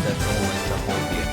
that's always to hold you.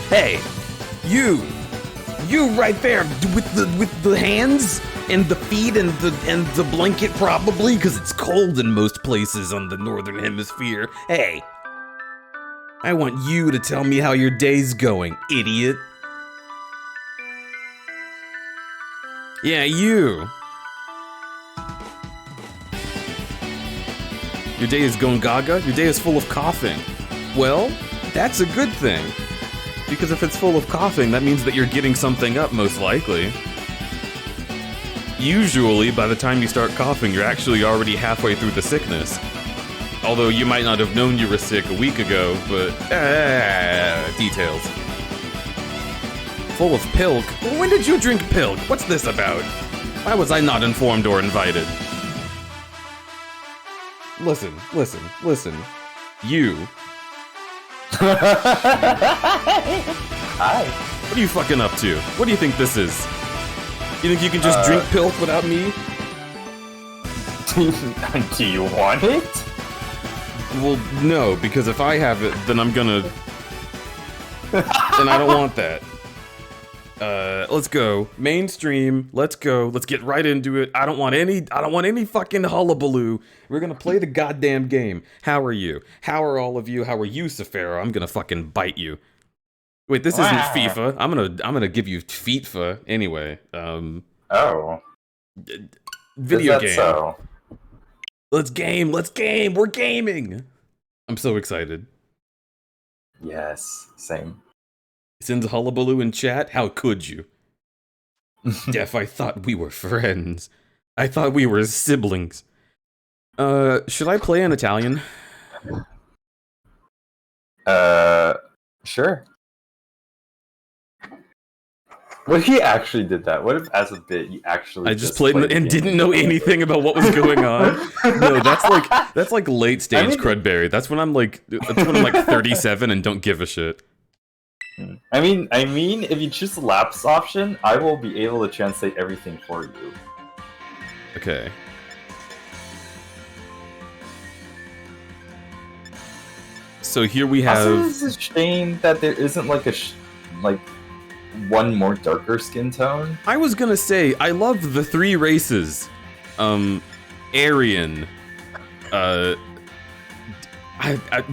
Hey, you right there with the hands and the feet and the blanket probably because it's cold in most places on the northern hemisphere. Hey, I want you to tell me how your day's going, idiot. Yeah, you. Your day is going gaga? Your day is full of coughing. Well, that's a good thing. Because if it's full of coughing, that means that you're getting something up, most likely. Usually, by the time you start coughing, you're actually already halfway through the sickness. Although you might not have known you were sick a week ago, but... details. Full of pilk? Well, when did you drink pilk? What's this about? Why was I not informed or invited? Listen. You. Hi. What are you fucking up to? What do you think this is? You think you can just drink pilk without me? Do you want it? Well, no, because if I have it, then I'm gonna... and I don't want that. Let's go. Mainstream, let's go. Let's get right into it. I don't want any fucking hullabaloo. We're gonna play the goddamn game. How are you? How are all of you? How are you, Safaro? I'm gonna fucking bite you. Wait, this isn't FIFA. I'm gonna give you FIFA anyway. Oh. Video game. So? Let's game. We're gaming. I'm so excited. Yes, same. Sends hullabaloo in chat? How could you? Def, I thought we were friends. I thought we were siblings. Should I play in Italian? Sure. What if he actually did that? What if, as a bit, you actually I just played and didn't know anything about what was going on? No, that's like late stage crudberry. That's when I'm like 37 and don't give a shit. I mean, if you choose the lapse option, I will be able to translate everything for you. Okay. So here we have. Also, it's a shame that there isn't like one more darker skin tone. I was gonna say I love the 3 races. Aryan,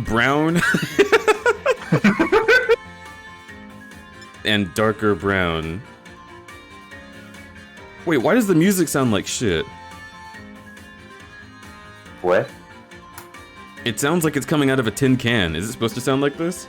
brown, and darker brown. Wait, why does the music sound like shit? What? It sounds like it's coming out of a tin can. Is it supposed to sound like this?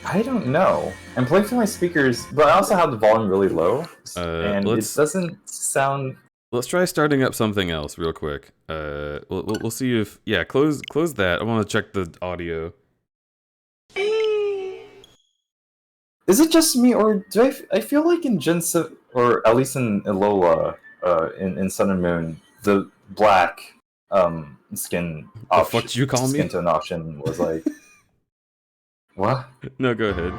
I don't know. I'm playing through my speakers, but I also have the volume really low, and it doesn't sound. Let's try starting up something else real quick. We'll see if close that. I want to check the audio. Is it just me, or do I feel like in Jinsa, or at least in Alola, in Sun and Moon, the black skin option, the fuck did you call me? Skin tone option was like, what? No, go ahead.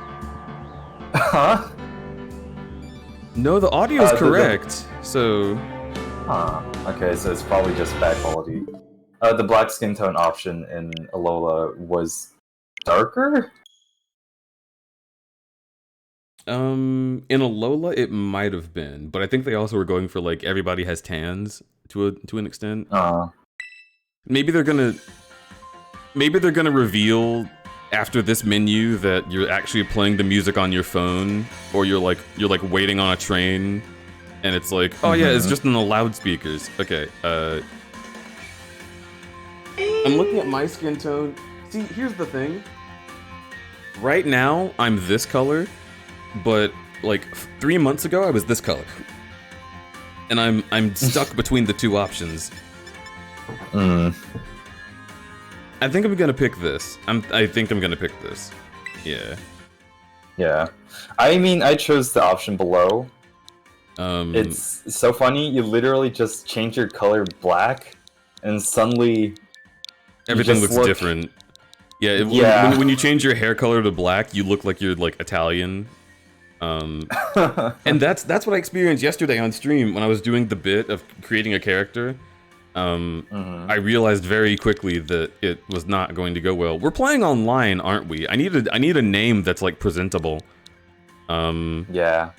Huh? No, the audio is correct. So. Okay, so it's probably just bad quality. The black skin tone option in Alola was darker. In Alola, it might have been, but I think they also were going for like everybody has tans to an extent. Maybe they're gonna reveal after this menu that you're actually playing the music on your phone, or you're like waiting on a train, and it's like, oh yeah, it's just in the loudspeakers. Okay. I'm looking at my skin tone. See, here's the thing. Right now, I'm this color. But like 3 months ago, I was this color, and I'm stuck between the 2 options. I think I'm gonna pick this. I think I'm gonna pick this. Yeah. Yeah. I mean, I chose the option below. It's so funny. You literally just change your color black, and suddenly everything looks different. Yeah. When you change your hair color to black, you look like you're like Italian. And that's what I experienced yesterday on stream when I was doing the bit of creating a character. I realized very quickly that it was not going to go well. We're playing online, aren't we? I need a name that's like presentable. Yeah.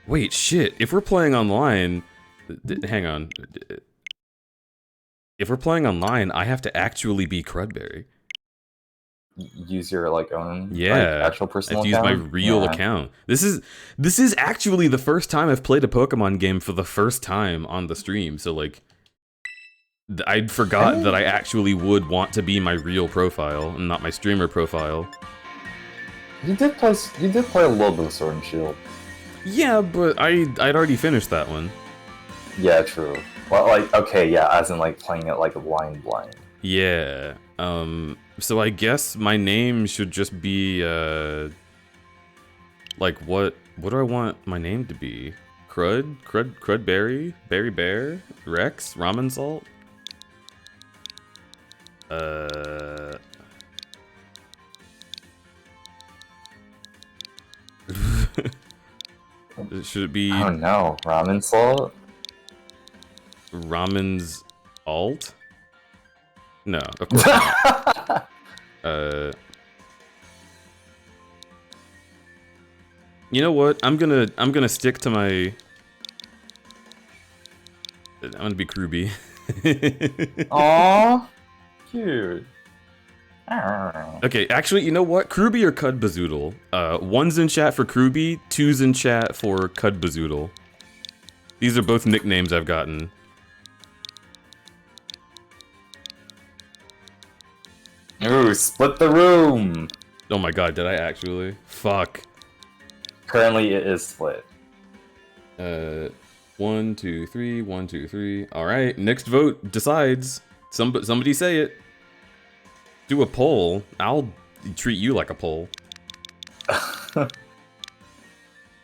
Wait, shit. If we're playing online, hang on. If we're playing online, I have to actually be Crudberry. Use your own actual personal account? I have to use my real account. This is actually the first time I've played a Pokemon game for the first time on the stream. So like, I'd forgot that I actually would want to be my real profile and not my streamer profile. You did play a little bit of Sword and Shield. Yeah, but I'd already finished that one. Yeah, true. Well, okay, yeah, as in playing it blind. Yeah. So I guess my name should just be, what do I want my name to be? Crudberry? Berry Bear? Rex? Ramen Salt? Should it be... Oh no, Ramen Salt? Ramen's Alt? No, of course not. You know what? I'm gonna stick to my. I'm gonna be Kruby. Aww, cute. Okay, actually, you know what? Kruby or Cudbazoodle? 1's in chat for Kruby, 2's in chat for Cudbazoodle. These are both nicknames I've gotten. Ooh, split the room. Oh my god, did I actually? Fuck. Currently, it is split. 1, 2, 3, 1, 2, 3. All right, next vote decides. Somebody say it. Do a poll. I'll treat you like a poll.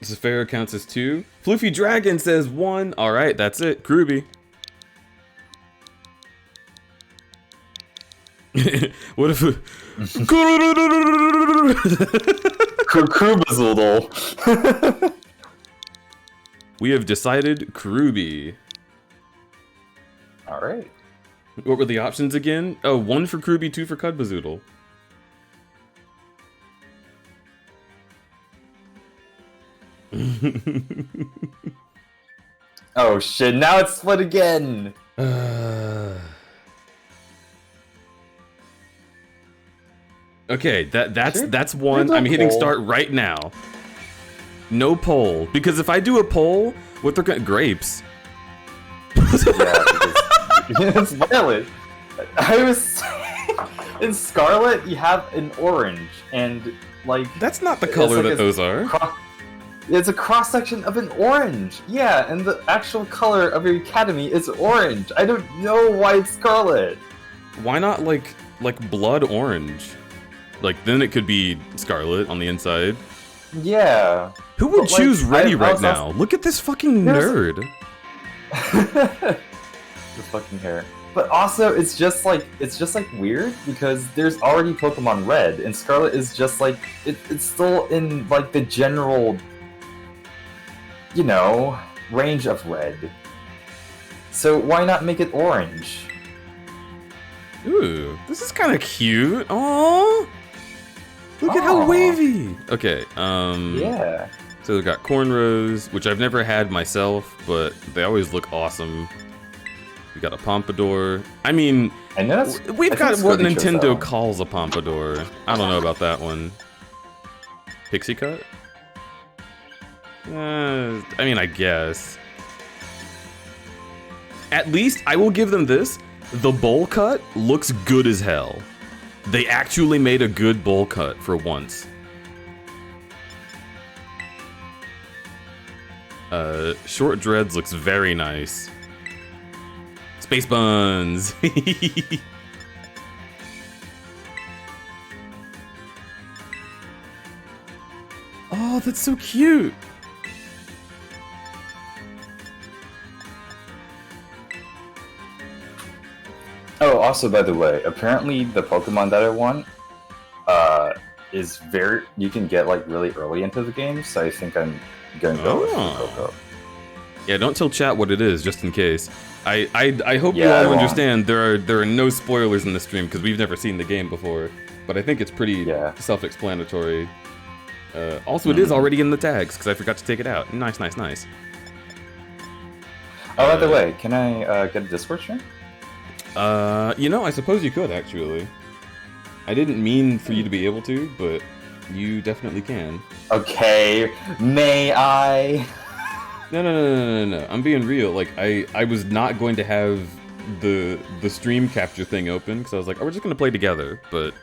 This is fair. Counts as 2. Floofy Dragon says 1. All right, that's it. Kruby. What if? Krubazoodle. We have decided Kruby. All right. What were the options again? Oh, 1 for Kruby, 2 for Cudbazoodle. Oh shit! Now it's split again. Okay, that's one. I'm hitting start right now. No poll, because if I do a poll, what they're gonna grapes? Yeah, because it's violet. I was in Scarlet. You have an orange, and like That's not the color like that those are. It's a cross section of an orange. Yeah, and the actual color of your academy is orange. I don't know why it's Scarlet. Why not like blood orange? Like then it could be Scarlet on the inside. Yeah. Who would But, choose like, Ready I right was now? Look at this fucking nerd. The fucking hair. But also, it's just like weird because there's already Pokemon Red, and Scarlet is just like it's still in like the general, you know, range of red. So why not make it orange? Ooh, this is kind of cute. Aww. Look at how Aw. wavy. Okay, Yeah. so we've got cornrows, which I've never had myself, but they always look awesome. We got a pompadour. I mean, And then we've got what Nintendo calls a pompadour. I don't know about that one. Pixie cut? I mean, I guess. At least, I will give them this. The bowl cut looks good as hell. They actually made a good bowl cut for once. Short dreads looks very nice. Space buns. Oh, that's so cute. Oh, also by the way, apparently the Pokemon that I want, is you can get like really early into the game. So I think I'm gonna go with Coco. Yeah, don't tell chat what it is, just in case. I hope you Yeah, I all won't. understand there are no spoilers in this stream because we've never seen the game before. But I think it's pretty self-explanatory. Also, it is already in the tags because I forgot to take it out. Nice, nice, nice. Oh, by the way, can I get a Discord stream? You know, I suppose you could actually. I didn't mean for you to be able to, but you definitely can. Okay, may I? No. I'm being real. Like, I was not going to have the stream capture thing open because I was like, oh, we're just gonna play together. But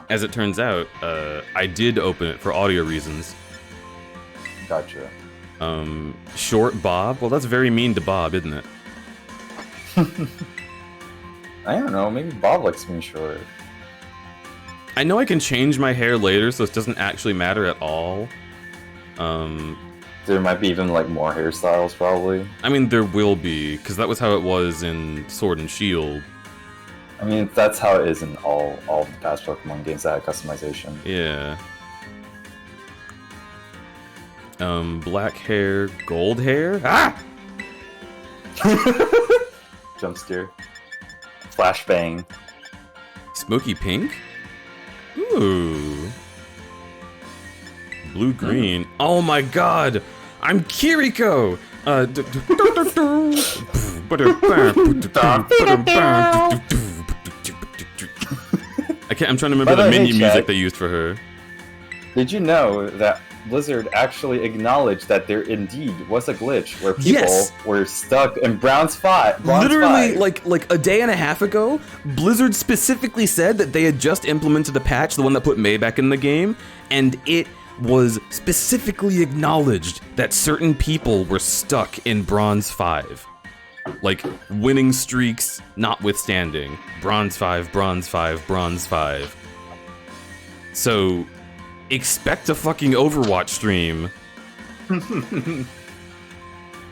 as it turns out, I did open it for audio reasons. Gotcha. Short Bob. Well, that's very mean to Bob, isn't it? I don't know. Maybe Bob likes being short. I know I can change my hair later, so it doesn't actually matter at all. There might be even like more hairstyles, probably. I mean, there will be, because that was how it was in Sword and Shield. I mean, that's how it is in all the past Pokemon games that had customization. Yeah. Black hair, gold hair? Ah! Jump scare. Flashbang. Smoky pink? Ooh. Blue green. Oh my god! I'm Kiriko! I'm trying to remember the menu music they used for her. Did you know that Blizzard actually acknowledged that there indeed was a glitch where people were stuck in Bronze 5. Literally, like a day and a half ago, Blizzard specifically said that they had just implemented a patch, the one that put May back in the game, and it was specifically acknowledged that certain people were stuck in Bronze 5. Like, winning streaks notwithstanding. Bronze 5, Bronze 5, Bronze 5. So, expect a fucking Overwatch stream.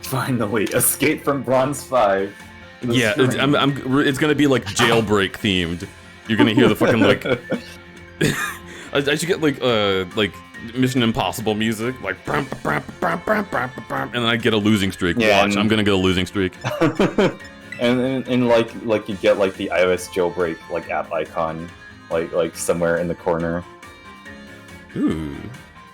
Finally, escape from Bronze 5. Yeah, it's gonna be like jailbreak themed. You're gonna hear the fucking like. I should get like Mission Impossible music, like, and then I get a losing streak. Yeah, Watch, I'm gonna get a losing streak. and like you get like the iOS jailbreak like app icon, like somewhere in the corner. Ooh,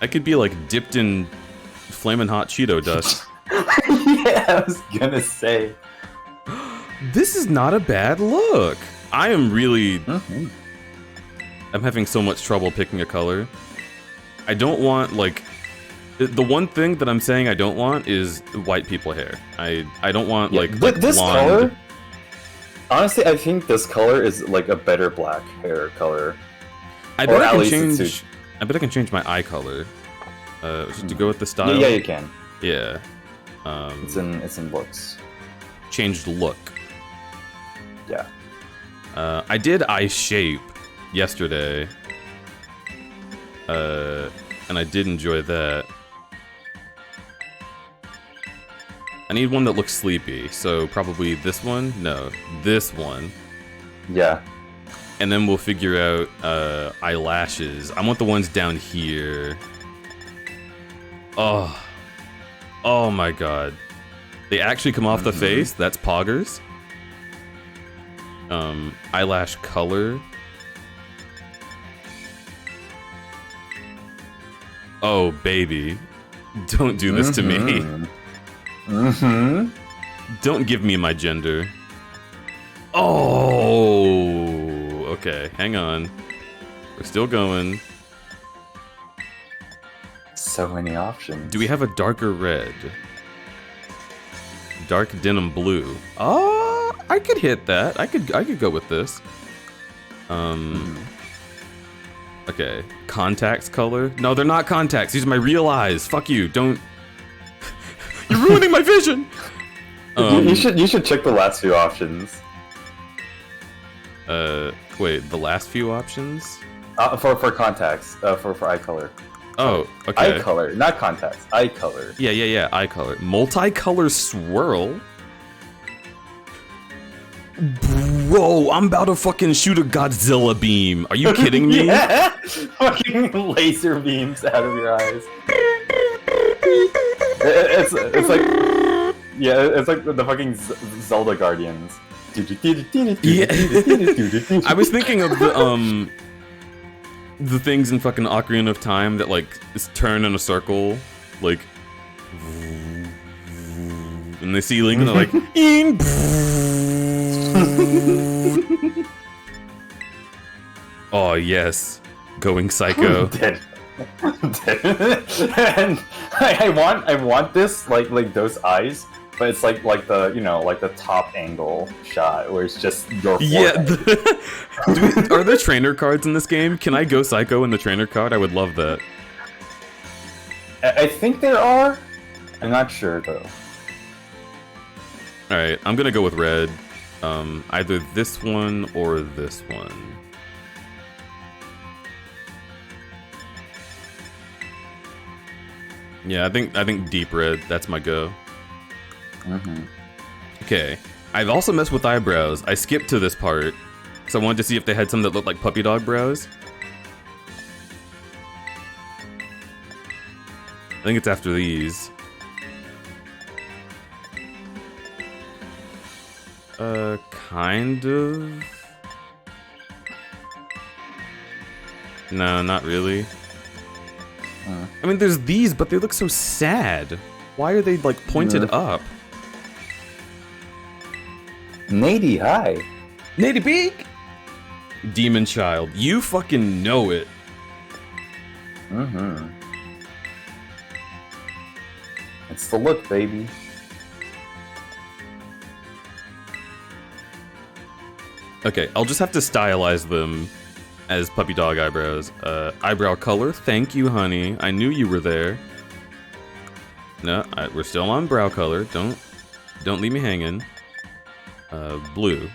I could be like dipped in flaming hot Cheeto dust. Yeah, I was gonna say. This is not a bad look. I am really. I'm having so much trouble picking a color. I don't want, like... The one thing that I'm saying I don't want is white people hair. I don't want, like this blonde. color... Honestly, I think this color is, like, a better black hair color. I bet I can change my eye color. Just to go with the style. Yeah, you can. Yeah. It's in looks. Changed look. Yeah. I did eye shape yesterday. And I did enjoy that. I need one that looks sleepy, so probably this one? No, this one. Yeah. And then we'll figure out eyelashes. I want the ones down here. Oh my god. They actually come off the face? That's poggers. Eyelash color. Oh, baby. Don't do this to me. Don't give me my gender. Oh, okay. Hang on. We're still going. So many options. Do we have a darker red? Dark denim blue. Oh, I could hit that. I could go with this. Okay, contacts color? No, they're not contacts. These are my real eyes. Fuck you. Don't. You're ruining my vision. You should check the last few options. Wait, the last few options? For contacts. For eye color. Oh, okay. Eye color, not contacts. Eye color. Yeah. Eye color. Multicolor swirl. Bro, I'm about to fucking shoot a Godzilla beam. Are you kidding me? Yeah! Fucking laser beams out of your eyes. It's like... Yeah, it's like the fucking Zelda Guardians. Yeah. I was thinking of the things in fucking Ocarina of Time that like turn in a circle, like, in the ceiling, and they're like, oh yes, going psycho. Dead. And I want this like those eyes, but it's like the like the top angle shot where it's just your forehead. Yeah. Are there trainer cards in this game? Can I go psycho in the trainer card? I would love that. I think there are. I'm not sure though. All right, I'm gonna go with red. Either this one or this one. Yeah, I think deep red. That's my go. Okay, I've also messed with eyebrows. I skipped to this part, so I wanted to see if they had some that looked like puppy dog brows. I think it's after these. Kind of. No, not really. I mean, there's these, but they look so sad. Why are they, like, pointed up? Nady, hi. Nady Beak! Demon Child, you fucking know it. the look, baby. Okay, I'll just have to stylize them as puppy dog eyebrows. Eyebrow color, thank you, honey. I knew you were there. No, we're still on brow color. Don't leave me hanging. Blue.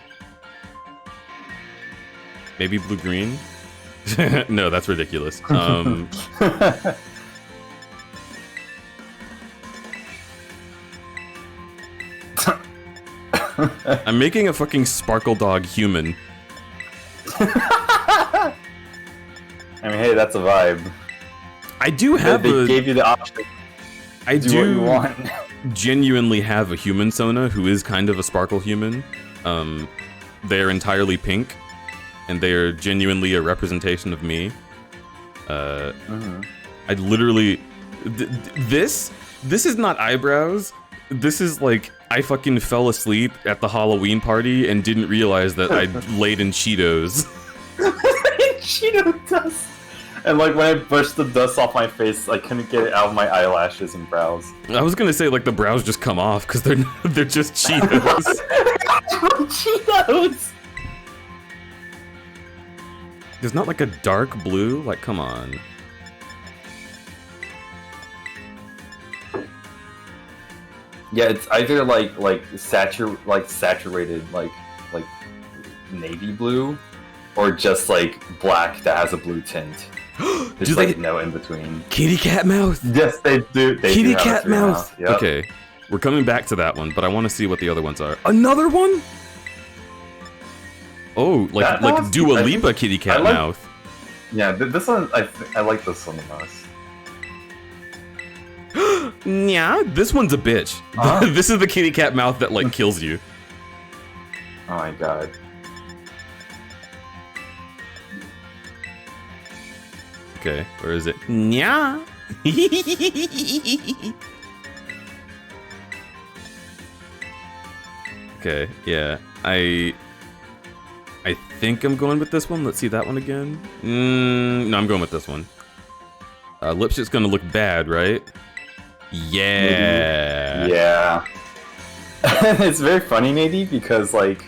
Maybe blue-green? No, that's ridiculous. I'm making a fucking sparkle dog human. I mean, hey, that's a vibe. I do have They gave you the option. I Do what you want. genuinely have a human Sona who is kind of a sparkle human. They're entirely pink, and they are genuinely a representation of me. I literally... This is not eyebrows. This is like, I fucking fell asleep at the Halloween party and didn't realize that I laid in Cheetos. Cheeto dust. And like when I brushed the dust off my face, I couldn't get it out of my eyelashes and brows. I was gonna say like the brows just come off because they're just Cheetos. Cheetos. There's not like a dark blue. Like, come on. Yeah, it's either like saturated like navy blue, or just like black that has a blue tint. There's like no in between. Kitty cat mouth. Yes, they do. Kitty cat mouth. Yep. Okay, we're coming back to that one, but I want to see what the other ones are. Another one? Oh, like Dua Lipa kitty cat mouth. Yeah, this one I like this one the most. Yeah, this one's a bitch. This is the kitty cat mouth that like kills you. Oh my god. Okay, where is it? Nya. Okay, yeah, I think I'm going with this one. Let's see that one again. No, I'm going with this one. Lipstick's gonna look bad, right? Yeah. Yeah. It's very funny, maybe, because like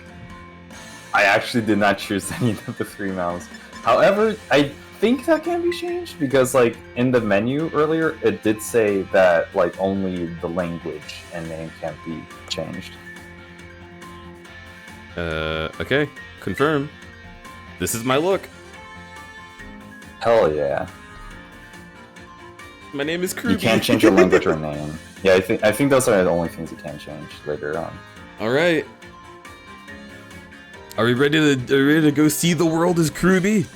I actually did not choose any of the three mouths. However, I think that can be changed because like in the menu earlier, it did say that like only the language and name can't be changed. Okay, confirm. This is my look. Hell yeah. My name is Kruby. You can't change your language or name. Yeah, I think those are the only things you can change later on. All right. Are we ready to go see the world as Kruby?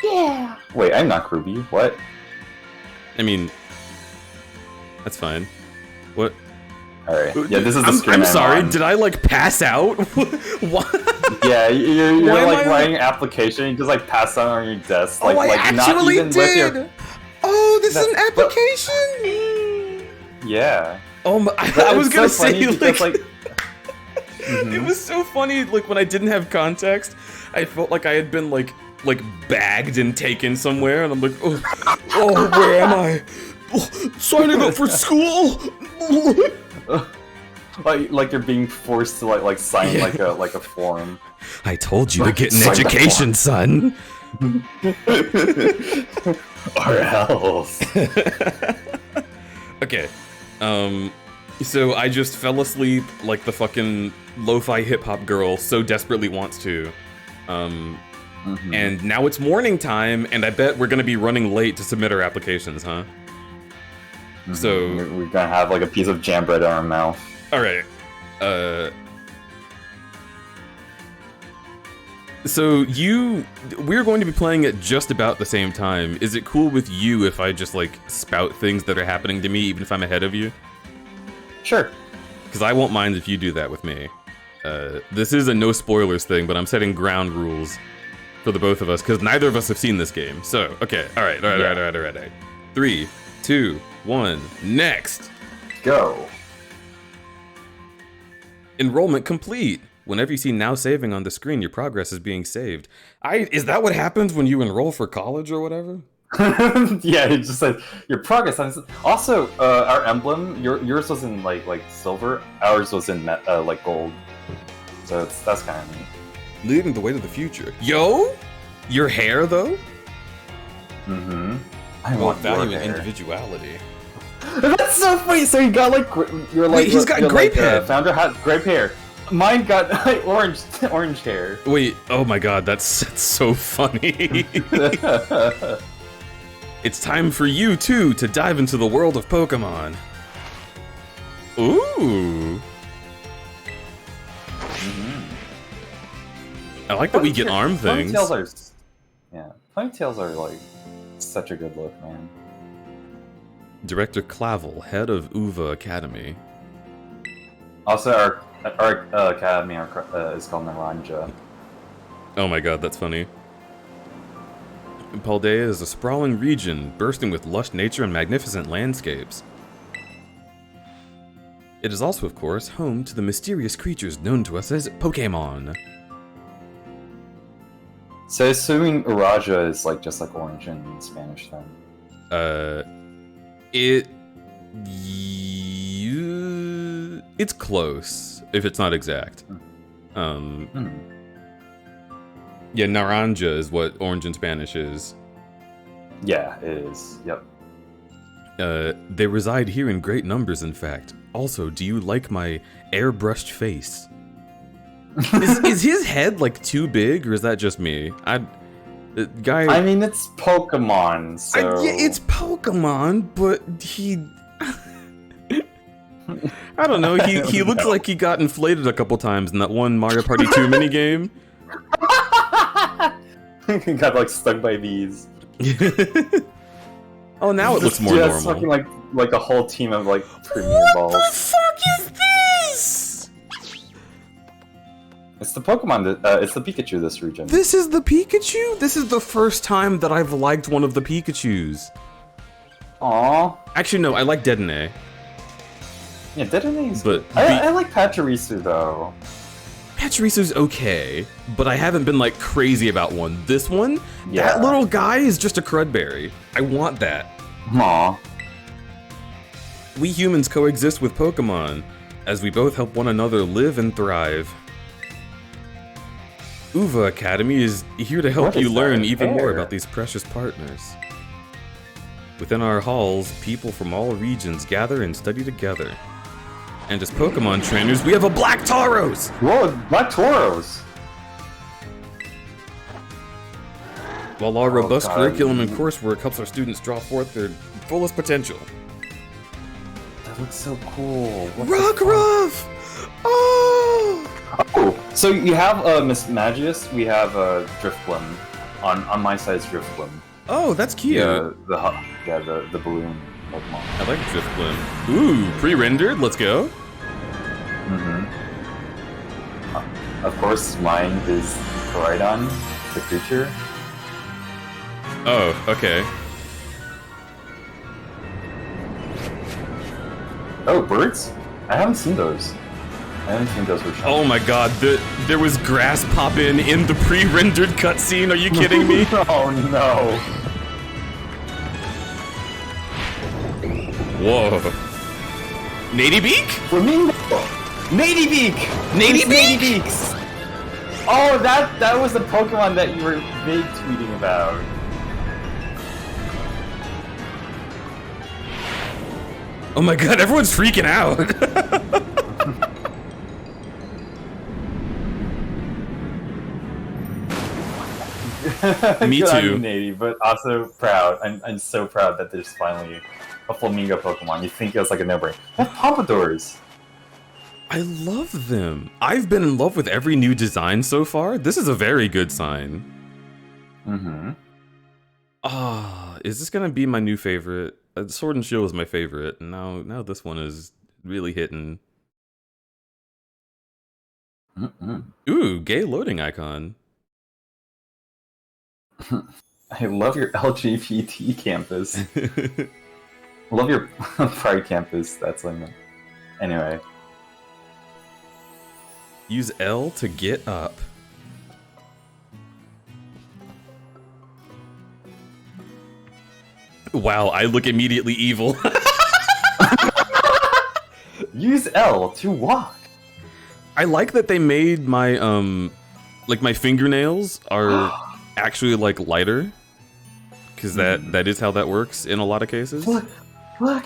Yeah. Wait, I'm not Kruby. What? I mean, that's fine. What? All right. Yeah, this is the screen I'm sorry. on. Did I like pass out? What? Yeah, you're like I writing an application. You just like pass out on your desk. Oh, Like, I like not actually even did. with your... Oh, this is an But- application. Yeah. Oh my! But I was it's gonna so funny say because, like. Mhm. It was so funny. Like when I didn't have context, I felt like I had been like bagged and taken somewhere, and I'm like, oh, where am I? Oh, signing up for school. like you're being forced to like sign like a form. I told you to get an Sign the education, son. Or else. Okay. So I just fell asleep like the fucking lo-fi hip-hop girl so desperately wants to. And now it's morning time, and I bet we're gonna be running late to submit our applications, huh? So we're gonna have like a piece of jam bread in our mouth. alright. So we're going to be playing at just about the same time. Is it cool with you if I just like spout things that are happening to me even if I'm ahead of you? Sure. Because I won't mind if you do that with me. This is a no spoilers thing, but I'm setting ground rules for the both of us because neither of us have seen this game. So, okay, all right. 3, 2, 1, next. Go. Enrollment complete. Whenever you see now saving on the screen, your progress is being saved. Is that what happens when you enroll for college or whatever? Yeah, it just says your progress. Also, our emblem, yours was in like silver, ours was in like gold. So that's kind of neat. Leading the way to the future. Yo, your hair though. Mm-hmm. I Well, want your value and hair. individuality. That's so funny. So you got like you're like Wait, he's got you're grape like, head. Founder had grape hair. Mine got like, orange hair. Wait, oh my god, that's so funny. It's time for you too to dive into the world of Pokemon. Ooh. I like that we get arm things. Ponytails are like such a good look, man. Director Clavel, head of UVA Academy. Also, our academy is called Naranja. Oh my god, that's funny. Paldea is a sprawling region, bursting with lush nature and magnificent landscapes. It is also, of course, home to the mysterious creatures known to us as Pokémon. So assuming Uraja is like just like orange in Spanish then. It's close, if it's not exact. Yeah, naranja is what orange in Spanish is. Yeah, it is. Yep. They reside here in great numbers, in fact. Also, do you like my airbrushed face? Is his head, like, too big, or is that just me? I mean, it's Pokemon, so... yeah, it's Pokemon, but he... I don't know, he looks like he got inflated a couple times in that one Mario Party 2 minigame. Got, like, stuck by bees. Oh, now it looks more normal. It's fucking like a whole team of, like, premium balls. What the fuck is this? It's the Pokemon that, it's the Pikachu this region. This is the Pikachu? This is the first time that I've liked one of the Pikachus. Aww. Actually, no, I like Dedenne. Yeah, Dedene's but good. I like Pachirisu, though. Pachirisu's okay, but I haven't been, like, crazy about one. This one? Yeah. That little guy is just a crudberry. I want that. Aw. We humans coexist with Pokemon, as we both help one another live and thrive. UVA Academy is here to help you learn even more about these precious partners. Within our halls, people from all regions gather and study together. And as Pokemon trainers, we have a Black Tauros! Whoa, Black Tauros! While our robust curriculum and coursework helps our students draw forth their fullest potential. That looks so cool. Rockruff! Oh! Oh, so you have Miss Magius, we have Drifblim. On my side is Drifblim. Oh, that's cute. The balloon Pokemon. I like Drifblim. Ooh, pre-rendered, let's go. Of course, mine is Koraidon, the creature. Oh, okay. Oh, birds? I haven't seen those. I haven't seen those with Oh my god, there was grass poppin' in the pre-rendered cutscene, are you kidding me? Oh no. Whoa. Nadybeak? Flamingo! Nadybeak! Nadybeaks! Oh, that was the Pokemon that you were vague tweeting about. Oh my god, everyone's freaking out. Me Good too. on you, Nady, but also proud. I'm so proud that there's finally a Flamingo Pokemon. You think it was like a no-brainer. They have Pompadours! I love them. I've been in love with every new design so far. This is a very good sign. Is this gonna be my new favorite? Sword and Shield was my favorite, and now this one is really hitting. Ooh, gay loading icon. I love your LGBT campus. I love your Pride campus. That's like... Anyway. Use L to get up. Wow, I look immediately evil. Use L to walk. I like that they made my like my fingernails are actually like lighter, because that is how that works in a lot of cases. Look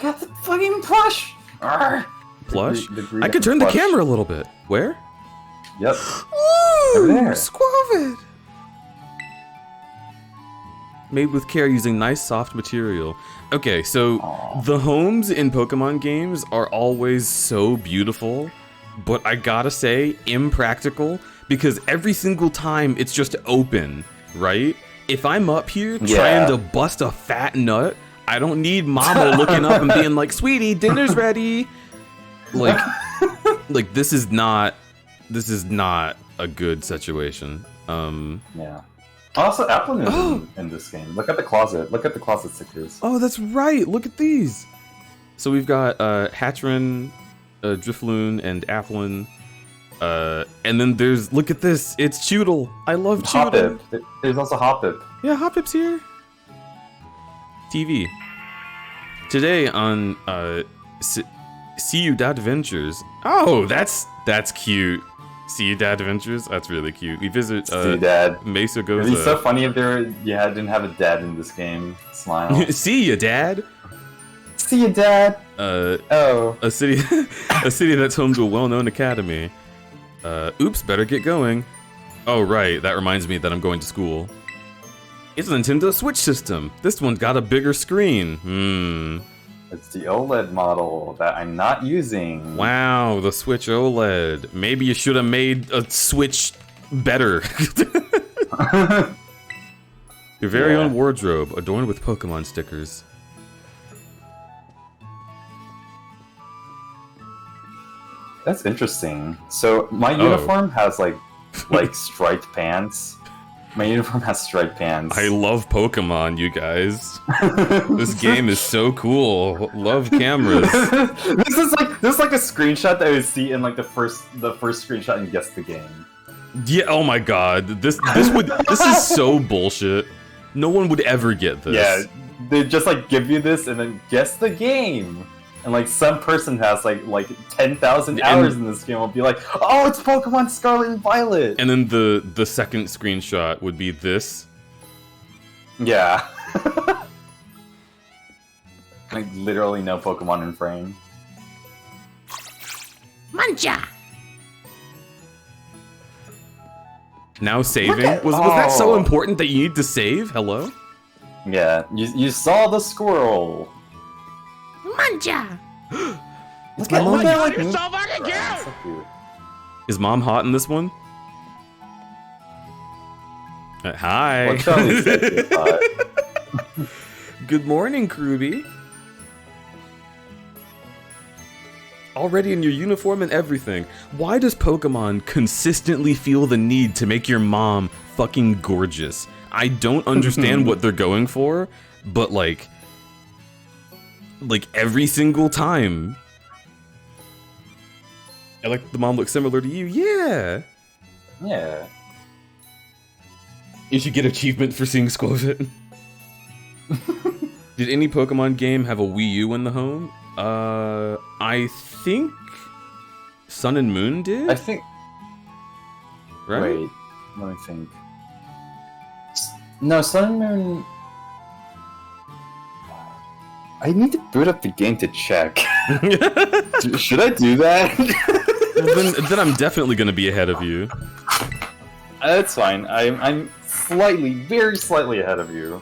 at the fucking plush. Arr. Plush. The I could turn the plush. camera a little bit. Where? Yep. Ooh, Over there. Squavid. Made with care using nice soft material. Okay, so the homes in Pokemon games are always so beautiful, but I gotta say, impractical, because every single time it's just open, right? If I'm up here trying to bust a fat nut, I don't need Mama looking up and being like, "Sweetie, dinner's ready." Like this is not a good situation. Yeah. Also, Applin is in this game. Look at the closet. Look at the closet stickers. Oh, that's right. Look at these. So we've got Hatchrin, Drifloon, and Applin. And then there's, look at this. It's Choodle. I love Choodle. Hoppip. There's also Hoppip. Yeah, Hoppip's here. TV. Today on See You Dad Adventures. Oh, that's cute. See You Dad Adventures. That's really cute. We visit See you, Dad. Mesa goes. It'd be so funny if didn't have a dad in this game. Smile. See ya, Dad. See you, Dad. A city that's home to a well-known academy. Oops, better get going. Oh right, that reminds me that I'm going to school. It's a Nintendo Switch system. This one's got a bigger screen. It's the OLED model that I'm not using. Wow, the Switch OLED. Maybe you should have made a Switch better. Your very own wardrobe, adorned with Pokemon stickers. That's interesting. So my uniform has like striped pants. My uniform has striped pants. I love Pokemon, you guys. This game is so cool. Love cameras. This is like a screenshot that I would see in like the first screenshot in Guess the Game. Yeah. Oh my God. This is so bullshit. No one would ever get this. Yeah. They just like give you this and then guess the game. And like some person has like 10,000 hours in this game will be like, oh, it's Pokemon Scarlet and Violet. And then the second screenshot would be this. Yeah. Like literally no Pokemon in frame. Mancha! Now saving? Was that so important that you need to save? Hello? Yeah, you saw the squirrel. Mancha! It's my mom. God, you're so fucking cute! So cute. Is Mom hot in this one? Hi. Well, Charlie said she was hot. Good morning, Kruby. Already in your uniform and everything. Why does Pokemon consistently feel the need to make your mom fucking gorgeous? I don't understand what they're going for, but like every single time. I like the mom looks similar to you. Yeah. Yeah. You should get achievement for seeing Squavit. Did any Pokemon game have a Wii U in the home? I think Sun and Moon did? I think... Right? Wait, let me think. No, Sun and Moon... I need to boot up the game to check. Should I do that? Well, then I'm definitely gonna be ahead of you. That's fine. I'm slightly, very slightly ahead of you.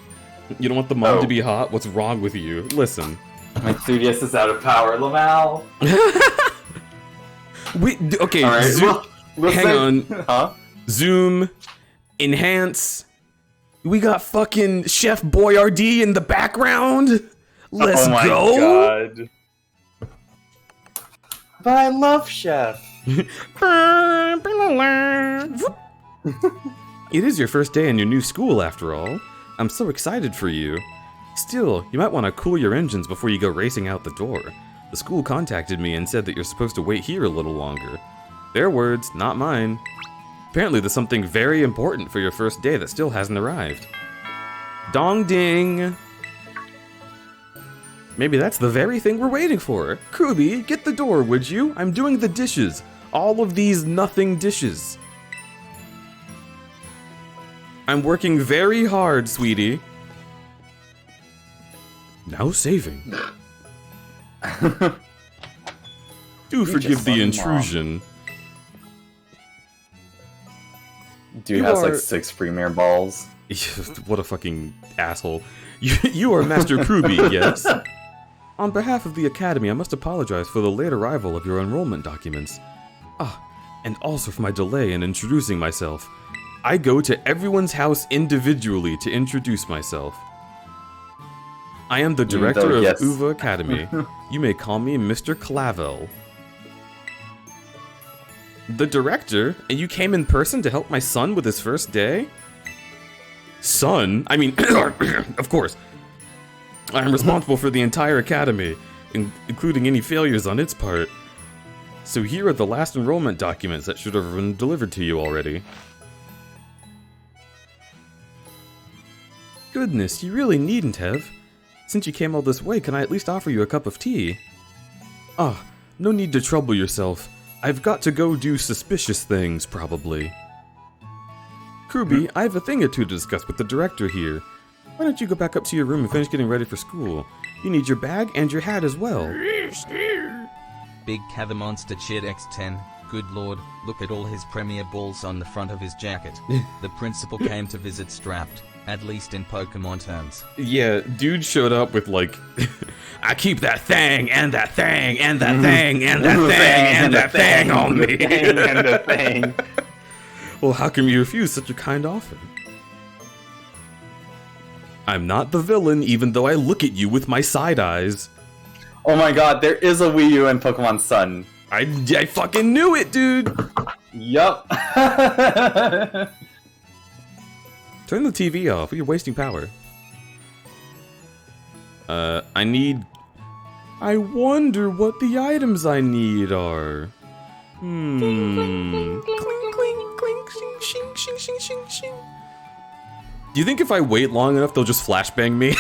You don't want the mom to be hot? What's wrong with you? Listen. My 3DS is out of power, Lamal. Okay, right, hang on. Huh? Zoom. Enhance. We got fucking Chef Boyardee in the background. Let's go. God. But I love Chef. It is your first day in your new school, after all. I'm so excited for you. Still, you might want to cool your engines before you go racing out the door. The school contacted me and said that you're supposed to wait here a little longer. Their words, not mine. Apparently there's something very important for your first day that still hasn't arrived. Dong ding! Maybe that's the very thing we're waiting for. Kubi, get the door, would you? I'm doing the dishes. All of these nothing dishes. I'm working very hard, sweetie. Now saving. Do forgive the intrusion. Dude You has are- like 6 premier balls. What a fucking asshole. You are Master Kubi, yes? On behalf of the Academy, I must apologize for the late arrival of your enrollment documents. Ah, and also for my delay in introducing myself. I go to everyone's house individually to introduce myself. I am the director of yes. Uva Academy. You may call me Mr. Clavel. The director? And you came in person to help my son with his first day? Son? I mean, of course. I am responsible for the entire academy, including any failures on its part. So here are the last enrollment documents that should have been delivered to you already. Goodness, you really needn't have. Since you came all this way, can I at least offer you a cup of tea? Ah, no need to trouble yourself. I've got to go do suspicious things, probably. Kubi, I have a thing or two to discuss with the director here. Why don't you go back up to your room and finish getting ready for school? You need your bag and your hat as well. Big Cather Monster Chid X10. Good lord, look at all his premier balls on the front of his jacket. The principal came to visit strapped, at least in Pokemon terms. Yeah, dude showed up with like, I keep that thing and that thing and that thing and that thing and that thing on me. And the thing. Well, how can you refuse such a kind offer? I'm not the villain, even though I look at you with my side eyes. Oh my god, there is a Wii U in Pokemon Sun. I fucking knew it, dude! Yup. Turn the TV off, you're wasting power. I wonder what the items I need are. Cling, cling, cling, shing, shing, shing, shing, shing, shing. Do you think if I wait long enough, they'll just flashbang me?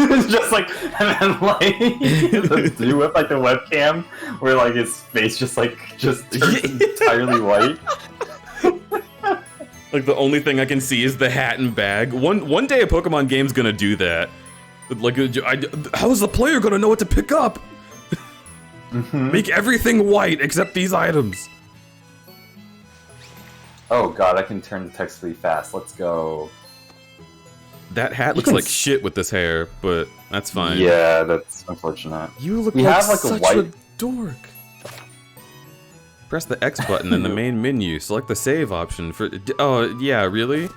It's just like, and then like, do you whip like the webcam where like his face just turns entirely white? Like the only thing I can see is the hat and bag. One day a Pokemon game's gonna do that. Like, how is the player gonna know what to pick up? Make everything white except these items. Oh god, I can turn the text really fast. Let's go. That hat looks like shit with this hair, but that's fine. Yeah, that's unfortunate. You look We like have, like, a such white- a dork. Press the X button in the main menu. Select the save option for. Oh yeah, really?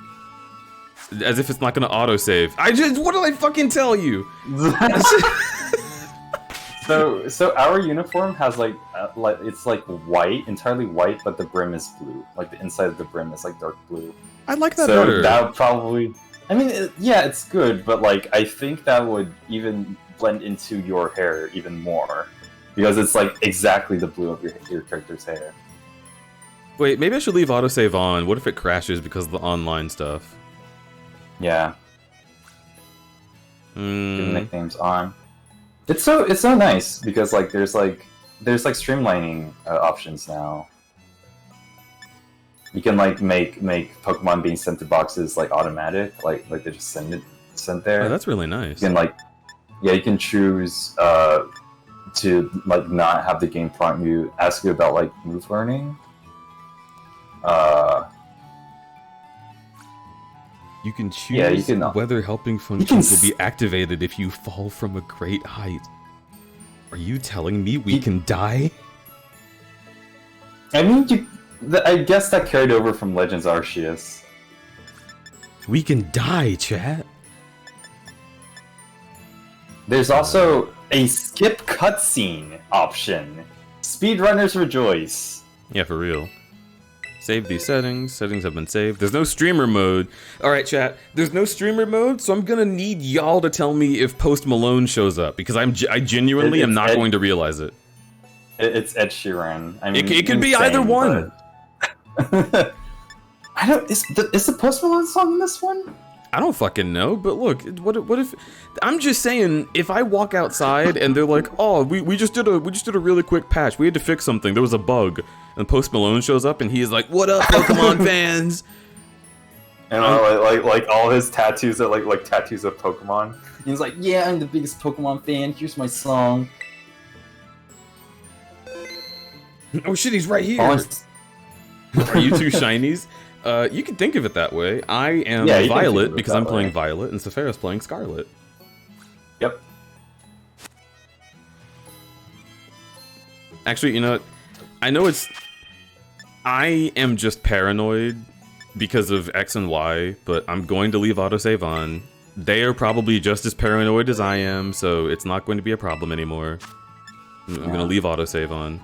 As if it's not gonna autosave. What did I fucking tell you? So our uniform has like it's like white, entirely white, but the brim is blue. Like the inside of the brim is like dark blue. I like that So better. that would probably. I mean, yeah, it's good, but like I think that would even blend into your hair even more because it's like exactly the blue of your character's hair. Wait, maybe I should leave autosave on. What if it crashes because of the online stuff? Yeah, the Hmm. nicknames on. It's so nice because like there's streamlining options now. You can like make Pokemon being sent to boxes like automatic, like they just sent there. Oh, that's really nice. You can like, yeah, you can choose to like not have the game prompt you, ask you about like move learning. You can choose Yeah, you can- whether helping can functions will be activated if you fall from a great height. Are you telling me we can die? I mean, I guess that carried over from Legends Arceus. We can die, chat. There's also a skip cutscene option. Speedrunners rejoice. Yeah, for real. Save these settings. Settings have been saved. There's no streamer mode. Alright, chat. There's no streamer mode, so I'm gonna need y'all to tell me if Post Malone shows up, because I genuinely am not going to realize it. It's Ed Sheeran. I mean, It could be either one. but- I don't. Is the Post Malone song in this one? I don't fucking know, but look, what if I'm just saying, if I walk outside and they're like, "Oh, we just did a really quick patch. We had to fix something. There was a bug." And Post Malone shows up and he's like, "What up, Pokemon fans?" And like all his tattoos are like tattoos of Pokemon. He's like, "Yeah, I'm the biggest Pokemon fan. Here's my song." Oh shit, he's right here. Oh, Are you two shinies? You can think of it that way. I am Yeah, you can think Violet of it because that I'm playing way. Violet, and Saphira's playing Scarlet. Yep. Actually, you know what? I know it's... I am just paranoid because of X and Y, but I'm going to leave autosave on. They are probably just as paranoid as I am, so it's not going to be a problem anymore. I'm going to leave autosave on.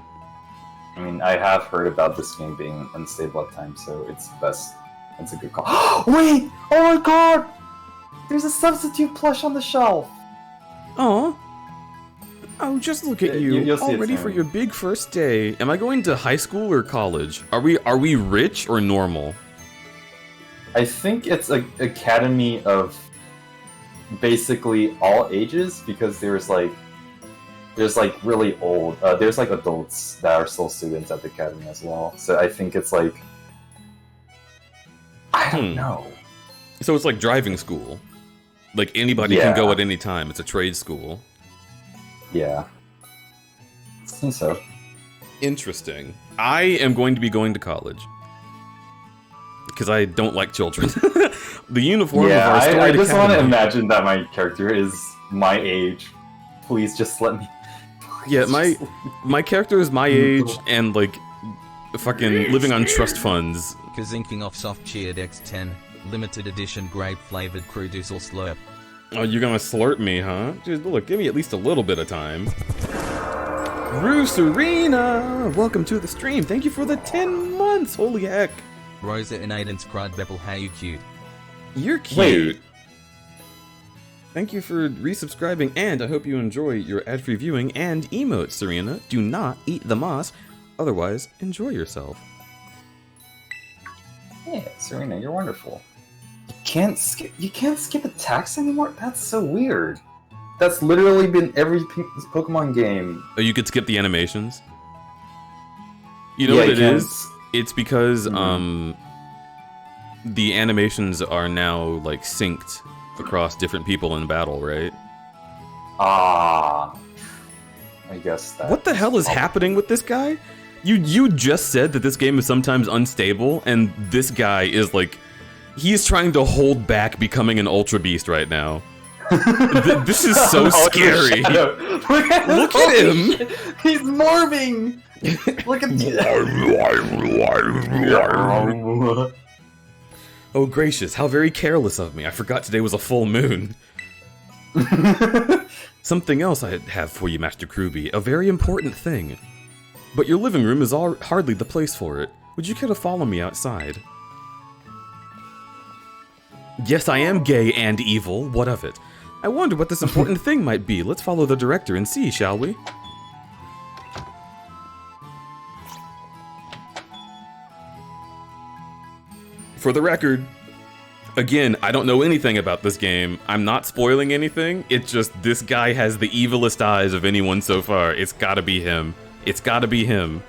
I mean, I have heard about this game being unstable at times, so it's best. It's a good call. Wait! Oh my god! There's a substitute plush on the shelf! Aw. Oh, just look at you, you'll see all it ready soon. for your big first day. Am I going to high school or college? Are we rich or normal? I think it's an academy of basically all ages, because there's like really old, there's like adults that are still students at the academy as well. So I think it's like, I don't know. So it's like driving school. Like anybody can go at any time. It's a trade school. Yeah. I think so. Interesting. I am going to be going to college. Because I don't like children. The uniform of our I storied just want to academy. imagine that my character is my age. Please just let me. Yeah, my character is my age and like fucking living on trust funds. Kazinking off soft cheered X10, limited edition grape flavored Crudoozle slurp. Oh, you're gonna slurp me, huh? Just look, give me at least a little bit of time. Bruce Arena! Welcome to the stream. Thank you for the 10 months. Holy heck. Rosa and Aiden's crudberry, how you cute. You're cute. Wait. Thank you for resubscribing, and I hope you enjoy your ad-free viewing and emotes, Serena. Do not eat the moss, otherwise enjoy yourself. Yeah, Serena, you're wonderful. You can't skip attacks anymore? That's so weird. That's literally been every Pokemon game. Oh, you could skip the animations? You know Yeah, what you it can. is? It's because, the animations are now, like, synced across different people in battle, right? Ah. I guess that. What the hell is happening with this guy? You just said that this game is sometimes unstable, and this guy is, like, he's trying to hold back becoming an Ultra Beast right now. This is so scary. Look at him. Shit. He's morphing. Look at Oh gracious, how very careless of me. I forgot today was a full moon. Something else I have for you, Master Kruby. A very important thing. But your living room is hardly the place for it. Would you care to follow me outside? Yes, I am gay and evil. What of it? I wonder what this important thing might be. Let's follow the director and see, shall we? For the record, again, I don't know anything about this game. I'm not spoiling anything. It's just this guy has the evilest eyes of anyone so far. It's gotta be him. It's gotta be him.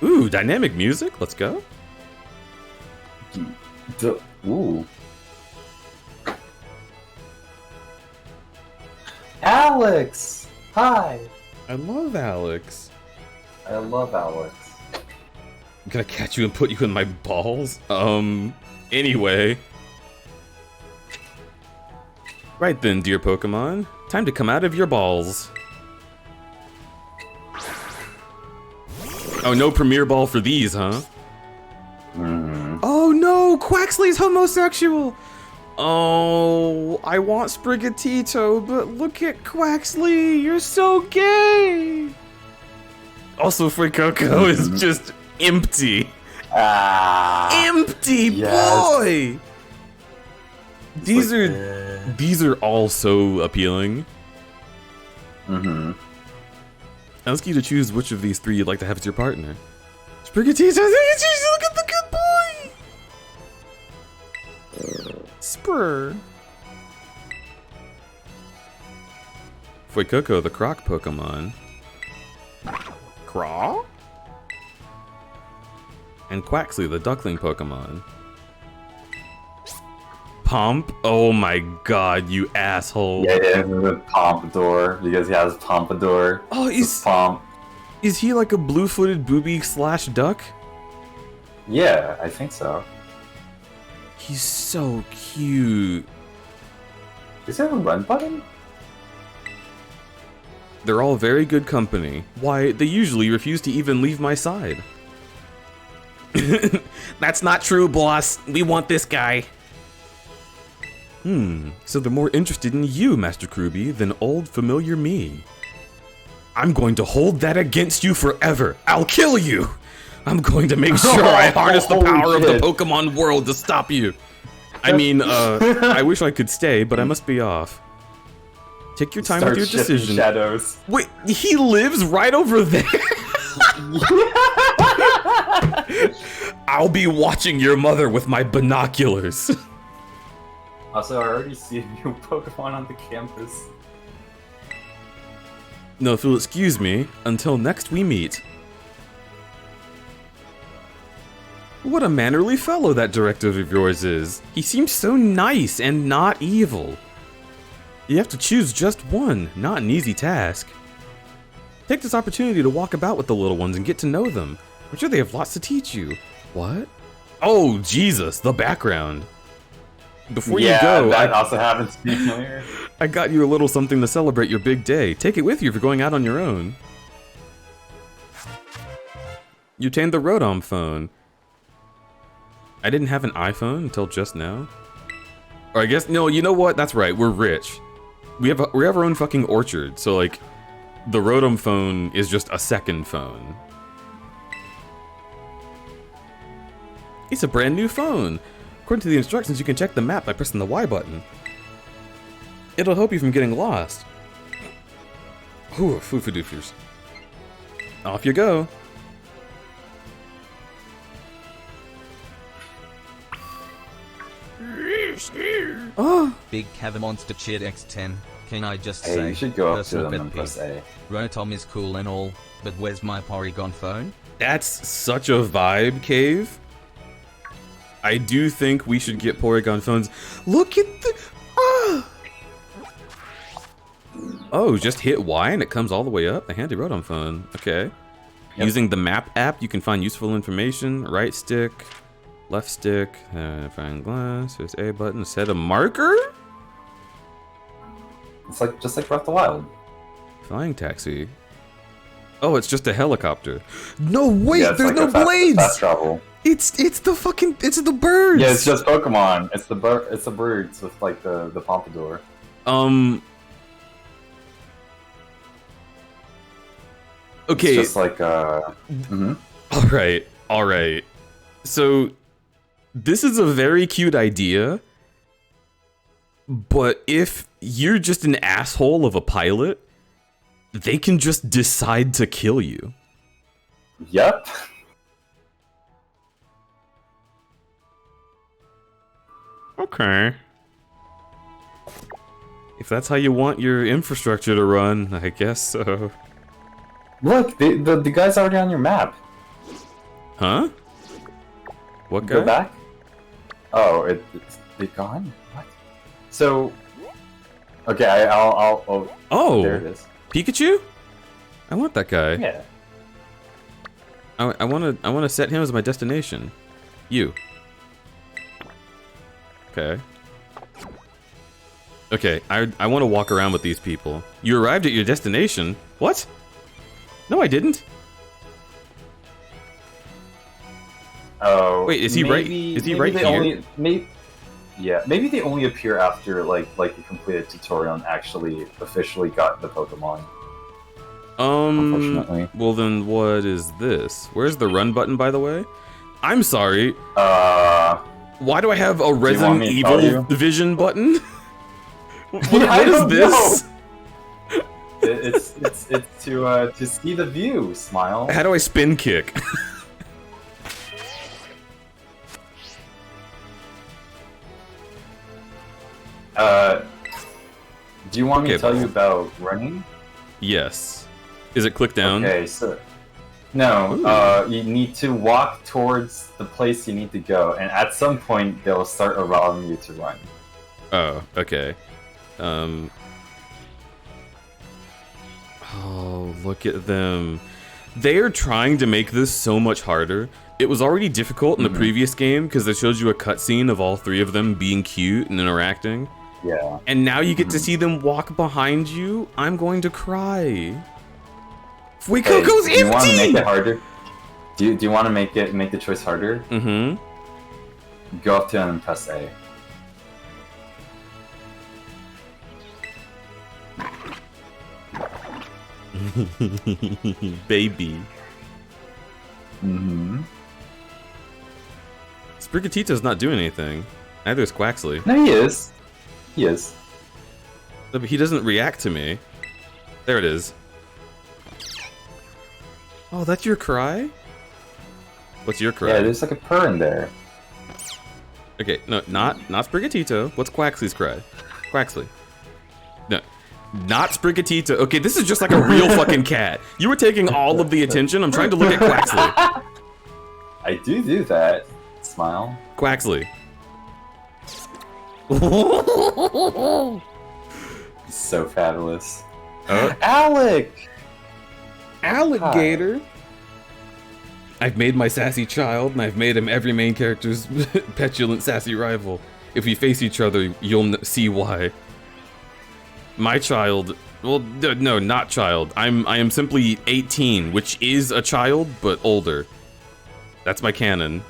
Ooh, dynamic music. Let's go. Ooh. Alex! Hi! I love Alex. I love Alex. I'm gonna catch you and put you in my balls? Anyway. Right then, dear Pokemon. Time to come out of your balls. Oh, no Premier Ball for these, huh? Oh no, Quaxley's homosexual! Oh, I want Sprigatito, but look at Quaxley, you're so gay! Also, Fuecoco is just empty. Empty, yes. boy! These are all so appealing. Mm-hmm. Ask you to choose which of these three you'd like to have as your partner. Sprigatito, look at the good boy! Fuicoco, the croc Pokemon. Craw? And Quaxley, the duckling Pokemon. Pomp? Oh my god, you asshole. Yeah, the Pompadour, because he has Pompadour. Oh, It's Pomp. is he like a blue-footed booby slash duck? Yeah, I think so. He's so cute. Does he have a run button? They're all very good company. Why, they usually refuse to even leave my side. That's not true, boss. We want this guy. So they're more interested in you, Master Kruby, than old familiar me. I'm going to hold that against you forever. I'll kill you. I'm going to make sure I harness the power of the Pokemon world to stop you. I mean, I wish I could stay, but I must be off. Take your time with your shifting decision. Shadows. Wait, he lives right over there? I'll be watching your mother with my binoculars. Also, I already see a new Pokemon on the campus. No, if you'll excuse me, until next we meet. What a mannerly fellow that directive of yours is. He seems so nice and not evil. You have to choose just one, not an easy task. Take this opportunity to walk about with the little ones and get to know them. I'm sure they have lots to teach you. What? Oh, Jesus, the background. Before you go, that also happens to be familiar. I got you a little something to celebrate your big day. Take it with you if you're going out on your own. You obtained the Rotom phone. I didn't have an iPhone until just now. Or I guess, no, you know what? That's right, we're rich. We have our own fucking orchard, so like, the Rotom phone is just a second phone. It's a brand new phone. According to the instructions, you can check the map by pressing the Y button. It'll help you from getting lost. Whew, foo-foo-doofers. Off you go. Oh, Big Cavamonster Chid X10. Can I just Hey, say, you should go up to personal them and pet press peeve. A. Rotom is cool and all, but where's my Porygon phone? that's such a vibe, Cave. I do think we should get Porygon phones. Look at the... Oh, just hit Y and it comes all the way up. A handy Rotom phone. Okay. Yep. Using the map app, you can find useful information. Right stick, left stick, find glass, there's A button, set a marker? It's like just like Breath of the Wild. Flying taxi. Oh, it's just a helicopter. No, wait, Yeah, it's there's like no a fast blades! travel. It's the birds! Yeah, it's just Pokemon. It's the birds with like the Pompadour. Okay. It's just like Alright. So, this is a very cute idea, but if you're just an asshole of a pilot, they can just decide to kill you. Yep. Okay. If that's how you want your infrastructure to run, I guess so. Look, the guy's already on your map. Huh? What guy? Go back. Oh, it's gone. What? So, okay, I'll Oh, there it is. Pikachu? I want that guy. Yeah. I want to set him as my destination. You. Okay. Okay, I want to walk around with these people. You arrived at your destination? What? No, I didn't. Oh. Wait, is he right? Is he right here? Maybe they only appear after like you complete a tutorial and actually officially got the Pokemon. Unfortunately. Well then, what is this? Where's the run button, by the way? I'm sorry. Why do I have a Resident me to tell Evil you? vision button? What I is don't this? know. It's to see the view. Smile. How do I spin kick? Do you want me to tell Pokeball. you about running? Yes. Is it click down? Okay, so no, Ooh. you need to walk towards the place you need to go, and at some point they'll start allowing you to run. Oh, okay. Oh, look at them. They are trying to make this so much harder. It was already difficult in the previous game because they showed you a cutscene of all three of them being cute and interacting. Yeah. And now you get to see them walk behind you. I'm going to cry. Fuecoco's do you want to make empty! it harder? Do you want to make the choice harder? Mm-hmm. Go up to him and press A. Baby. Mm-hmm. Sprigatito's not doing anything. Neither is Quaxley. No, he is. He is. But he doesn't react to me. There it is. Oh, that's your cry? What's your cry? Yeah, there's like a purr in there. Okay, no, not Sprigatito. What's Quaxley's cry? Quaxley. No, not Sprigatito. Okay, this is just like a real fucking cat. You were taking all of the attention. I'm trying to look at Quaxley. I do that. Smile. Quaxley. He's so fabulous. Oh. Alec! Alligator. I've made my sassy child, and I've made him every main character's petulant, sassy rival. If we face each other, you'll see why. My child, well, no, not child. I am simply 18, which is a child, but older. That's my canon.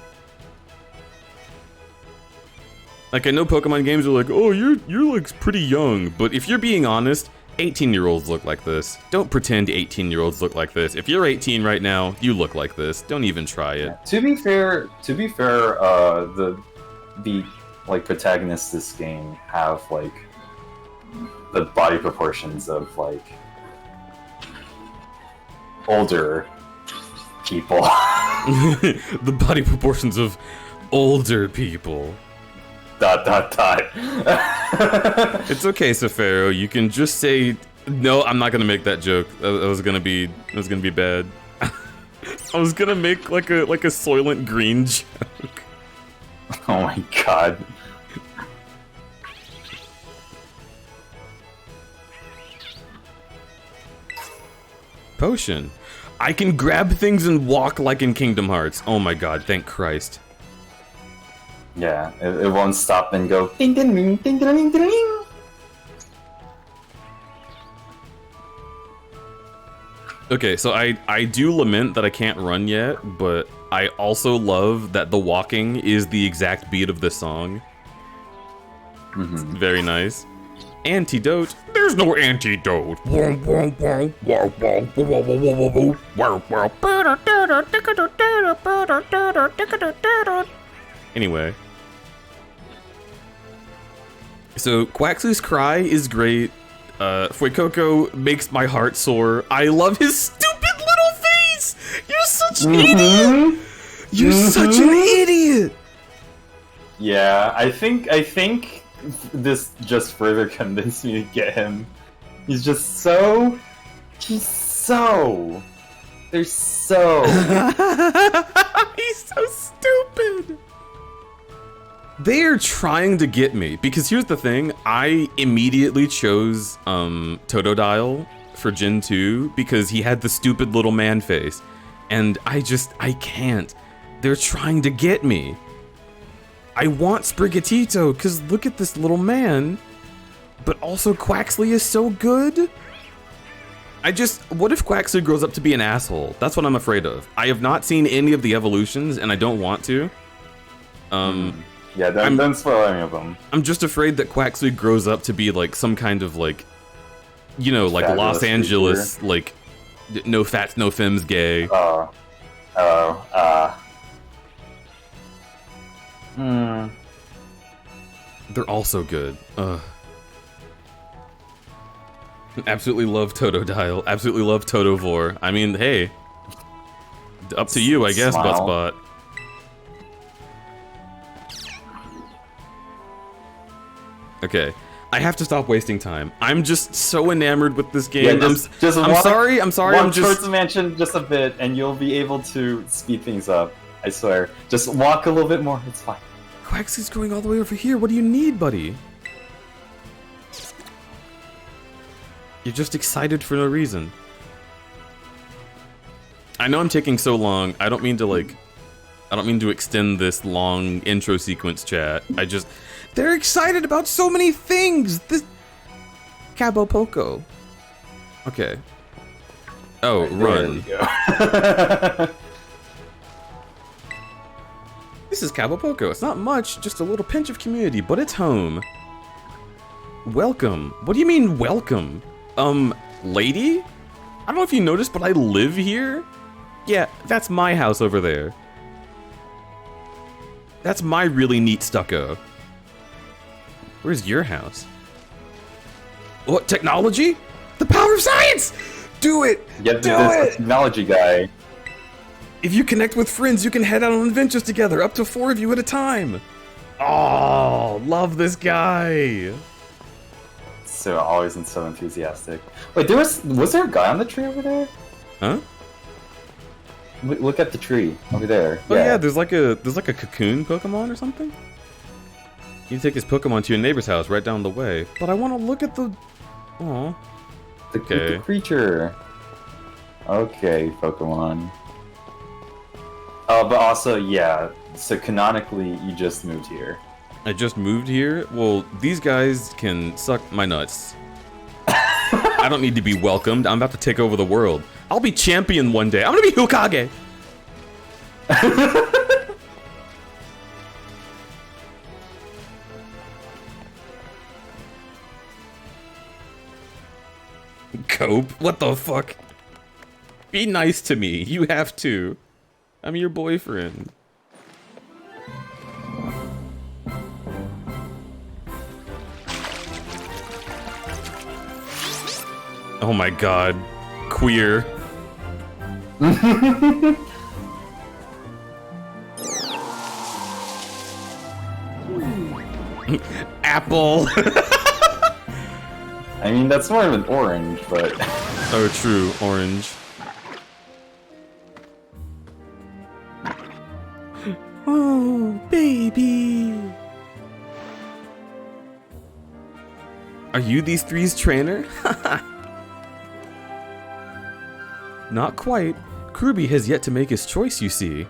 Like, I know Pokemon games are like, oh, you're like pretty young, but if you're being honest, 18-year-olds look like this. Don't pretend 18-year-olds look like this. If you're 18 right now, you look like this. Don't even try it. To be fair, the like protagonists this game have like the body proportions of like older people. The body proportions of older people. ... It's okay, Safaro. You can just say no. I'm not gonna make that joke. That was gonna be bad. I was gonna make like a Soylent Green joke. Oh my god. Potion. I can grab things and walk like in Kingdom Hearts. Oh my god, thank Christ. Yeah, it won't stop and go ding ding ding ding ding ding ding. Okay, so I do lament that I can't run yet, but I also love that the walking is the exact beat of this song. Very nice. Antidote. There's no antidote. Anyway. So, Quaxley's cry is great. Fuecoco makes my heart soar. I love his stupid little face! You're such an idiot! You're such an idiot! Yeah, I think this just further convinced me to get him. He's so He's so He's so stupid! They're trying to get me, because here's the thing, I immediately chose Totodile for Gen 2 because he had the stupid little man face. And I can't. They're trying to get me. I want Sprigatito, because look at this little man. But also Quaxley is so good. What if Quaxley grows up to be an asshole? That's what I'm afraid of. I have not seen any of the evolutions, and I don't want to. Yeah, don't spoil any of them. I'm just afraid that Quaxley grows up to be like some kind of like, you know, like Fabulous Los Angeles, creature. like no fats, no femmes gay. They're all so good. Absolutely love Totodile. Absolutely love Totodile. I mean, hey, up to you, I guess, Smile. Buttspot. Okay, I have to stop wasting time. I'm just so enamored with this game. Yeah, I'm sorry. I'm sorry. Walk towards the mansion just a bit, and you'll be able to speed things up. I swear. Just walk a little bit more. It's fine. Quaxly's going all the way over here. What do you need, buddy? You're just excited for no reason. I know I'm taking so long. I don't mean to extend this long intro sequence chat. They're excited about so many things. This Cabo Poco. Okay. Oh, run. There you go. This is Cabo Poco. It's not much, just a little pinch of community, but it's home. Welcome. What do you mean, welcome? Lady? I don't know if you noticed, but I live here? Yeah, that's my house over there. That's my really neat stucco. Where's your house? What, technology? The power of science! Do it! Yeah, Do this it! technology guy. If you connect with friends, you can head out on adventures together, up to 4 of you at a time. Oh, love this guy. So always and so enthusiastic. Wait, was there a guy on the tree over there? Huh? Look at the tree over there. Oh yeah, there's like a cocoon Pokemon or something. You can take this Pokemon to your neighbor's house right down the way. But I want to look at the... Aw. The creature. Okay, Pokemon. Oh, but also, yeah, so canonically, you just moved here. I just moved here? Well, these guys can suck my nuts. I don't need to be welcomed. I'm about to take over the world. I'll be champion one day. I'm gonna be Hokage! Cope? What the fuck? Be nice to me. You have to. I'm your boyfriend. Oh my god. Queer. Apple. I mean, that's more of an orange, but... Oh, true. Orange. Oh, baby. Are you these three's trainer? Not quite. Kruby has yet to make his choice, you see.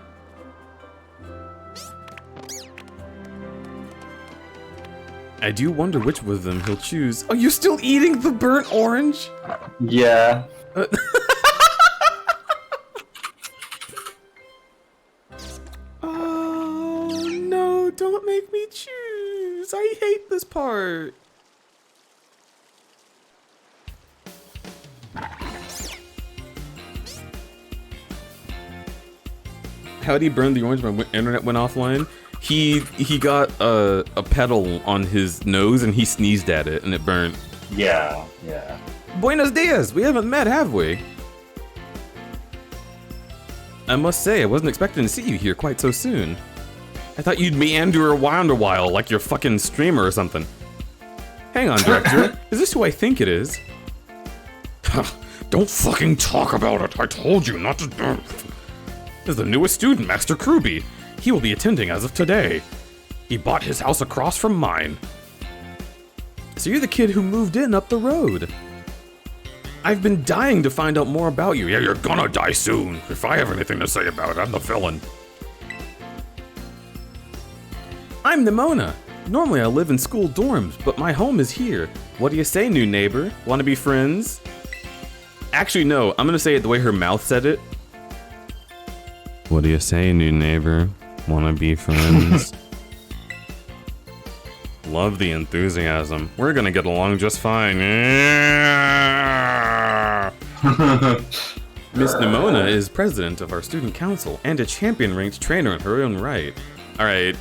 I do wonder which of them he'll choose. Oh, you're still eating the burnt orange? Yeah. Oh, no, don't make me choose. I hate this part. How'd he burn the orange? My internet went offline. He got a petal on his nose and he sneezed at it and it burnt. Yeah, yeah. Buenos dias! We haven't met, have we? I must say, I wasn't expecting to see you here quite so soon. I thought you'd meander around a while like you're fucking streamer or something. Hang on, director. Is this who I think it is? Don't fucking talk about it. I told you not to. This is the newest student, Master Kruby. He will be attending as of today. He bought his house across from mine. So you're the kid who moved in up the road. I've been dying to find out more about you. Yeah, you're gonna die soon. If I have anything to say about it, I'm the villain. I'm Nimona. Normally I live in school dorms, but my home is here. What do you say, new neighbor? Wanna be friends? Actually, no. I'm gonna say it the way her mouth said it. What do you say, new neighbor? Wanna be friends? Love the enthusiasm. We're gonna get along just fine. Miss Nimona is president of our student council and a champion-ranked trainer in her own right. Alright,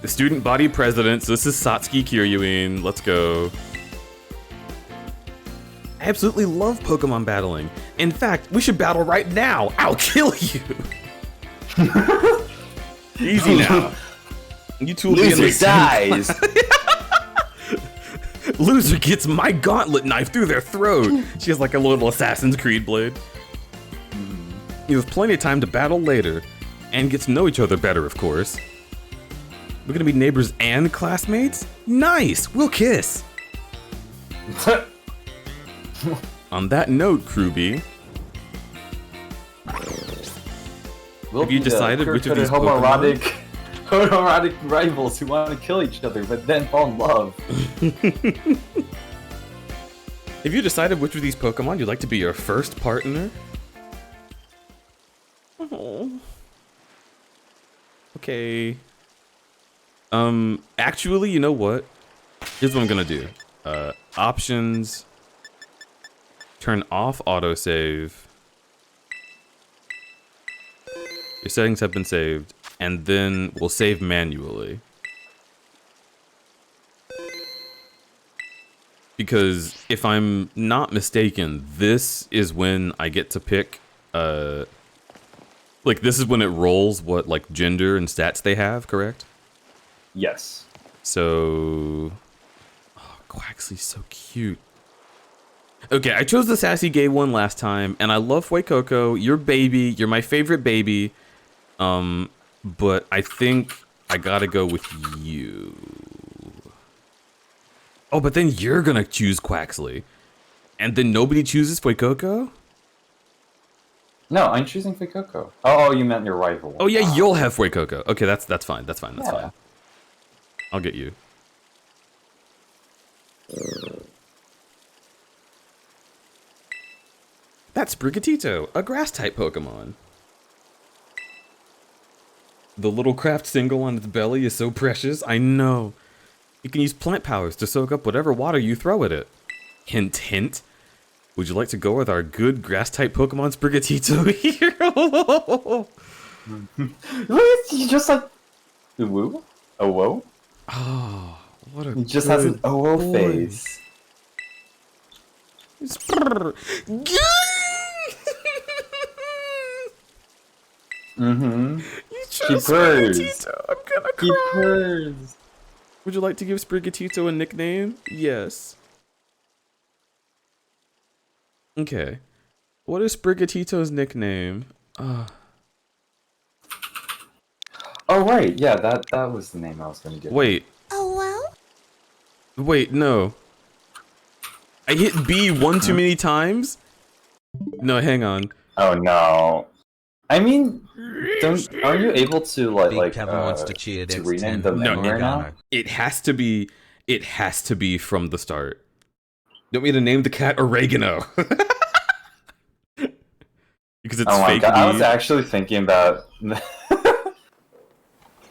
the student body president, so this is Satsuki Kiryuin. Let's go. I absolutely love Pokemon battling. In fact, we should battle right now. I'll kill you. Easy now. You two will be in the dies. Loser gets my gauntlet knife through their throat. She has like a little Assassin's Creed blade. You have plenty of time to battle later, and get to know each other better, of course. We're gonna be neighbors and classmates? Nice! We'll kiss! On that note, Crewbie, have you decided which of these homoerotic rivals who want to kill each other but then fall in love? Have you decided which of these Pokemon you'd like to be your first partner? Oh. Okay. Actually, you know what? Here's what I'm gonna do. Options. Turn off autosave. Your settings have been saved, and then we'll save manually. Because if I'm not mistaken, this is when I get to pick, like this is when it rolls what like gender and stats they have, correct? Yes. So, oh, Quaxly's so cute. Okay, I chose the sassy gay one last time, and I love Fuecoco. You're baby. You're my favorite baby. But I think I gotta go with you. Oh, but then you're gonna choose Quaxly, and then nobody chooses Fuecoco? No, I'm choosing Fuecoco. Oh, you meant your rival. Oh yeah, you'll have Fuecoco. Okay, that's fine. That's fine. That's Yeah. fine. I'll get you. That's Sprigatito, a grass-type Pokemon. The little craft single on its belly is so precious, I know. You can use plant powers to soak up whatever water you throw at it. Hint, hint. Would you like to go with our good grass-type Pokemon Sprigatito here? He just like... a woo? A whoa? Oh, what a He just has an OO face. Mm-hmm. He purrs. I'm gonna He cry. purrs. Would you like to give Sprigatito a nickname? Yes. Okay. What is Sprigatito's nickname? Oh right, yeah, that was the name I was gonna give. Wait. Oh, well? Wait, no. I hit B one too many times? No, hang on. Oh no. I mean, aren't you able to Big Cavern wants to cheer to X10. rename the No, name right now? It has to be from the start. You want me to name the cat Oregano? Because it's Oh my fake god, I was weed. actually thinking about...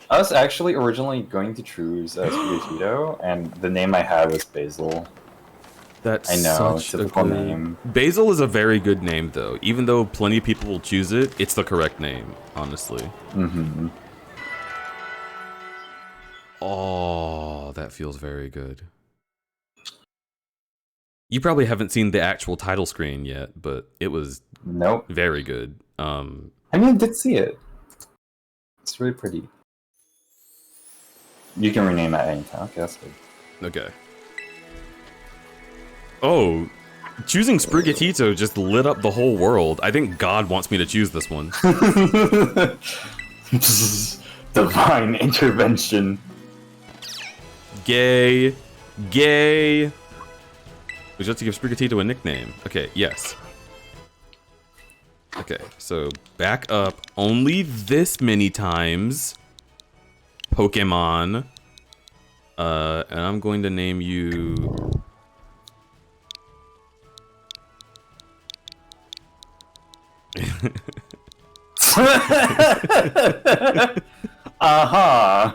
I was actually originally going to choose Sprigatito, and the name I had was Basil. That's I know, such a typical good name. Basil is a very good name, though. Even though plenty of people will choose it, it's the correct name, honestly. Mm-hmm. Oh, that feels very good. You probably haven't seen the actual title screen yet, but it was Nope. very good. I mean, I did see it. It's really pretty. You can rename that anytime. Okay, that's good. Okay. Oh, choosing Sprigatito just lit up the whole world. I think God wants me to choose this one. Divine intervention. Gay. Gay. Would you like to give Sprigatito a nickname? Okay, yes. Okay, so back up only this many times. Pokemon. And I'm going to name you... Uh-huh.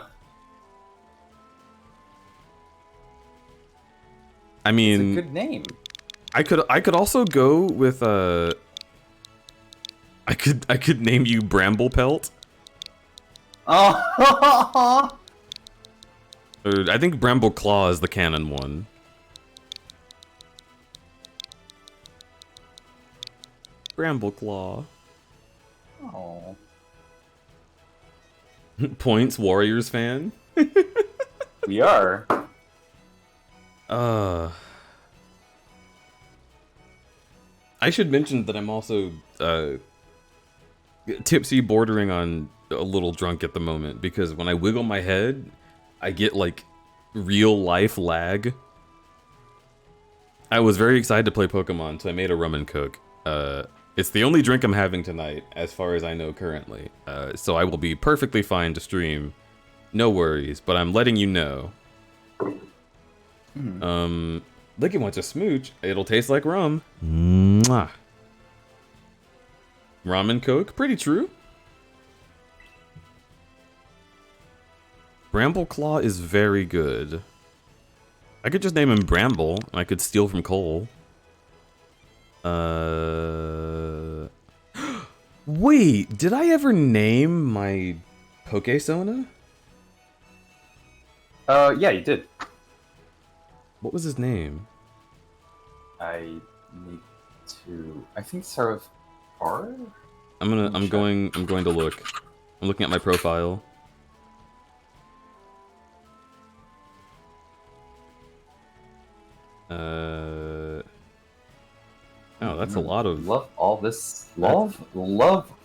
I It's a mean, good name. I could also go with I could name you Bramblepelt. Oh. Or I think Brambleclaw is the canon one. Brambleclaw. Oh. Points Warriors fan. We are. I should mention that I'm also tipsy, bordering on a little drunk at the moment, because when I wiggle my head, I get like real life lag. I was very excited to play Pokemon, so I made a rum and coke. It's the only drink I'm having tonight, as far as I know currently. So I will be perfectly fine to stream. No worries, but I'm letting you know. Licky wants a smooch. It'll taste like rum. Mwah. Rum and coke, pretty true. Brambleclaw is very good. I could just name him Bramble. I could steal from Cole. Wait, did I ever name my Pokesona? Yeah, you did. What was his name? I need to. I think start with R. I'm going to look. I'm looking at my profile. Oh, that's a lot of... Love all this. Love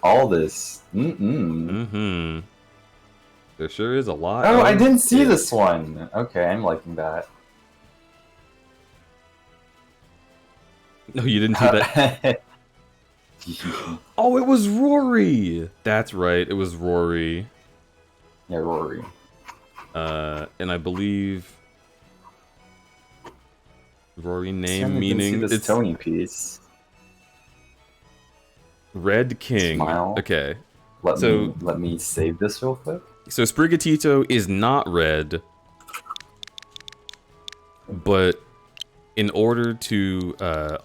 all this. There sure is a lot. Oh, I didn't see this one. Okay, I'm liking that. No, you didn't see that. Oh, it was Rory. That's right. It was Rory. Yeah, Rory. And I believe Rory name See meaning this it's Tony piece. Red King. Smile. Okay. Let me save this real quick. So Sprigatito is not red, but in order to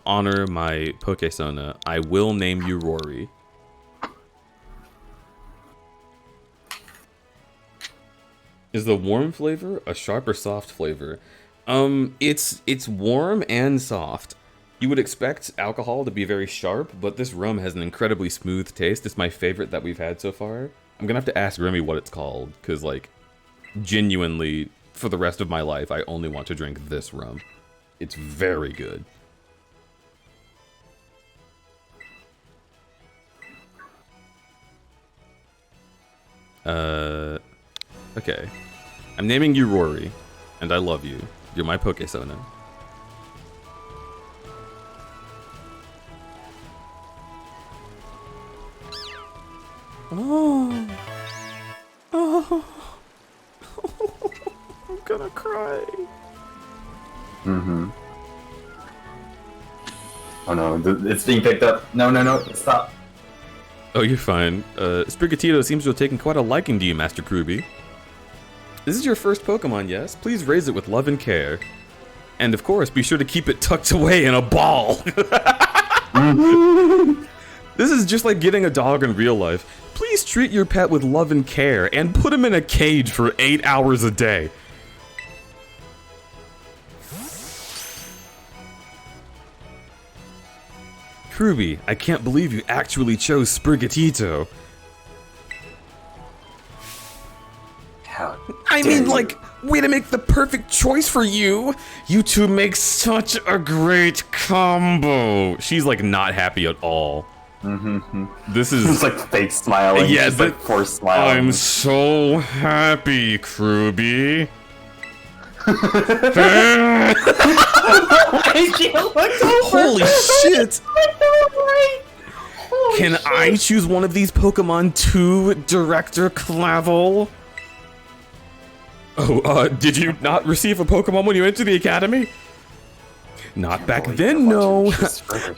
honor my Pokesona, I will name you Rory. Is the warm flavor a sharp or soft flavor? It's warm and soft. You would expect alcohol to be very sharp, but this rum has an incredibly smooth taste. It's my favorite that we've had so far. I'm gonna have to ask Remy what it's called, because, like, genuinely, for the rest of my life, I only want to drink this rum. It's very good. Okay. I'm naming you Rory, and I love you. You're my Pokesona. Oh. Oh. I'm gonna cry. Oh no, it's being picked up. No, stop. Oh, you're fine. Sprigatito seems to have taken quite a liking to you, Master Kruby. This is your first Pokemon, yes? Please raise it with love and care. And of course, be sure to keep it tucked away in a ball. This is just like getting a dog in real life. Please treat your pet with love and care, and put him in a cage for 8 hours a day. Kruby, I can't believe you actually chose Sprigatito. I mean, like, way to make the perfect choice for you. You two make such a great combo. She's, like, not happy at all. This is... It's like fake smiling. Yeah, she's like forced smiling. I'm so happy, Kruby. Holy shit! Can I choose one of these Pokemon too, Director Clavel? Oh, did you not receive a Pokemon when you entered the academy? Not back then, no.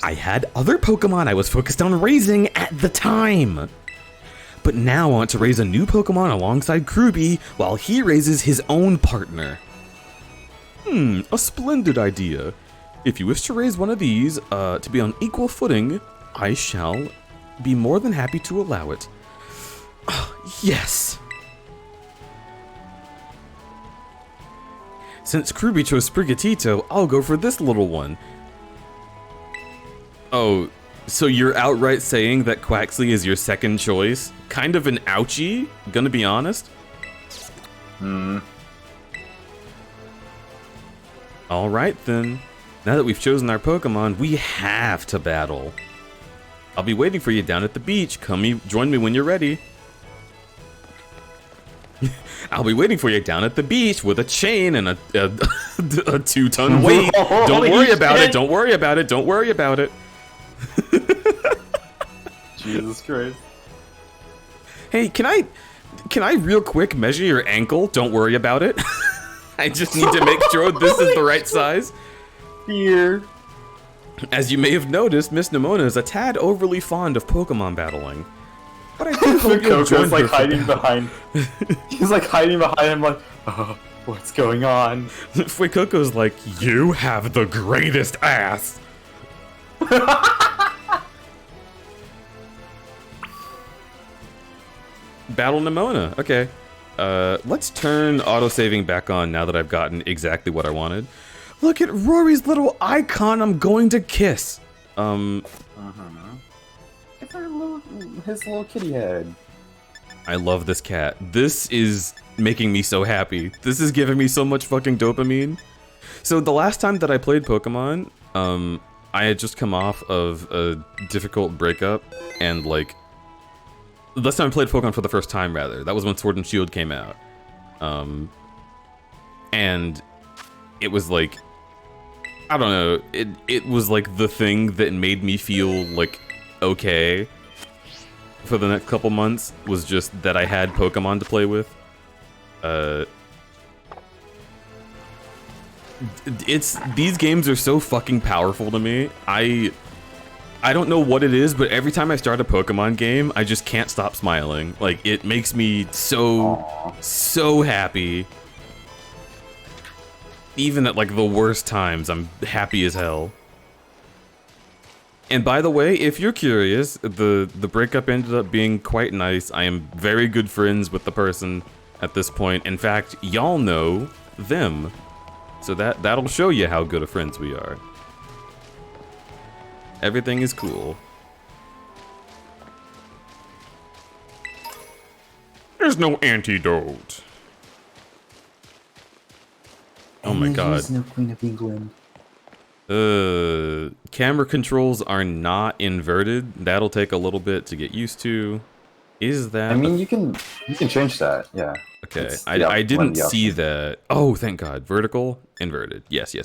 I had other Pokemon I was focused on raising at the time. But now I want to raise a new Pokemon alongside Kruby while he raises his own partner. A splendid idea. If you wish to raise one of these, to be on equal footing, I shall be more than happy to allow it. Yes. Since Kruby chose Sprigatito, I'll go for this little one. Oh, so you're outright saying that Quaxley is your second choice? Kind of an ouchie, gonna be honest. All right, then. Now that we've chosen our Pokemon, we have to battle. I'll be waiting for you down at the beach. Join me when you're ready. I'll be waiting for you down at the beach with a chain and a 2-ton weight. Don't worry about it. Don't worry about it. Don't worry about it. Jesus Christ. Hey, can I real quick measure your ankle? Don't worry about it. I just need to make sure this is the right size. Here. As you may have noticed, Miss Nimona is a tad overly fond of Pokemon battling. But I do hope you'll join Coco's like her for hiding that. behind. He's like hiding behind him, like, oh, what's going on? Fuecoco's like, you have the greatest ass. Battle Nimona. Okay. Let's turn autosaving back on now that I've gotten exactly what I wanted. Look at Rory's little icon I'm going to kiss. It's his little kitty head. I love this cat. This is making me so happy. This is giving me so much fucking dopamine. So the last time that I played Pokemon, I had just come off of a difficult breakup, and like, the last time I played Pokemon for the first time, rather, that was when Sword and Shield came out. And it was like, I don't know, it was like the thing that made me feel like okay for the next couple months, was just that I had Pokemon to play with. These games are so fucking powerful to me. I don't know what it is, but every time I start a Pokemon game, I just can't stop smiling. Like, it makes me so happy. Even at like the worst times, I'm happy as hell. And by the way, if you're curious, the breakup ended up being quite nice. I am very good friends with the person at this point. In fact, y'all know them. So that'll show you how good of friends we are. Everything is cool. There's no antidote. Oh my god. There's no Queen of England. Camera controls are not inverted. That'll take a little bit to get used to. Is that? I mean, you can change that. Yeah. Okay. It's I one didn't of the see options. that. Oh, thank God. Vertical, inverted. Yes.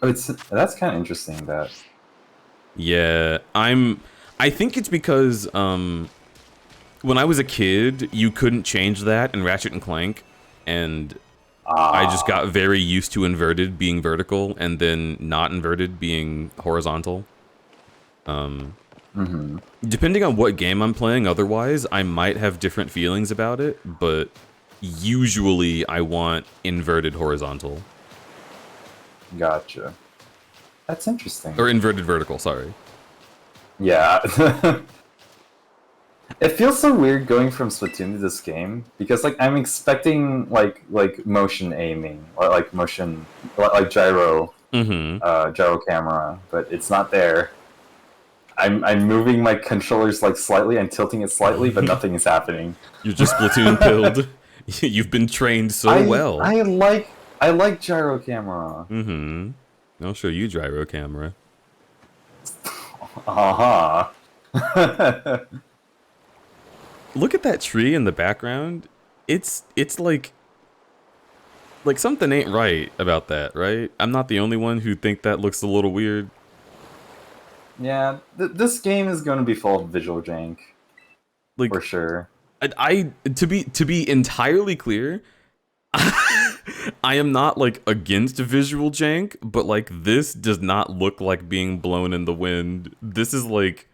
Oh, that's kind of interesting. That. Yeah, I think it's because when I was a kid, you couldn't change that in Ratchet and Clank, and I just got very used to inverted being vertical and then not inverted being horizontal. Depending on what game I'm playing, otherwise, I might have different feelings about it, but usually I want inverted horizontal. Gotcha. That's interesting. Or inverted vertical, sorry. Yeah. It feels so weird going from Splatoon to this game because like I'm expecting like motion aiming or like motion like gyro gyro camera, but it's not there. I'm moving my controllers like slightly and tilting it slightly, but nothing is happening. You're just Splatoon pilled. You've been trained so well. I like gyro camera. I'll show you gyro camera. Look at that tree in the background. It's like something ain't right about that, right? I'm not the only one who think that looks a little weird. Yeah, this game is going to be full of visual jank, Like, for sure. To be entirely clear, I am not like against visual jank, but like this does not look like being blown in the wind. This is like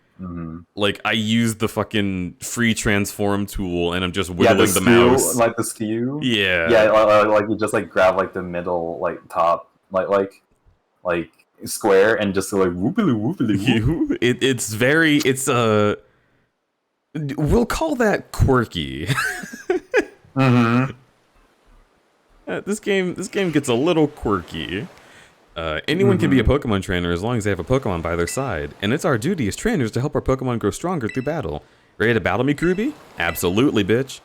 like I use the fucking free transform tool and I'm just wiggling the mouse. Like the skew. Yeah. Yeah, like you just like grab like the middle like top like square and just like whoopily whoop. We'll call that quirky. This game gets a little quirky. Anyone can be a Pokemon trainer as long as they have a Pokemon by their side, and it's our duty as trainers to help our Pokemon grow stronger through battle. Ready to battle me, Kruby? Absolutely, bitch.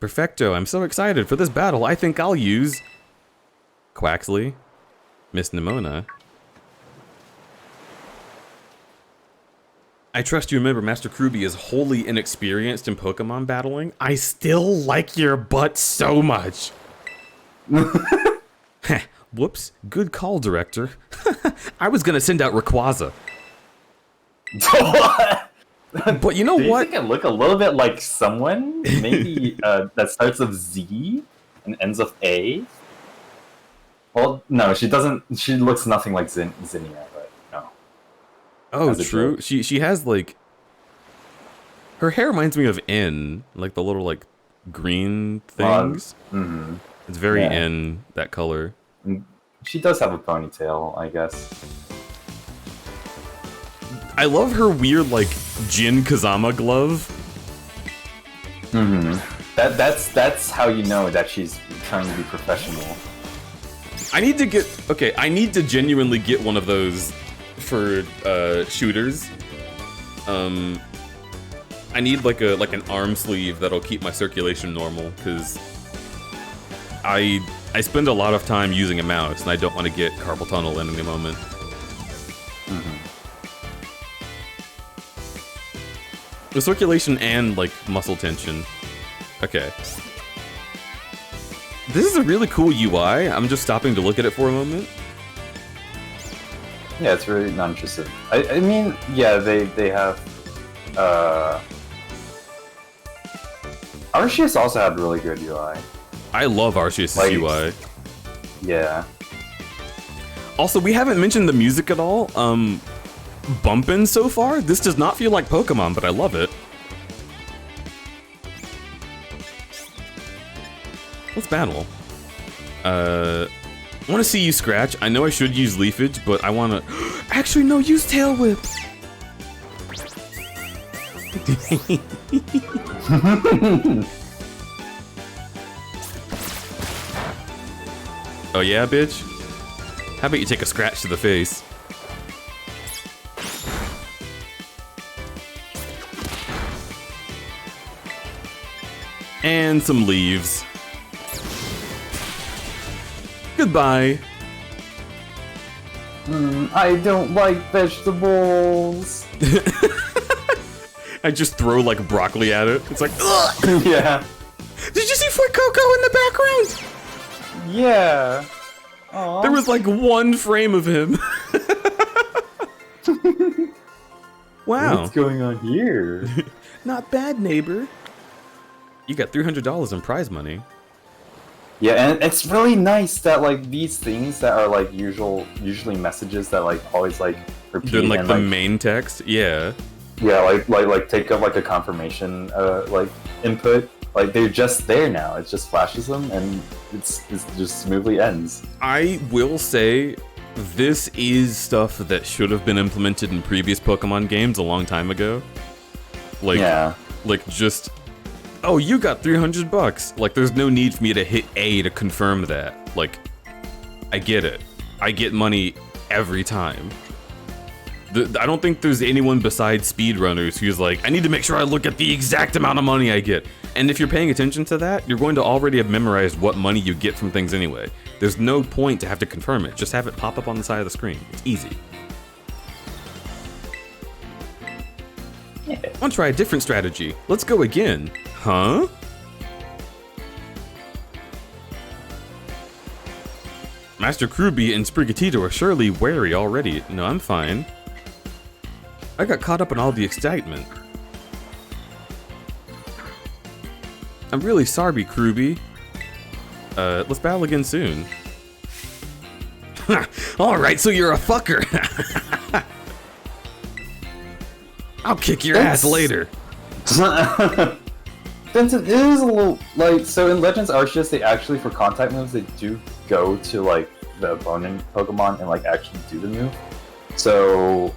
Perfecto, I'm so excited for this battle. I think I'll use Quaxley, Miss Nimona. I trust you remember Master Kruby is wholly inexperienced in Pokemon battling. I still like your butt so much. Whoops, good call, director. I was gonna send out Rayquaza. But you know Do you what? think I look a little bit like someone? Maybe that starts with Z and ends with A? Well, no, she doesn't. She looks nothing like Zinnia, but no. Oh, As a true. joke. She has like her hair reminds me of N, like the little like green things. Mm-hmm. It's very Yeah. N, that color. She does have a ponytail, I guess. I love her weird like Jin Kazama glove. Mm-hmm. That's how you know that she's trying to be professional. I need to genuinely get one of those for shooters. I need like an arm sleeve that'll keep my circulation normal, because I spend a lot of time using a mouse and I don't want to get carpal tunnel in any moment. The circulation and like muscle tension. Okay. This is a really cool UI. I'm just stopping to look at it for a moment. Yeah, it's really non-intrusive. I mean, yeah, they have. Arceus also had really good UI. I love Arceus' Like- UI. Yeah. Also, we haven't mentioned the music at all. Bumpin' so far. This does not feel like Pokemon, but I love it. Let's battle. I want to see you scratch. I know I should use Leafage, but I want to... Actually, no, use Tail Whip. Oh yeah, bitch? How about you take a scratch to the face? And some leaves. Goodbye. I don't like vegetables. I just throw like broccoli at it. It's like, ugh! Yeah. Did you see Fuecoco in the background? Yeah. Aww. There was like one frame of him. Wow. What's going on here? Not bad, neighbor. You got $300 in prize money. Yeah, and it's really nice that like these things that are like usually messages that like always like repeat Doing like and, the main text, yeah. yeah, like take up like a confirmation like input. Like they're just there now. It just flashes them and it's just smoothly ends. I will say this is stuff that should have been implemented in previous Pokemon games a long time ago. Like, Yeah. like just, oh, you got $300. Like, there's no need for me to hit A to confirm that. Like, I get it. I get money every time. I don't think there's anyone besides speedrunners who's like, I need to make sure I look at the exact amount of money I get. And if you're paying attention to that, you're going to already have memorized what money you get from things anyway. There's no point to have to confirm it. Just have it pop up on the side of the screen. It's easy. Yeah. I want to try a different strategy. Let's go again. Huh? Master Kruby and Sprigatito are surely wary already. No, I'm fine. I got caught up in all the excitement. I'm really sorry, Kruby. Let's battle again soon. Alright, so you're a fucker. I'll kick your ass later. Vincent, it is a little like so in Legends Arceus they actually for contact moves they do go to like the opponent Pokemon and like actually do the move. So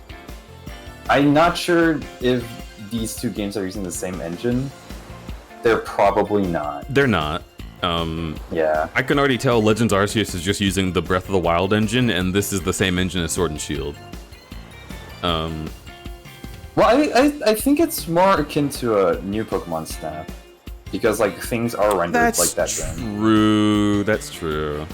I'm not sure if these two games are using the same engine. They're probably not. They're not. Yeah. I can already tell Legends Arceus is just using the Breath of the Wild engine, and this is the same engine as Sword and Shield. Well, I think it's more akin to a new Pokemon Snap. because like things are rendered That's like that. Then. true. That's true.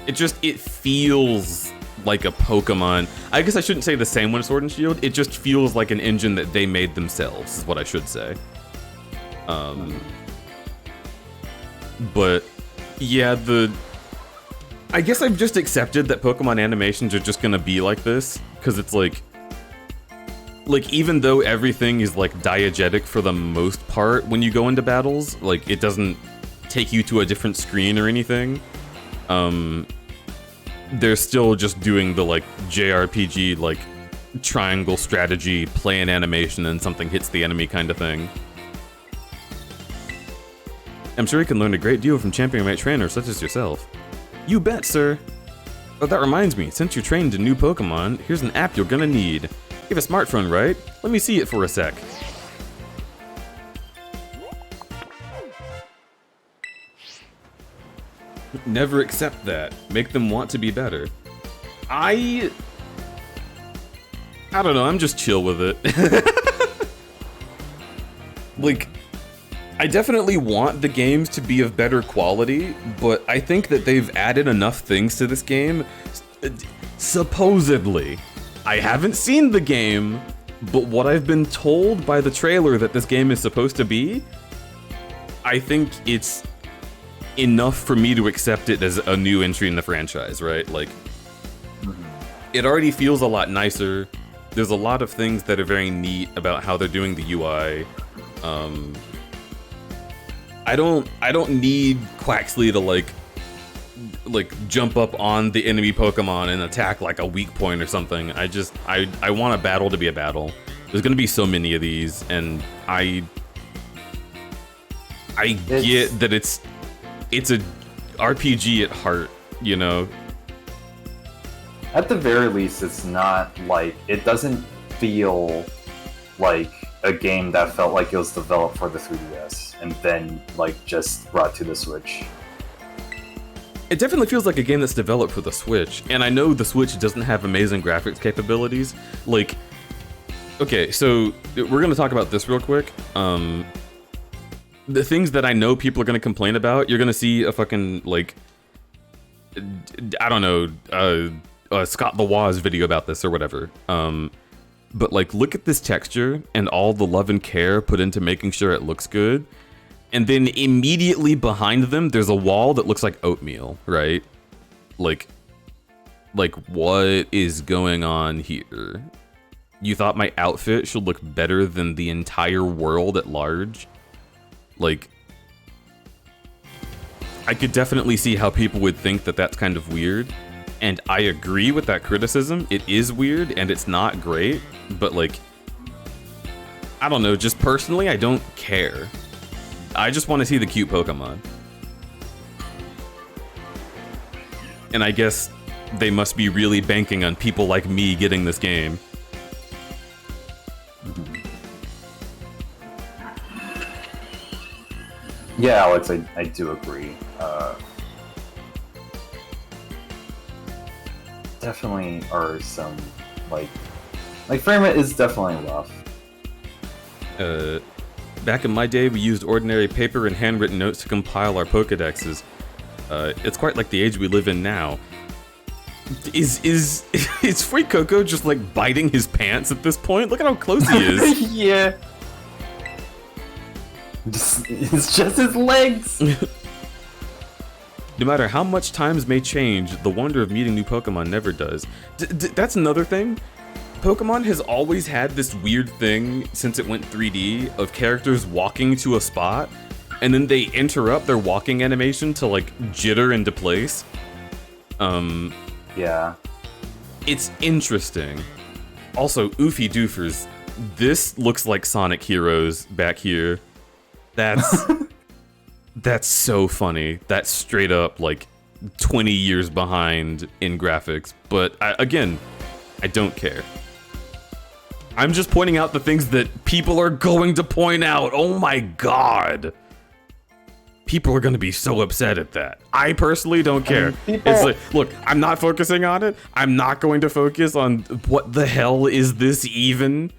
It feels like a Pokemon. I guess I shouldn't say the same one as Sword and Shield. It just feels like an engine that they made themselves, is what I should say. But yeah, I guess I've just accepted that Pokemon animations are just gonna be like this, because it's like even though everything is like diegetic for the most part when you go into battles, like it doesn't take you to a different screen or anything. They're still just doing the like JRPG like triangle strategy, play an animation and something hits the enemy kind of thing. I'm sure you can learn a great deal from championing right trainers such as yourself. You bet, sir. Oh, that reminds me, since you're trained in new Pokemon, here's an app you're gonna need. You have a smartphone, right? Let me see it for a sec. Never accept that. Make them want to be better. I don't know, I'm just chill with it. Like, I definitely want the games to be of better quality, but I think that they've added enough things to this game. Supposedly. I haven't seen the game, but what I've been told by the trailer that this game is supposed to be, I think it's enough for me to accept it as a new entry in the franchise, right? Like, it already feels a lot nicer. There's a lot of things that are very neat about how they're doing the UI. I don't need Quaxley to like jump up on the enemy Pokemon and attack like a weak point or something. I want a battle to be a battle. There's gonna be so many of these, and I get that it's a RPG at heart, you know. At the very least, it's not like, it doesn't feel like a game that felt like it was developed for the 3DS and then like just brought to the Switch. It definitely feels like a game that's developed for the Switch, and I know the Switch doesn't have amazing graphics capabilities. Like, okay, so we're gonna talk about this real quick. The things that I know people are gonna complain about, you're gonna see a fucking, like, I don't know, Scott the Waz video about this or whatever. But like, look at this texture and all the love and care put into making sure it looks good. And then immediately behind them, there's a wall that looks like oatmeal, right? Like what is going on here? You thought my outfit should look better than the entire world at large? Like, I could definitely see how people would think that that's kind of weird. And I agree with that criticism. It is weird and it's not great, but like, I don't know, just personally, I don't care. I just want to see the cute Pokemon. And I guess they must be really banking on people like me getting this game. Yeah, Alex, I do agree. Definitely are some, like frame rate is definitely rough. Back in my day, we used ordinary paper and handwritten notes to compile our Pokedexes. It's quite like the age we live in now. Is Free Coco just like biting his pants at this point? Look at how close he is. Yeah. It's just his legs. No matter how much times may change, the wonder of meeting new Pokemon never does. That's another thing. Pokemon has always had this weird thing since it went 3D of characters walking to a spot and then they interrupt their walking animation to like jitter into place. Yeah. It's interesting. Also, Oofy Doofers, this looks like Sonic Heroes back here. That's so funny. That's straight up like 20 years behind in graphics. But again, I don't care. I'm just pointing out the things that people are going to point out. Oh my god. People are going to be so upset at that. I personally don't care. It's like, look, I'm not focusing on it. I'm not going to focus on what the hell is this even.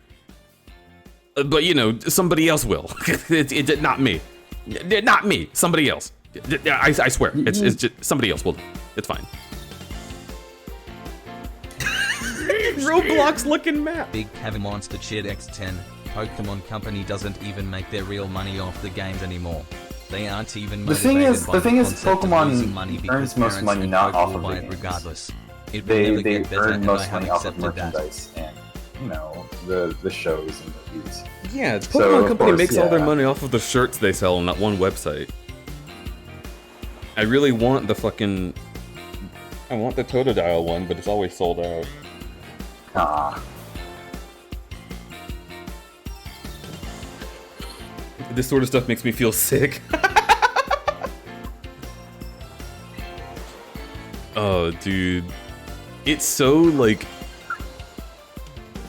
But you know, somebody else will. It's not me. Not me. Somebody else. I swear. It's just somebody else will. It's fine. Roblox looking map. Big Heavy Monster Chid X10. Pokemon Company doesn't even make their real money off the games anymore. They aren't even The thing motivated is, by concept of Pokemon losing money because earns most parents money would not go off for of the it games. regardless. It will never They get better, earn and I most have money off of accepted that. merchandise and, you know, the shows and movies. Yeah, So, Pokemon of Company course, makes all their yeah. money off of the shirts they sell on that one website. I really want the fucking... I want the Totodile one, but it's always sold out. Ah. This sort of stuff makes me feel sick. Oh, dude. It's so, like...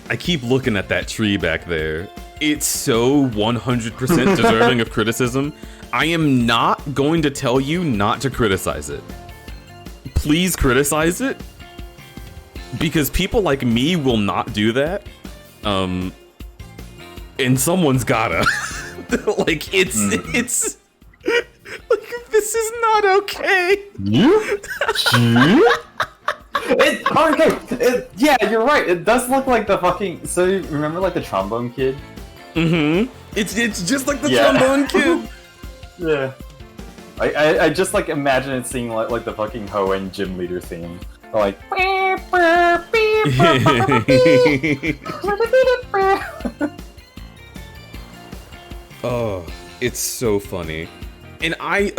I keep looking at that tree back there. It's so 100% deserving of criticism. I am not going to tell you not to criticize it. Please criticize it. Because people like me will not do that. And someone's gotta. Like, it's... Like, this is not okay. Yeah, you're right. It does look like the fucking... So, you remember, like, the trombone kid? Mm-hmm. It's just like the Yeah. trombone kid. Yeah. I just, like, imagine it seeing, like the fucking Hoenn gym leader theme. Like... Oh, it's so funny. And I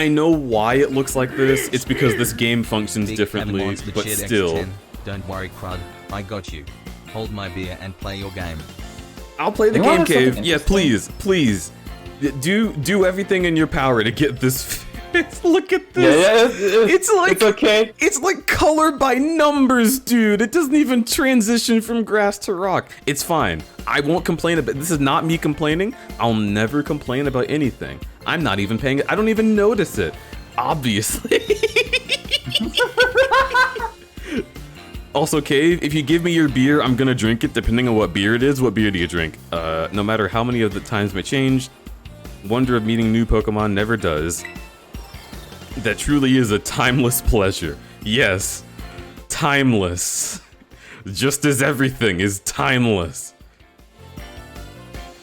know why it looks like this. It's because this game functions Big differently, Heavy Monster but Chid still. X10. Don't worry, Crud. I got you. Hold my beer and play your game. I'll play the You game want cave. something Yeah, interesting? please. Do everything in your power to get this. Look at Yeah, this. it's like it's okay. It's like color by numbers, dude. It doesn't even transition from grass to rock. It's fine. I won't complain about this. Is not me complaining. I'll never complain about anything. I'm not even paying it. I don't even notice it. Obviously. Also, Cave, if you give me your beer, I'm gonna drink it depending on what beer it is. What beer do you drink? No matter how many of the times may change, wonder of meeting new Pokemon never does. That truly is a timeless pleasure. Yes, timeless. Just as everything is timeless.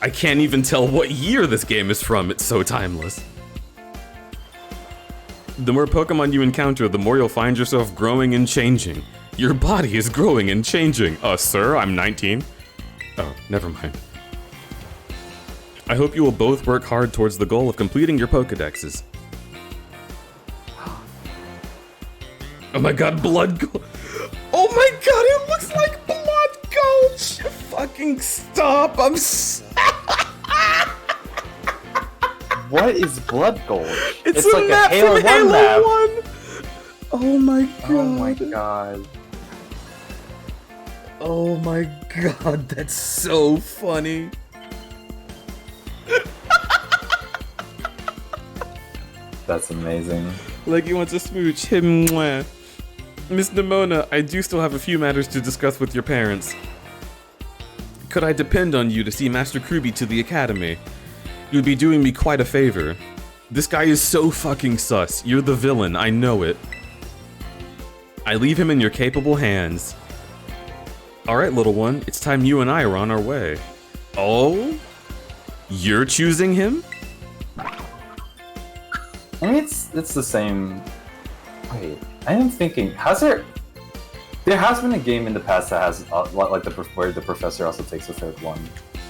I can't even tell what year this game is from, it's so timeless. The more Pokemon you encounter, the more you'll find yourself growing and changing. Your body is growing and changing. Sir, I'm 19. Oh, never mind. I hope you will both work hard towards the goal of completing your Pokedexes. Oh my god, Blood Gulch. Oh my god, it looks like Blood Gulch! Fucking stop, What is Blood Gulch? It's like map a Halo from 1 Halo map. 1! Oh my god. Oh my god. Oh my god, that's so funny. That's amazing. Like he wants a smooch. Him, mwah. Miss Nimona, I do still have a few matters to discuss with your parents. Could I depend on you to see Master Kruby to the academy? You'd be doing me quite a favor. This guy is so fucking sus. You're the villain, I know it. I leave him in your capable hands. Alright, little one, it's time you and I are on our way. Oh? You're choosing him? I mean, it's the same. Wait, I am thinking. There has been a game in the past that has like where the professor also takes the third one.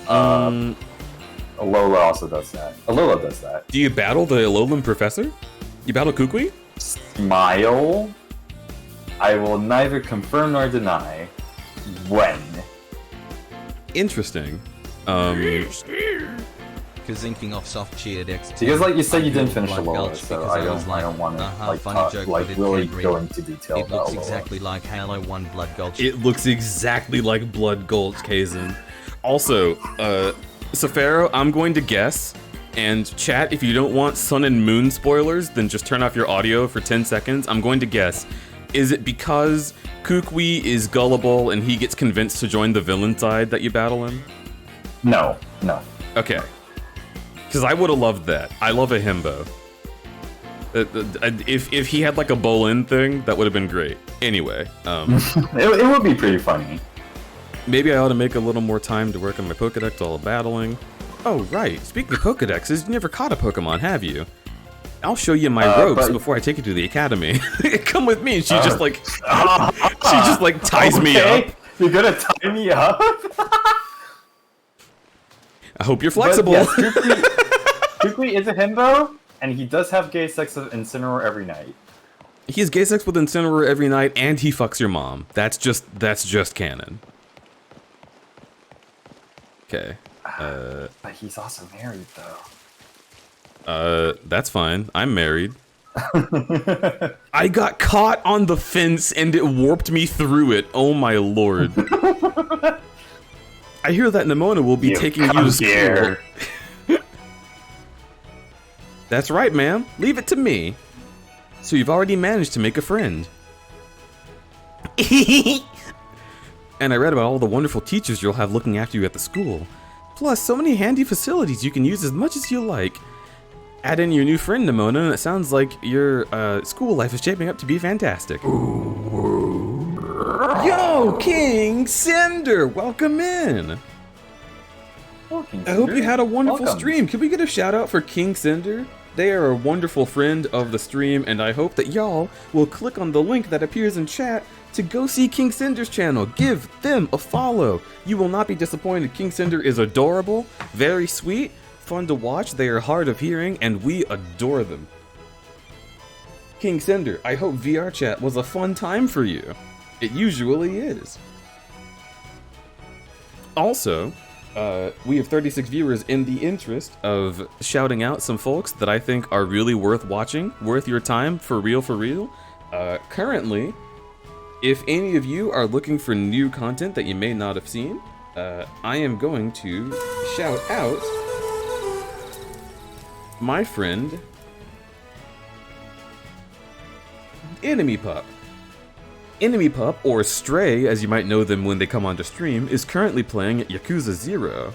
Alola also does that. Alola does that. Do you battle the Alolan professor? You battle Kukui? Smile. I will neither confirm nor deny. When? Interesting. Kazinking off soft cheered X. Because like you said, you didn't finish Blood Alola, Gulch so because I was don't want to like funny talk, joke, like but it really can't go read. into detail It about looks Alola. exactly like Halo 1 Blood Gulch. It looks exactly like Blood Gulch, Kazin. Also, Safaro, I'm going to guess, and chat, if you don't want Sun and Moon spoilers, then just turn off your audio for 10 seconds. I'm going to guess. Is it because Kukui is gullible and he gets convinced to join the villain side that you battle him? No, no. Okay. Because I would have loved that. I love a himbo. If he had like a bowl-in thing, that would have been great. Anyway, It would be pretty funny. maybe I ought to make a little more time to work on my Pokedex while battling. Oh, right. Speaking of Pokedexes, you never caught a Pokemon, have you? I'll show you my ropes before I take you to the academy. Come with me. And she just like, she just like ties me up. You're gonna tie me up? I hope you're flexible. Yes, Kukui is a himbo, and he does have gay sex with Incineroar every night. He has gay sex with Incineroar every night, and he fucks your mom. That's just canon. Okay. But he's also married, though. That's fine. I'm married. I got caught on the fence and it warped me through it. Oh my lord. I hear that Nimona will be taking you to school. That's right, ma'am. Leave it to me. So you've already managed to make a friend. And I read about all the wonderful teachers you'll have looking after you at the school. Plus, so many handy facilities you can use as much as you like. Add in your new friend, Nimona, and it sounds like your school life is shaping up to be fantastic. Yo, King Cinder! Welcome in! Oh, King I hope Cinder. you had a wonderful Welcome. stream. Can we get a shout out for King Cinder? They are a wonderful friend of the stream, and I hope that y'all will click on the link that appears in chat to go see King Cinder's channel. Give them a follow. You will not be disappointed. King Cinder is adorable, very sweet, fun to watch. They are hard of hearing, and we adore them. King Cinder, I hope VR chat was a fun time for you. It usually is. Also, we have 36 viewers. In the interest of shouting out some folks that I think are really worth watching, worth your time, for real, currently, if any of you are looking for new content that you may not have seen, I am going to shout out my friend, Enemy Pup. Enemy Pup, or Stray, as you might know them when they come onto stream, is currently playing Yakuza 0.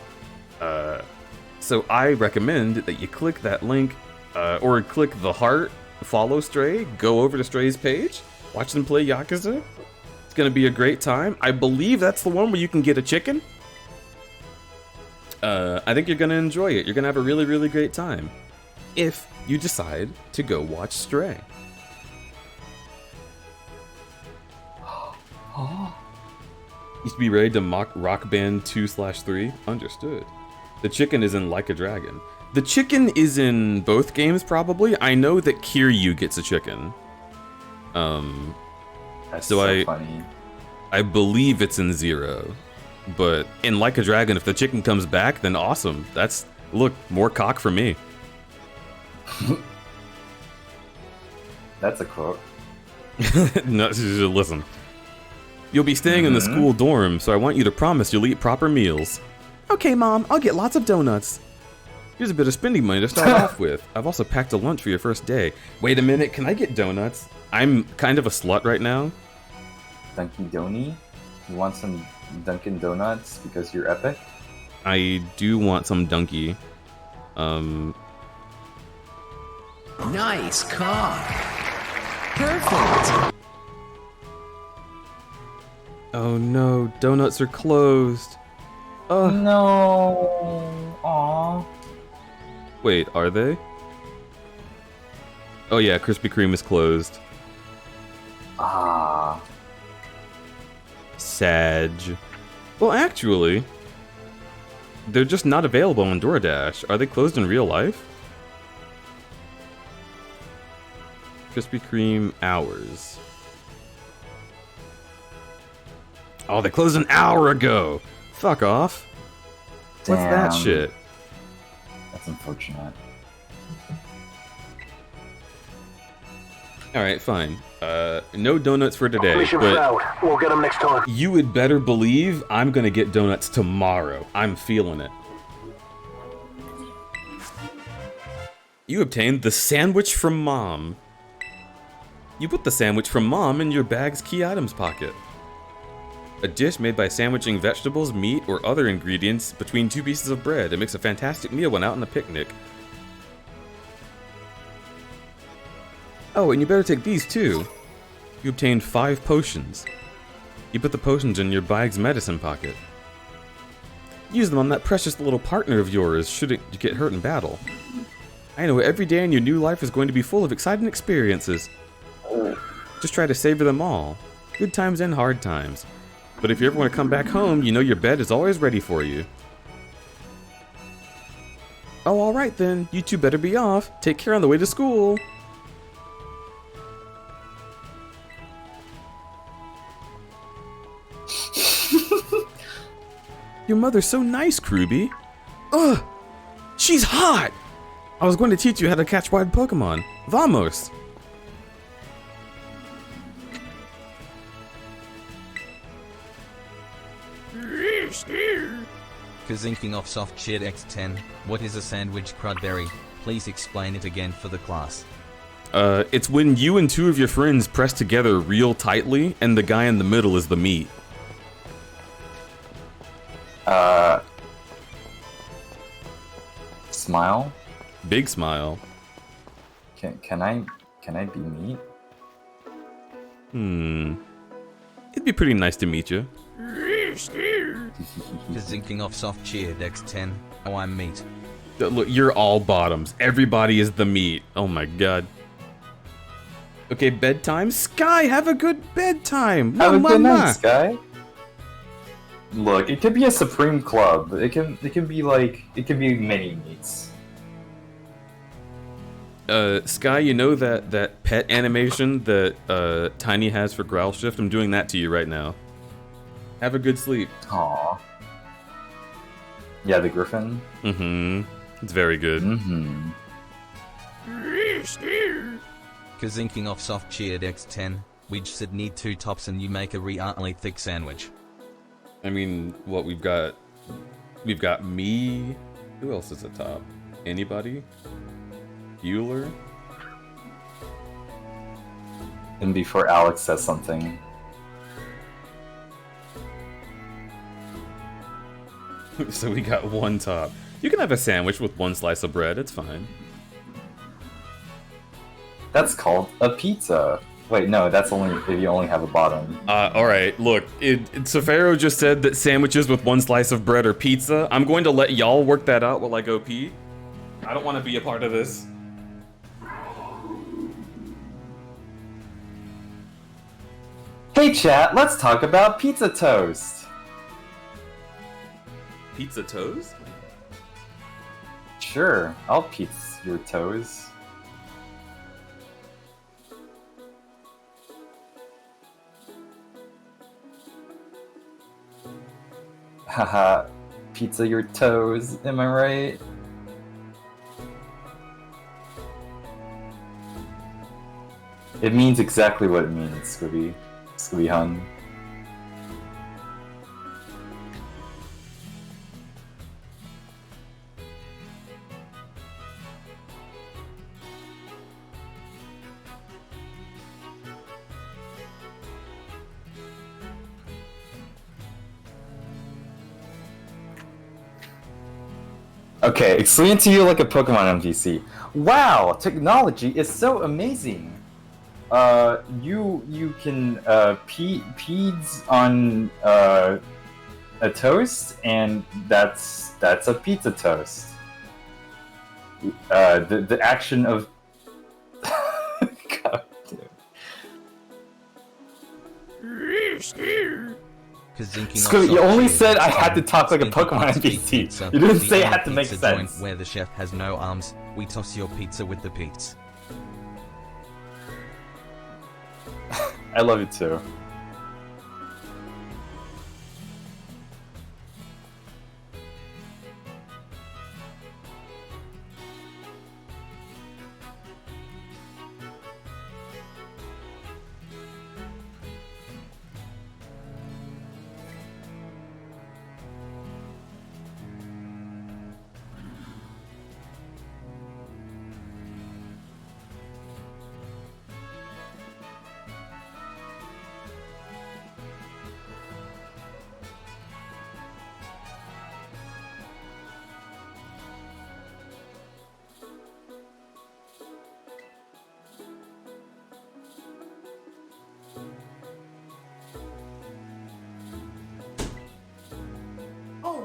So I recommend that you click that link, or click the heart, follow Stray, go over to Stray's page, watch them play Yakuza. It's gonna be a great time. I believe that's the one where you can get a chicken. I think you're gonna enjoy it. You're gonna have a really, really great time. If you decide to go watch Stray. Used to be ready to mock Rock Band 2/3? Understood. The chicken is in Like a Dragon. The chicken is in both games, probably. I know that Kiryu gets a chicken. That's so funny. I believe it's in 0. But in Like a Dragon, if the chicken comes back, then awesome. That's, look, more cock for me. That's a quote. No, listen. You'll be staying in the school dorm, so I want you to promise you'll eat proper meals. Okay, Mom, I'll get lots of donuts. Here's a bit of spending money to start off with. I've also packed a lunch for your first day. Wait a minute, can I get donuts? I'm kind of a slut right now. Dunkin' Donny? You want some Dunkin' Donuts because you're epic? I do want some Dunky. Nice cock. Perfect. Oh no, donuts are closed. No. Aww. Wait, are they? Oh yeah, Krispy Kreme is closed. Ah. Sag. Well, actually, they're just not available on DoorDash. Are they closed in real life? Krispy Kreme hours. Oh, they closed an hour ago. Fuck off. What's that Damn. shit? That's unfortunate. Alright, fine. No donuts for today, Mission but failed. We'll get them next time. you would better believe I'm gonna get donuts tomorrow. I'm feeling it. You obtained the sandwich from Mom. You put the sandwich from Mom in your bag's key items pocket. A dish made by sandwiching vegetables, meat, or other ingredients between two pieces of bread. It makes a fantastic meal when out on a picnic. Oh, and you better take these too. You obtained 5 potions. You put the potions in your bag's medicine pocket. Use them on that precious little partner of yours should you get hurt in battle. I know every day in your new life is going to be full of exciting experiences. Just try to savor them all. Good times and hard times. But if you ever want to come back home, you know your bed is always ready for you. Oh, alright then. You two better be off. Take care on the way to school. Your mother's so nice, Kruby. Ugh! She's hot! I was going to teach you how to catch wild Pokemon. Vamos! Kazinking off soft shit X10. What is a sandwich crudberry? Please explain it again for the class. It's when you and 2 of your friends press together real tightly, and the guy in the middle is the meat. Smile? Big smile. Can I be meat? It'd be pretty nice to meet you. Kazinking off soft cheered X10. Oh, I'm meat. Look, you're all bottoms. Everybody is the meat. Oh my god. Okay, bedtime. Sky, have a good bedtime. Have a good night, Mama. Sky. Look, it could be a supreme club. It can be many meats. Sky, you know that pet animation that Tiny has for Growl Shift? I'm doing that to you right now. Have a good sleep. Aww. Yeah, the griffin. Mm-hmm. It's very good. Mm-hmm. Kazinking off soft cheered X10. We just need 2 tops and you make a really thick sandwich. I mean, what we've got me. Who else is at top? Anybody? Bueller? And before Alex says something. So we got 1 top. You can have a sandwich with 1 slice of bread, it's fine. That's called a pizza. Wait, no, that's only if you only have a bottom. Alright, look, Safaro just said that sandwiches with 1 slice of bread are pizza. I'm going to let y'all work that out while I go pee. I don't want to be a part of this. Hey chat, let's talk about pizza toast. Pizza toes? Sure, I'll pizza your toes. Haha, pizza your toes, am I right? It means exactly what it means, Scooby Hun. Okay, explain to you like a Pokemon NPC. Wow, technology is so amazing. You can peds on a toast, and that's a pizza toast. The action of God damn. Scooby, you only said I had to talk like a Pokemon NPC. You didn't say it had to make sense. Where the chef has no arms, we toss your pizza with the pizza. I love it too.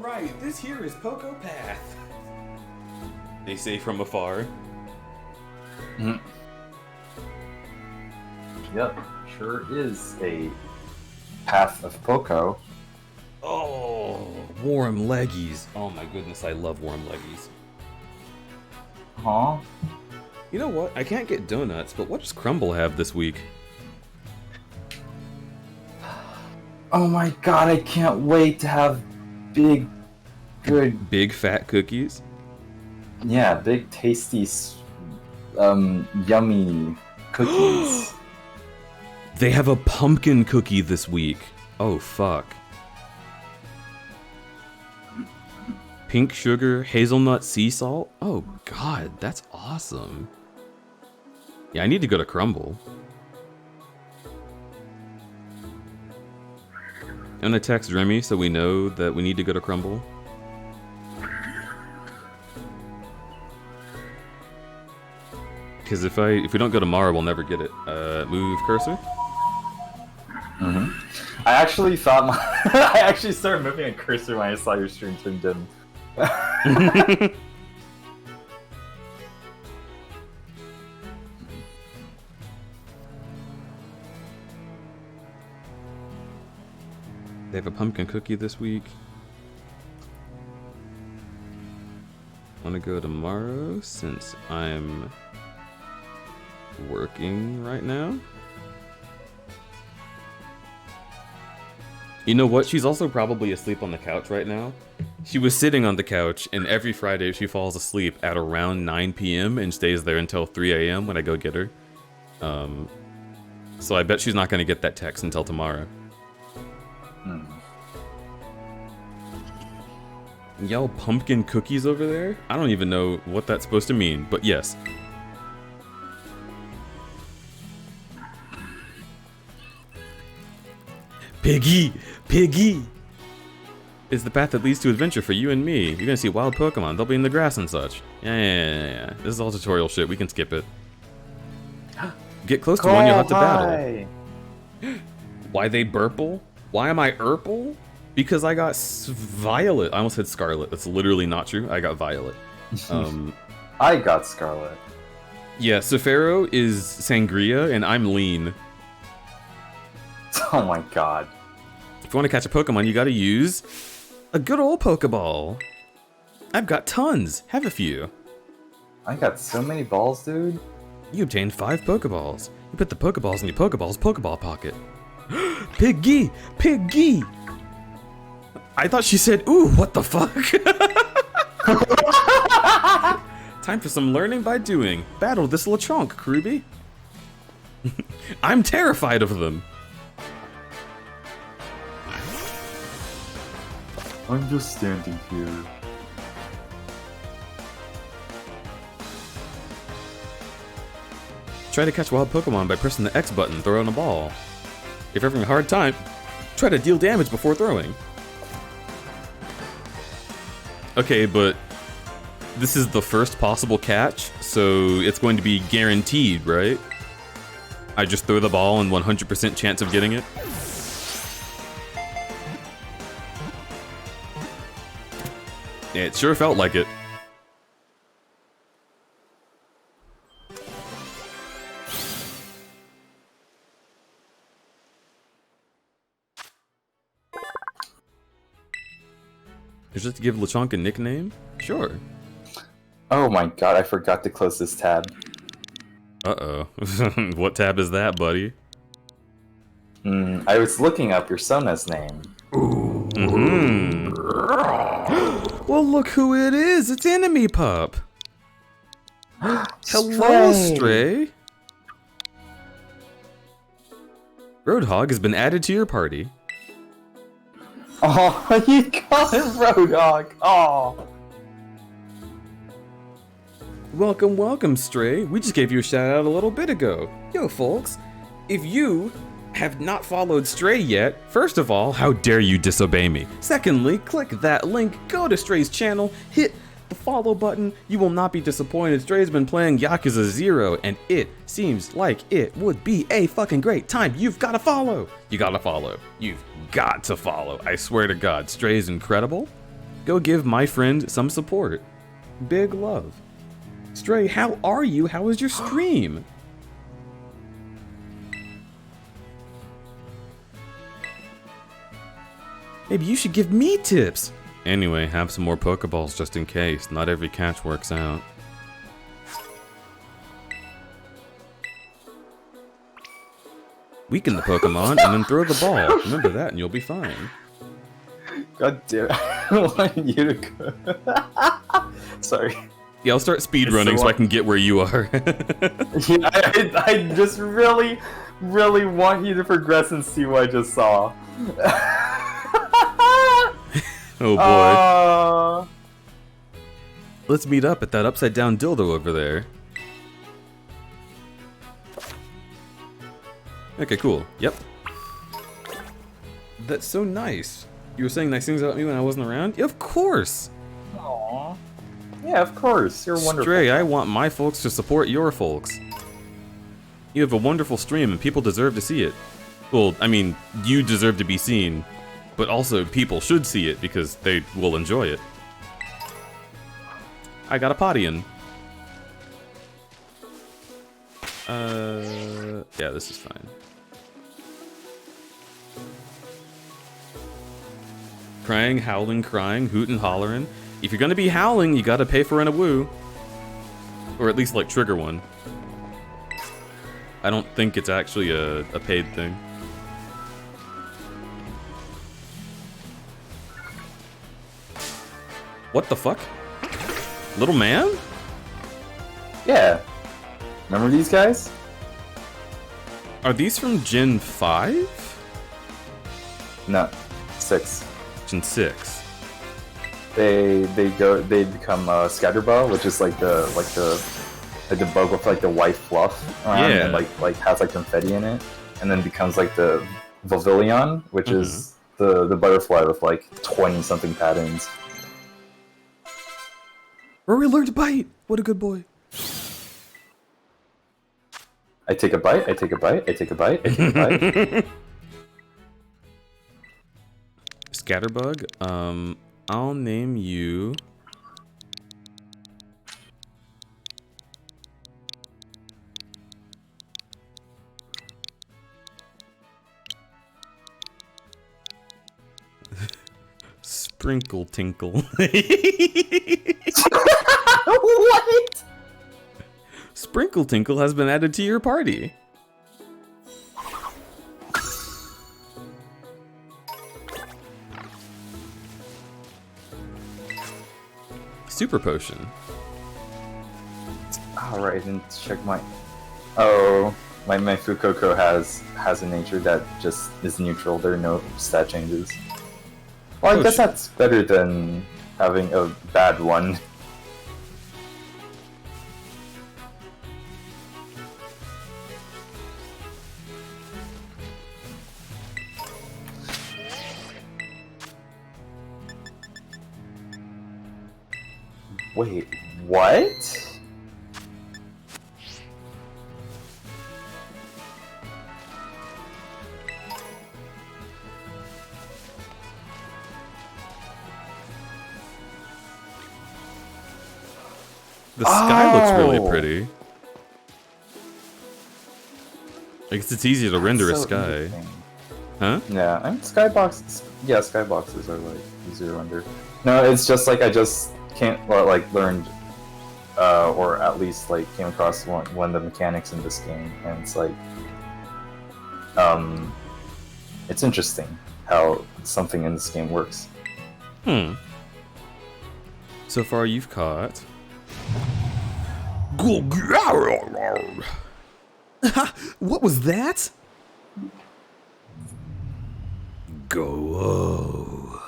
right, this here is Poco Path. They say from afar. Yep, sure is a path of Poco. Oh, warm leggies. Oh my goodness, I love warm leggies. Huh? You know what? I can't get donuts, but what does Crumble have this week? Oh my god, I can't wait to have big, good, Big fat cookies? yeah, big, tasty, yummy cookies. They have a pumpkin cookie this week. Oh, fuck. Pink sugar, hazelnut, sea salt? Oh, God, that's awesome. Yeah, I need to go to Crumble. I'm gonna text Remy so we know that we need to go to Crumble. Because if we don't go tomorrow, we'll never get it. Move cursor. I actually thought I actually started moving a cursor when I saw your stream turn dim. They have a pumpkin cookie this week. Want to go tomorrow since I'm working right now. You know what? She's also probably asleep on the couch right now. She was sitting on the couch, and every Friday she falls asleep at around 9 p.m. and stays there until 3 a.m. when I go get her. So I bet she's not going to get that text until tomorrow. Y'all pumpkin cookies over there? I don't even know what that's supposed to mean, but yes. Piggy! Piggy! Is the path that leads to adventure for you and me. You're gonna see wild Pokemon. They'll be in the grass and such. Yeah. This is all tutorial shit. We can skip it. Get close to one, you'll have to battle. Why they burple? Why am I Urple? Because I got Violet. I almost said Scarlet. That's literally not true. I got Violet. I got Scarlet. Yeah, Safaro is Sangria, and I'm Lean. Oh my god. If you want to catch a Pokemon, you gotta use a good old Pokeball. I've got tons. Have a few. I got so many balls, dude. You obtained 5 Pokeballs. You put the Pokeballs in your Pokeball's Pokeball pocket. Piggy! Piggy! I thought she said, ooh, what the fuck? Time for some learning by doing. Battle this Lechonk, Kruby. I'm terrified of them. I'm just standing here. Try to catch wild Pokemon by pressing the X button, throwing a ball. If you're having a hard time, try to deal damage before throwing. Okay, but this is the first possible catch, so it's going to be guaranteed, right? I just throw the ball and 100% chance of getting it. Yeah, it sure felt like it. Just to give Lechonk a nickname? Sure. Oh my god, I forgot to close this tab. Uh-oh. What tab is that, buddy? I was looking up your Sona's name. Well, look who it is! It's Enemy Pup! Hello, Stray! Roadhog has been added to your party. Oh, you got it, Roadhog! Oh! Welcome, welcome, Stray. We just gave you a shout out a little bit ago. Yo, folks, if you have not followed Stray yet, first of all, how dare you disobey me? Secondly, click that link, go to Stray's channel, hit the follow button. You will not be disappointed. Stray's been playing Yakuza 0, and it seems like it would be a fucking great time. You've got to follow. You got to follow. You've got to follow. I swear to God, Stray is incredible. Go give my friend some support. Big love. Stray, how are you? How was your stream? Maybe you should give me tips. Anyway, have some more Pokeballs just in case. Not every catch works out. Weaken the Pokemon and then throw the ball. Remember that and you'll be fine. God damn it. I want you to go. Sorry. Yeah, I'll start speedrunning so I can get where you are. Yeah, I just really want you to progress and see what I just saw. Oh boy. Let's meet up at that upside down dildo over there. Okay, cool. Yep. That's so nice. You were saying nice things about me when I wasn't around? Yeah, of course! Aww. Yeah, of course. You're wonderful. Stray, I want my folks to support your folks. You have a wonderful stream and people deserve to see it. Well, I mean, you deserve to be seen, but also people should see it because they will enjoy it. I got a potty in. Yeah, this is fine. Crying, howling, crying, hootin', hollerin'. If you're gonna be howling, you gotta pay for an awoo. Or at least, like, trigger one. I don't think it's actually a paid thing. What the fuck? Little man? Yeah. Remember these guys? Are these from Gen 5? No. 6. Gen 6. They become Scatterball, which is like the bug with like the white fluff around Yeah. and like has like confetti in it, and then becomes like the Volvillion, which is the butterfly with like 20 something patterns. Rory learned to bite! What a good boy. I take a bite, I take a bite, I take a bite, I take a bite. Scatterbug, I'll name you... Sprinkle Tinkle. What? Sprinkle Tinkle has been added to your party. Super Potion. Alright, I didn't check my... Oh, my Fuecoco has a nature that just is neutral. There are no stat changes. Well, I guess that's better than having a bad one. Wait, what? The sky looks really Oh. pretty. I guess it's easier to render a So sky. interesting. Huh? Yeah, I mean, skyboxes. Yeah, skyboxes are like easier to render. No, it's just like I just can't like learned, or at least like came across one of the mechanics in this game, and it's like, it's interesting how something in this game works. So far you've caught... What was that? Go.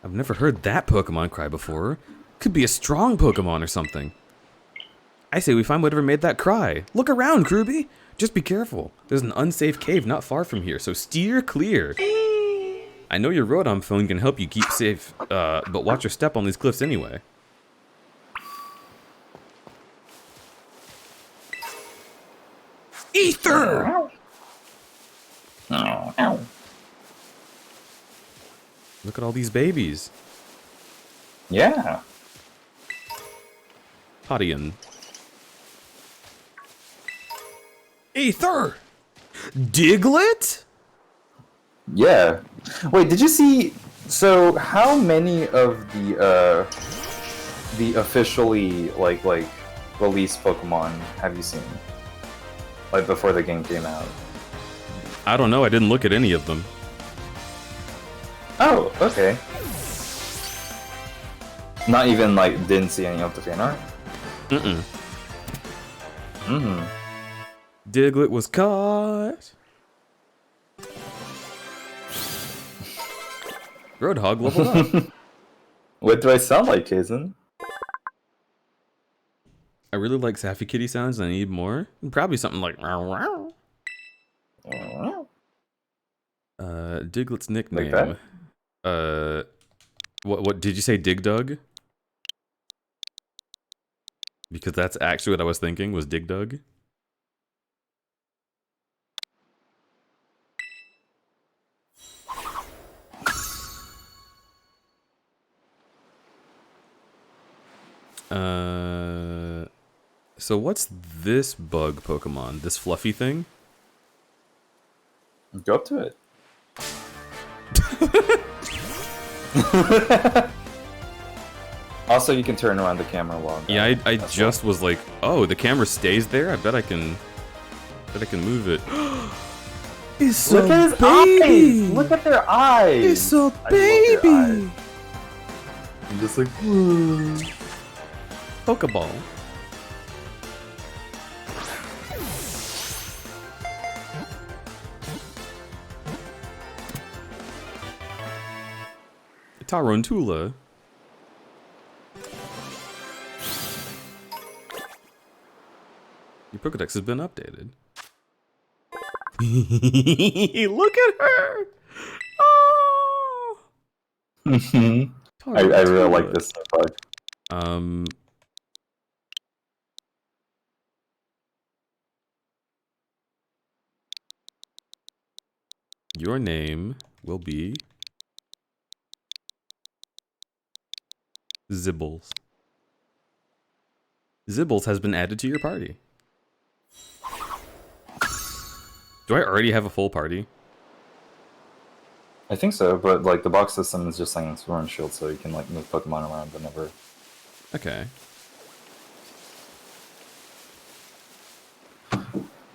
I've never heard that Pokemon cry before. Could be a strong Pokemon or something. I say we find whatever made that cry. Look around, Kruby. Just be careful. There's an unsafe cave not far from here, so steer clear. I know your Rotom phone can help you keep safe, but watch your step on these cliffs anyway. Ether! Look at all these babies. Yeah. Hodian. Ether! Diglett? Yeah. Wait, did you see? So, how many of the officially like released Pokemon have you seen? Like before the game came out. I don't know. I didn't look at any of them. Oh, okay. Not even like didn't see any of the fan art. Mm-mm. Mm-hmm. Diglett was caught. Roadhog leveled up. What do I sound like, Jason? I really like Sappy Kitty sounds and I need more. Probably something like Diglett's nickname. Like What did you say, Dig Dug? Because that's actually what I was thinking, was Dig Dug. So what's this bug Pokemon? This fluffy thing? Go up to it. Also, you can turn around the camera while. Yeah, I just was like, oh, the camera stays there. I bet I can move it. It's Look at his eyes! Look at their eyes! It's a I love their baby. eyes. I'm just like, Pokeball. Tarantula. Your Pokedex has been updated. Look at her! Oh! I really like this bug. Your name will be Zibbles. Zibbles has been added to your party. Do I already have a full party? I think so, but like the box system is just saying Sword and Shield, so you can like move Pokemon around whenever. Okay.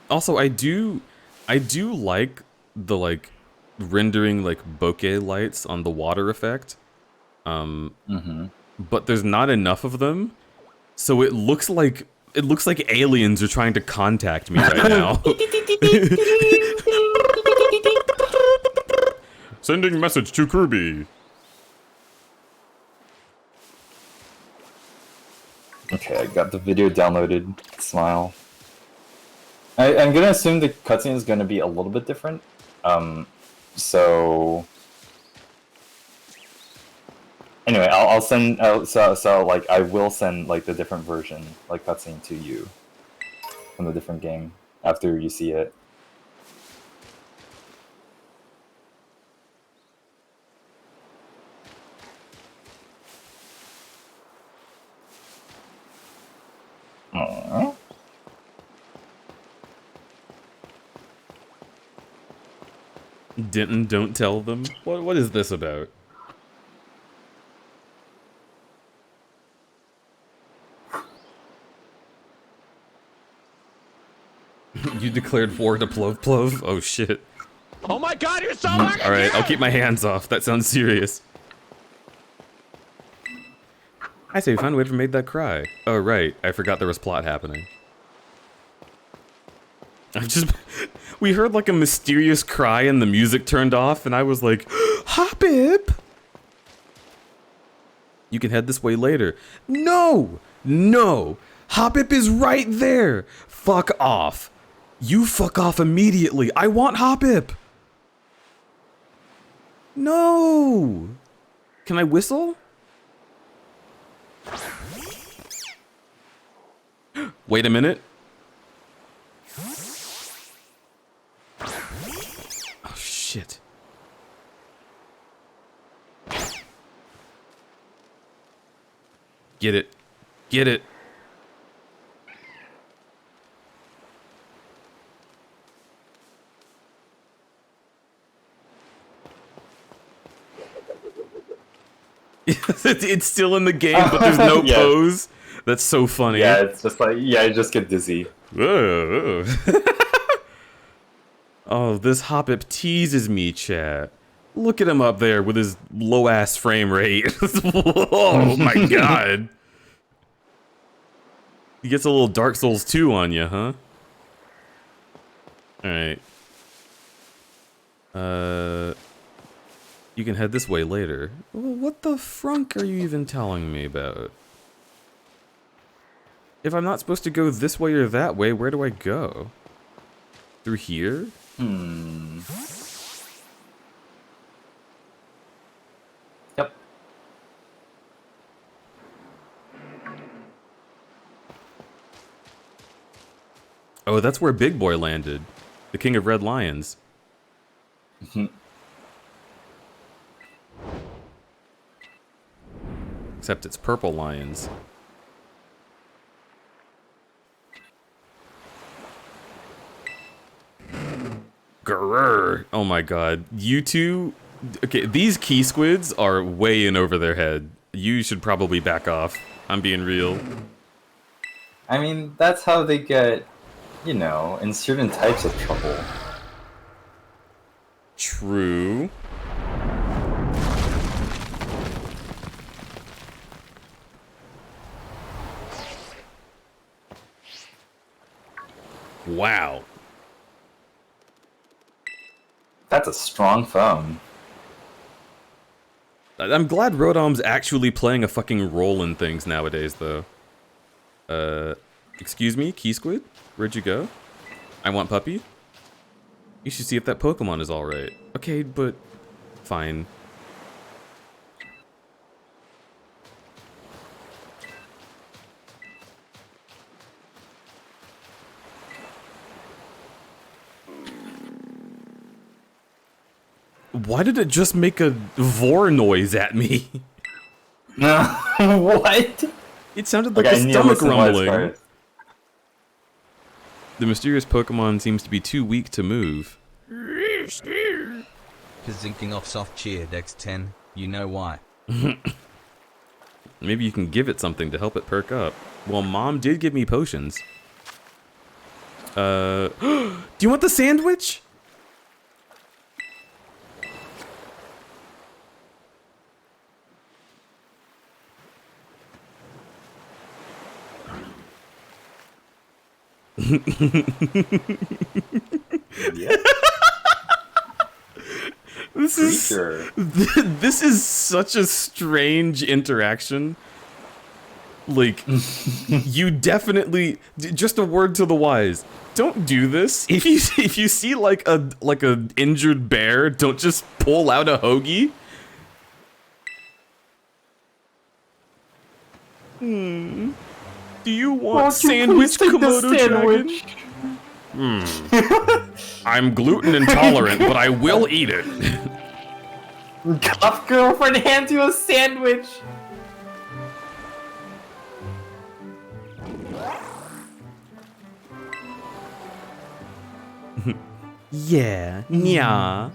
Also, I do like the like rendering like bokeh lights on the water effect. But there's not enough of them, so it looks like aliens are trying to contact me right now. Sending message to Kirby. Okay, I got the video downloaded. Smile. I'm gonna assume the cutscene is gonna be a little bit different. So anyway, I'll send. So like I will send like the different version, like cutscene, to you from the different game after you see it. Aww. Don't tell them. What is this about? You declared war to Plov Plov? Oh shit. Oh my god, you're so fucking Alright, I'll cute! keep my hands off. That sounds serious. I say we found whoever made that cry. Oh right, I forgot there was plot happening. We heard like a mysterious cry and the music turned off and I was like, Hoppip! You can head this way later. No! No! Hoppip is right there! Fuck off. You fuck off immediately. I want Hoppip! No! Can I whistle? Wait a minute. Oh shit. Get it. Get it. It's still in the game, but there's no Yeah. pose. That's so funny. Yeah, it's just like, yeah, I just get dizzy. Whoa. Oh, this Hoppip teases me, chat. Look at him up there with his low-ass frame rate. Oh my god. He gets a little Dark Souls 2 on you, huh? Alright. You can head this way later. Well, what the frunk are you even telling me about? If I'm not supposed to go this way or that way, where do I go? Through here? Yep. Oh, that's where Big Boy landed. The King of Red Lions. Except it's purple lions. Grrr. Oh my god. You two... Okay, these key squids are way in over their head. You should probably back off. I'm being real. I mean, that's how they get, you know, in certain types of trouble. True. Wow. That's a strong phone. I'm glad Rodom's actually playing a fucking role in things nowadays, though. Excuse me, Key Squid? Where'd you go? I want puppy? You should see if that Pokemon is alright. Okay, but... fine. Why did it just make a vor noise at me? What? It sounded like Okay, a I need to stomach listen while it's rumbling. started. The mysterious Pokemon seems to be too weak to move. Kazinking off soft cheer, Dex 10. You know why. Maybe you can give it something to help it perk up. Well, Mom did give me potions. Do you want the sandwich? Yeah. This is Creature. this is such a strange interaction. Like, you definitely just a word to the wise. Don't do this. If you see like a injured bear, don't just pull out a hoagie. Do you want sandwich, Komodo dragon? I'm gluten intolerant, but I will eat it. Cuff girlfriend hands you a sandwich. Yeah, nya.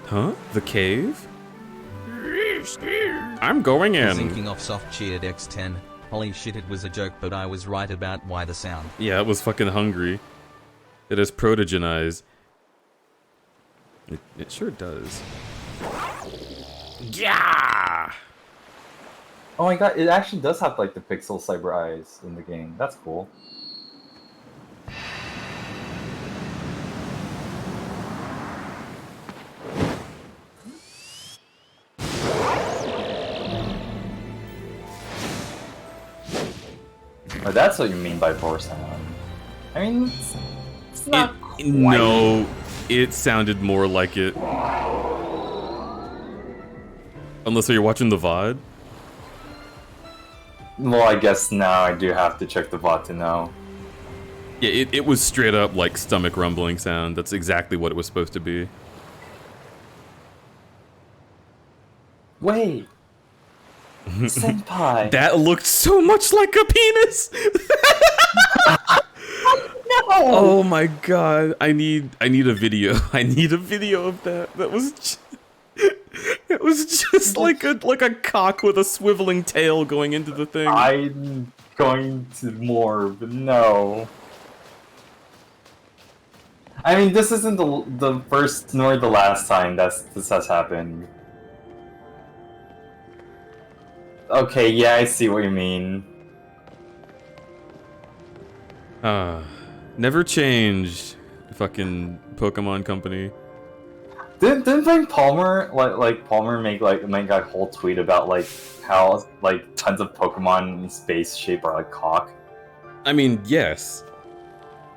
Huh? The cave? I'm going in. Kazinking off soft cheer, Dex 10. Holy shit, it was a joke, but I was right about why the sound. Yeah, it was fucking hungry. It has protogen eyes. It sure does. Yeah! Oh my god, it actually does have like the pixel cyber eyes in the game. That's cool. Oh, that's what you mean by poor sound. I mean, it's not quite... No, it sounded more like it. Unless you're watching the VOD. Well, I guess now I do have to check the VOD to know. Yeah, it was straight up like stomach rumbling sound. That's exactly what it was supposed to be. Wait. Senpai. That looked so much like a penis. No. Oh my god! I need a video. I need a video of that. That was. It was just like a cock with a swiveling tail going into the thing. I'm going to more, but no. I mean, this isn't the first nor the last time this has happened. Okay, yeah, I see what you mean. Never changed. Fucking Pokemon Company. Didn't like Palmer Palmer make a whole tweet about like how like tons of Pokemon in space shape are like cock? I mean, yes.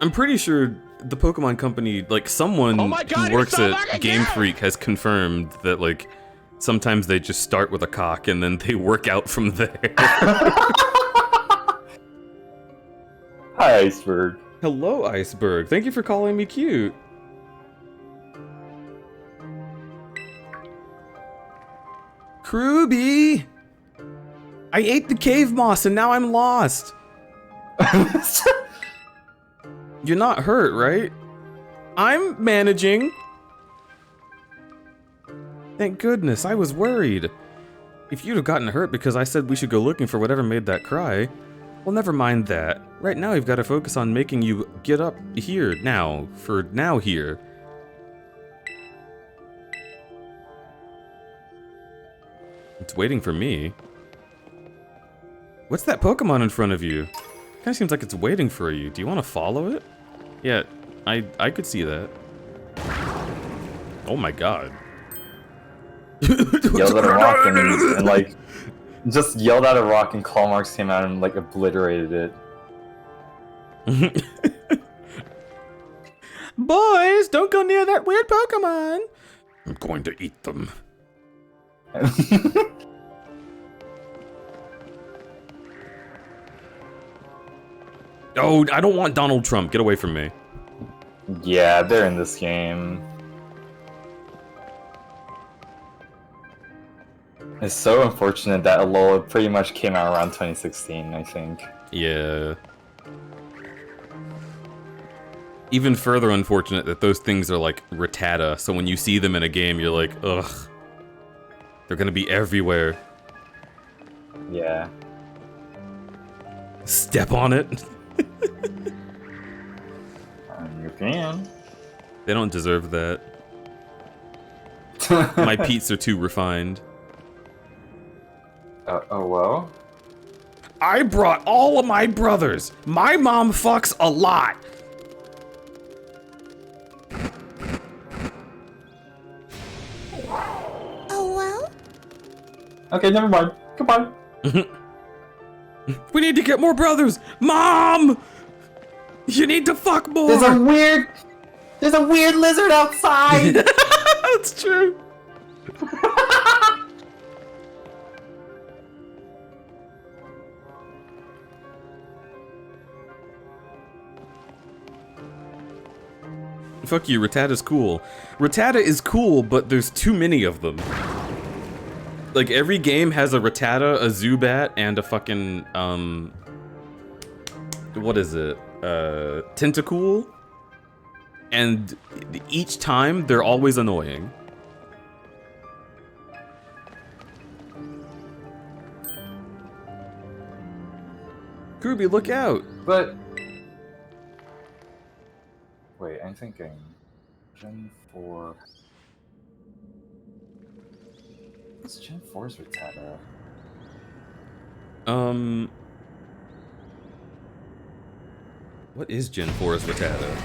I'm pretty sure the Pokemon Company, like someone Oh my God, who works you're so at fucking Game gay! Freak has confirmed that like sometimes they just start with a cock and then they work out from there. Hi, Iceberg. Hello, Iceberg. Thank you for calling me cute. Kruby! I ate the cave moss and now I'm lost. You're not hurt, right? I'm managing. Thank goodness, I was worried. If you'd have gotten hurt because I said we should go looking for whatever made that cry, well, never mind that. Right now, we've got to focus on making you get up here now, for now here. It's waiting for me. What's that Pokemon in front of you? Kinda seems like it's waiting for you. Do you want to follow it? Yeah, I could see that. Oh my god. Yelled at a rock and like just yelled at a rock and claw marks came out and like obliterated it. Boys, don't go near that weird Pokemon. I'm going to eat them. Oh, I don't want Donald Trump. Get away from me. Yeah, they're in this game. It's so unfortunate that Alola pretty much came out around 2016, I think. Yeah. Even further unfortunate that those things are like Rattata, so when you see them in a game, you're like, ugh. They're gonna be everywhere. Yeah. Step on it. You can. They don't deserve that. My Pete's are too refined. Oh well? I brought all of my brothers. My mom fucks a lot. Oh well? Okay, never mind. Goodbye. We need to get more brothers. Mom! You need to fuck more. There's a weird lizard outside! That's true. Fuck you, Rattata's cool. Rattata is cool, but there's too many of them. Like, every game has a Rattata, a Zubat, and a fucking, what is it? Tentacool? And each time, they're always annoying. Kirby, look out! But... Wait, I'm thinking... Gen 4... What's Gen 4's Rattata? What is Gen 4's Rattata?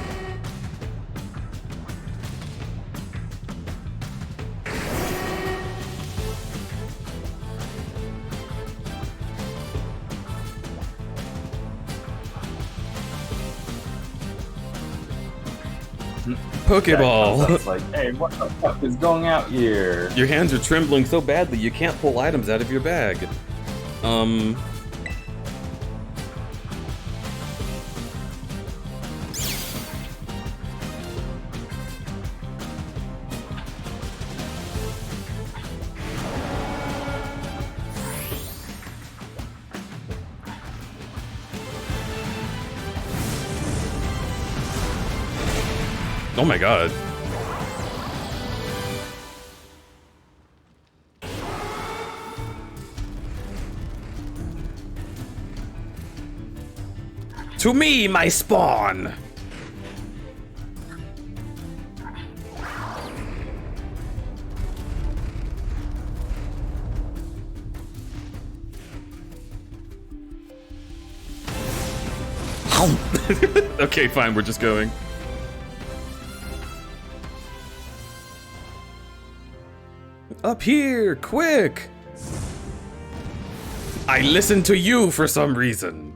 Pokeball! It's like, hey, what the fuck is going out here? Your hands are trembling so badly you can't pull items out of your bag. Oh my god. To me, my spawn! Okay, fine, we're just going. Up here, quick! I listen to you for some reason.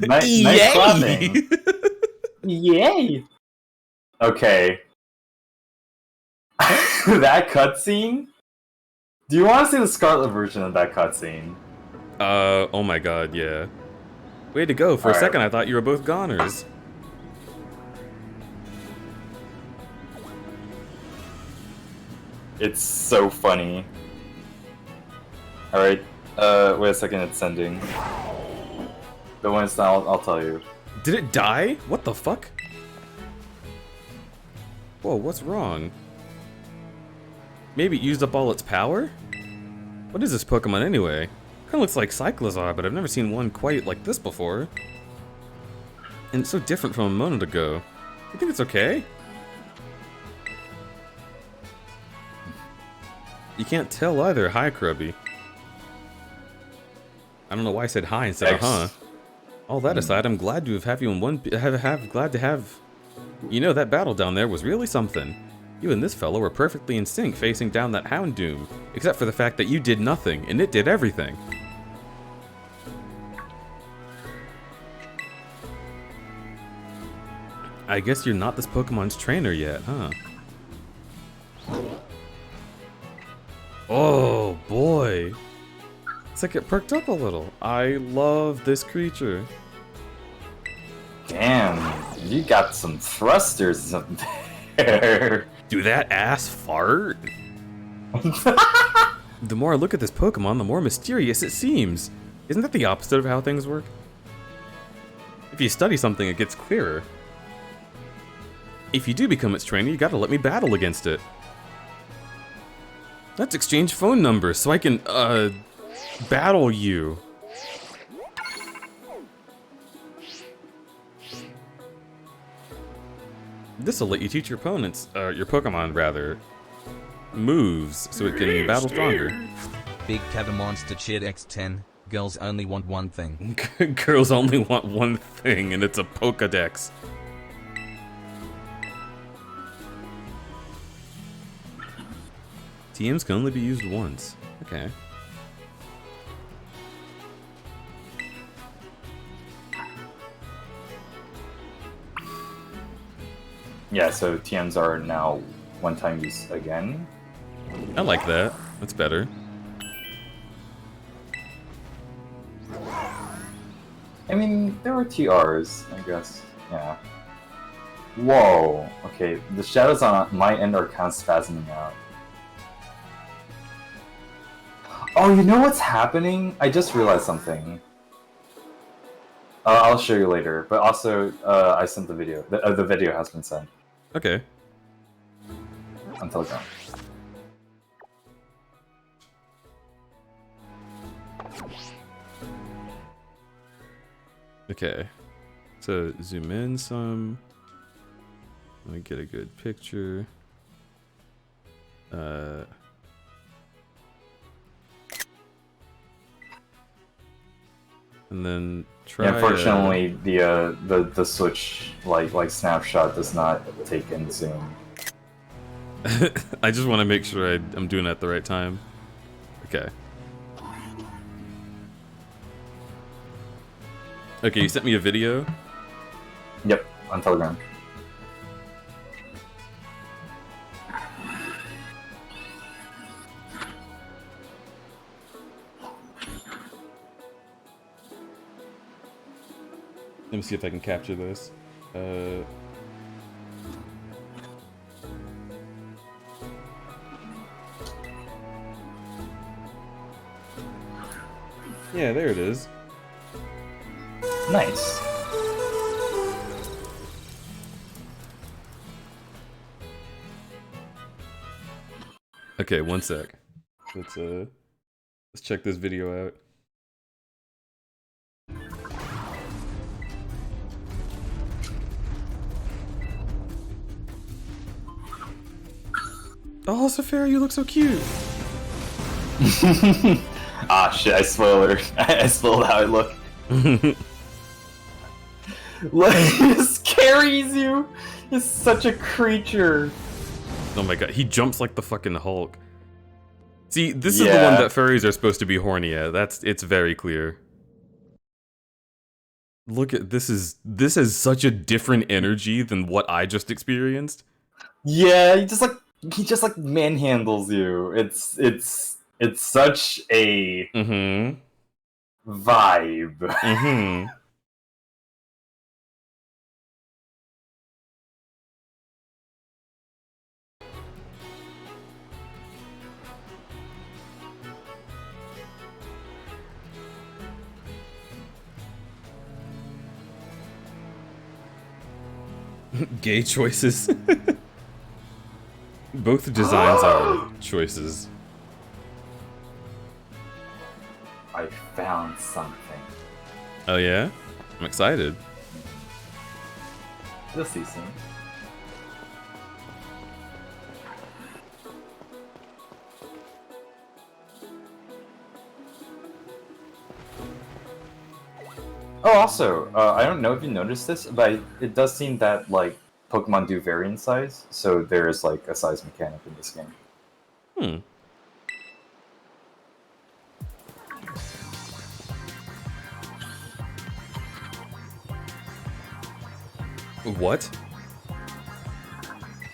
Nice clapping. Yay! Okay. That cutscene? Do you want to see the Scarlet version of that cutscene? Oh my god, yeah. Way to go. For a second, I thought you were both goners. It's so funny. Alright, wait a second, it's sending. But when it's done, I'll tell you. Did it die? What the fuck? Whoa, what's wrong? Maybe it used up all its power? What is this Pokemon anyway? Kinda looks like Cyclizar, but I've never seen one quite like this before. And it's so different from a moment ago. You think it's okay? You can't tell either. Hi, Krubby. I don't know why I said hi instead of huh. All that aside, I'm glad to have you in one. Glad to have. You know, that battle down there was really something. You and this fellow were perfectly in sync facing down that Houndoom, except for the fact that you did nothing and it did everything. I guess you're not this Pokemon's trainer yet, huh? Oh boy. It's like it perked up a little. I love this creature. Damn, you got some thrusters up there. Do that ass fart? The more I look at this Pokemon, the more mysterious it seems. Isn't that the opposite of how things work? If you study something, it gets clearer. If you do become its trainer, you gotta let me battle against it. Let's exchange phone numbers so I can, battle you. This'll let you teach your opponents, your Pokemon rather, moves so it can battle stronger. Big Cavern Monster Cheered X10. Girls only want one thing. Girls only want one thing, and it's a Pokedex. TMs can only be used once. Okay. Yeah, so TMs are now one-time use again. I like that. That's better. I mean, there were TRs, I guess. Yeah. Whoa. Okay, the shadows on my end are kind of spasming out. Oh, you know what's happening? I just realized something. I'll show you later, but also, I sent the video. The video has been sent. Okay. On Telegram. Okay. So, zoom in some. Let me get a good picture. And then try. Yeah, unfortunately, the Switch like snapshot does not take in zoom. I just want to make sure I'm doing it at the right time. Okay. Okay, you sent me a video? Yep, on Telegram. Let me see if I can capture this. Yeah, there it is. Nice. Okay, one sec. Let's check this video out. Oh, Saphira, you look so cute. Ah, shit! I spoiled. I spoiled how I look. Look, he just carries you. He's such a creature. Oh my god, he jumps like the fucking Hulk. See, this is the one that furries are supposed to be horny at. It's very clear. Look at this has such a different energy than what I just experienced. Yeah, he just like manhandles you. It's such a vibe. Gay choices. Both designs are choices. I found something. Oh yeah? I'm excited. You'll see soon. Oh, also, I don't know if you noticed this, but it does seem that, like, Pokemon do vary in size, so there is, like, a size mechanic in this game. What?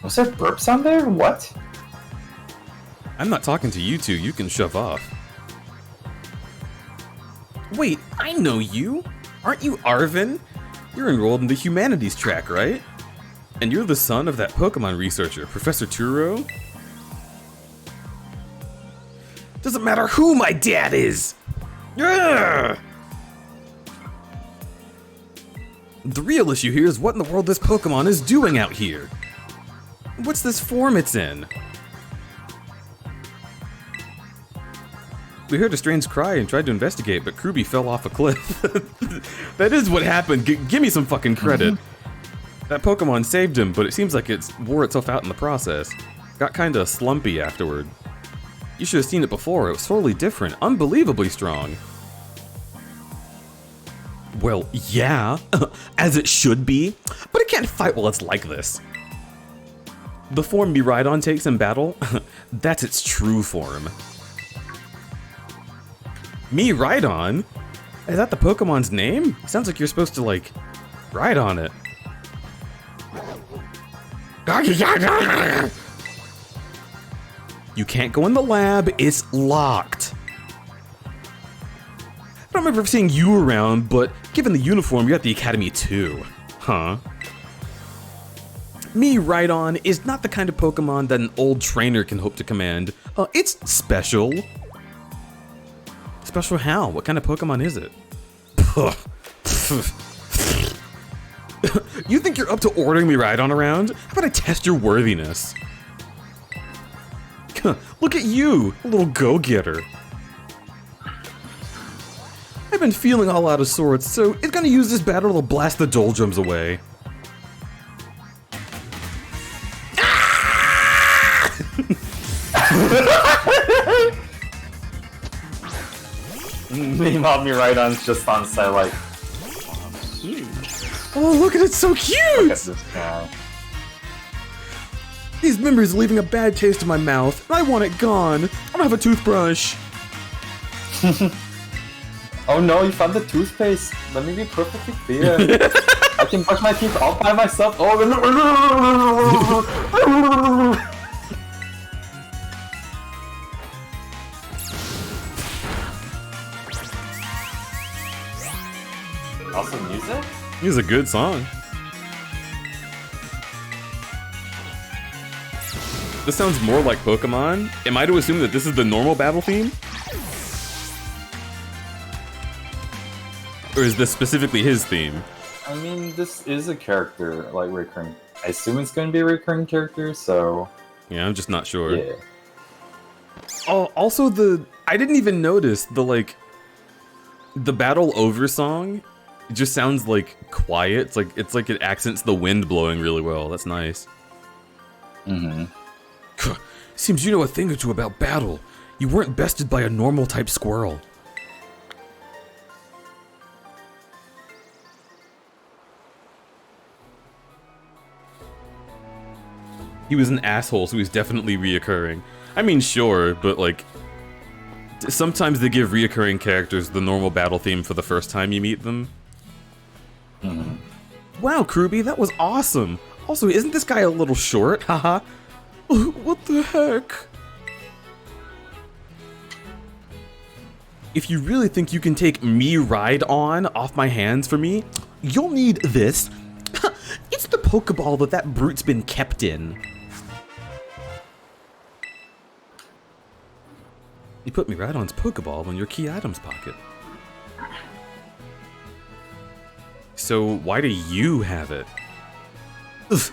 Was there burp sound there? What? I'm not talking to you two, you can shove off. Wait, I know you! Aren't you Arvin? You're enrolled in the humanities track, right? And you're the son of that Pokemon researcher, Professor Turo? Doesn't matter who my dad is! Ugh! The real issue here is what in the world this Pokemon is doing out here. What's this form it's in? We heard a strange cry and tried to investigate, but Kruby fell off a cliff. That is what happened. Give me some fucking credit. That Pokemon saved him, but it seems like it wore itself out in the process. Got kinda slumpy afterward. You should have seen it before. It was totally different. Unbelievably strong. Well, yeah, as it should be, but it can't fight while it's like this. The form Miraidon takes in battle, that's its true form. Miraidon? Is that the Pokemon's name? Sounds like you're supposed to, like, ride on it. You can't go in the lab, it's locked. I don't remember seeing you around, but given the uniform, you're at the academy too. Huh? Miraidon is not the kind of Pokemon that an old trainer can hope to command. It's special. Special how? What kind of Pokemon is it? You think you're up to ordering Miraidon around? How about I test your worthiness? Look at you, a little go-getter. I've been feeling all out of sorts, so it's gonna use this battle to blast the doldrums away. Meanwhile, Miraidon's just on site like... Oh, look at it, so cute! Look at this guy. These memories are leaving a bad taste in my mouth, and I want it gone. I don't have a toothbrush. Oh no, you found the toothpaste. Let me be perfectly clear. I can brush my teeth all by myself. Oh, also music? This is a good song. This sounds more like Pokemon. Am I to assume that this is the normal battle theme? Or is this specifically his theme? I mean, this is a character, like, recurring. I assume it's going to be a recurring character, so... Yeah, I'm just not sure. Yeah. Oh, also I didn't even notice the battle over song. It just sounds like quiet. It's like it accents the wind blowing really well. That's nice. Mm-hmm. Seems you know a thing or two about battle. You weren't bested by a normal type squirrel. He was an asshole, so he's definitely reoccurring. I mean, sure, but like, sometimes they give reoccurring characters the normal battle theme for the first time you meet them. Mm-hmm. Wow, Kruby, that was awesome. Also, isn't this guy a little short? Haha. What the heck? If you really think you can take me ride on off my hands for me, you'll need this. It's the Pokeball that brute's been kept in. You put me right on's Pokeball in your key items pocket. So why do you have it? Ugh.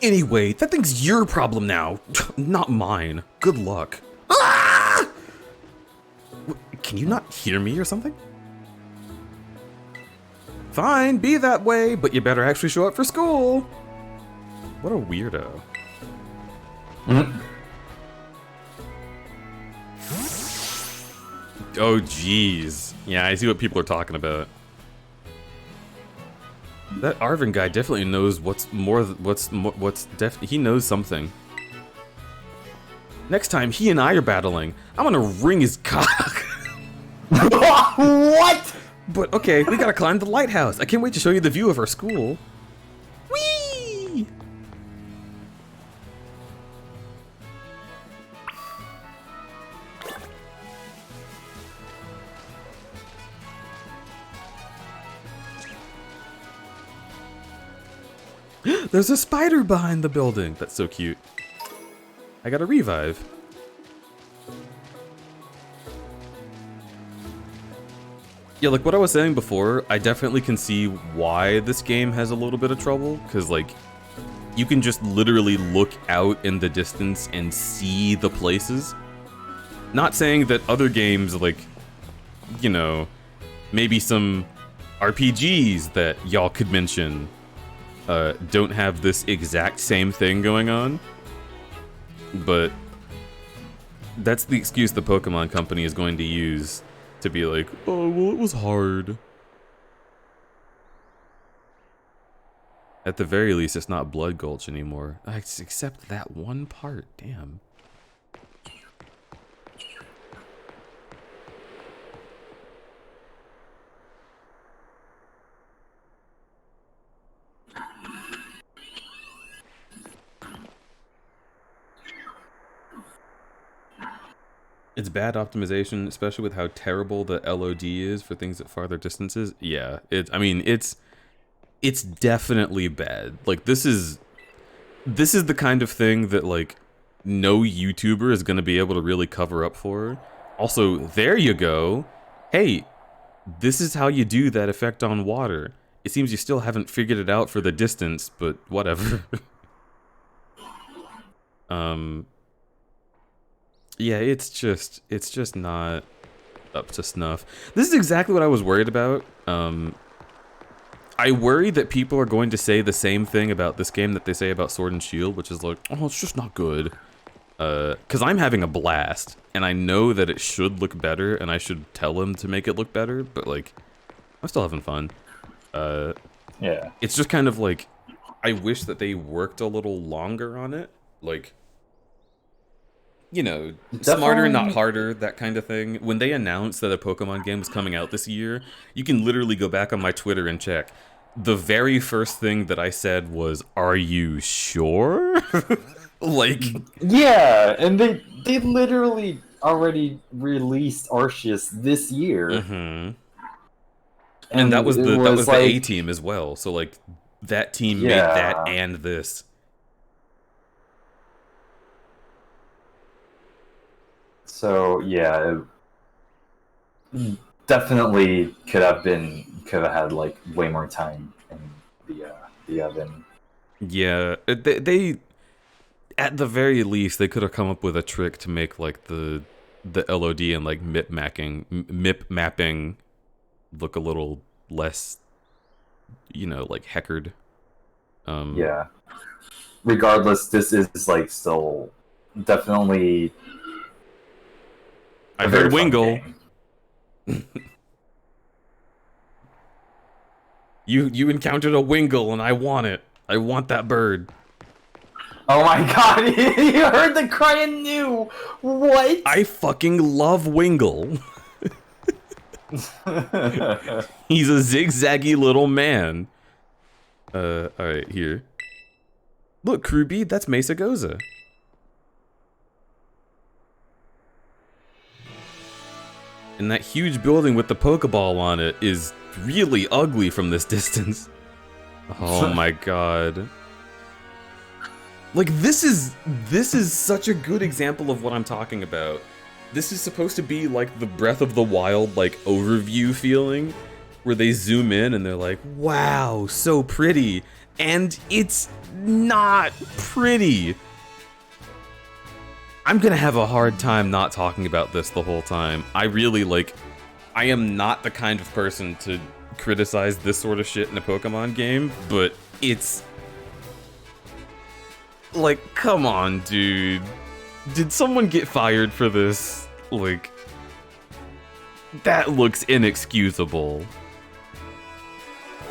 Anyway, that thing's your problem now, not mine. Good luck. Ah! Can you not hear me or something? Fine, be that way, but you better actually show up for school. What a weirdo. Mm-hmm. Oh, jeez. Yeah, I see what people are talking about. That Arvin guy definitely knows he knows something. Next time he and I are battling, I'm gonna wring his cock. What? But okay, we gotta climb the lighthouse. I can't wait to show you the view of our school. Whee! There's a spider behind the building. That's so cute. I got a revive. Yeah, like what I was saying before, I definitely can see why this game has a little bit of trouble, because like, you can just literally look out in the distance and see the places. Not saying that other games, like, you know, maybe some RPGs that y'all could mention don't have this exact same thing going on, but that's the excuse the Pokemon Company is going to use to be like, oh, well, it was hard. At the very least, it's not Blood Gulch anymore. Except that one part, damn. It's bad optimization, especially with how terrible the LOD is for things at farther distances. Yeah, I mean, it's definitely bad. Like, this is the kind of thing that, like, no YouTuber is going to be able to really cover up for. Also, there you go. Hey, this is how you do that effect on water. It seems you still haven't figured it out for the distance, but whatever. Yeah, it's just not up to snuff. This is exactly what I was worried about. I worry that people are going to say the same thing about this game that they say about Sword and Shield, which is like, oh, it's just not good. Because I'm having a blast, and I know that it should look better, and I should tell them to make it look better, but like, I'm still having fun. Yeah. It's just kind of like, I wish that they worked a little longer on it. Like, you know, smarter, not harder, that kind of thing. When they announced that a Pokemon game was coming out this year, you can literally go back on my Twitter and check. The very first thing that I said was, "Are you sure?" Like, yeah, and they literally already released Arceus this year. Mm-hmm. And that was the A team as well. So like, that team made that and this. So yeah, definitely could have had like way more time in the oven. Yeah, they at the very least they could have come up with a trick to make like the LOD and like MIP mapping look a little less, like heckered. Yeah. Regardless, this is like still definitely. I heard Wingle. You encountered a Wingle and I want it. I want that bird. Oh my god, you heard the cry and knew! What? I fucking love Wingle. He's a zigzaggy little man. Alright, here. Look, Crewbee, that's Mesa Goza. And that huge building with the Pokeball on it is really ugly from this distance. Oh my god. Like, this is such a good example of what I'm talking about. This is supposed to be like the Breath of the Wild, like, overview feeling, where they zoom in and they're like, wow, so pretty. And it's not pretty. I'm gonna have a hard time not talking about this the whole time. I am not the kind of person to criticize this sort of shit in a Pokemon game, but it's... like, come on, dude. Did someone get fired for this? Like, that looks inexcusable.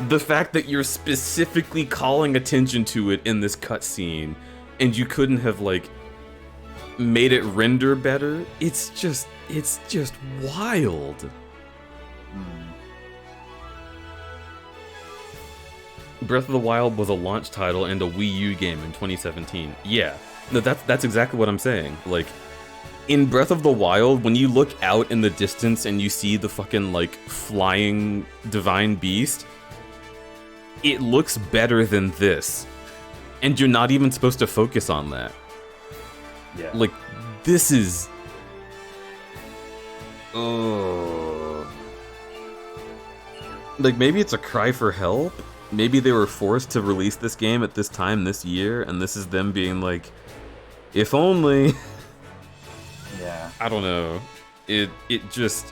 The fact that you're specifically calling attention to it in this cutscene, and you couldn't have, like, made it render better, it's just wild. Breath of the Wild was a launch title and a Wii U game in 2017. Yeah, no, that's exactly what I'm saying. Like, in Breath of the Wild, when you look out in the distance and you see the fucking, like, flying divine beast, it looks better than this. And you're not even supposed to focus on that. Yeah. Like, this is... oh. Like, maybe it's a cry for help? Maybe they were forced to release this game at this time this year, and this is them being like, if only... Yeah. I don't know. It just...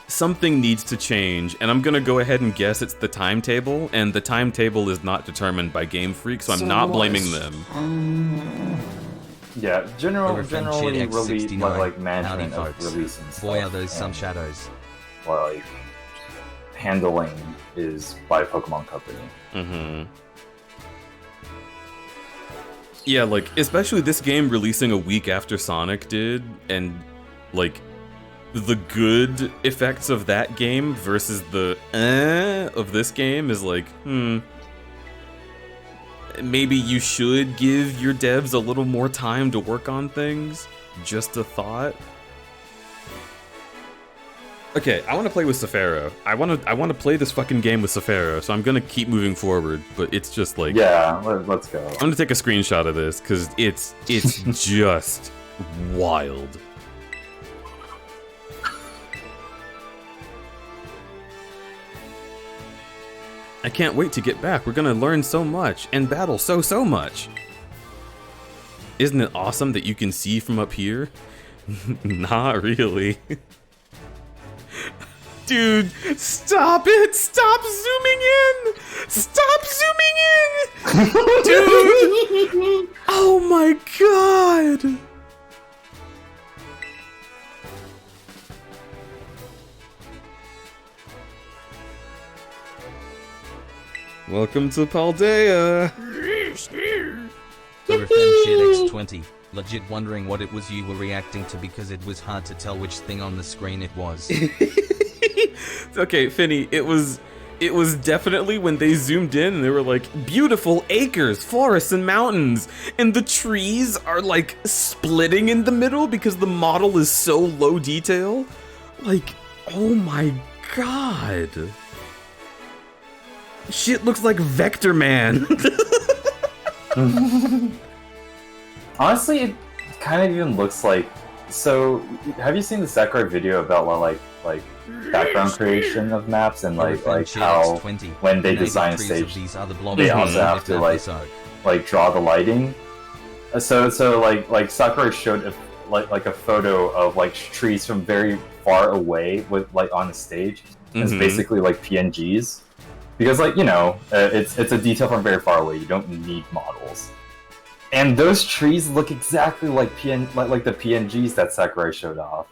something needs to change, and I'm gonna go ahead and guess it's the timetable, and the timetable is not determined by Game Freak, so I'm not blaming them. Yeah, generally X69, like management howdy, of folks. releasing stuff. Boy, are those some and, shadows. like, handling is by Pokemon Company. Mm-hmm. Yeah, like, especially this game releasing a week after Sonic did, and, like, the good effects of that game versus the of this game is like, maybe you should give your devs a little more time to work on things. Just a thought. Okay, I want to play with Safaro. I want to play this fucking game with Safaro, so I'm gonna keep moving forward. But it's just like, Yeah, let's go. I'm gonna take a screenshot of this because it's just wild. I can't wait to get back. We're gonna learn so much and battle so much. Isn't it awesome that you can see from up here? Not really. Dude, stop it! Stop zooming in! Stop zooming in! Dude! Oh my god! Welcome to Paldea! X20, legit wondering what it was you were reacting to because it was hard to tell which thing on the screen it was. Okay, Finny, it was definitely when they zoomed in and they were like, beautiful acres, forests, and mountains, and the trees are like splitting in the middle because the model is so low detail. Like, oh my god. Shit looks like Vector Man. Honestly, it kind of even looks like... So, have you seen the Sakurai video about, like, like background creation of maps and like Orifem how CX20, when they native design trees stage of these other blobs they will also lift have to up like this oak. draw the lighting. So like Sakurai showed like a photo of like trees from very far away with like on the stage. It's basically like PNGs because like it's a detail from very far away. You don't need models. And those trees look exactly like like the PNGs that Sakurai showed off.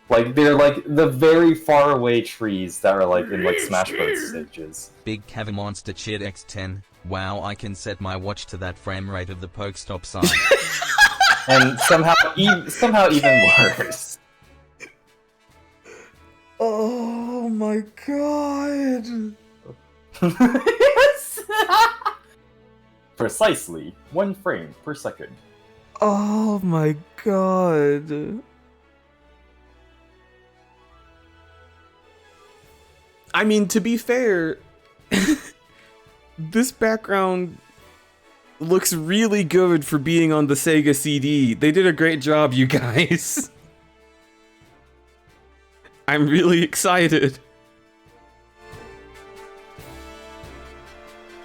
Like they're like the very far away trees that are like in like Smash Bros stages. Big Cavern Monster Chid X10. Wow, I can set my watch to that frame rate of the Pokestop sign. And somehow even worse. Oh my god. Yes! Precisely 1 frame per second. Oh my god. I mean, to be fair, this background looks really good for being on the Sega CD. They did a great job, you guys. I'm really excited.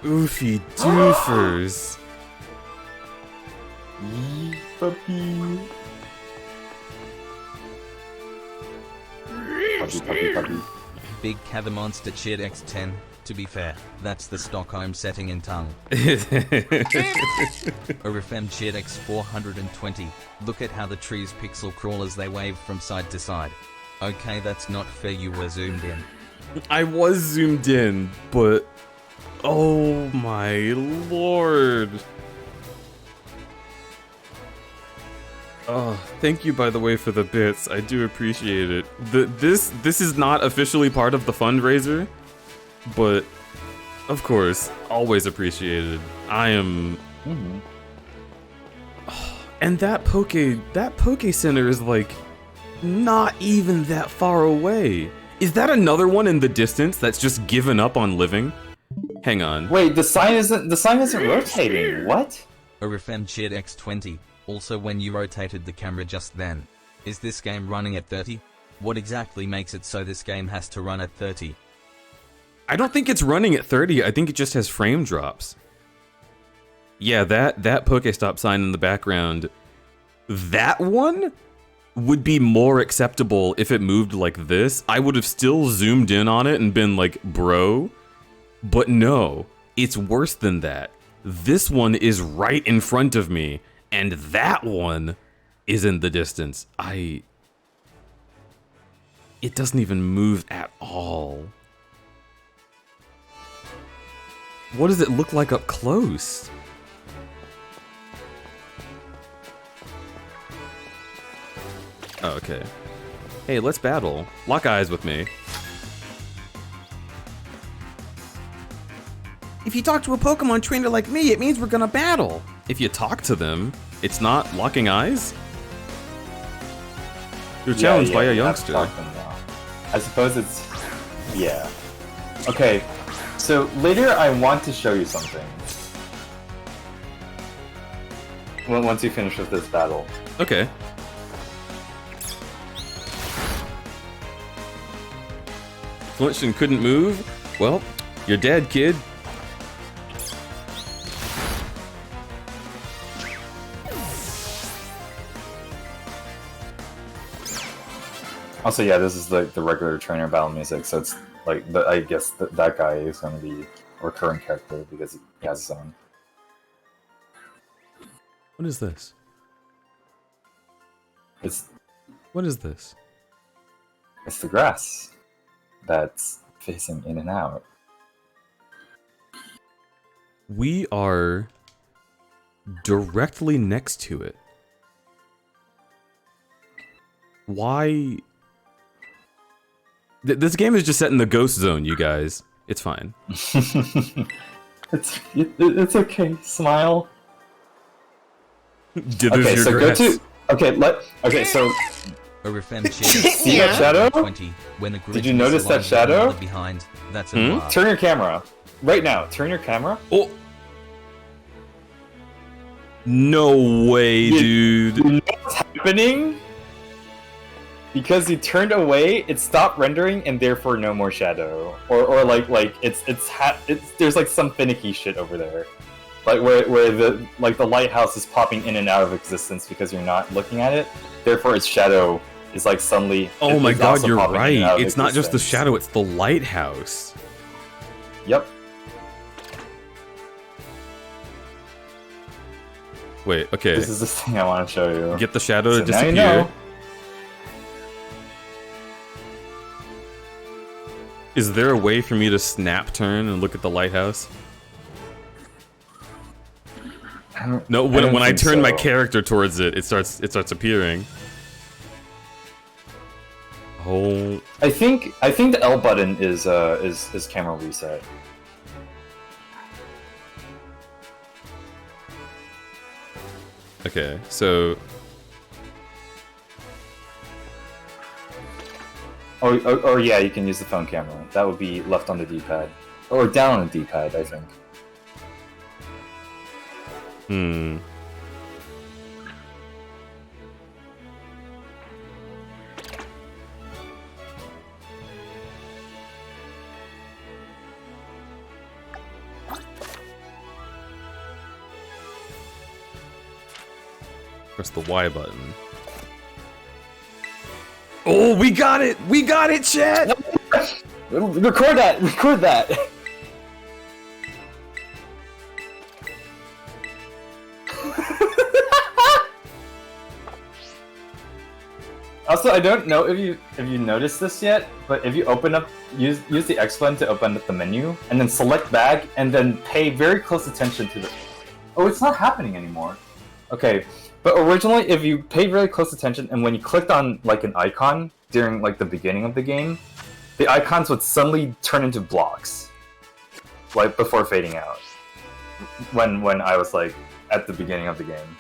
Oofy doofers. Yee, puppy. Puppy. Big Cavern Monster Chid X10. To be fair, that's the Stockholm setting in tongue. Orifem Chid X420. Look at how the trees pixel crawl as they wave from side to side. Okay, that's not fair, you were zoomed in. I was zoomed in, but oh my lord. Oh, thank you by the way for the bits. I do appreciate it. This is not officially part of the fundraiser, but of course, always appreciated. I am and that Poke Center is like not even that far away. Is that another one in the distance that's just given up on living? Hang on. Wait, the sign isn't rotating. What? Orifem Chid X20. Also, when you rotated the camera just then. Is this game running at 30? What exactly makes it so this game has to run at 30? I don't think it's running at 30. I think it just has frame drops. Yeah, that Pokestop sign in the background, that one would be more acceptable if it moved like this. I would have still zoomed in on it and been like, bro. But no, it's worse than that. This one is right in front of me, and that one is in the distance. It doesn't even move at all. What does it look like up close? Oh, okay. Hey, let's battle. Lock eyes with me. If you talk to a Pokemon trainer like me, it means we're gonna battle. If you talk to them, it's not locking eyes? You're challenged by a youngster. I suppose it's... yeah. Okay, so later I want to show you something. Once you finish with this battle. Okay. Flinched and couldn't move? Well, you're dead, kid. Also, yeah, this is the regular trainer battle music, so it's like, I guess that guy is going to be a recurring character because he has his own. What is this? It's What is this? It's the grass that's facing in and out. We are directly next to it. Why? This game is just set in the ghost zone, you guys. It's fine. It's okay. Smile. Dithers Okay, your so grass. go to. Okay, so Orifem see that shadow? 20. When a group Did you is notice that alive with shadow? another behind, that's a noir. turn your camera right now. Turn your camera. Oh. No way, dude. You know what's happening? because you turned away, it stopped rendering, and therefore no more shadow. Or like it's there's like some finicky shit over there, like where the lighthouse is popping in and out of existence because you're not looking at it. Therefore, its shadow is like suddenly. Oh my is god, also you're popping in and out right. of It's not just the existence. shadow; it's the lighthouse. Yep. Wait, okay. This is the thing I want to show you. Get the shadow So to now you disappear. know. Is there a way for me to snap turn and look at the lighthouse? No, when I think turn my so. character towards it, it starts appearing. Oh, I think the L button is camera reset. okay. So Or yeah, you can use the phone camera. That would be left on the D-pad. Or down on the D-pad, I think. hmm. Press the Y button. Oh, we got it! We got it, chat! Record that! Record that! Also, I don't know if you noticed this yet, but if you open up, use the X button to open up the menu, and then select bag, and then pay very close attention to the. Oh, it's not happening anymore. Okay, but originally, if you paid really close attention, and when you clicked on like an icon during like the beginning of the game, the icons would suddenly turn into blocks, like before fading out. When I was like at the beginning of the game.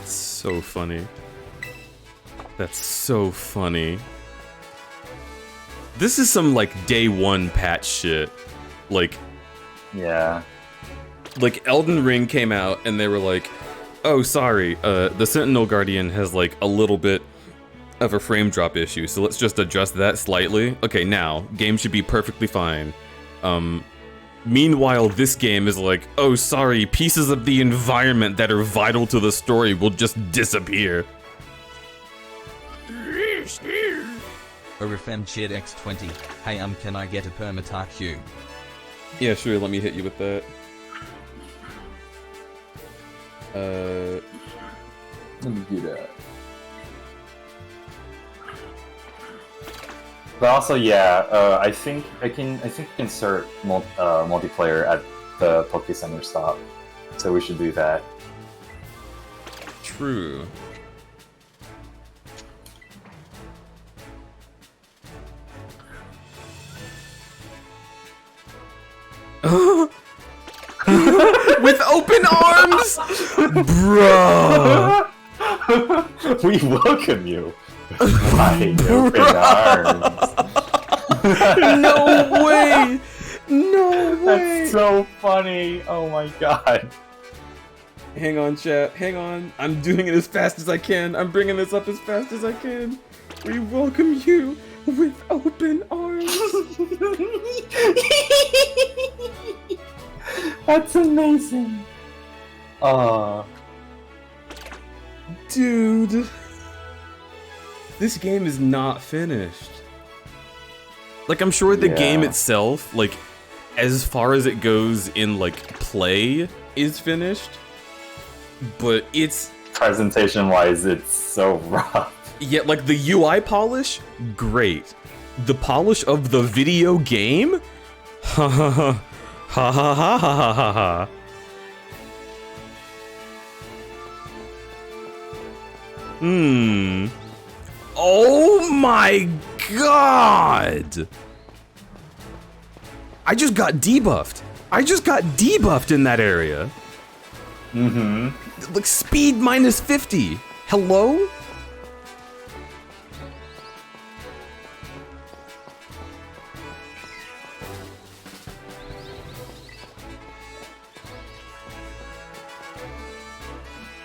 So funny. That's so funny. This is some like day one patch shit. Like Yeah. Elden Ring came out and they were like, oh sorry, the Sentinel Guardian has like a little bit of a frame drop issue, so let's just adjust that slightly. Okay, now, game should be perfectly fine. Meanwhile, this game is like, oh sorry, pieces of the environment that are vital to the story will just disappear. Orifem Chid X20. Hey can I get a permatar Q? Yeah, sure, let me hit you with that. Let me do that. But also, yeah, I think I can insert multiplayer at the Poke Center stop, so we should do that. True. With open arms, bruh. We welcome you. Wide open arms. No way! No way! That's so funny. Oh my god. Hang on, chat. Hang on. I'm doing it as fast as I can. I'm bringing this up as fast as I can. We welcome you with open arms. That's amazing. Dude. This game is not finished. Like, I'm sure the game Yeah. itself, like, as far as it goes in, like, play, is finished. But it's... Presentation-wise, it's so rough. Yeah, like, the UI polish? Great. The polish of the video game? Ha ha ha. Ha ha ha ha ha ha ha. Oh my god! I just got debuffed. I just got debuffed in that area. Like speed minus 50. Hello?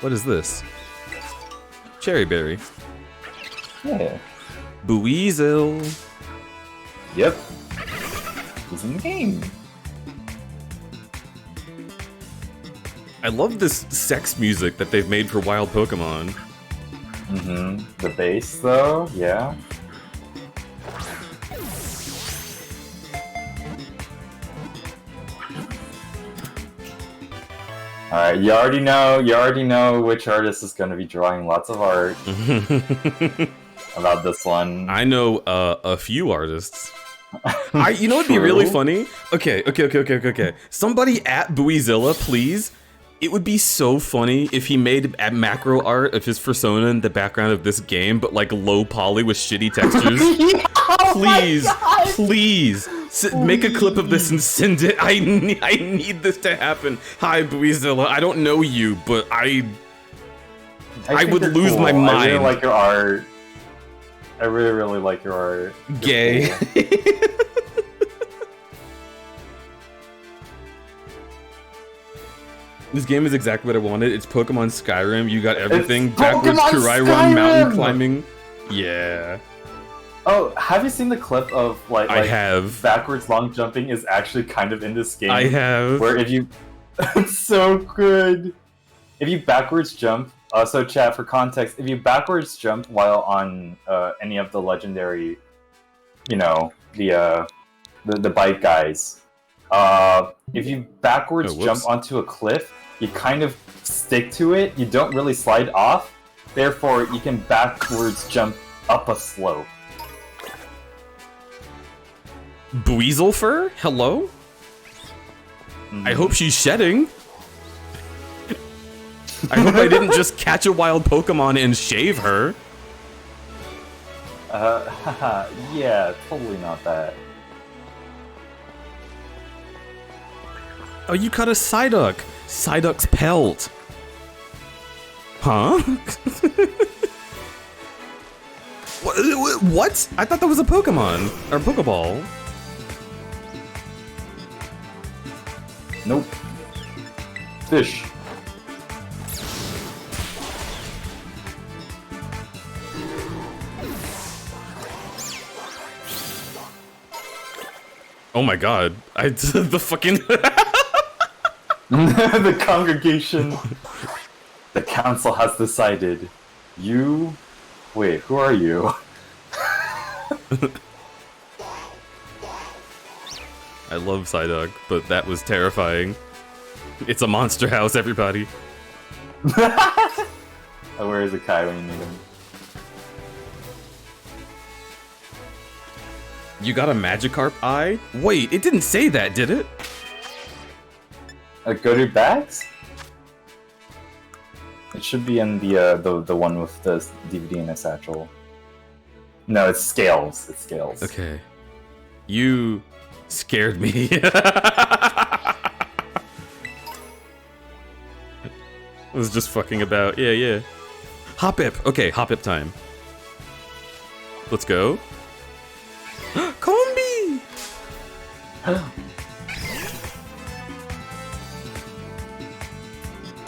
What is this? Cherry berry. Yeah. Buizel. Yep. He's in the game. I love this sex music that they've made for wild Pokemon. Mm-hmm. The bass, though, yeah. Alright, you already know which artist is going to be drawing lots of art about this one. I know a few artists. You know what'd be really funny? Okay. Somebody at Buizilla, please. It would be so funny if he made a macro art of his persona in the background of this game, but like low poly with shitty textures. Please, make a clip of this and send it. I need this to happen. Hi, Buizilla. I don't know you, but I would lose my mind. I really like your art. I really like your art. Gay. This game is exactly what I wanted. It's Pokemon Skyrim. You got everything. It's Backwards Pokemon Kurairon mountain Skyrim! climbing. Yeah. Oh, have you seen the clip of like I have. backwards long jumping is actually kind of in this game? I have. Where if you, it's so good. If you backwards jump, so chat for context, if you backwards jump while on any of the legendary, you know, the bike guys, if you backwards jump onto a cliff, you kind of stick to it. You don't really slide off. Therefore, you can backwards jump up a slope. Buizelfur? Hello? I hope she's shedding. I hope I didn't just catch a wild Pokemon and shave her. Haha, yeah, totally not that. Oh, you caught a Psyduck. Psyduck's pelt. Huh? What? I thought that was a Pokemon. Or Pokeball. Nope. Fish. Oh my god. The fucking... The congregation. The council has decided. You... Wait, who are you? I love Psyduck, but that was terrifying. It's a monster house, everybody. Oh, where is the Kai when you need him? You got a Magikarp eye? Wait, it didn't say that, did it? Go to bags? It should be in the one with the DVD in a satchel. No, it's scales. It's scales. Okay. You scared me. I was just fucking about. Yeah. Hoppip. Okay, Hoppip time. Let's go. Combi!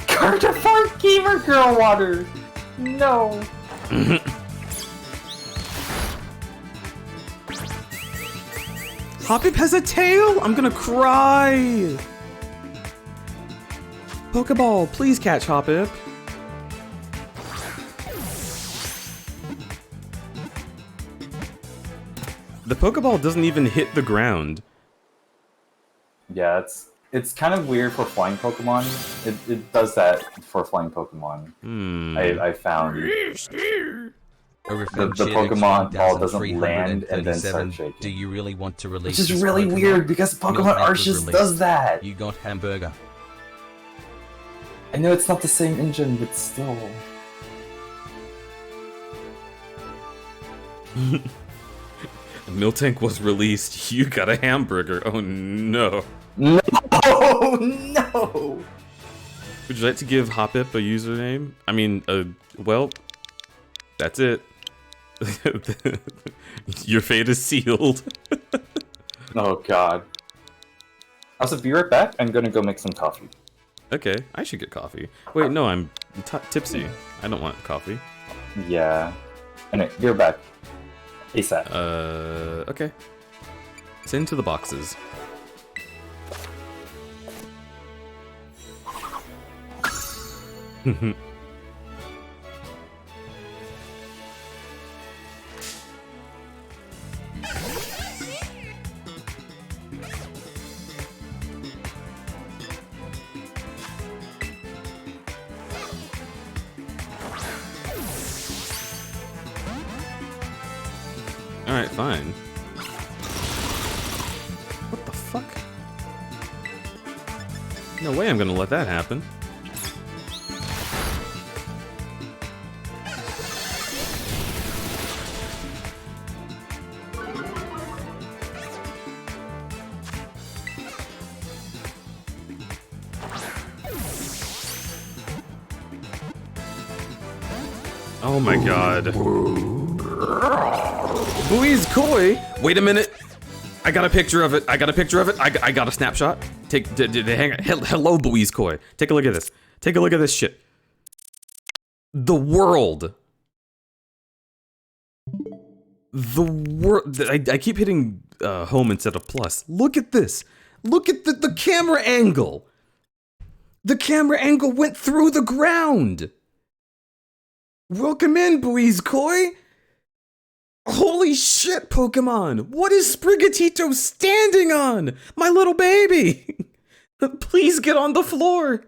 Cardiff Gamer Girl Water! No! Hoppip has a tail? I'm gonna cry! Pokeball, please catch Hoppip. The Pokeball doesn't even hit the ground. Yeah, it's kind of weird for flying Pokemon. It does that for flying Pokemon. I found. The Pokemon ball doesn't land and then start shaking. Do you really want to release Which is really weird because Pokemon Arceus does that! You got hamburger. I know it's not the same engine, but still. Miltank was released. You got a hamburger. Oh no. No! No! Would you like to give Hoppip a username? I mean, well, that's it. Your fate is sealed. Oh god. Also, be right back. I'm gonna go make some coffee. Okay, I should get coffee. Wait, no, I'm tipsy. I don't want coffee. Yeah. Anyway, you're back. ASAP. Okay. It's into the boxes. Alright, fine. What the fuck? No way I'm gonna let that happen. Oh my god. Bui's Koi! Wait a minute! I got a picture of it. I got a picture of it. I got a snapshot. Hang on. Hello, Bui's Koi. Take a look at this. Take a look at this shit. The world. The world. I keep hitting home instead of plus. Look at this. Look at the camera angle. The camera angle went through the ground. Welcome in, Bui's Koi. Holy shit, Pokemon! What is Sprigatito standing on? My little baby! Please get on the floor!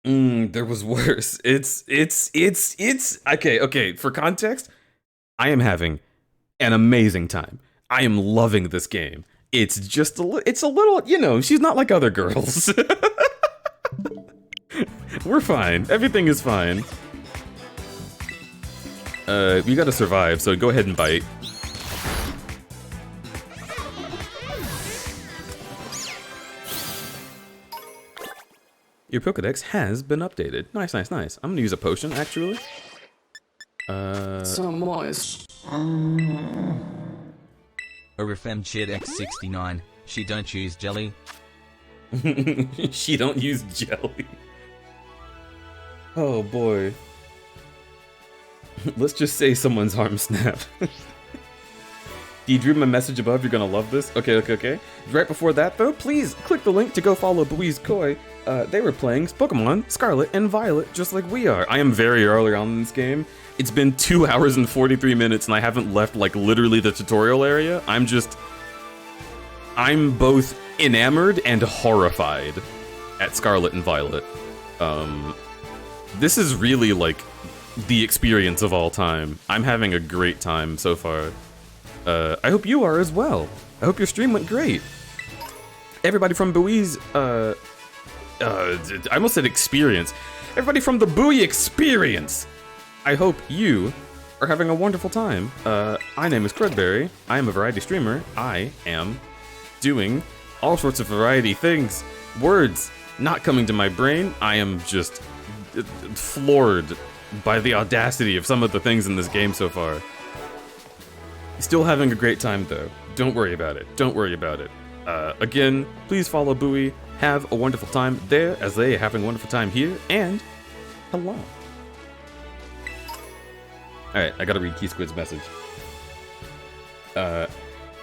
There was worse. It's okay, for context, I am having an amazing time. I am loving this game. It's just it's a little, you know, she's not like other girls. We're fine. Everything is fine. We gotta survive, so go ahead and bite. Your Pokedex has been updated. Nice, nice, nice. I'm gonna use a potion, actually. Some moist. Orifem Chid X69. She don't use jelly. She don't use jelly. Oh boy. Let's just say someone's arm snapped. Do you dream a message above? You're gonna love this. Okay. Right before that, though, please click the link to go follow Bui's Koi. They were playing Pokemon Scarlet and Violet just like we are. I am very early on in this game. It's been 2 hours and 43 minutes, and I haven't left, like, literally the tutorial area. I'm both enamored and horrified at Scarlet and Violet. This is really, like, the experience of all time. I'm having a great time so far. I hope you are as well. I hope your stream went great. Everybody from Bui's, I almost said experience. Everybody from the Bui experience. I hope you are having a wonderful time. My name is Crudberry. I am a variety streamer. I am doing all sorts of variety things. Words not coming to my brain. I am just floored by the audacity of some of the things in this game so far. Still having a great time though. Don't worry about it. Don't worry about it. Again, please follow Bui. Have a wonderful time there as they are having a wonderful time here. And hello. Alright, I gotta read Key Squid's message.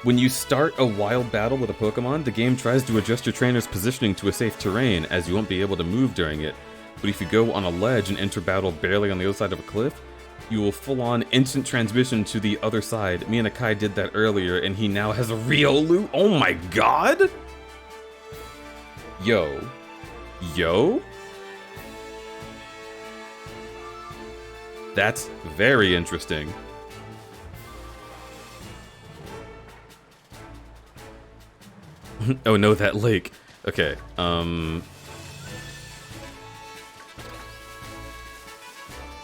When you start a wild battle with a Pokemon, the game tries to adjust your trainer's positioning to a safe terrain as you won't be able to move during it. But if you go on a ledge and enter battle barely on the other side of a cliff, you will full-on instant transmission to the other side. Me and Akai did that earlier, and he now has a Riolu. Oh my god! Yo. That's very interesting. Oh no, that lake. Okay,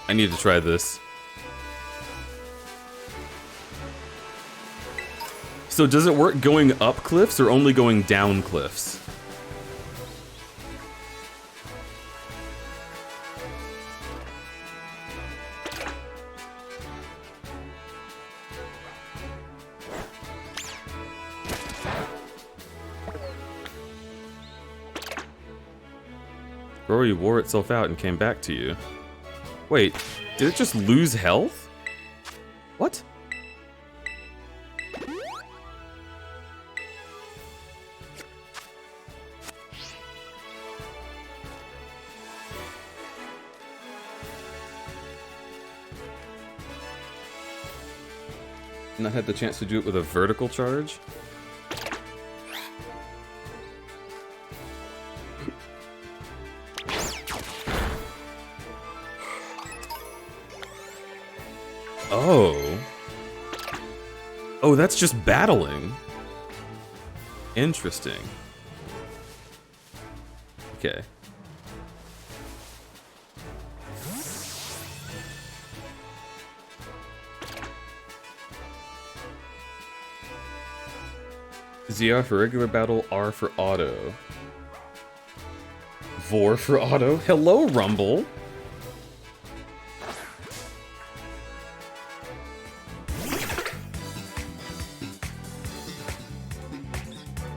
I need to try this. So does it work going up cliffs or only going down cliffs? Rory wore itself out and came back to you. Wait, did it just lose health? What? Not had the chance to do it with a vertical charge? Oh. Oh, that's just battling. Interesting. Okay. ZR for regular battle, R for auto. Vor for auto. Hello, Rumble.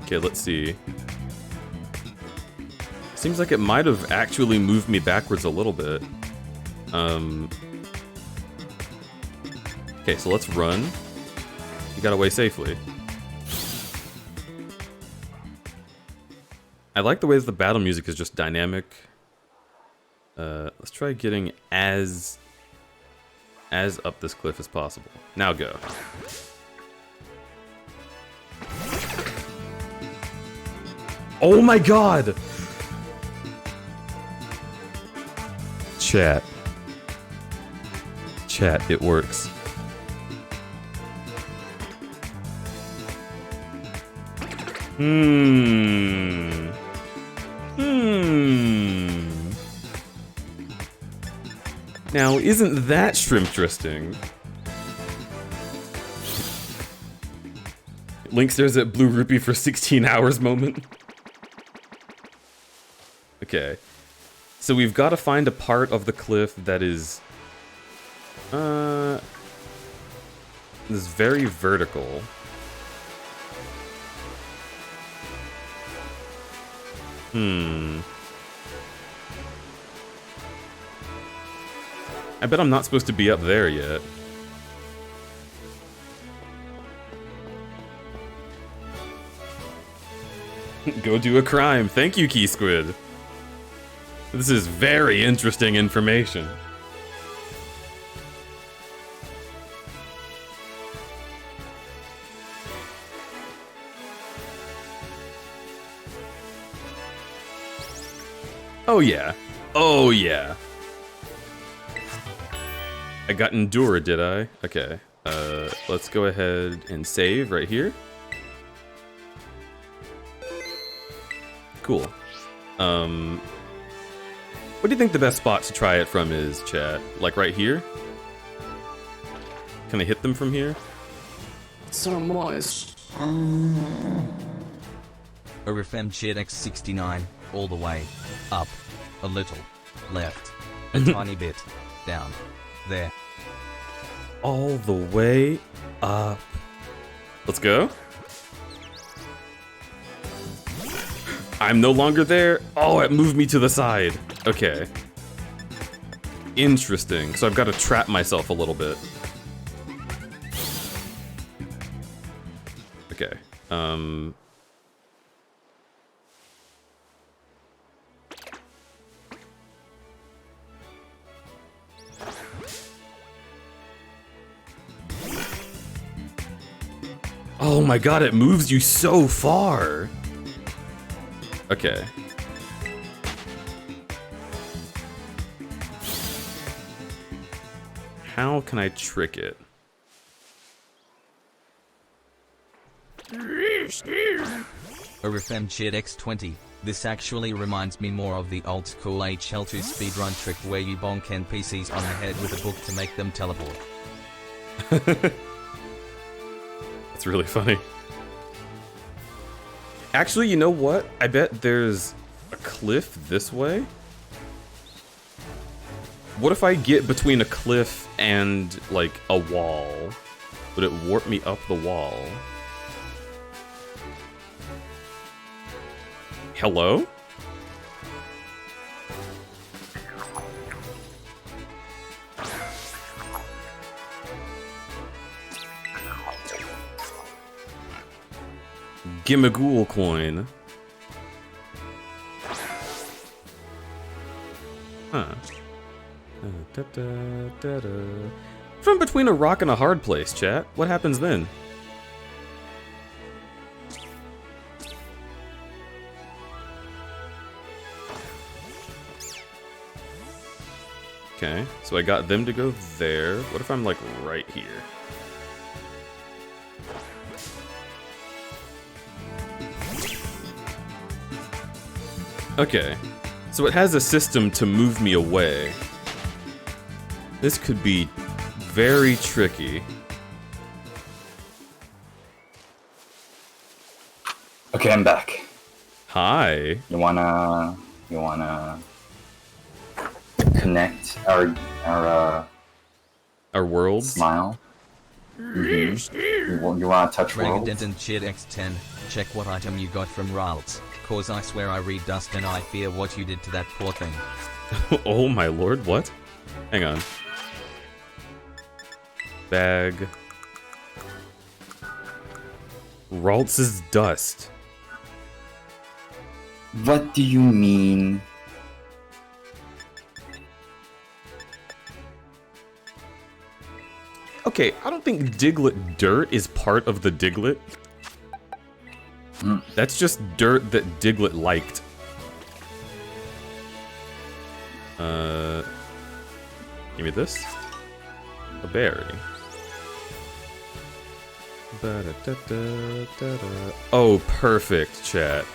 Okay, let's see. Seems like it might have actually moved me backwards a little bit. Okay, so let's run. You got away safely. I like the ways the battle music is just dynamic. Let's try getting as up this cliff as possible. Now go. Oh my god! Chat. Chat, it works. Now, isn't that shrimp-tristing? Link stares at Blue Rupee for 16 hours moment. Okay. So we've got to find a part of the cliff that is... is very vertical. I bet I'm not supposed to be up there yet. Go do a crime. Thank you, Key Squid. This is very interesting information. Oh yeah. Oh yeah. I got Endure, did I? Okay. Let's go ahead and save right here. Cool. What do you think the best spot to try it from is, chat? Like right here? Can I hit them from here? So moist. ORFM Chat X69, all the way. Up. A little. Left. A tiny bit. Down. There. All the way up. Let's go. I'm no longer there. Oh, it moved me to the side. Okay. Interesting. So I've got to trap myself a little bit. Okay. Oh my god, it moves you so far. Okay. How can I trick it? ORFM Chat X20. This actually reminds me more of the old school HL2 speedrun trick where you bonk NPCs on the head with a book to make them teleport. That's really funny. Actually, you know what? I bet there's a cliff this way. What if I get between a cliff and, like, a wall? Would it warp me up the wall? Hello? Gimmighoul coin. Huh. From between a rock and a hard place, chat. What happens then? Okay, so I got them to go there. What if I'm like right here? Okay, so it has a system to move me away. This could be very tricky. Okay, I'm back. Hi. You wanna connect our worlds? smile? You wanna touch worlds? Dragadent and Chid X10, check what item you got from Ralts, cause I swear I read dust and I fear what you did to that poor thing. Oh my lord, what? Hang on. Bag. Ralts' dust. What do you mean? Okay, I don't think Diglett dirt is part of the Diglett. That's just dirt that Diglett liked. Give me this. A berry. Ba-da-da-da-da-da. Oh, perfect, chat.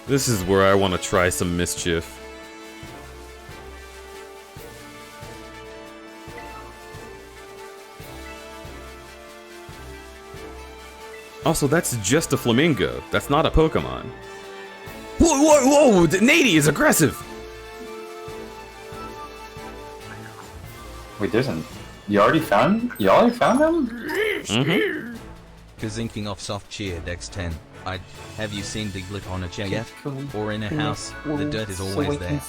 This is where I want to try some mischief. Also, that's just a flamingo. That's not a Pokemon. Whoa, whoa, whoa! Nady is aggressive! Wait, there's an... You already found him? Mm-hmm. Kazinking off soft cheer X10. Have you seen Diglett on a chair yet? Or in a house? The dirt is always there.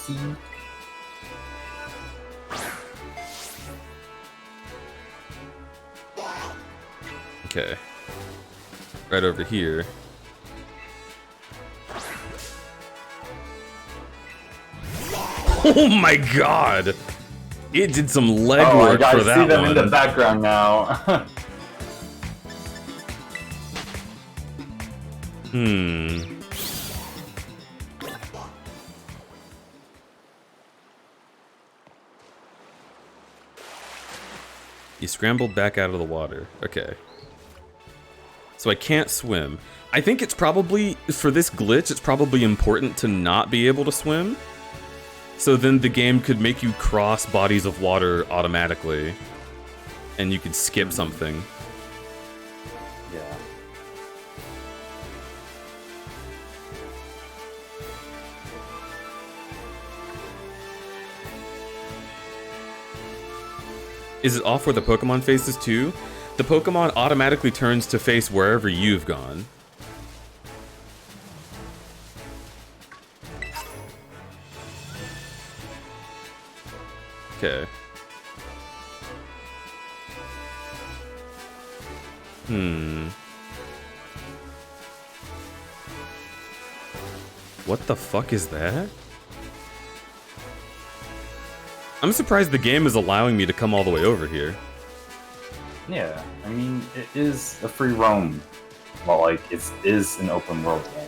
Okay. Right over here. Oh my god! It did some legwork for that see them one. in the background now. You scrambled back out of the water. Okay. So I can't swim. I think it's probably, for this glitch, it's probably important to not be able to swim. So then the game could make you cross bodies of water automatically. And you could skip something. Yeah. Is it off where the Pokemon faces too? The Pokemon automatically turns to face wherever you've gone. Okay. What the fuck is that? I'm surprised the game is allowing me to come all the way over here. Yeah, I mean, it is a free roam. Well, like, it is an open world game.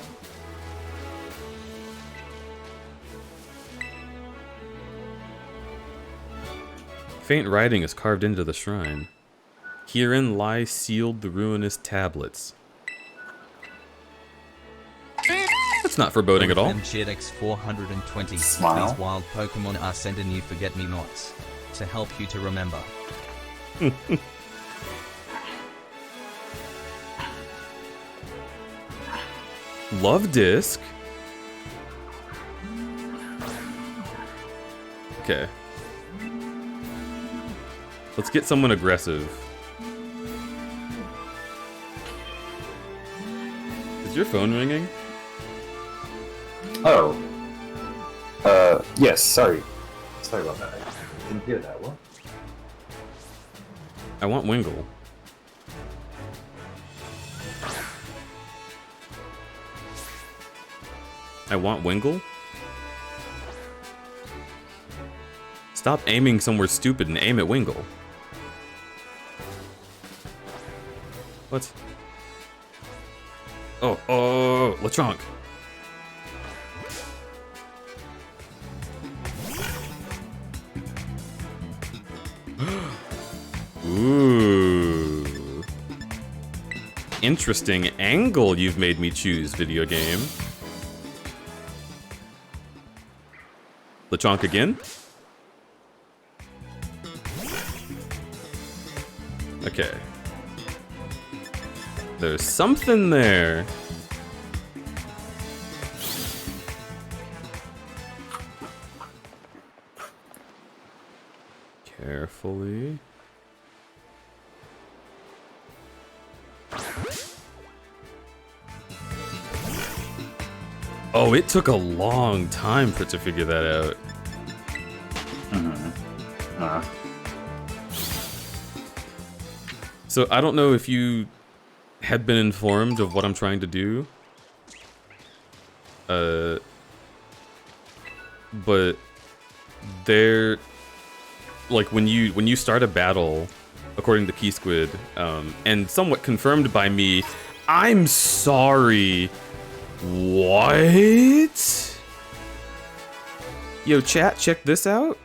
Faint writing is carved into the shrine. Herein lie sealed the ruinous tablets. That's not foreboding at all. And Chid X420. Smile. These wild Pokemon are sending you forget-me-nots to help you to remember. Love disc. Okay. Let's get someone aggressive. Is your phone ringing? Oh. Yes, sorry. Sorry about that. I didn't hear that one. I want Wingull. I want Wingle? Stop aiming somewhere stupid and aim at Wingle. What? Oh, Lechonk. Ooh. Interesting angle you've made me choose, video game. Lechonk again? Okay. There's something there. Carefully. Oh, it took a long time for it to figure that out. So I don't know if you had been informed of what I'm trying to do. But there, like when you start a battle, according to Key Squid, and somewhat confirmed by me, I'm sorry. What? Yo, chat, check this out.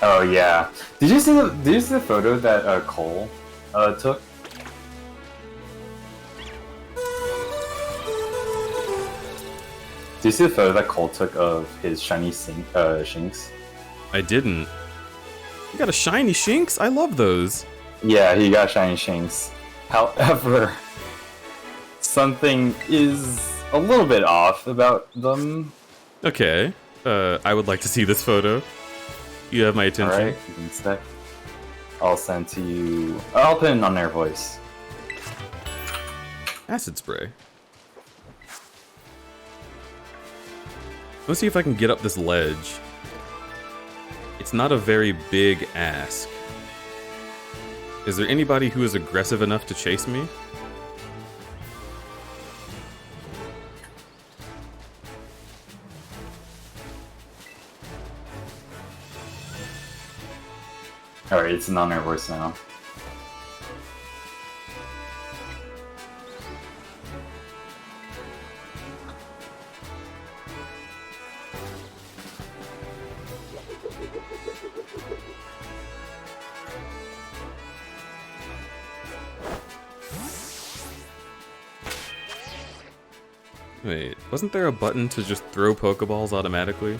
Oh yeah. Did you see the photo that Cole took? Do you see the photo that Cole took of his shiny Shinx? I didn't. You got a shiny Shinx? I love those. Yeah, he got shiny Shinx. However, something is a little bit off about them. Okay. I would like to see this photo. You have my attention. Alright, give me a sec. I'll send to you. I'll put it on their voice. Acid spray. Let's see if I can get up this ledge. It's not a very big ask. Is there anybody who is aggressive enough to chase me? Alright, it's on their voice now. Wait, wasn't there a button to just throw Pokeballs automatically?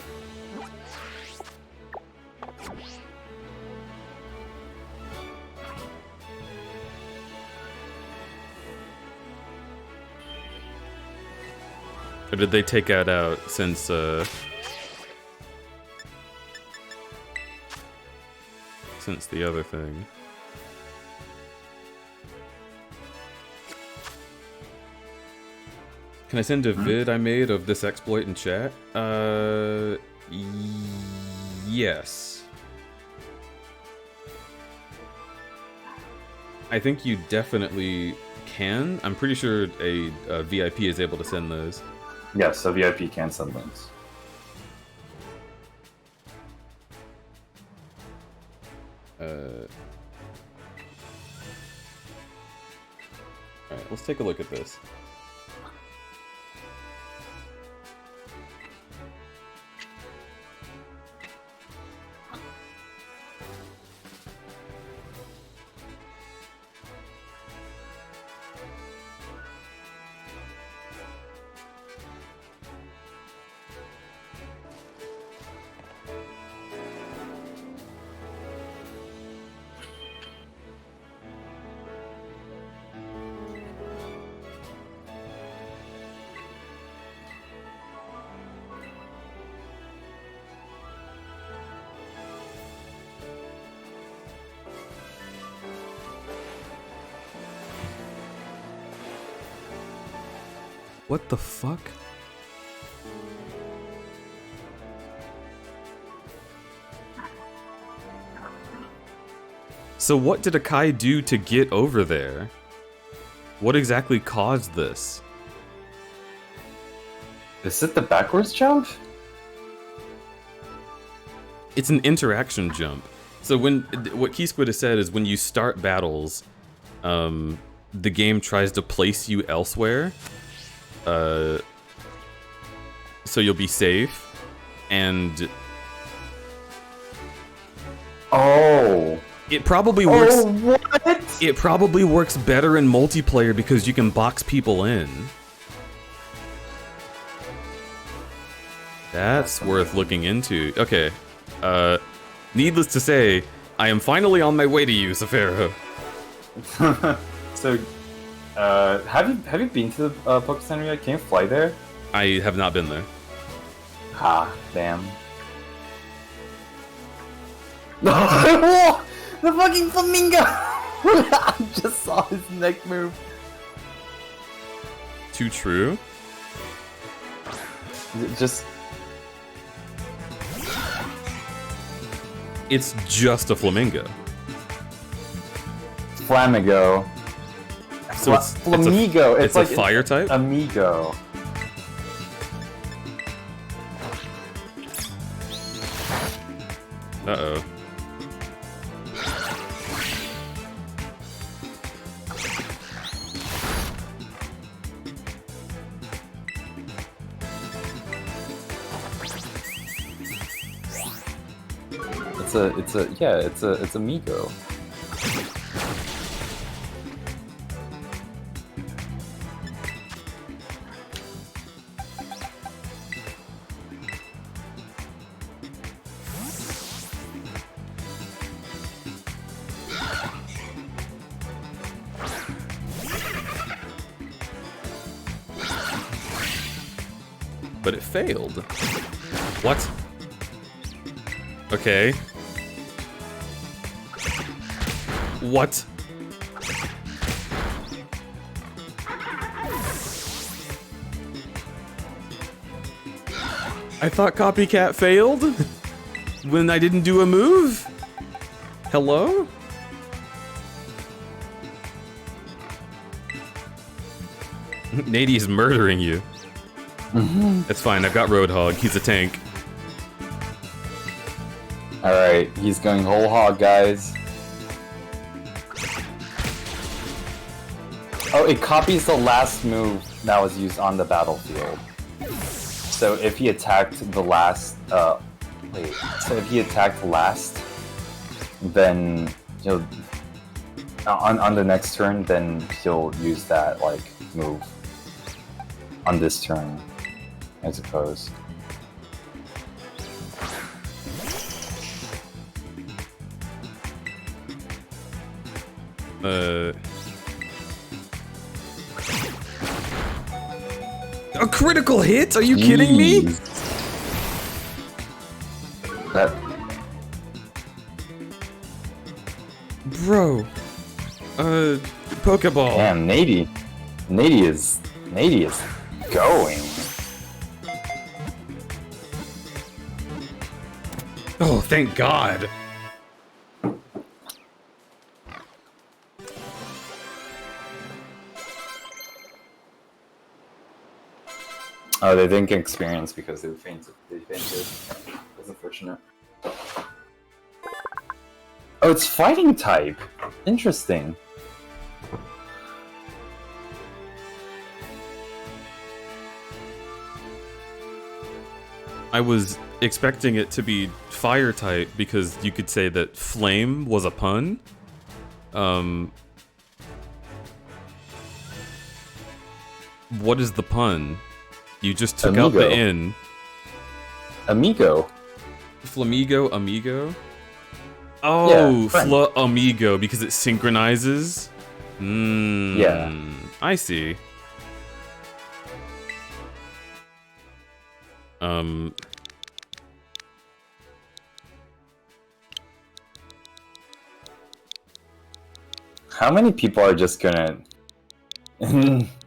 Or did they take that out since the other thing? Can I send a vid I made of this exploit in chat? Yes. I think you definitely can. I'm pretty sure a VIP is able to send those. Yes, a VIP can send links. Alright, let's take a look at this. What the fuck? So what did Akai do to get over there? What exactly caused this? Is it the backwards jump? It's an interaction jump. So what Key Squid has said is when you start battles, the game tries to place you elsewhere, so you'll be safe, and it probably works. Oh, what? It probably works better in multiplayer because you can box people in. That's worth looking into. Okay. Needless to say, I am finally on my way to you, Zafiro. So, have you been to the Poke Center yet? Can you fly there? I have not been there. Ah, damn. No, the fucking flamingo! I just saw his neck move. Too true? Just It's just a flamingo. Flamigo. So it's Flamigo. It's like a fire type? Amigo. Uh-oh. It's Amigo. But it failed. What? Okay. What? I thought Copycat failed when I didn't do a move? Hello? Nady is murdering you. That's fine, I've got Roadhog, he's a tank. Alright, he's going whole hog, guys. Oh, it copies the last move that was used on the battlefield. So if he attacked the last, so if he attacked last, then he'll, on the next turn, then he'll use that, like, move on this turn, I suppose. A critical hit? Are you kidding me? That Bro. Pokeball. damn, Nady is going. Oh, thank God. Oh, they didn't get experience because they fainted. That's unfortunate. Oh, it's fighting type. Interesting. I was expecting it to be fire type because you could say that flame was a pun. What is the pun? You just took out the N. Amigo. Flamigo, amigo? Oh, friend. Fla-amigo, because it synchronizes? Yeah. I see. How many people are just gonna...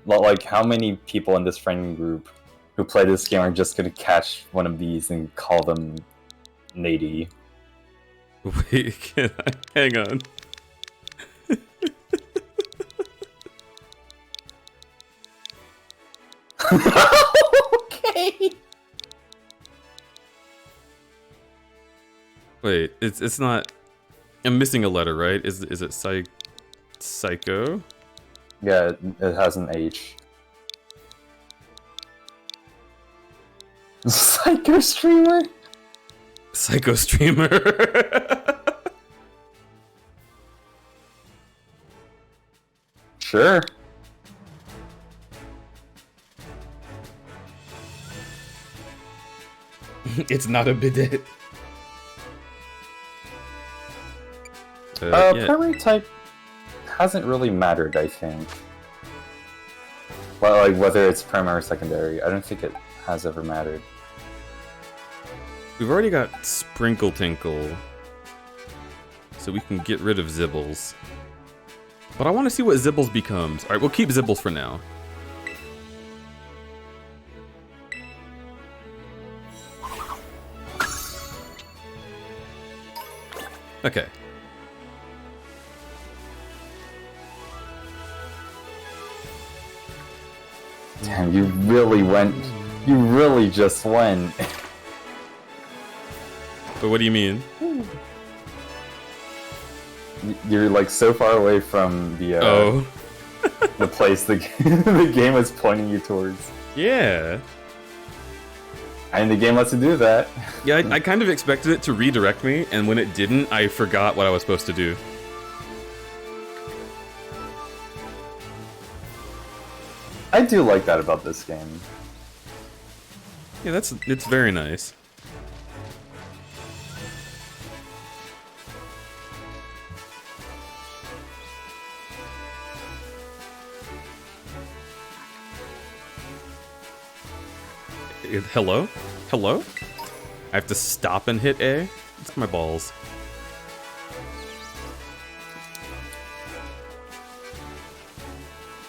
like, how many people in this friend group who play this game are just gonna catch one of these and call them Nady? Wait, hang on. Okay. Wait, it's not. I'm missing a letter, right? Is it psycho? Yeah, it has an H. Psycho streamer? Psycho streamer. Sure. It's not a bidet. Yeah. Primary type hasn't really mattered, I think. Well, like whether it's primary or secondary, I don't think it has ever mattered. We've already got Sprinkle Tinkle, so we can get rid of Zibbles. But I want to see what Zibbles becomes. Alright, we'll keep Zibbles for now. Okay. Damn, you really went. You really just went. But what do you mean? You're like so far away from the Oh. the place the the game is pointing you towards. Yeah. And the game lets you do that. Yeah, I kind of expected it to redirect me, and when it didn't, I forgot what I was supposed to do. I do like that about this game. Yeah, it's very nice. Hello? Hello? I have to stop and hit A? It's my balls.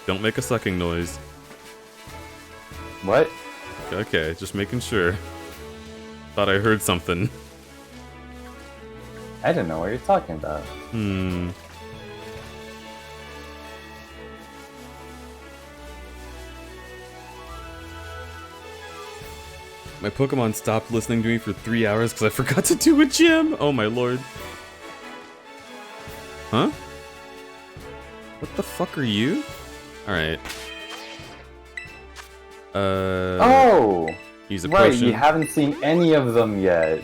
Don't make a sucking noise. What? Okay, just making sure. Thought I heard something. I don't know what you're talking about. Hmm. My Pokemon stopped listening to me for 3 hours because I forgot to do a gym! Oh my lord. Huh? What the fuck are you? Alright. Oh! Use a Right, potion. you haven't seen any of them yet.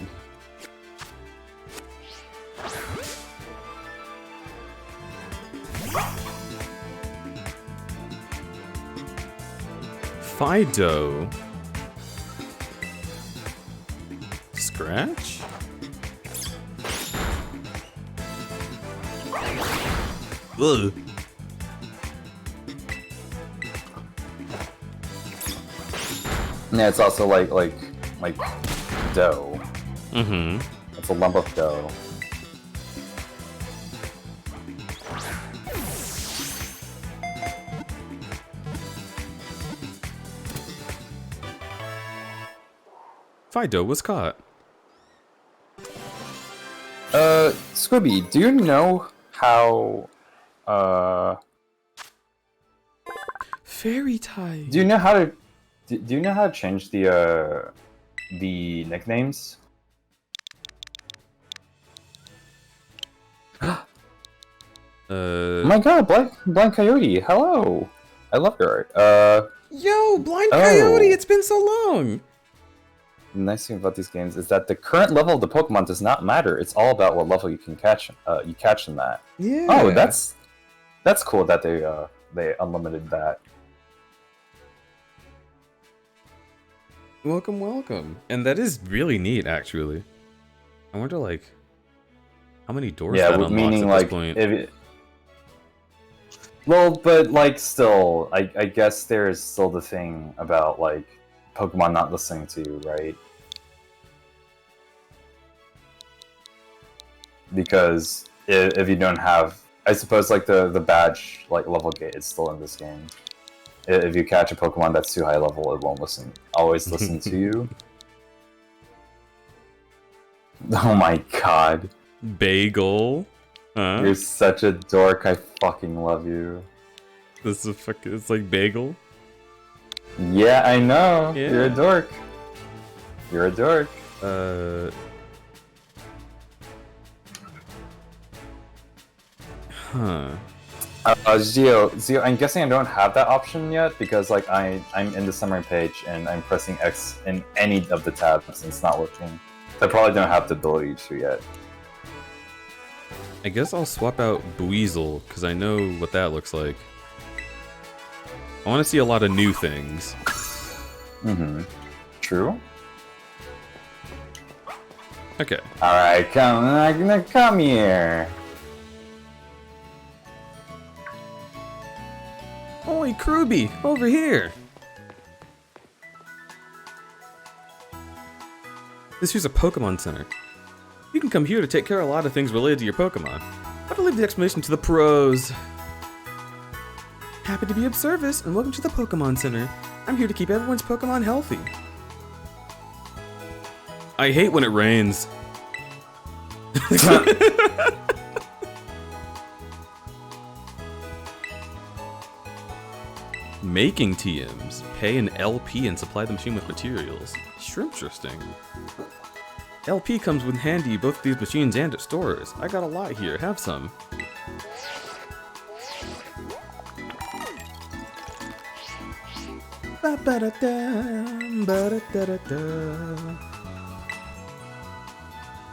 Fido. Scratch? Ugh. Yeah, it's also like dough. Mm-hmm. It's a lump of dough. Fido was caught. Squibby, do you know how, Fairy type. do you know how to, do you know how to change the nicknames? Oh my god, Blind Coyote, hello! I love your art. Yo, Blind Oh. Coyote, it's been so long. The nice thing about these games is that the current level of the Pokemon does not matter. It's all about what level you can catch. You catch them at. Yeah. Oh, that's cool that they unlimited that. Welcome, welcome. And that is really neat, actually. I wonder, like, how many doors Yeah, that unlocks meaning at like this point. if it, well, but like still, I guess there is still the thing about like Pokemon not listening to you, right? Because if you don't have, I suppose like the badge like level gate is still in this game. If you catch a Pokemon that's too high level, it won't always listen to you. Oh my god. Bagel. Huh? You're such a dork, I fucking love you. This is it's like bagel. Yeah, I know. Yeah. You're a dork. You're a dork. Huh. Zio, I'm guessing I don't have that option yet because like I'm in the summary page and I'm pressing X in any of the tabs and it's not working. So I probably don't have the ability to yet. I guess I'll swap out Buizel, because I know what that looks like. I want to see a lot of new things. Mm-hmm. True. Okay. Alright, come here. Oi, Kruby, over here! This here's a Pokemon Center. You can come here to take care of a lot of things related to your Pokemon. But I'll leave the explanation to the pros. Happy to be of service, and welcome to the Pokemon Center. I'm here to keep everyone's Pokemon healthy. I hate when it rains. Making TMs. Pay an LP and supply the machine with materials. Interesting. LP comes with handy both at these machines and at stores. I got a lot here. Have some.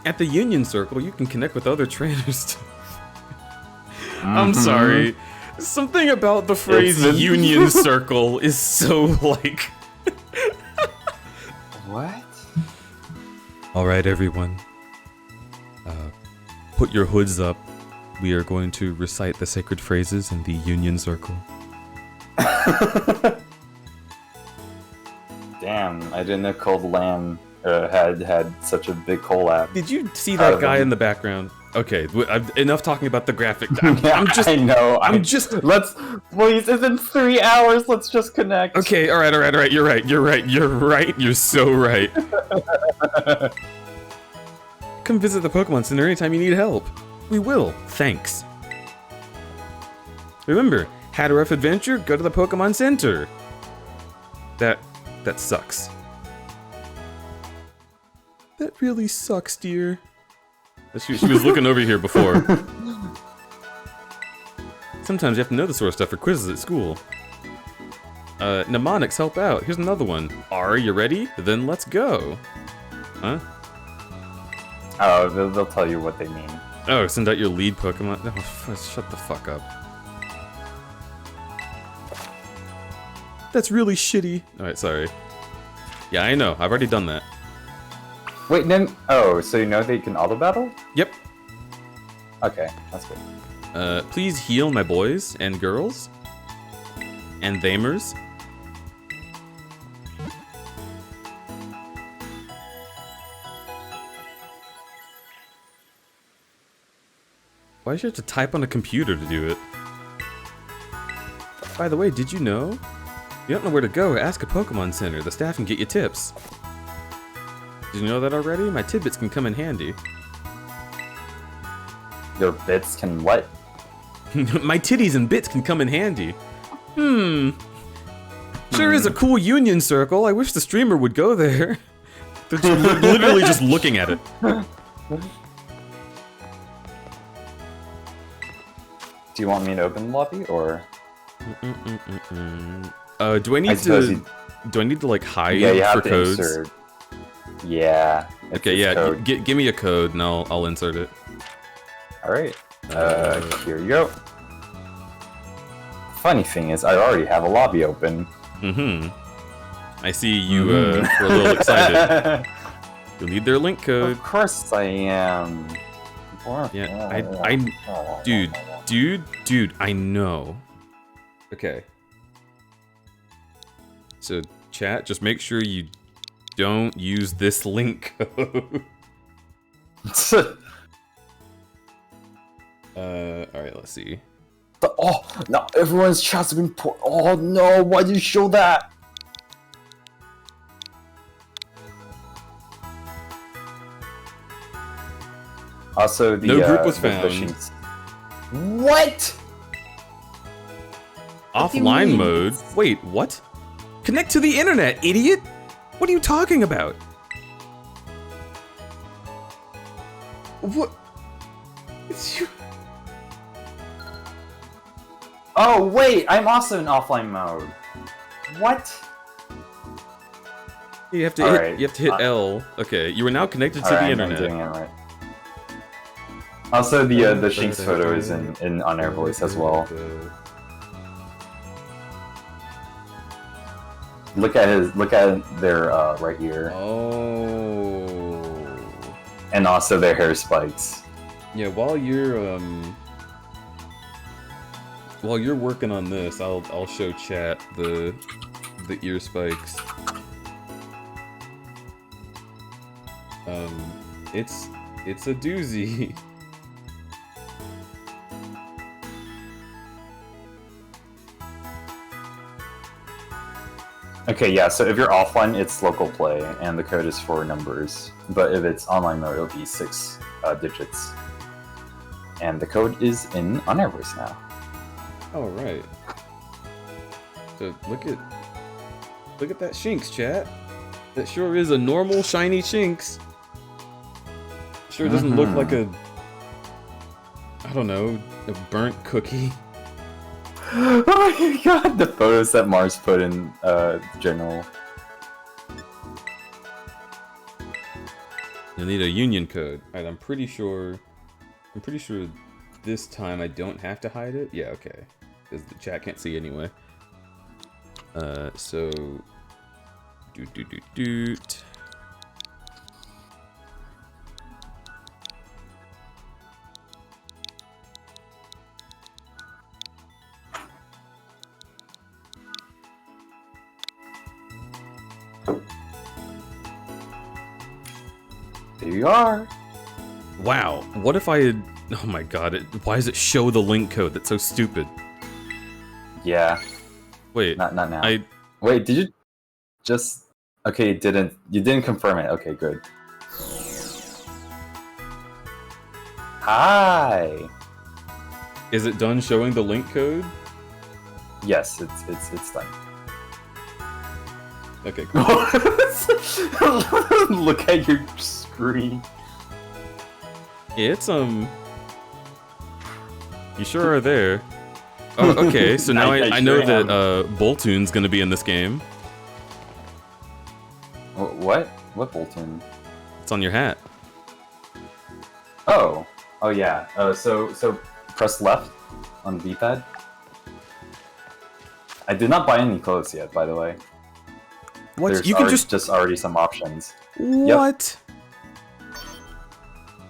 At the Union Circle, you can connect with other trainers. I'm sorry. Something about the phrase Union Circle is so like... What? Alright, everyone. Put your hoods up. We are going to recite the sacred phrases in the Union Circle. Damn, I didn't know Cold Lamb had such a big collab. Did you see that guy in the background? Okay, enough talking about the graphic. I'm just... I know. Let's... Please, it's in 3 hours. Let's just connect. Okay, alright. You're right. You're so right. Come visit the Pokemon Center anytime you need help. We will. Thanks. Remember, had a rough adventure, go to the Pokemon Center. That sucks. That really sucks, dear. She was looking over here before. Sometimes you have to know the sort of stuff for quizzes at school. Mnemonics help out. Here's another one. Are you ready? Then let's go. Huh? Oh, they'll tell you what they mean. Oh, send out your lead Pokemon? No, shut the fuck up. That's really shitty. Alright, sorry. Yeah, I know. I've already done that. Wait, then... Oh, so you know they can auto-battle? Yep. Okay, that's good. Please heal my boys and girls. And themers. Why should you have to type on a computer to do it? By the way, did you know? You don't know where to go, ask a Pokemon Center. The staff can get you tips. Did you know that already? My tidbits can come in handy. Your bits can what? My titties and bits can come in handy. Sure is a cool Union Circle. I wish the streamer would go there. They're just literally just looking at it. Do you want me to open the lobby, or...? Do I need to like hide Yeah, you have for to codes? insert. Yeah. Okay, yeah. Give me a code and I'll insert it. All right. Here you go. Funny thing is, I already have a lobby open. I see you were a little excited. You'll need their link code. Of course I am. Yeah, dude, I know. Okay. So, chat, just make sure you don't use this link code. Alright, let's see. Oh, no, everyone's chat's been oh no, why did you show that? Also, the no group was the found. machines. What? Offline mode? Wait, what? Connect to the internet, idiot! What are you talking about? What? It's you. Oh wait, I'm also in offline mode. What? You have to All hit. right. You have to hit L. Okay, you are now connected to Alright, the I'm internet. doing it right. Also, the Shinx photo is in on air voice as well. Look at their right ear, Oh. and also their hair spikes. Yeah. While you're working on this, I'll show chat the ear spikes. It's a doozy. Okay, yeah. So if you're offline, it's local play, and the code is 4 numbers. But if it's online mode, it'll be 6 digits. And the code is in on air voice now. Oh right. So look at that Shinx, chat. That sure is a normal shiny Shinx. Sure doesn't look like a, I don't know, a burnt cookie. Oh my god, the photos that Mars put in general. I need a union code. Alright, I'm pretty sure this time I don't have to hide it. Yeah, okay. Because the chat can't see anyway. So doot. There you are. Wow, what if I had... Oh my god, why does it show the link code? That's so stupid. Yeah. Wait, Not now. I... Wait, did you just... Okay, you didn't confirm it. Okay, good. Hi! Is it done showing the link code? Yes, it's done. Okay, cool. Look at your screen. It's, you sure are there. Oh, okay, so now I know sure that, Boltoon's gonna be in this game. What? What Bolton? It's on your hat. Oh. Oh yeah. So press left on the D-pad. I did not buy any clothes yet, by the way. What? There's You can just already some options. What? Yep.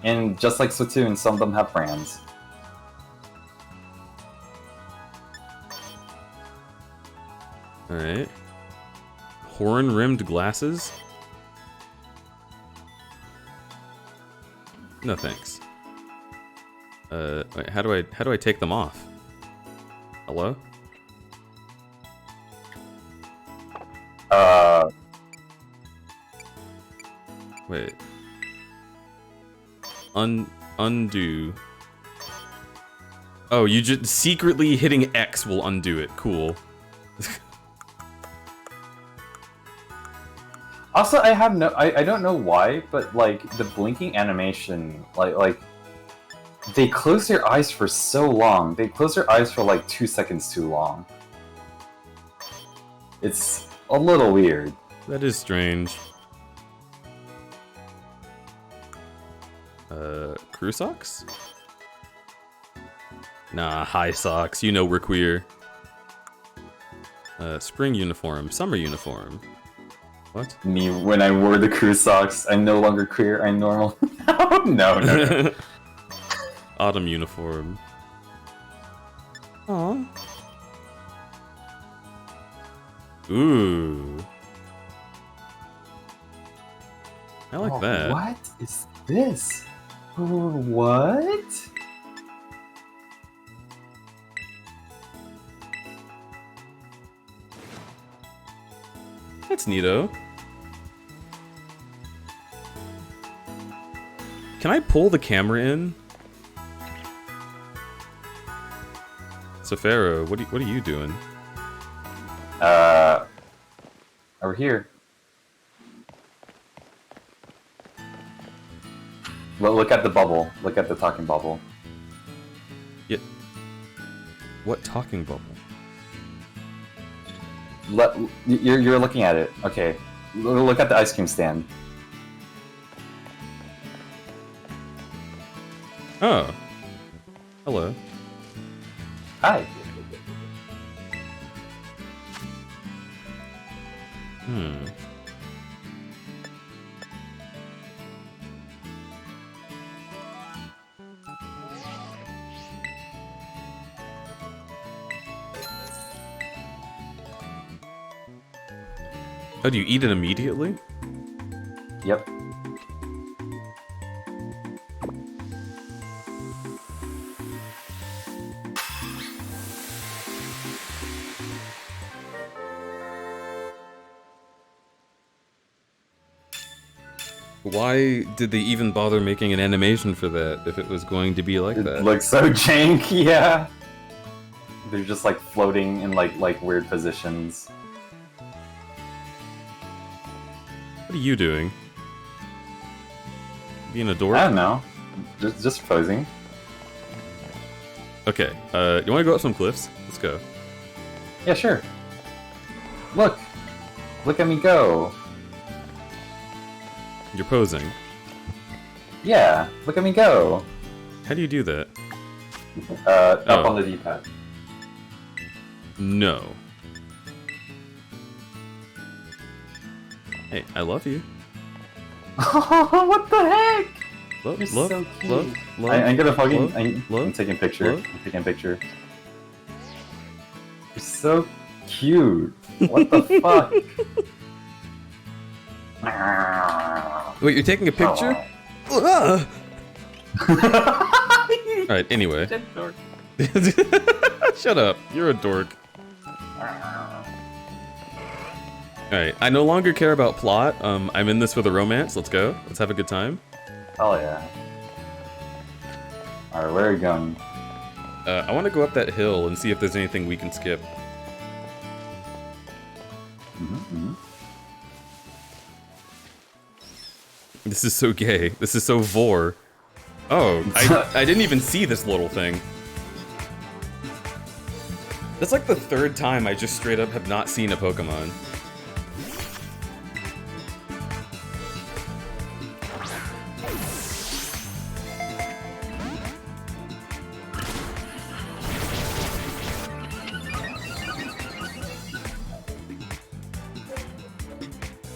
And just like Splatoon, some of them have brands. Alright. Horn-rimmed glasses? No thanks. Wait, how do I take them off? Hello? Wait. Undo. Oh, you just secretly hitting X will undo it. Cool. Also, I have no, I don't know why, but like the blinking animation, like they close their eyes for so long. They close their eyes for like 2 seconds too long. It's a little weird. That is strange. Crew socks? Nah, high socks. You know we're queer. Spring uniform, summer uniform. What? Me, when I wore the crew socks, I'm no longer queer, I'm normal. No. Autumn uniform. Aww. Ooh. I like that. What is this? What? That's neato. Can I pull the camera in? Safaro, what are you doing? Over here. Look at the bubble. Look at the talking bubble. Yeah. What talking bubble? You're looking at it. Okay. Look at the ice cream stand. Oh. Hello. Hi. Hmm. Oh, do you eat it immediately? Yep. Why did they even bother making an animation for that if it was going to be like It that? looks so janky, yeah. They're just like floating in like weird positions. What are you doing? Being a dork? I don't know. Just posing. Okay, you wanna go up some cliffs? Let's go. Yeah, sure. Look. Look at me go. You're posing. Yeah, look at me go. How do you do that? Up Oh. on the D-pad. No. Hey, I love you. What the heck? Love, You're love, so cute. love, love. I'm gonna fucking. love, I'm love, taking a picture. love. I'm taking a picture. You're so cute. What the fuck? Wait, you're taking a picture? Ah! Alright, anyway. Shut up. You're a dork. Alright, I no longer care about plot. I'm in this for the romance. Let's go. Let's have a good time. Oh yeah. Alright, where are you going? I want to go up that hill and see if there's anything we can skip. This is so gay. This is so vor. Oh, I didn't even see this little thing. That's like the third time I just straight up have not seen a Pokemon.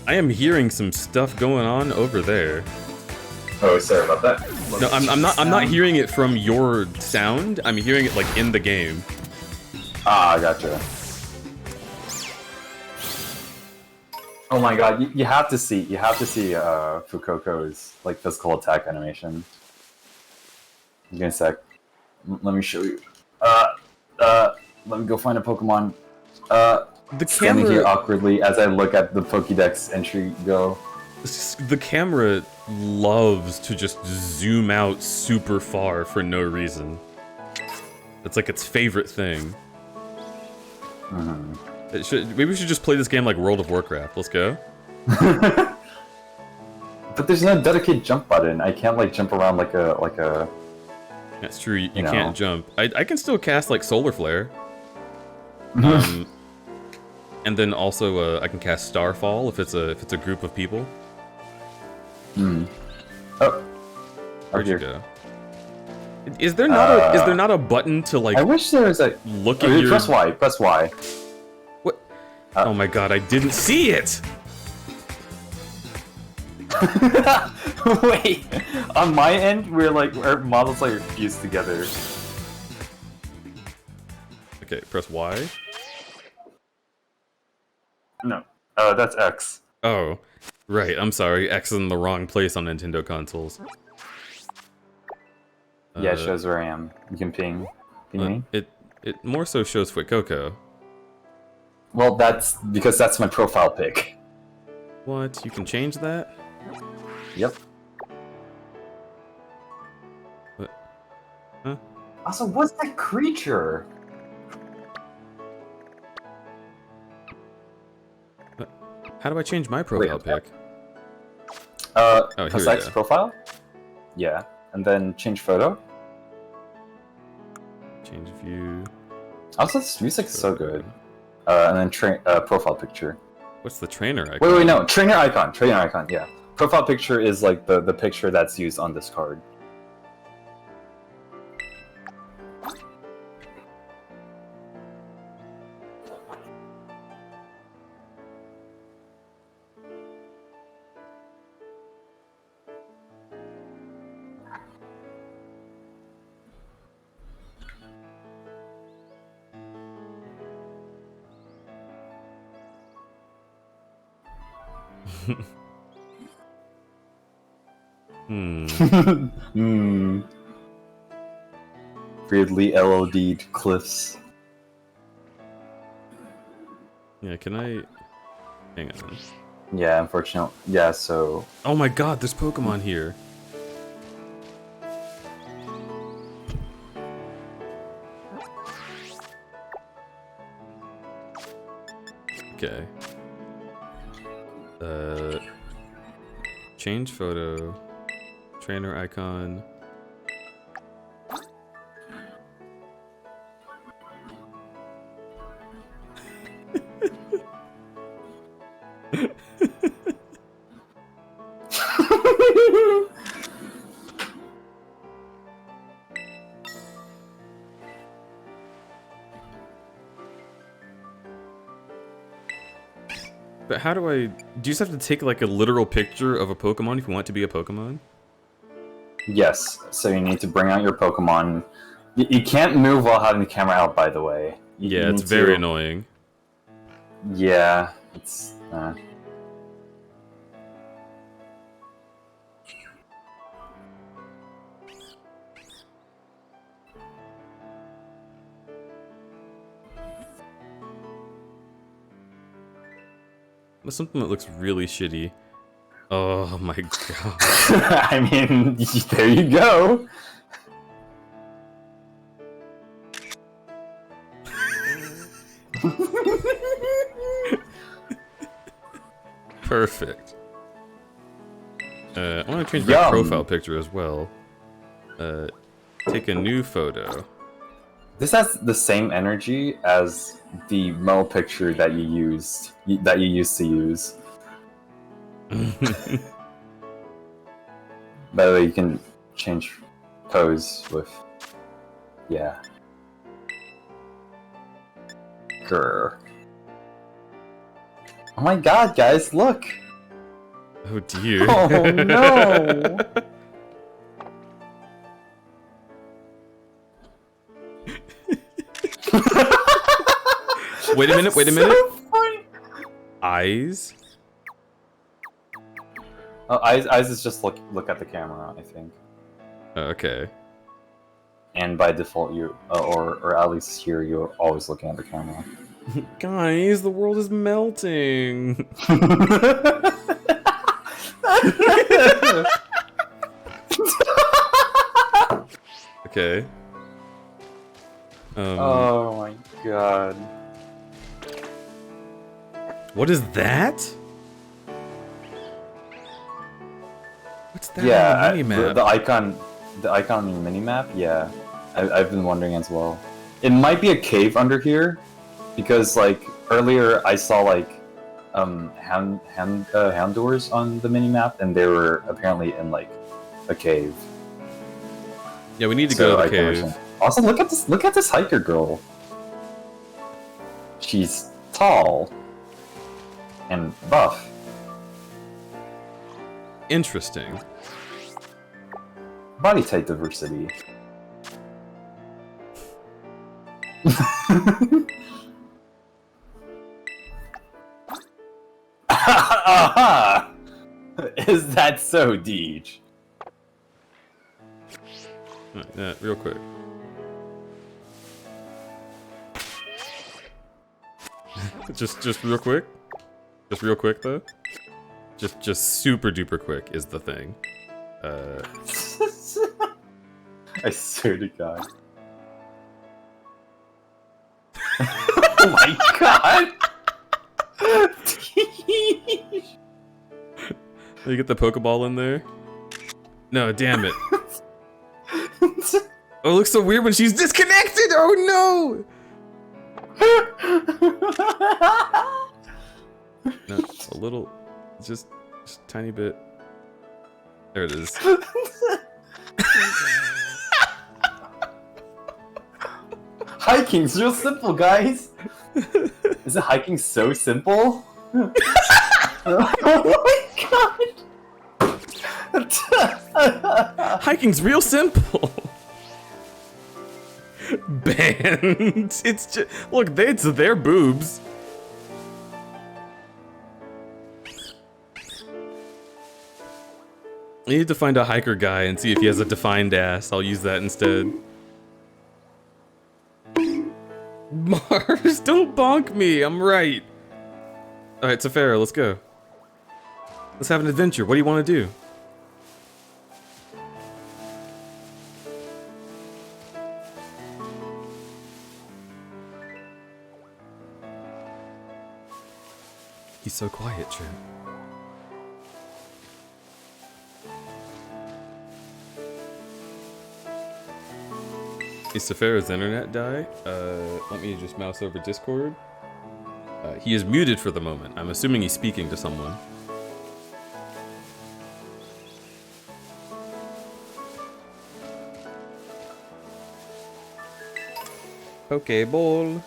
I am hearing some stuff going on over there. Oh, sorry about that. No, I'm not hearing it from your sound. I'm hearing it like in the game. Ah, gotcha. Oh my god, you have to see Fukoko's like physical attack animation. Give me a sec. Let me show you. Let me go find a Pokemon. The Standing here camera, awkwardly as I look at the Pokédex entry go. the camera loves to just zoom out super far for no reason. It's like its favorite thing. Maybe we should just play this game like World of Warcraft. Let's go. But there's no dedicated jump button. I can't like jump around like a. That's true. You know. can't jump. I can still cast like Solar Flare. And then also I can cast Starfall if it's a group of people. Oh. Where'd you here. go? Is there not a button to like I wish there was a. look at Oh, your press Y. Press Y. what? Oh my god! I didn't see it. Wait. On my end, our models are fused together. Okay, press Y. No. That's X. Oh, right. I'm sorry. X is in the wrong place on Nintendo consoles. Yeah, it shows where I am. You can ping me. It more so shows Fuecoco. Well, that's because that's my profile pic. What? You can change that? Yep. What? Huh? Also, what's that creature? How do I change my profile pic? Oh, here we select go. profile? Yeah. And then change photo? Change view. Also, this music's so good. And then profile picture. What's the trainer icon? Wait, no. Trainer icon, yeah. Profile picture is like the picture that's used on this card. Weirdly LOD'd cliffs. Yeah, can I... Hang on. Yeah, unfortunately. Yeah, so... Oh my god, there's Pokemon here. Okay. Change photo. Trainer icon. But how do I... Do you just have to take like a literal picture of a Pokemon if you want to be a Pokemon? Yes, so you need to bring out your Pokemon. You can't move while having the camera out, by the way. Yeah, it's very annoying. Yeah, it's... There's something that looks really shitty. Oh my god. I mean, there you go. Perfect. I want to change my profile picture as well. Take a new photo. This has the same energy as the Mo picture that you used to use. By the way, you can change pose with... Yeah. Grr. Oh my god, guys, look! Oh dear. Oh no! Wait a minute, wait a minute. So funny. Eyes? Oh, eyes is just look at the camera, I think. Okay. And by default, you or at least here, you're always looking at the camera. Guys, the world is melting. Okay. Oh my god. What is that? What's that Yeah, on the minimap? the icon on the minimap. Yeah, I've been wondering as well. It might be a cave under here, because like earlier I saw like hound doors on the minimap, and they were apparently in like a cave. Yeah, we need to go to the cave. Also, look at this hiker girl. She's tall and buff. Interesting. Body type diversity. Aha! Is that so, Deej? Real quick. just real quick. Just real quick though. Just super duper quick is the thing. I swear to God. Oh my God! You get the Pokeball in there. No, damn it. Oh, it looks so weird when she's disconnected. Oh no. No, a little, just a tiny bit. There it is. Hiking's real simple, guys. Isn't hiking so simple? Oh my god! Hiking's real simple. Band. It's just look. It's their boobs. I need to find a hiker guy and see if he has a defined ass. I'll use that instead. Mars, don't bonk me. I'm right. All right, Safara, let's go. Let's have an adventure. What do you want to do? He's so quiet, Trent. Is Safara's internet die? Let me just mouse over Discord. He is muted for the moment. I'm assuming he's speaking to someone. Pokeball.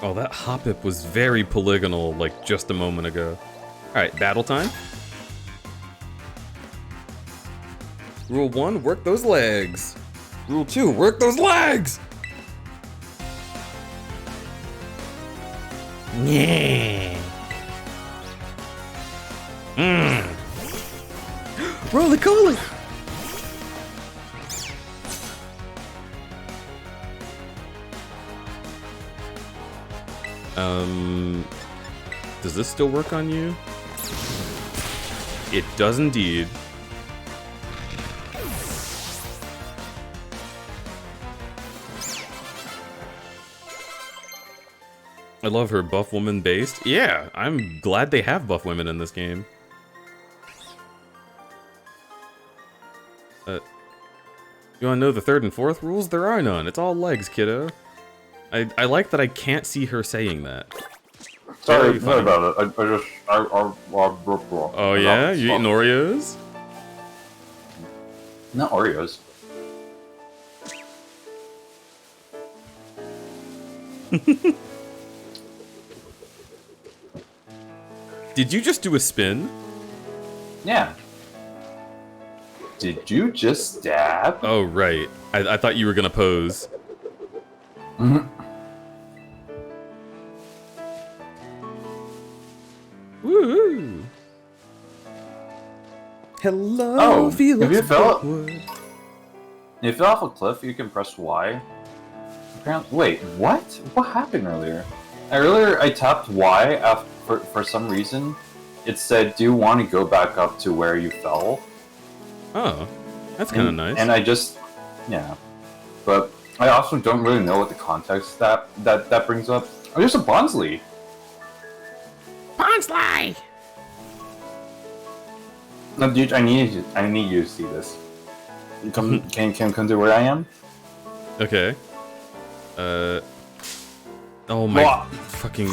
Oh, that Hoppip was very polygonal, like, just a moment ago. Alright, battle time. Rule 1, work those legs. Rule 2, work those legs! Yeah. Roly-coly! Does this still work on you? It does indeed. I love her buff woman based. Yeah, I'm glad they have buff women in this game. You wanna know the third and fourth rules? There are none. It's all legs, kiddo. I like that I can't see her saying that. Sorry about it. Oh yeah? You eating Oreos? Not Oreos. Did you just do a spin? Yeah. Did you just stab? Oh, right. I thought you were gonna pose. Woo! Hello, Oh, Felix have you fell? Brookwood. If you fell off a cliff, you can press Y. Apparently, wait, what? What happened earlier? Earlier, I tapped Y after, for some reason. It said, "Do you want to go back up to where you fell?" Oh, that's kind of nice. And I just, yeah. But I also don't really know what the context that brings up. Oh, there's a Bonsley. Bonsley! No, dude, I need you to see this. Can you come to where I am? Okay. Oh my Wah. fucking.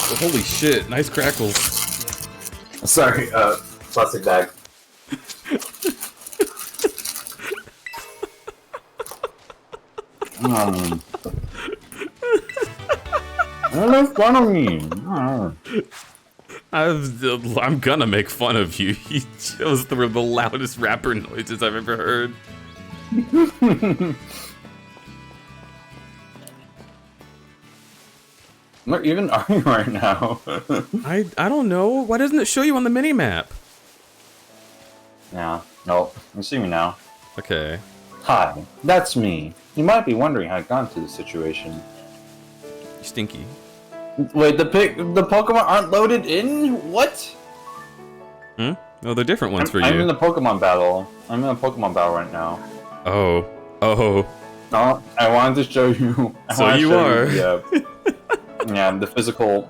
Oh, holy shit! Nice crackles. Sorry, plastic bag. Don't make fun of me. I'm gonna make fun of you. You chose the loudest rapper noises I've ever heard. Where even are you right now? I don't know. Why doesn't it show you on the mini map? Yeah. Nope. You see me now. Okay. Hi, that's me. You might be wondering how I got into this situation. Stinky. Wait, the Pokemon aren't loaded in? What? Hmm? Oh, they're different ones for you. I'm in the Pokemon battle. I'm in a Pokemon battle right now. Oh. Oh. No, I wanted to show you. So you are. Yeah, the physical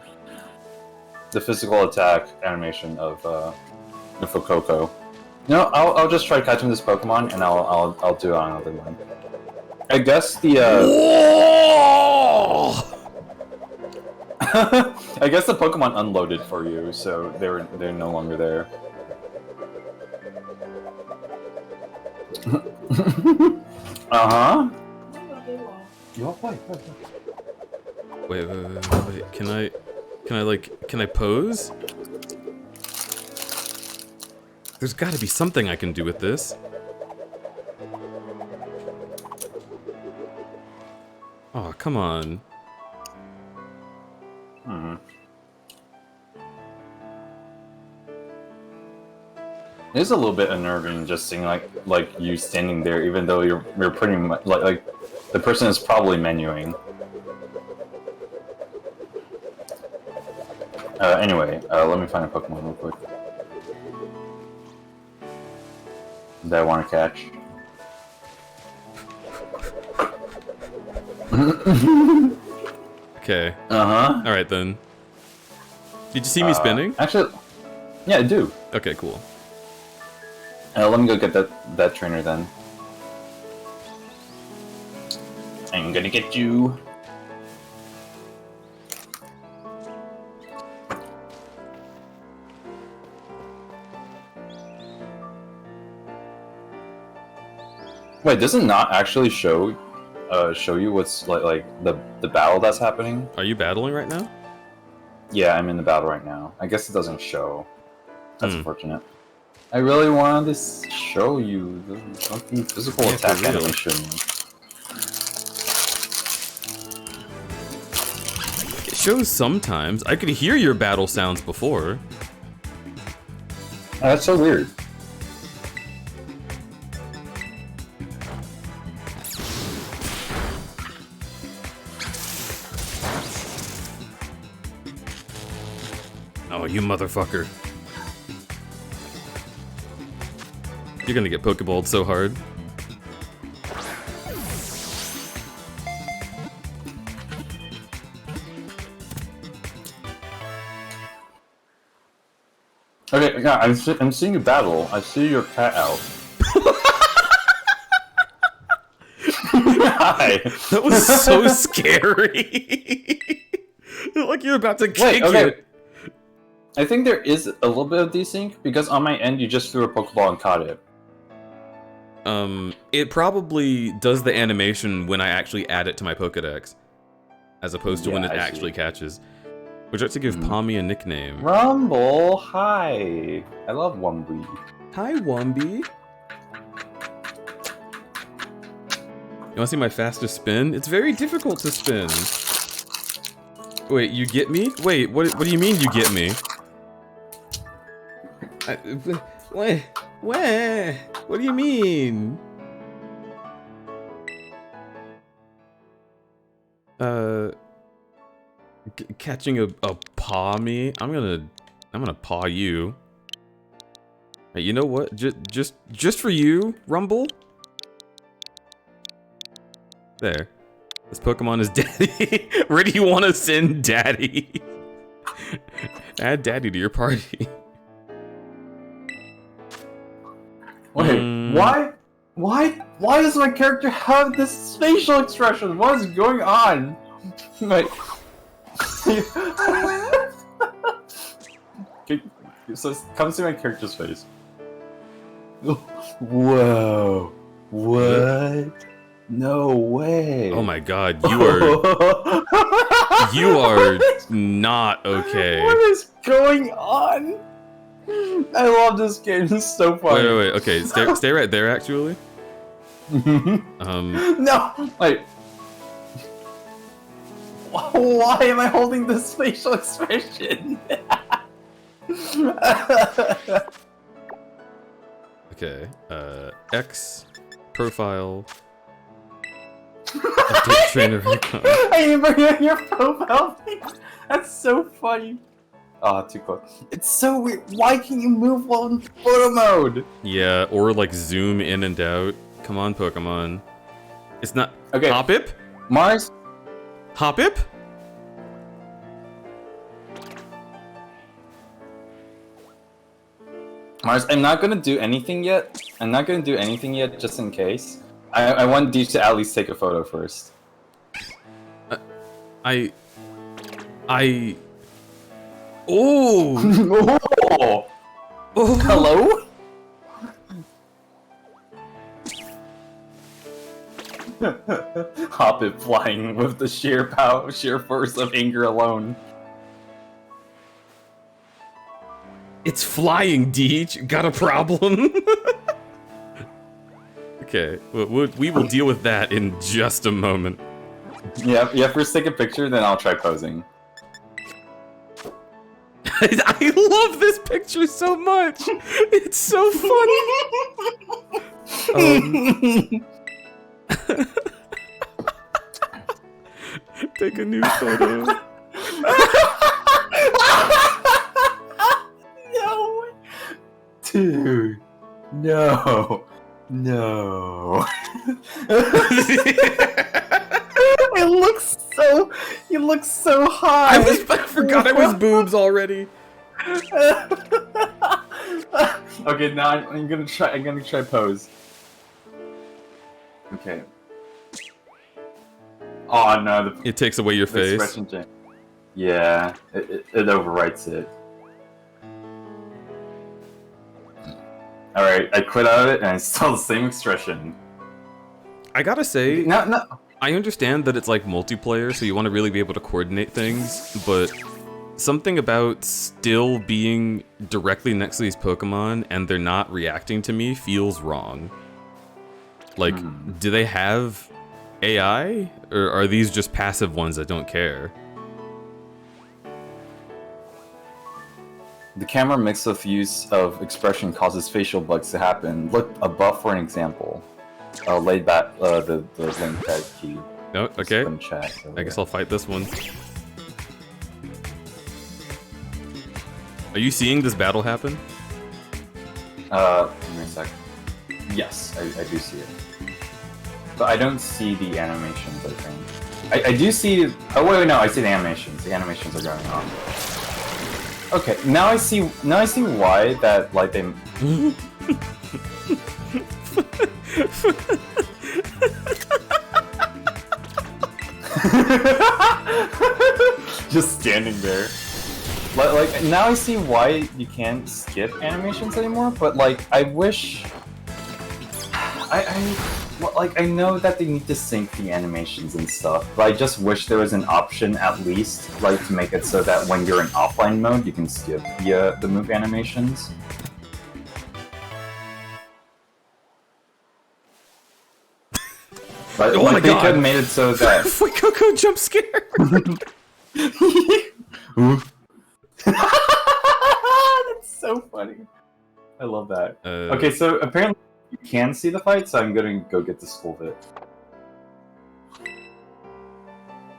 attack animation of Fuecoco. You know, I'll just try catching this Pokemon and I'll do it on another one. I guess the I guess the Pokemon unloaded for you, so they're no longer there. Uh-huh. Wait. Can I pose? There's gotta be something I can do with this. Oh, come on. It is a little bit unnerving just seeing like you standing there, even though you're pretty much like the person is probably menuing. Anyway, let me find a Pokemon real quick that I want to catch. Okay. Uh-huh. Alright then. Did you see me spinning? Actually, yeah, I do. Okay, cool. Let me go get that trainer then. I'm gonna get you. Wait, does it not actually show you what's like the battle that's happening? Are you battling right now? Yeah, I'm in the battle right now. I guess it doesn't show. That's unfortunate. I really wanted to show you the fucking physical attack animation. It shows sometimes. I could hear your battle sounds before. That's so weird. Oh, you motherfucker. You're gonna get Pokeballed so hard. Okay, yeah, I'm seeing you battle. I see your cat out. Hi. That was so scary. Like you're about to kick it. I think there is a little bit of desync because on my end you just threw a Pokeball and caught it. It probably does the animation when I actually add it to my Pokedex, as opposed to when it actually catches. Would you like to give Palmy a nickname? Rumble, hi. I love Wumby. Hi, Wumby. You wanna see my fastest spin? It's very difficult to spin. Wait, you get me? Wait, what do you mean you get me? What do you mean? Catching a paw me? I'm gonna paw you. Hey, you know what? Just for you, Rumble. There. This Pokemon is Daddy. Where do you want to send Daddy? Add Daddy to your party. Wait, why does my character have this facial expression? What is going on? Like, so come see my character's face. Whoa! What? No way! Oh my God, you are not okay. What is going on? I love this game. It's so fun. Wait. Okay, stay right there. Actually. No, wait. Why am I holding this facial expression? Okay. X profile. Update trainer icon. I didn't bring in your profile thing. That's so funny. Oh, too close. It's so weird. Why can't you move while in photo mode? Yeah, or like zoom in and out. Come on, Pokemon. It's not. Okay. Hoppip? Mars. Hoppip? Mars, I'm not gonna do anything yet. Just in case. I want you to at least take a photo first. Oh! Oh! Oh! Hello? Hop it flying with the sheer force of anger alone. It's flying, Deej. Got a problem? Okay, we will deal with that in just a moment. Yeah, first take a picture, then I'll try posing. I love this picture so much. It's so funny. Take a new photo. No! Dude, no. No. It looks so high. I forgot I was boobs already. Okay, now I'm gonna try pose. Okay. Oh no, It takes away your the face. expression change. Yeah, it overwrites it. Alright, I quit out of it and it's still the same expression. I gotta say, No. I understand that it's like multiplayer, so you want to really be able to coordinate things, but something about still being directly next to these Pokemon and they're not reacting to me feels wrong. Like, do they have AI? Or are these just passive ones that don't care? The camera mix of use of expression causes facial bugs to happen. Look above for an example. Laid back the link tag key. Oh, okay. Just chat I guess I'll fight this one. Are you seeing this battle happen? Give me a sec. Yes, I do see it. But I don't see the animations, I think. I do see... Oh, wait, no, I see the animations. The animations are going on. Okay, now I see why that, like, they... Just standing there. Like, now I see why you can't skip animations anymore, but, like, I wish... I know that they need to sync the animations and stuff, but I just wish there was an option, at least, like, to make it so that when you're in offline mode, you can skip the move animations. But Oh like, my they God. could have made it so that... Fuecoco jump scare! That's so funny. I love that. Uh, Okay, so apparently you can see the fight, so I'm gonna go get the school bit.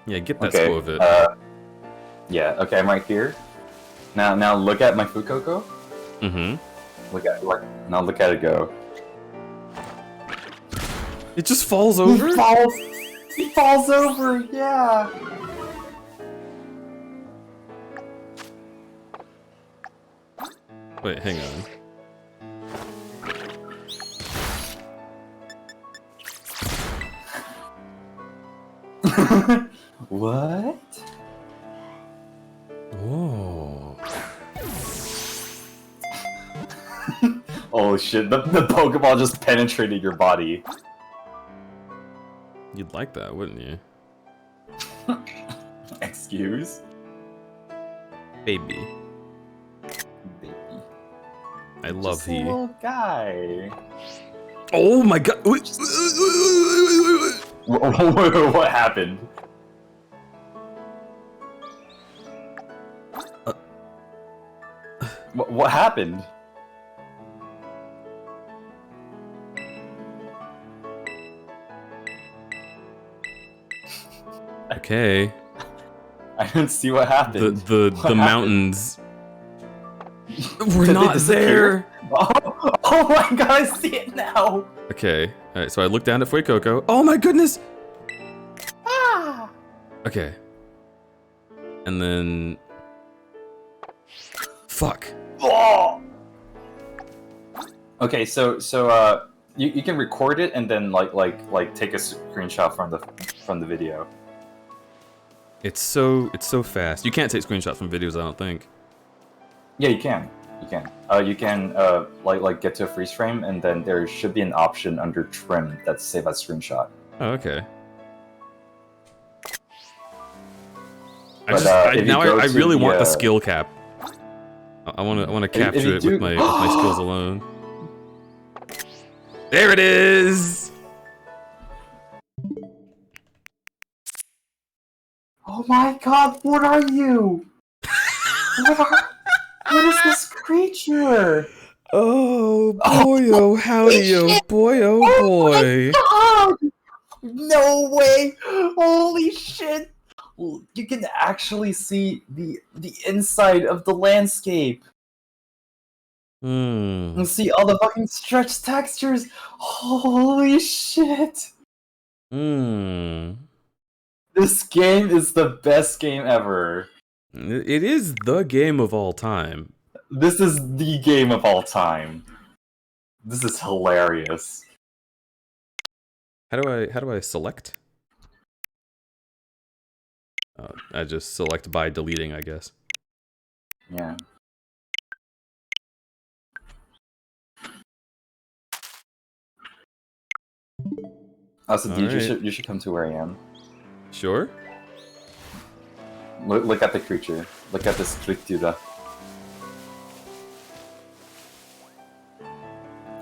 Yeah, get that Okay, school of it. Yeah, okay, I'm right here. Now look at my Fuecoco. Mm-hmm. Now look at it go. It just falls over? He falls over, yeah! Wait, hang on. What? Oh. Oh shit, the Pokeball just penetrated your body. You'd like that, wouldn't you? Excuse? Baby. Baby. I love Just a he. little guy. Oh my god! What happened? What happened? Okay. I don't see what happened. The happened? mountains. We're Did they not disappear? there. Oh my god, I see it now. Okay. All right. So I look down at Fuecoco. Oh my goodness. Ah. Okay. And then. Fuck. Oh. Okay, so you can record it and then like take a screenshot from the video. It's so fast. You can't take screenshots from videos, I don't think. Yeah, you can. You can like get to a freeze frame and then there should be an option under trim that's save as screenshot. Oh, okay. But, I really want the the skill cap. I want to if capture you it do- with my skills alone. There it is. Oh my god, what are you? What is this creature? Oh boy, oh howdy, oh boy, oh boy. God! No way! Holy shit! You can actually see the inside of the landscape. Hmm. And see all the fucking stretched textures. Holy shit! Hmm. This game is the best game ever. It is the game of all time. This is the game of all time. This is hilarious. How do I select? I just select by deleting, I guess. Yeah. Also, dude, Alright. you should come to where I am. Sure. Look at the creature. Look at the structura.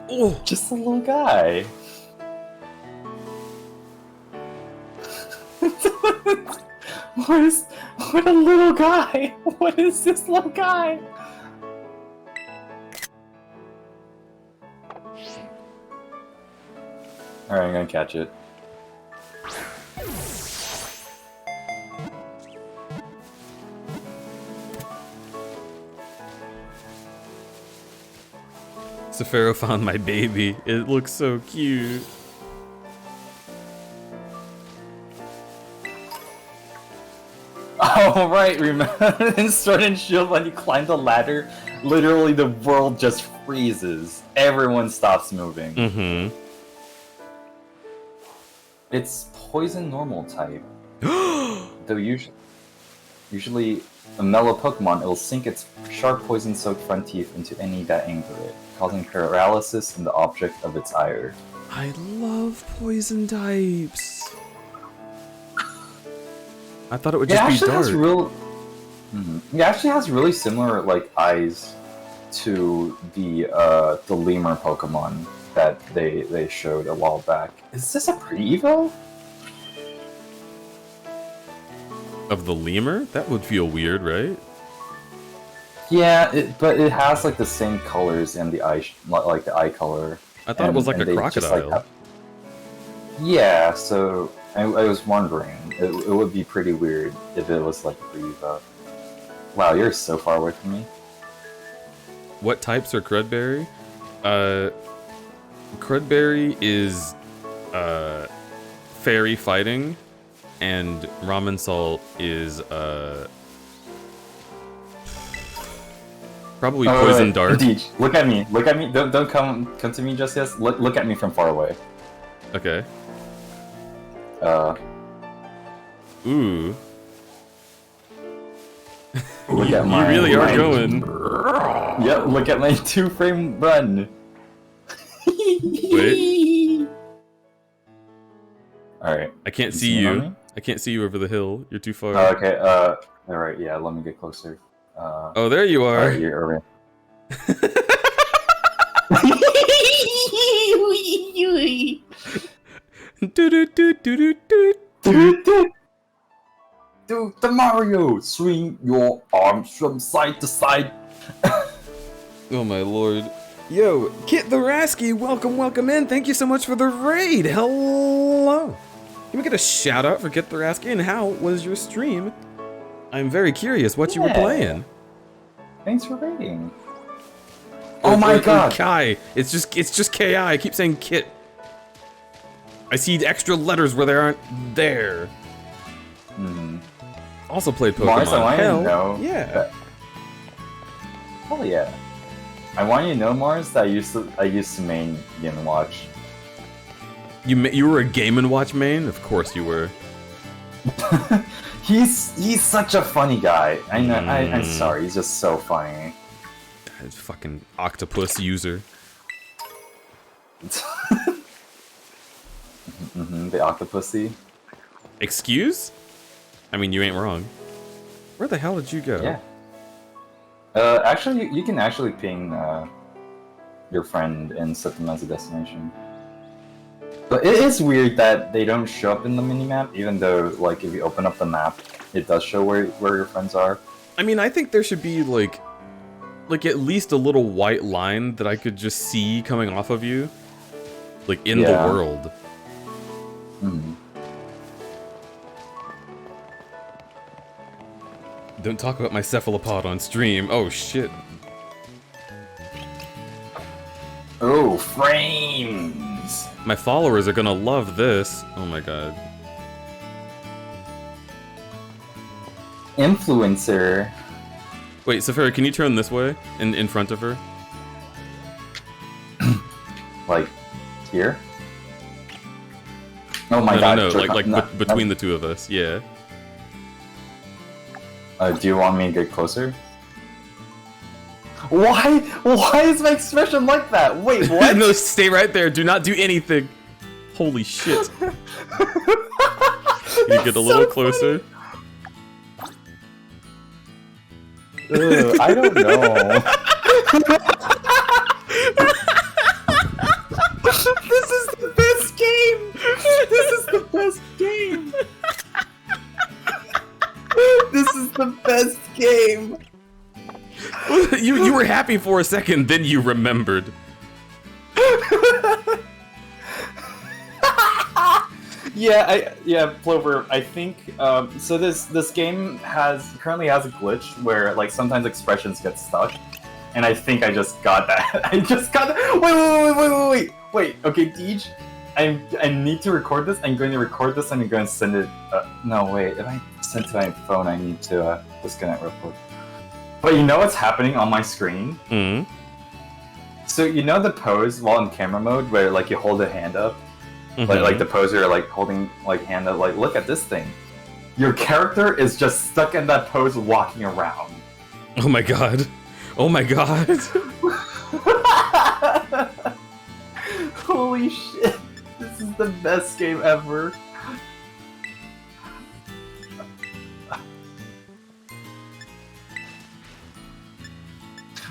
Oh. Just a little guy. What a little guy? What is this little guy? Alright, I'm gonna catch it. Safaro found my baby. It looks so cute. Oh right, remember in Sword and Shield when you climb the ladder, literally the world just freezes. Everyone stops moving. Mm-hmm. It's poison normal type. Though usually a mellow Pokemon, it will sink its sharp poison-soaked front teeth into any that anger it, causing paralysis in the object of its ire. I love poison types. I thought it would just be dark. It actually has really similar like eyes to the lemur Pokemon that they showed a while back. Is this a pre-evo? Of the lemur? That would feel weird, right? Yeah, but it has like the same colors and the eye, like the eye color. I thought it was like a they just, crocodile. Yeah, so I was wondering, it would be pretty weird if it was like pre-evo. Wow, you're so far away from me. What types are crudberry? Crudberry is fairy fighting, and ramen salt is probably poison dart. Deej, look at me. Don't come to me just yet. Look at me from far away. Okay. Ooh. Look you, at my. you really are going. Yep. Look at my 2-frame run. Wait. All right. I can't You see see it on you. me? I can't see you over the hill. You're too far. Oh, okay. All right. Yeah. Let me get closer. Oh, there you are. Alright, you're over. Do the Mario! Swing your arms from side to side. Oh my lord. Yo, Kit the Rasky, welcome in. Thank you so much for the raid. Hello. Can we get a shout out for Kit the Rasky, and how was your stream? I'm very curious what you were Yeah. playing. Thanks for rating. Oh my god! Kai. It's just Ki. I keep saying Kit. I see extra letters where they aren't there. Also played Pokemon. Mars, I want you to Hell, know yeah. that- Hell yeah. I want you to know, Mars, that I used to main Game and Watch. You were a Game and Watch main? Of course you were. He's such a funny guy. I know. I'm sorry. He's just so funny. That fucking octopus user. The Octopussy. Excuse? I mean, you ain't wrong. Where the hell did you go? Yeah. Actually, you can actually ping your friend and set them as a destination. But it is weird that they don't show up in the minimap, even though, like, if you open up the map, it does show where your friends are. I mean, I think there should be, like at least a little white line that I could just see coming off of you. Like, in the world. Don't talk about my cephalopod on stream. Oh, shit. Oh, frames! My followers are gonna love this. Oh my god. Influencer. Wait, Safari, can you turn this way? In front of her? Like, here? Oh my No, god. no, Jerk- like no, between the two of us, yeah. do you want me to get closer? Why is my expression like that? Wait, what? No, stay right there. Do not do anything. Holy shit. Can you get a little closer? Ugh, I don't know. This is the best game! This is the best game! This is the best game! You were happy for a second, then you remembered. Yeah, Plover. I think so. This game currently has a glitch where like sometimes expressions get stuck, and I think I just got that. I just got that. Wait. Okay, Deej, I need to record this. I'm going to record this and I'm going to send it. No, wait. If I send it to my phone, I need to disconnect real quick. But you know what's happening on my screen? Hmm. So you know the pose while in camera mode where like you hold a hand up? Like the poser, like holding like hand up, like look at this thing. Your character is just stuck in that pose, walking around. Oh my god! Oh my god! Holy shit! This is the best game ever.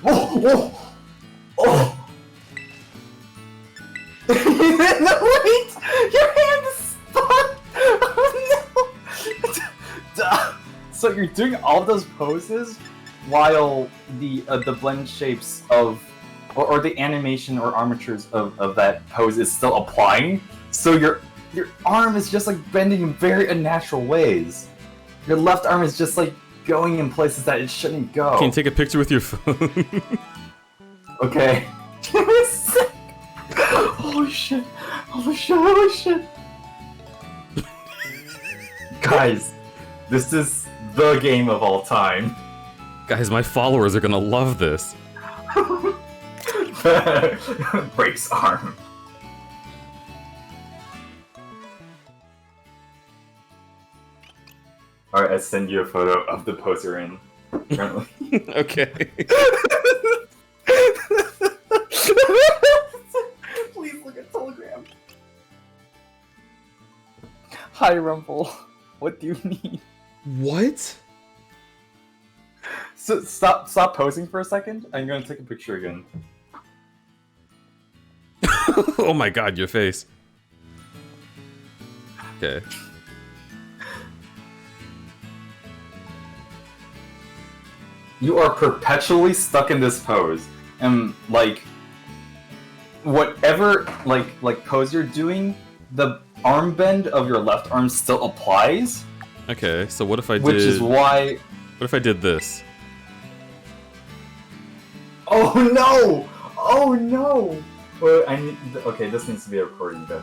Oh! No, wait! Your hand is stuck! Oh no! So you're doing all those poses while the blend shapes of or the animation or armatures of that pose is still applying. So your arm is just like bending in very unnatural ways. Your left arm is just like going in places that it shouldn't go. Can you take a picture with your phone? Okay. Give me a sec. Holy shit. Holy shit. Guys, this is the game of all time. Guys, my followers are gonna love this. Breaks arm. Alright, I send you a photo of the pose you're in currently. Okay. Please look at Telegram. Hi, Rumble. What do you need? What? So stop posing for a second. I'm gonna take a picture again. Oh my god, your face. Okay. You are perpetually stuck in this pose, and like whatever like pose you're doing, the arm bend of your left arm still applies, Okay, so what if I did... Which is why... What if I did this? Oh no! Oh no! Wait, I need... Okay, this needs to be a recording then.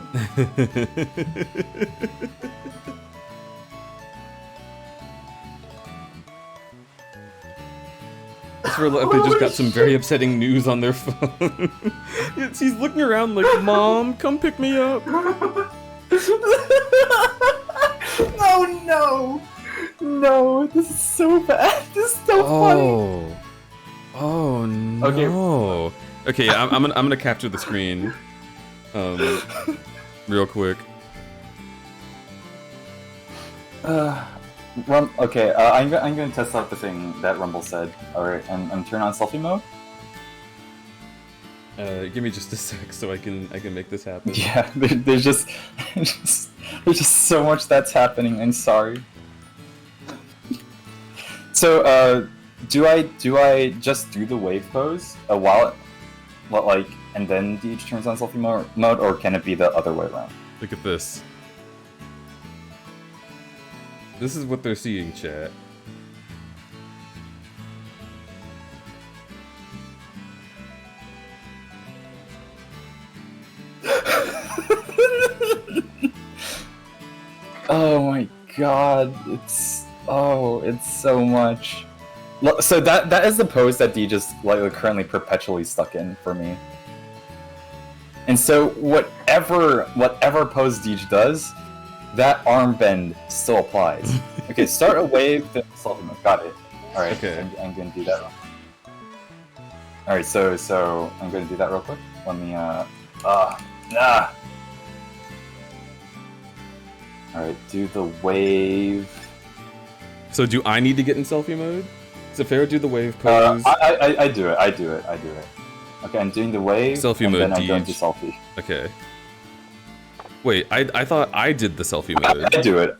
They just got some very upsetting news on their phone. He's looking around like, Mom, come pick me up. Oh no! No, this is so bad. This is so funny. Oh no. Okay, I'm gonna capture the screen. Real quick. Okay, I'm gonna test out the thing that Rumble said. Alright, and turn on selfie mode. Give me just a sec so I can make this happen. Yeah, there's just there's just so much that's happening. I'm sorry. So, do I just do the wave pose while it, and then Deej turns on selfie mode, or can it be the other way around? Look at this. This is what they're seeing, chat. Oh my god, it's so much. So that is the pose that Deej is currently perpetually stuck in for me. And so whatever pose Deej does, that arm bend still applies. Okay, start a wave, then selfie mode. Got it. Alright, Okay. I'm gonna do that. Alright, so I'm gonna do that real quick. Let me, Alright, do the wave. So do I need to get in selfie mode? Is it fair to do the wave pose? I do it. Okay, I'm doing the wave. Selfie and mode, then I'm going to Deej. selfie. Okay. Wait, I thought I did the selfie mode. I do it.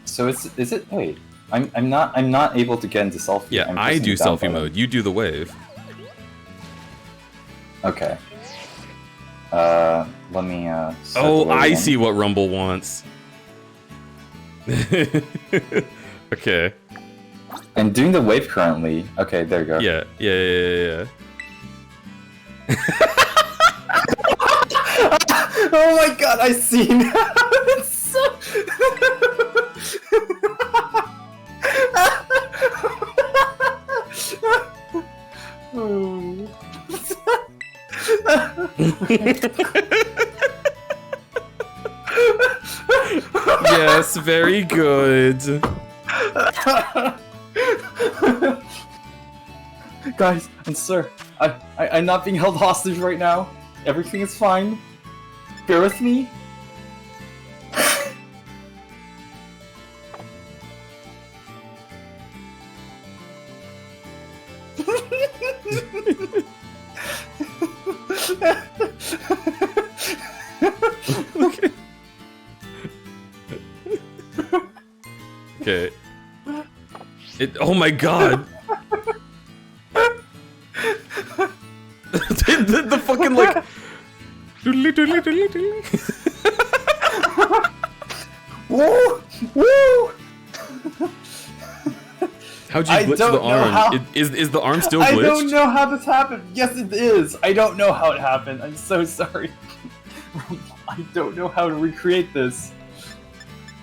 So is it? Wait, I'm not able to get into selfie. Yeah, I'm I pressing do the down selfie button. mode. You do the wave. Okay. Let me. Start Oh, the wave I again. see what Rumble wants. Okay. I'm doing the wave currently. Okay, there you go. Yeah. Oh my god, I see now. It's so... Yes, very good. Guys and sir, I'm not being held hostage right now. Everything is fine. Bear with me. Okay. Oh my god. the fucking like. Doodly. Woo! Woo! How'd you I glitch don't the know arm? how- Is the arm still I glitched? don't know how this happened. Yes, it is. I don't know how it happened. I'm so sorry. I don't know how to recreate this.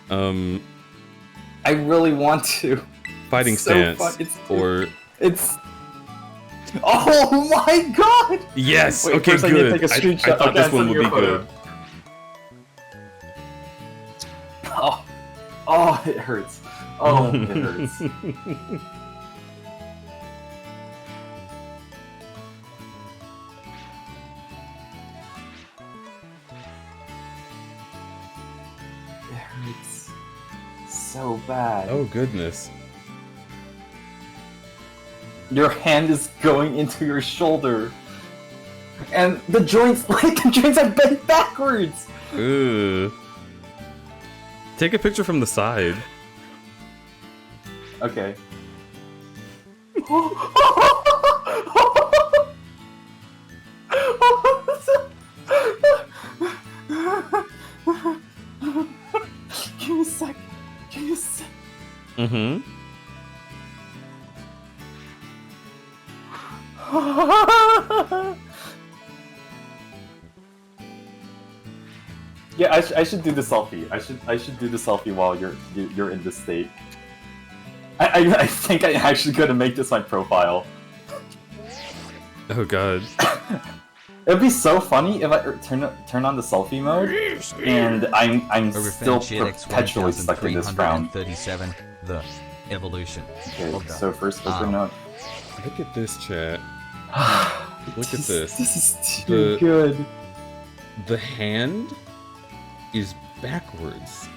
I really want to. Fighting It's so stance. fun. It's Oh my god! yes. Wait, Okay, first I need to good. take a screenshot. I thought Okay, this one send would you be a photo. good. Oh, it hurts. Oh, it hurts. It hurts so bad. Oh goodness. Your hand is going into your shoulder. And the joints, the joints are bent backwards! Ugh. Take a picture from the side. Okay. Mm-hmm. Yeah, I should do the selfie. I should do the selfie while you're in this state. I think I'm actually gonna make this my profile. Oh god. It'd be so funny if I turn on the selfie mode, and I'm still perpetually stuck in this round. 37. The evolution. Okay, of the so first open up. Look at this, chat. Look at this. This is too good. The hand is backwards.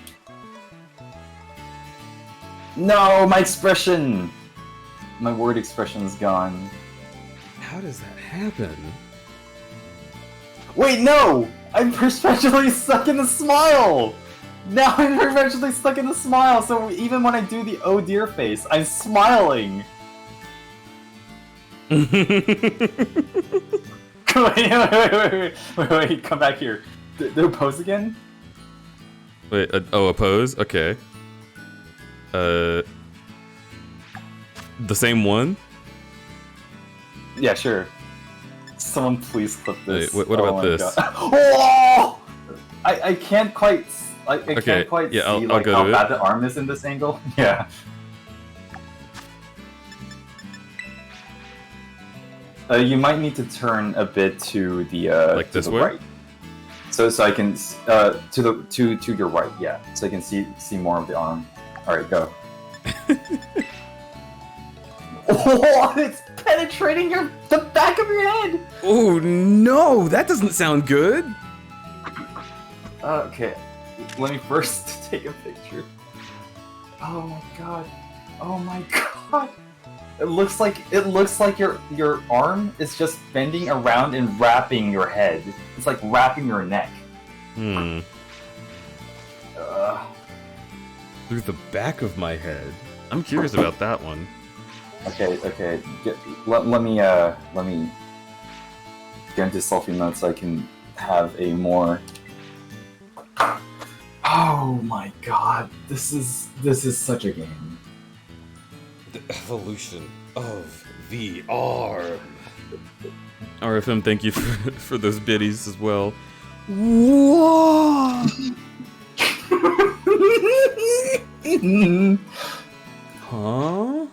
No, my expression! My word expression is gone. How does that happen? Wait, no! I'm perpetually stuck in the smile! Now I'm perpetually stuck in the smile, so even when I do the oh dear face, I'm smiling! wait, come back here. Do pose again? Wait, a pose? Okay. The same one? Yeah, sure. Someone please clip this. Wait, what about my this? God. Oh! I can't quite. I can't quite yeah, see I'll go how to bad it. the arm is in this angle. Yeah. You might need to turn a bit to the like to this the way? right. So I can to your right, yeah. So I can see more of the arm. All right, go. Oh, it's penetrating the back of your head. Oh no, that doesn't sound good. Okay, let me first take a picture. Oh my god. Oh my god. It looks like your arm is just bending around and wrapping your head. It's like wrapping your neck. Hmm. Through the back of my head. I'm curious about that one. Okay. Let me get into selfie mode so I can have a more. Oh my god, this is such a game. The evolution of the arm. RFM, thank you for those biddies as well. Whoa! Huh?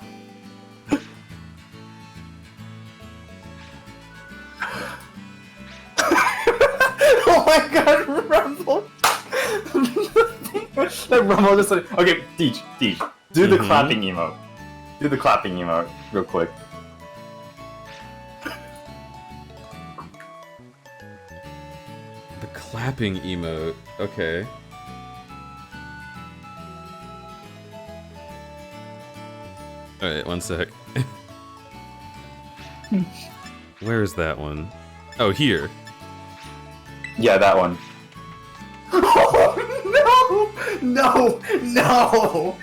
Oh my god, Rumble! That Rumble just like, okay, Deej, do the clapping emote. Do the clapping emote real quick. The clapping emote. Okay. Alright, one sec. Where is that one? Oh, here. Yeah, that one. Oh, no! No!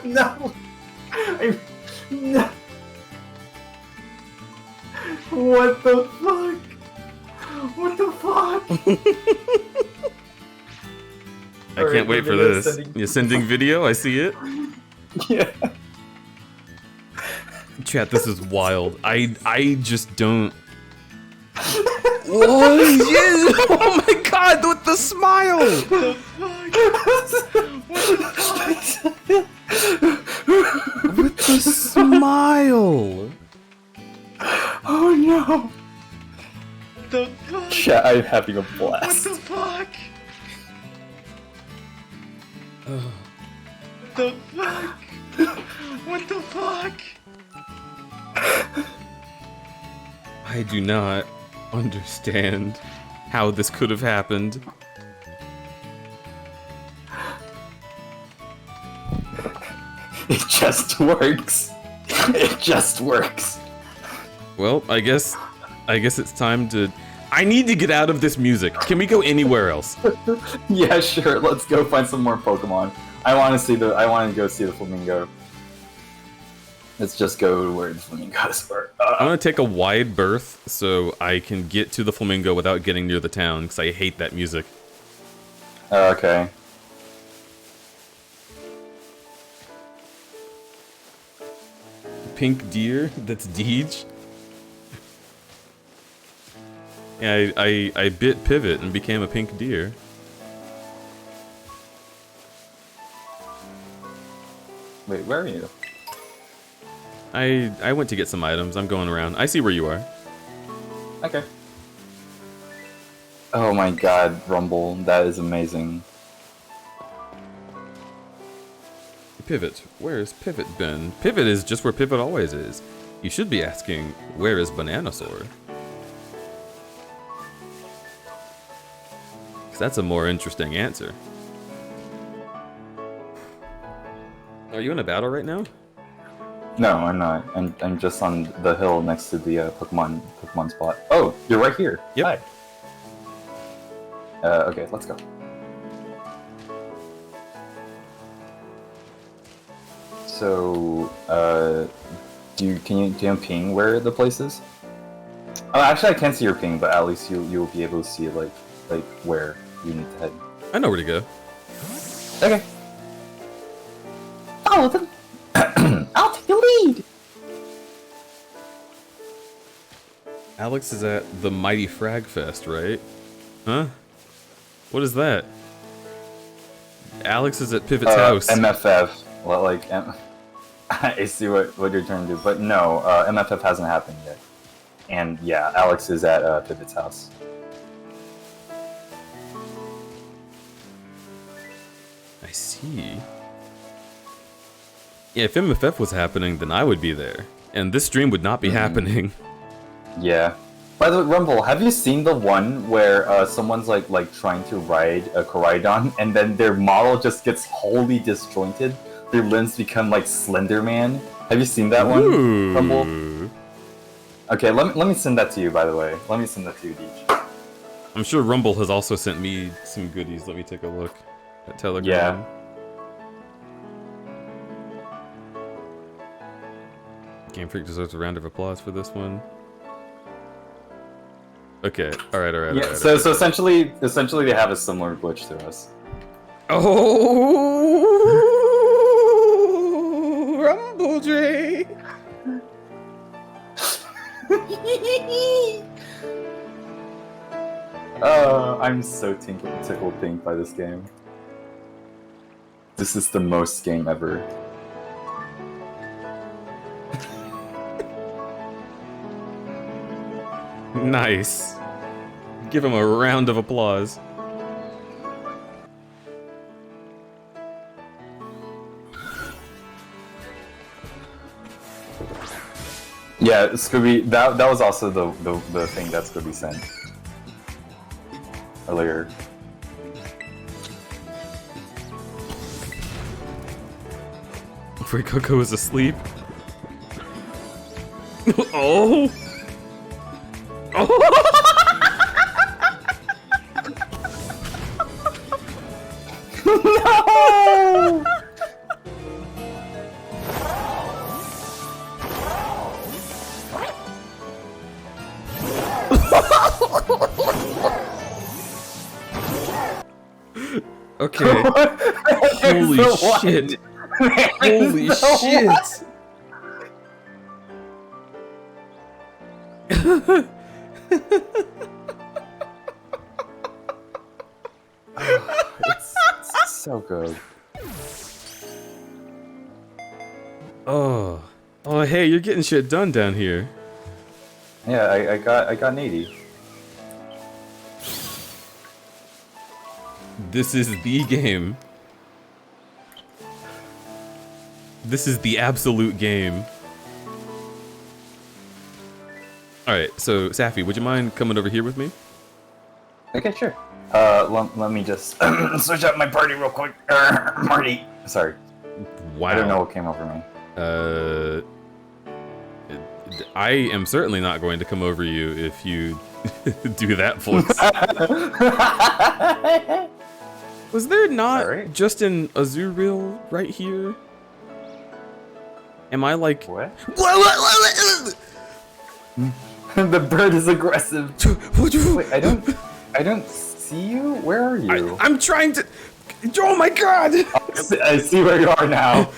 No! What the fuck? What the fuck? I can't wait for this. You're sending video? I see it. Yeah. Chat, this is wild. I just don't. Whoa, yeah. Oh my god, with the smile! With the smile! Oh no! The fuck? Chat, I'm having a blast. What the fuck? The fuck? What the fuck? I do not understand how this could have happened. It just works. It just works. Well, I guess it's time to. I need to get out of this music. Can we go anywhere else? Yeah, sure. Let's go find some more Pokemon. I want to go see the flamingo. Let's just go where the flamingos were. I'm gonna take a wide berth so I can get to the flamingo without getting near the town because I hate that music. Okay. pink deer that's Deej. Yeah, I bit Pivot and became a pink deer. Wait, where are you? I went to get some items. I'm going around. I see where you are. Okay. Oh my god, Rumble, that is amazing. Pivot. Where's Pivot been? Pivot is just where Pivot always is. You should be asking, where is Bananasaur? Because that's a more interesting answer. Are you in a battle right now? No, I'm not. I'm just on the hill next to the Pokemon spot. Oh, you're right here. Yep. Hi. Okay, let's go. So, can you ping where the place is? Oh, actually, I can't see your ping, but at least you'll be able to see like where you need to head. I know where to go. Okay. Follow them. I'll take the lead. Alex is at the Mighty Frag Fest, right? Huh? What is that? Alex is at Pivot's house. MFF. Well, like, I see what you're trying to do, but no, MFF hasn't happened yet. And yeah, Alex is at Pivot's house. I see. Yeah, if MFF was happening, then I would be there. And this stream would not be happening. Yeah. By the way, Rumble, have you seen the one where someone's like trying to ride a Koraidon, and then their model just gets wholly disjointed? Their limbs become like Slender Man. Have you seen that one, Ooh. Rumble? Okay, let me send that to you. By the way, let me send that to you, Deej. I'm sure Rumble has also sent me some goodies. Let me take a look at Telegram. Yeah. Game Freak deserves a round of applause for this one. Okay, alright. Yeah. So essentially they have a similar glitch to us. Oh, Rumble Dre. I'm so tickled pink by this game. This is the most game ever. Nice. Give him a round of applause. Yeah, Scooby. That was also the thing that Scooby sent earlier. Free Coco is asleep. Oh. No! Okay. Holy shit. Holy shit. It's so good. Oh. Oh, hey, you're getting shit done down here. Yeah, I got an 80. This is the game. This is the absolute game. Alright, so Safi, would you mind coming over here with me? Okay, sure. Let me just switch up my party real quick. Marty. Sorry. Wow. I don't know what came over me. I am certainly not going to come over you if you do that voice. Was there not Sorry? just an Azurill right here? Am I like... What? The bird is aggressive. Wait, I don't see you. Where are you? I'm trying to... Oh my god! I see where you are now.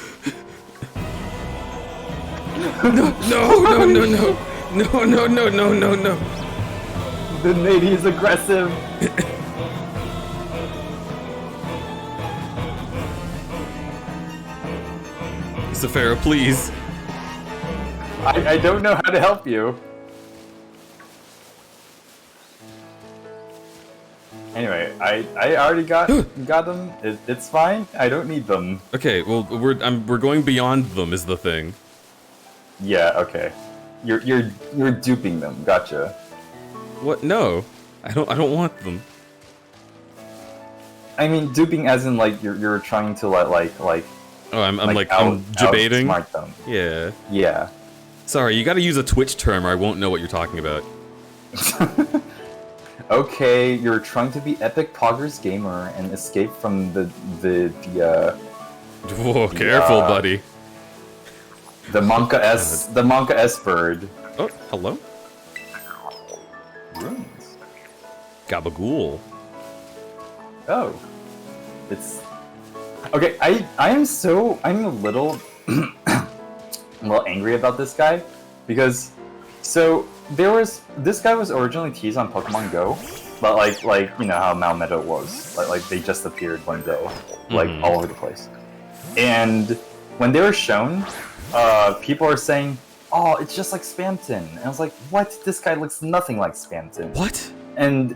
No, no, no, no. No, no, no, no, no, no. The lady is aggressive. Saphira, please. I don't know how to help you. Anyway, I already got them. It's fine. I don't need them. Okay, well we're going beyond them is the thing. Yeah. Okay. You're duping them. Gotcha. What? No, I don't want them. I mean, duping as in like you're trying to like. Oh, I'm debating. Outsmart them. Yeah. Yeah. Sorry, you got to use a Twitch term, or I won't know what you're talking about. Okay, you're trying to be epic poggers gamer and escape from the Whoa, careful, buddy. the Monka S bird. Oh, hello. Runes. Gabagool. Oh, it's okay. I'm a little a little angry about this guy because this guy was originally teased on Pokemon Go, but like you know how Malmeto was, like they just appeared one day, like all over the place. And when they were shown, people are saying, "Oh, it's just like Spamton," and I was like, "What? This guy looks nothing like Spamton." What? And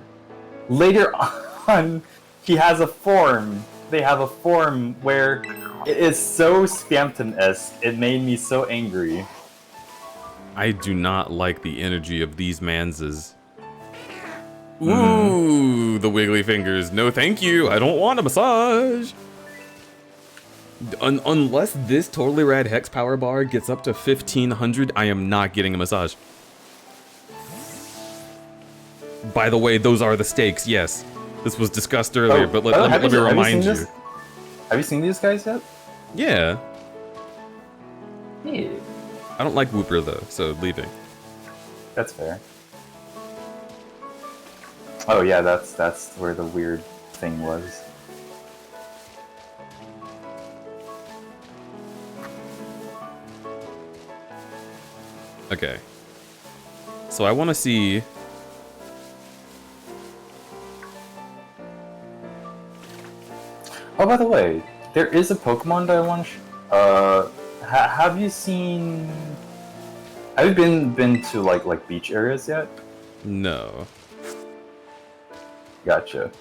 later on, he has a form. They have a form where it is so Spamton-esque. It made me so angry. I do not like the energy of these manses. Ooh, the wiggly fingers. No, thank you. I don't want a massage. Unless this totally rad hex power bar gets up to 1500, I am not getting a massage. By the way, those are the stakes. Yes, this was discussed earlier, but let me remind you. Have you seen these guys yet? Yeah. Yeah. I don't like Wooper though, so leaving. That's fair. Oh yeah, that's where the weird thing was. Okay. So I want to see. Oh, by the way, there is a Pokemon that I want to. Have you seen? Have you been to like beach areas yet? No. Gotcha.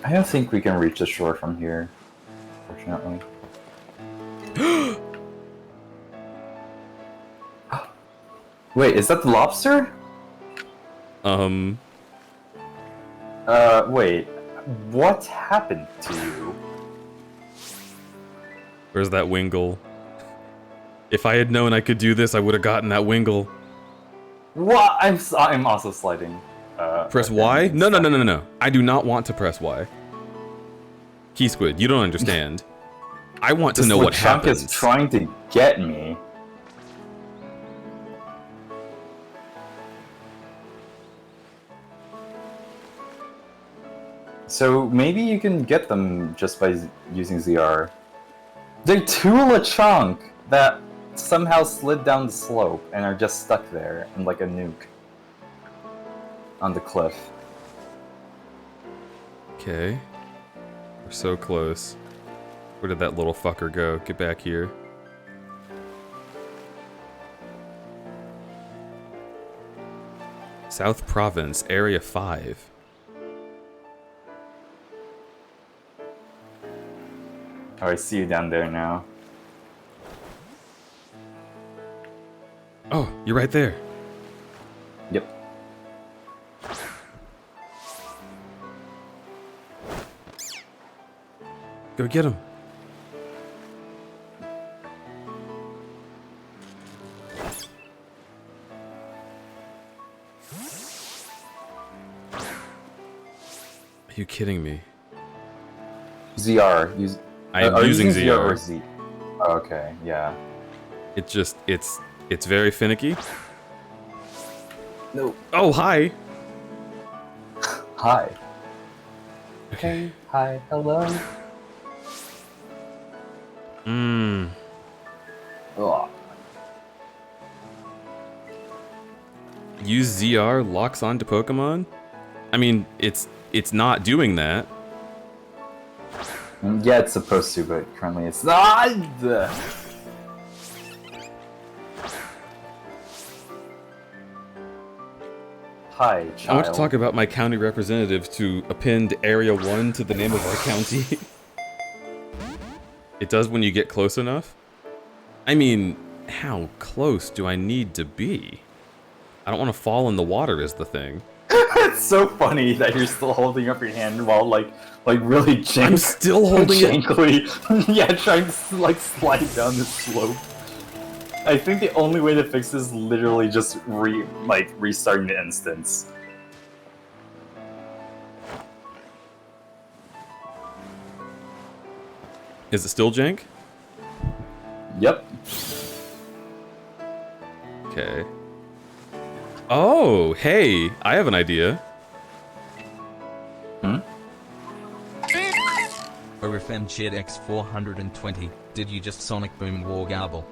I don't think we can reach the shore from here, fortunately. Wait, is that the lobster? Wait. What happened to you? Where's that Wingle? If I had known I could do this, I would have gotten that Wingle. What? I'm also sliding. Press Y? No. I do not want to press Y. Key Squid, you don't understand. I want to know what happens. Is trying to get me. So maybe you can get them just by using ZR. They're two Lechonk that somehow slid down the slope and are just stuck there in like a nuke on the cliff. Okay. We're so close. Where did that little fucker go? Get back here. South Province, Area 5. Oh, I see you down there now. Oh, you're right there. Yep. Go get him. Are you kidding me? ZR. I am using ZR. Or Z? Okay, yeah. It just, it's very finicky. No. Oh, hi. Hi. Okay. Hi. Hello. Mmm. Ugh. Use ZR locks onto Pokemon? I mean, it's not doing that. Yeah, it's supposed to, but currently it's not. Hi, child. I want to talk about my county representative to append Area 1 to the name of our county. It does when you get close enough. I mean, how close do I need to be? I don't want to fall in the water is the thing. It's so funny that you're still holding up your hand while like really I'm still holding it. jankily, yeah, trying to like slide down the slope. I think the only way to fix this is literally just restarting the instance. Is it still jank? Yep. Okay. Oh, hey, I have an idea. ORFM Chet X 420, did you just Sonic Boom War Garble?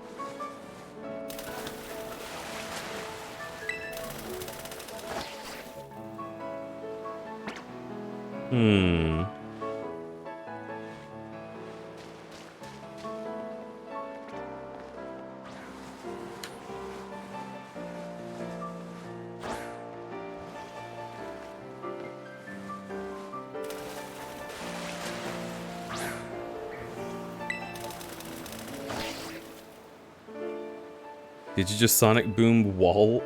Did you just Sonic Boom wall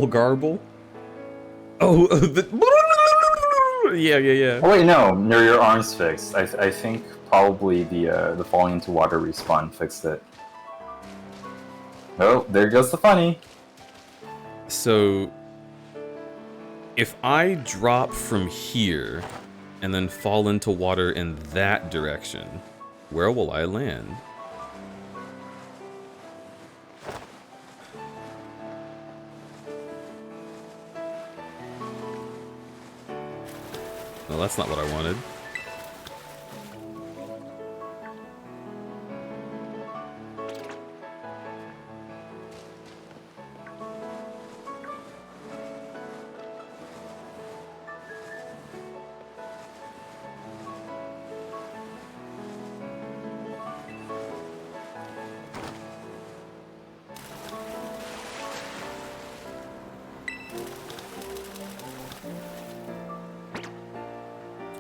garble? Oh, yeah. Oh wait, no, your arm's fixed. I think probably the falling into water respawn fixed it. Oh, there goes the funny. So, if I drop from here and then fall into water in that direction, where will I land? No, that's not what I wanted.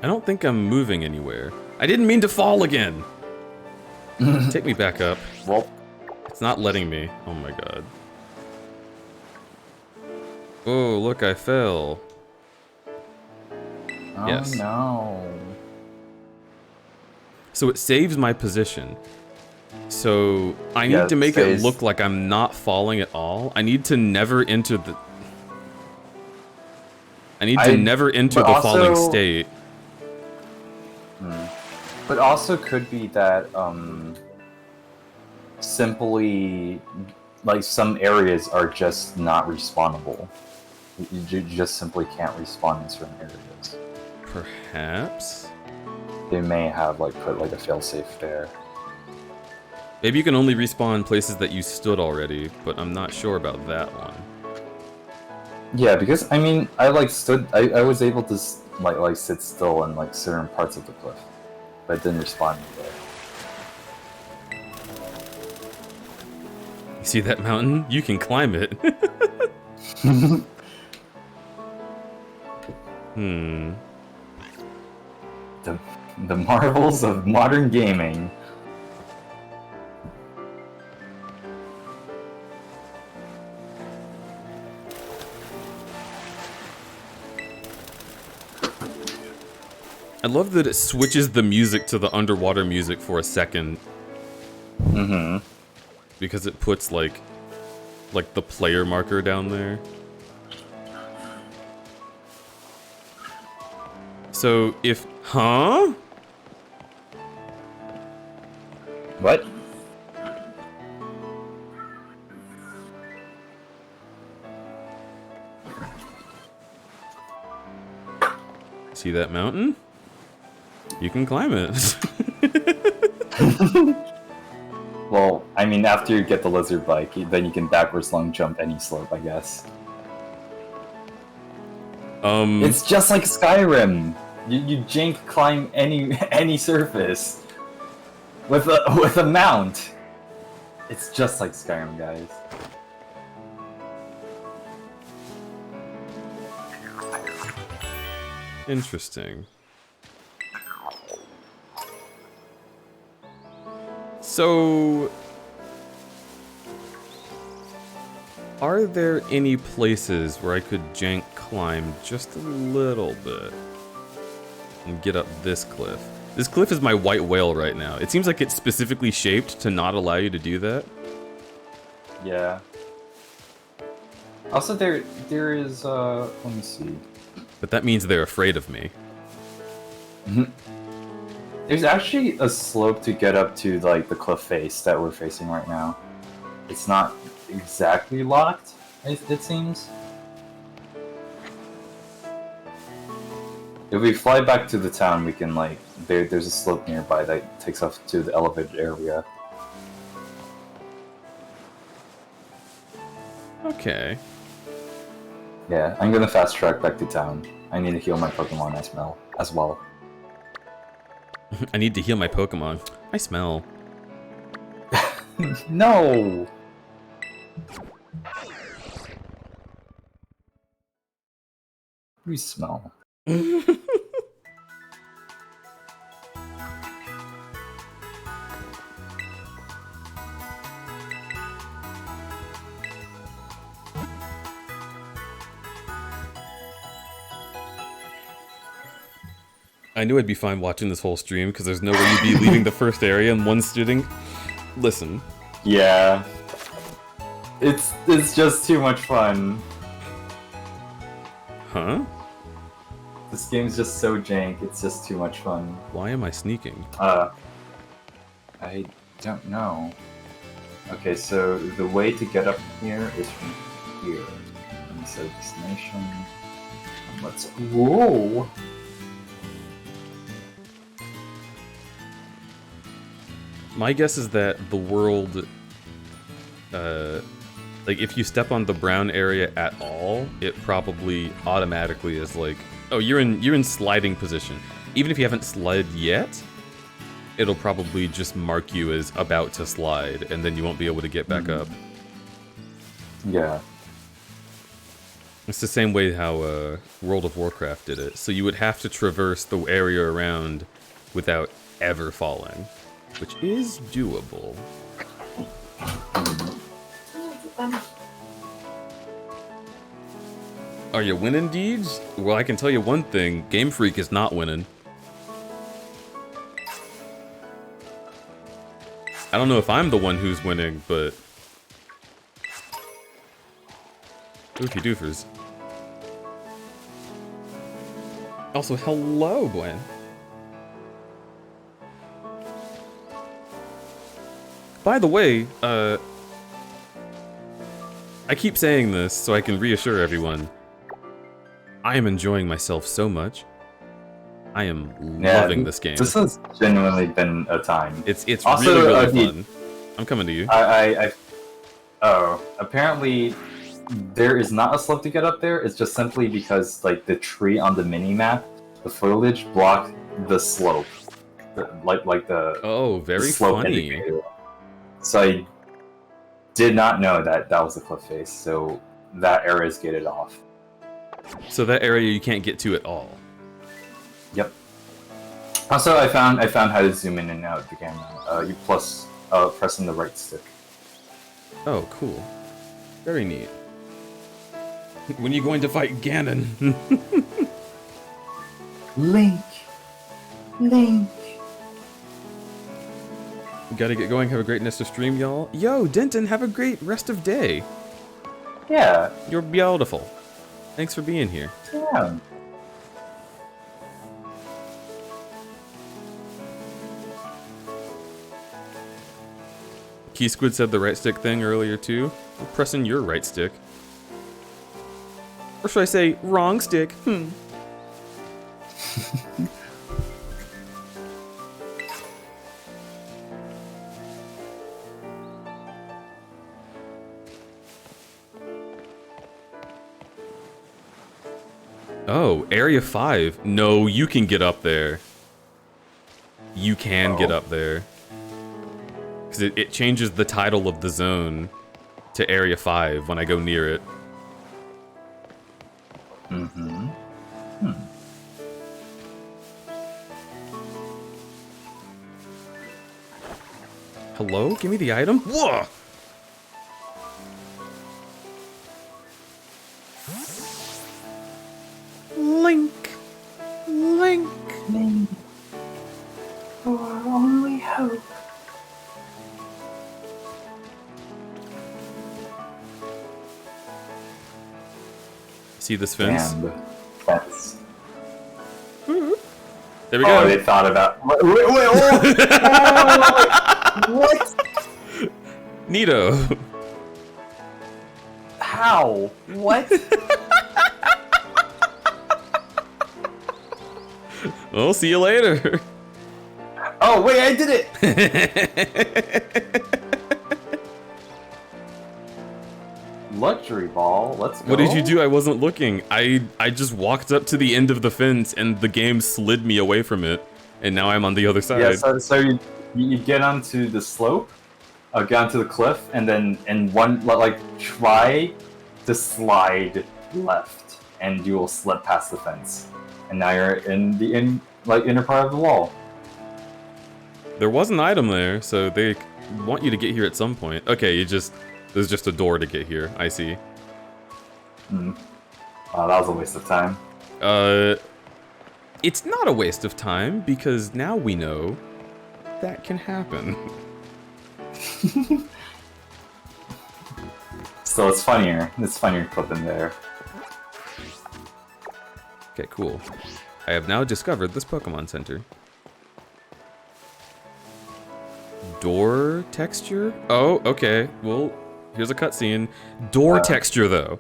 I don't think I'm moving anywhere. I didn't mean to fall again! Take me back up. Well, It's not letting me. Oh my god. Oh, look, I fell. oh Yes. no. So it saves my position. So I need Yeah, to make stays. it look like I'm not falling at all. I need to never enter the... I need to never enter but the falling also- state. But also could be that simply like some areas are just not respawnable. You just simply can't respawn in certain areas. Perhaps? They may have like put like a failsafe there. Maybe you can only respawn places that you stood already, but I'm not sure about that one. Yeah, because I mean, I like stood. I was able to like sit still in like certain parts of the cliff, but it didn't respawn me there. You see that mountain? You can climb it. The marvels of modern gaming. I love that it switches the music to the underwater music for a second. Because it puts like the player marker down there. So if... Huh? What? See that mountain? You can climb it. I mean, after you get the lizard bike, then you can backwards long jump any slope, I guess. It's just like Skyrim. You jank climb any surface with a mount. It's just like Skyrim, guys. Interesting. So, are there any places where I could jank climb just a little bit and get up this cliff? This cliff is my white whale right now. It seems like it's specifically shaped to not allow you to do that. Yeah. Also, there is let me see. But that means they're afraid of me. There's actually a slope to get up to like the cliff face that we're facing right now. It's not exactly locked, it seems. If we fly back to the town, we can like there's a slope nearby that takes us to the elevated area. Okay. Yeah, I'm gonna fast track back to town. I need to heal my Pokemon as well. I need to heal my Pokemon. I smell. No! We smell. I knew I'd be fine watching this whole stream because there's no way you'd be leaving the first area and one sitting. Listen. Yeah. It's just too much fun. Huh? This game's just so jank, it's just too much fun. Why am I sneaking? I don't know. Okay, so the way to get up here is from here. Let me set a destination. Let's... Whoa! My guess is that the world, like if you step on the brown area at all, it probably automatically is like, oh, you're in sliding position. Even if you haven't slid yet, it'll probably just mark you as about to slide, and then you won't be able to get back up. Yeah. It's the same way how World of Warcraft did it. So you would have to traverse the area around without ever falling. Which is doable. Are you winning, Deeds? Well, I can tell you one thing. Game Freak is not winning. I don't know if I'm the one who's winning, but... Oofy doofers. Also, hello, Gwen. By the way, I keep saying this so I can reassure everyone. I am enjoying myself so much. I am loving this game. This has genuinely been a time. It's also, really fun. I'm coming to you. Oh, apparently there is not a slope to get up there. It's just simply because like the tree on the mini map, the foliage blocked the slope, like the very slope funny. indicator. So I did not know that that was a cliff face, so that area is gated off. So that area you can't get to at all. Yep. Also, I found how to zoom in and out of the camera. You pressing the right stick. Oh, cool. Very neat. When are you going to fight Ganon? Link. Gotta get going. Have a great rest of stream, y'all. Yo, Denton, have a great rest of day. Yeah. You're beautiful. Thanks for being here. Yeah. Key Squid said the right stick thing earlier too. I'm pressing your right stick. Or should I say, wrong stick? Oh, Area 5. No, you can get up there. You can get up there. Because it changes the title of the zone to Area 5 when I go near it. Mm-hmm. Hello? Give me the item? Whoa! Link! Link! Our only hope. See this fence? And fence. There we Oh, go. they thought about. Wait, what? Neato. How? What? Well, see you later. Oh, wait, I did it! Luxury ball, let's go. What did you do? I wasn't looking. I just walked up to the end of the fence and the game slid me away from it. And now I'm on the other side. Yeah, so you get onto the slope, get onto the cliff, and then try to slide left, and you will slip past the fence. And now you're in the inner part of the wall. There was an item there, so they want you to get here at some point. Okay, there's just a door to get here. I see. Oh, that was a waste of time. It's not a waste of time, because now we know that can happen. So it's funnier. It's funnier clipping there. Okay, cool. I have now discovered this Pokemon Center. Door texture? Oh, okay. Well, here's a cutscene. Door texture, though.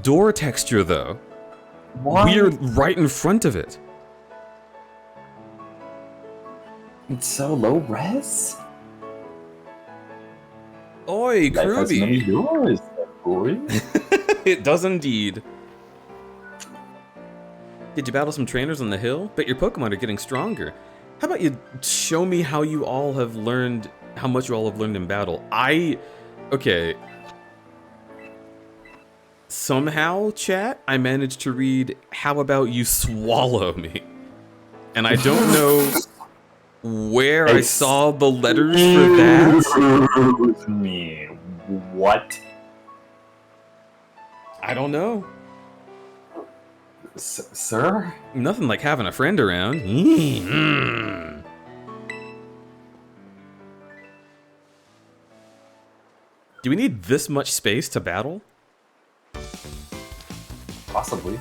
Door texture, though. What? We're right in front of it. It's so low res. Oi, Life has many Kirby! doors, boy. It does indeed. Did you battle some trainers on the hill? Bet your Pokemon are getting stronger. How about you show me how you all have learned, how much you all have learned in battle? Okay. Somehow, chat, I managed to read, how about you swallow me? And I don't know where I saw the letters for that. Excuse me. What? I don't know. Sir? Nothing like having a friend around. Mm. Do we need this much space to battle? Possibly.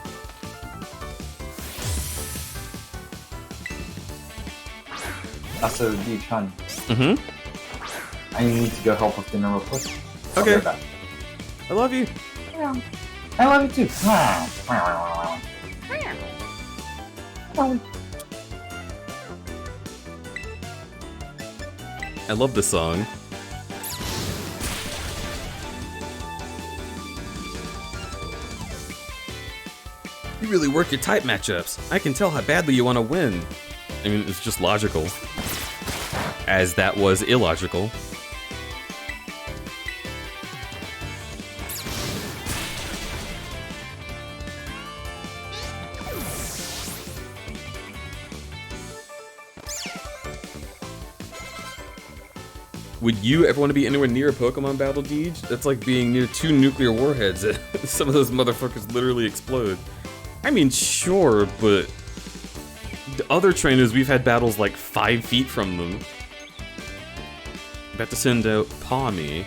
Also, D-Chun. Mm-hmm. I need to go help with dinner real quick. I'll be Okay. right back. I love you. I love you too. I love this song. You really work your type matchups. I can tell how badly you want to win. I mean, it's just logical. As that was illogical. Would you ever want to be anywhere near a Pokemon battle, Deej? That's like being near two nuclear warheads. Some of those motherfuckers literally explode. I mean, sure, but the other trainers, we've had battles like 5 feet from them. About to send out Pawmi.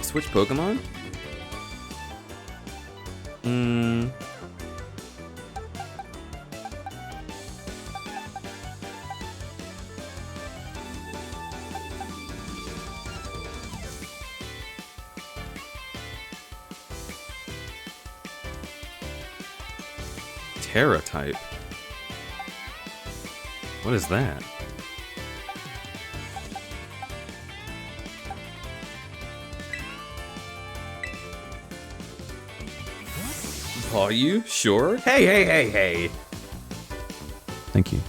Switch Pokemon? Terra type. What is that? Are you sure? Hey, hey, hey, hey. Thank you.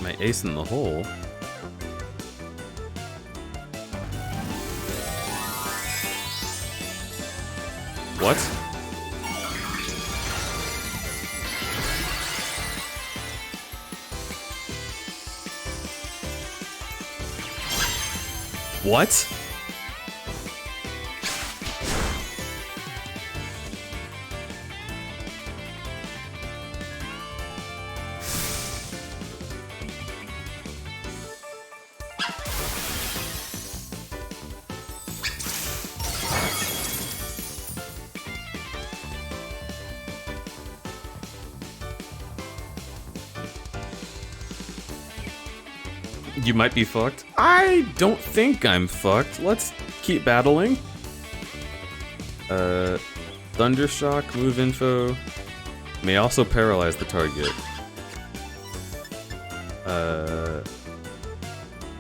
My ace in the hole. What? What? You might be fucked. I don't think I'm fucked. Let's keep battling. Thundershock, move info. May also paralyze the target.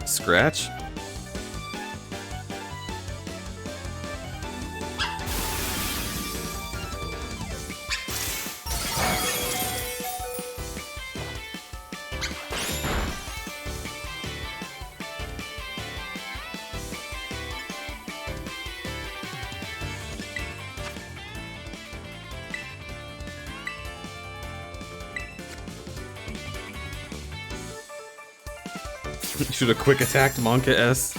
Scratch? Should have quick attacked Monka S.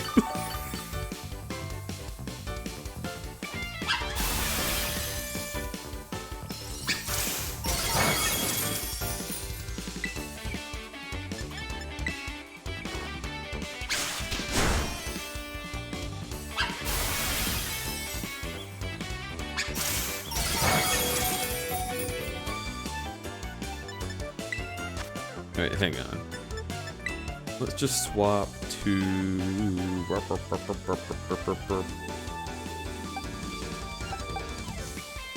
Wait, hang on. Let's just swap to...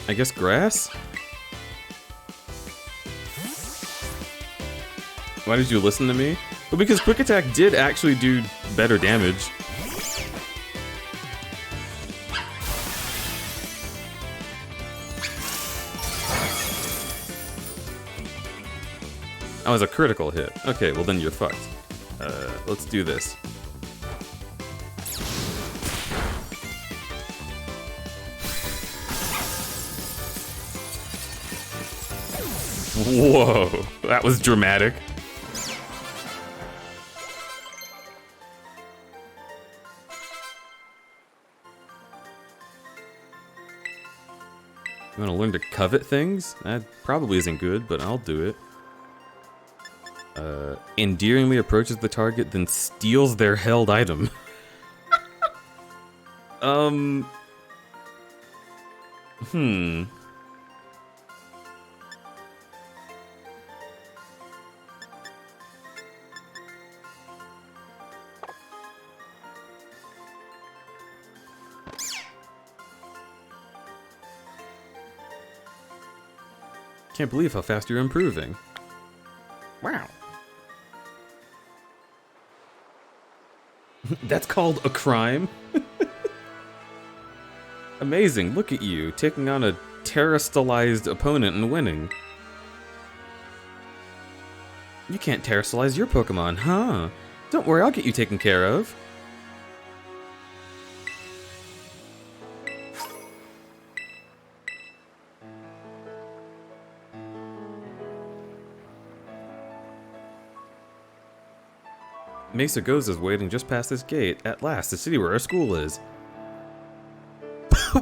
I guess grass? Why did you listen to me? Well, because quick attack did actually do better damage. That was a critical hit. Okay, well then you're fucked. Let's do this. Whoa, that was dramatic. You wanna learn to covet things? That probably isn't good, but I'll do it. Endearingly approaches the target, then steals their held item. Can't believe how fast you're improving. Wow. That's called a crime? Amazing, look at you, taking on a terrastalized opponent and winning. You can't terrastalize your Pokemon, huh? Don't worry, I'll get you taken care of. Mesa Goes is waiting just past this gate. At last, the city where our school is.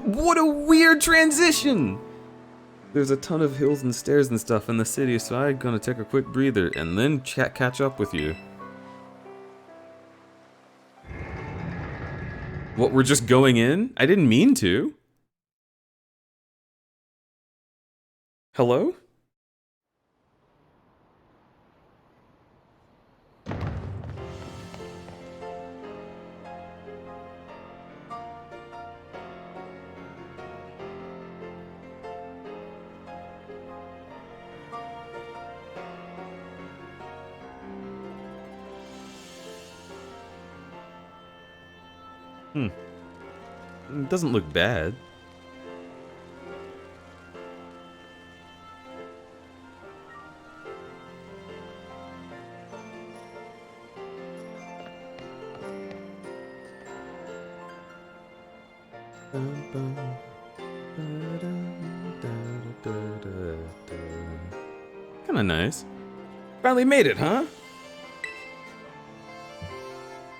What a weird transition! There's a ton of hills and stairs and stuff in the city, so I'm gonna take a quick breather and then catch up with you. What, we're just going in? I didn't mean to. Hello? It doesn't look bad. Kinda nice. Finally made it, huh?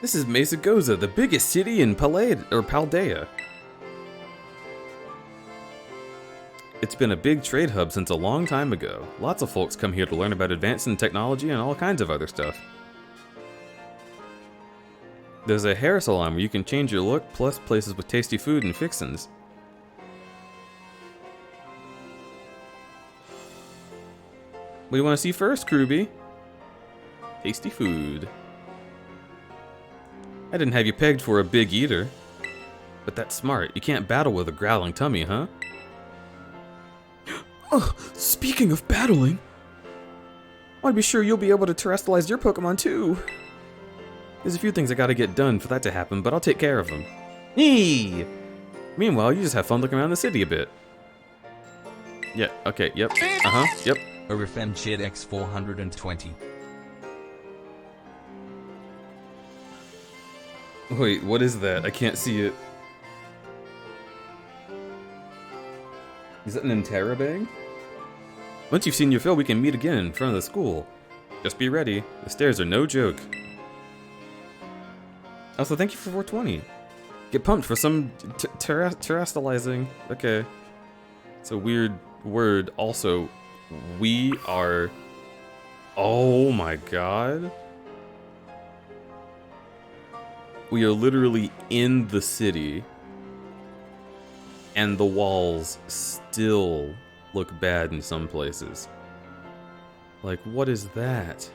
This is Mesa Goza, the biggest city in Paldea. It's been a big trade hub since a long time ago. Lots of folks come here to learn about advancing technology and all kinds of other stuff. There's a hair salon where you can change your look, plus places with tasty food and fixins'. What do you want to see first, Kruby? Tasty food. I didn't have you pegged for a big eater. But that's smart. You can't battle with a growling tummy, huh? Oh, speaking of battling, I want to be sure you'll be able to terrestrialize your Pokemon too. There's a few things I gotta get done for that to happen, but I'll take care of them. Eee! Meanwhile, you just have fun looking around the city a bit. Yeah, okay, yep, yep. Orifem Chid X420. Wait, what is that? I can't see it. Is that an Interrobang? Once you've seen your fill, we can meet again in front of the school. Just be ready. The stairs are no joke. Also, thank you for 420. Get pumped for some terrestrializing. Okay. It's a weird word. Also, we are... Oh my god. We are literally in the city. And the walls still look bad in some places. Like, what is that?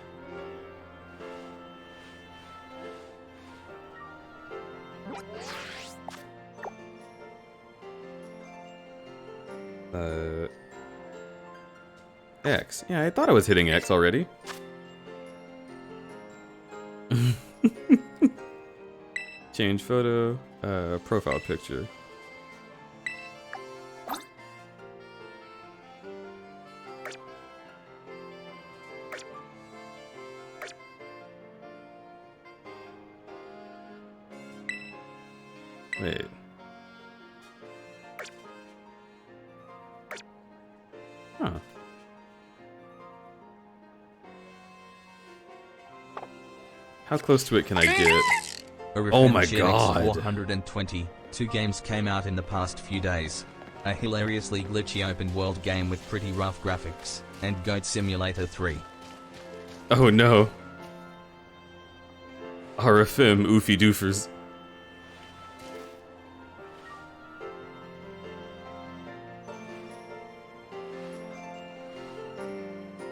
X. Yeah, I thought I was hitting X already. Change photo, profile picture. Wait. Huh. How close to it can I get? Oh my god. 420. 2 games came out in the past few days. A hilariously glitchy open world game with pretty rough graphics, and Goat Simulator 3. Oh no. RFM oofy doofers.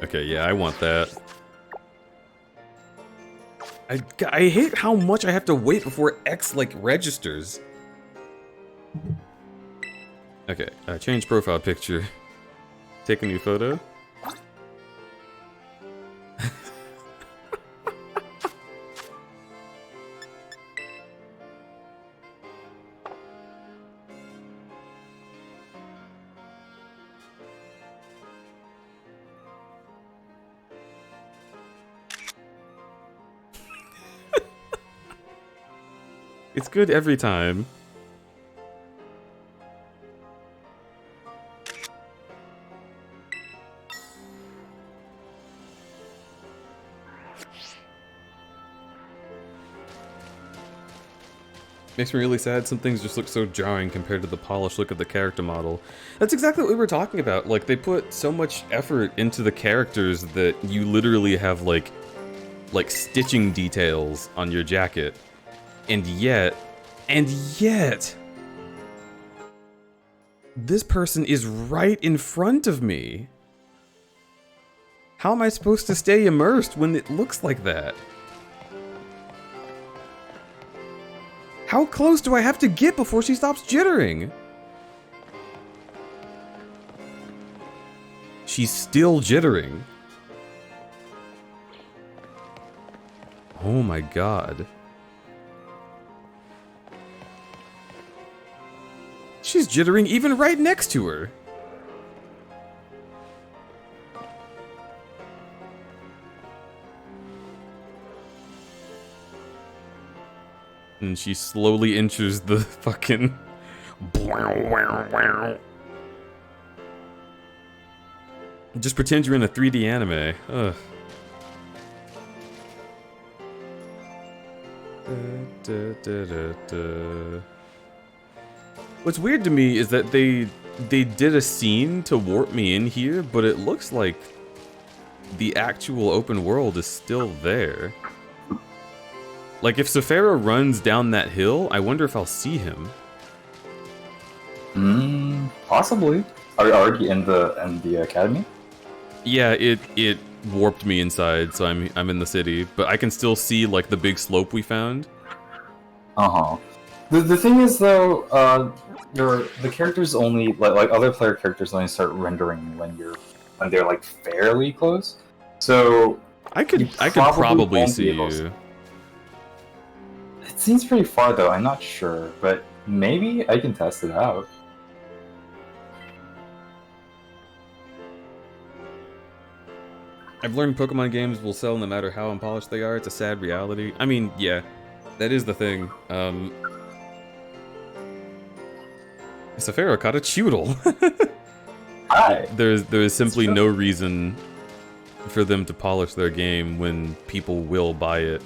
Okay, yeah, I want that. I hate how much I have to wait before X, like, registers. Okay, change profile picture. Take a new photo. It's good every time. Makes me really sad. Some things just look so jarring compared to the polished look of the character model. That's exactly what we were talking about. Like, they put so much effort into the characters that you literally have, like stitching details on your jacket. And yet, this person is right in front of me. How am I supposed to stay immersed when it looks like that? How close do I have to get before she stops jittering? She's still jittering. Oh my god. jittering even right next to her. And she slowly enters the fucking... Just pretend you're in a 3D anime. Ugh. What's weird to me is that they did a scene to warp me in here, but it looks like the actual open world is still there. Like, if Sephara runs down that hill, I wonder if I'll see him. Possibly. Are we already in the academy? Yeah, it warped me inside, so I'm in the city, but I can still see like the big slope we found. The thing is though, the characters only like other player characters only start rendering when they're like fairly close. So I could probably see you. It seems pretty far though. I'm not sure, but maybe I can test it out. I've learned Pokemon games will sell no matter how unpolished they are. It's a sad reality. I mean, yeah, that is the thing. Sephara caught a Choodle. Hi. There is simply no reason for them to polish their game when people will buy it.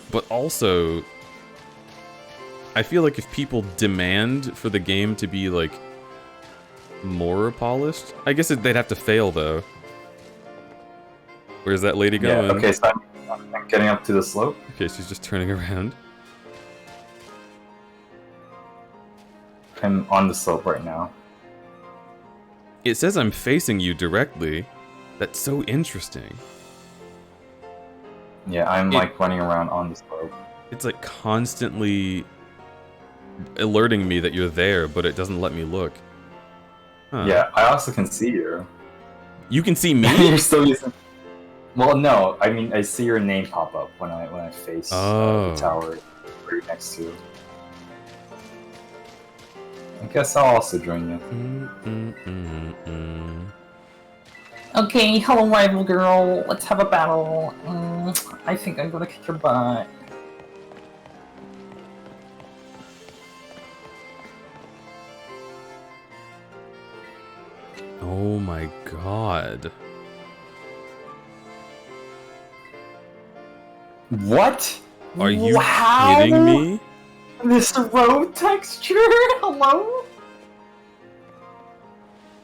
But also, I feel like if people demand for the game to be like more polished, I guess they'd have to fail though. Where's that lady going? Yeah, okay, so I'm getting up to the slope. Okay, she's just turning around. I'm on the slope right now. It says I'm facing you directly. That's so interesting. Yeah, I'm like running around on the slope. It's like constantly alerting me that you're there, but it doesn't let me look. Huh. Yeah, I also can see you. You can see me? You're still using... Well, no, I mean, I see your name pop up when I face the tower you're next to. I guess I'll also join you. Okay, hello rival girl, let's have a battle. I think I'm gonna kick your butt. Oh my god. What? Are you kidding me? This road texture? Hello?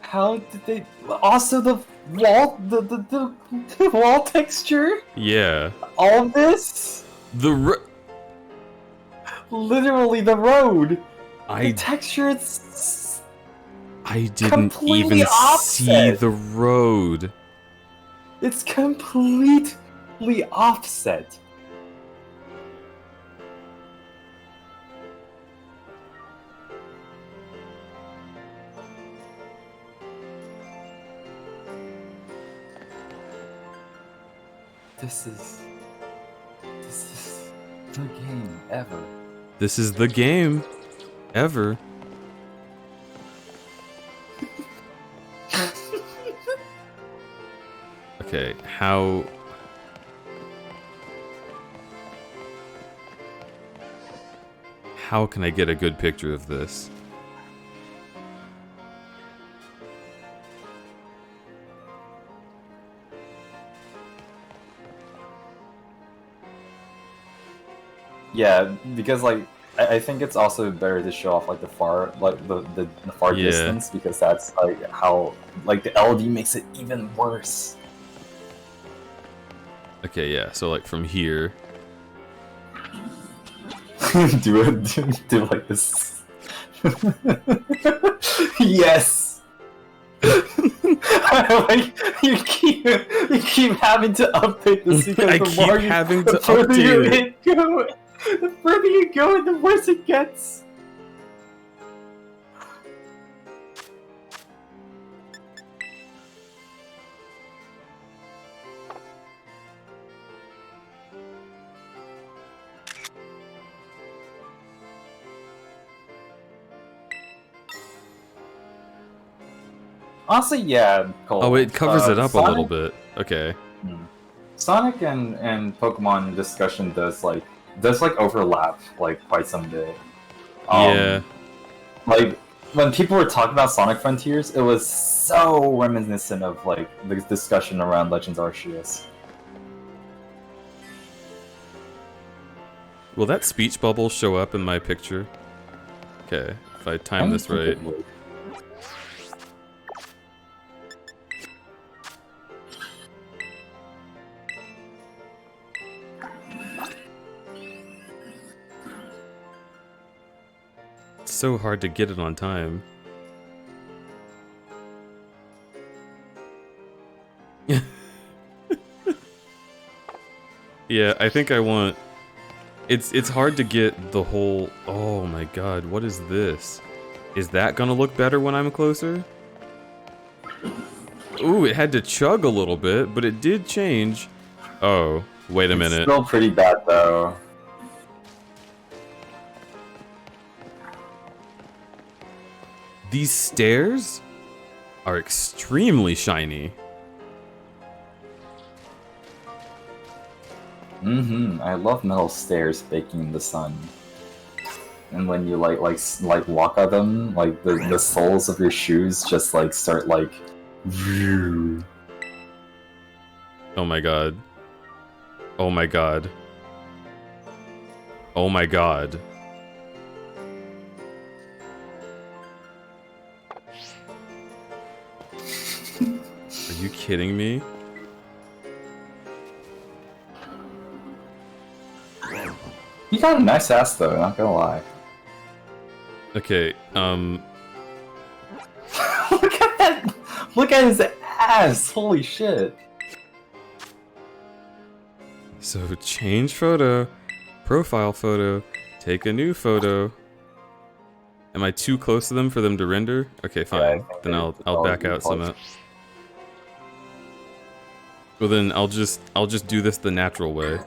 How did they... Also the wall... the wall texture? Yeah. All of this? Literally the road! The texture is... I didn't even see the road. It's completely offset. This is the game ever. This is the game ever. Okay, how can I get a good picture of this? Yeah, because like I think it's also better to show off like the far the far distance, because that's like how like the LD makes it even worse. Okay, yeah. So like from here. do like this. Yes. Like you keep having to update this because I the keep more having to the further update it. The further you go, the worse it gets. Honestly, yeah, Cole. Oh, it covers it up a little Sonic- bit. Okay. Sonic and Pokemon discussion does overlap like quite some bit. Yeah. Like when people were talking about Sonic Frontiers, it was so reminiscent of like the discussion around Legends Arceus. Will that speech bubble show up in my picture? Okay, if I time this right. It's so hard to get it on time. Yeah, I think I want... It's hard to get the whole... Oh my god, what is this? Is that gonna look better when I'm closer? Ooh, it had to chug a little bit, but it did change. Oh, wait a minute. It's still pretty bad though. These stairs are extremely shiny. I love metal stairs baking in the sun. And when you like walk on them, like the soles of your shoes just like start like Oh my god. Oh my god. Oh my god. Are you kidding me? You got a nice ass though, not gonna lie. Okay, Look at that! Look at his ass! Holy shit! so change photo, profile photo, take a new photo. Am I too close to them for them to render? Okay, fine. Yeah, I think Then they- I'll back out some of it. Well then I'll just do this the natural way.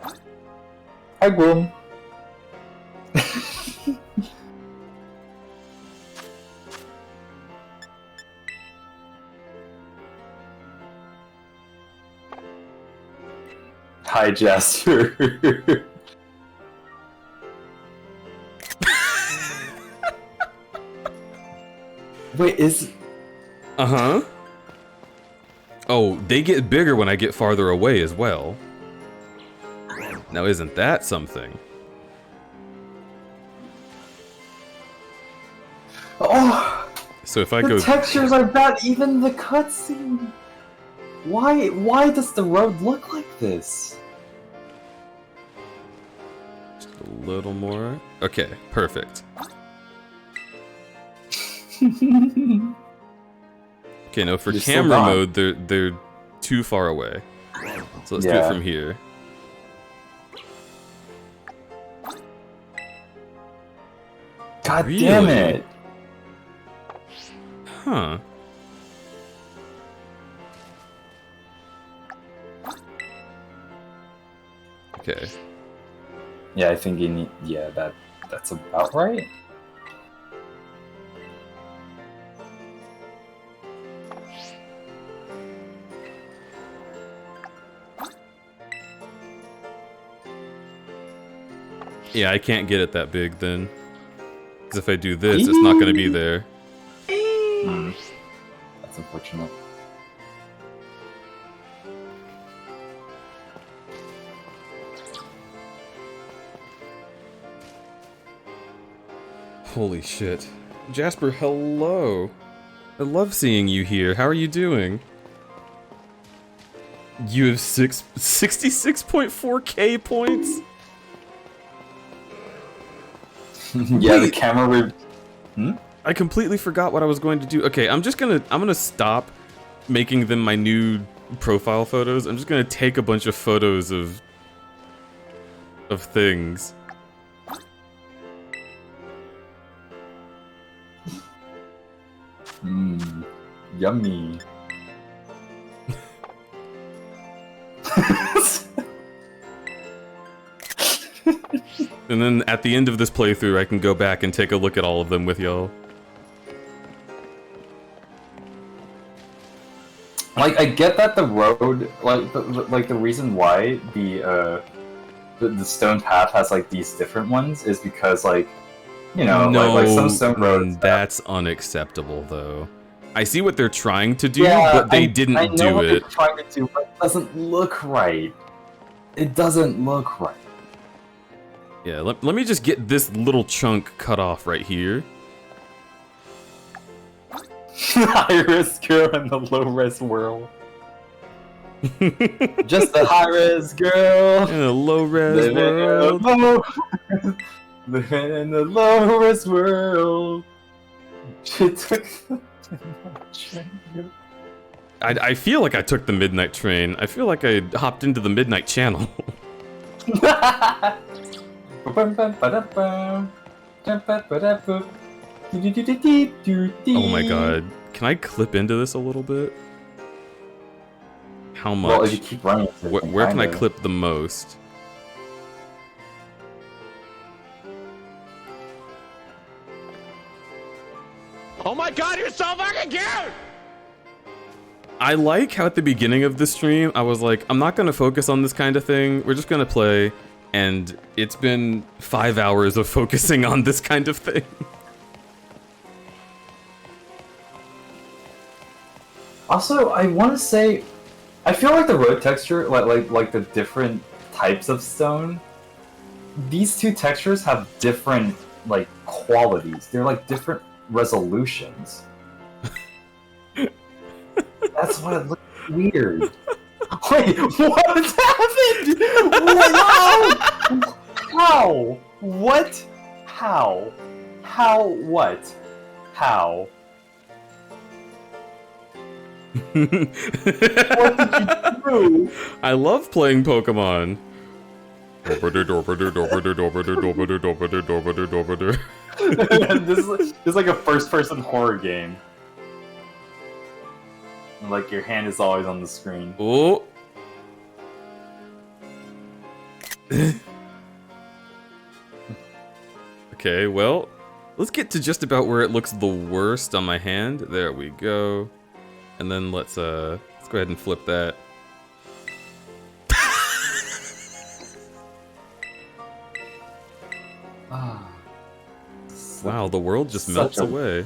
Hi, Gloom. Hi, Jasper. Wait, is... Uh-huh. Oh, they get bigger when I get farther away as well. Now isn't that something? Oh! So if I The go... textures are bad, even the cutscene! Why does the road look like this? Just a little more. Okay, perfect. Okay, no, for You're still camera gone. mode, they're too far away. So let's do it Yeah. from here. God Really? damn it! Huh. Okay. Yeah, I think you need... Yeah, that's about right. Yeah, I can't get it that big then. Because if I do this, it's not going to be there. That's unfortunate. Holy shit. Jasper, hello. I love seeing you here. How are you doing? You have 66.4k points? Yeah, the camera would... I completely forgot what I was going to do. Okay, I'm gonna stop making them my new profile photos. I'm just gonna take a bunch of photos of things. Yummy. And then at the end of this playthrough, I can go back and take a look at all of them with y'all. Like, I get that the road, like the reason why the stone path has like these different ones is because like, you know, No, like some stone roads. that's unacceptable though. I see what they're trying to do, Yeah, but they I didn't know do what it. they're trying to do, but it doesn't look right. It doesn't look right. Yeah, let me just get this little chunk cut off right here. High-res girl in the low-res world. Just a high-res girl. In a low-res Living world. Living in the low-res world. She took the train. I feel like I took the midnight train. I feel like I hopped into the midnight channel. Oh my god. Can I clip into this a little bit? How much? Well, if you keep running, Where can I clip the most? Oh my god, you're so fucking cute! I like how at the beginning of the stream, I was like, I'm not gonna focus on this kind of thing. We're just gonna play. And it's been 5 hours of focusing on this kind of thing. Also, I want to say, I feel like the road texture, like the different types of stone, these two textures have different like qualities. They're like different resolutions. That's why it looks weird. Wait, what happened? Wow! How? What? How? How? What? How? What did you do? I love playing Pokemon. This is like a first-person horror game. And, like your hand is always on the screen. Oh. Okay, well, let's get to just about where it looks the worst on my hand. There we go. And then let's go ahead and flip that. Wow, the world just melts away.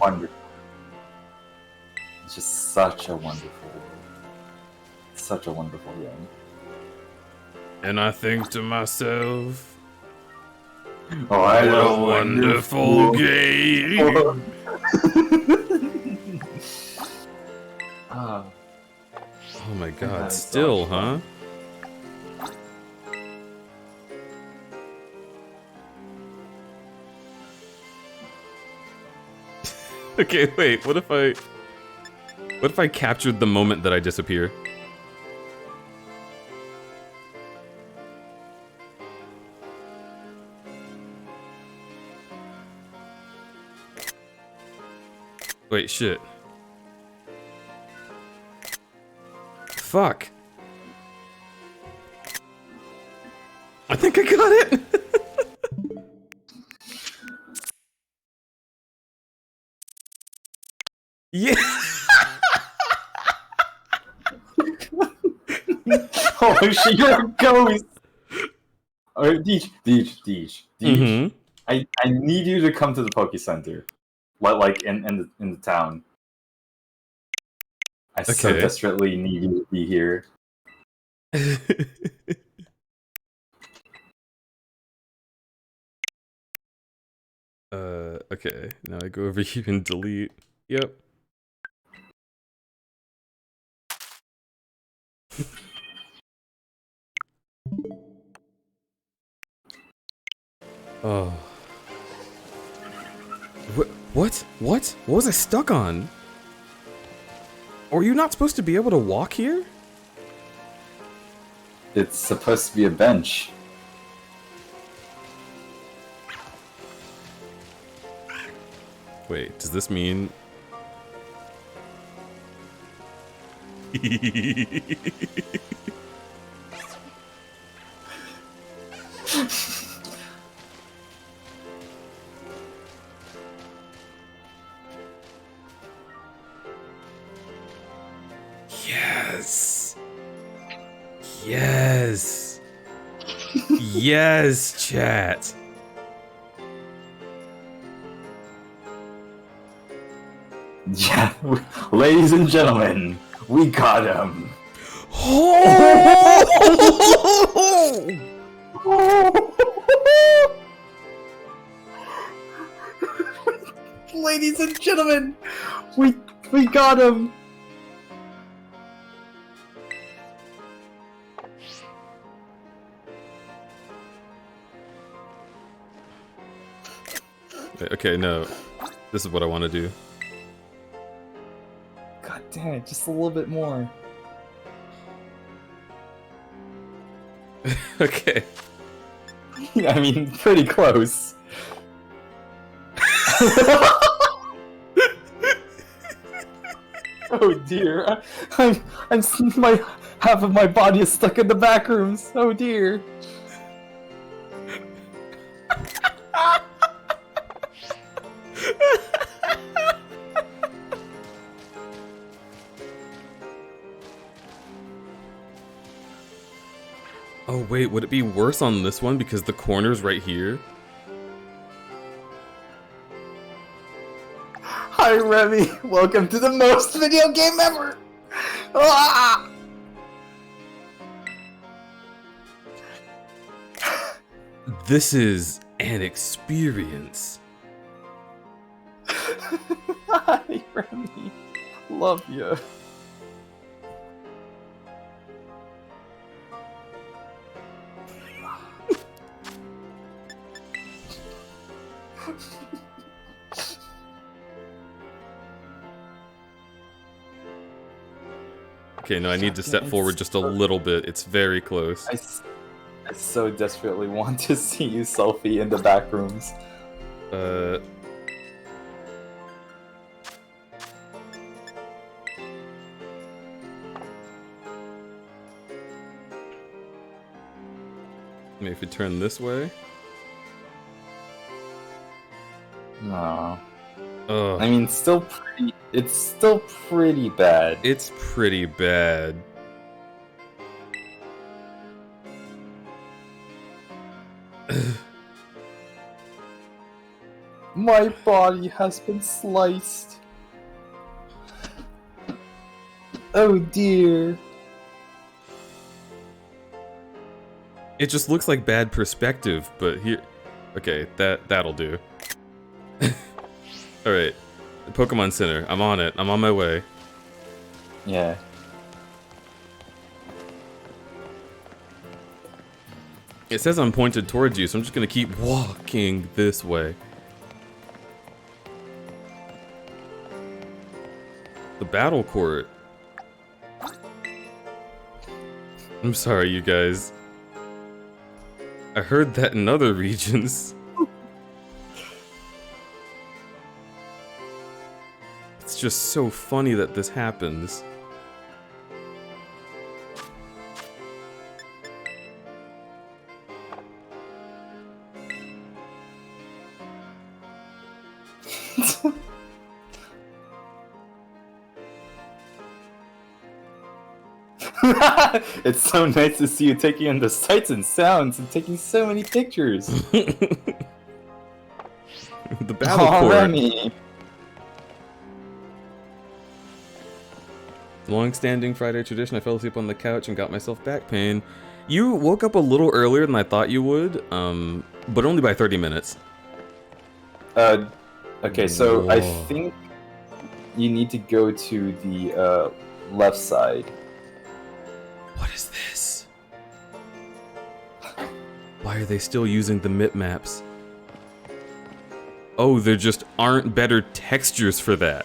It's just such a wonderful game. And I think to myself, Oh, what a wonderful game. Ah. Oh my god, That's still, so huh? Okay, wait, what if I captured the moment that I disappear? Wait, shit. Fuck. I think I got it! Yeah! Oh shit, you're a ghost! Alright, Deej. Mm-hmm. I need you to come to the Poke Center. Like in the town. I so Okay. desperately need you to be here. Okay. Now I go over here and delete. Yep. Oh. What? What was I stuck on? Are you not supposed to be able to walk here? It's supposed to be a bench. Wait, does this mean... Yes. Yes. Yes, chat. Yeah, ladies and gentlemen, we got him. Ladies and gentlemen, we got him. Okay, no. This is what I want to do. God damn it, just a little bit more. Okay. I mean, pretty close. Oh dear, my half of my body is stuck in the back rooms. Oh dear. Oh wait, would it be worse on this one because the corner's right here? Hi Remy, welcome to the most video game ever! Ah! This is an experience. Hi Remy, love you. Okay, no, I need to step forward just a little bit. It's very close. I so desperately want to see you selfie in the back rooms. Maybe if you turn this way. No. Ugh. I mean, still pretty. It's still pretty bad. It's pretty bad. My body has been sliced. Oh dear. It just looks like bad perspective, but here... Okay, that'll do. Alright. The Pokemon Center. I'm on it. I'm on my way. Yeah. It says I'm pointed towards you, so I'm just gonna keep walking this way. The Battle Court. I'm sorry, you guys. I heard that in other regions. It's just so funny that this happens. It's so nice to see you taking in the sights and sounds and taking so many pictures. The Battle Oh, Court. Remy. Long-standing Friday tradition. I fell asleep on the couch and got myself back pain. You woke up a little earlier than I thought you would, but only by 30 minutes. Okay, so Whoa. I think you need to go to the left side. What is this? Why are they still using the MIP maps? Oh, there just aren't better textures for that.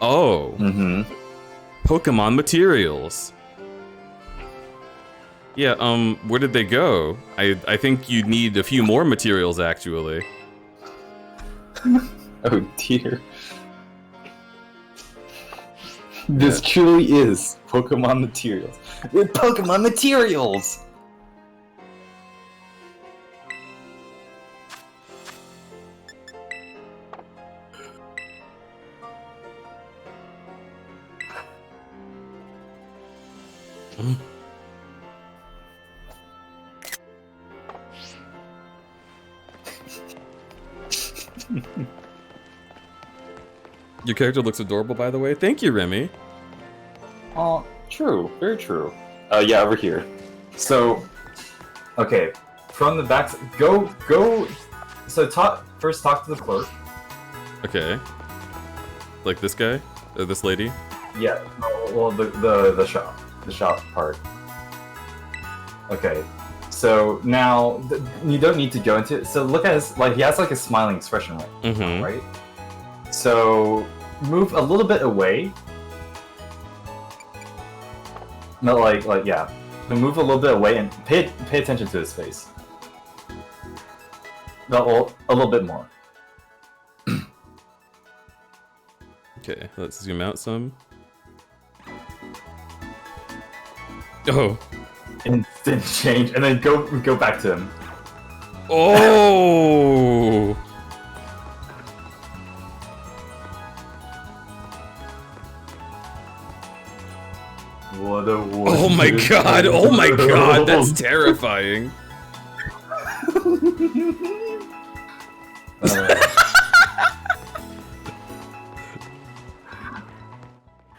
Oh. Mm-hmm. Pokemon materials. Yeah, where did they go? I think you need a few more materials, actually. Oh dear. This truly is Pokemon materials. They're Pokemon materials! Your character looks adorable, by the way. Thank you, Remy. Oh, true. Very true. Yeah, over here. So, okay. From the back... Go... So, first talk to the clerk. Okay. Like this guy? Or this lady? Yeah. Well, the shop. The shop part. Okay. So, now... you don't need to go into it. So, look at his... Like, he has, like, a smiling expression, right? So, move a little bit away. No, like yeah. So move a little bit away and pay attention to his face. No, a little bit more. Okay, let's zoom out some. Oh. Instant change, and then go back to him. Oh. What a Oh my god! Oh my god! That's terrifying.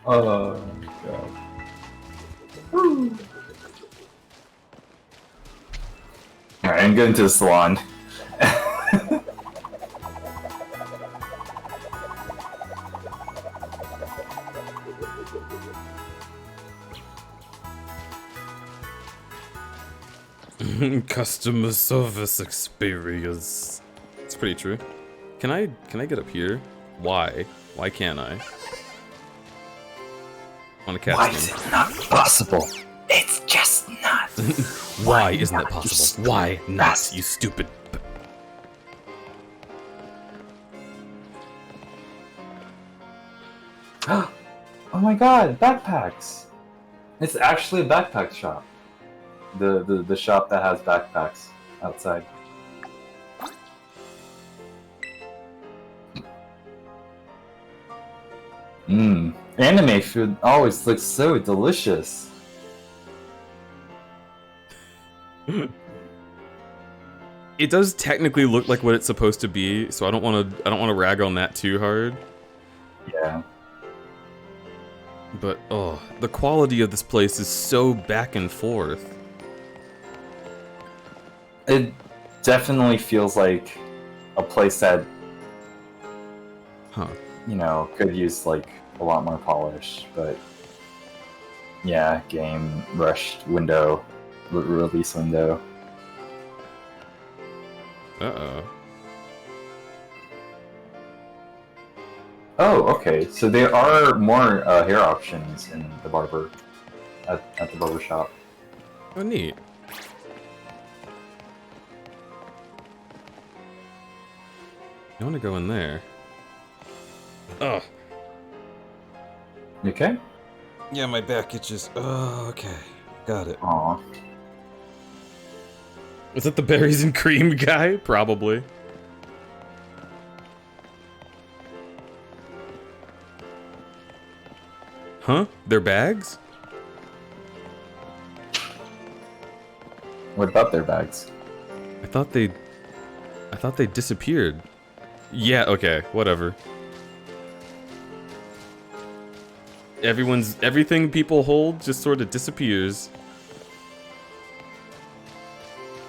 Oh god. Alright, I'm going to the salon. Customer service experience. It's pretty true. Can I get up here? Why? Why can't I? Want to catch Why them. is it not possible? It's just not. Why isn't it possible? Why not, you stupid... Oh my god, backpacks! It's actually a backpack shop. The shop that has backpacks outside. Mmm. Anime food always looks so delicious. It does technically look like what it's supposed to be, so I don't want to rag on that too hard. Yeah. But oh, the quality of this place is so back and forth. It definitely feels like a place that, you know, could use like a lot more polish, but yeah, game rushed window, release window. Uh-oh. Oh, okay. So there are more hair options in the barber at the barber shop. Oh, neat. I want to go in there. Ugh. You okay? Yeah, my back itches. Oh, okay. Got it. Aw. Is that the berries and cream guy? Probably. Huh? They're bags? What about their bags? I thought they disappeared. Yeah, okay, whatever. Everything people hold just sort of disappears.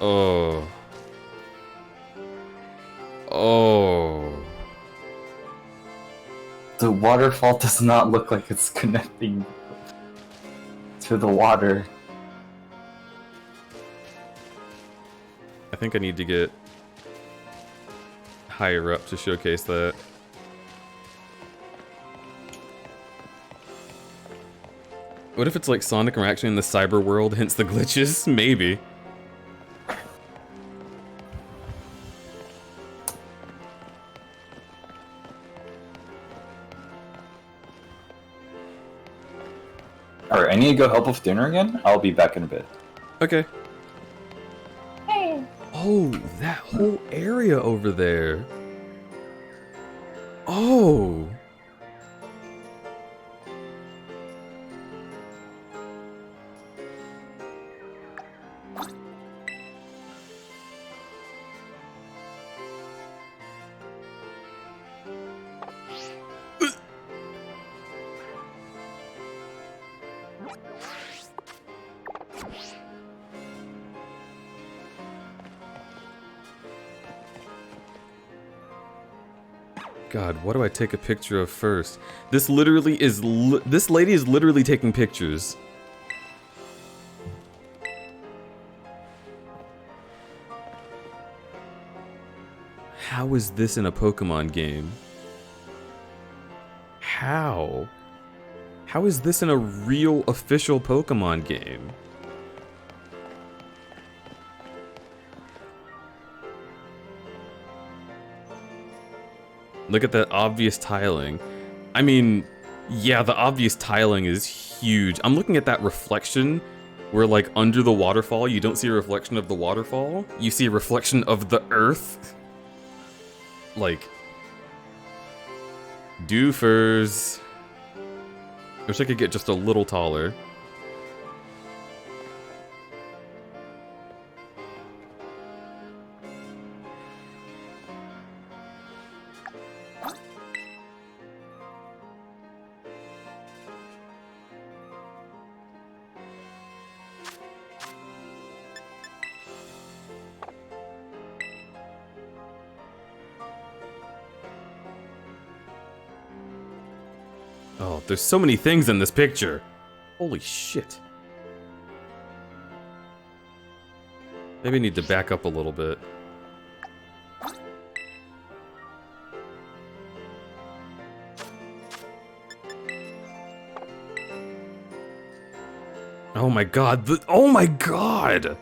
Oh. Oh. The waterfall does not look like it's connecting to the water. I think I need to get higher up to showcase that. What if it's like Sonic and we're actually in the cyber world, hence the glitches? Maybe. Alright, I need to go help with dinner again. I'll be back in a bit. Okay. Oh, that whole area over there. Oh. God, what do I take a picture of first? This literally is this lady is literally taking pictures. How is this in a Pokemon game? How? How is this in a real official Pokemon game? Look at that obvious tiling. I mean, yeah, the obvious tiling is huge. I'm looking at that reflection where, like, under the waterfall, you don't see a reflection of the waterfall. You see a reflection of the earth. Like, doofers. Wish I could get just a little taller. Oh, there's so many things in this picture. Holy shit. Maybe I need to back up a little bit. Oh my god, oh my god!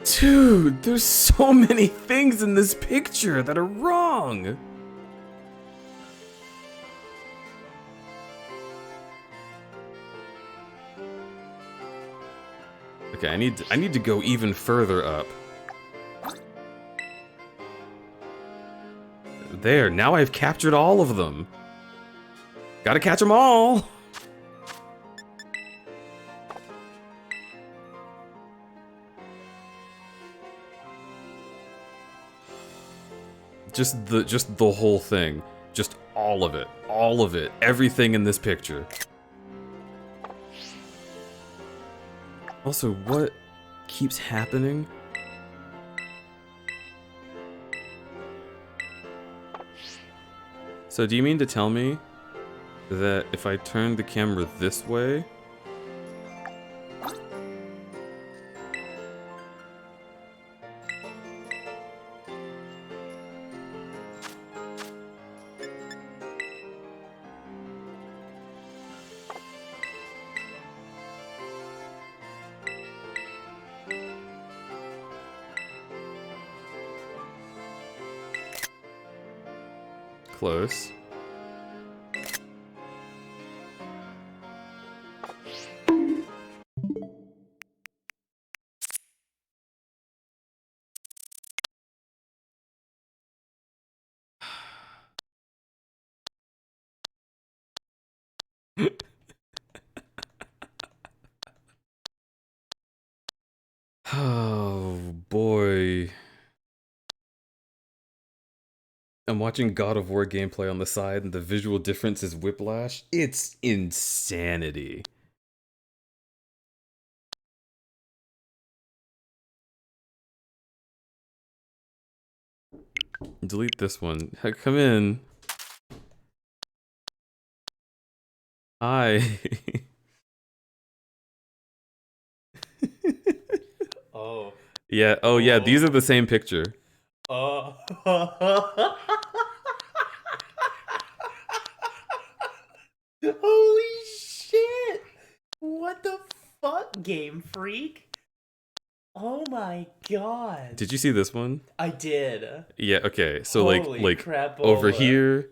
Dude, there's so many things in this picture that are wrong! Okay, I need to go even further up. There, now I've captured all of them. Gotta catch them all! Just the whole thing. Just all of it. All of it. Everything in this picture. Also, what keeps happening? So do you mean to tell me that if I turn the camera this way... Close. Oh boy. I'm watching God of War gameplay on the side and the visual difference is whiplash. It's insanity. Delete this one. Heck, come in. Hi. Oh. Yeah, oh yeah, these are the same picture. Oh. Holy shit! What the fuck, Game Freak? Oh my god. Did you see this one? I did. Yeah, okay. So Holy like crapola. over here.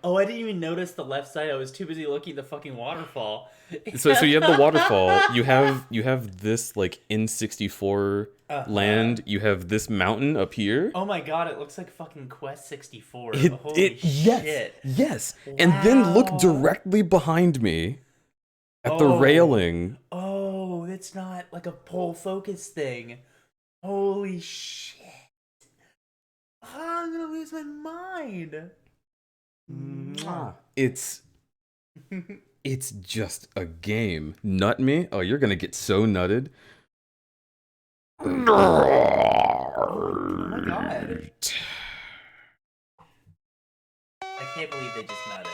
Oh, I didn't even notice the left side. I was too busy looking at the fucking waterfall. So you have the waterfall. You have this like N64 land. You have this mountain up here. Oh my god, it looks like fucking Quest 64. It, Holy shit. Yes. And then look Wow. directly behind me at the railing. Oh, it's not like a pole focus thing. Holy shit. I'm gonna lose my mind. Mwah. It's It's just a game. Nut me? Oh, you're gonna get so nutted. Oh my god. I can't believe they just nutted.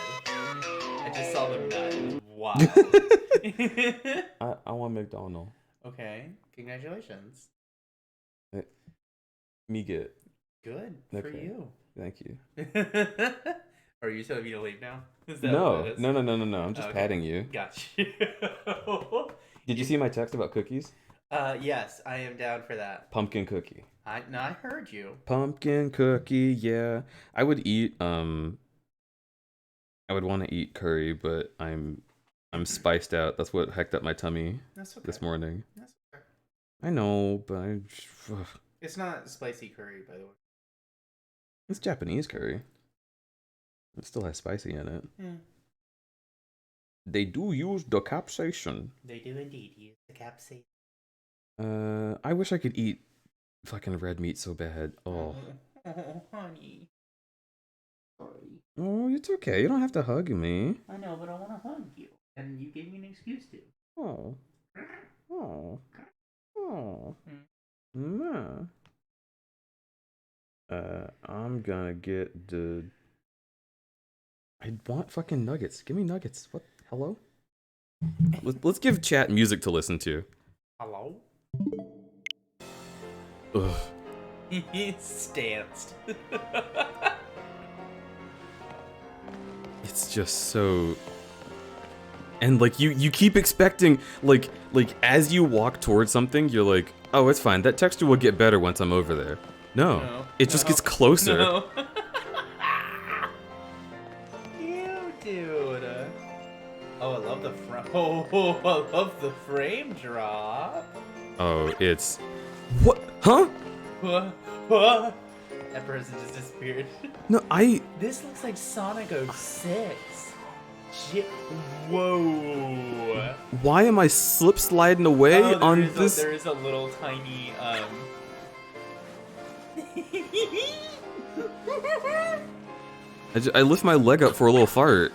I just saw them nut. Wow. I want McDonald's. Okay, congratulations. Me get. Good for Okay. you. Thank you. Are you telling me to leave now? Is that No, what it is? no. I'm just Okay. patting you. Got you. Did you see my text about cookies? Yes, I am down for that. Pumpkin cookie. I heard you. Pumpkin cookie, yeah. I would eat I would want to eat curry, but I'm spiced out. That's what hecked up my tummy That's okay. this morning. That's okay. I know, but It's not spicy curry, by the way. it's Japanese curry. It still has spicy in it. Hmm. They do use the capsaicin. They do indeed use the capsaicin. I wish I could eat fucking red meat so bad. Oh. Oh, honey. Sorry. Oh, it's okay. You don't have to hug me. I know, but I want to hug you. And you gave me an excuse to. Oh. Oh. Oh. No. I'm gonna get the... I want fucking nuggets. Give me nuggets. What? Hello? Let's give chat music to listen to. Hello? Ugh. He stanced. It's just so... And like you keep expecting like as you walk towards something, you're like, oh, it's fine. That texture will get better once I'm over there. No, it just gets closer. No. You dude. Oh, I love the I love the frame drop. Oh, it's what? Huh? What? That person just disappeared. No, This looks like Sonic 06. Whoa. Why am I slip sliding away on this? There is a little tiny I lift my leg up for a little fart.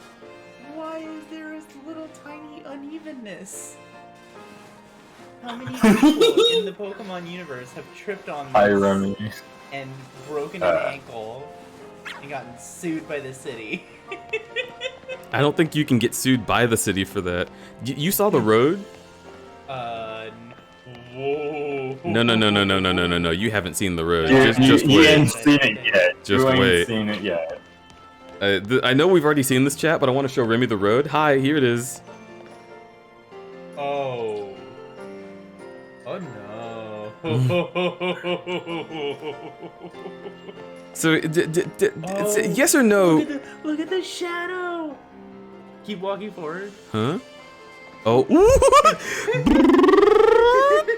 Why is there a little tiny unevenness? How many people in the Pokemon universe have tripped on this Hi, Remy. and broken an ankle and gotten sued by the city? I don't think you can get sued by the city for that. You saw the road? Whoa. No. You haven't seen the road. Dude, Just you wait. ain't seen it yet. Just you ain't wait. seen it yet. I know we've already seen this chat, but I want to show Remy the road. Hi, here it is. Oh. Oh no. So, yes or no? Look at the shadow. Keep walking forward. Huh? Oh.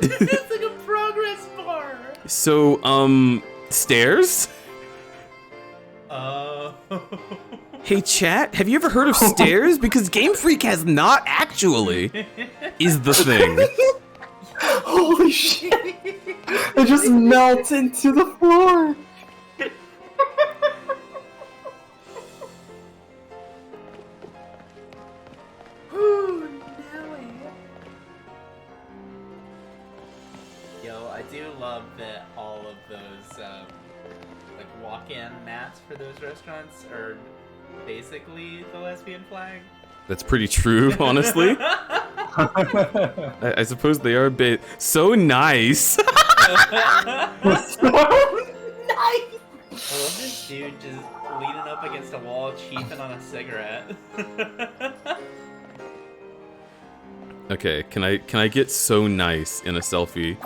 It's like a progress bar. So, stairs? Hey, chat, have you ever heard of stairs? Because Game Freak has not actually, is the thing. Holy shit! It just melts into the floor! Yo, I do love that all of those like walk-in mats for those restaurants are basically the lesbian flag. That's pretty true, honestly. I suppose they are so nice. I love this dude just leaning up against a wall, cheaping on a cigarette. Okay, can I get so nice in a selfie?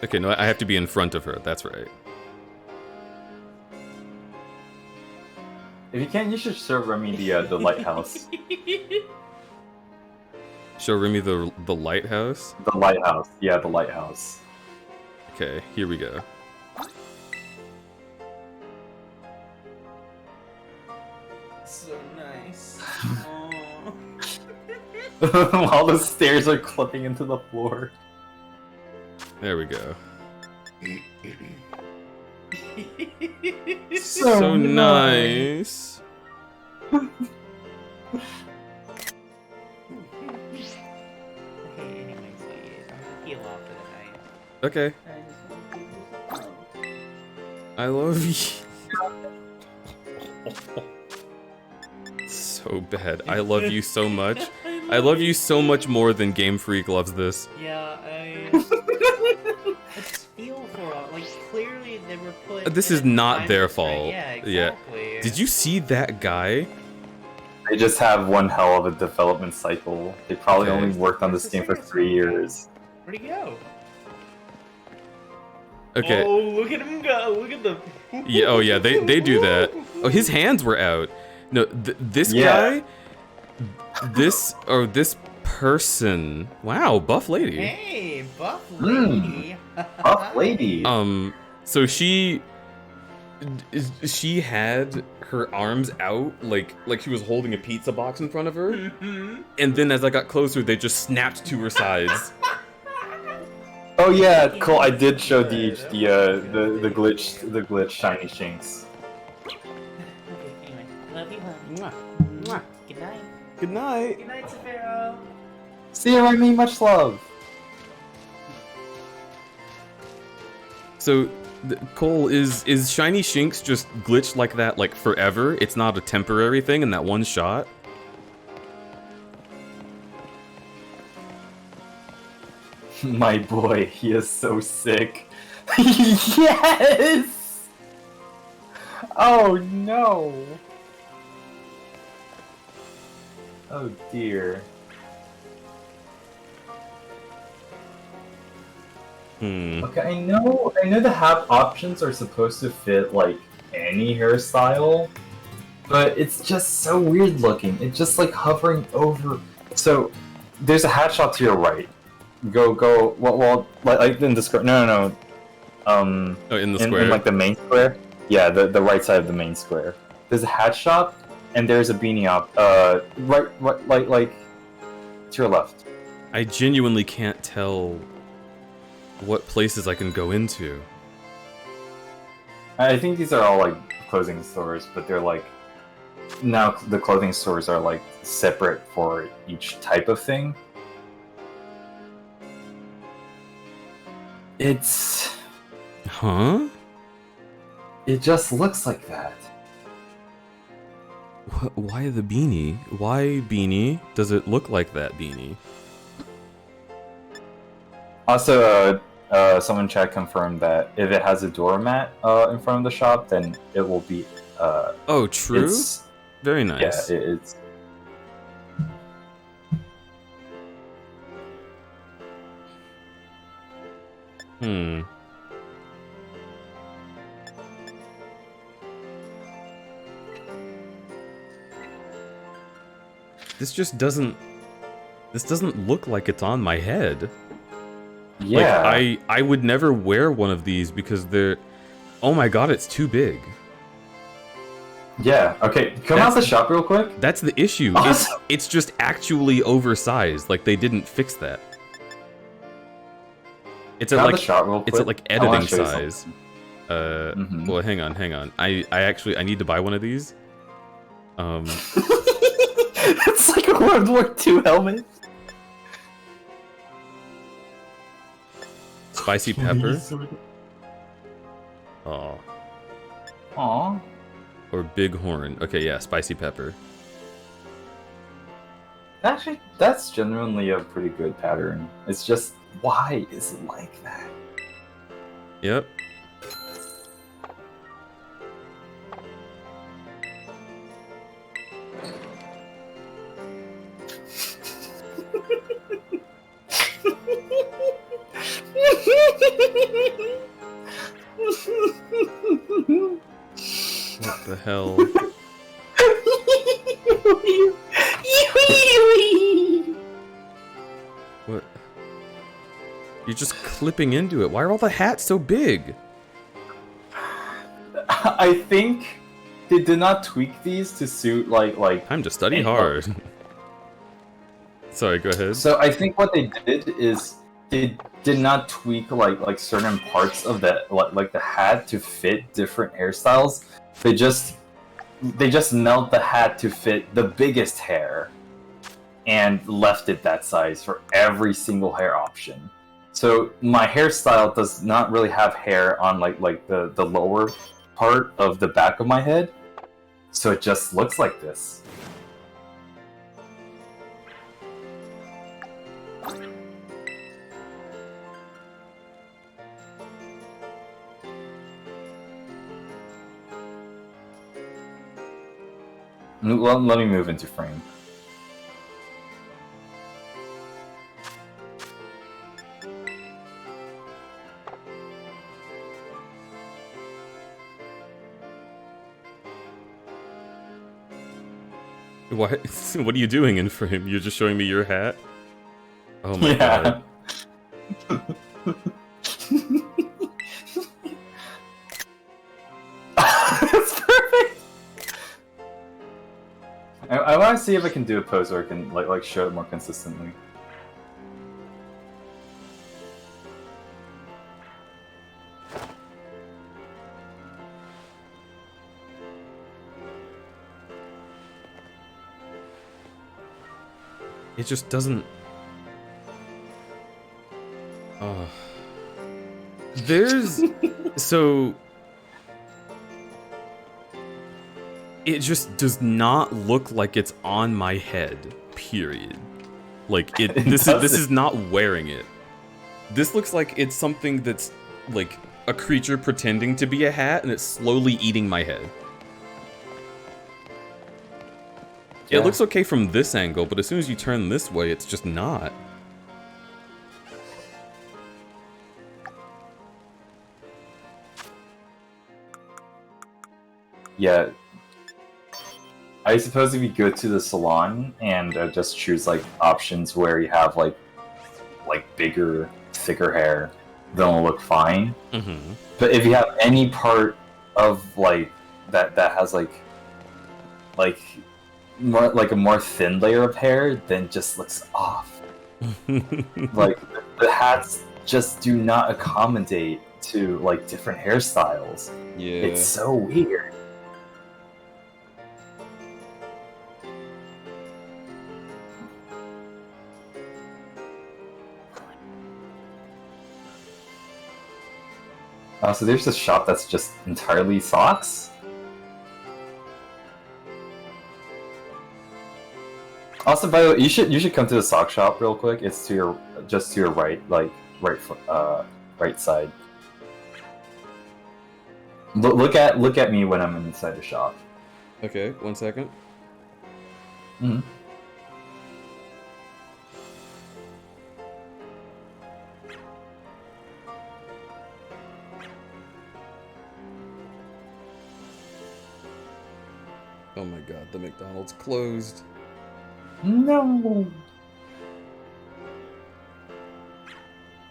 Okay, no, I have to be in front of her. That's right. If you can, you should show Remy the lighthouse. Show Remy the lighthouse. The lighthouse. Yeah, the lighthouse. Okay, here we go. So nice. While the stairs are clipping into the floor. There we go. So nice. Hey, anyways, I'm gonna heal off for the night. Okay. I just want to give you some I love you. So bad. I love you so much. I love you so much more than Game Freak loves this. Yeah, I just feel for all. Like, clearly they were put. This in is a not time their constraint. fault. Yeah, Yeah. exactly. Did you see that guy? They just have one hell of a development cycle. They probably Okay. only worked on this game for 3 years. Where'd he go? Okay. Oh, look at him go! Look at the. Yeah. Oh yeah. They do that. Oh, his hands were out. No, this Yeah. guy. This person. Wow, buff lady. Hey, buff lady. Buff lady. So she had her arms out like she was holding a pizza box in front of her, and then as I got closer, they just snapped to her sides. Oh yeah, Cole. I did show the glitch shiny shinks. Okay, anyway, love you, honey. Mwah. Mwah. Good night. Good night. Good night, Sapporo. See you, Remy. Much love. So, Cole, is shiny shinks just glitched like that like forever? It's not a temporary thing in that one shot? My boy, he is so sick. Yes! Oh no! Oh dear. Okay, I know the hat options are supposed to fit like any hairstyle, but it's just so weird looking. It's just like hovering over. So there's a hat shot to your right. Go. Well, like in the square. No. Oh, in the square. In like the main square. Yeah, the right side of the main square. There's a hat shop, and there's a beanie op. Right, like to your left. I genuinely can't tell what places I can go into. I think these are all like clothing stores, but they're like now the clothing stores are like separate for each type of thing. It's Huh? it just looks like that. Why the beanie? Why beanie? Does it look like that beanie? Also, someone in chat confirmed that if it has a doormat in front of the shop, then it will be. Oh, true. It's, Very nice. Yeah, it's. This just doesn't. This doesn't look like it's on my head. Yeah. Like, I would never wear one of these because they're. Oh my god, it's too big. Yeah. Okay. Come out the shop real quick. That's the issue. Awesome. It's just actually oversized. Like they didn't fix that. It's at Come out like the shop real quick. it's at like I wanna editing show you size. something. Well, hang on. I actually I need to buy one of these. It's like a World War II helmet. Spicy pepper. Oh. Aww. Or bighorn. Okay, yeah, spicy pepper. Actually, that's genuinely a pretty good pattern. It's just, why is it like that? Yep. What the hell? What? You're just clipping into it. Why are all the hats so big? I think they did not tweak these to suit like. Time to study hard. Sorry, go ahead. So I think what they did is did not tweak like certain parts of the like the hat to fit different hairstyles. They just melt the hat to fit the biggest hair and left it that size for every single hair option. So my hairstyle does not really have hair on like the lower part of the back of my head. So it just looks like this. Well, let me move into frame. What? What are you doing in frame? You're just showing me your hat? Oh my god. That's perfect! I want to see if I can do a pose where I can like show it more consistently. It just doesn't... There's... So... It just does not look like it's on my head, period. Like, this is not wearing it. This looks like it's something that's, like, a creature pretending to be a hat, and it's slowly eating my head. Yeah. It looks okay from this angle, but as soon as you turn this way, it's just not. Yeah. I suppose if you go to the salon and just choose like options where you have like bigger, thicker hair, then it'll look fine. Mm-hmm. But if you have any part of like that has like more like a more thin layer of hair, then just looks off. Like the hats just do not accommodate to like different hairstyles. Yeah. It's so weird. So there's this shop that's just entirely socks. Also, by the way, you should come to the sock shop real quick. It's to your just to your right, like right side. Look at me when I'm inside the shop. Okay, 1 second. Mm-hmm. Oh my god, the McDonald's closed. No.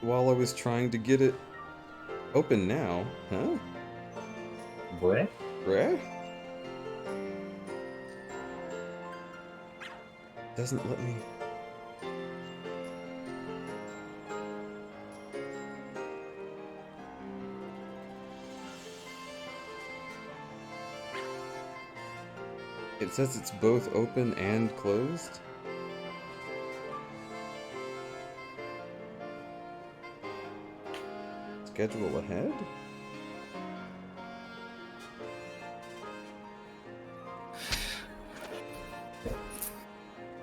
While I was trying to get it open now, huh? What? Right? Doesn't let me. It says it's both open and closed. Schedule ahead?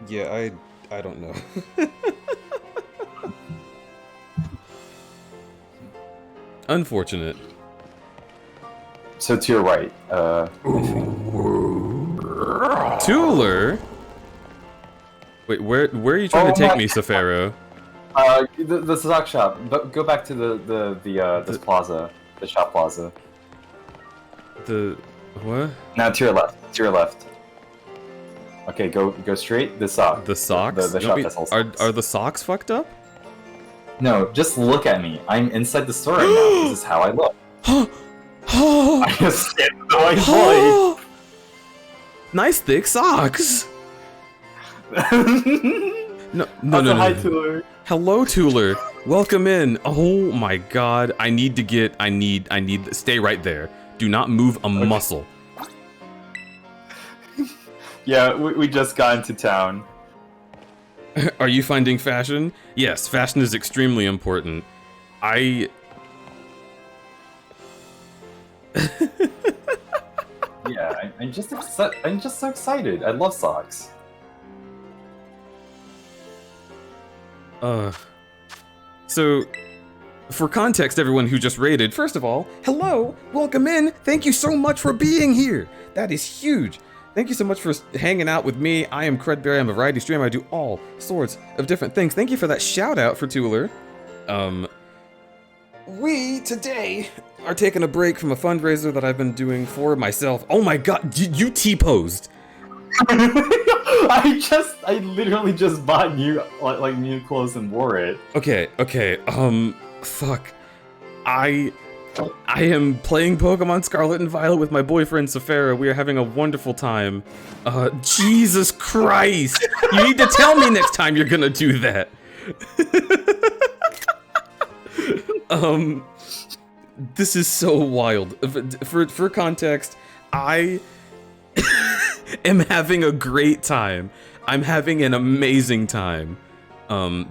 Yeah, I don't know. Unfortunate. So to your right, Tuller? Wait, where are you trying to take me, Safaro? the sock shop. But go back to this plaza, the shop plaza. The what? Now to your left. To your left. Okay, go straight. The sock. The socks? The shop that sells socks. Are the socks fucked up? No, just look at me. I'm inside the store right now. This is how I look. I just stand in the white void. Nice thick socks. No, no, no, Also, no. hi, no. Tuller. Hello, Tuller. Welcome in. Oh my God. I need, stay right there. Do not move a muscle. Yeah, we just got into town. Are you finding fashion? Yes, fashion is extremely important. Yeah, I'm just so excited. I love socks. So, for context, everyone who just raided, first of all, hello, welcome in, thank you so much for being here. That is huge. Thank you so much for hanging out with me. I am crudberry, I'm a variety streamer, I do all sorts of different things. Thank you for that shout out for Tuller. We, today, are taking a break from a fundraiser that I've been doing for myself. Oh my God, you T-posed. I literally just bought new clothes and wore it. Okay, fuck. I am playing Pokemon Scarlet and Violet with my boyfriend Safara. We are having a wonderful time. Jesus Christ! You need to tell me next time you're gonna do that. This is so wild. For context, I am having a great time. I'm having an amazing time.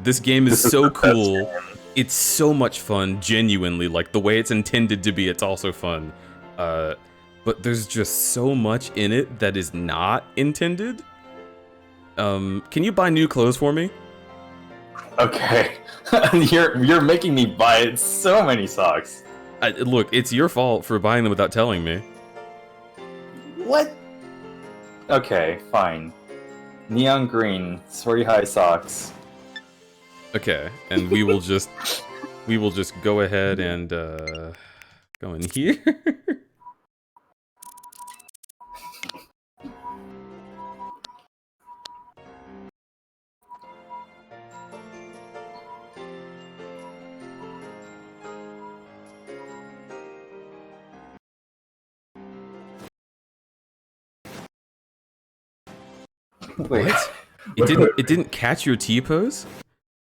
This game is so cool. It's so much fun, genuinely. Like, the way it's intended to be, it's also fun. But there's just so much in it that is not intended. Can you buy new clothes for me? Okay. You're making me buy so many socks. Look, it's your fault for buying them without telling me. What? Okay, fine. Neon green, sorry high socks. Okay, and we will just go ahead and go in here. Wait. What? It didn't catch your T-pose?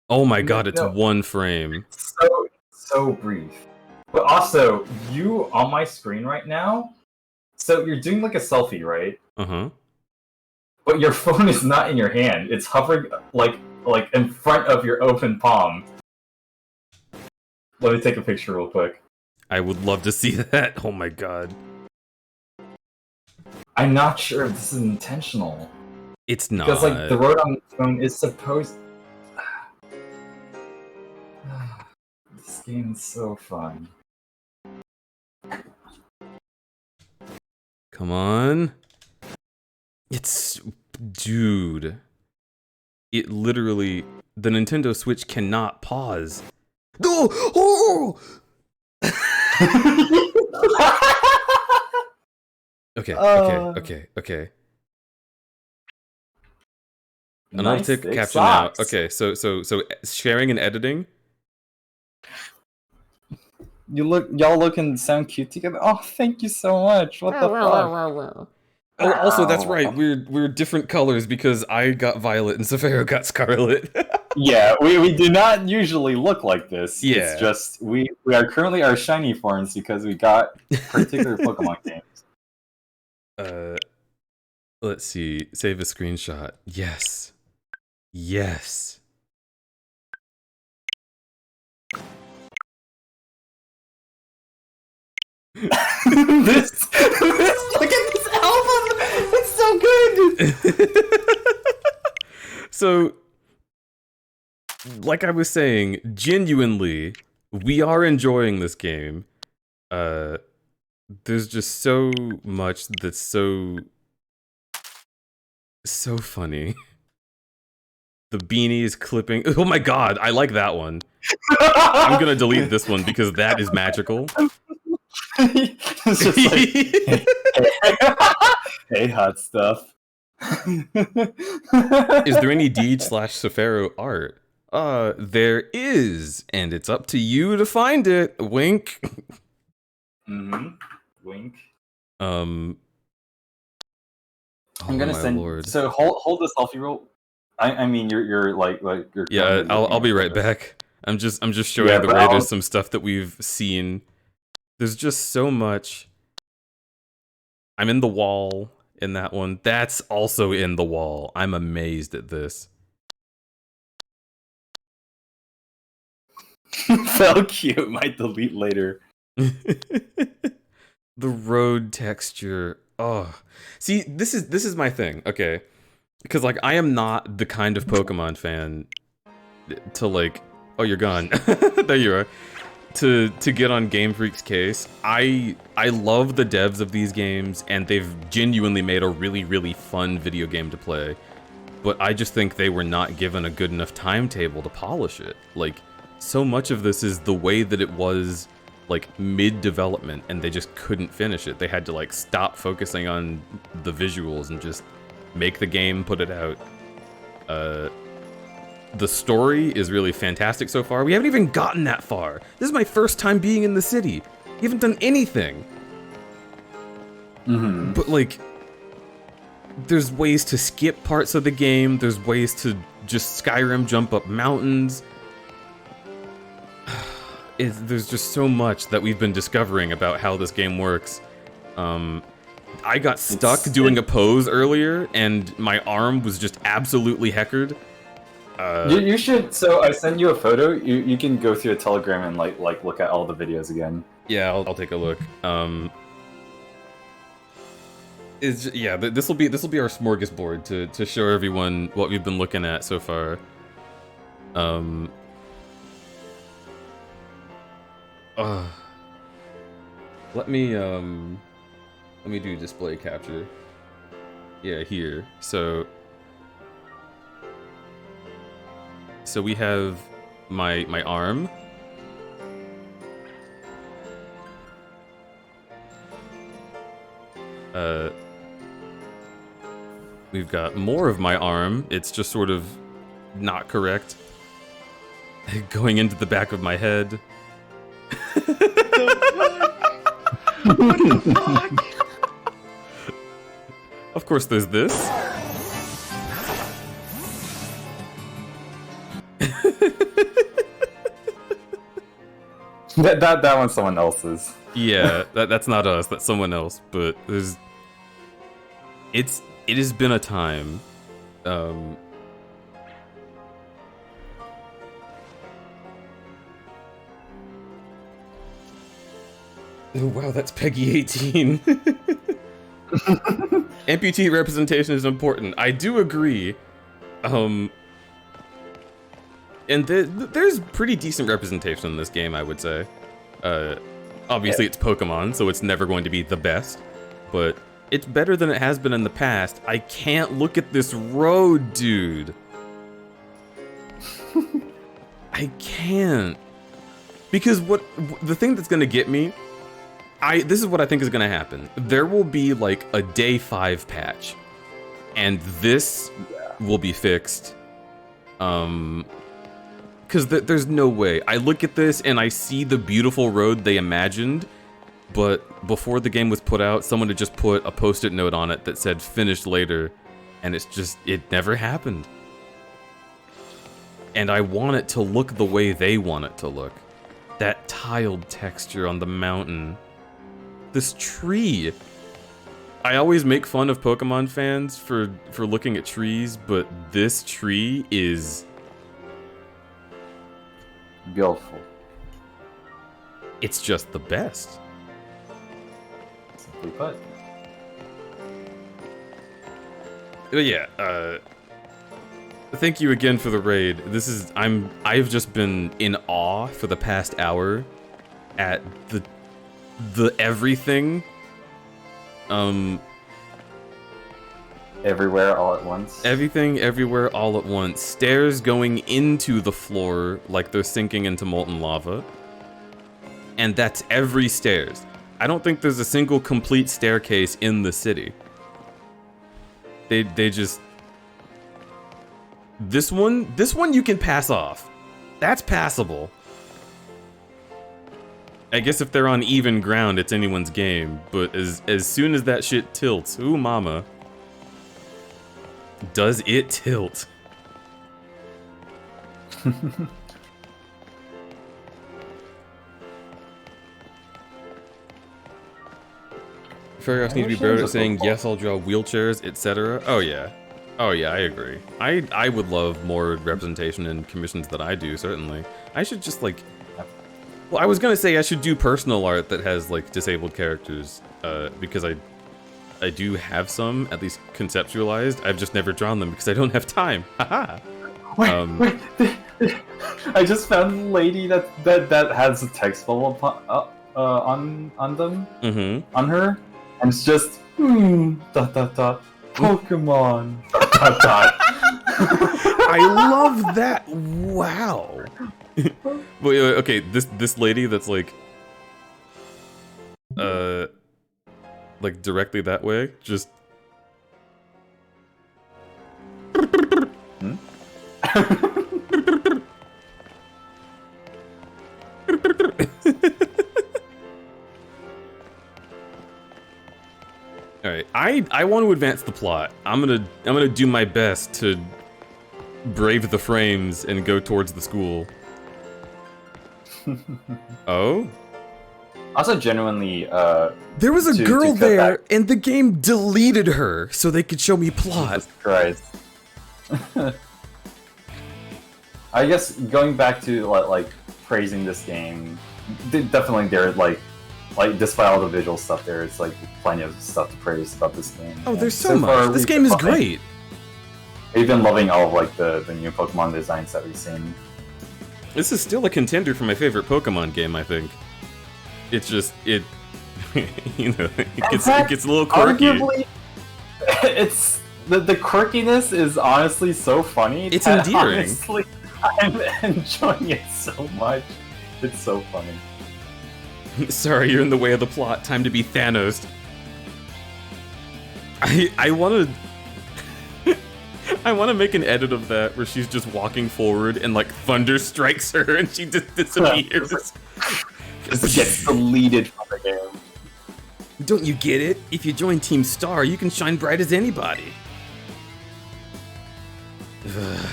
Oh my God, it's No. one frame. So brief. But also, you on my screen right now, so you're doing like a selfie, right? Uh-huh. But your phone is not in your hand. It's hovering like in front of your open palm. Let me take a picture real quick. I would love to see that. Oh my God. I'm not sure if this is intentional. It's not. Because like the road on the phone is supposed. This game is so fun. Come on. It's... Dude. It literally... The Nintendo Switch cannot pause. No! Oh! Okay. And I'll Nice take thick caption now. socks. Okay, so sharing and editing. Y'all look and sound cute together. Oh, thank you so much. What the fuck? Oh, also, that's right. We're different colors because I got violet and Safaro got scarlet. Yeah, we do not usually look like this. Yeah. It's just we are currently our shiny forms because we got particular Pokemon games. Let's see. Save a screenshot. Yes. Yes. this look at this album. It's so good. So, like I was saying, genuinely, we are enjoying this game. There's just so much that's so funny. The beanie is clipping. Oh my God, I like that one. I'm gonna delete this one because that is magical. It's just like, hey, hot stuff. Is there any Deej/Safaro art? There is, and it's up to you to find it. Wink. Wink. Oh I'm gonna my send. lord. So hold the selfie real. I mean, you're you're. Yeah, currently I'll looking be at right this. back. I'm just showing Yeah, the but Raiders some stuff that we've seen. There's just so much. I'm in the wall in that one. That's also in the wall. I'm amazed at this. So cute. Might delete later. The road texture. Oh. See, this is my thing, okay? Because like I am not the kind of Pokemon fan to like, oh, you're gone. There you are. To get on Game Freak's case. I love the devs of these games and they've genuinely made a really, really fun video game to play. But I just think they were not given a good enough timetable to polish it. Like, so much of this is the way that it was, like, mid-development, and they just couldn't finish it. They had to, like, stop focusing on the visuals and just make the game, put it out. The story is really fantastic so far. We haven't even gotten that far. This is my first time being in the city. You haven't done anything. Mm-hmm. But, like, there's ways to skip parts of the game. There's ways to just Skyrim jump up mountains. There's just so much that we've been discovering about how this game works. I got stuck doing a pose earlier, and my arm was just absolutely heckered. You should. So I send you a photo. You can go through a Telegram and like look at all the videos again. Yeah, I'll take a look. This will be our smorgasbord to show everyone what we've been looking at so far. Let me do display capture. Yeah, here. So we have my arm. We've got more of my arm. It's just sort of not correct. Going into the back of my head. What the fuck? Of course, there's this. that one's someone else's. Yeah, that's not us. That's someone else. But it has been a time. Oh wow, that's Peggy 18. Amputee representation is important. I do agree. And there's pretty decent representation in this game, I would say. Obviously, it's Pokemon, so it's never going to be the best, but it's better than it has been in the past. I can't look at this road, dude. I can't. Because the thing that's gonna get me, this is what I think is gonna happen. There will be like a day 5 patch, and this will be fixed. Because there's no way. I look at this and I see the beautiful road they imagined, but before the game was put out, someone had just put a post-it note on it that said finished later, and it never happened. And I want it to look the way they want it to look. That tiled texture on the mountain. This tree. I always make fun of Pokemon fans for looking at trees, but this tree is Beautiful. It's just the best. Simply put. But yeah, thank you again for the raid. I've just been in awe for the past hour at the everything. Everywhere, all at once. Everything, everywhere, all at once. Stairs going into the floor like they're sinking into molten lava. And that's every stairs. I don't think there's a single complete staircase in the city. They just... This one you can pass off. That's passable. I guess if they're on even ground, it's anyone's game. But as soon as that shit tilts, ooh mama. Does it tilt? Fairyhouse needs to be better at saying, yes, I'll draw wheelchairs, etc. Oh, yeah. Oh, yeah, I agree. I would love more representation in commissions that I do, certainly. I should just, like... Well, I was gonna say I should do personal art that has, like, disabled characters, because I do have some, at least conceptualized. I've just never drawn them because I don't have time. Haha! Wait. I just found a lady that has a text bubble on them. Mm-hmm. On her. And it's just, Pokemon, I love that. Wow. Wait, okay, this lady that's like directly that way, just. All right, I want to advance the plot. I'm gonna do my best to brave the frames and go towards the school. Oh? Also, genuinely, there was a to girl cut there, back- and the game deleted her so they could show me plot. Jesus Christ. I guess going back to like praising this game, definitely there like despite all the visual stuff, there's like plenty of stuff to praise about this game. Oh, And there's so much. This game is great. We've been loving all of like the new Pokemon designs that we've seen. This is still a contender for my favorite Pokemon game, I think. It's just it you know, it gets a little quirky. Arguably, it's the quirkiness is honestly so funny. It's that endearing. Honestly, I'm enjoying it so much. It's so funny. Sorry, you're in the way of the plot. Time to be Thanos. I want to I want to make an edit of that where she's just walking forward and like thunder strikes her and she just disappears. Just gets deleted from the game. Don't you get it? If you join Team Star, you can shine bright as anybody. Ugh.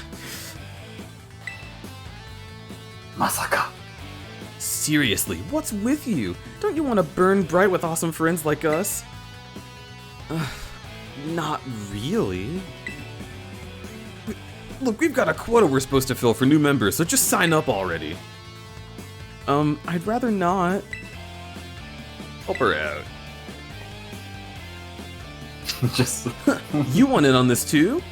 Masaka. Seriously, what's with you? Don't you want to burn bright with awesome friends like us? Not really. Look, we've got a quota we're supposed to fill for new members, so just sign up already. I'd rather not. Help her out. Just You want in on this too?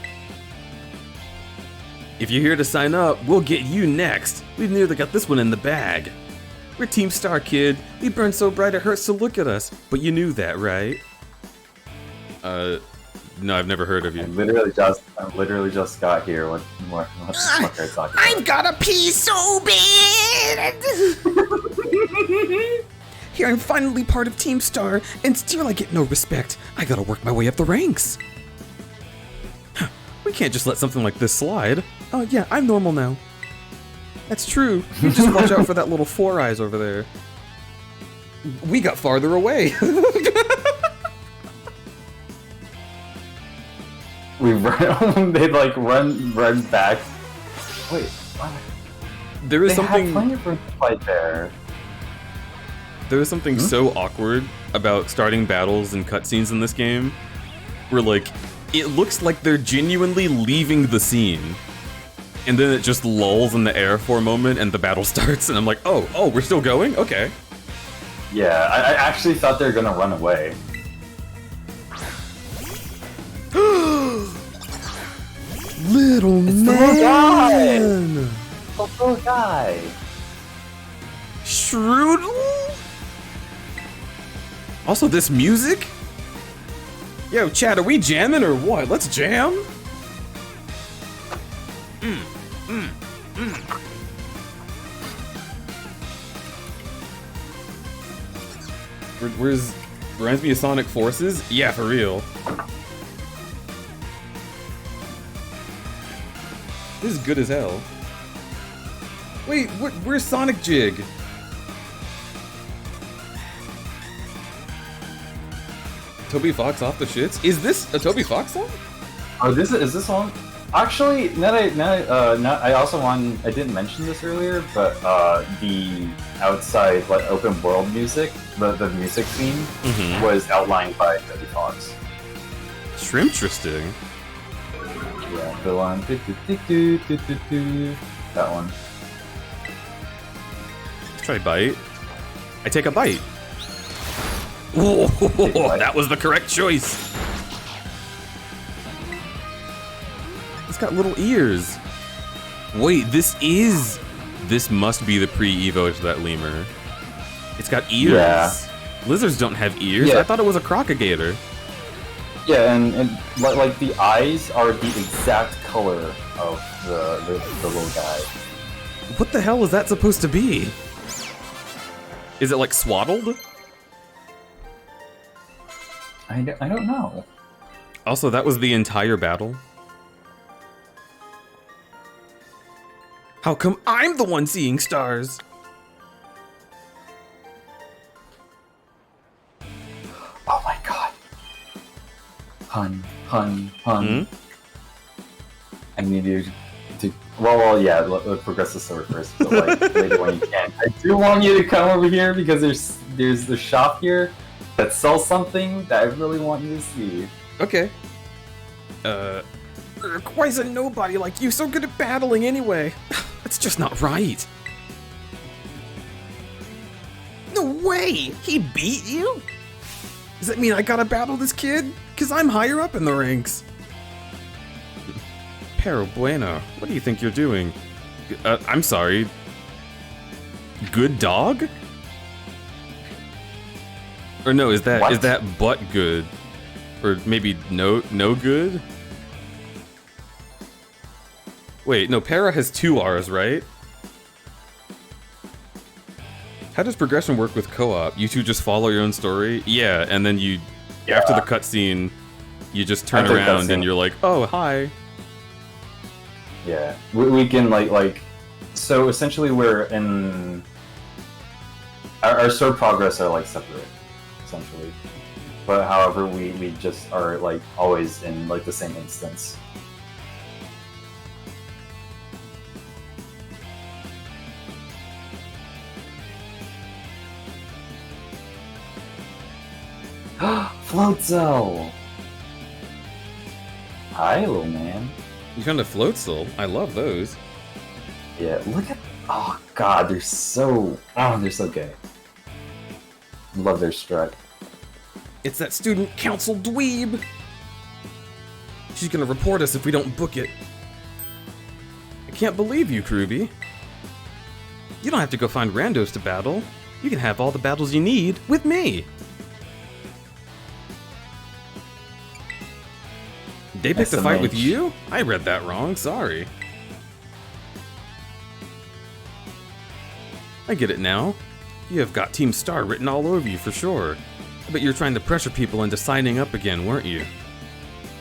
If you're here to sign up, we'll get you next. We've nearly got this one in the bag. We're Team Star, kid. We burn so bright it hurts to look at us. But you knew that, right? No, I've never heard of you. I literally just got here. What the fuck are you talking about? I've got a pee so bad! Here I'm finally part of Team Star, and still I get no respect. I gotta work my way up the ranks. We can't just let something like this slide. Oh yeah, I'm normal now. That's true. You just watch out for that little Four Eyes over there. We got farther away. We run. They like run back. Wait, what? There is They had something. plenty of room to fight there. There is something so awkward about starting battles and cutscenes in this game, where like, it looks like they're genuinely leaving the scene, and then it just lulls in the air for a moment and the battle starts, and I'm like, oh, we're still going? Okay. Yeah, I actually thought they were gonna run away. Little man! The little guy. Shrewdle? Also, this music? Yo, Chad, are we jamming or what? Let's jam? Where's... Reminds me of Sonic Forces? Yeah, for real. This is good as hell. Wait, where's Sonic Jig? Toby Fox off the shits? Is this a Toby Fox song? Oh, is this on? Actually, I also I didn't mention this earlier, but the outside like open world music, the music theme was outlined by Debbie Fox. Interesting. Yeah, the one. That one. Let's try bite. I take a bite. Whoa, that was the correct choice. It's got little ears. Wait, this must be the pre-evo to that lemur. It's got ears. Yeah. Lizards don't have ears. Yeah. I thought it was a crocagator. Yeah, and like the eyes are the exact color of the little guy. What the hell is that supposed to be? Is it like swaddled? I don't know. Also, that was the entire battle. How come I'm the one seeing stars? Oh my god. Hun. Hmm? I need you to. Well, yeah. Let's progress the story first, but like later when you can. I do want you to come over here because there's the shop here that sells something that I really want you to see. Okay. Why is a nobody like you so good at battling anyway? That's just not right. No way! He beat you? Does that mean I gotta battle this kid? Cause I'm higher up in the ranks. Pero bueno, what do you think you're doing? I'm sorry. Good dog? Or no, is that butt good? Or maybe no good? Wait, no, para has 2 R's, right? How does progression work with co-op? You two just follow your own story? Yeah, and then you, after the cutscene, you just turn around and you're like, oh, hi. Yeah, we can like, so essentially we're in, our sword progress are like separate, essentially. But however, we just are like always in like the same instance. Floatzel! Hi, little man. You found a floatzel. I love those. Yeah, look at. Oh god, they're so gay. Love their strut. It's that student council dweeb. She's gonna report us if we don't book it. I can't believe you, Kruby. You don't have to go find randos to battle. You can have all the battles you need with me. They picked a fight with you? I read that wrong, sorry. I get it now. You have got Team Star written all over you for sure. I bet you're trying to pressure people into signing up again, weren't you?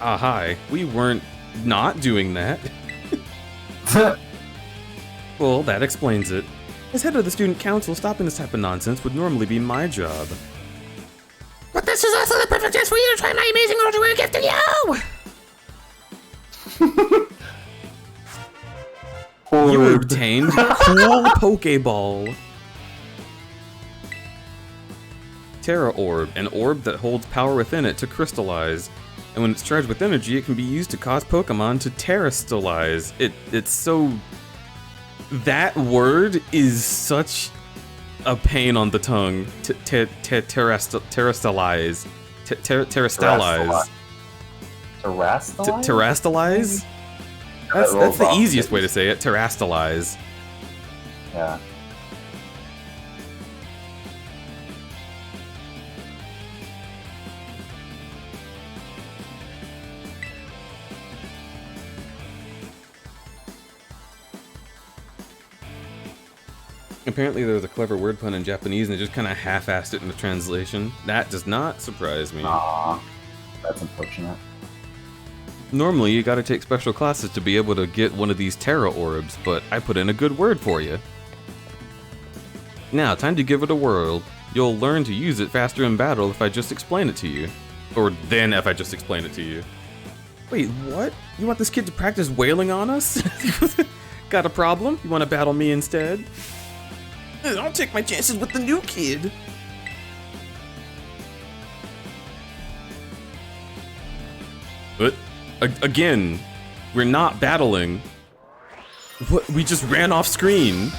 Ah, hi. We weren't not doing that. Well, that explains it. As head of the student council, stopping this type of nonsense would normally be my job. But this is also the perfect chance for you to try my amazing underwear gift to you! You obtained Cool Pokeball. Terra Orb, an orb that holds power within it to crystallize. And when it's charged with energy, it can be used to cause Pokemon to terrestrialize. It's so... That word is such a pain on the tongue. Terrestrialize. Terrestrialize. Terrestrialize? That's the easiest way to say it. Terrestrialize. Yeah. Apparently there was a clever word pun in Japanese and they just kind of half-assed it in the translation. That does not surprise me. Aww. That's unfortunate. Normally you gotta take special classes to be able to get one of these Terra Orbs, but I put in a good word for you. Now, time to give it a whirl. You'll learn to use it faster in battle if I just explain it to you. Or then if I just explain it to you. Wait, what? You want this kid to practice wailing on us? Got a problem? You want to battle me instead? I'll take my chances with the new kid. But, again, we're not battling. What? We just ran off screen.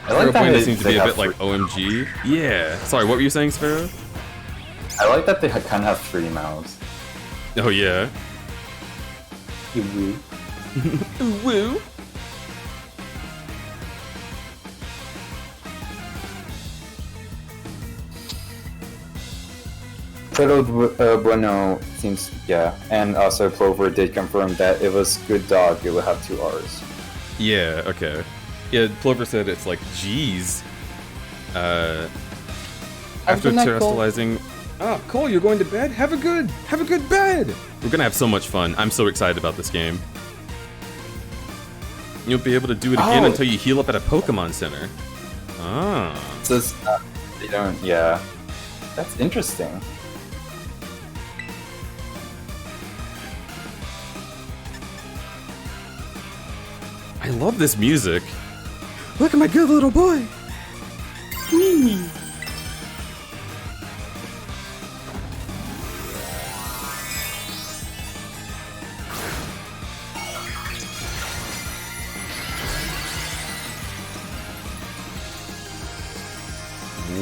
I like that This seems to be a bit like OMG. Yeah. Sorry, what were you saying, Sparrow? I like that they kind of have 3 mouths. Oh, yeah. Woo. Woo. Pero Bueno seems, yeah. And also Clover did confirm that if it was good dog, it would have 2 R's. Yeah, okay. Yeah, Plover said it's like, geez. After terrestrializing... Oh, Cole, you're going to bed? Have a good bed! We're gonna have so much fun. I'm so excited about this game. You'll be able to do it again until you heal up at a Pokemon Center. Ah. So they don't, yeah. That's interesting. I love this music. Look at my good little boy. Whee.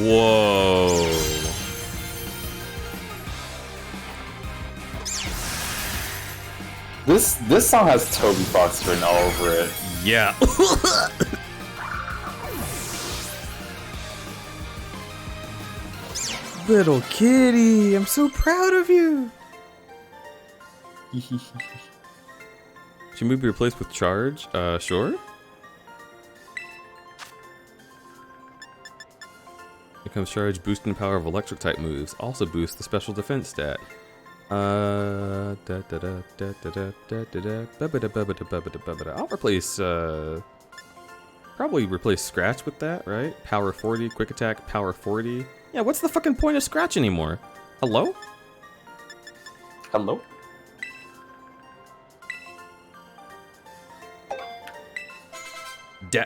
Whoa. This song has Toby Fox written all over it. Yeah. Little kitty, I'm so proud of you. Should move be replaced with charge? Sure. Here comes charge, boosting the power of electric type moves. Also boosts the special defense stat. I'll replace, probably replace Scratch with that, right? Power 40, quick attack, power 40. Yeah, what's the fucking point of Scratch anymore? Hello? Hello?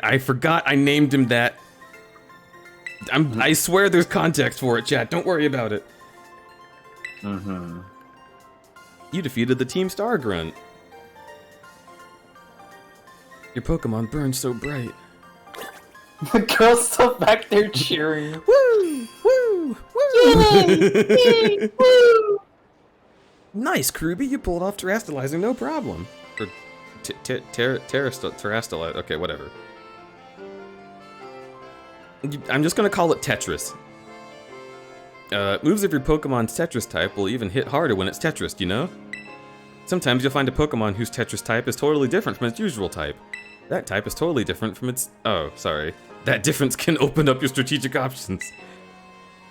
I forgot I named him that. I swear there's context for it, chat. Don't worry about it. Mm-hmm. You defeated the Team Star Grunt. Your Pokemon burned so bright. The girl's still back there cheering. Woo! Woo! Woo! Yay! Woo! Nice, Kruby. You pulled off terrestrializing, no problem. Or terrestrialize. Okay, whatever. I'm just gonna call it Tetris. Moves of your Pokemon's Tetris type will even hit harder when it's Tetris, you know? Sometimes you'll find a Pokemon whose Tetris type is totally different from its usual type. That type is totally different from its... Oh, sorry. That difference can open up your strategic options.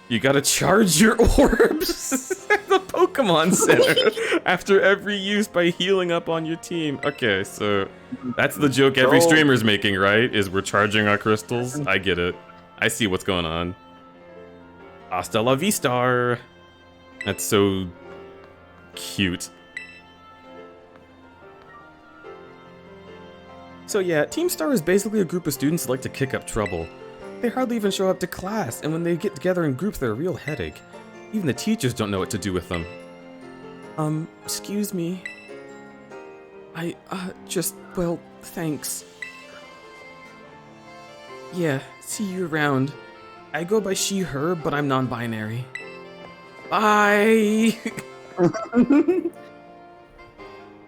You gotta charge your orbs at the Pokemon Center after every use by healing up on your team. Okay, so that's the joke every streamer's making, right? Is we're charging our crystals? I get it. I see what's going on. Hasta la vista. That's so cute. So yeah, Team Star is basically a group of students that like to kick up trouble. They hardly even show up to class, and when they get together in groups, they're a real headache. Even the teachers don't know what to do with them. Excuse me. Well, thanks. Yeah, see you around. I go by she, her, but I'm non-binary. Bye!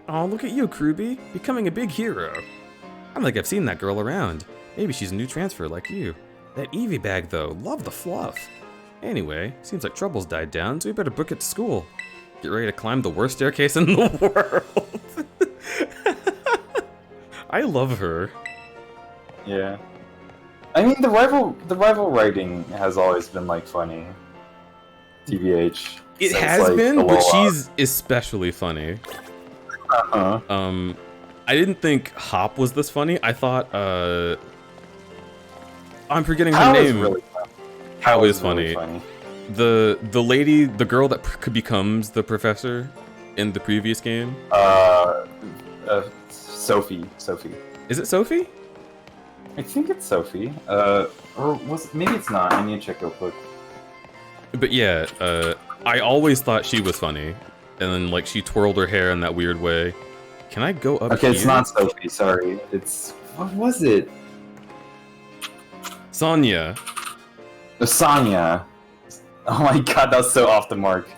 Oh, look at you, Kruby, becoming a big hero. I don't think I've seen that girl around. Maybe she's a new transfer like you. That Eevee bag, though, love the fluff. Anyway, seems like trouble's died down, so we better book it to school. Get ready to climb the worst staircase in the world. I love her. Yeah. I mean, the rival writing has always been, like, funny. TBH. It since, has like, been, the but Lola. she's especially funny. Uh-huh. I didn't think Hop was this funny. I thought, I'm forgetting her How name. is really funny. How is really funny. The lady, the girl that becomes the professor in the previous game. Sophie. Is it Sophie? I think it's Sophie. Or maybe it's not. I need to check real quick. But yeah, I always thought she was funny, and then like she twirled her hair in that weird way. Can I go up Okay, here? it's not Sophie. Sorry, it's what was it? Sonya. Sonya. Oh my god, that's so off the mark.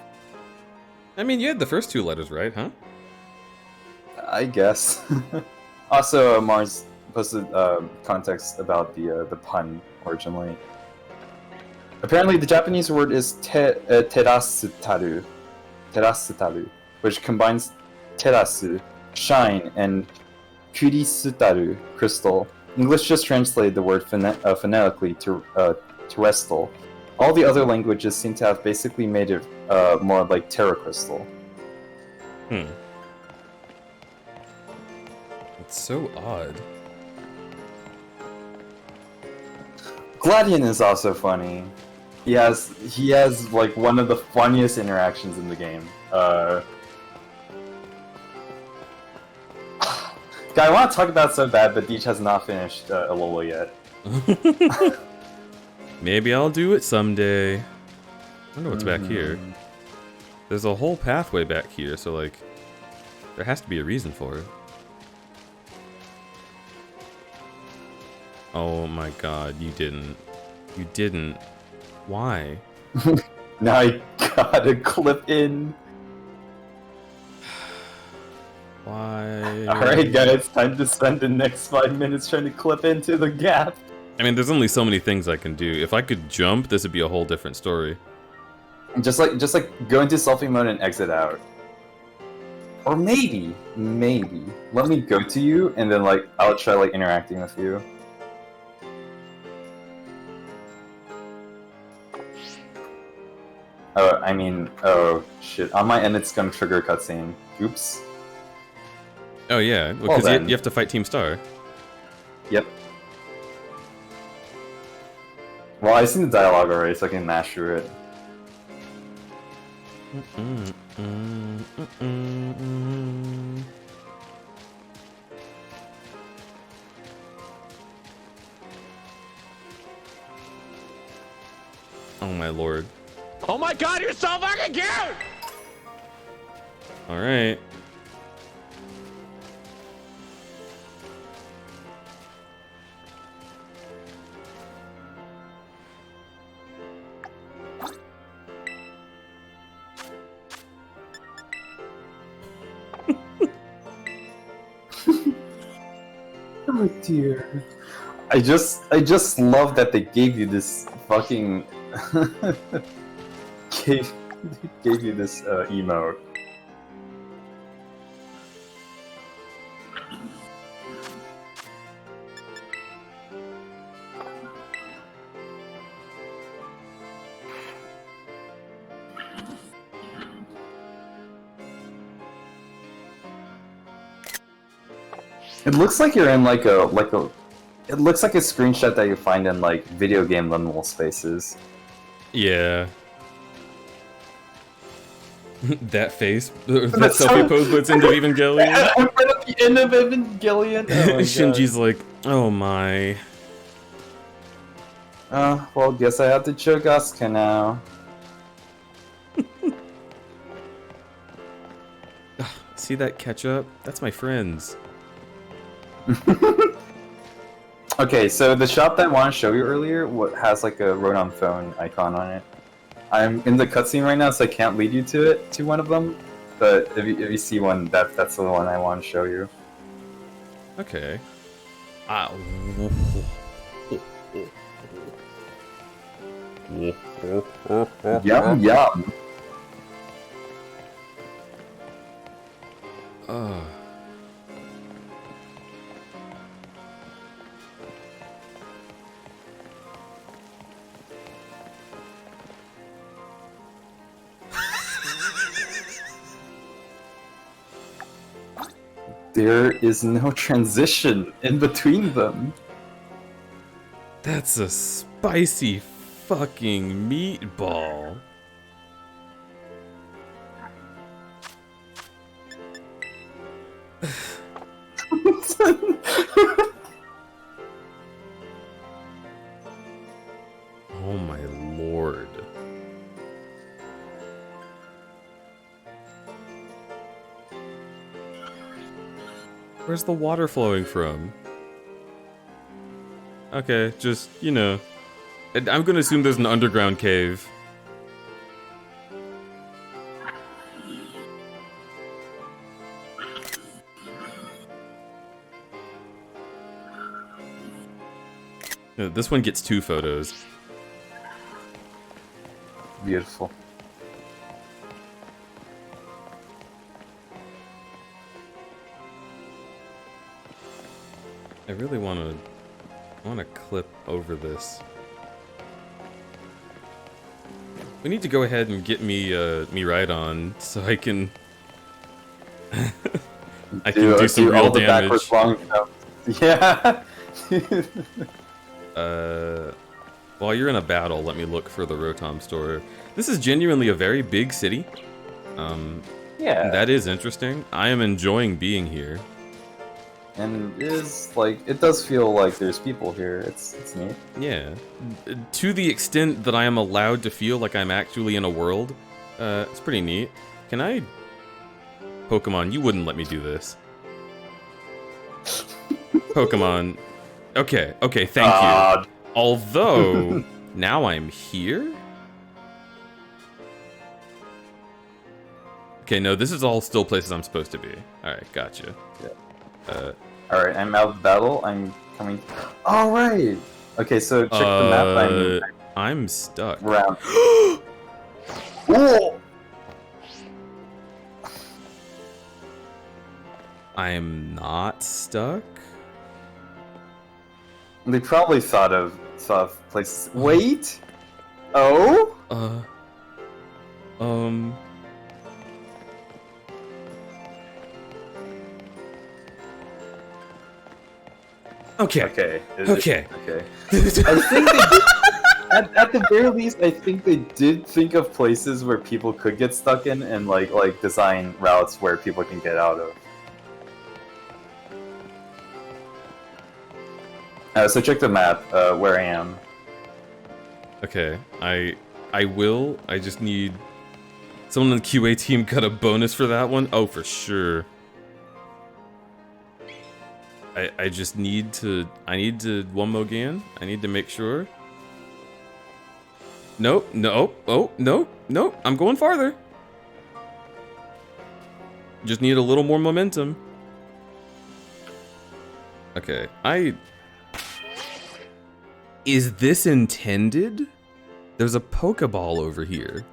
I mean, you had the first 2 letters right, huh? I guess. Also, Mars posted context about the pun originally. Apparently, the Japanese word is terasutaru, which combines terasu, shine, and kurisutaru, crystal. English just translated the word phonetically to terrestrial. All the other languages seem to have basically made it more like terracrystal. It's so odd. Gladian is also funny. He has like one of the funniest interactions in the game. Guy, I want to talk about it so bad, but Deech has not finished Alola yet. Maybe I'll do it someday. I wonder what's back here. There's a whole pathway back here, so like, there has to be a reason for it. Oh my god, you didn't. You didn't. Why? Now I gotta clip in. Why? Alright guys, time to spend the next 5 minutes trying to clip into the gap. I mean, there's only so many things I can do. If I could jump, this would be a whole different story. Just like go into selfie mode and exit out. Or maybe, let me go to you and then like I'll try like interacting with you. Oh shit. On my end, it's gonna trigger a cutscene. Oops. Oh yeah, Well, because then. you have to fight Team Star. Yep. Well, I've seen the dialogue already, so I can mash through it. Oh my lord. Oh my god, you're so fucking cute! Alright. Oh dear. I just love that they gave you this fucking gave you this emote. It looks like you're in like a it looks like a screenshot that you find in like video game liminal spaces. Yeah. That face. That selfie pose puts into Evangelion. I'm right at the end of Evangelion. Oh my Shinji's like, oh my. well, guess I have to choke Asuka now. See that ketchup? That's my friends. Okay, so the shop that I wanted to show you earlier has like a Ronan phone icon on it. I'm in the cutscene right now, so I can't lead you to one of them. But if you see one, that's the one I want to show you. Okay. Yum yum. There is no transition in between them. That's a spicy fucking meatball. Oh my lord. Where's the water flowing from? Okay, just, you know. I'm gonna assume there's an underground cave. No, this one gets 2 photos. Beautiful. I really want to clip over this. We need to go ahead and get me me right on so I can do some real all the damage. backwards long jumps. Yeah. While you're in a battle, let me look for the Rotom store. This is genuinely a very big city. Yeah. That is interesting. I am enjoying being here. And it is like it does feel like there's people here. It's neat. Yeah. To the extent that I am allowed to feel like I'm actually in a world, it's pretty neat. Can I... Pokemon, you wouldn't let me do this. Pokemon. Okay, thank you. Although, now I'm here? Okay, no, this is all still places I'm supposed to be. Alright, gotcha. Yeah. Alright, I'm out of battle. I'm coming. Alright! Okay, so check the map. I'm stuck. Around. Whoa! I'm not stuck? They probably thought of places. Wait! Oh? Okay. Okay. Okay. Okay. I think they did, at the very least, I think they did think of places where people could get stuck in and like design routes where people can get out of. So check the map, where I am. Okay, I will. I just need someone on the QA team got a bonus for that one. Oh, for sure. I just need to. I need to one more again. I need to make sure. Nope. No. Oh no. No. I'm going farther. Just need a little more momentum. Okay. Is this intended? There's a Pokeball over here.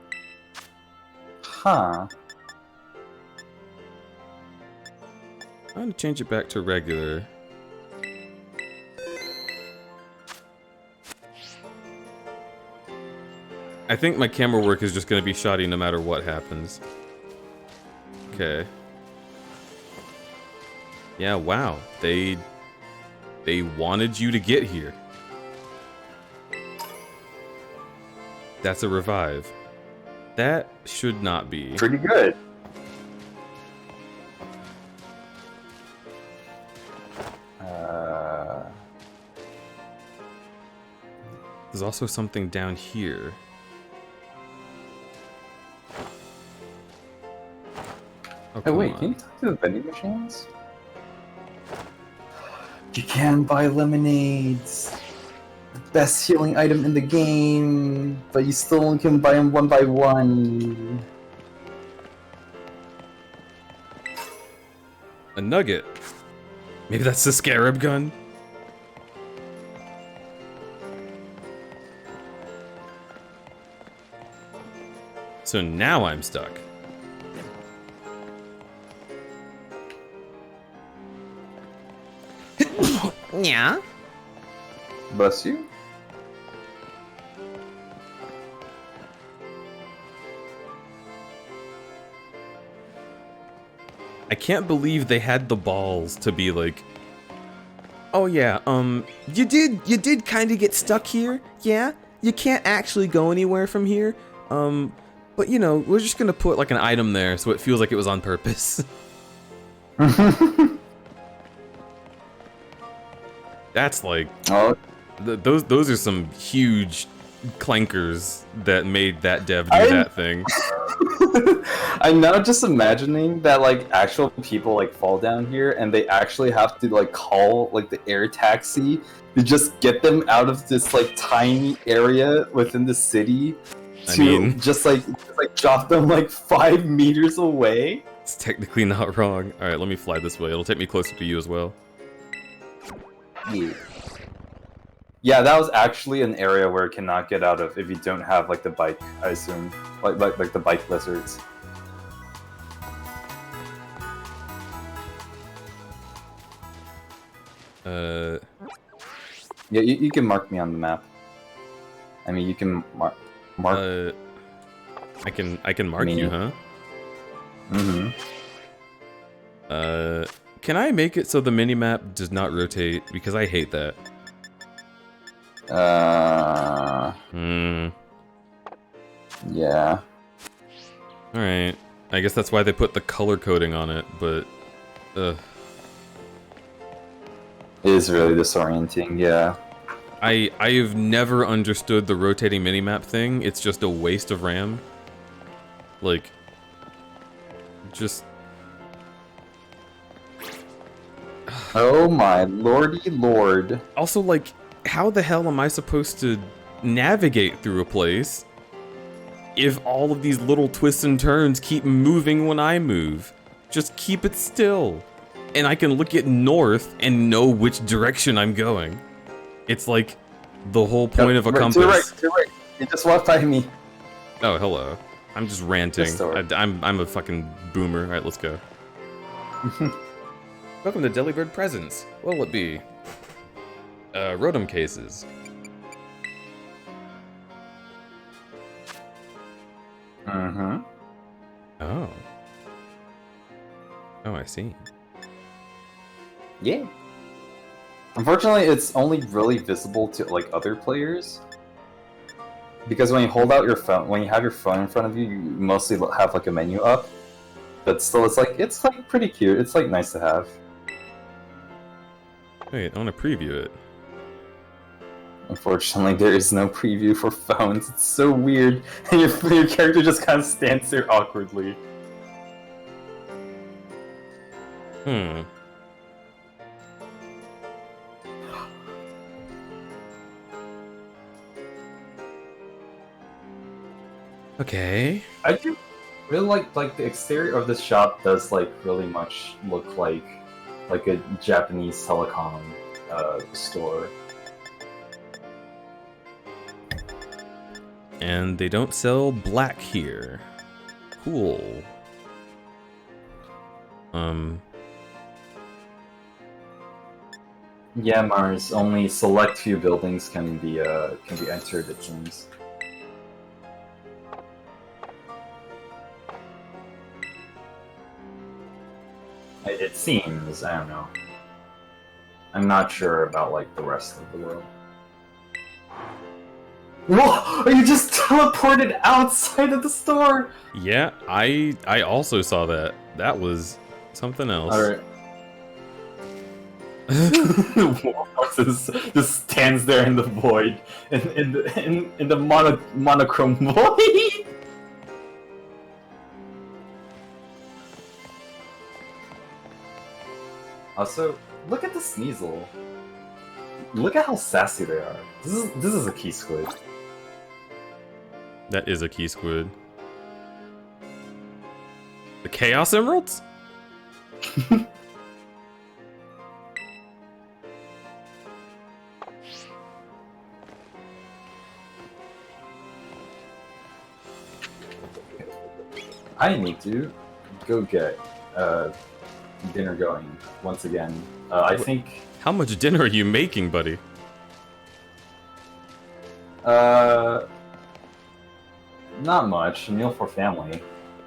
Huh. I'm gonna change it back to regular. I think my camera work is just gonna be shoddy no matter what happens. Okay. Yeah, wow. They wanted you to get here. That's a revive. That should not be. Pretty good. There's also something down here. Oh, Hey, wait, on. can you talk to the vending machines? You can buy lemonades. The best healing item in the game, but you still only can buy them one by one. A nugget. Maybe that's the scarab gun? So now I'm stuck. Yeah. Bless you. I can't believe they had the balls to be like, oh yeah, you did kind of get stuck here, yeah? you can't actually go anywhere from here. But you know, we're just gonna put like an item there so it feels like it was on purpose. That's like, Oh, those are some huge clankers that made that dev do that thing. I'm now just imagining that like actual people like fall down here and they actually have to like call like the air taxi to just get them out of this like tiny area within the city to just drop them like 5 meters away. It's technically not wrong. All right, let me fly this way. It'll take me closer to you as well. Yeah, that was actually an area where it cannot get out of if you don't have like the bike, I assume. Like the bike lizards. Yeah, you can mark me on the map. I mean, you can mark. I can mark you, huh? Mm-hmm. Can I make it so the minimap does not rotate? Because I hate that. Yeah. Alright. I guess that's why they put the color coding on it, but... Ugh. It is really disorienting, yeah. I've never understood the rotating minimap thing. It's just a waste of RAM. Like... Just... Oh my lordy lord. Also, like, how the hell am I supposed to navigate through a place if all of these little twists and turns keep moving when I move? Just keep it still. And I can look at north and know which direction I'm going. It's like the whole point of a compass. To right. You just walked by me. Oh, hello. I'm just ranting. I'm a fucking boomer. Alright, let's go. Welcome to Delibird Presents. What'll it be? Rotom cases. Mm-hmm. Oh. Oh, I see. Yeah. Unfortunately, it's only really visible to like other players. Because when you hold out your phone, when you have your phone in front of you, you mostly have like a menu up. But still, it's like pretty cute. It's like nice to have. Wait, I want to preview it. Unfortunately, there is no preview for phones. It's so weird. And your character just kind of stands there awkwardly. Hmm. Okay. I do really like the exterior of this shop does like really much look like a Japanese telecom store. And they don't sell black here. Cool. Yeah, Mars. Only select few buildings can be entered, it seems. It seems. I don't know. I'm not sure about like the rest of the world. Whoa! You just teleported outside of the store! Yeah, I also saw that. That was something else. Alright. just stands there in the void, in the monochrome void! Also, look at the Sneasel. Look at how sassy they are. This is a key squid. That is a key squid. The Chaos Emeralds? I need to go get dinner going once again. I think. How much dinner are you making, buddy? Not much. A meal for family.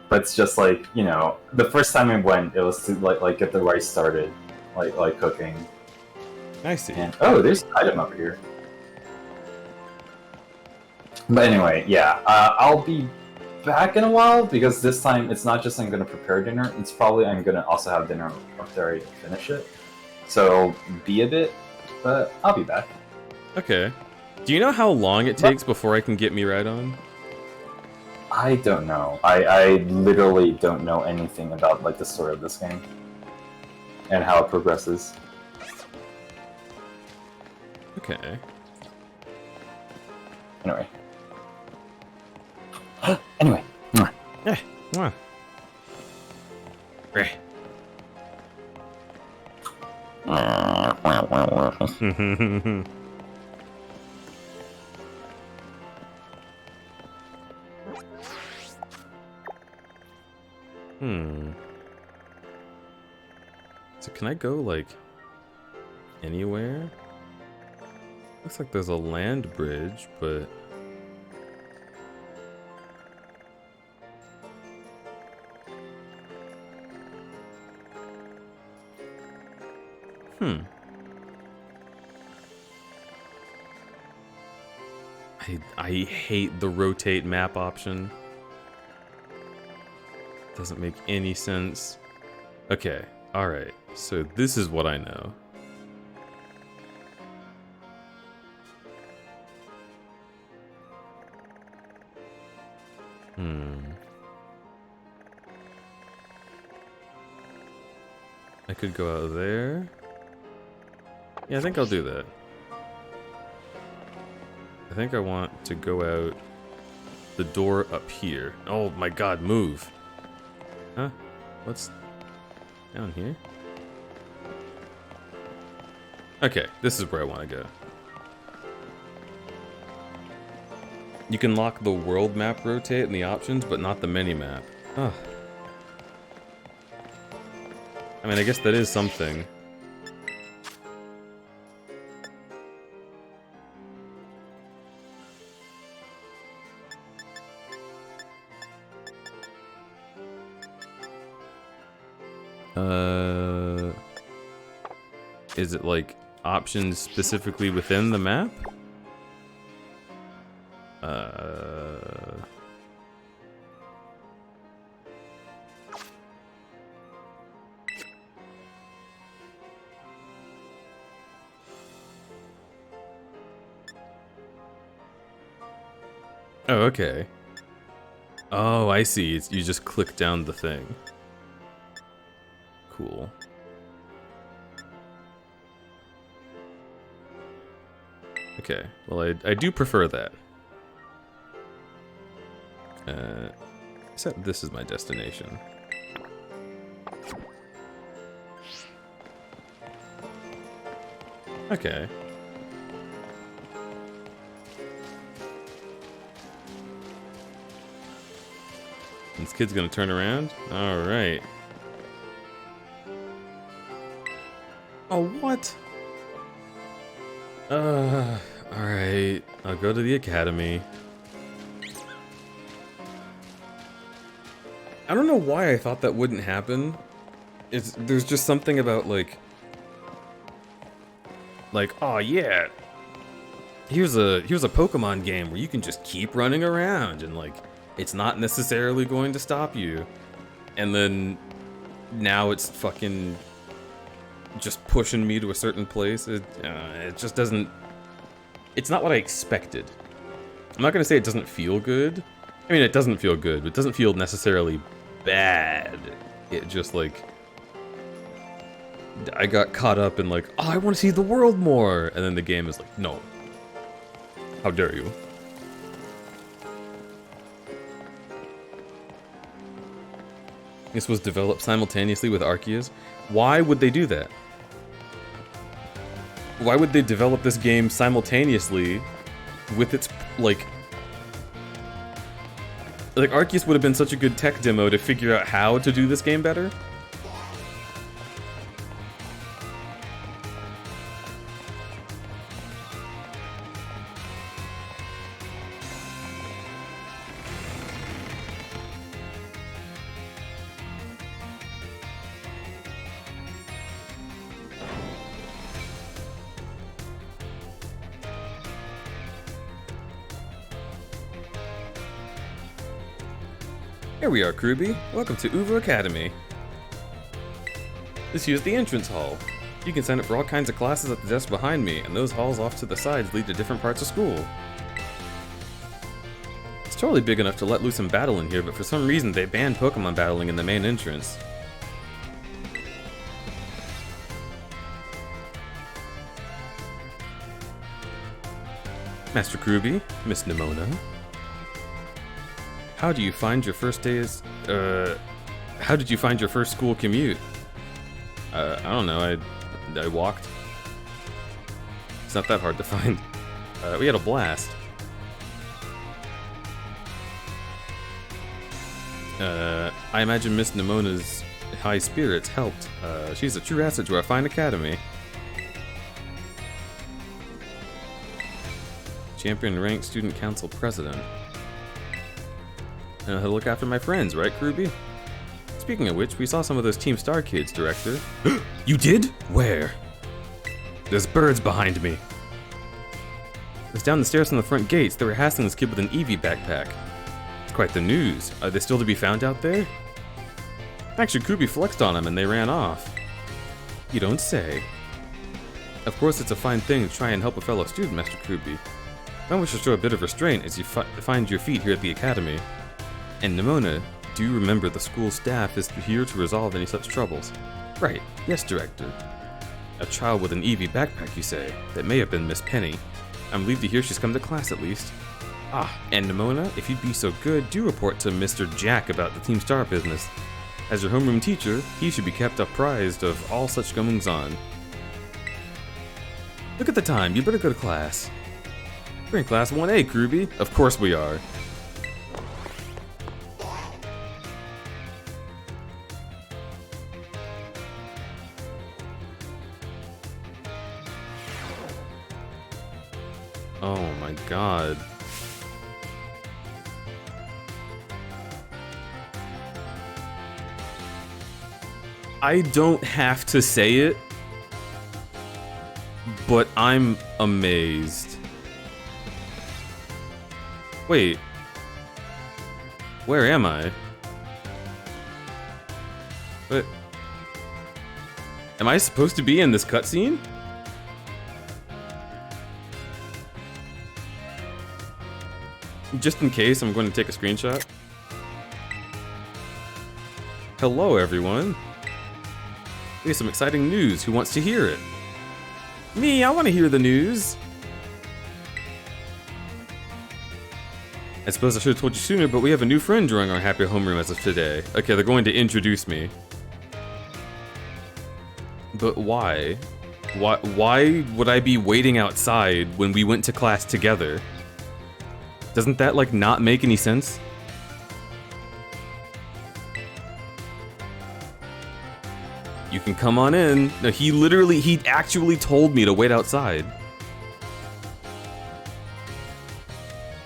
But it's just like, you know, the first time I went, it was to like get the rice started, like cooking. I see. And, oh, there's an item up here. But anyway, yeah, I'll be back in a while because this time it's not just I'm gonna prepare dinner. It's probably I'm gonna also have dinner after I finish it. So be a bit, but I'll be back. Okay. Do you know how long it takes before I can get me right on? I don't know. I literally don't know anything about like the story of this game and how it progresses. Okay. Anyway. Anyway. Mwah. Eh, mwah. Eh. So can I go, like, anywhere? Looks like there's a land bridge, but... I hate the rotate map option. Doesn't make any sense. Okay, alright. So this is what I know. I could go out there. Yeah, I think I'll do that. I think I want to go out the door up here. Oh my god, move. Huh? What's down here? Okay, this is where I want to go. You can lock the world map rotate in the options, but not the mini-map. Huh. I mean, I guess that is something. Is it like options specifically within the map? Oh, okay. Oh, I see. It's, you just click down the thing. Cool. Okay, well, I do prefer that. Except this is my destination. Okay. This kid's gonna turn around? Alright. Oh, what? Alright. I'll go to the academy. I don't know why I thought that wouldn't happen. There's just something about, like, oh yeah, here's a Pokemon game where you can just keep running around and, like, it's not necessarily going to stop you. And then now it's fucking just pushing me to a certain place. It just doesn't... It's not what I expected. I'm not gonna say it doesn't feel good. I mean, it doesn't feel good, but it doesn't feel necessarily bad. It just, like... I got caught up in, like, oh, I want to see the world more! And then the game is like, no. How dare you? This was developed simultaneously with Arceus. Why would they do that? Why would they develop this game simultaneously with its, like Arceus would have been such a good tech demo to figure out how to do this game better? Here we are, Kruby. Welcome to Uva Academy. This here's the entrance hall. You can sign up for all kinds of classes at the desk behind me, and those halls off to the sides lead to different parts of school. It's totally big enough to let loose some battle in here, but for some reason they banned Pokemon battling in the main entrance. Master Kruby, Miss Nimona. How do you find your first days, how did you find your first school commute? I don't know, I walked. It's not that hard to find. We had a blast. I imagine Miss Nimona's high spirits helped. She's a true asset to our fine academy. Champion ranked student council president. I know how to look after my friends, right, Kruby? Speaking of which, we saw some of those Team Star kids, Director. You did? Where? There's birds behind me. It was down the stairs from the front gates. They were hassling this kid with an Eevee backpack. It's quite the news. Are they still to be found out there? Actually, Kruby flexed on them and they ran off. You don't say. Of course, it's a fine thing to try and help a fellow student, Master Kruby. I wish to show a bit of restraint as you find your feet here at the academy. And Nimona, do remember the school staff is here to resolve any such troubles. Right, yes, Director. A child with an Eevee backpack, you say? That may have been Miss Penny. I'm relieved to hear she's come to class at least. Ah, and Nimona, if you'd be so good, do report to Mr. Jack about the Team Star business. As your homeroom teacher, he should be kept apprised of all such goings-on. Look at the time, you better go to class. We're in class 1A, Kruby. Of course we are. Oh my god. I don't have to say it, but I'm amazed. Wait. Where am I? What? Am I supposed to be in this cutscene? Just in case, I'm going to take a screenshot. Hello, everyone. We have some exciting news. Who wants to hear it? Me, I want to hear the news. I suppose I should have told you sooner, but we have a new friend joining our happy homeroom as of today. Okay, they're going to introduce me. But why? Why would I be waiting outside when we went to class together? Doesn't that, like, not make any sense? You can come on in. No, he actually told me to wait outside.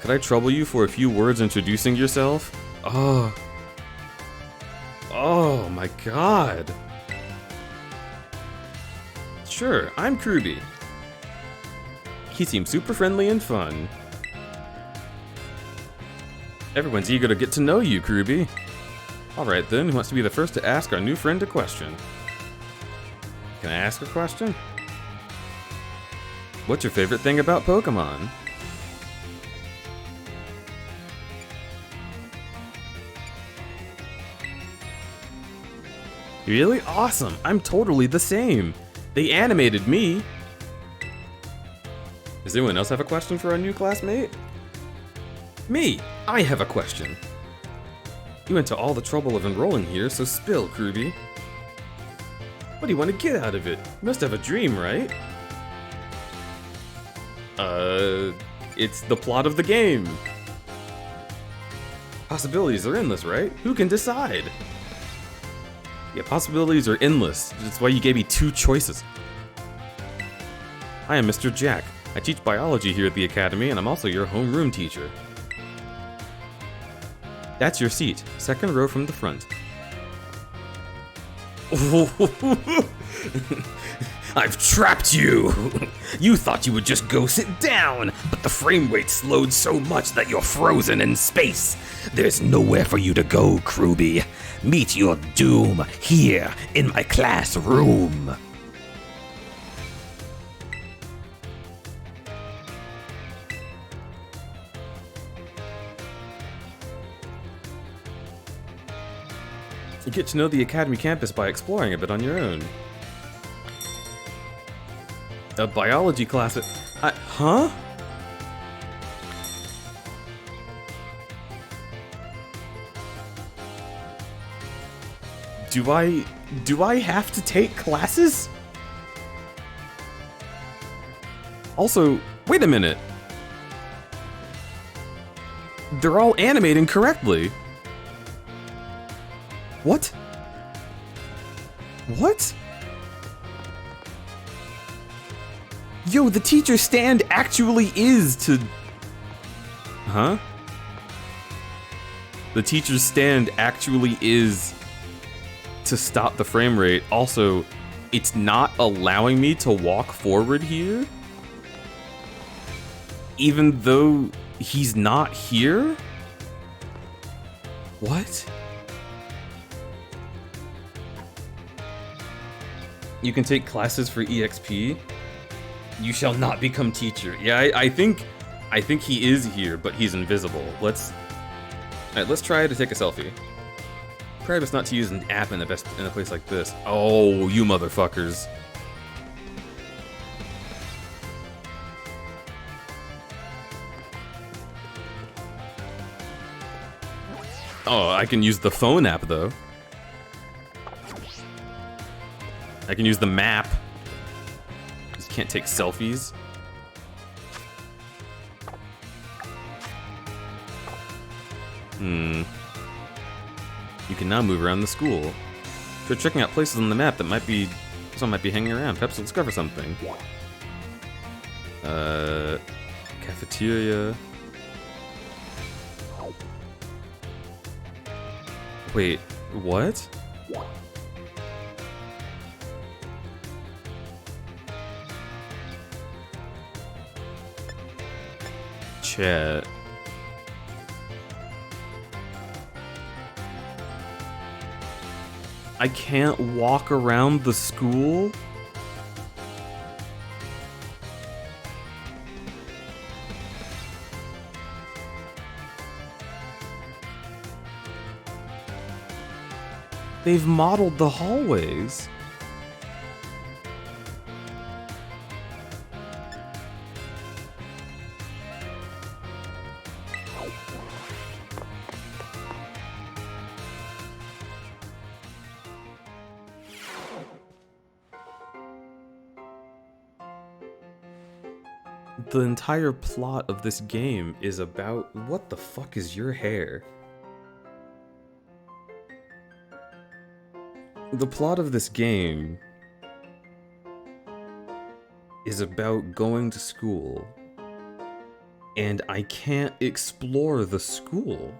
Could I trouble you for a few words introducing yourself? Oh. Oh my god. Sure, I'm Kruby. He seems super friendly and fun. Everyone's eager to get to know you, Kruby. Alright then, who wants to be the first to ask our new friend a question? Can I ask a question? What's your favorite thing about Pokemon? Really? Awesome! I'm totally the same! They animated me! Does anyone else have a question for our new classmate? Me! I have a question! You went to all the trouble of enrolling here, so spill, Kruby. What do you want to get out of it? You must have a dream, right? It's the plot of the game. Possibilities are endless, right? Who can decide? Yeah, possibilities are endless. That's why you gave me two choices. I am Mr. Jack. I teach biology here at the academy, and I'm also your homeroom teacher. That's your seat, second row from the front. I've trapped you! You thought you would just go sit down, but the frame rate slowed so much that you're frozen in space. There's nowhere for you to go, Kruby. Meet your doom here in my classroom. You get to know the Academy campus by exploring a bit on your own. A biology class at... huh? Do I have to take classes? Also, wait a minute. They're all animating correctly. What? What? Yo, the teacher stand actually is to... Huh? The teacher's stand actually is to stop the frame rate. Also, it's not allowing me to walk forward here? Even though he's not here? What? You can take classes for EXP. You shall not become teacher. Yeah, I think he is here, but he's invisible. Let's try to take a selfie. Probably best not to use an app in a place like this. Oh, you motherfuckers. Oh, I can use the phone app though. I can use the map. Just can't take selfies. You can now move around the school. Try checking out places on the map that someone might be hanging around. Perhaps you'll discover something. Cafeteria. Wait, what? Chat. I can't walk around the school? They've modeled the hallways. The entire plot of this game is about what the fuck is your hair? The plot of this game is about going to school, and I can't explore the school.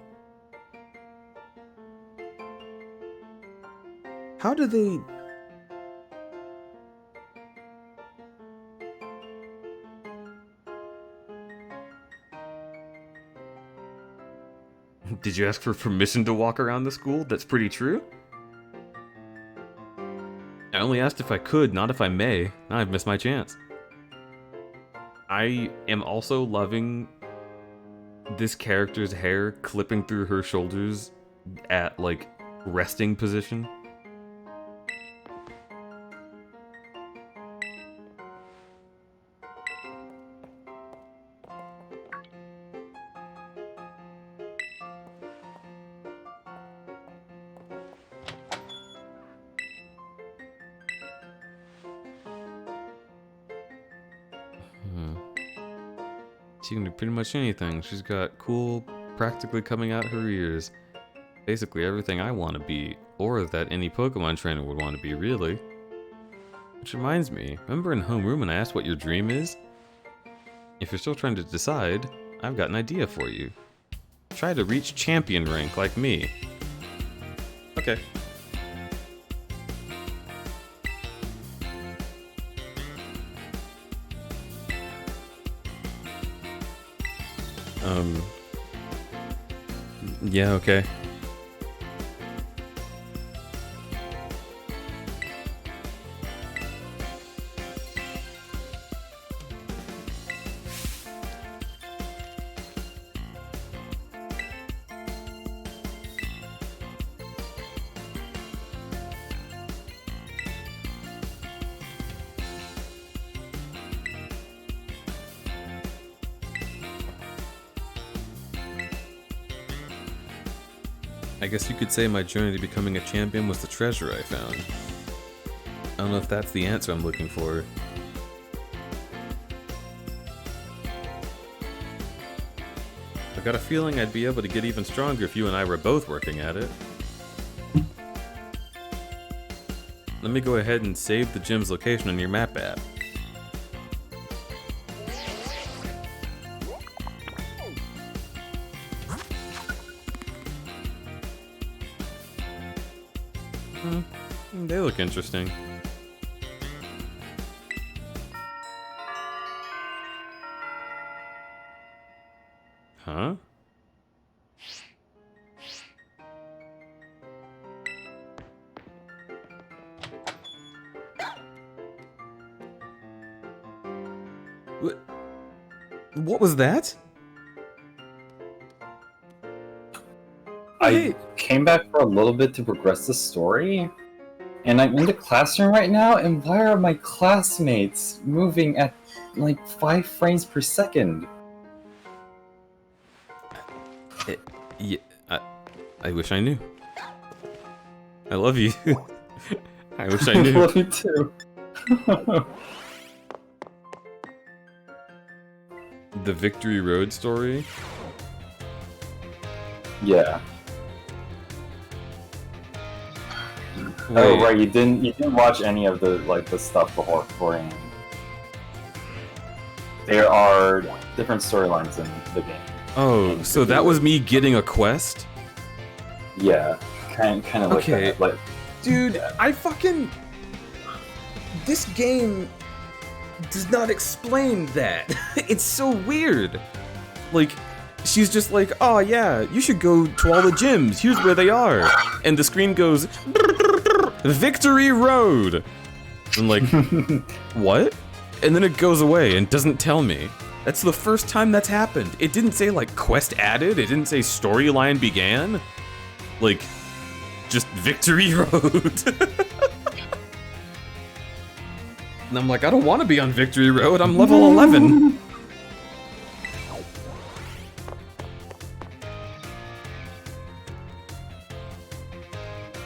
How do they... Did you ask for permission to walk around the school? That's pretty true. I only asked if I could, not if I may. Now I've missed my chance. I am also loving this character's hair clipping through her shoulders at, like, resting position. She can do pretty much anything. She's got cool, practically coming out her ears. Basically everything I want to be, or that any Pokemon trainer would want to be, really. Which reminds me, remember in homeroom when I asked what your dream is? If you're still trying to decide, I've got an idea for you. Try to reach champion rank like me. Okay. Yeah, okay. I guess you could say my journey to becoming a champion was the treasure I found. I don't know if that's the answer I'm looking for. I got a feeling I'd be able to get even stronger if you and I were both working at it. Let me go ahead and save the gym's location on your map app. They look interesting. Huh? What was that? I came back for a little bit to progress the story, and I'm in the classroom right now, and why are my classmates moving at like 5 frames per second? Yeah, I wish I knew. I love you. I wish I I knew. love you too. The Victory Road story? Yeah. Wait. Oh right, you didn't watch any of the stuff beforehand. There are different storylines in the game. Oh, so that was me getting a quest? Yeah, kind of like Okay. that. Like, Dude, I fucking... This game does not explain that. It's so weird. Like, she's just like, oh yeah, you should go to all the gyms. Here's where they are. And the screen goes, Victory Road. I'm like, what? And then it goes away and doesn't tell me. That's the first time that's happened. It didn't say like quest added. It didn't say storyline began. Like, just Victory Road. And I'm like, I don't want to be on Victory Road. I'm level 11.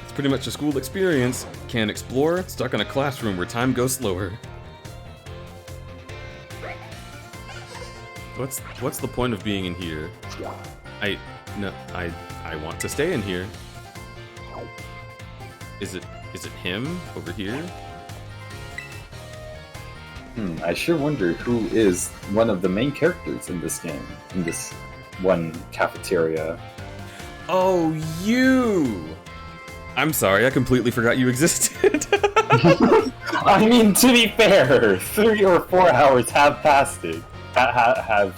It's pretty much a school experience. Can't explore, stuck in a classroom where time goes slower. What's the point of being in here? I want to stay in here. Is it him over here? I sure wonder who is one of the main characters in this game, in this one cafeteria. Oh, you! I'm sorry, I completely forgot you existed. I mean, to be fair, 3 or 4 hours have passed it. Have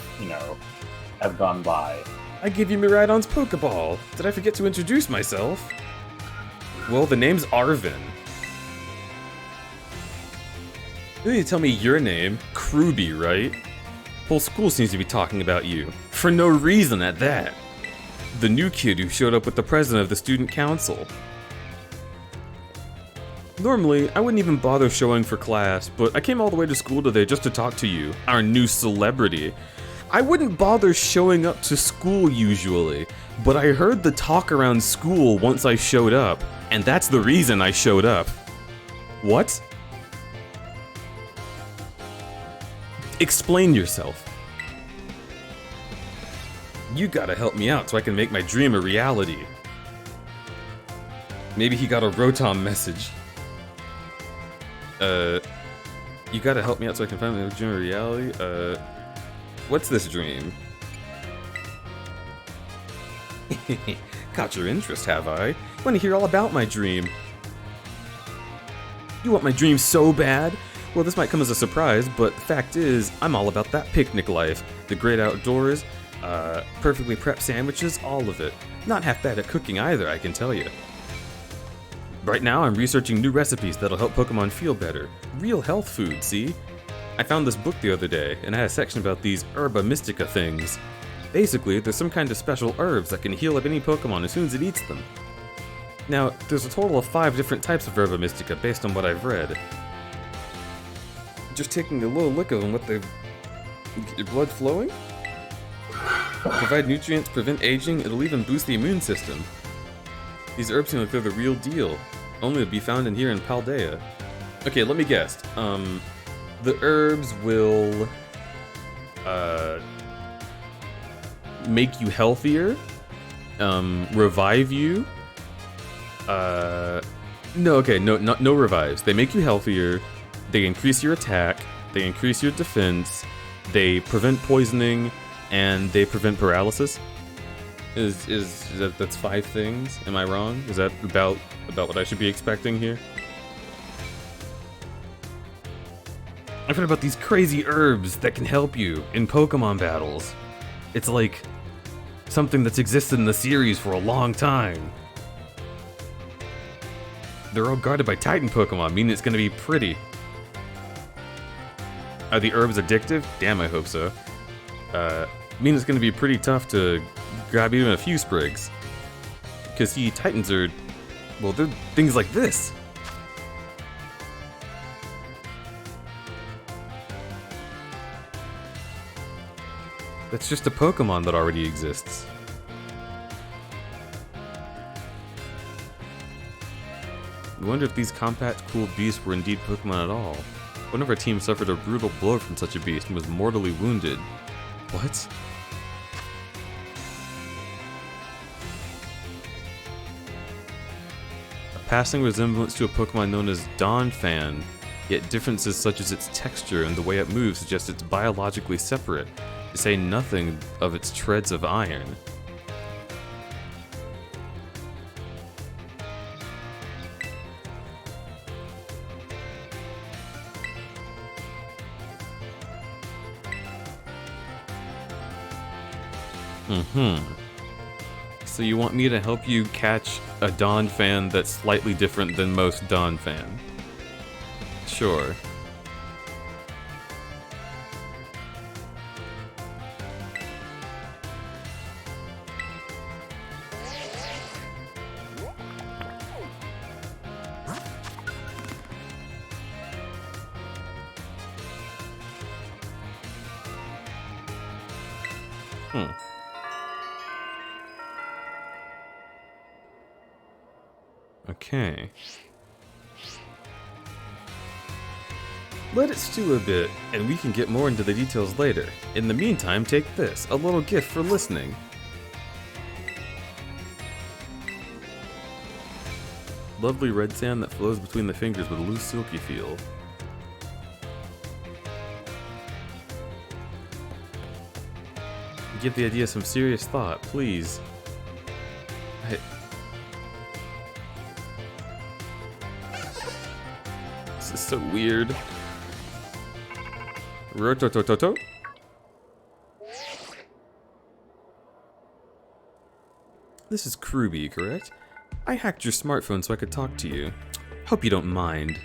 gone by. I gave you Miraidon's Pokeball. Did I forget to introduce myself? Well, the name's Arvin. You need to tell me your name, Crudberry, right? Whole school seems to be talking about you. For no reason at that. The new kid who showed up with the president of the student council. Normally, I wouldn't even bother showing for class, but I came all the way to school today just to talk to you, our new celebrity. I wouldn't bother showing up to school usually, but I heard the talk around school once I showed up, and that's the reason I showed up. What? Explain yourself. You gotta help me out so I can make my dream a reality. Maybe he got a Rotom message. You gotta help me out so I can find my dream a reality? What's this dream? Caught your interest, have I? Want to hear all about my dream? You want my dream so bad? Well, this might come as a surprise, but the fact is, I'm all about that picnic life, the great outdoors, perfectly prepped sandwiches, all of it. Not half bad at cooking either, I can tell you. Right now, I'm researching new recipes that'll help Pokemon feel better. Real health food, see? I found this book the other day, and it had a section about these Herba Mystica things. Basically, there's some kind of special herbs that can heal up any Pokemon as soon as it eats them. Now, there's a total of 5 different types of Herba Mystica based on what I've read. Just taking a little look at them, what they've... Your blood flowing? Provide nutrients, prevent aging, it'll even boost the immune system. These herbs seem like they're the real deal. Only to be found in here in Paldea. Okay, let me guess. The herbs will... make you healthier? Revive you? No revives. They make you healthier, they increase your attack, they increase your defense, they prevent poisoning, and they prevent paralysis. That's 5 things? Am I wrong? Is that about what I should be expecting here? I've heard about these crazy herbs that can help you in Pokemon battles. It's like something that's existed in the series for a long time. They're all guarded by Titan Pokemon, meaning it's gonna be pretty. Are the herbs addictive? Damn, I hope so. Mean it's gonna be pretty tough to grab even a few sprigs. Because see, Titans are... well, they're things like this. That's just a Pokemon that already exists. I wonder if these compact, cool beasts were indeed Pokemon at all. One of our team suffered a brutal blow from such a beast and was mortally wounded. What? A passing resemblance to a Pokemon known as Donphan, yet differences such as its texture and the way it moves suggest it's biologically separate, to say nothing of its treads of iron. So you want me to help you catch a Donphan that's slightly different than most Donphan? Sure. Okay. Let it stew a bit, and we can get more into the details later. In the meantime, take this, a little gift for listening. Lovely red sand that flows between the fingers with a loose silky feel. Give the idea some serious thought, please. This is so weird. Rototototo? This is Kruby, correct? I hacked your smartphone so I could talk to you. Hope you don't mind.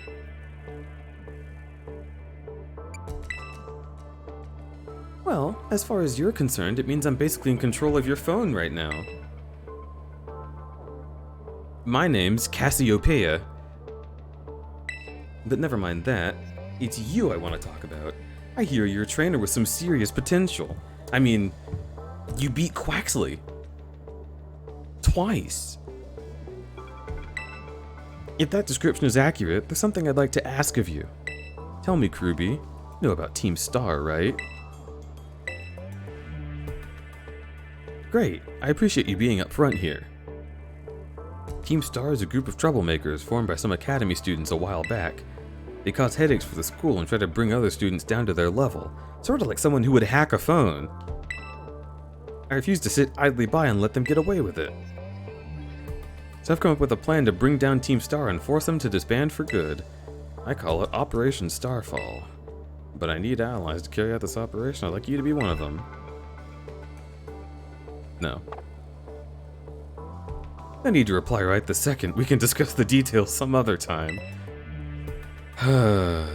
Well, as far as you're concerned, it means I'm basically in control of your phone right now. My name's Cassiopeia. But never mind that. It's you I want to talk about. I hear you're a trainer with some serious potential. I mean, you beat Quaxley. Twice. If that description is accurate, there's something I'd like to ask of you. Tell me, Kruby, you know about Team Star, right? Great, I appreciate you being up front here. Team Star is a group of troublemakers formed by some Academy students a while back. They cause headaches for the school and try to bring other students down to their level, sort of like someone who would hack a phone. I refuse to sit idly by and let them get away with it. So I've come up with a plan to bring down Team Star and force them to disband for good. I call it Operation Starfall. But I need allies to carry out this operation. I'd like you to be one of them. No. I need to reply right this second. We can discuss the details some other time. Ah,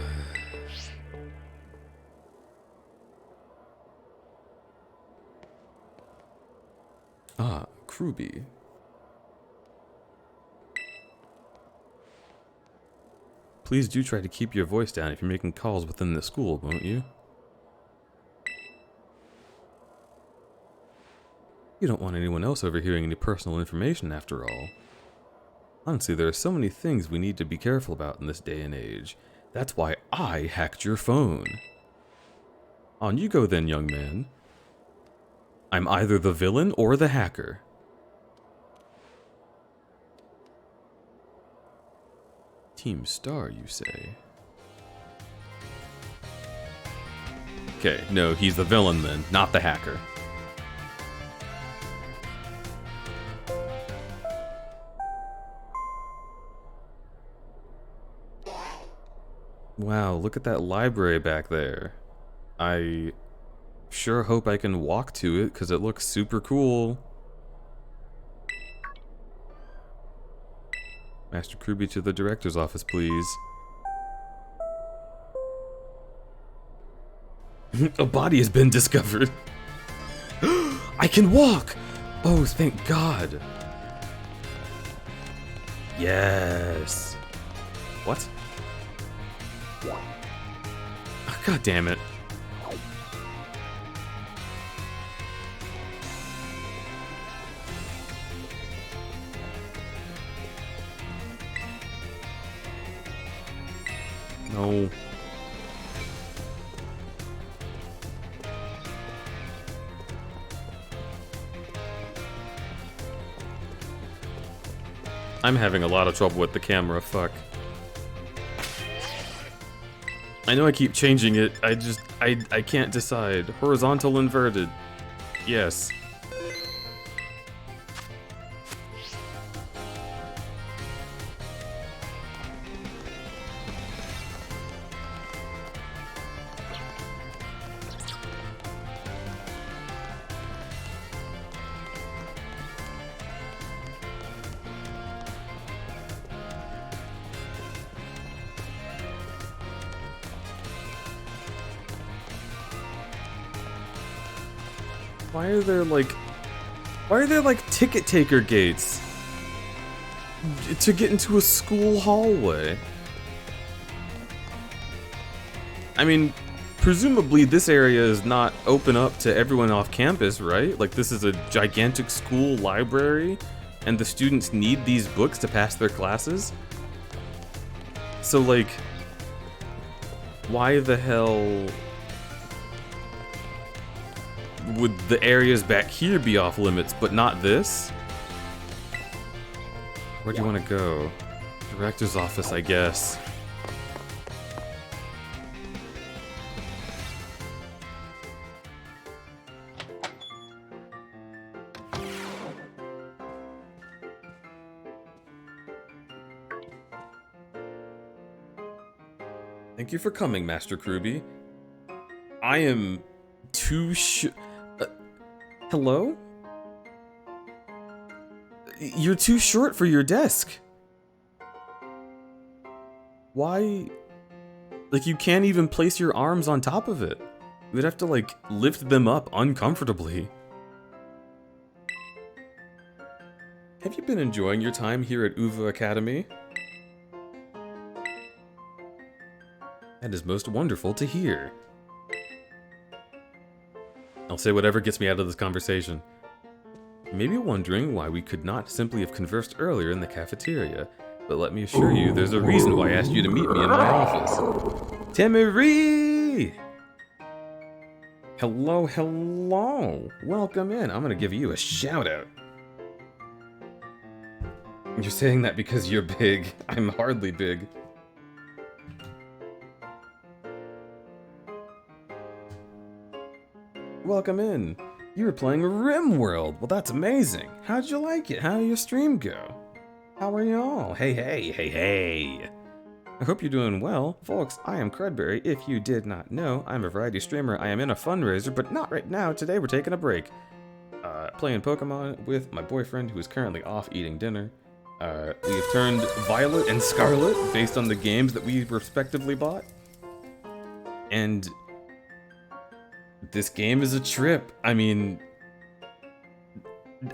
Kruby. Please do try to keep your voice down if you're making calls within the school, won't you? You don't want anyone else overhearing any personal information, after all. Honestly, there are so many things we need to be careful about in this day and age. That's why I hacked your phone. On you go then, young man. I'm either the villain or the hacker. Team Star, you say? Okay, no, he's the villain then, not the hacker. Wow, look at that library back there. I sure hope I can walk to it, because it looks super cool. Master Kruby to the director's office, please. A body has been discovered. I can walk! Oh, thank God. Yes. What? Oh, God damn it. No. I'm having a lot of trouble with the camera, fuck. I know I keep changing it, I can't decide. Horizontal, inverted. Yes. Why are there like ticket taker gates to get into a school hallway? I mean, presumably this area is not open up to everyone off campus, right? Like this is a gigantic school library and the students need these books to pass their classes. So like, why the hell would the areas back here be off limits, but not this? Where do you want to go? Director's office, I guess. Thank you for coming, Master Kruby. I am too hello? You're too short for your desk. Why? Like, you can't even place your arms on top of it. You'd have to, like, lift them up uncomfortably. Have you been enjoying your time here at Uva Academy? That is most wonderful to hear. I'll say whatever gets me out of this conversation. You may be wondering why we could not simply have conversed earlier in the cafeteria, but let me assure you, there's a reason why I asked you to meet me in my office. Timmery! Hello, hello! Welcome in. I'm gonna give you a shout out. You're saying that because you're big. I'm hardly big. Welcome in. You were playing RimWorld. Well, that's amazing. How'd you like it? How did your stream go? How are y'all? Hey, hey, hey, hey. I hope you're doing well. Folks, I am Crudberry. If you did not know, I'm a variety streamer. I am in a fundraiser, but not right now. Today we're taking a break. playing Pokemon with my boyfriend, who is currently off eating dinner. We have turned Violet and Scarlet based on the games that we respectively bought. And this game is a trip. I mean,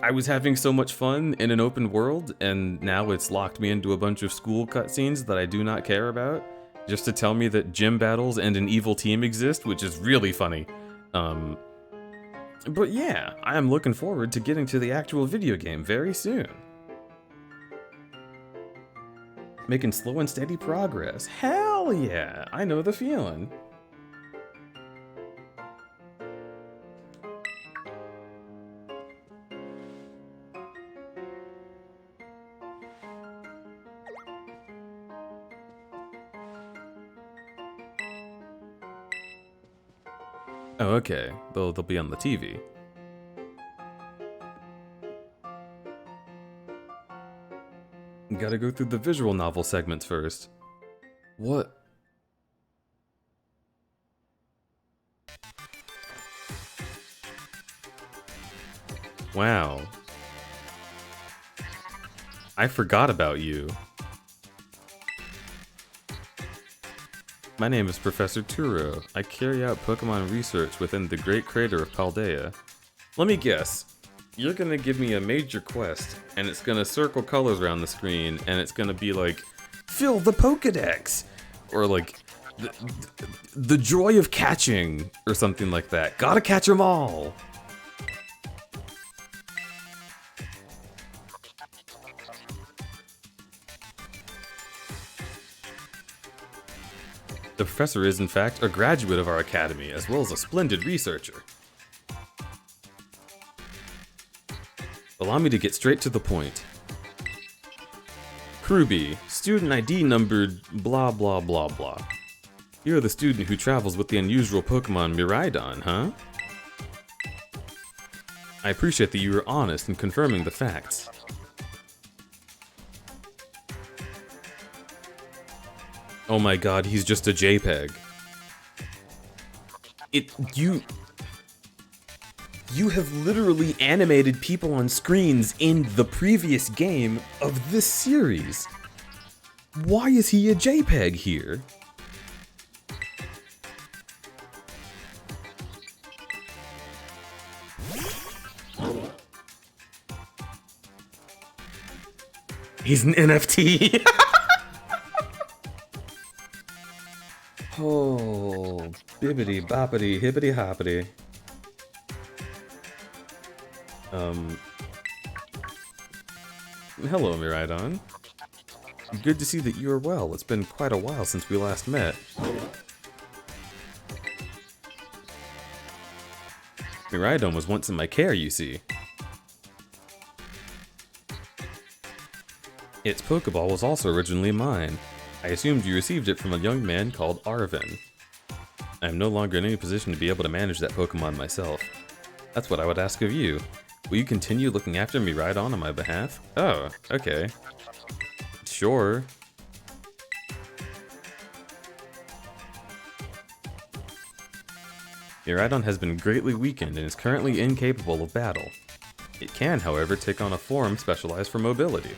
I was having so much fun in an open world, and now it's locked me into a bunch of school cutscenes that I do not care about, just to tell me that gym battles and an evil team exist, which is really funny. But yeah, I am looking forward to getting to the actual video game very soon. Making slow and steady progress. Hell yeah, I know the feeling. Oh, okay. They'll be on the TV. Gotta go through the visual novel segments first. What? Wow. I forgot about you. My name is Professor Turo. I carry out Pokemon research within the Great Crater of Paldea. Let me guess. You're gonna give me a major quest, and it's gonna circle colors around the screen, and it's gonna be like, fill the Pokedex! Or like, the joy of catching, or something like that. Gotta catch 'em all! The professor is, in fact, a graduate of our academy, as well as a splendid researcher. Allow me to get straight to the point. Kruby, student ID numbered blah blah blah blah. You're the student who travels with the unusual Pokemon Miraidon, huh? I appreciate that you were honest in confirming the facts. Oh my god, he's just a JPEG. You have literally animated people on screens in the previous game of this series. Why is he a JPEG here? He's an NFT. Oh, bibbity boppity hippity hoppity. Hello, Miraidon. Good to see that you are well. It's been quite a while since we last met. Miraidon was once in my care, you see. Its Pokeball was also originally mine. I assumed you received it from a young man called Arvin. I am no longer in any position to be able to manage that Pokemon myself. That's what I would ask of you. Will you continue looking after Miraidon on my behalf? Oh, okay. Sure. Miraidon has been greatly weakened and is currently incapable of battle. It can, however, take on a form specialized for mobility.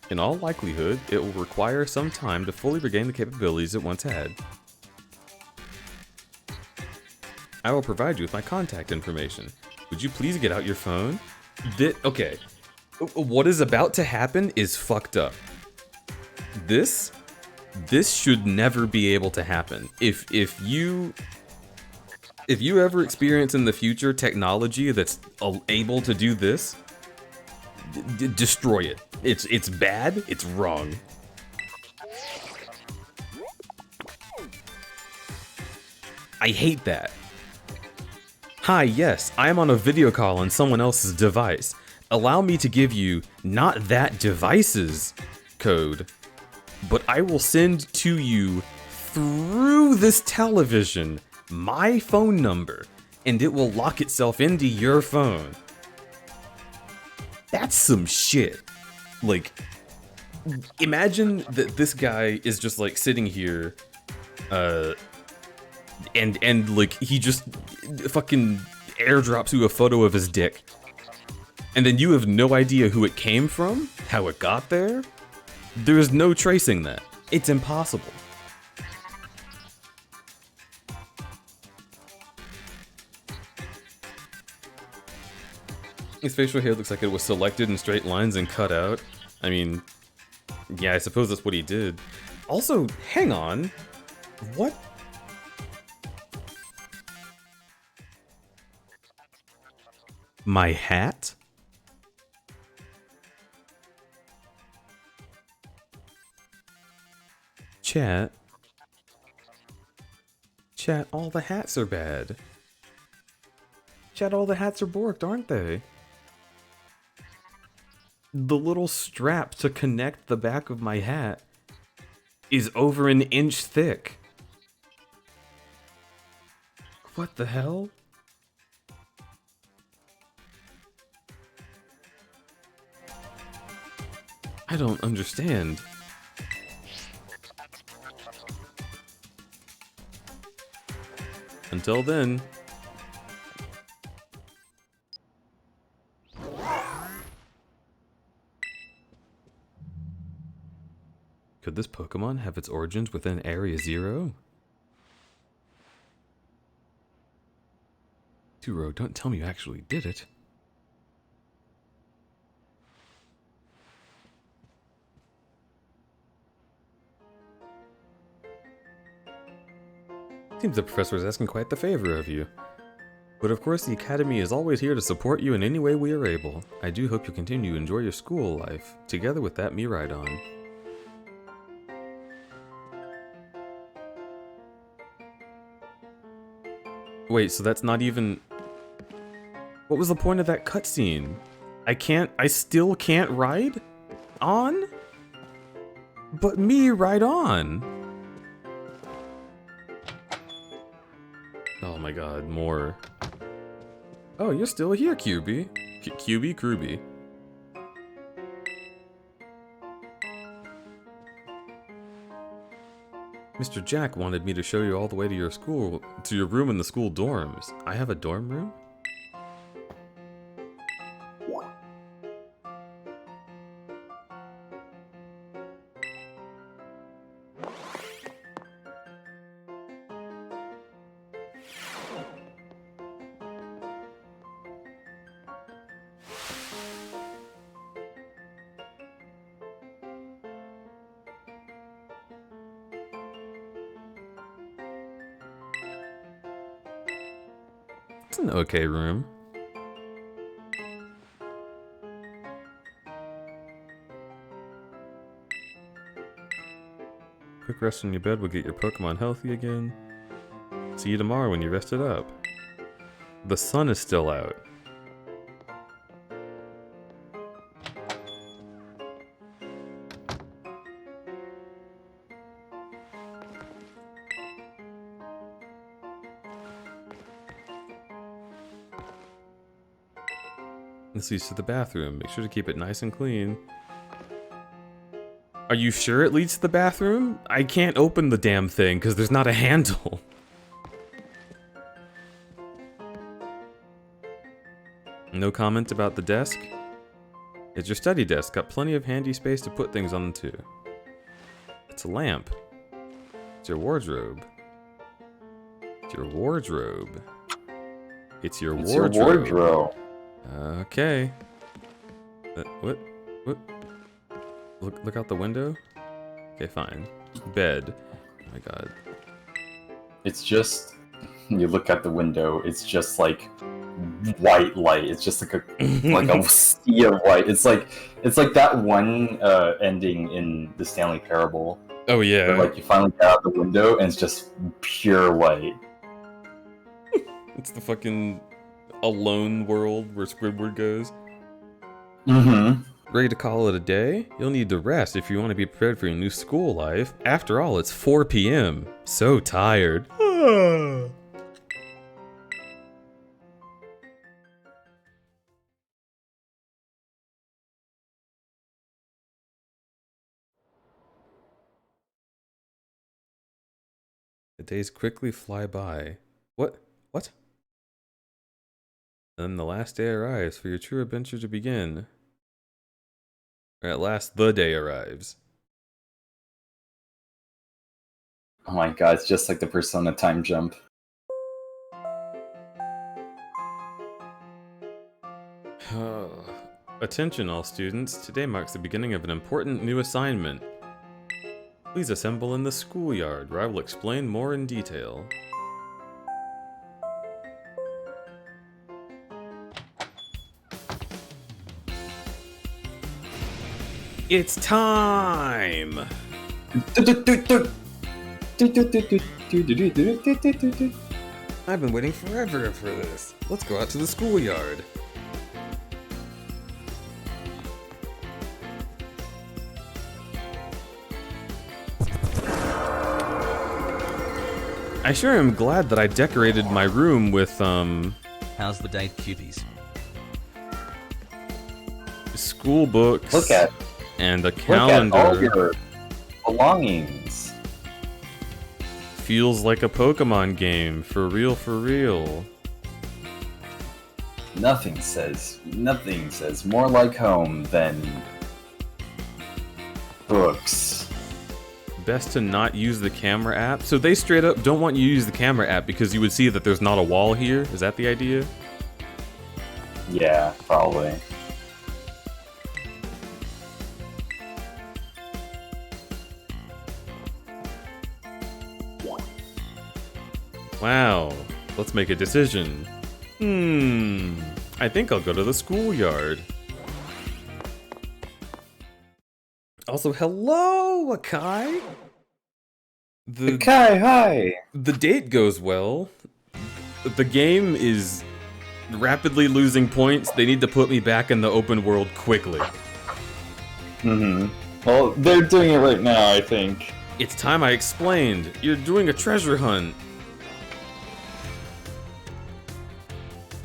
In all likelihood, it will require some time to fully regain the capabilities it once had. I will provide you with my contact information. Would you please get out your phone? Okay. What is about to happen is fucked up. This should never be able to happen. If you ever experience in the future technology that's able to do this, destroy it. It's bad, it's wrong. I hate that. Hi, yes, I am on a video call on someone else's device. Allow me to give you not that device's code, but I will send to you through this television my phone number, and it will lock itself into your phone. That's some shit. Like, imagine that this guy is just like sitting here, and like he just fucking just airdrops you a photo of his dick. And then you have no idea who it came from, how it got there. There is no tracing that. It's impossible. His facial hair looks like it was selected in straight lines and cut out. I mean, yeah, I suppose that's what he did. Also, hang on. What? My hat? Chat. Chat, all the hats are bad. Chat, all the hats are borked, aren't they? The little strap to connect the back of my hat is over an inch thick. What the hell? I don't understand. Until then. Could this Pokemon have its origins within Area Zero? Turo, don't tell me you actually did it. Seems the professor is asking quite the favor of you. But of course, the Academy is always here to support you in any way we are able. I do hope you continue to enjoy your school life, together with that Miraidon. Wait, so that's not even... What was the point of that cutscene? I still can't ride on? But me ride on. Oh my god, more. Oh, you're still here, QB. QB? Kruby. Mr. Jack wanted me to show you all the way to your school, to your room in the school dorms. I have a dorm room? It's an okay room. Quick rest in your bed will get your Pokemon healthy again. See you tomorrow when you rested up. The sun is still out. This leads to the bathroom. Make sure to keep it nice and clean. Are you sure it leads to the bathroom? I can't open the damn thing because there's not a handle. No comment about the desk? It's your study desk. Got plenty of handy space to put things on too. It's a lamp. It's your wardrobe. It's your wardrobe. It's your wardrobe. Your wardrobe. Okay. What? What? Look out the window? Okay, fine. Bed. Oh my god. It's just... You look out the window, it's just like white light. It's just like a sea of white. It's like that one ending in the Stanley Parable. Oh yeah. Where, like, you finally get out the window and it's just pure white. It's the fucking alone world where Squidward goes. Mm-hmm. Ready to call it a day? You'll need to rest if you want to be prepared for your new school life. After all, it's 4 p.m. So tired. The days quickly fly by. What? What? Then the last day arrives for your true adventure to begin. Or at last, the day arrives. Oh my god, it's just like the Persona time jump. Attention all students, today marks the beginning of an important new assignment. Please assemble in the schoolyard, where I will explain more in detail. It's time! I've been waiting forever for this. Let's go out to the schoolyard. I sure am glad that I decorated my room with, How's the date, cuties? school books. Look at and a Look at calendar. all your belongings. Feels like a Pokemon game, for real, for real. Nothing says more like home than books. Best to not use the camera app. So they straight up don't want you to use the camera app because you would see that there's not a wall here. Is that the idea? Yeah, probably. Wow. Let's make a decision. I think I'll go to the schoolyard. Also, hello, Akai! Okay, hi! The date goes well. The game is rapidly losing points. They need to put me back in the open world quickly. Well, they're doing it right now, I think. It's time I explained. You're doing a treasure hunt.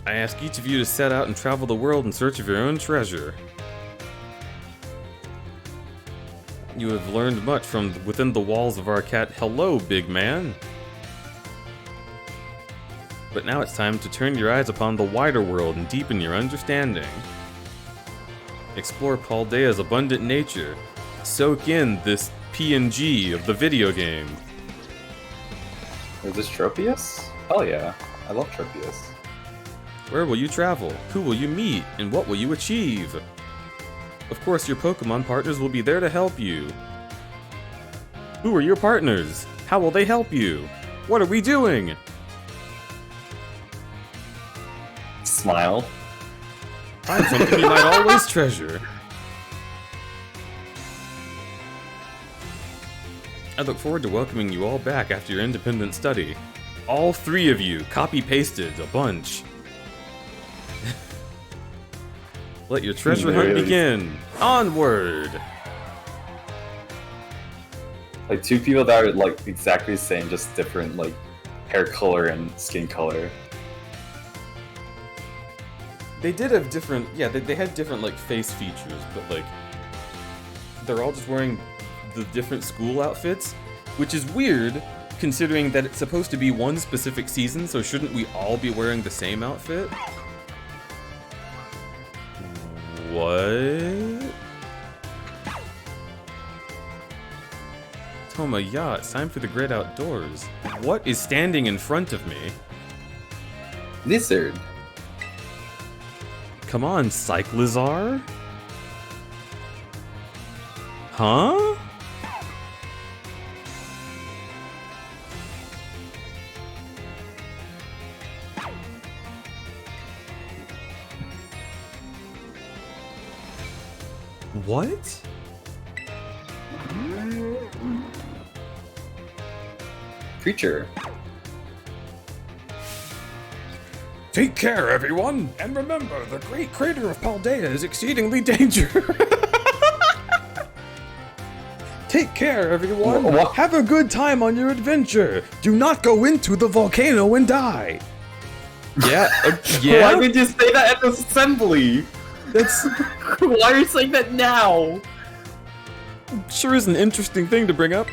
I ask each of you to set out and travel the world in search of your own treasure. You have learned much from within the walls of our cat. Hello, big man. But now it's time to turn your eyes upon the wider world and deepen your understanding. Explore Paldea's abundant nature. Soak in this PNG of the video game. Is this Tropius? Hell yeah. I love Tropius. Where will you travel? Who will you meet? And what will you achieve? Of course, your Pokemon partners will be there to help you. Who are your partners? How will they help you? What are we doing? Smile. Find something you might always treasure. I look forward to welcoming you all back after your independent study. All three of you copy-pasted a bunch. Let your treasure hunt begin. Onward! Like two people that are like exactly the same, just different like hair color and skin color. They did have different, yeah, they had different like face features, but like they're all just wearing the different school outfits, which is weird considering that it's supposed to be one specific season, so shouldn't we all be wearing the same outfit? What? Tomaya, it's time for the great outdoors. What is standing in front of me? Lizard. Come on, Cyclizar? Huh? What? Creature. Take care, everyone! And remember, the great crater of Paldea is exceedingly dangerous. Take care, everyone! What? Have a good time on your adventure! Do not go into the volcano and die! Yeah, Why would you say that at the assembly? That's Why are you saying that now? sure is an interesting thing to bring up.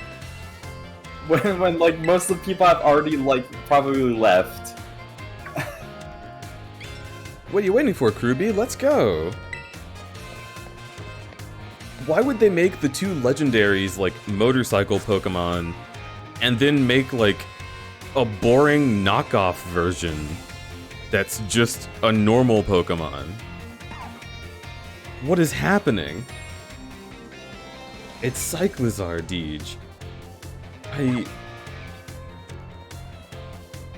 When like most of the people have already like probably left. What are you waiting for, Kruby? Let's go. Why would they make the two legendaries, like, motorcycle Pokemon, and then make, like, a boring knockoff version that's just a normal Pokemon? What is happening? It's Cyclizar, Deej.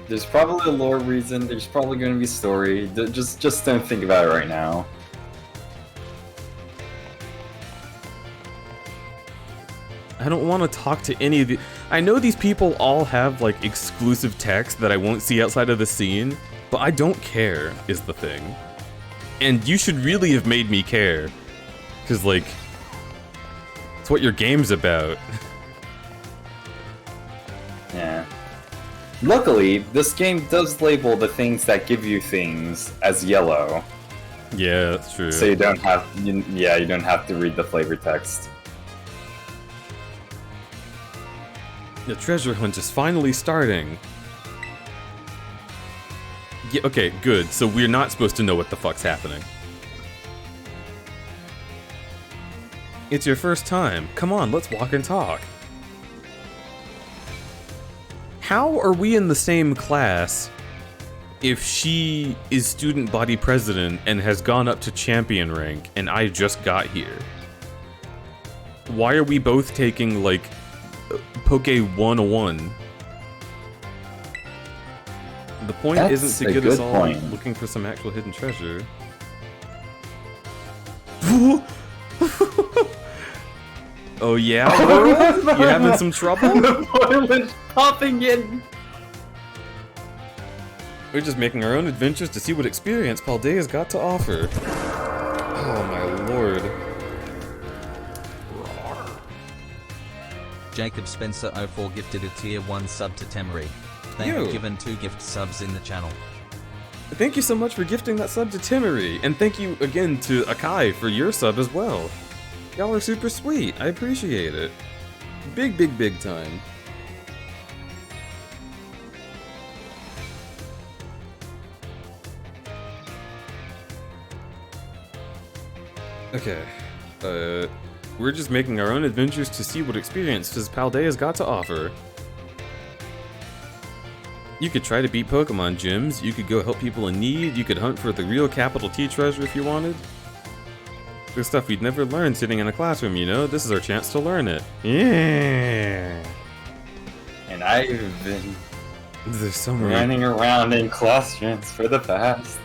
There's probably a lore reason, there's probably going to be story. Just don't think about it right now. I don't want to talk to any of the... I know these people all have, like, exclusive text that I won't see outside of the scene, but I don't care, is the thing. And you should really have made me care. Because, like, it's what your game's about. Yeah. Luckily, this game does label the things that give you things as yellow. Yeah, that's true. So you don't have... you don't have to read the flavor text. The treasure hunt is finally starting. Yeah, okay, good. So we're not supposed to know what the fuck's happening. It's your first time. Come on, let's walk and talk. How are we in the same class if she is student body president and has gone up to champion rank and I just got here? Why are we both taking, like, Poke 101? The point That's isn't to a get us good all point. looking for some actual hidden treasure. Oh yeah, world? You having some trouble? The boy was popping in! We're just making our own adventures to see what experience Paldea's got to offer. Oh my lord. Jacob Spencer 04 gifted a tier 1 sub to Temery. They Yo. have given 2 gift subs in the channel. Thank you so much for gifting that sub to Timmery, and thank you again to Akai for your sub as well. Y'all are super sweet, I appreciate it. Big, big, big time. Okay, we're just making our own adventures to see what experiences Paldea's got to offer. You could try to beat Pokemon gyms, you could go help people in need, you could hunt for the real capital T treasure if you wanted. There's stuff we'd never learn sitting in a classroom, you know? This is our chance to learn it. Yeah. And I've been There's so many. running around in classrooms for the past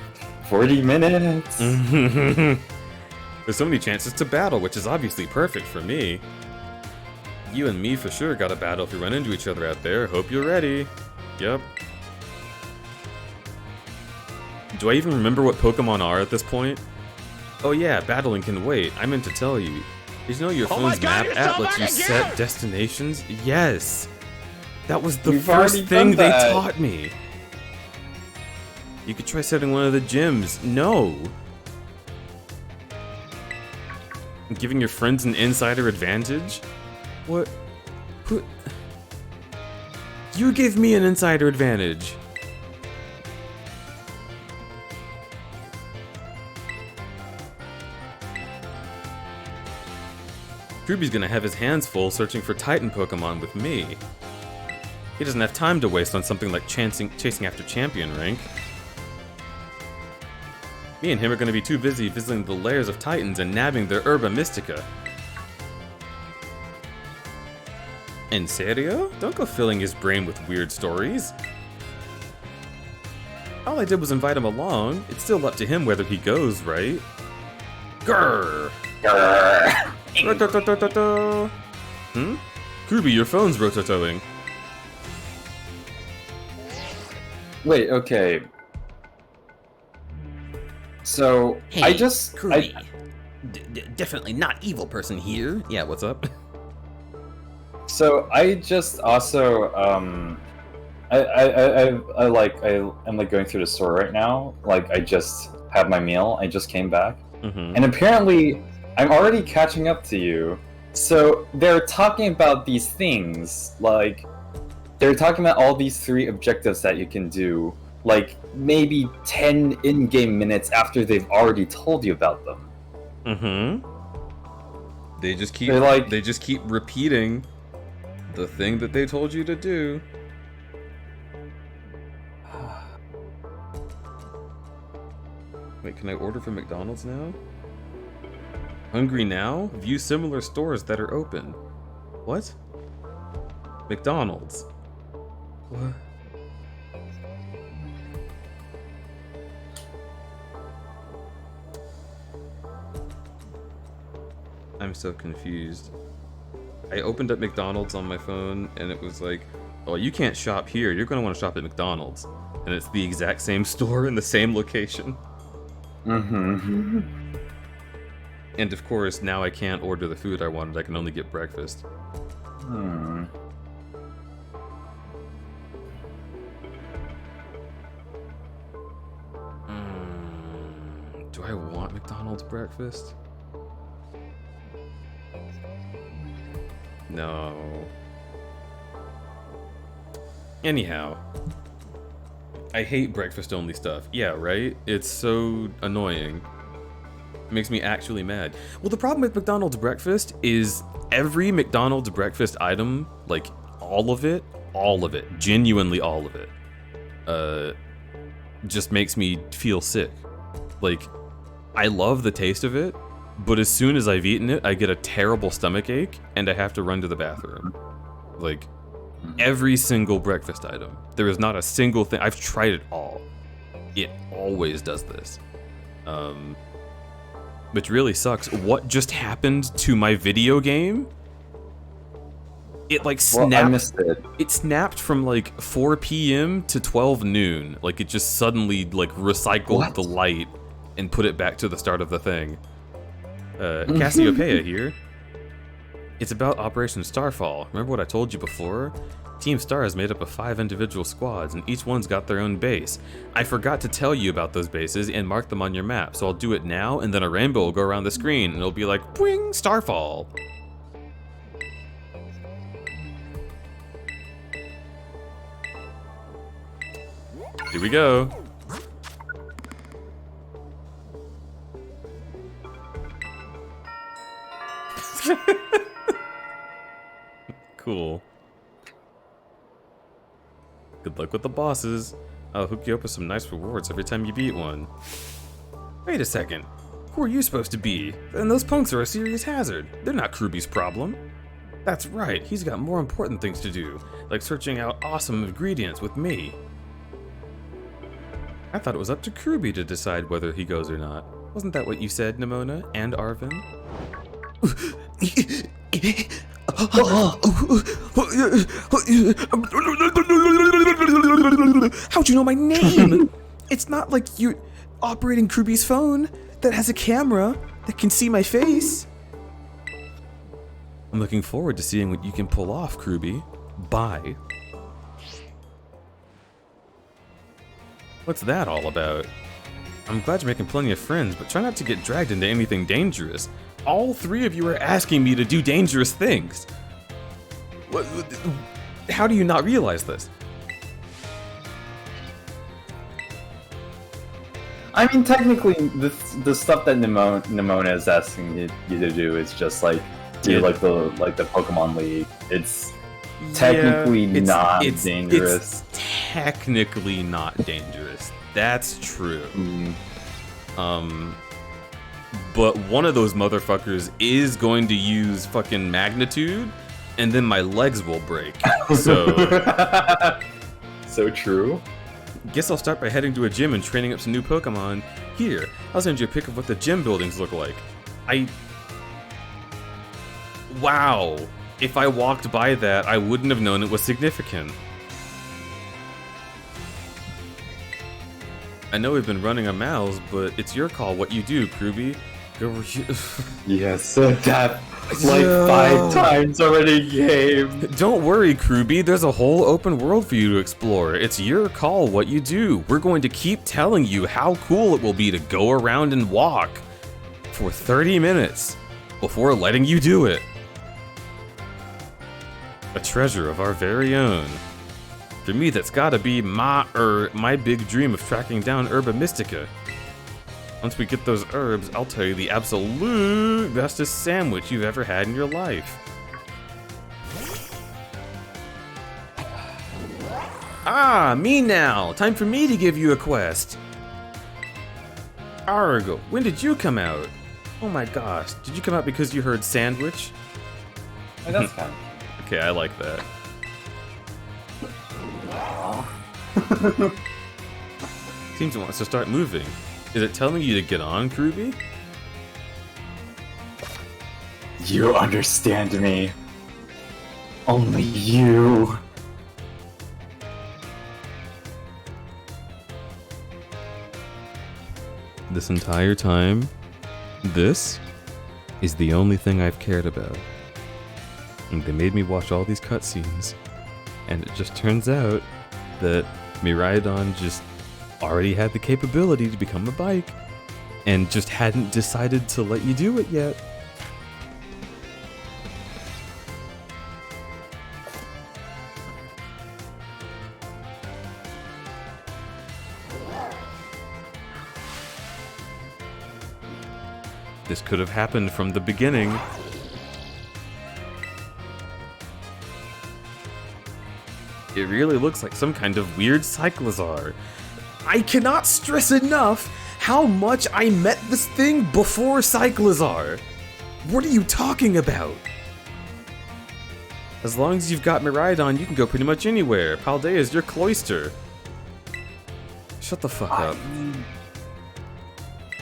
40 minutes. There's so many chances to battle, which is obviously perfect for me. You and me for sure gotta battle if we run into each other out there. Hope you're ready. Yep. Do I even remember what Pokemon are at this point? Oh yeah, battling can wait. I meant to tell you. Did you know your Oh my phone's God, map you're app so lets you back set again! destinations? Yes! That was the We've first already thing done they that. taught me! You could try setting one of the gyms. No! Giving your friends an insider advantage? What? Who? You gave me an insider advantage! Ruby's gonna have his hands full searching for Titan Pokemon with me. He doesn't have time to waste on something like chasing after champion rank. Me and him are gonna be too busy visiting the lairs of Titans and nabbing their Herba Mystica. En serio? Don't go filling his brain with weird stories. All I did was invite him along. It's still up to him whether he goes, right? Grrr! Grrr. Rototototo. Hmm? Kirby, your phone's rototoing. Wait, okay. So, I just... Kirby. Definitely not evil person here. Yeah, what's up? So, I just also, I'm like going through the store right now. Like, I just had my meal. I just came back. Mm-hmm. And apparently, I'm already catching up to you. So, they're talking about these things. Like, they're talking about all these 3 objectives that you can do. Like, maybe 10 in-game minutes after they've already told you about them. Mm-hmm. They just keep repeating the thing that they told you to do. Wait, can I order from McDonald's now? Hungry now? View similar stores that are open. What? McDonald's. What? I'm so confused. I opened up McDonald's on my phone and it was like, oh, you can't shop here. You're going to want to shop at McDonald's. And it's the exact same store in the same location. Mm-hmm. And of course, now I can't order the food I wanted. I can only get breakfast. Do I want McDonald's breakfast? No. Anyhow. I hate breakfast-only stuff. Yeah, right? It's so annoying. It makes me actually mad. Well, the problem with McDonald's breakfast is every McDonald's breakfast item, like all of it, genuinely all of it, just makes me feel sick. Like, I love the taste of it, but as soon as I've eaten it, I get a terrible stomach ache and I have to run to the bathroom. Like, every single breakfast item. There is not a single thing. I've tried it all. It always does this. Which really sucks. What just happened to my video game? It like snapped. Well, I missed it. It snapped from like 4 p.m. to 12 noon. Like it just suddenly like recycled the light and put it back to the start of the thing. Cassiopeia here. It's about Operation Starfall. Remember what I told you before? Team Star is made up of 5 individual squads, and each one's got their own base. I forgot to tell you about those bases and mark them on your map, so I'll do it now, and then a rainbow will go around the screen, and it'll be like, boing, Starfall. Here we go. Cool. Good luck with the bosses. I'll hook you up with some nice rewards every time you beat one. Wait a second. Who are you supposed to be? And those punks are a serious hazard. They're not Kruby's problem. That's right, he's got more important things to do, like searching out awesome ingredients with me. I thought it was up to Kruby to decide whether he goes or not. Wasn't that what you said, Nimona and Arvin? How'd you know my name? It's not like you're operating Kruby's phone that has a camera that can see my face. I'm looking forward to seeing what you can pull off, Kruby. Bye. What's that all about? I'm glad you're making plenty of friends, but try not to get dragged into anything dangerous. All 3 of you are asking me to do dangerous things. How do you not realize this? I mean, technically, the stuff that Nimona is asking you to do is just like do like the Pokemon League. It's technically not dangerous. It's technically not dangerous. That's true. But one of those motherfuckers is going to use fucking magnitude, and then my legs will break. So, so true. Guess I'll start by heading to a gym and training up some new Pokemon. Here, I'll send you a pic of what the gym buildings look like. Wow. If I walked by that, I wouldn't have known it was significant. I know we've been running our mouths, but it's your call what you do, Kruby. Go over here. Yes, that like 5 times already game. Don't worry, Kruby. There's a whole open world for you to explore. It's your call what you do. We're going to keep telling you how cool it will be to go around and walk for 30 minutes before letting you do it. A treasure of our very own. For me, that's gotta be my big dream of tracking down Herba Mystica. Once we get those herbs, I'll tell you the absolute bestest sandwich you've ever had in your life. Ah, me now! Time for me to give you a quest! Arg, when did you come out? Oh my gosh, did you come out because you heard sandwich? Like, that's kind of... Okay, I like that. Seems it wants to start moving. Is it telling you to get on, Kruby? You understand me. Only you. This entire time, this is the only thing I've cared about. And they made me watch all these cutscenes, and it just turns out that Miraidon just already had the capability to become a bike, and just hadn't decided to let you do it yet. This could have happened from the beginning. It really looks like some kind of weird Cyclizar. I cannot stress enough how much I met this thing before Cyclizar. What are you talking about? As long as you've got Miraidon, you can go pretty much anywhere. Paldea is your cloister. Shut the fuck up. I mean,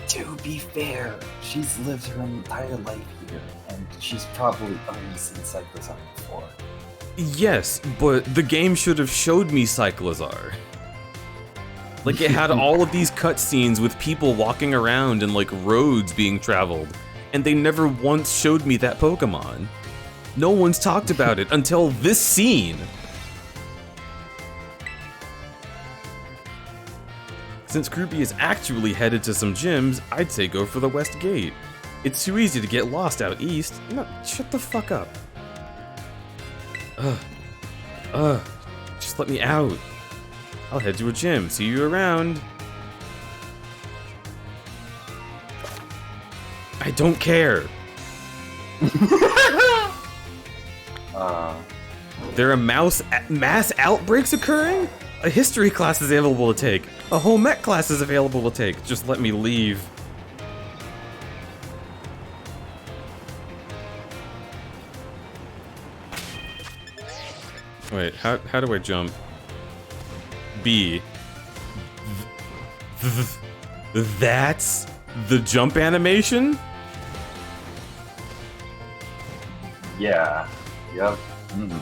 to be fair, she's lived her entire life here, and she's probably only seen Cyclizar before. Yes, but the game should have showed me Cyclizar. Like, it had all of these cutscenes with people walking around and, like, roads being traveled, and they never once showed me that Pokemon. No one's talked about it until this scene. Since Kruby is actually headed to some gyms, I'd say go for the West Gate. It's too easy to get lost out east. No, shut the fuck up. Just let me out. I'll head to a gym. See you around. I don't care. There are mass outbreaks occurring? A history class is available to take. A home ec class is available to take. Just let me leave. Wait, how do I jump? B. That's the jump animation? Yeah. Yep. Mm.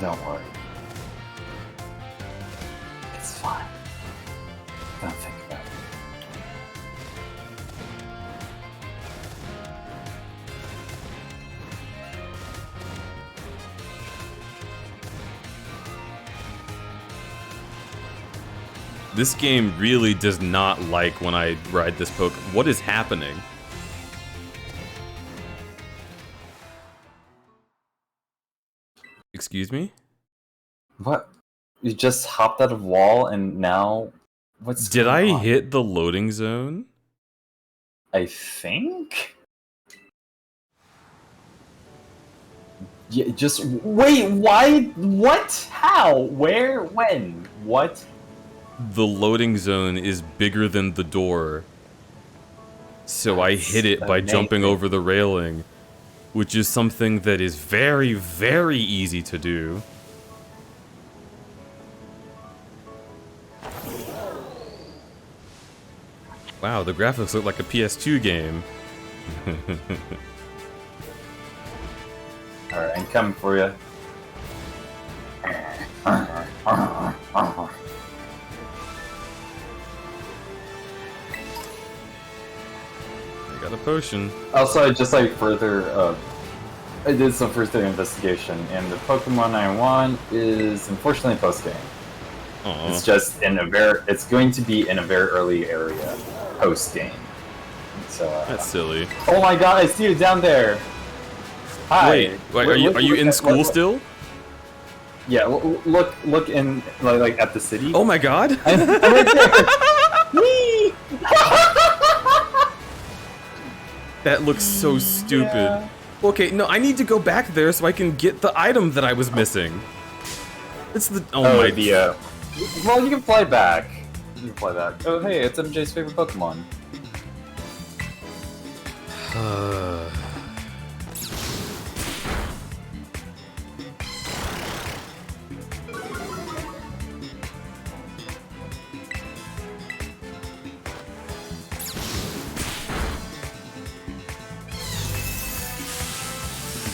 Don't worry. It's fine. Don't think about it. This game really does not like when I ride this poke. What is happening? Excuse me? What? You just hopped out of wall and now what's Did going I on? hit the loading zone? I think? Yeah, just wait, why? What? How? Where? When? What? The loading zone is bigger than the door. So I hit it by jumping over the railing, which is something that is very, very easy to do. Wow, the graphics look like a PS2 game. Alright, I'm coming for you. I got a potion. Also, I just like further, I did some further investigation, and the Pokemon I want is unfortunately post-game. Aww. It's just in a it's going to be in a very early area, post-game. So. That's silly. Oh my god! I see you down there. Hi. Wait, are you in school still? Yeah. Look in like at the city. Oh my god! I'm right there. Whee! That looks so stupid. Yeah. Okay, no, I need to go back there so I can get the item that I was missing. It's the Well, you can fly back. You can fly back. Oh, hey, it's MJ's favorite Pokemon.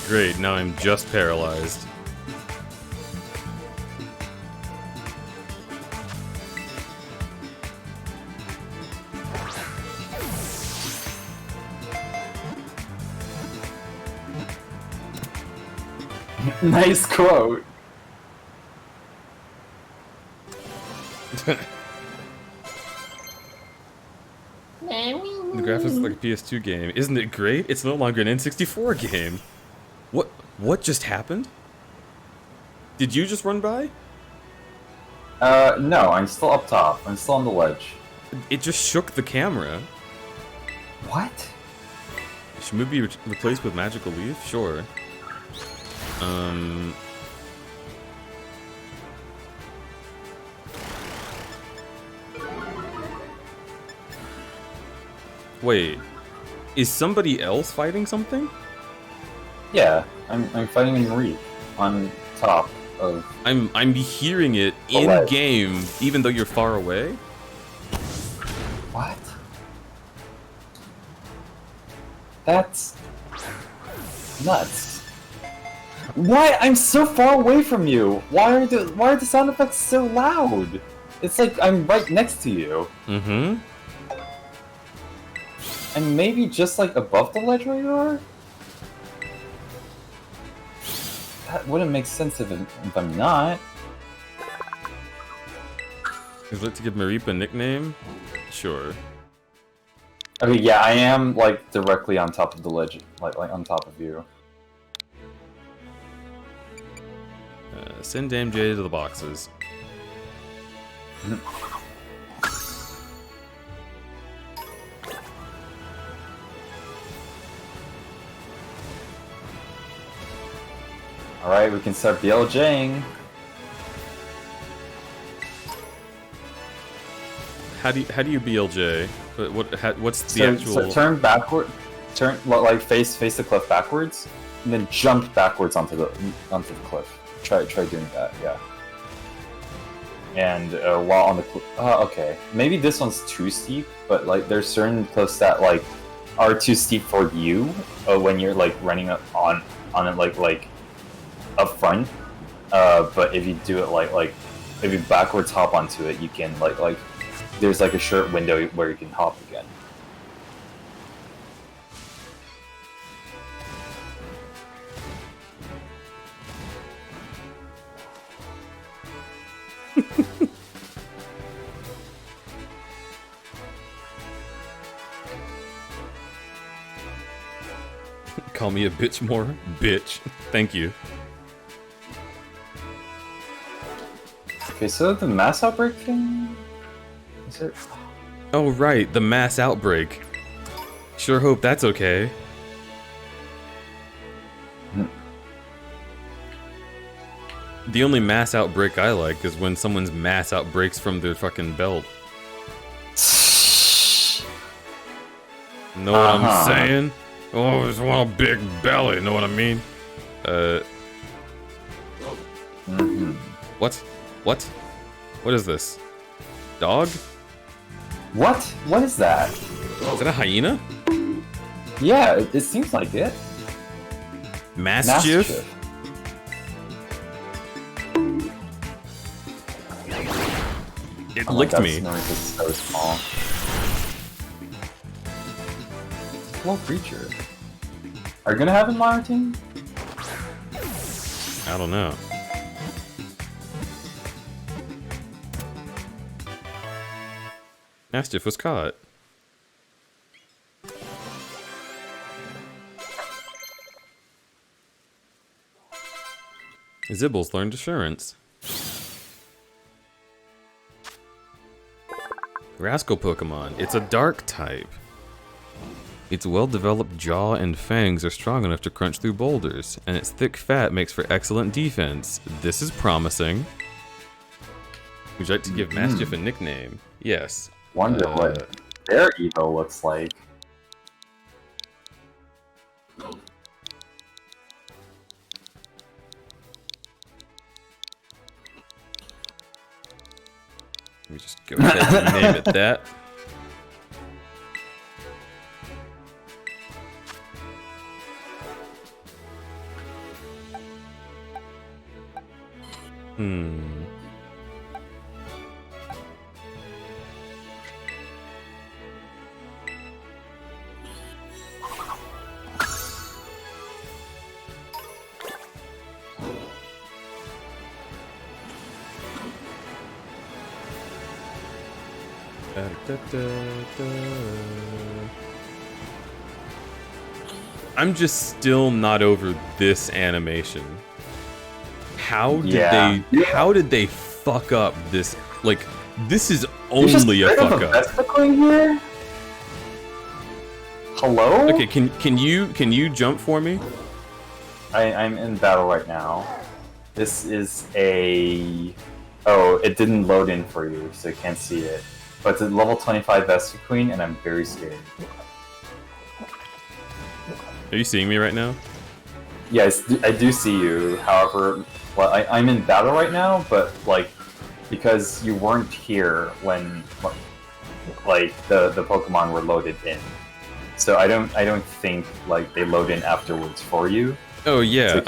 Great, now I'm just paralyzed. Nice quote. The graphics is like a PS2 game. Isn't it great? It's no longer an N64 game. What just happened? Did you just run by? No, I'm still up top. I'm still on the ledge. It just shook the camera. What? Should move be replaced with Magical Leaf? Sure. Wait. Is somebody else fighting something? Yeah, I'm fighting in Marie on top of. I'm hearing it in ledge. game, even though you're far away. What? That's nuts. Why? I'm so far away from you. Why are the sound effects so loud? It's like I'm right next to you. Mm-hmm. And maybe just like above the ledge where you are? That wouldn't make sense if I'm not. Is it to give Maripa a nickname? Sure. Okay, yeah, I am like directly on top of the ledge, like on top of you. Send MJ to the boxes. Alright, we can start BLJing. How do you BLJ? What's the actual? So turn backward, like face the cliff backwards, and then jump backwards onto the cliff. Try doing that, yeah. And while on the cliff, okay, maybe this one's too steep, but like there's certain cliffs that like are too steep for you when you're like running on it like up front. But if you do it like if you backwards hop onto it, you can like there's like a short window where you can hop again. Call me a bitch more? Bitch. Thank you. Okay, so the mass outbreak thing? Is it? Oh right, the mass outbreak. Sure hope that's okay. The only mass outbreak I like is when someone's mass outbreaks from their fucking belt. Know what I'm saying? Oh, I just want a big belly, know what I mean? What? What? What is this? Dog? What? What is that? Is that a hyena? Yeah, it seems like it. Mastiff? It Oh my licked God, me. Snorlax is so small. Small creature. Are you gonna have him on our team? I don't know. Mastiff was caught. Zibbles learned assurance. Rascal Pokemon. It's a dark type. Its well-developed jaw and fangs are strong enough to crunch through boulders, and its thick fat makes for excellent defense. This is promising. Would you like to give Mastiff a nickname? Yes. Wonder what their Evo looks like. Let me just go ahead and name it that. I'm just still not over this animation. How did they fuck up this? Like, this is only a fuck up. Here? Hello? Okay, can you jump for me? I'm in battle right now. This is a... Oh, it didn't load in for you, so you can't see it. But it's a level 25 Vespiquen, and I'm very scared. Are you seeing me right now? Yes, I do see you. However, well, I'm in battle right now, but like, because you weren't here when like the Pokemon were loaded in, so I don't think like they load in afterwards for you. Oh yeah, So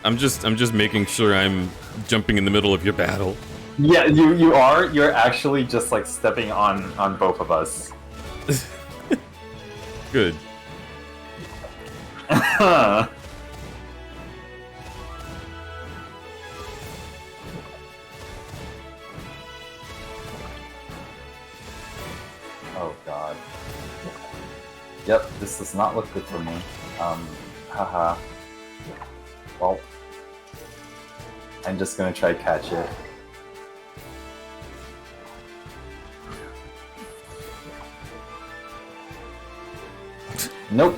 I'm just making sure I'm jumping in the middle of your battle. Yeah, you are. You're actually just like stepping on both of us. Good. Oh god. Yep, this does not look good for me. Haha. Well, I'm just gonna try to catch it. Nope.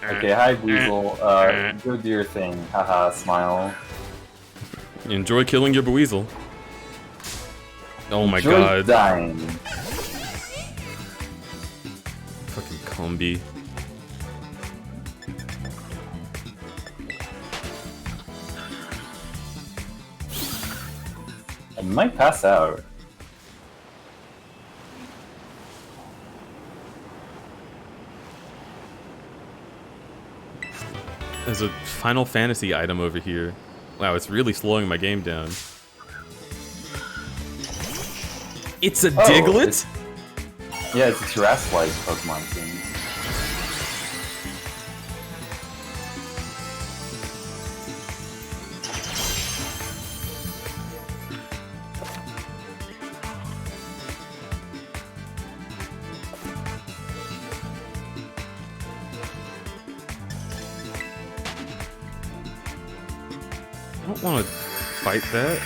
Okay, hi Weasel. Go do your thing. Haha, smile. Enjoy killing your Buizel. Oh my Enjoy god. dying. Fucking combi. I might pass out. There's a Final Fantasy item over here. Wow, it's really slowing my game down. It's a Diglett? Yeah, it's a Terrestrial Pokemon thing. I don't want to fight that.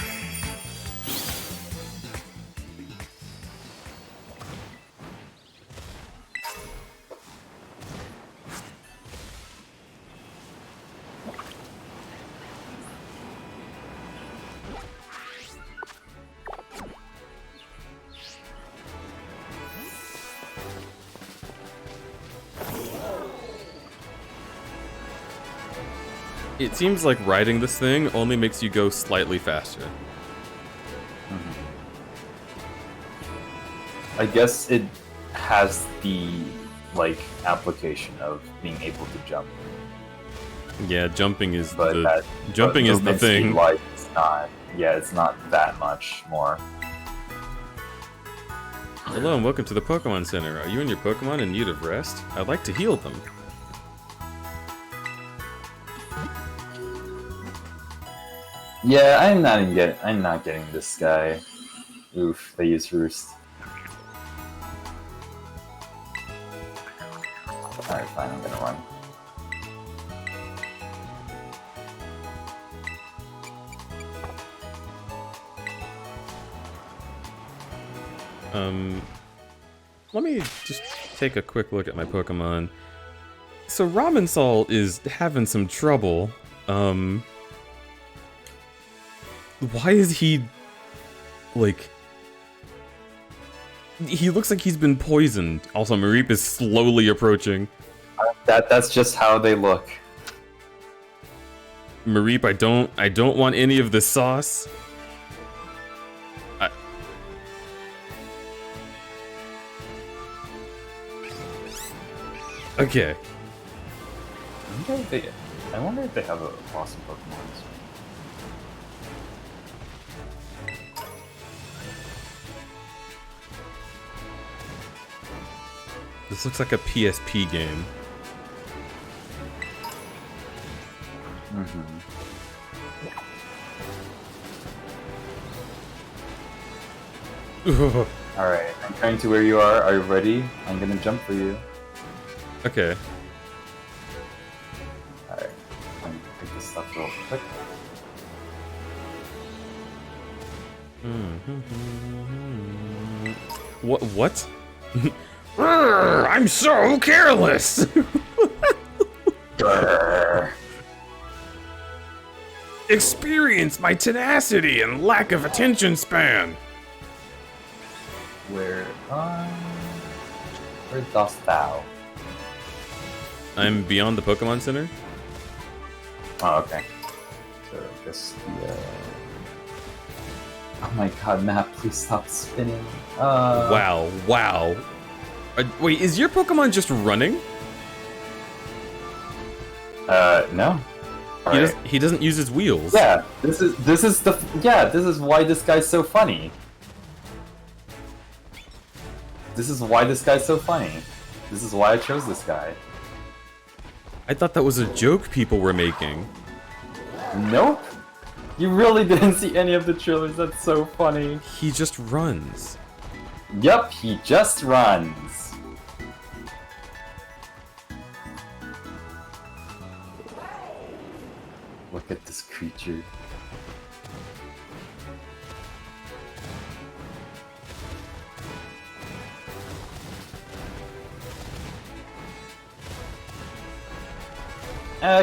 It seems like riding this thing only makes you go slightly faster. I guess it has the like application of being able to jump, Yeah, jumping is but the jumping is the movement thing. speed-wise, it's not. Yeah, it's not that much more. Hello and welcome to the Pokemon Center. Are you and your Pokemon in need of rest? I'd like to heal them. Yeah, I'm not getting this guy. Oof, they use Roost. Alright, fine, I'm gonna run. Let me just take a quick look at my Pokemon. So Ramen Salt is having some trouble. Why is he, like... He looks like he's been poisoned. Also, Mareep is slowly approaching. That's just how they look. Mareep, I don't want any of the sauce. Okay. I wonder if they have a awesome Pokemon. This looks like a PSP game. Alright, I'm coming to where you are. Are you ready? I'm gonna jump for you. Okay. Alright, I'm gonna pick this stuff real quick. What? I'm so careless! Experience my tenacity and lack of attention span! Where dost thou? I'm beyond the Pokemon Center? Oh, okay. So I guess the, Oh my god, map, please stop spinning. Wow. Wait, is your Pokemon just running? No. He doesn't use his wheels. Yeah, this is why this guy's so funny. This is why this guy's so funny. This is why I chose this guy. I thought that was a joke people were making. Nope. You really didn't see any of the trailers, that's so funny. He just runs. Yup, he just runs. Look at this creature.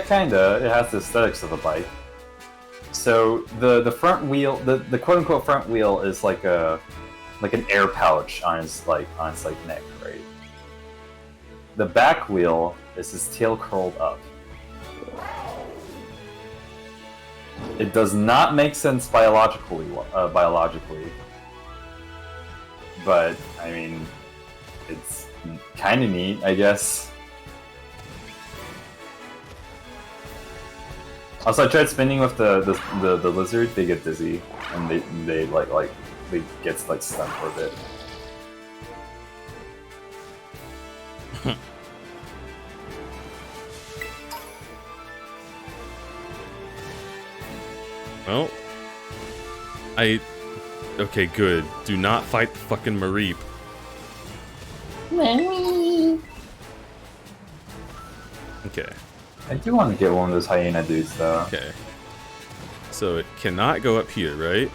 Kinda. It has the aesthetics of a bike. So the front wheel, the quote unquote front wheel is like an air pouch on his neck, right? The back wheel is his tail curled up. It does not make sense biologically, but I mean, it's kind of neat, I guess. Also, I tried spinning with the lizard. They get dizzy, and they get like stunned for a bit. Well, okay, good. Do not fight the fucking Mareep. Okay. I do want to get one of those hyena dudes, though. Okay. So it cannot go up here, right?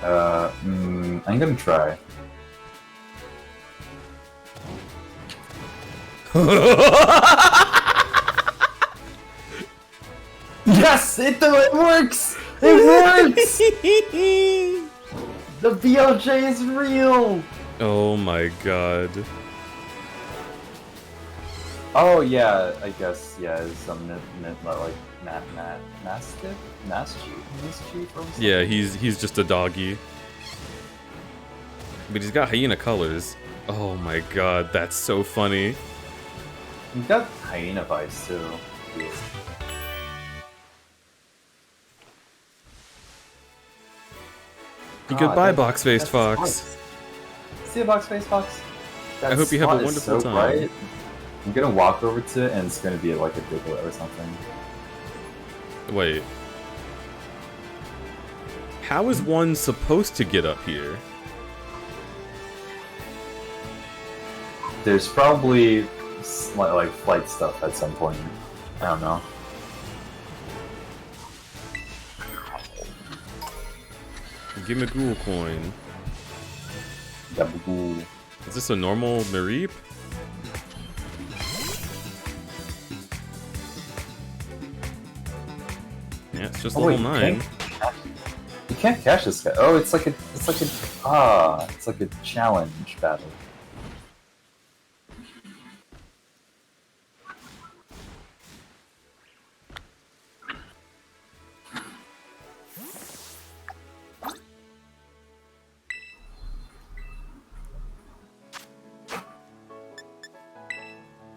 I'm gonna try. Yes! It works! It works! The BLJ is real! Oh my god. Oh yeah, I guess it's some Mischief or something? Yeah, he's just a doggy. But he's got hyena colors. Oh my god, that's so funny. He's got hyena vibes too. God, Goodbye, box-faced fox. Nice. See you, box face box. I hope you have a spot is wonderful so time. bright. I'm gonna walk over to it, and it's gonna be like a Diglett or something. Wait. How is one supposed to get up here? There's probably like flight stuff at some point. I don't know. Give me a ghoul coin. Gabagool. Is this a normal Mareep? Yeah, it's just level 9. You can't catch this guy. Oh, it's like a challenge battle.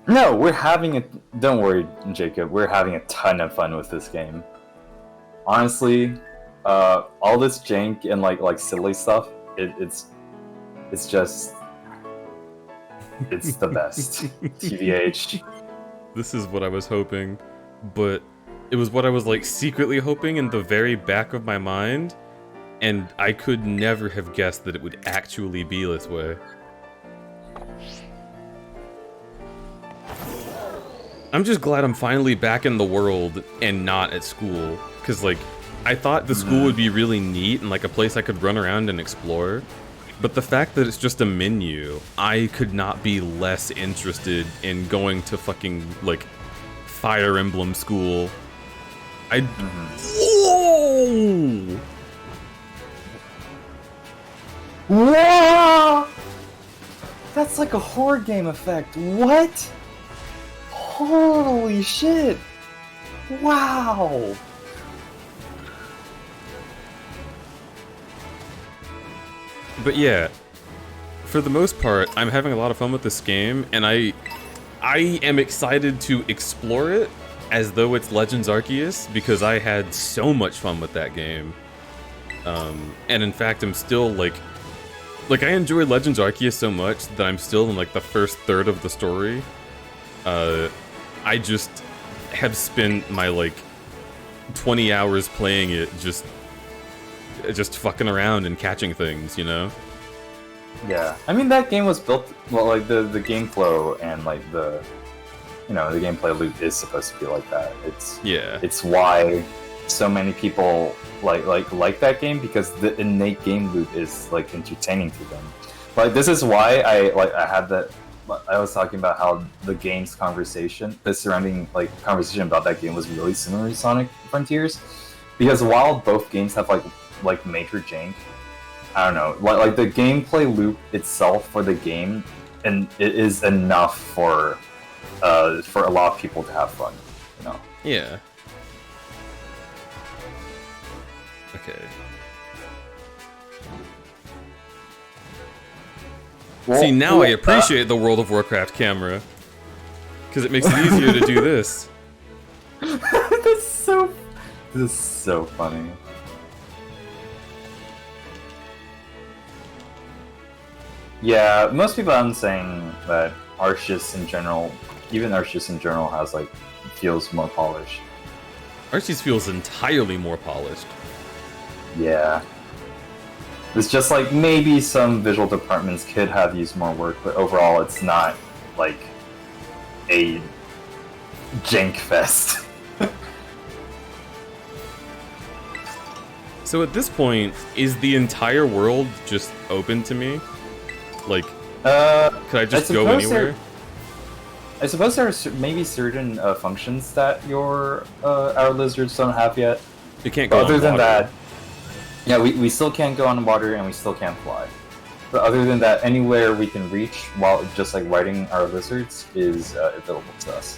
No, we're having a. Don't worry, Jacob. We're having a ton of fun with this game. Honestly, all this jank and like silly stuff, it's just it's the best. TBH. This is what I was hoping, but it was what I was like secretly hoping in the very back of my mind, and I could never have guessed that it would actually be this way. I'm just glad I'm finally back in the world and not at school, because like I thought the school would be really neat and like a place I could run around and explore, but the fact that it's just a menu, I could not be less interested in going to fucking like Fire Emblem school. Whoa! Whoa! That's like a horror game effect. What? Holy shit! Wow! But yeah, for the most part, I'm having a lot of fun with this game, and I am excited to explore it as though it's Legends Arceus, because I had so much fun with that game. And in fact, I'm still like I enjoy Legends Arceus so much that I'm still in like the first third of the story. I just have spent my like 20 hours playing it just fucking around and catching things, you know? Yeah, I mean that game was built well, like the game flow and like the the gameplay loop is supposed to be like that. It's why so many people like that game, because the innate game loop is like entertaining to them. Like this is why I had that. I was talking about how the game's conversation, the surrounding conversation about that game was really similar to Sonic Frontiers, because while both games have like major jank, I don't know, like the gameplay loop itself for the game, and it is enough for a lot of people to have fun, you know. Yeah. Okay. Well, see, now I appreciate the World of Warcraft camera, because it makes it easier to do this. This is so funny. Yeah, most people I'm saying that Arceus in general, even Arceus in general, has feels more polished. Arceus feels entirely more polished. Yeah. It's just maybe some visual departments could have used more work, but overall it's not a jank fest. So at this point, is the entire world just open to me? Could I just go anywhere? I suppose there are maybe certain functions that our lizards don't have yet. You can't go on other than water. that, yeah, we still can't go on water and we still can't fly. But other than that, anywhere we can reach while just riding our lizards is available to us.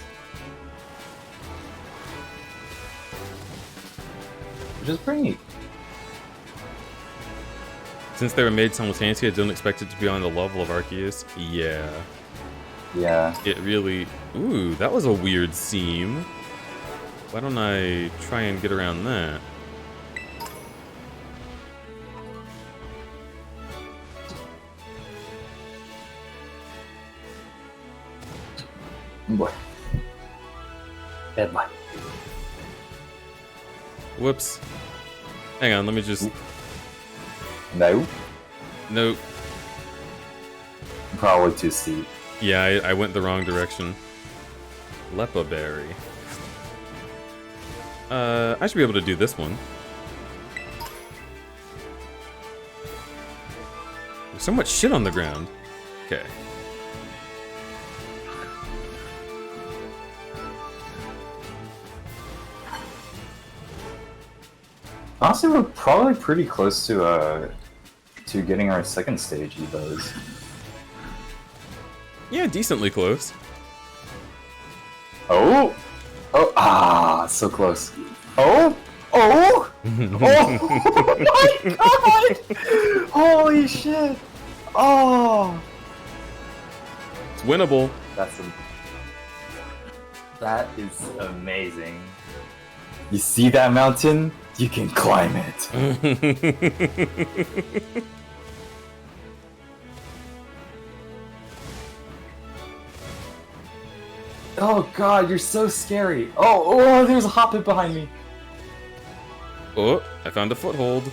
Which is pretty neat. Since they were made simultaneously, I don't expect it to be on the level of Arceus. Yeah. Yeah. It really... Ooh, that was a weird seam. Why don't I try and get around that? Boy. Bad boy. Whoops. Hang on, let me just... No. Nope. Probably too steep. Yeah, I went the wrong direction. Lepa berry. I should be able to do this one. There's so much shit on the ground. Okay. Honestly, we're probably pretty close to getting our second stage evos. Yeah, decently close. Oh! Oh! Ah! So close. Oh! Oh! Oh my god! Holy shit! Oh! It's winnable. That is amazing. You see that mountain? You can climb it. Oh god, you're so scary. Oh, there's a hoppit behind me. Oh, I found a foothold.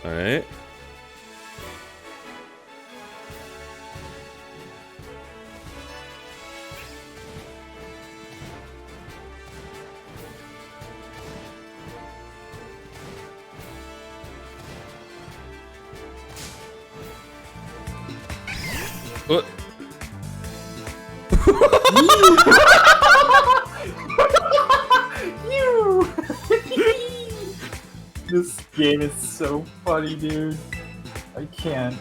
Alright. Oh. This game is so funny, dude. I can't.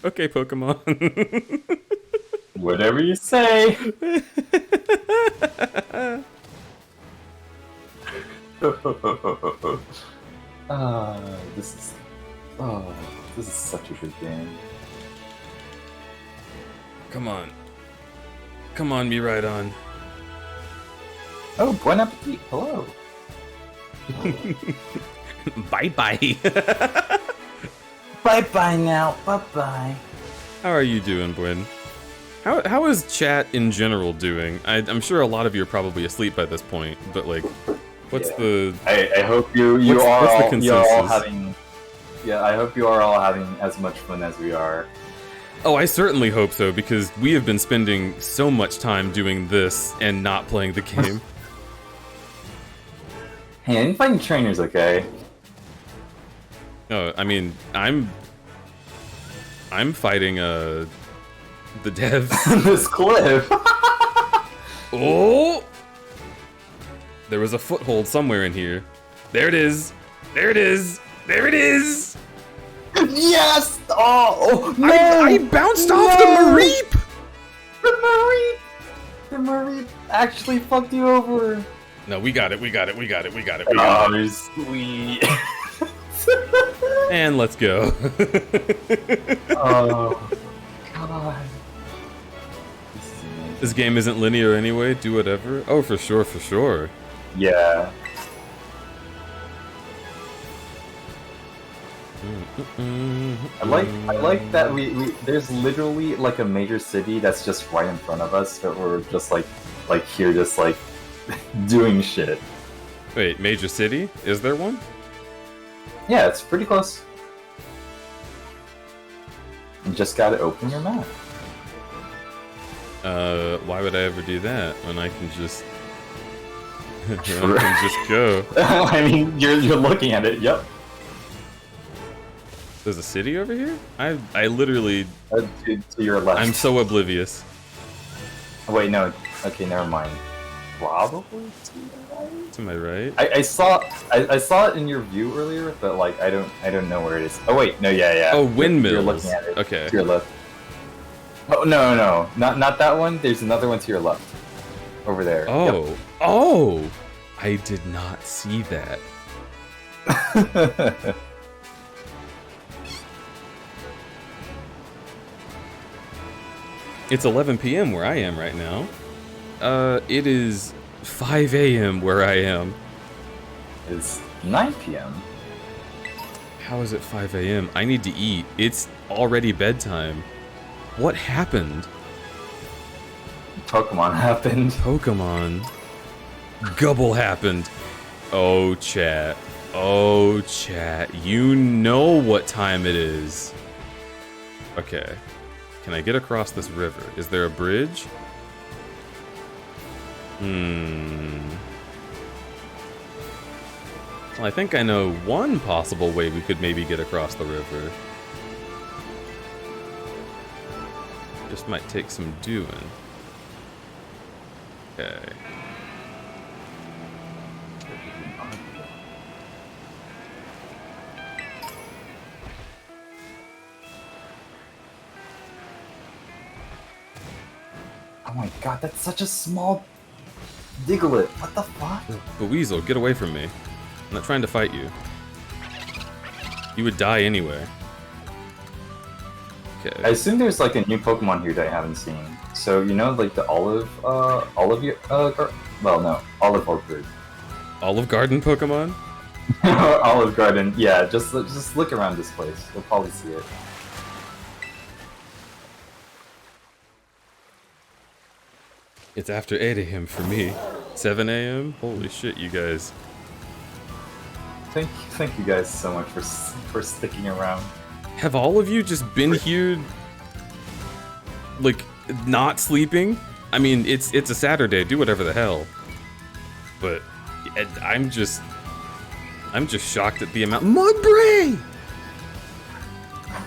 Okay, Pokemon. Whatever you say. This is such a good game. Come on. Come on, me right on. Oh, bon appetit. Hello. Bye-bye. Bye-bye now. Bye-bye. How are you doing, Bwin? How is chat in general doing? I'm sure a lot of you are probably asleep by this point, but like, what's the... I hope you what's the are all consensus? having... Yeah, I hope you are all having as much fun as we are. Oh, I certainly hope so, because we have been spending so much time doing this and not playing the game. Hey, I didn't find trainers, okay? No, I mean, I'm fighting, the devs. This cliff! Oh! There was a foothold somewhere in here. There it is! There it is! There it is! Yes! Oh, no! I bounced off the Mareep! The Mareep! The Mareep actually fucked you over. No, we got it, we got it, we got it, we got it, Oh, sweet. And let's go. Oh, God. This game isn't linear anyway, do whatever. Oh, for sure, for sure. Yeah. I like that we there's literally like a major city that's just right in front of us, but we're just like here just like doing shit. Wait, major city? Is there one? Yeah, it's pretty close. You just gotta open your map. Why would I ever do that when I can just when I can just go? I mean, you're looking at it. Yep. There's a city over here? I literally... To your left. I'm so oblivious. Oh, wait, no. Okay, never mind. Probably To my right? I saw it in your view earlier, but like I don't know where it is. Oh wait, no, yeah. Oh, windmills. You're looking at it. Okay. To your left. Oh no, not that one. There's another one to your left. Over there. Oh. Yep. Oh! I did not see that. It's 11 p.m. where I am right now. It is 5 a.m. where I am. It's 9 p.m. How is it 5 a.m.? I need to eat. It's already bedtime. What happened? Pokemon happened. Pokemon. Gubble happened. Oh, chat. Oh, chat. You know what time it is. Okay. Can I get across this river? Is there a bridge? Well, I think I know one possible way we could maybe get across the river. Just might take some doing. Okay. Oh my god, that's such a small Diglett. What the fuck? But Weasel, get away from me. I'm not trying to fight you. You would die anyway. I Okay. assume there's like a new Pokemon here that I haven't seen. So you know, like the olive orchard, Olive Garden Pokemon? Olive Garden. Yeah, just look around this place. You'll probably see it. It's after 8 a.m. for me. 7 a.m.? Holy shit, you guys. Thank you guys so much for sticking around. Have all of you just been here, like, not sleeping? I mean, it's a Saturday, do whatever the hell. But I'm just shocked at the amount. Mudbray!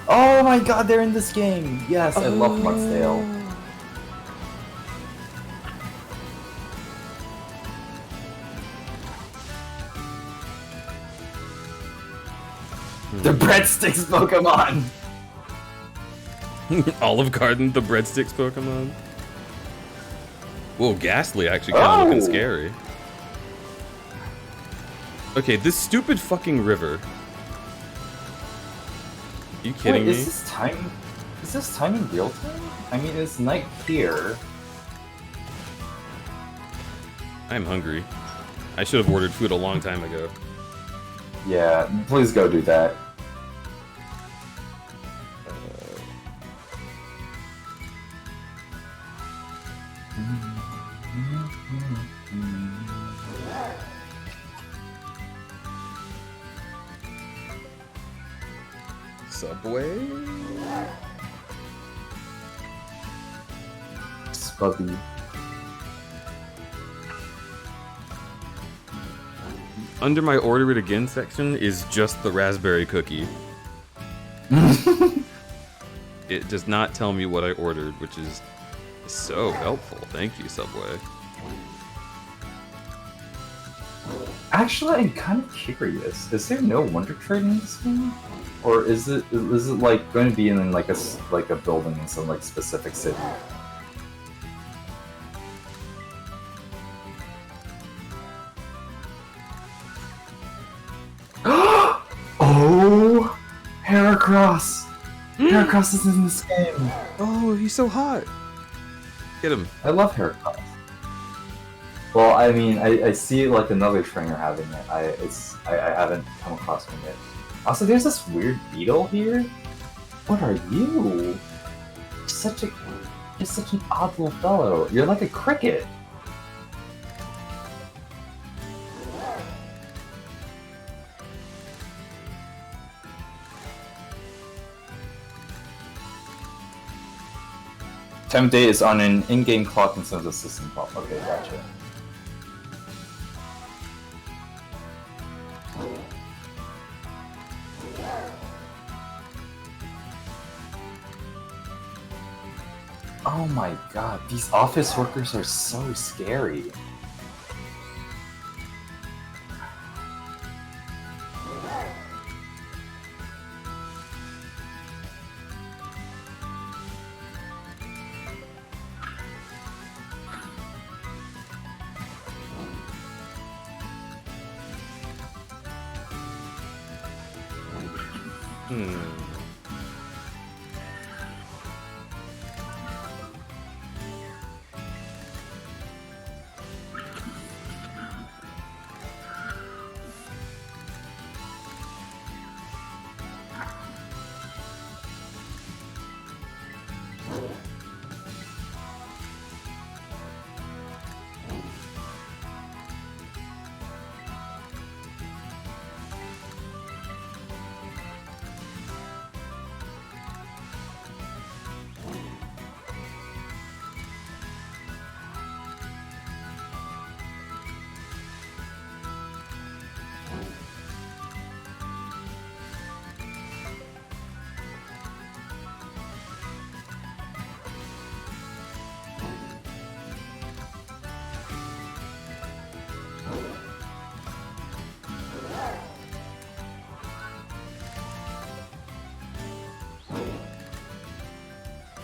Oh my god, they're in this game! Yes, I love Mudsdale. The breadsticks Pokemon! Olive Garden, the breadsticks Pokemon. Whoa, Ghastly actually kind of looking scary. Okay, this stupid fucking river. You kidding Wait, me? Is this time in real time? I mean, it's night here. I'm hungry. I should have ordered food a long time ago. Yeah, please go do that. Subway? Spubby. Under my order it again section is just the raspberry cookie. It does not tell me what I ordered, which is so helpful. Thank you, Subway. Actually, I'm kind of curious. Is there no Wonder Trade in this game, or is it like going to be in like a building in some like specific city? Oh, Heracross! Heracross is in this game. Oh, he's so hot. Get him. I love Heracross. Well, I mean, I see like another trainer having it. I haven't come across one yet. Also, there's this weird beetle here. What are you? You're such an odd little fellow. You're like a cricket. Time of day is on an in-game clock instead of a system clock. Okay, gotcha. Oh my god, these office workers are so scary.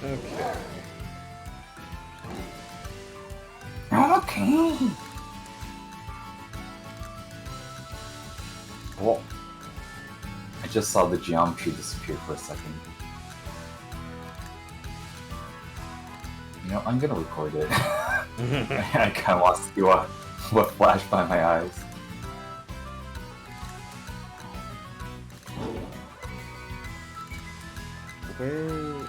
Okay. Okay. Well, I just saw the geometry disappear for a second. You know, I'm gonna record it. I kind of want to see what flashed by my eyes. Where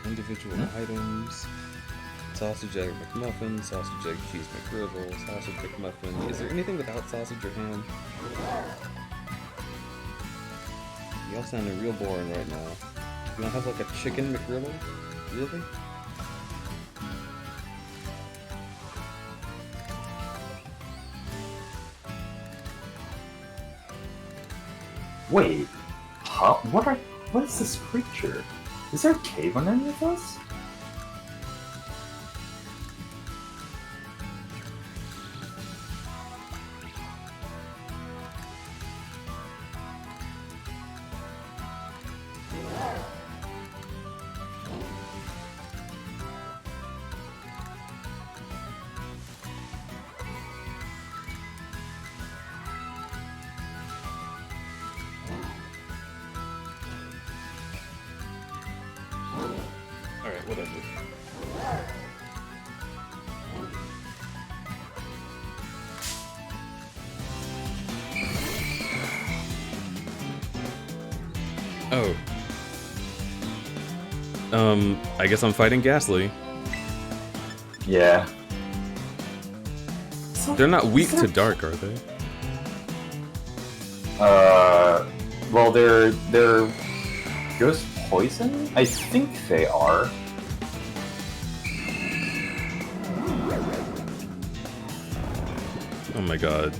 individual items, sausage egg McMuffin, sausage egg cheese McGriddle, sausage McMuffin. Is there anything without sausage or ham? Y'all sounding real boring right now. You don't have like a chicken McGriddle? Really? Wait, huh? What is this creature? Is there a cave underneath us? Alright, whatever. Oh. I guess I'm fighting Ghastly. Yeah. They're not weak to dark, are they? Well, they're ghost poison? I think they are. Oh my god.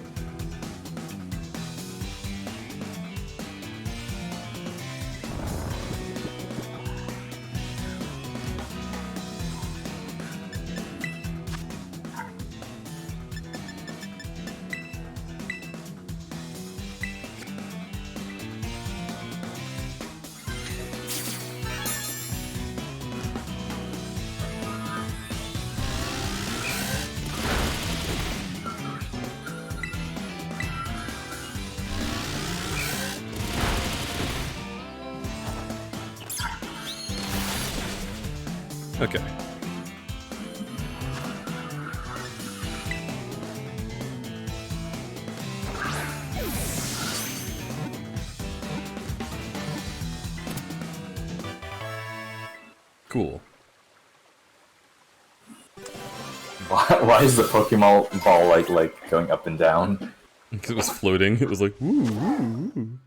Okay. Cool. Why is the Pokemon ball like going up and down? It was floating. It was like woo woo woo.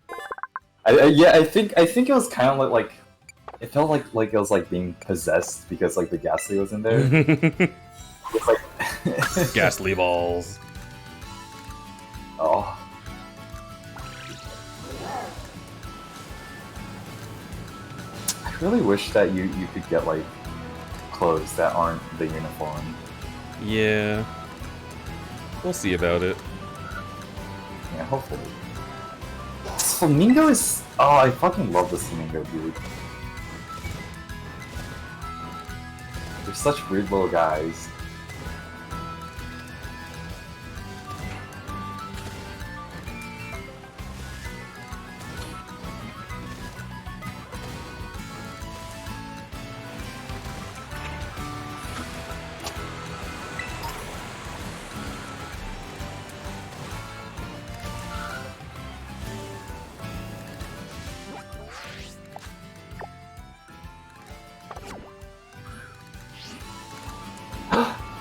Yeah, I think it was kind of like it felt like it was like being possessed because like the Ghastly was in there. It's like Ghastly balls. Oh. I really wish that you could get like clothes that aren't the uniform. Yeah. We'll see about it. Yeah, hopefully. This flamingo is... Oh, I fucking love this flamingo, dude. They're such weird little guys.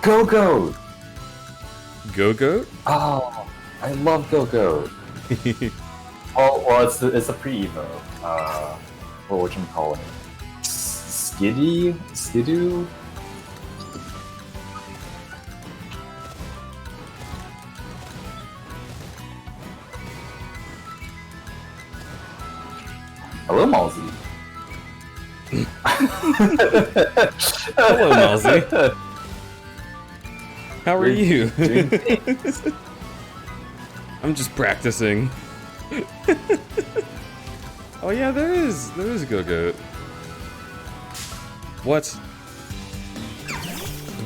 Go-Go! Go-Goat? Oh, I love Go-Go. Oh, well, it's a pre-evo. What would you call it? Skidoo? Hello, Malzy. Hello, Malzy. How are you? Doing things. I'm just practicing. Oh yeah, there is a Go-Goat. What?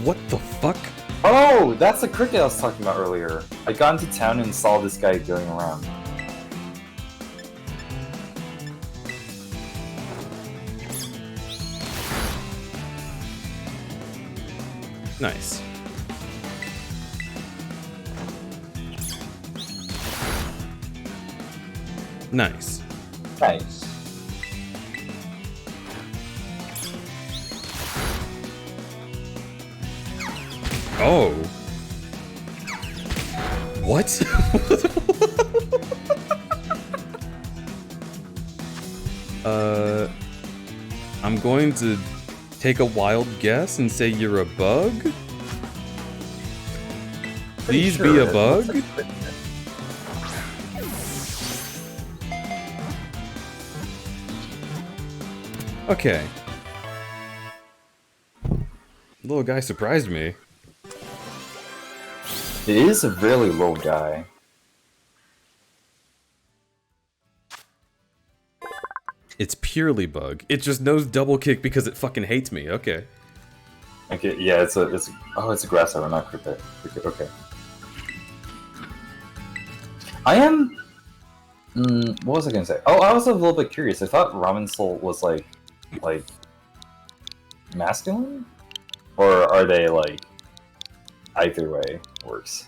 What the fuck? Oh, that's the cricket I was talking about earlier. I got into town and saw this guy going around. Nice. Nice. Nice. Oh. What? I'm going to take a wild guess and say you're a bug? Please be a bug? Okay. Little guy surprised me. It is a really low guy. It's purely bug. It just knows double kick because it fucking hates me. Okay. Okay, yeah, it's a grasshopper, not cricket. Okay. I am. What was I gonna say? Oh, I was a little bit curious. I thought Ramen Soul was like masculine, or are they like either way works?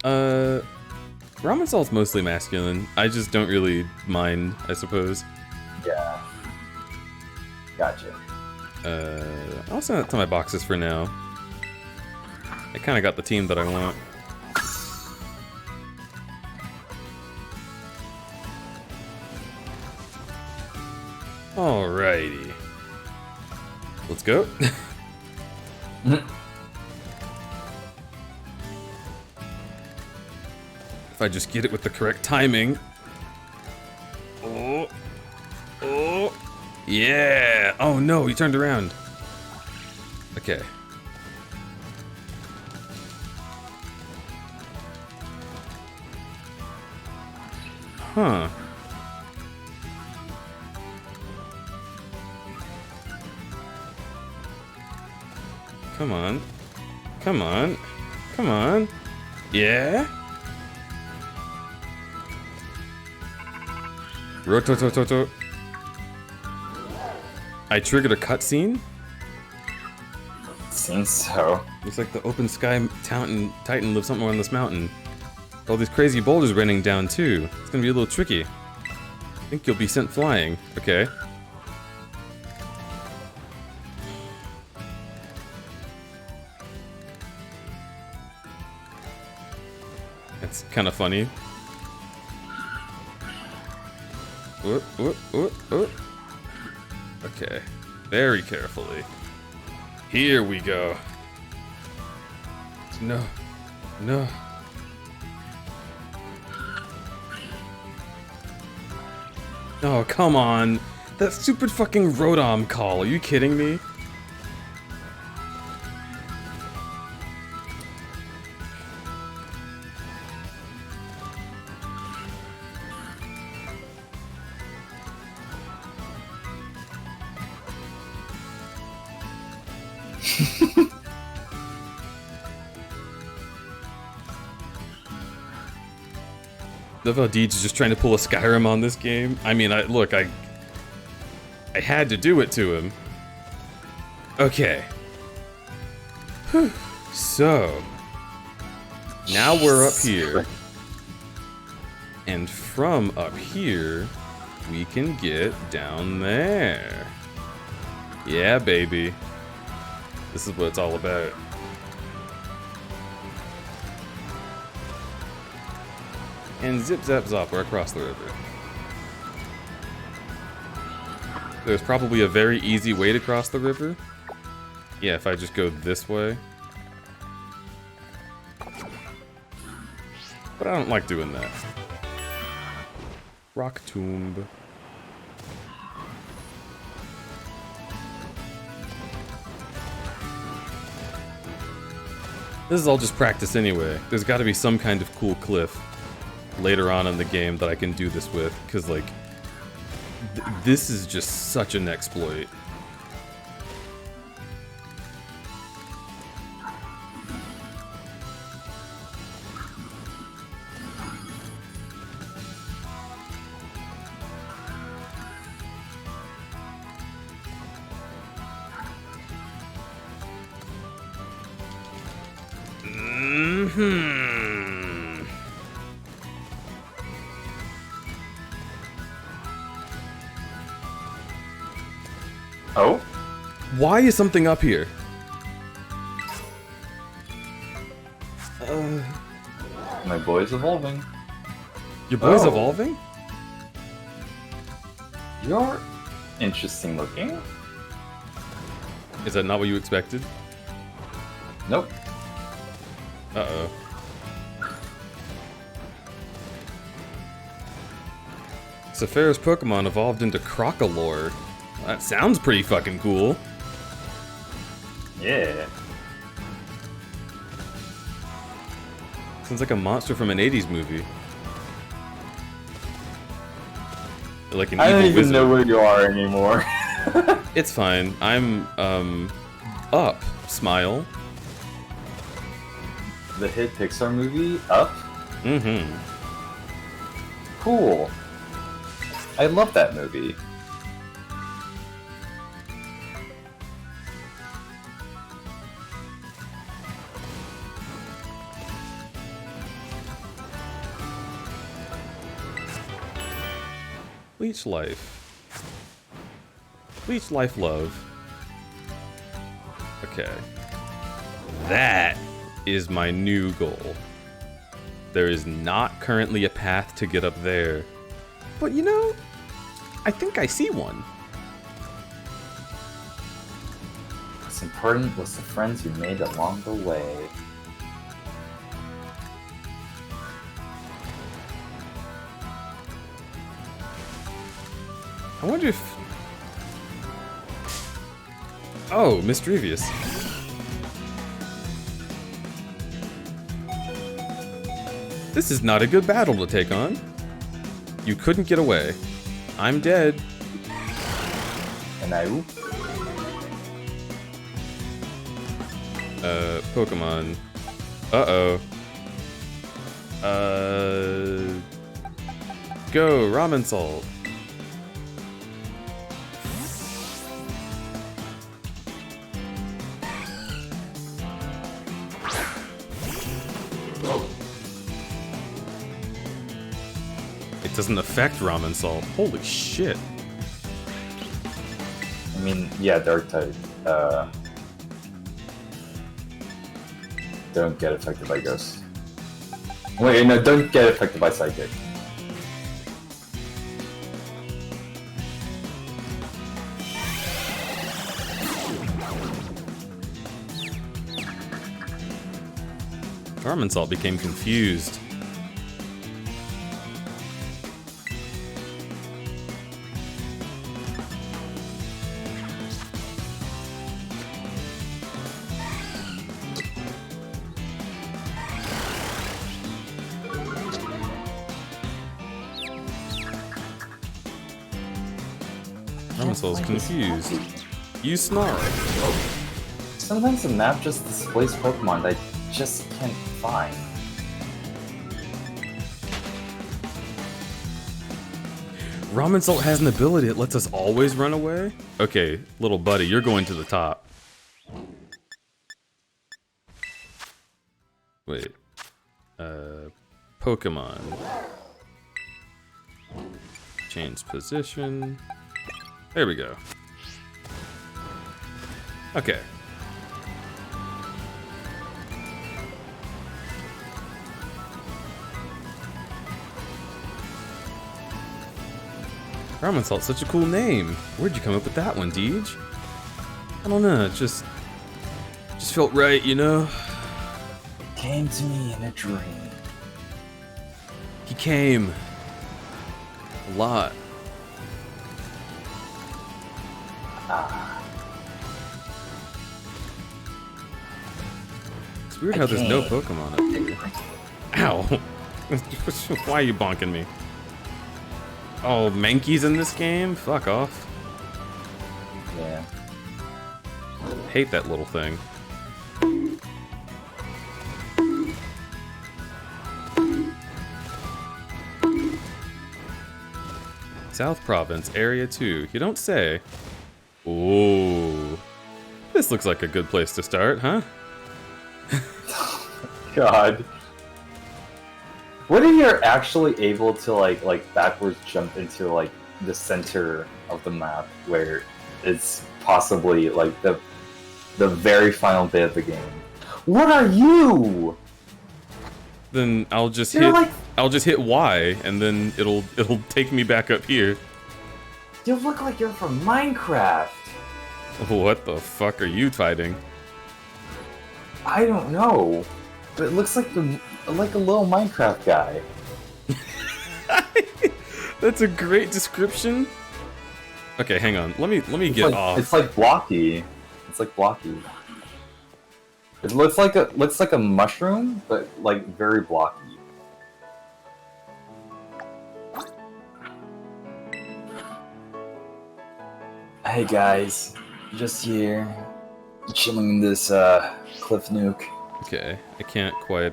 Ramen Soul's mostly masculine. I just don't really mind, I suppose. Yeah. Gotcha. I'll send that to my boxes for now. I kind of got the team that I want. Alrighty. Let's go. If I just get it with the correct timing. Oh. Oh. Yeah. Oh no, he turned around. Okay. Huh. Come on. Come on. Come on. Yeah? Rototototo. I triggered a cutscene? Seems so. Looks like the open sky titan lives somewhere on this mountain. All these crazy boulders raining down too. It's gonna be a little tricky. I think you'll be sent flying. Okay. That's kind of funny. Whoop, whoop, whoop, whoop. Okay. Very carefully. Here we go. No. No. Oh, come on. That stupid fucking Rodom call. Are you kidding me? Love how Deeds is just trying to pull a Skyrim on this game. I mean, I had to do it to him. Okay. Whew. So, now we're up here. And from up here, we can get down there. Yeah, baby. This is what it's all about. And zip zap zop, we're across the river. There's probably a very easy way to cross the river. Yeah, if I just go this way. But I don't like doing that. Rock tomb. This is all just practice anyway. There's got to be some kind of cool cliff later on in the game that I can do this with, because like, this is just such an exploit. Oh? Why is something up here? My boy's evolving. Your boy's Oh. evolving? You're interesting looking. Is that not what you expected? Nope. Uh-oh. Saphira's Pokemon evolved into Crocolore. That sounds pretty fucking cool. Yeah. Sounds like a monster from an 80s movie. Like an I evil don't even wizard. know where you are anymore. It's fine. I'm, up. Smile. The hit Pixar movie, Up? Mm-hmm. Cool. I love that movie. Leech Life. Leech Life Love. Okay. That is my new goal. There is not currently a path to get up there. But you know, I think I see one. What's important was the friends you made along the way. I wonder if... Oh, Mischievous. This is not a good battle to take on. You couldn't get away. I'm dead. And I oop. Pokemon. Uh-oh. Go, Ramen Salt. It doesn't affect Ramen Salt. Holy shit. I mean, yeah, Dark type. Don't get affected by Ghost. Wait, no, don't get affected by Psychic. Ramen Salt became confused. Ramen Salt's confused. You snarl. Sometimes the map just displays Pokemon that I just can't find. Ramen Salt has an ability that lets us always run away? Okay, little buddy, you're going to the top. Wait. Pokemon. Change position. There we go. Okay. Ramen Salt's such a cool name. Where'd you come up with that one, Deej? I don't know, it just felt right, you know? Came to me in a dream. He came. A lot. It's weird how there's no Pokemon up here. Ow! Why are you bonking me? Oh, Mankey's in this game? Fuck off. Yeah. Hate that little thing. South Province, Area 2. You don't say. Ooh. This looks like a good place to start, huh? God. What if you're actually able to like backwards jump into like the center of the map where it's possibly like the very final bit of the game? What are you? Then I'll just You're hit like- I'll just hit Y and then it'll take me back up here. You look like you're from Minecraft. What the fuck are you fighting? I don't know, but it looks like a little Minecraft guy. That's a great description. Okay, hang on. Let me get like, off. It's like blocky. It's like blocky. It looks like a mushroom, but like very blocky. Hey guys, just here, chilling in this cliff nuke. Okay, I can't quite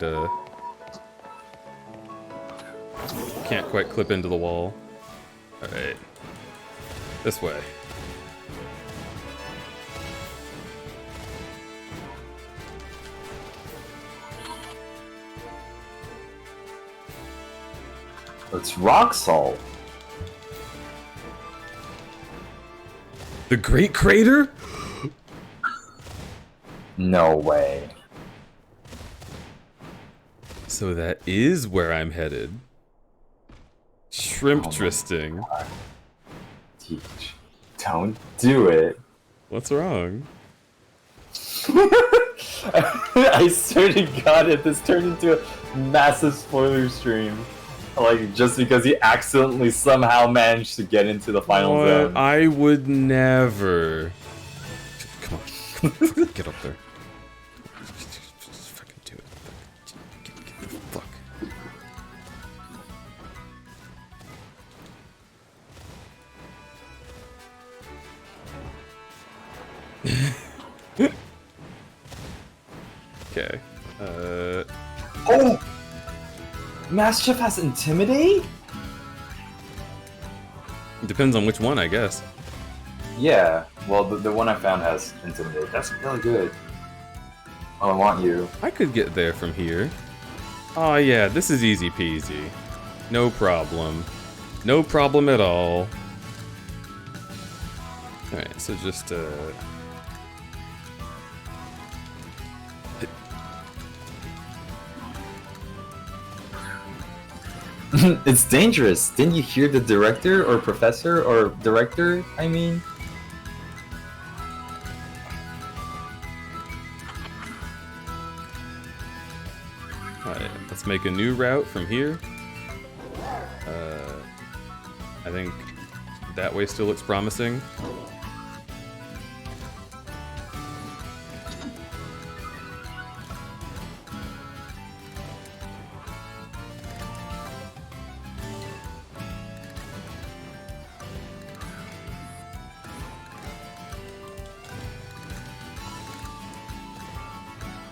clip into the wall. All right, this way. It's rock salt. The Great Crater? No way. So that is where I'm headed. Shrimp Oh my Tristing. Teach. Don't do it. What's wrong? I swear to God, if this turned into a massive spoiler stream, like just because he accidentally somehow managed to get into the final What? zone. I would never. Come on. Get up there. Just fucking do it. Get the fuck. Okay. Oh! Mass Chief has Intimidate? Depends on which one, I guess. Yeah, well, the one I found has Intimidate. That's really good. Oh, I want you. I could get there from here. Oh yeah, this is easy peasy. No problem. No problem at all. Alright, so just It's dangerous. Didn't you hear the director or professor or director, I mean? Alright, let's make a new route from here. I think that way still looks promising.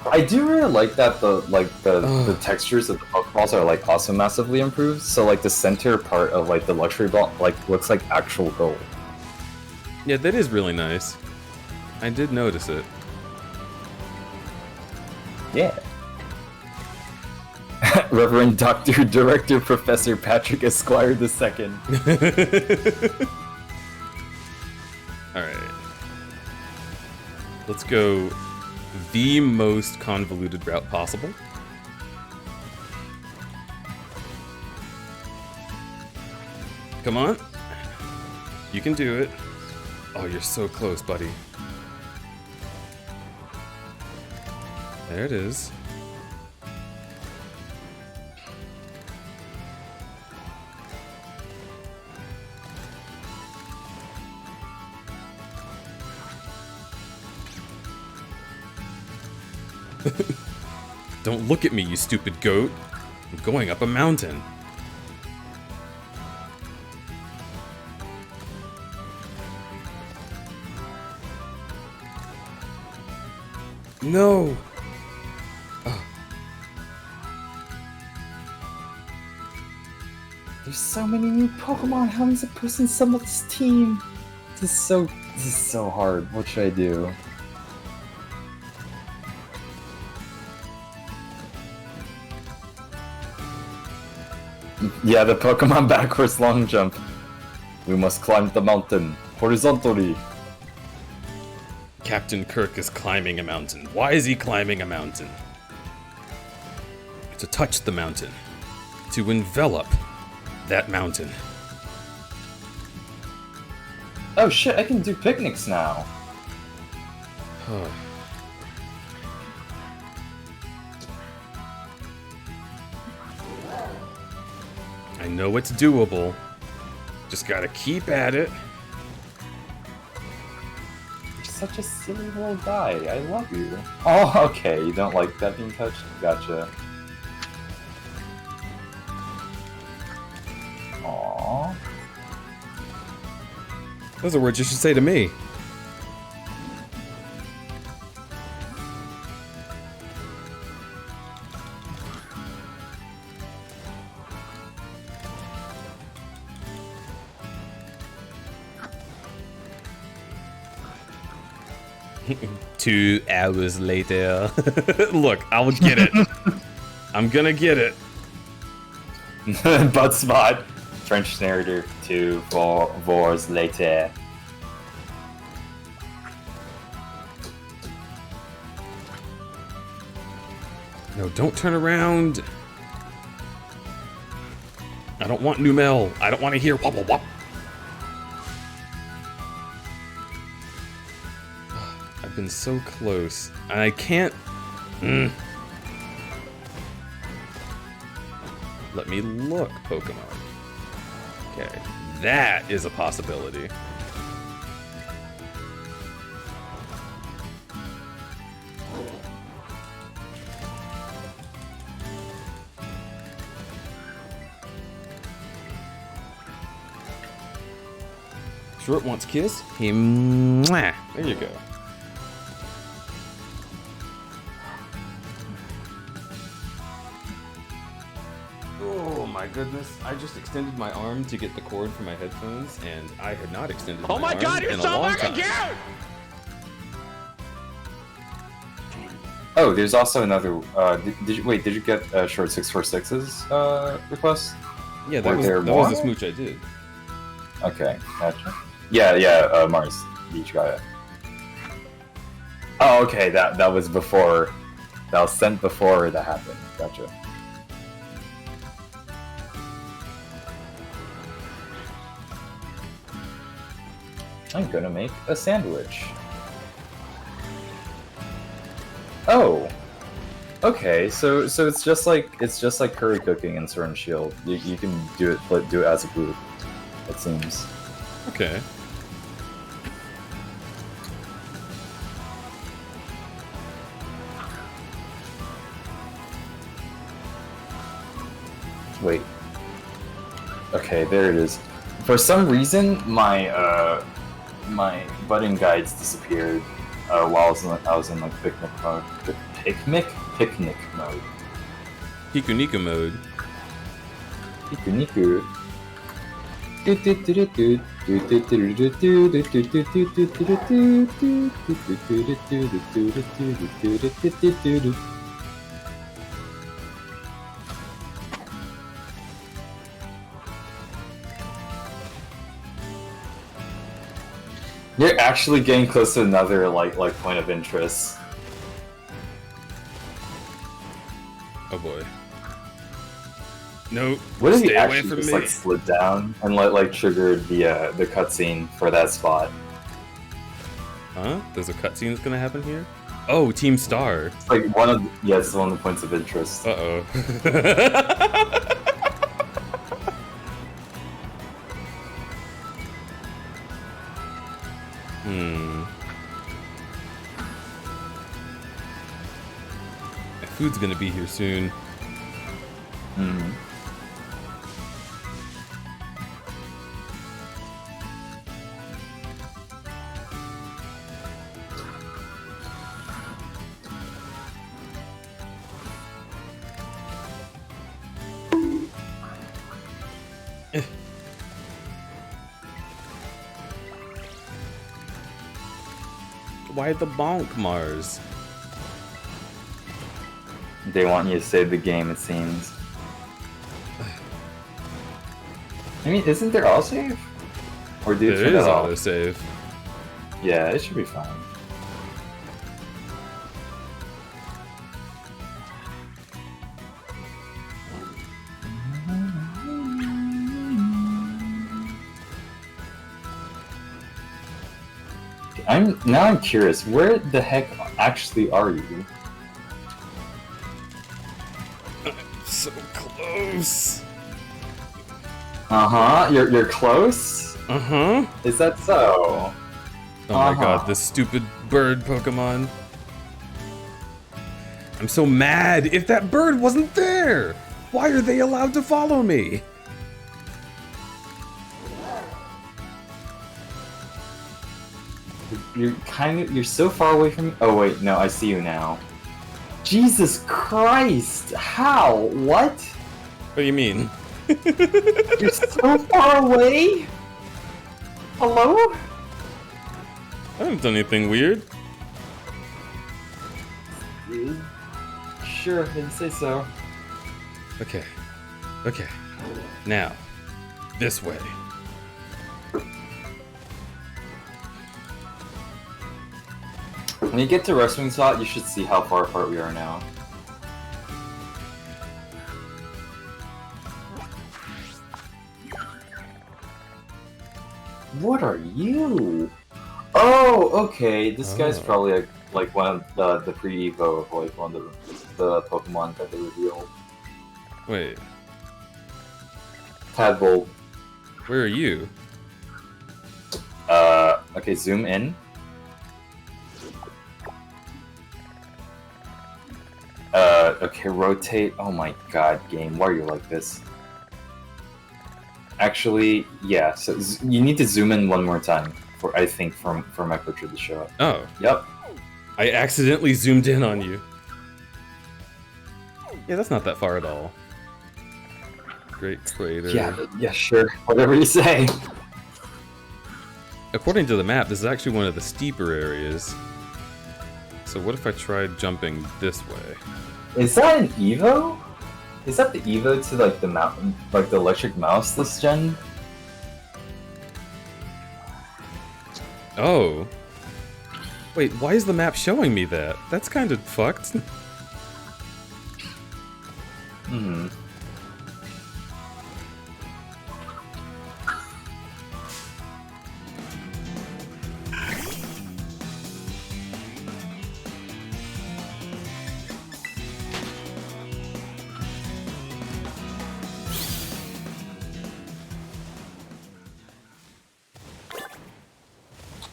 I do really like that the textures of the Pokeballs are like also massively improved. So like the center part of like the luxury ball like looks like actual gold. Yeah, that is really nice. I did notice it. Yeah. Reverend Dr. Director Professor Patrick Esquire II. Alright. Let's go the most convoluted route possible. Come on. You can do it. Oh, you're so close, buddy. There it is. Don't look at me, you stupid goat. I'm going up a mountain. No! There's so many new Pokemon. How am I supposed to assemble this team? This is so hard. What should I do? Yeah, the Pokemon backwards long jump. We must climb the mountain horizontally. Captain Kirk is climbing a mountain. Why is he climbing a mountain? To touch the mountain. To envelop that mountain. Oh shit, I can do picnics now. I know it's doable. Just gotta keep at it. You're such a silly little guy. I love you. Oh, okay. You don't like that being touched? Gotcha. Aww. Those are words you should say to me. Two hours later. Look, I'll get it. I'm gonna get it. Butt spot. French narrator 4 hours later. No, don't turn around. I don't want Numel. I don't want to hear wop wop wop. I've been so close. And I can't... Let me look, Pokemon. Okay, that is a possibility. Short wants kiss. He mwah. There you go. Oh my goodness! I just extended my arm to get the cord for my headphones, and I had not extended Oh my my arm god, you're in a so long fucking time. cute! Oh, there's also another. Did you get short 646's request? Yeah, Were that was there that was the more? smooch I did. Okay, gotcha. Yeah, Mars Beach got it. Oh, okay, that was before. That was sent before that happened. Gotcha. I'm gonna make a sandwich. Oh. Okay, so it's just like curry cooking in Sword and Shield. You can do it, but do it as a group. It seems. Okay. Wait. Okay, there it is. For some reason, my my budding guides disappeared while I was in like picnic mode. Picnic mode. Hikunika mode. Picnic. You're actually getting close to another like point of interest. Oh boy. Nope. What if he Stay away actually from just me. like slid down and like triggered the cutscene for that spot? Huh? There's a cutscene that's gonna happen here? Oh, Team Star. It's like it's one of the points of interest. Uh-oh. My food's gonna be here soon. Hmm. Why the bonk, Mars? They want you to save the game, it seems. I mean, isn't there autosave? Or do you There turn is that off? autosave. Yeah, it should be fine. I'm curious, where the heck actually are you? So close. Uh-huh, you're close? Uh-huh. Is that so? Oh my Uh-huh. god, this stupid bird Pokemon. I'm so mad. If that bird wasn't there, why are they allowed to follow me? You're so far away from me. Oh wait, no, I see you now. Jesus Christ! How? What? What do you mean? You're so far away? Hello? I haven't done anything weird. Sure, didn't say so. Okay. Okay. Now, this way. When you get to Wrestling Spot, you should see how far apart we are now. What are you? Oh, okay. This guy's probably like one of the pre-evo of like one of the Pokemon that they revealed. Wait, Tadpole. where are you? Okay, zoom in. Okay, rotate. Oh my god, game, why are you like this? Actually, yeah, so you need to zoom in one more time, I think, for my picture to show up. Oh, Yep. I accidentally zoomed in on you. Yeah, that's not that far at all. Great Crater. Yeah, sure. Whatever you say. According to the map, this is actually one of the steeper areas. So what if I tried jumping this way? Is that an Evo? Is that the Evo to like the mountain, like the electric mouse this gen? Oh. Wait, why is the map showing me that? That's kind of fucked. Hmm.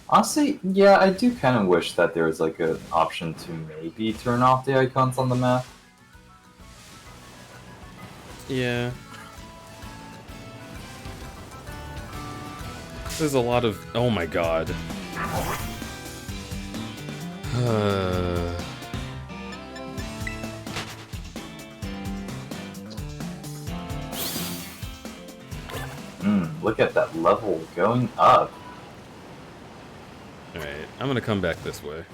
Honestly, yeah, I do kind of wish that there was like an option to maybe turn off the icons on the map. Yeah. There's a lot of... Oh my god. Look at that level going up. Alright, I'm gonna come back this way.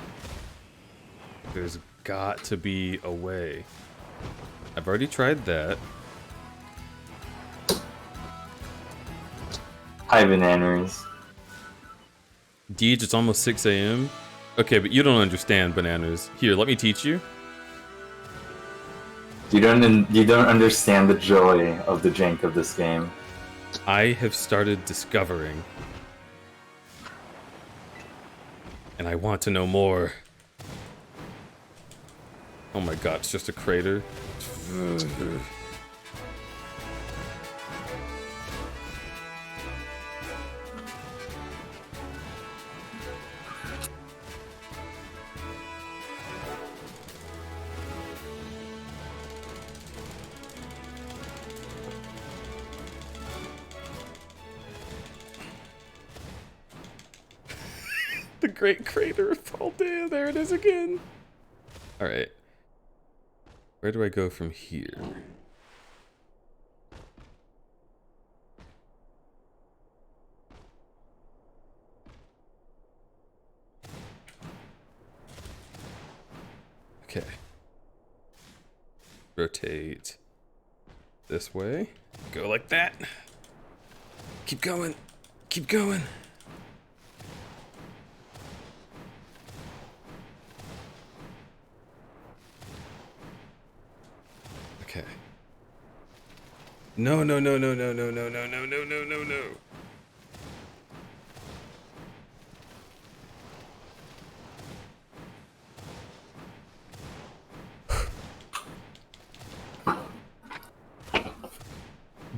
There's got to be a way. I've already tried that. Hi, Bananas. Deej, it's almost 6 a.m. Okay, but you don't understand, Bananas. Here, let me teach you. You don't understand the joy of the jank of this game. I have started discovering. And I want to know more. Oh my god, it's just a crater. The Great Crater of Paldea, there it is again. Alright. Where do I go from here? Okay. Rotate this way. Go like that. Keep going. Keep going. Okay. No, no, no, no, no, no, no, no, no, no, no, no, no.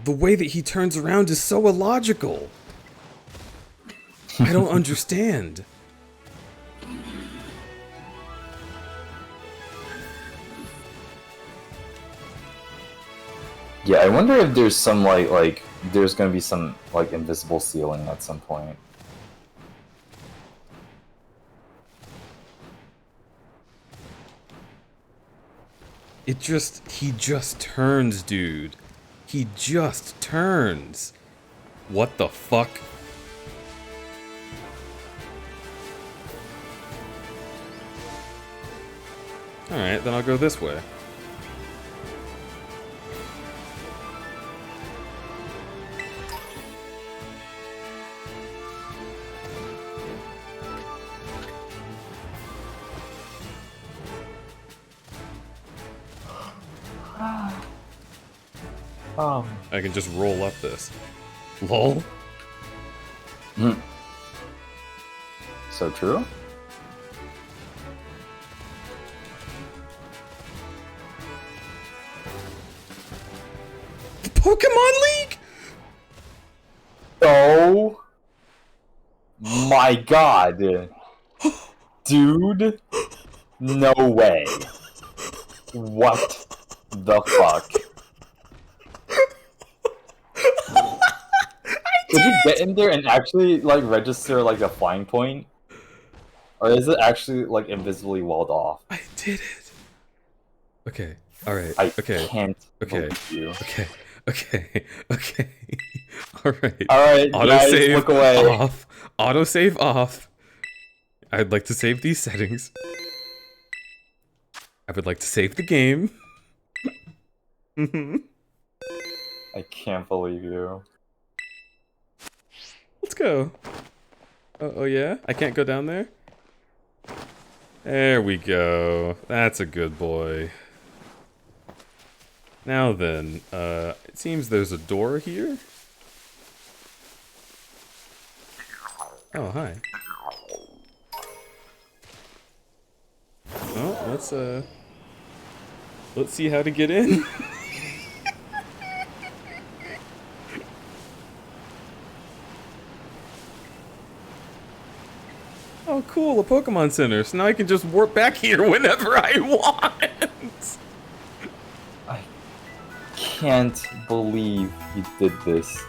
The way that he turns around is so illogical. I don't understand. Yeah, I wonder if there's some like there's gonna be some like invisible ceiling at some point. He just turns, dude. He just turns. What the fuck? Alright, then I'll go this way. I can just roll up this. Lol. So true? The Pokemon League? Oh my god. Dude. No way. What the fuck? Did you get in there and actually like register like a flying point? Or is it actually like invisibly walled off? I did it. Okay. Alright. I Okay. can't Okay. believe you. Okay. Okay. Okay. Alright. Alright, guys, look away. Off. Autosave off. I'd like to save these settings. I would like to save the game. I can't believe you. Let's go. Oh yeah? I can't go down there? There we go. That's a good boy. Now then, it seems there's a door here. Oh, hi. Oh, let's see how to get in. Oh, cool, a Pokemon Center. So now I can just warp back here whenever I want. I can't believe you did this.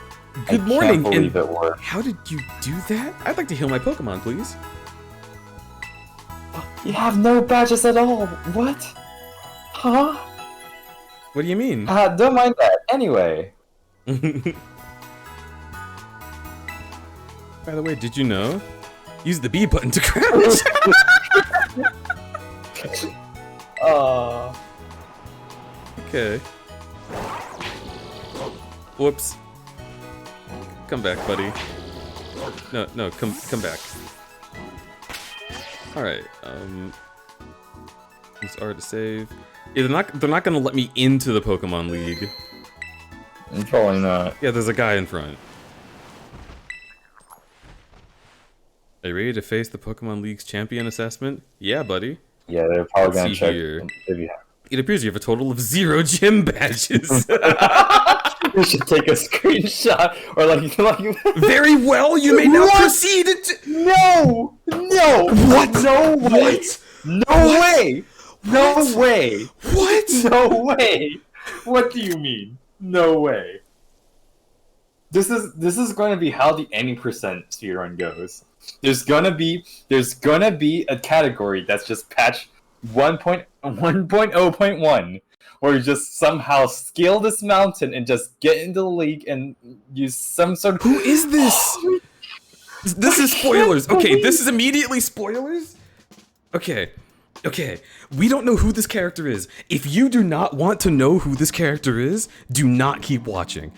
Good morning. I can't believe it worked. How did you do that? I'd like to heal my Pokemon, please. You have no badges at all. What? Huh? What do you mean? Don't mind that. Anyway. By the way, did you know? Use the B button to crouch. Okay. Whoops. Come back, buddy. No, come back. Alright, use R to save. Yeah, they're not gonna let me into the Pokemon League. Probably not. Yeah, there's a guy in front. Are you ready to face the Pokemon League's champion assessment? Yeah, buddy. Yeah, they're probably Let's gonna see check here. if you It appears you have a total of 0 gym badges. We should take a screenshot or like Very well, you may now What? proceed to... No! No! What? No way! What? No What? way! No What? way! What? No way! What do you mean? No way. This is going to be how the any percent speedrun goes. There's gonna be a category that's just patch 1.0.1 where you just somehow scale this mountain and just get into the league and use some sort of... Who is this? This is spoilers. Okay, this is immediately spoilers? Okay. Okay. We don't know who this character is. If you do not want to know who this character is, do not keep watching.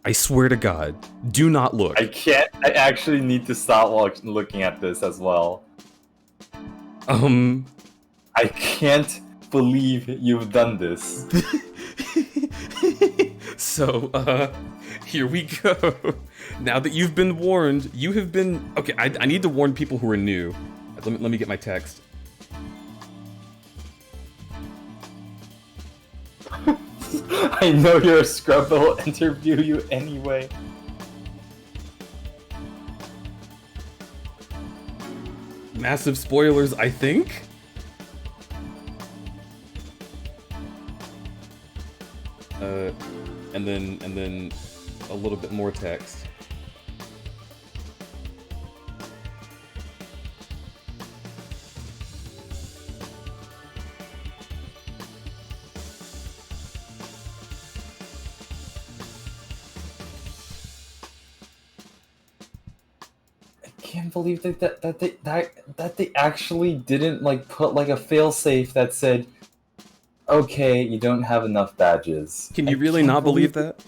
I swear to God. Do not look. I can't. I actually need to stop looking at this as well. I can't believe you've done this. So, here we go. Now that you've been warned, you have been... Okay, I need to warn people who are new. Let me get my text. I know you're a scrub, but we'll interview you anyway. Massive spoilers, I think? And then a little bit more text. I can't believe that they actually didn't like put like a failsafe that said, "Okay, you don't have enough badges." Can you I really can't not believe that?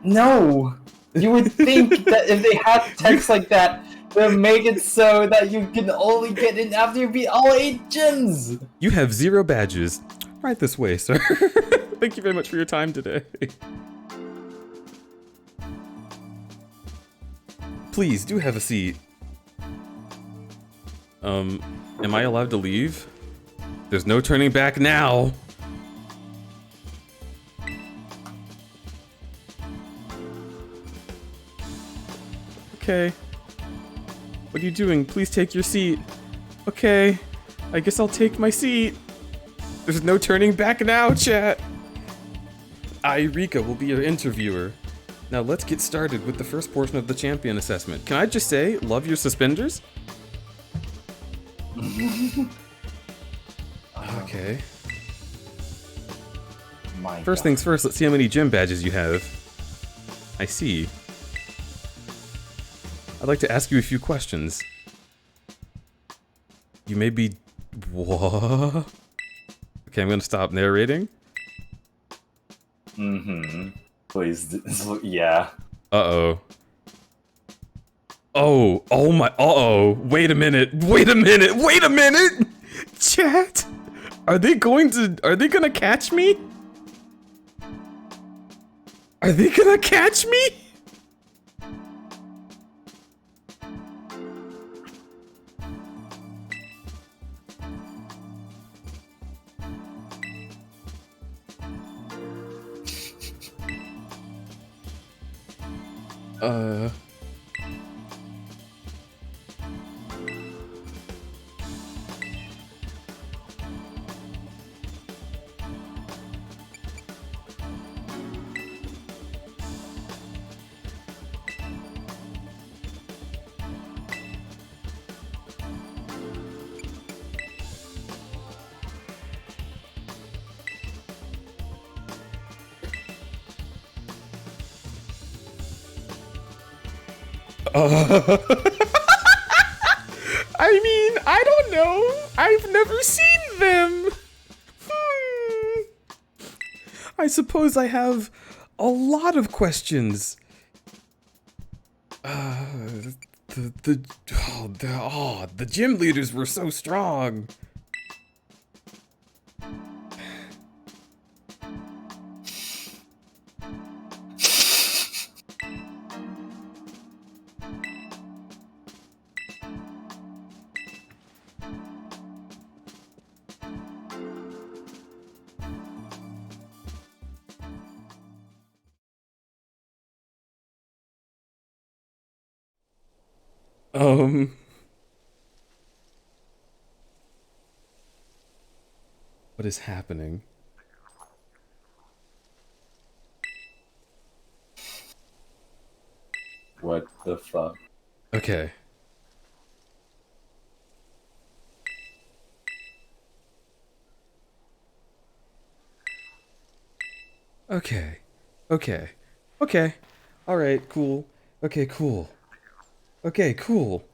No! You would think that if they had text like that, they'd make it so that you can only get in after you beat all 8 gyms! You have 0 badges. Right this way, sir. Thank you very much for your time today. Please, do have a seat. Am I allowed to leave? There's no turning back now. Okay. What are you doing? Please take your seat. Okay. I guess I'll take my seat. There's no turning back now, chat. I, Rika, will be your interviewer. Now let's get started with the first portion of the champion assessment. Can I just say, love your suspenders? Okay. My First God. things first, let's see how many gym badges you have. I see. I'd like to ask you a few questions. You may be... What? Okay, I'm gonna stop narrating. Mm-hmm. Please, yeah. Uh-oh. Oh my, uh-oh. Wait a minute, wait a minute, wait a minute! Chat, are they gonna catch me? Are they gonna catch me? I mean, I don't know. I've never seen them. I suppose I have a lot of questions. The gym leaders were so strong. Um. What is happening? What the fuck? Okay. Okay. Okay. Okay. Alright, cool. Okay, cool. Okay, cool.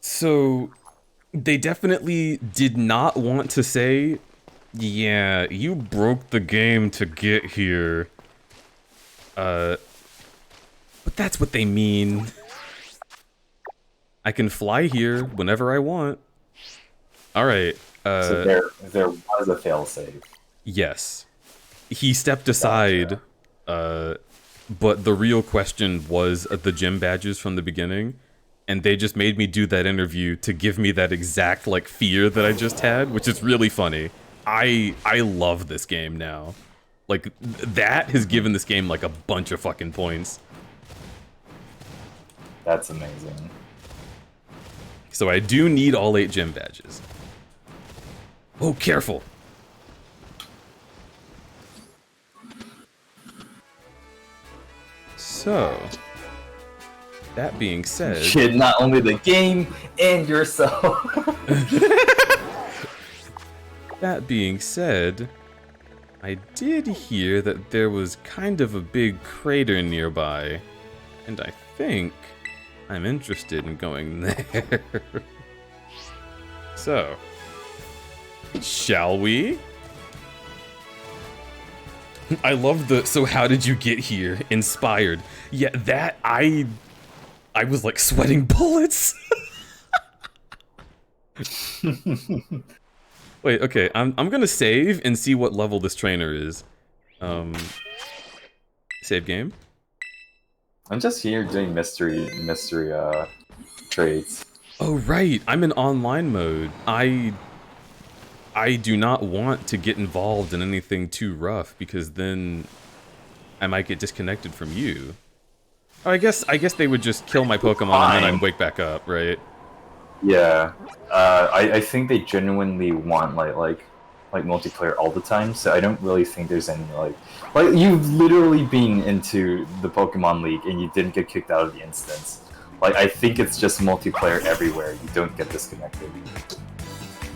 So, they definitely did not want to say, yeah, you broke the game to get here. But that's what they mean. I can fly here whenever I want. Alright, So there was a failsafe. yes. He stepped aside, but the real question was the gym badges from the beginning, and they just made me do that interview to give me that exact, like, fear that I just had, which is really funny. I love this game now. Like, that has given this game, like, a bunch of fucking points. That's amazing. So I do need all 8 gym badges. Oh, careful! So, that being said... Shit, not only the game, and yourself. That being said, I did hear that there was kind of a big crater nearby, and I think I'm interested in going there. So, shall we? I love the, so how did you get here? Inspired. Yeah, that, I was like sweating bullets. Wait, okay, I'm gonna save and see what level this trainer is. Save game. I'm just here doing mystery trades. Oh right, I'm in online mode. I do not want to get involved in anything too rough because then I might get disconnected from you. Oh, I guess they would just kill my Pokemon and then I'd wake back up, right? Yeah, I think they genuinely want like multiplayer all the time. So I don't really think there's any like you've literally been into the Pokemon League and you didn't get kicked out of the instance. Like I think it's just multiplayer everywhere. You don't get disconnected.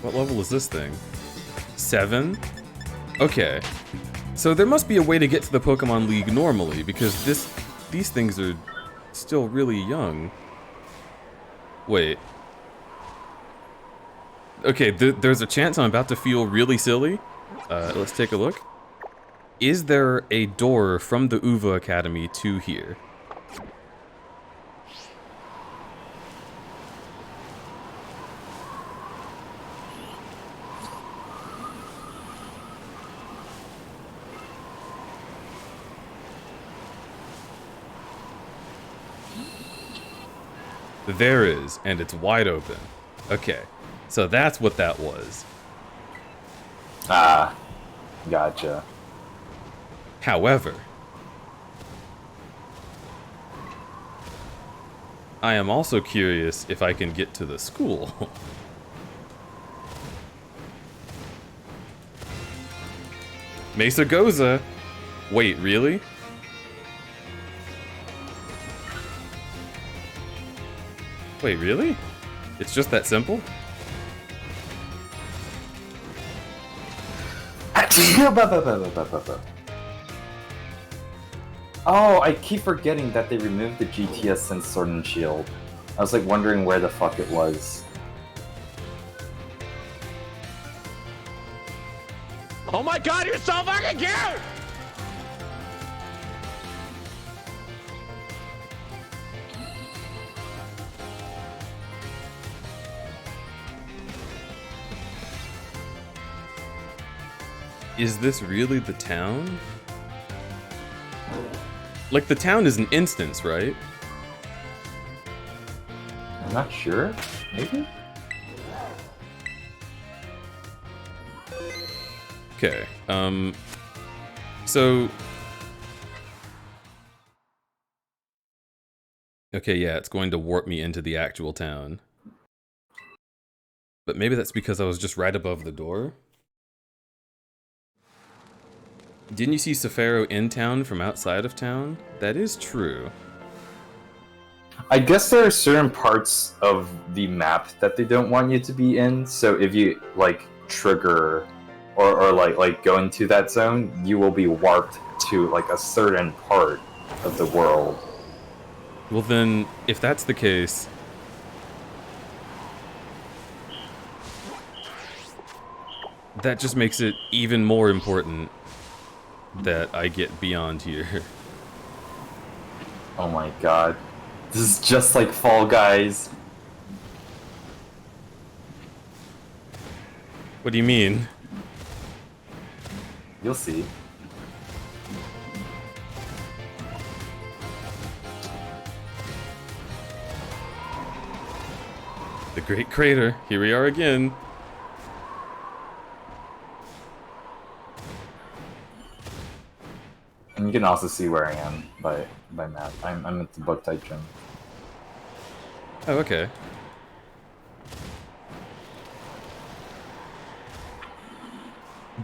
What level is this thing? 7? Okay. So there must be a way to get to the Pokemon League normally, because these things are still really young. Wait. Okay, there's a chance I'm about to feel really silly. Let's take a look. Is there a door from the Uva Academy to here? There is, and it's wide open. Okay, so that's what that was. Ah, gotcha. However, I am also curious if I can get to the school. Mesa Goza! Wait, really? Wait, really? It's just that simple? Oh, I keep forgetting that they removed the GTS since Sword and Shield. I was like wondering where the fuck it was. Oh my god, you're so fucking cute! Is this really the town? Like, the town is an instance, right? I'm not sure. Maybe? Okay, so Okay, yeah, it's going to warp me into the actual town. But maybe that's because I was just right above the door. Didn't you see Safaro in town from outside of town? That is true. I guess there are certain parts of the map that they don't want you to be in. So if you like trigger or like go into that zone, you will be warped to like a certain part of the world. Well then, if that's the case... that just makes it even more important that I get beyond here. Oh my god. This is just like Fall Guys. What do you mean? You'll see. The Great Crater. Here we are again. And you can also see where I am by map. I'm at the book type gym. Oh, okay.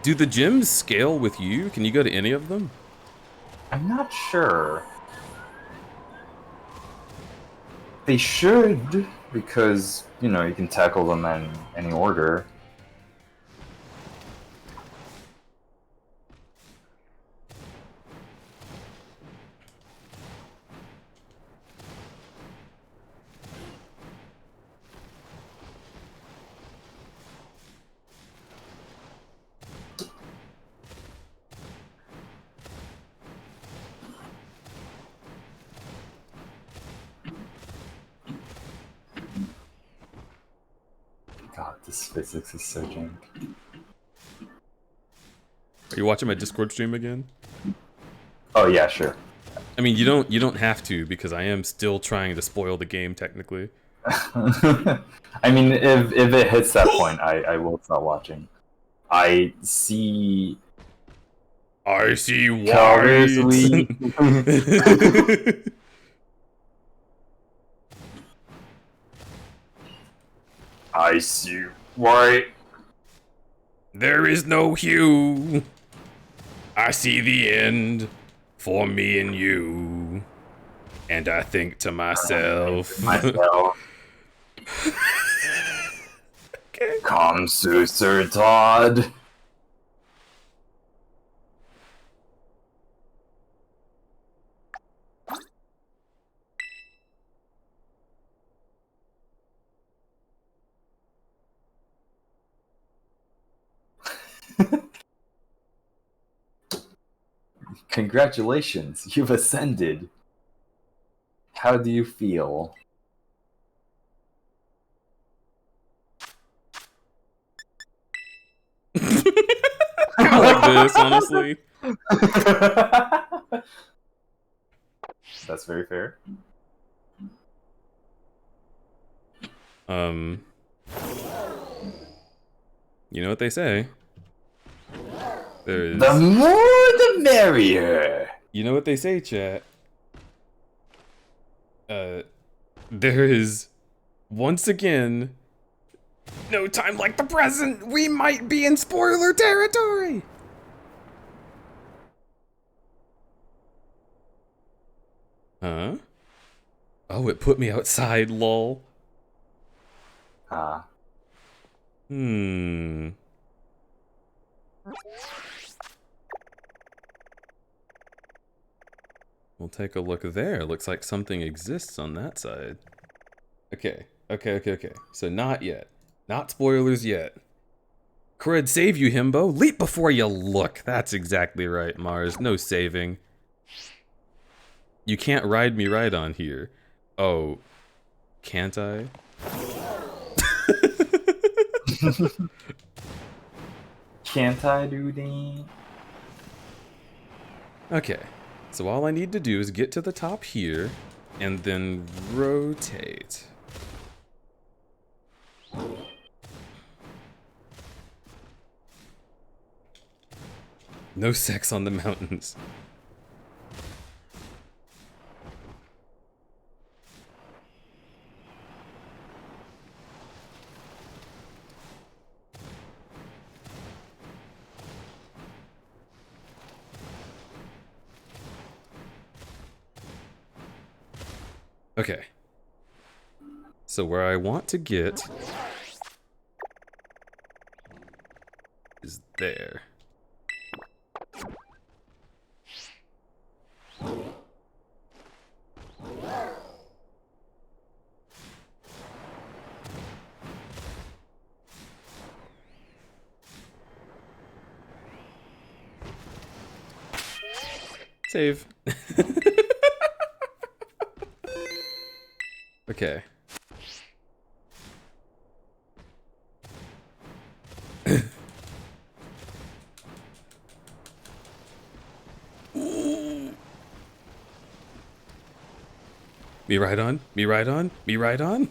Do the gyms scale with you? Can you go to any of them? I'm not sure. They should, because, you know, you can tackle them in any order. God, this physics is so jank. Are you watching my Discord stream again? Oh yeah, sure. I mean, you don't have to, because I am still trying to spoil the game technically. I mean, if it hits that point, I will stop watching. I see. I see Colors white. I see white. There is no hue. I see the end for me and you. And I think to myself. Okay. Come, Sir Todd. Congratulations, you've ascended. How do you feel? I like this, honestly. That's very fair. You know what they say. There's... The more the merrier! You know what they say, chat. There is, once again, no time like the present. We might be in spoiler territory. Huh? Oh, it put me outside, lol. Hmm. We'll take a look there. Looks like something exists on that side. Okay. So not yet. Not spoilers yet. Crud, save you, himbo. Leap before you look. That's exactly right, Mars. No saving. You can't ride me right on here. Oh. Can't I? Can't I do that? Okay. So all I need to do is get to the top here, and then rotate. No sex on the mountains. Okay. So where I want to get is there. Save. Okay. Me right on, me right on, me right on.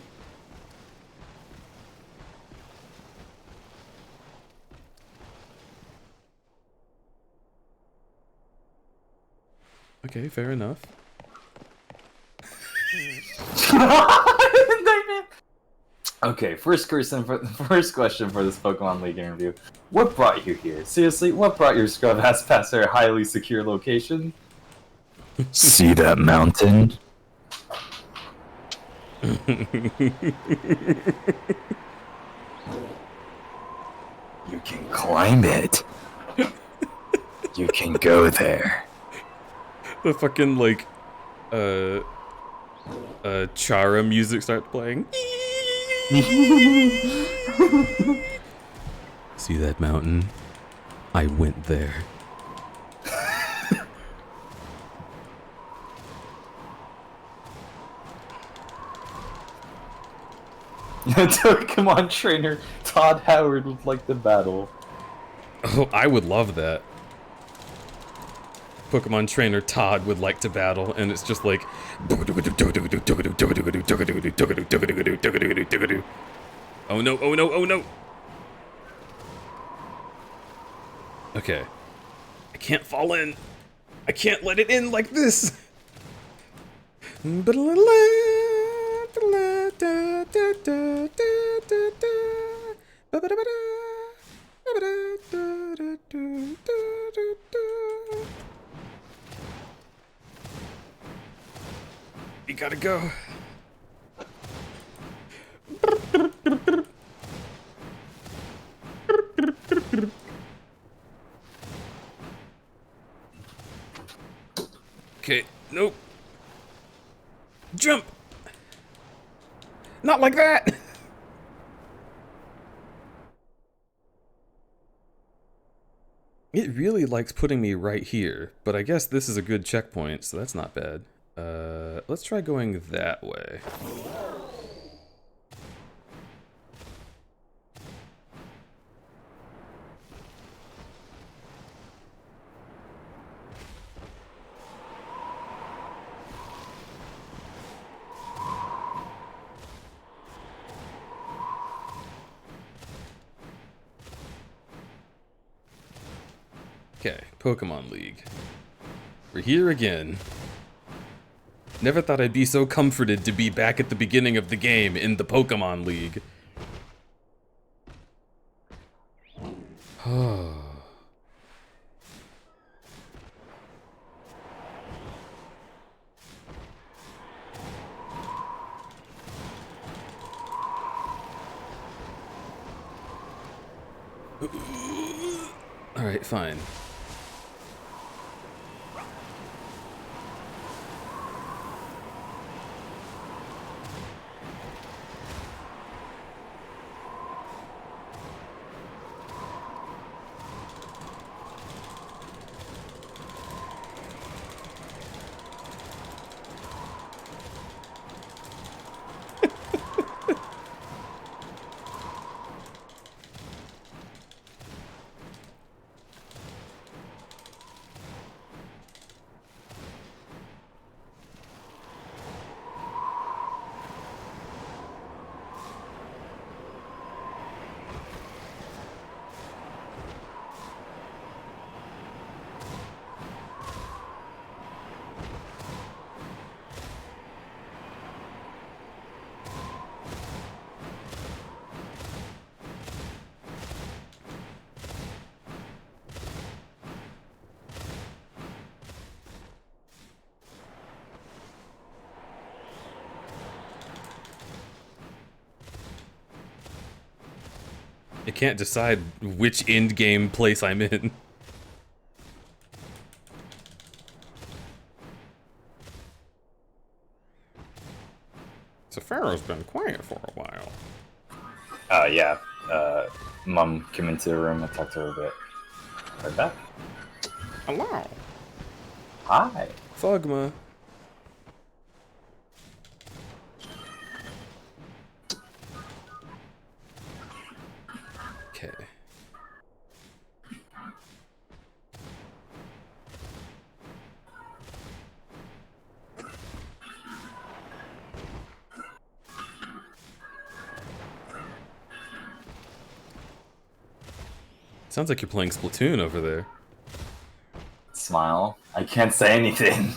Okay, fair enough. Okay, first question for this Pokemon League interview. What brought you here? Seriously, what brought your scrub ass past our highly secure location? See that mountain? You can climb it. You can go there. The fucking like Chara music starts playing. See that mountain? I went there. Pokemon trainer Todd Howard would like the battle. Oh, I would love that. Pokemon trainer Todd would like to battle, and it's just like. Oh no, oh no, oh no! Okay. I can't fall in. I can't let it in like this! You gotta go. Okay, nope. Jump! Not like that! It really likes putting me right here, but I guess this is a good checkpoint, so that's not bad. Let's try going that way. Okay, Pokemon League. We're here again. Never thought I'd be so comforted to be back at the beginning of the game in the Pokemon League. Alright, fine. It can't decide which end game place I'm in. So Pharaoh's been quiet for a while. Yeah. Mom came into the room. I talked to her a bit. Right back. Hello. Hi. Fugma. Okay. Sounds like you're playing Splatoon over there. Smile. I can't say anything.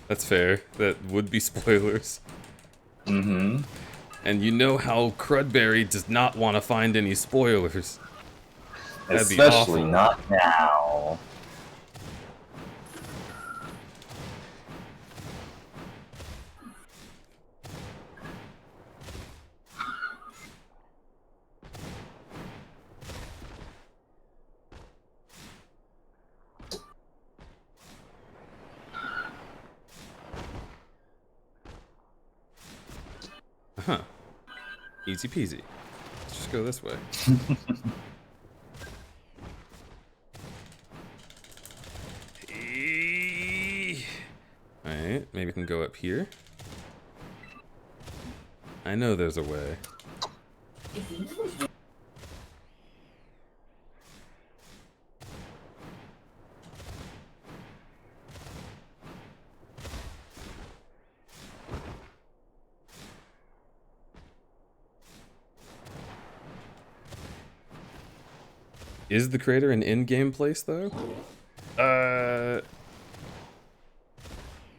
That's fair. That would be spoilers. Mm-hmm. And you know how Crudberry does not want to find any spoilers. That'd be Especially awful. not now. Huh. Easy peasy. Let's just go this way. Alright, maybe we can go up here. I know there's a way. Is the crater an in-game place, though?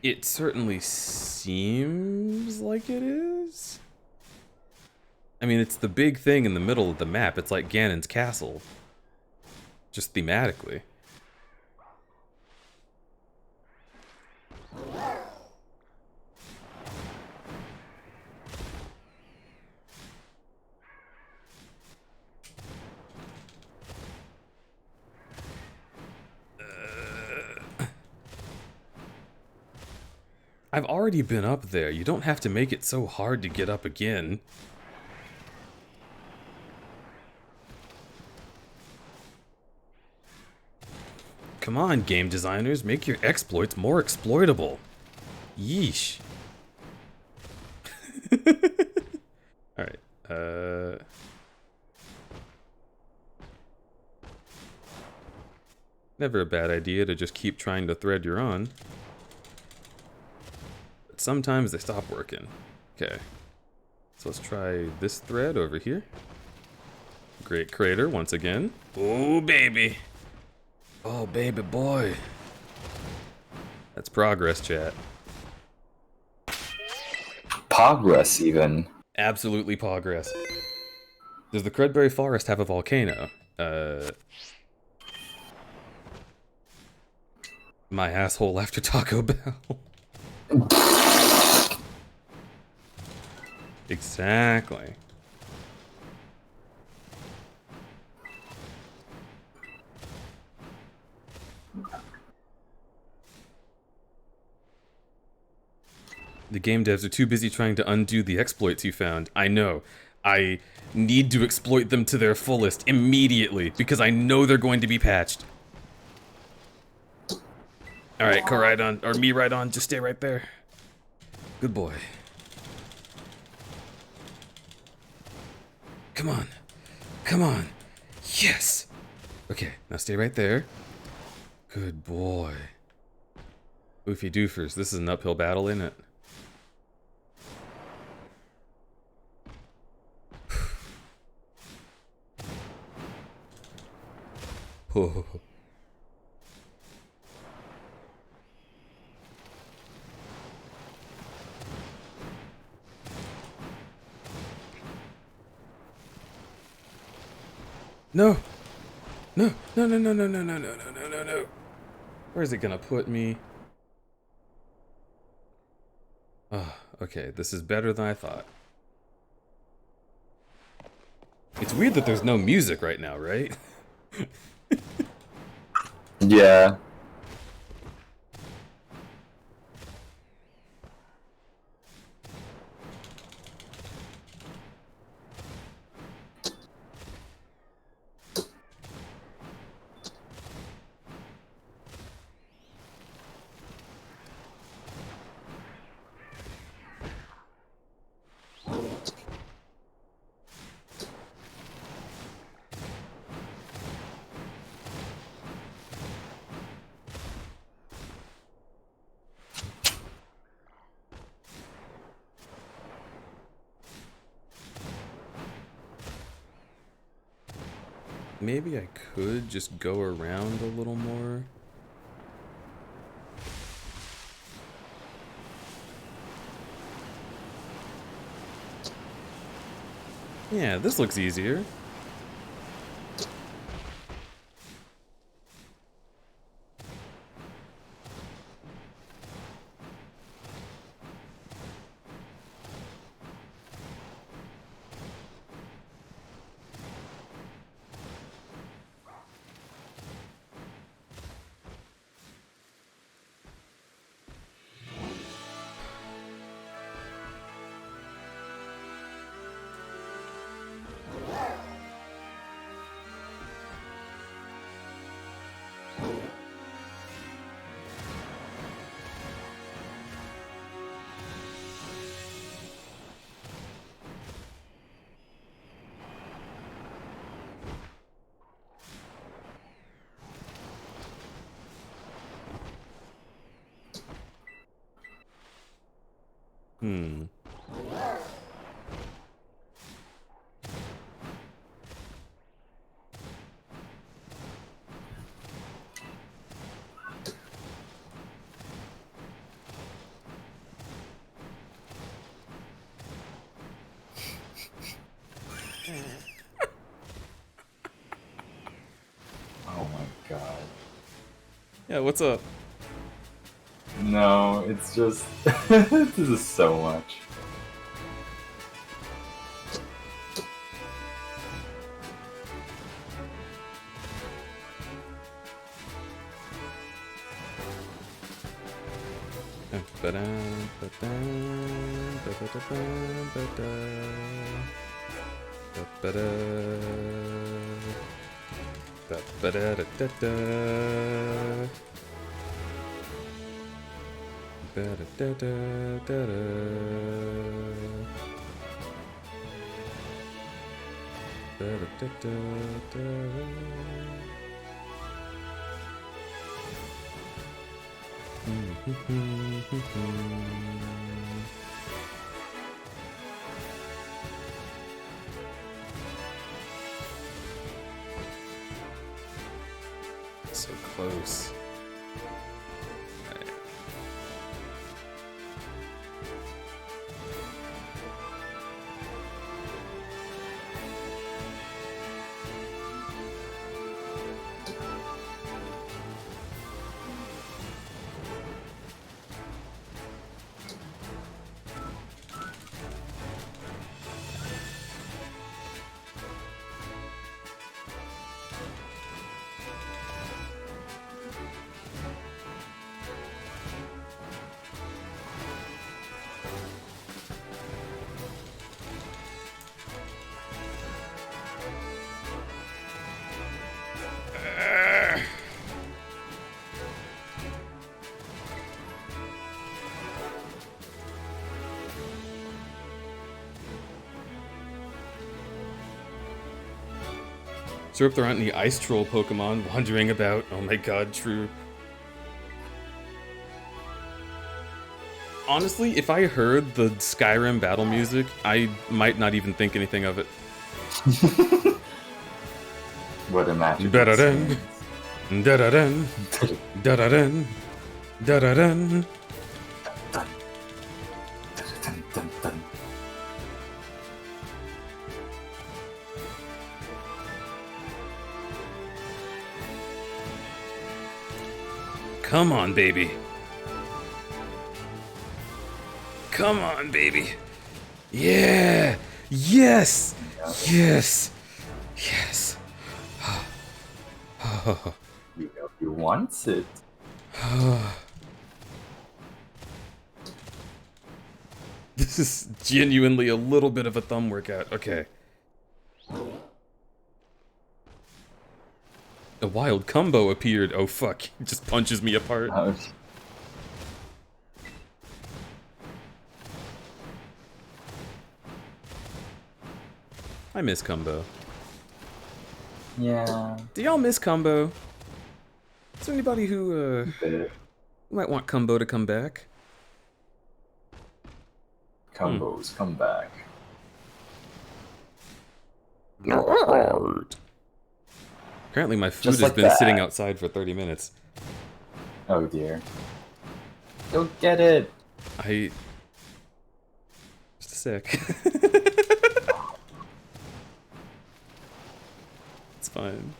It certainly seems like it is. I mean, it's the big thing in the middle of the map. It's like Ganon's castle. Just thematically. I've already been up there. You don't have to make it so hard to get up again. Come on, game designers, make your exploits more exploitable. Yeesh. Alright, never a bad idea to just keep trying to thread your on. But sometimes they stop working. Okay. So let's try this thread over here. Great crater once again. Oh, baby. Oh, baby boy. That's progress, chat. Progress, even. Absolutely progress. Does the Crudberry Forest have a volcano? My asshole after Taco Bell. Exactly. The game devs are too busy trying to undo the exploits you found. I know. I need to exploit them to their fullest immediately because I know they're going to be patched. Alright, go right on, or me right on, just stay right there. Good boy. Come on. Come on. Yes! Okay, now stay right there. Good boy. Oofy doofers, this is an uphill battle, isn't it? Oh. No! No! No, no, no, no, no, no, no, no, no, no, no. Where is it gonna put me? Okay, this is better than I thought. It's weird that there's no music right now, right? Yeah. Maybe I could just go around a little more. Yeah, this looks easier. Hmm. Oh my god. Yeah, what's up? No, it's just this is so much. So close. So if there aren't any ice troll Pokemon wandering about, oh my god, true. Honestly, if I heard the Skyrim battle music, I might not even think anything of it. What a magic. Da-da-dun. Da-da-dun. Da-da-dun. Da-da-dun. Dun, dun, dun, dun. Come on, baby. Come on, baby. Yeah. Yes. Yes. Yes. You know he wants it. This is genuinely a little bit of a thumb workout. Okay. A wild combo appeared. Oh fuck. He just punches me apart. Oh, I miss combo. yeah. Do y'all miss combo? Is there anybody who might want combo to come back? Combos come back. Apparently my food Just has like been that. sitting outside for 30 minutes. Oh dear. Go get it. Just a sec. It's fine.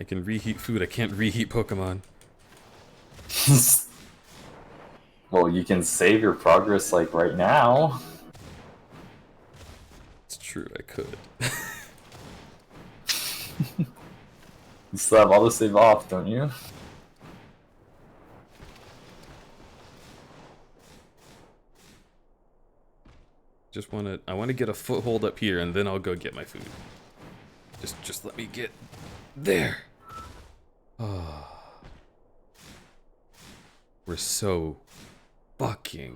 I can reheat food, I can't reheat Pokemon. Well, you can save your progress like right now. It's true, I could. You still have all the save off, don't you? I wanna get a foothold up here and then I'll go get my food. Just let me get there. Oh. We're so fucking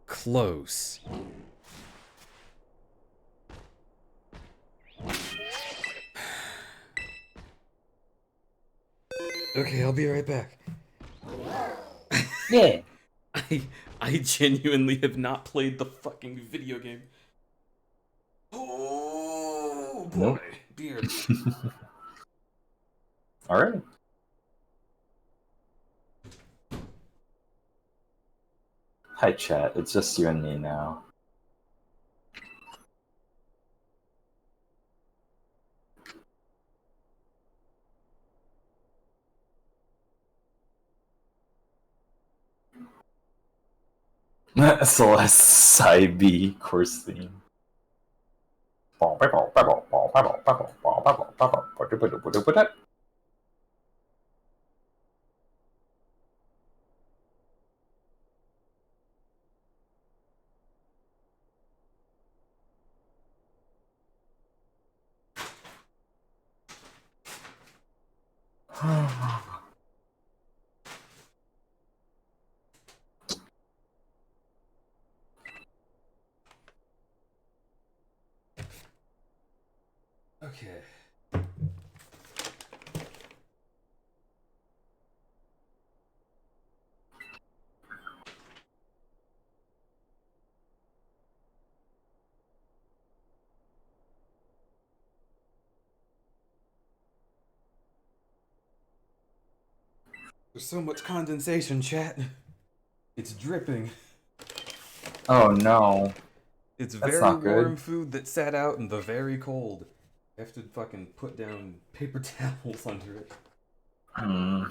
close. Okay, I'll be right back. Yeah. I genuinely have not played the fucking video game. Oh boy, Nope. beer. Alright. Hi chat, it's just you and me now. Celeste Side B course theme. Okay. There's so much condensation, chat. It's dripping. Oh no. It's That's very not good. warm food that sat out in the very cold. I have to fucking put down paper towels under it. Hmm.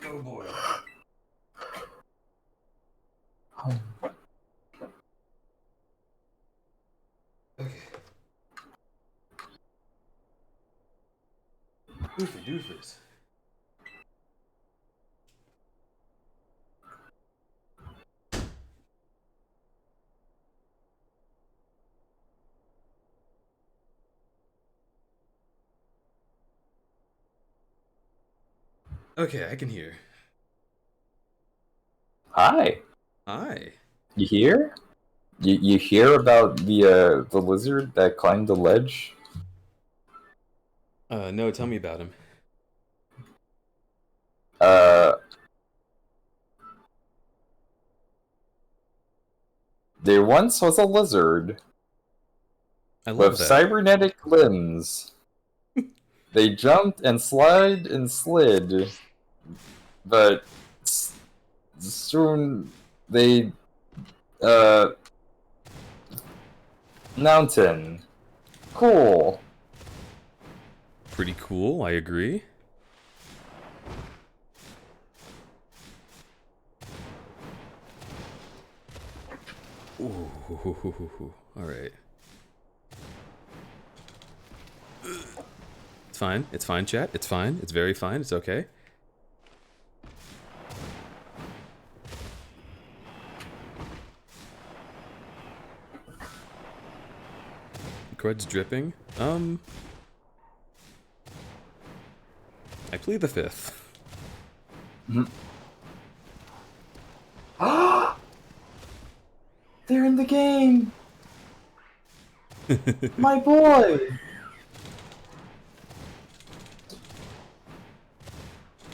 Oh boy. Okay. Doofy doofers. Okay, I can hear. Hi. Hi. You hear? You hear about the lizard that climbed the ledge? No, tell me about him. There once was a lizard I love with that. cybernetic limbs. They jumped and slid, but soon They, uh, mountain. Cool. Pretty cool, I agree. Ooh, alright. It's fine. It's fine, chat. It's fine. It's very fine. It's okay. Crud's dripping. I plead the fifth. They're in the game! My boy!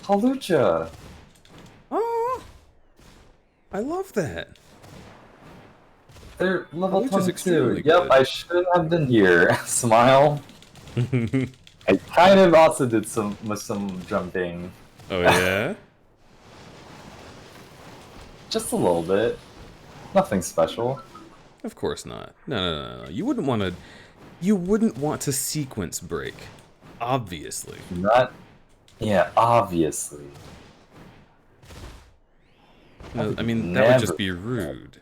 Halucha! Oh, I love that. They're level Halucha's 22. extremely Yep, good. I should have been here. Smile. I kind of also did some jumping. Oh yeah? Just a little bit. Nothing special. Of course not. No. You wouldn't want to. You wouldn't want to sequence break. Obviously. Not. Yeah, obviously. No, I mean, that would just be rude.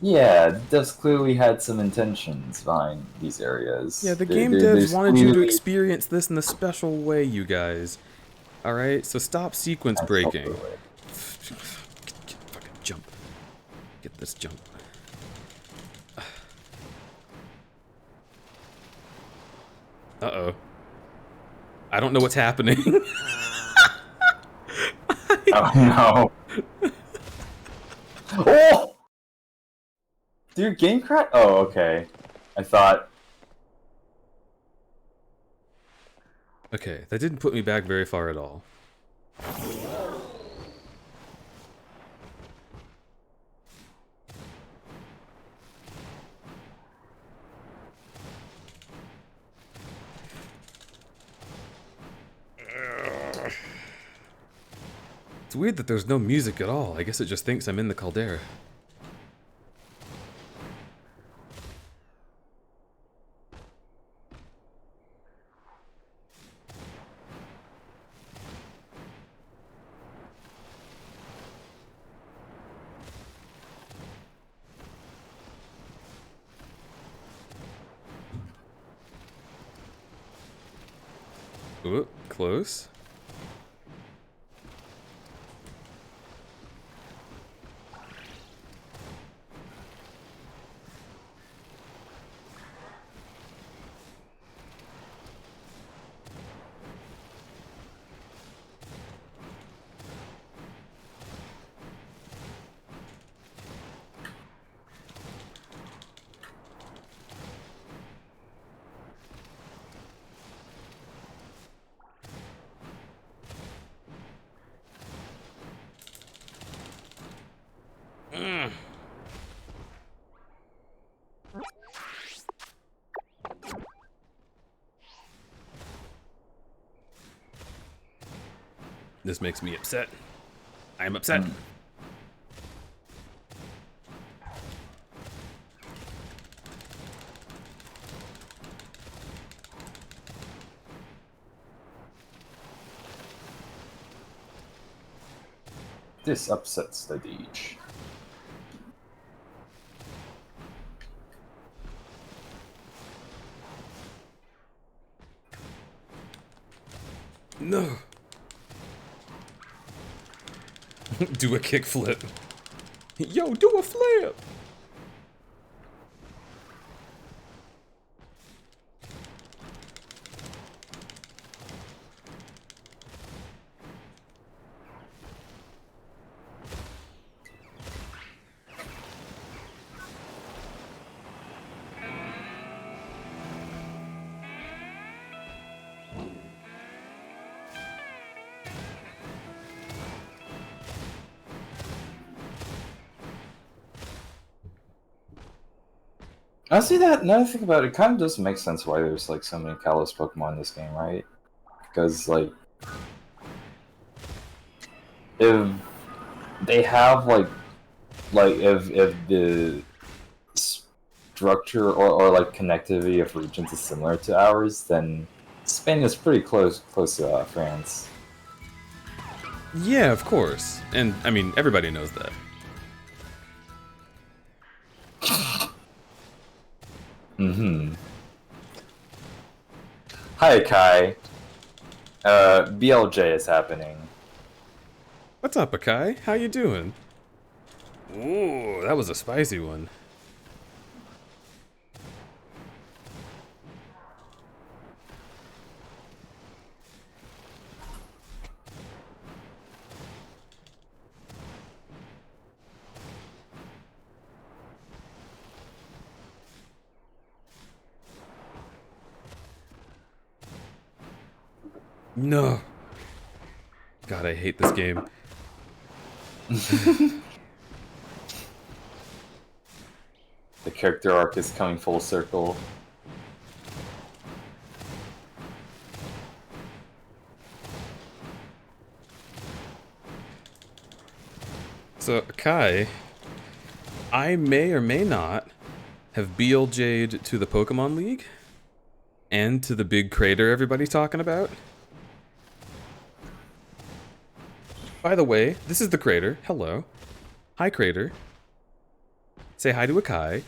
Yeah, devs clearly had some intentions behind these areas. Yeah, the game devs wanted you to experience this in a special way, you guys. Alright, so stop sequence breaking. Fucking jump. Get this jump. Uh-oh. I don't know what's happening. Oh no. Oh! Dude, game crash? Oh, okay. I thought. Okay, that didn't put me back very far at all. It's weird that there's no music at all. I guess it just thinks I'm in the caldera. Ooh, close. This makes me upset. I am upset. This upsets the Deej. No. Do a kickflip. Yo, do a flip. Honestly, that now that I think about it, it kind of doesn't make sense why there's like so many Kalos Pokemon in this game, right? Because like, if they have like if the structure or like connectivity of regions is similar to ours, then Spain is pretty close to France. Yeah, of course. And, I mean, everybody knows that. Mm-hmm. Hi, Kai. BLJ is happening. What's up, Akai? How you doing? Ooh, that was a spicy one. No. God, I hate this game. The character arc is coming full circle. So, Kai, I may or may not have BLJ'd to the Pokemon League and to the big crater everybody's talking about. By the way, this is the crater. Hello. Hi, crater. Say hi to Akai.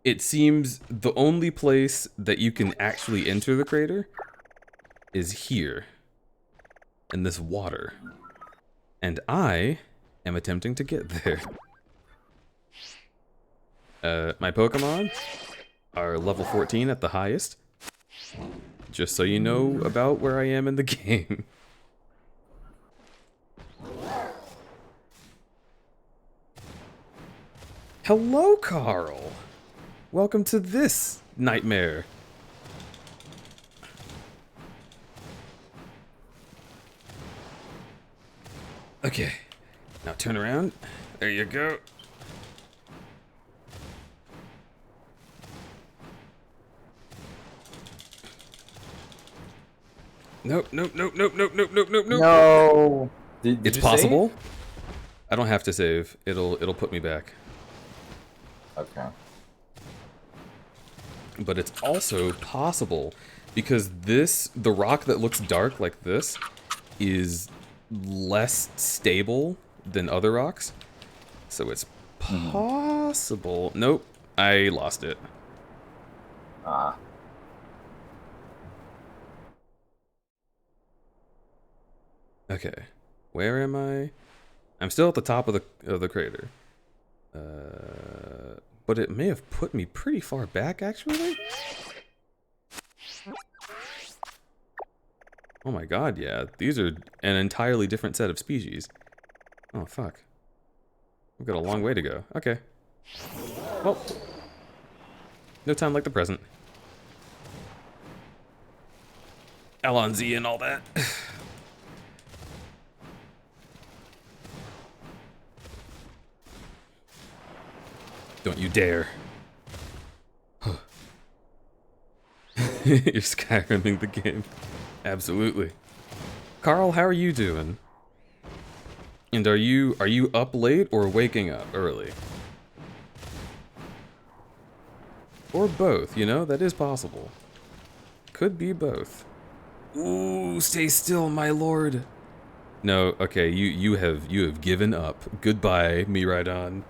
It seems the only place that you can actually enter the crater is here, in this water. And I am attempting to get there. My Pokemon are level 14 at the highest. Just so you know about where I am in the game. Hello, Carl. Welcome to this nightmare. Okay, now turn around. There you go. Nope, nope, nope, nope, nope, nope, nope, nope, nope. No. Did It's you save? possible. I don't have to save. It'll put me back. Okay. But it's also possible because the rock that looks dark like this is less stable than other rocks. So it's possible. Nope, I lost it. Ah. Okay, where am I? I'm still at the top of the crater. But it may have put me pretty far back, actually. Oh my god, yeah. These are an entirely different set of species. Oh, fuck. We've got a long way to go. Okay. Well, no time like the present. Alonzi and all that. Don't you dare. You're Skyrimming the game. Absolutely. Carl, how are you doing? And are you up late or waking up early? Or both, you know? That is possible. Could be both. Ooh, stay still, my lord. No, okay, you have given up. Goodbye, Miraidon.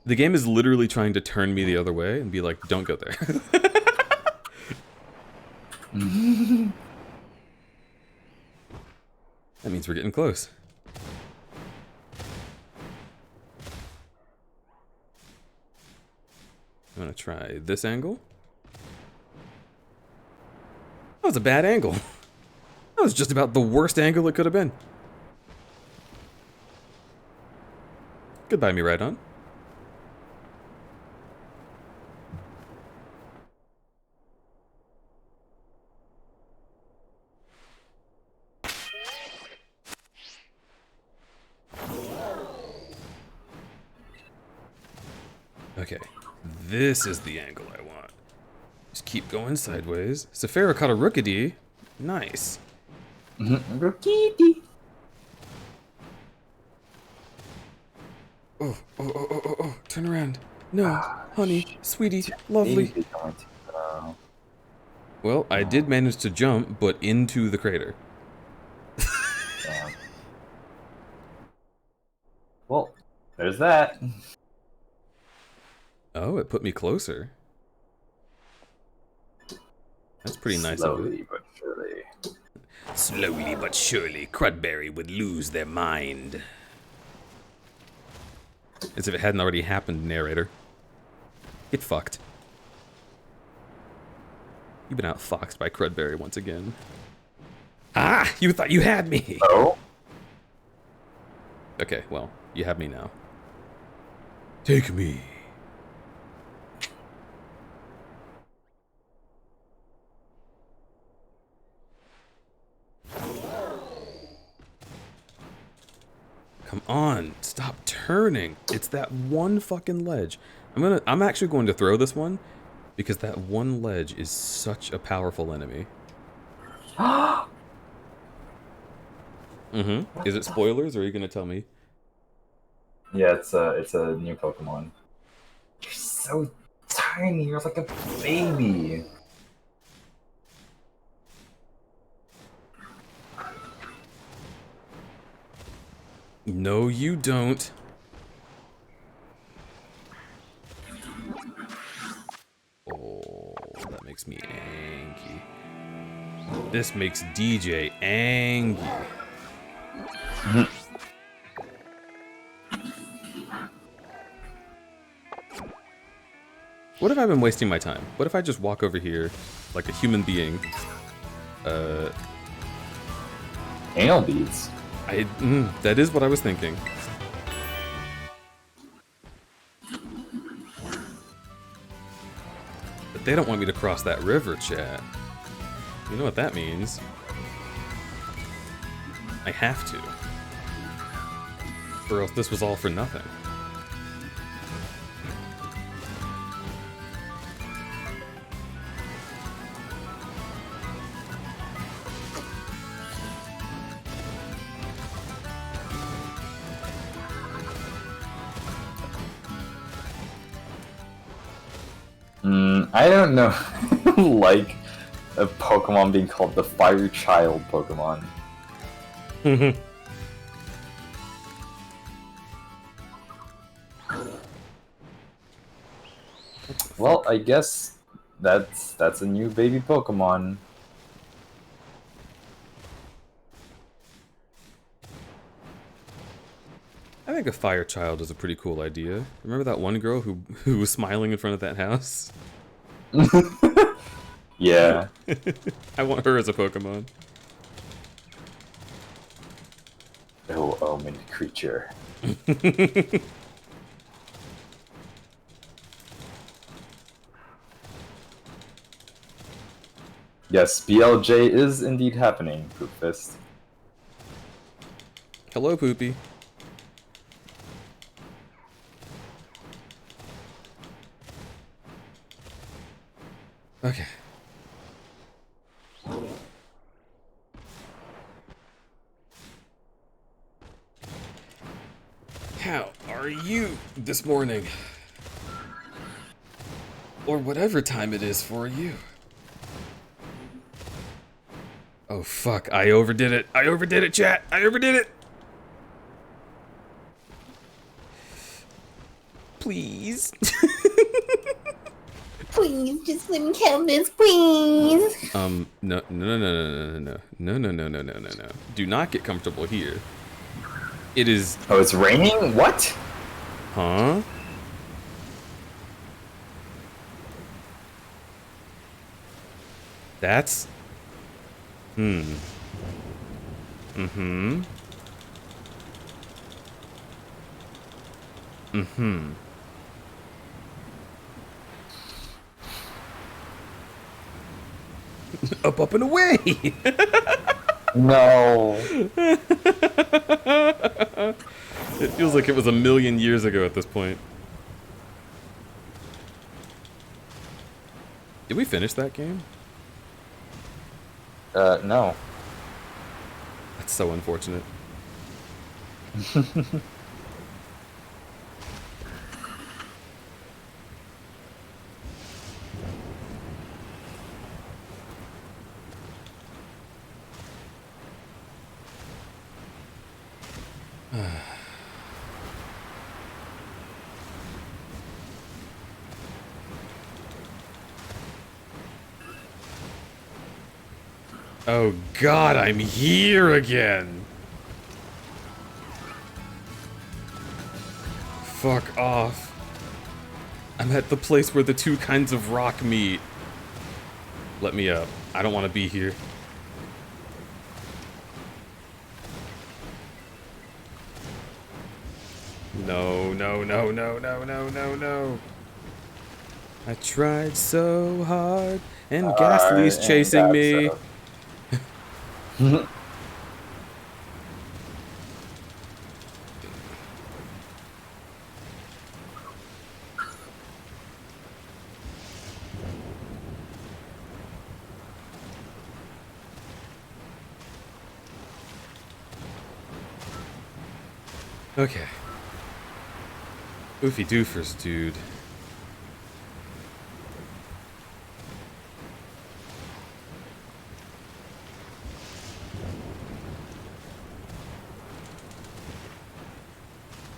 The game is literally trying to turn me the other way and be like, don't go there. That means we're getting close. I'm gonna try this angle. That was a bad angle. That was just about the worst angle it could have been. Goodbye, Miraidon. Okay, this is the angle I want. Just keep going sideways. Sephara caught a Rookidee. Nice. Rookidee. Oh. Turn around. No. Honey. Sweetie. Lovely. Well, I did manage to jump, but into the crater. Damn. Well, there's that. Oh, it put me closer. That's pretty nice of it. Slowly but surely. Slowly but surely, Crudberry would lose their mind. As if it hadn't already happened, narrator. Get fucked. You've been outfoxed by Crudberry once again. Ah! You thought you had me! Oh? Okay, well, you have me now. Take me. Come on, stop turning. It's that one fucking ledge. I'm actually going to throw this one because that one ledge is such a powerful enemy. Is it spoilers or are you gonna tell me? Yeah, it's a new Pokemon. You're so tiny. You're like a baby. No, you don't. Oh, that makes me angry. This makes DJ angry. What if I've been wasting my time? What if I just walk over here like a human being? Anal beads. That is what I was thinking. But they don't want me to cross that river, chat. You know what that means. I have to. Or else this was all for nothing. I don't know. Like a Pokemon being called the Fire Child Pokemon. Well, I guess that's a new baby Pokemon. I think a fire child is a pretty cool idea. Remember that one girl who was smiling in front of that house? Yeah. I want her as a Pokemon. Oh, omened creature. Yes, BLJ is indeed happening, Poopfist. Hello, Poopy. Okay. How are you this morning? Or whatever time it is for you. Oh fuck, I overdid it. I overdid it, chat. I overdid it. Please. Please, just let me count this, please. No. Do not get comfortable here. It is... Oh, it's raining? What? Huh? That's... Up and away! No. It feels like it was a million years ago at this point. Did we finish that game? No. That's so unfortunate. Oh God, I'm here again. Fuck off. I'm at the place where the two kinds of rock meet. Let me up. I don't want to be here. No, no, no, no, no, no, no, no. I tried so hard, and Ghastly's chasing me. Okay. Oofy doofers, dude.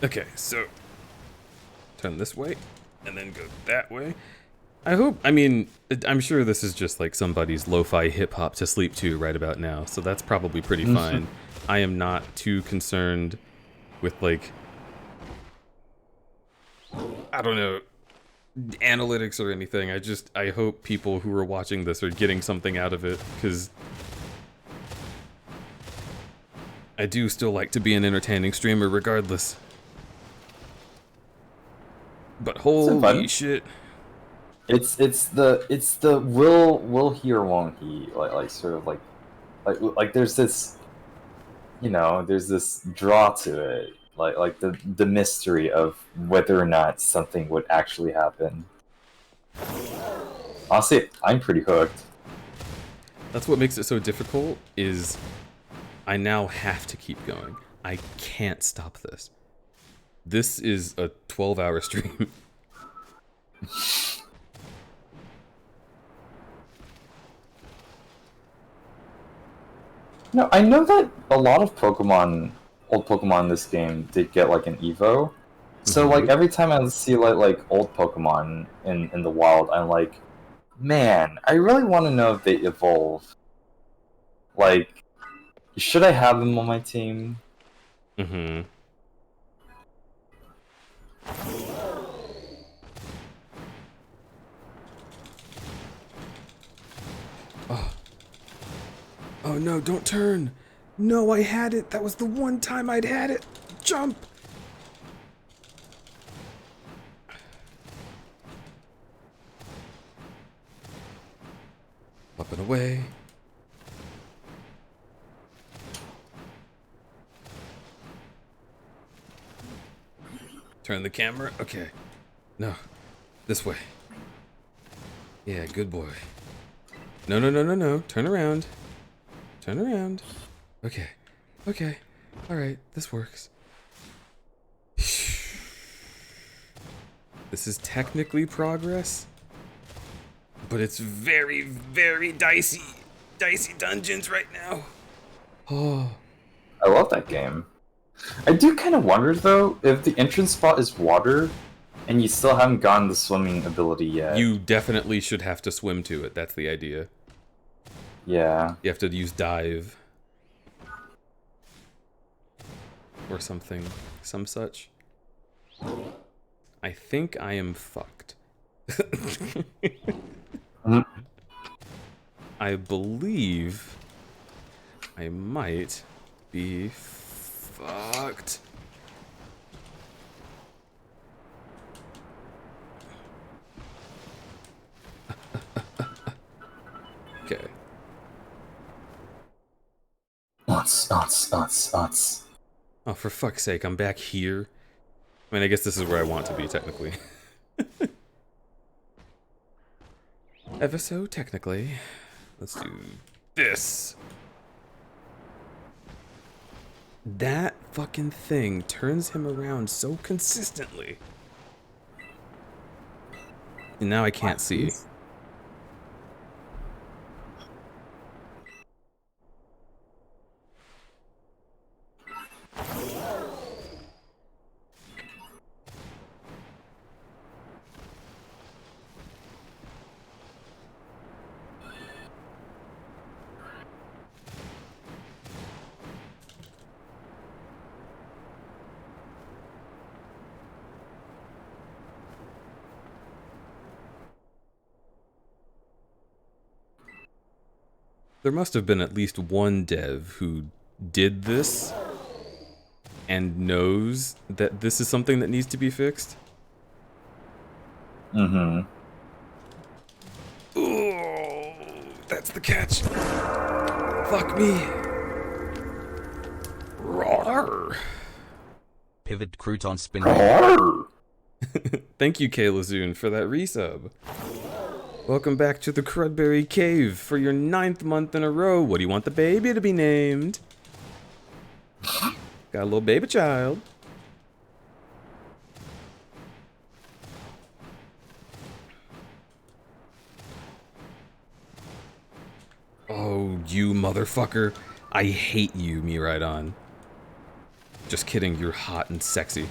Okay, so turn this way and then go that way. I mean, I'm sure this is just like somebody's lo-fi hip-hop to sleep to right about now, so that's probably pretty fine. I am not too concerned with, like, I don't know, analytics or anything. I hope people who are watching this are getting something out of it, because I do still like to be an entertaining streamer regardless. But holy shit. It's the will he or won't he, like sort of like there's this, you know, there's this draw to it, like the mystery of whether or not something would actually happen. Honestly, I'm pretty hooked. That's what makes it so difficult, is I now have to keep going. I can't stop this. This is a 12-hour stream. No, I know that a lot of Pokemon, old Pokemon in this game, did get like an Evo. So like every time I see like old Pokemon in the wild, I'm like, man, I really want to know if they evolve. Like, should I have them on my team? Mm-hmm. Oh. Oh no, don't turn. No, I had it. That was the one time I'd had it. Jump. Up and away. Turn the camera. Okay. No. This way. Yeah, good boy. No, no, no, no, no. Turn around. Turn around. Okay. Okay. Alright, this works. This is technically progress, but it's very, very dicey. Dicey dungeons right now. Oh. I love that game. I do kind of wonder though, if the entrance spot is water, and you still haven't gotten the swimming ability yet. You definitely should have to swim to it. That's the idea. Yeah. You have to use dive. Or something. Some such. I think I am fucked. I believe I might be fucked. Okay. Oh, for fuck's sake, I'm back here. I mean, I guess this is where I want to be, technically. Ever so technically. Let's do this. That fucking thing turns him around so consistently. And now I can't see. There must have been at least one dev who did this and knows that this is something that needs to be fixed. Mm-hmm. Oh, that's the catch. Fuck me. Rawr. Pivot crouton spin. Thank you, Kaylazoon, for that resub. Welcome back to the Crudberry Cave for your 9th month in a row. What do you want the baby to be named? Got a little baby child. Oh, you motherfucker. I hate you, Miraidon. Just kidding, you're hot and sexy.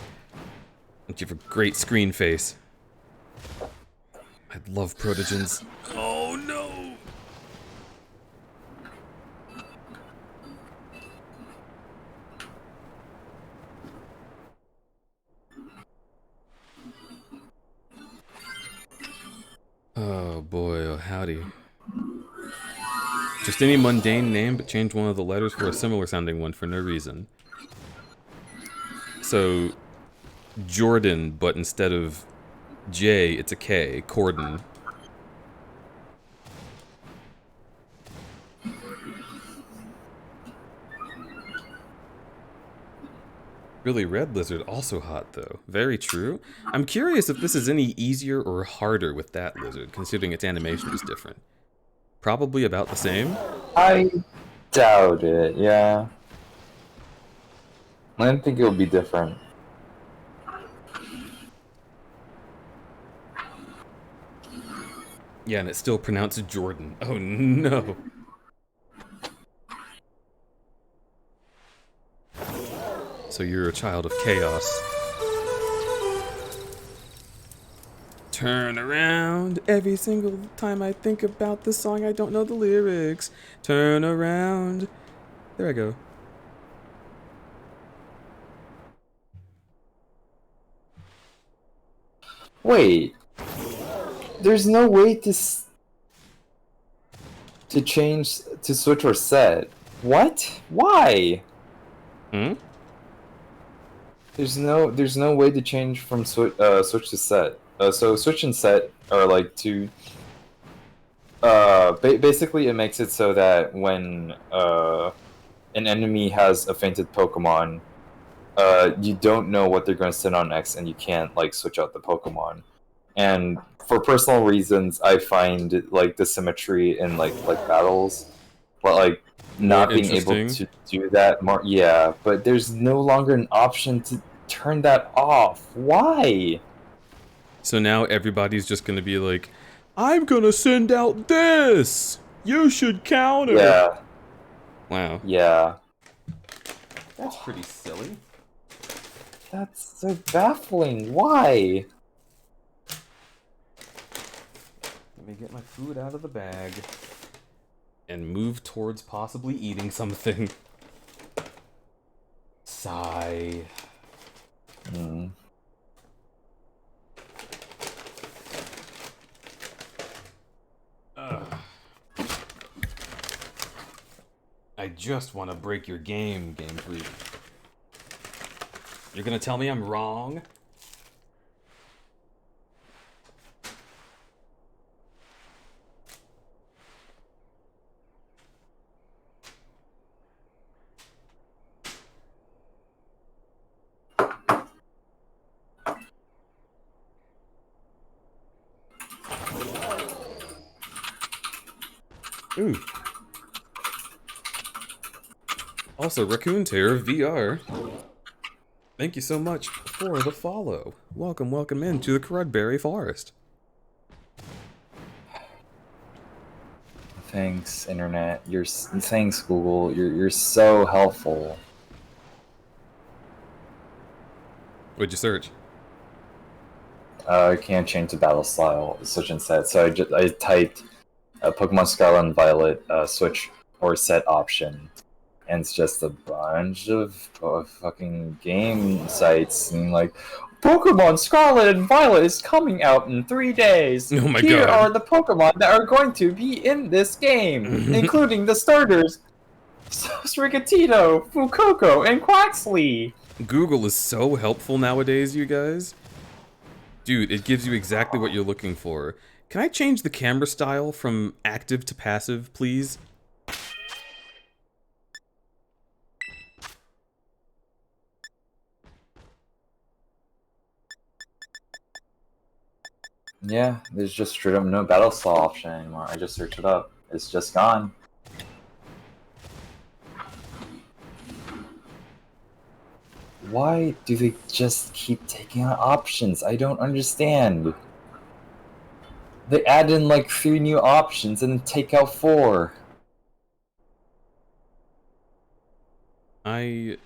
And you have a great screen face. I love protogens. Oh no! Oh boy, oh howdy. Just any mundane name, but change one of the letters for a similar sounding one for no reason. So, Jordan, but instead of J, it's a K. Corden. Really, red lizard also hot though. Very true. I'm curious if this is any easier or harder with that lizard, considering its animation is different. Probably about the same. I doubt it, yeah. I didn't think it would be different. Yeah, and it's still pronounced Jordan. Oh no. So you're a child of chaos. Turn around. Every single time I think about this song, I don't know the lyrics. Turn around. There I go. Wait. There's no way to change, to switch or set. What? Why? Hmm? There's no way to change from switch to set. So switch and set are like two. Basically, it makes it so that when an enemy has a fainted Pokemon, you don't know what they're going to sit on next, and you can't like switch out the Pokemon. And for personal reasons, I find like the symmetry in like battles, but like not being able to do that more. Yeah, but there's no longer an option to turn that off. Why? So now everybody's just gonna be like, I'm gonna send out this! You should counter! Yeah. Wow. Yeah. That's pretty silly. That's so baffling. Why? Let me get my food out of the bag. And move towards possibly eating something. Sigh. Hmm. I just want to break your game, Game Freak. You're gonna tell me I'm wrong? Ooh. Also, Raccoon Terror VR. Thank you so much for the follow. Welcome, welcome into the Crudberry Forest. Thanks, Internet. Thanks, Google. You're so helpful. What'd you search? I can't change the battle style, switch and set. So I typed Pokemon Scarlet and Violet switch or set option, and it's just a bunch of fucking game sites and like, Pokemon Scarlet and Violet is coming out in 3 days. Oh my Here God. are the Pokemon that are going to be in this game, including the starters: Sprigatito, Fuecoco, and Quaxley. Google is so helpful nowadays, you guys. Dude, it gives you exactly what you're looking for. Can I change the camera style from active to passive, please? Yeah, there's just straight up no battle style option anymore. I just searched it up. It's just gone. Why do they just keep taking out options? I don't understand. They add in like 3 new options and then take out 4. I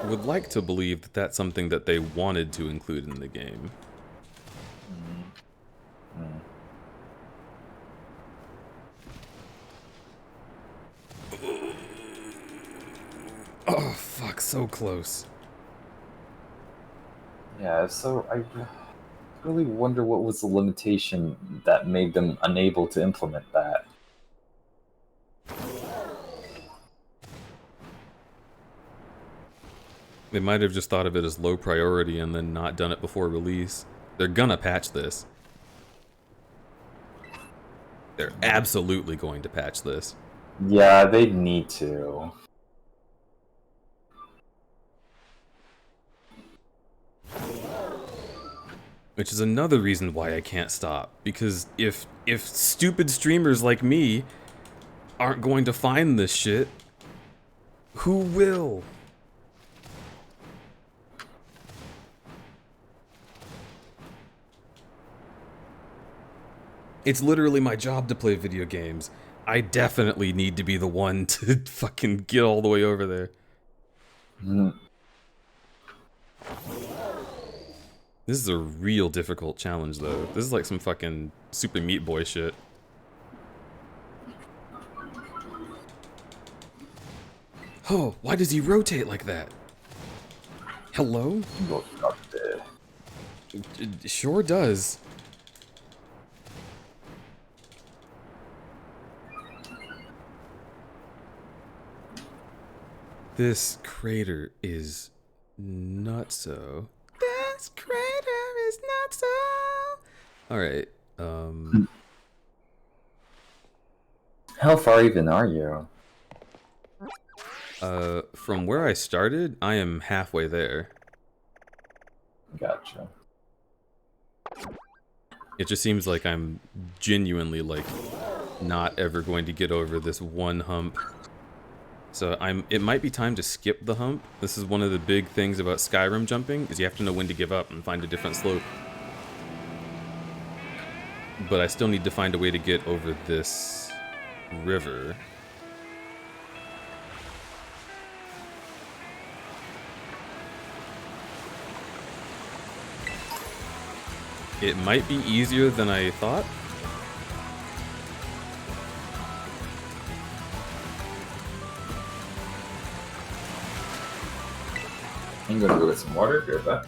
would like to believe that that's something that they wanted to include in the game. Oh, fuck, so close. Yeah, so I really wonder what was the limitation that made them unable to implement that. They might have just thought of it as low priority and then not done it before release. They're gonna patch this. They're absolutely going to patch this. Yeah, they need to. Which is another reason why I can't stop. Because if stupid streamers like me aren't going to find this shit, who will? It's literally my job to play video games. I definitely need to be the one to fucking get all the way over there. This is a real difficult challenge, though. This is like some fucking Super Meat Boy shit. Oh, why does he rotate like that? Hello? It sure does. This crater is nutso. This crater is nutso. Alright, How far even are you? from where I started, I am halfway there. Gotcha. It just seems like I'm genuinely, like, not ever going to get over this one hump. So it might be time to skip the hump. This is one of the big things about Skyrim jumping, is you have to know when to give up and find a different slope. But I still need to find a way to get over this river. It might be easier than I thought. I'm gonna go get some water. Be right back.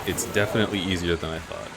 It's definitely easier than I thought.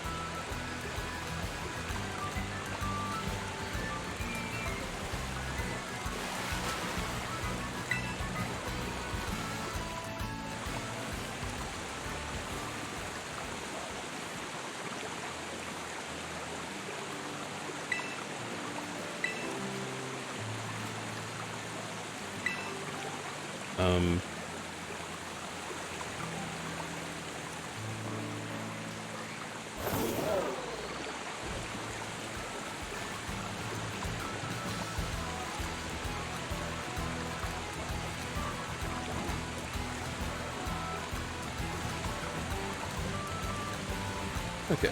Okay.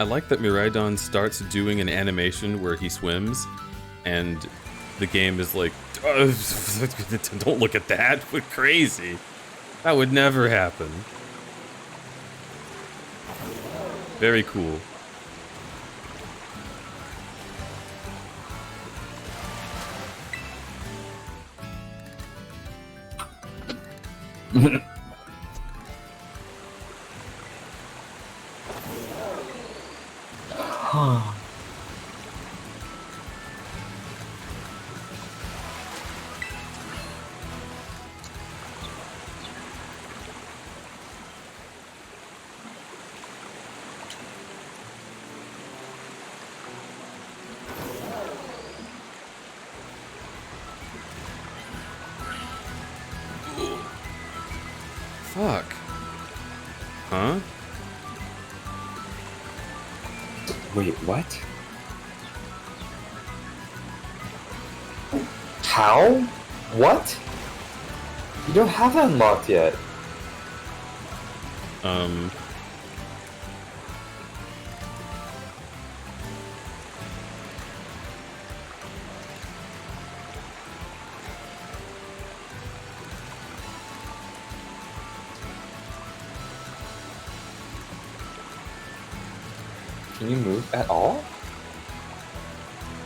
I like that Miraidon starts doing an animation where he swims, and the game is like, "Oh, don't look at that, we're crazy. That would never happen." Very cool. Fuck. Huh? Wait, what? How? What? You don't have that unlocked yet. Can you move at all?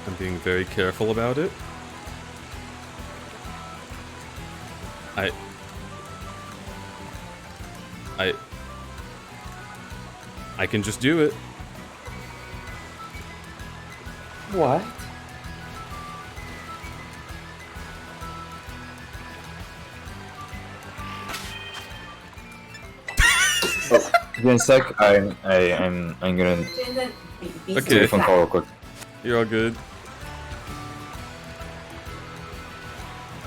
I'm being very careful about it. I can just do it. What? Give me a sec. I'm gonna Okay. take a phone call real quick. You're all good.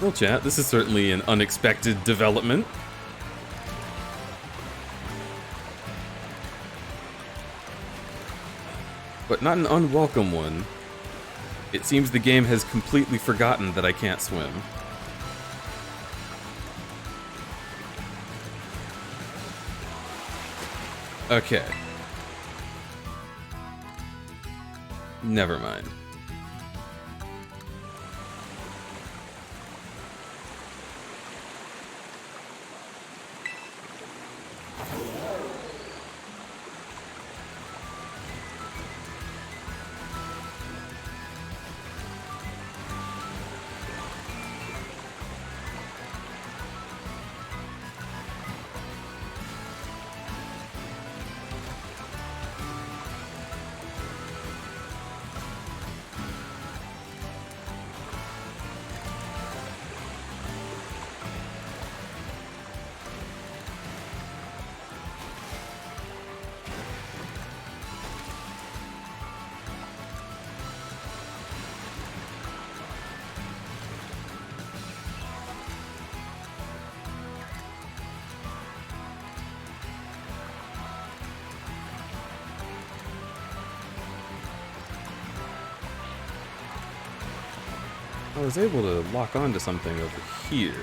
Well, chat, this is certainly an unexpected development. But not an unwelcome one. It seems the game has completely forgotten that I can't swim. Okay. Never mind. I was able to lock onto something over here.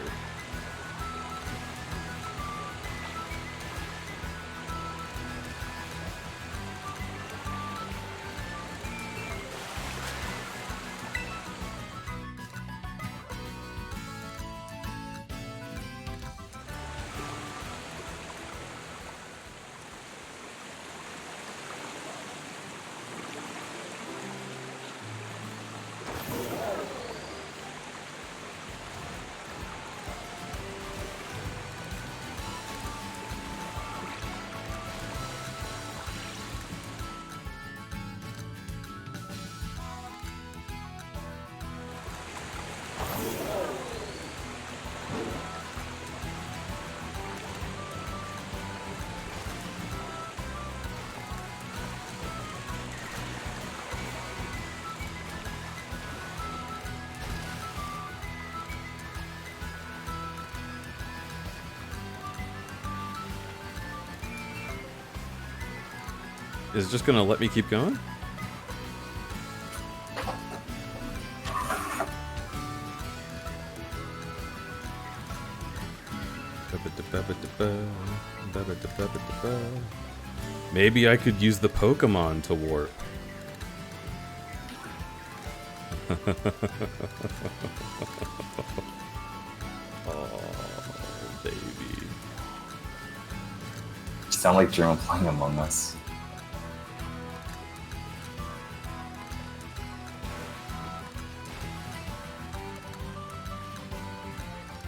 Is it just gonna let me keep going? Maybe I could use the Pokemon to warp. Oh, baby. You sound like German playing Among Us.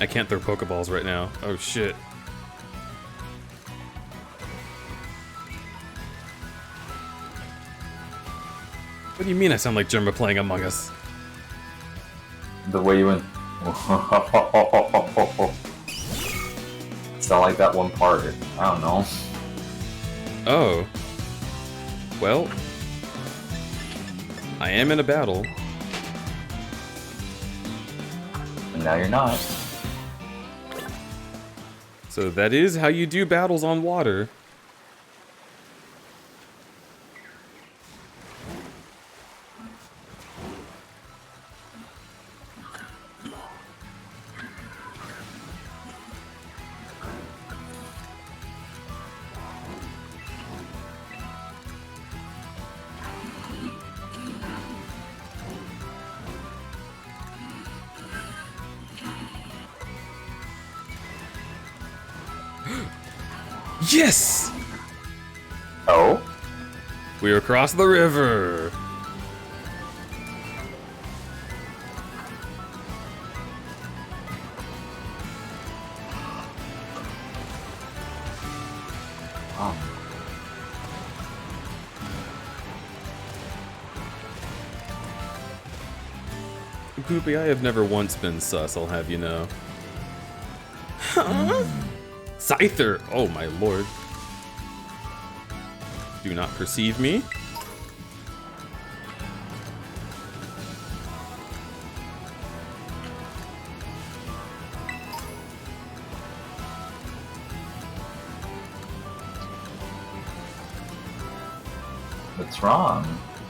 I can't throw Pokeballs right now. Oh shit. What do you mean I sound like Germa playing Among Us? The way you went. Sound like that one part. I don't know. Oh. Well. I am in a battle. And now you're not. So that is how you do battles on water. Yes! Oh? We are across the river. Goopy, I have never once been sus, I'll have you know. Scyther! Oh my lord. Do not perceive me. What's wrong?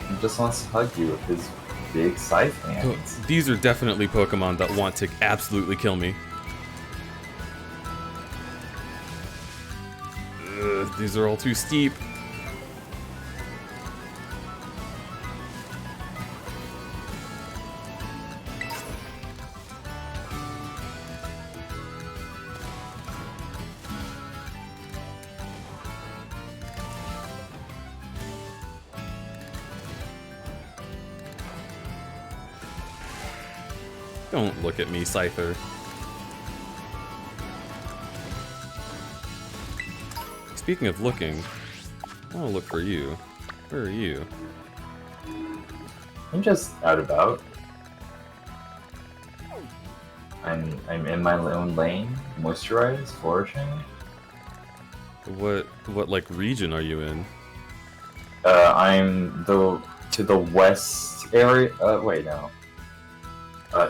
He just wants to hug you with his big scythe hands. These are definitely Pokemon that want to absolutely kill me. Ugh, these are all too steep. Don't look at me, Scyther. Speaking of looking, I want to look for you. Where are you? I'm just out about. I'm in my own lane, moisturized, flourishing. What like region are you in? I'm to the west area. Wait, no.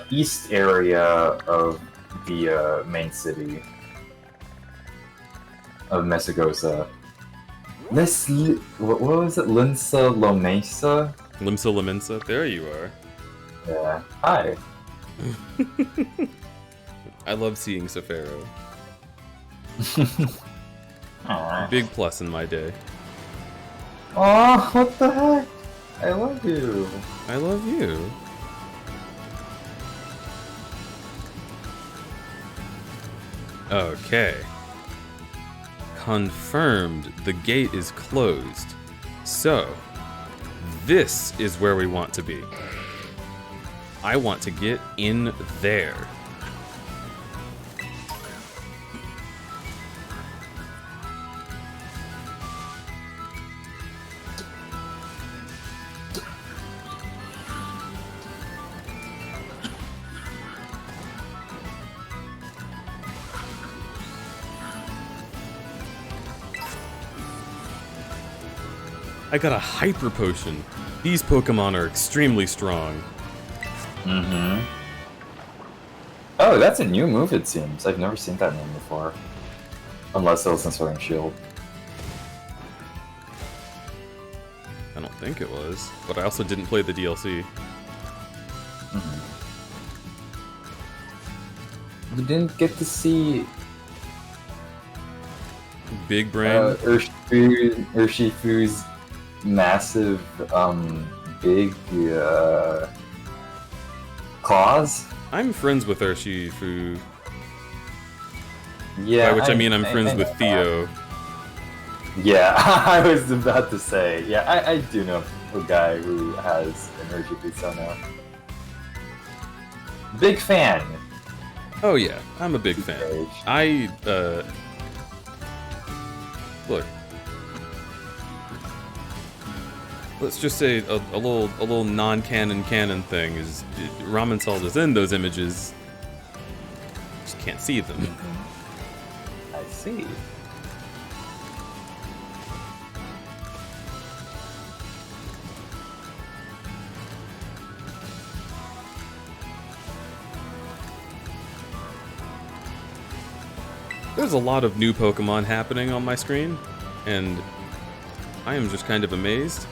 East area of the main city of Mesagosa. What was it? Limsa Lomesa? Limsa Laminsa? There you are. Yeah. Hi. I love seeing Safaro. Aw. Big plus in my day. Aw, what the heck? I love you. I love you. Okay. Confirmed the gate is closed. So, this is where we want to be. I want to get in there. I got a Hyper Potion. These Pokemon are extremely strong. Mm-hmm. Oh, that's a new move, it seems. I've never seen that name before. Unless it was in Sword and Shield. I don't think it was, but I also didn't play the DLC. Mm-hmm. We didn't get to see big brain. Urshifu's massive, big, claws. I'm friends with Urshifu. Yeah. By which I mean I'm friends with know Theo. that. Yeah, I was about to say. Yeah, I do know a guy who has an Urshifu Sono. Big fan. Oh yeah, I'm a big fan. Look. Let's just say a little non-canon thing is Ramen Salt is in those images. Just can't see them. I see. There's a lot of new Pokemon happening on my screen, and I am just kind of amazed.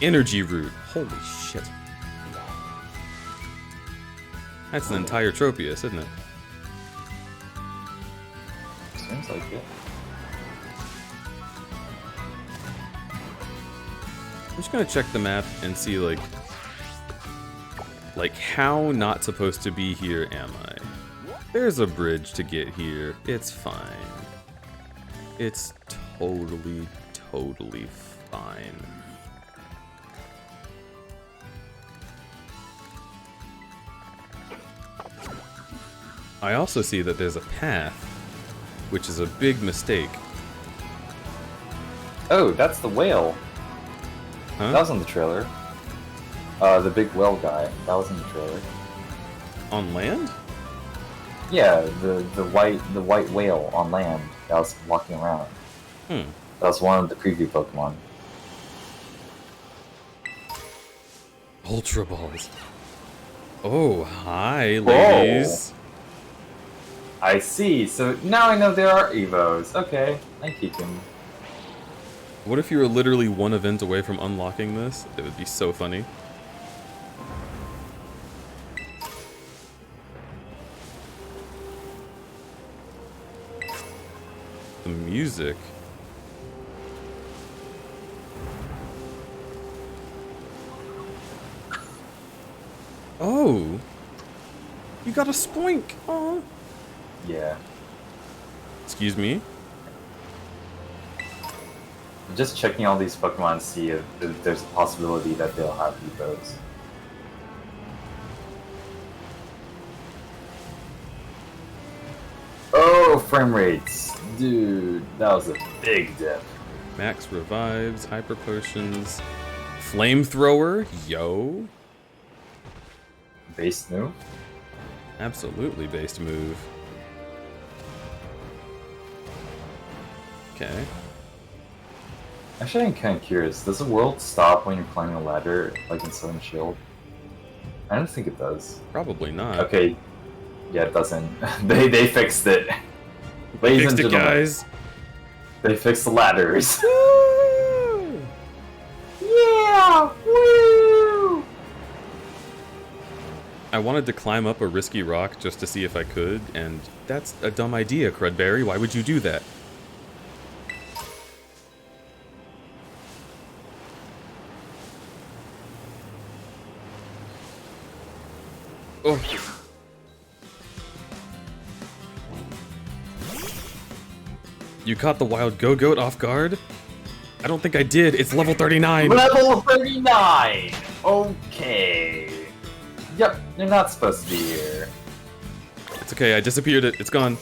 Energy Root. Holy shit. That's an entire Tropius, isn't it? Seems like it. I'm just gonna check the map and see, like how not supposed to be here am I? There's a bridge to get here. It's fine. It's totally fine. I also see that there's a path, which is a big mistake. Oh, that's the whale. Huh? That was in the trailer. The big whale guy. That was in the trailer. On land? Yeah, the white whale on land that was walking around. Hmm. That was one of the preview Pokemon. Ultra Balls. Oh, hi, ladies. I see. So now I know there are Evos. Okay, I keep them. What if you were literally one event away from unlocking this? It would be so funny. The music. Oh! You got a spoink! Aw! Yeah. Excuse me? I'm just checking all these Pokemon to see if there's a possibility that they'll have Evos. Oh, frame rates! Dude, that was a big dip. Max revives, hyper potions, flamethrower, yo! Base move? Absolutely based move. Okay. Actually, I'm kind of curious. Does the world stop when you're climbing a ladder, like in Sword and Shield? I don't think it does. Probably not. Okay. Yeah, it doesn't. they fixed it. Ladies Fixed and it, gentlemen, guys! they fixed the ladders. Woo! Yeah! Woo! I wanted to climb up a risky rock just to see if I could, and that's a dumb idea, Crudberry. Why would you do that? Oh. You caught the wild Go-Goat off guard? I don't think I did. It's level 39. Level 39! Okay. Yep, you're not supposed to be here. It's okay. I disappeared it. It's gone.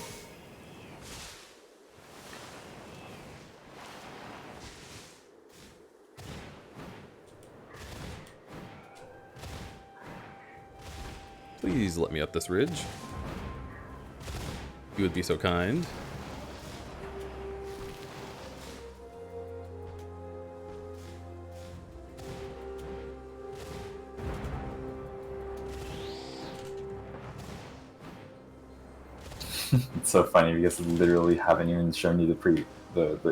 Please let me up this ridge. You would be so kind. It's so funny because they literally haven't even shown you the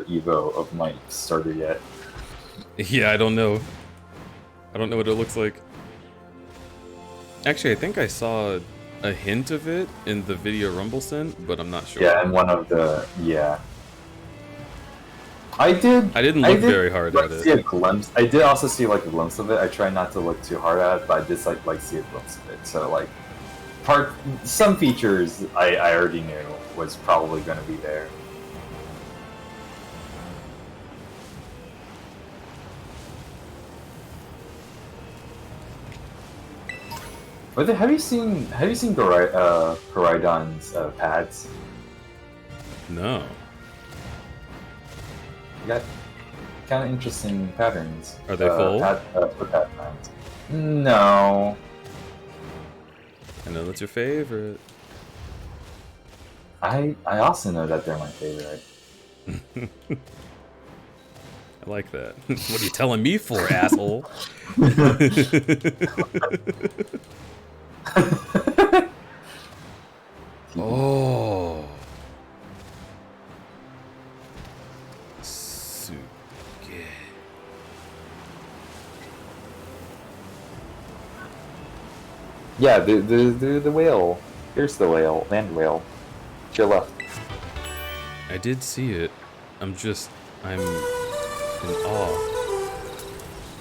Evo of my starter yet. Yeah, I don't know. I don't know what it looks like. Actually, I think I saw a hint of it in the video Rumble sent, but I'm not sure. Yeah, and one of the I didn't look very hard like, at it. See a glimpse. I did also see like a glimpse of it. I try not to look too hard at it, but I did like see a glimpse of it. So like some features I already knew was probably going to be there. Have you seen Koraidon's pads? No. You got kind of interesting patterns. Are they full? For pad pads. No. I know that's your favorite. I also know that they're my favorite. I like that. What are you telling me for, asshole? Oh. Suge. Yeah, the whale. Here's the whale, land whale. To your left. I did see it. I'm in awe.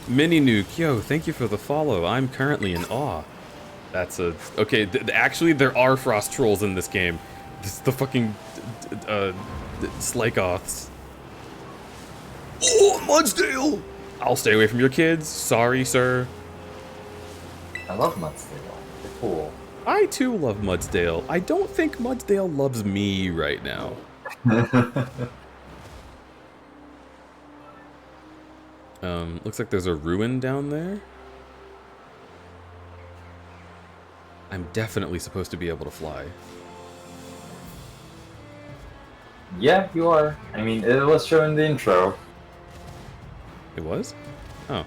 Mini Nuke, yo, thank you for the follow. I'm currently in awe. That's a... Okay, actually, there are frost trolls in this game. This is the fucking... Slakoths. Oh, Mudsdale! I'll stay away from your kids. Sorry, sir. I love Mudsdale. They're cool. I, too, love Mudsdale. I don't think Mudsdale loves me right now. Looks like there's a ruin down there. I'm definitely supposed to be able to fly. Yeah, you are. I mean, it was shown in the intro. It was? Oh.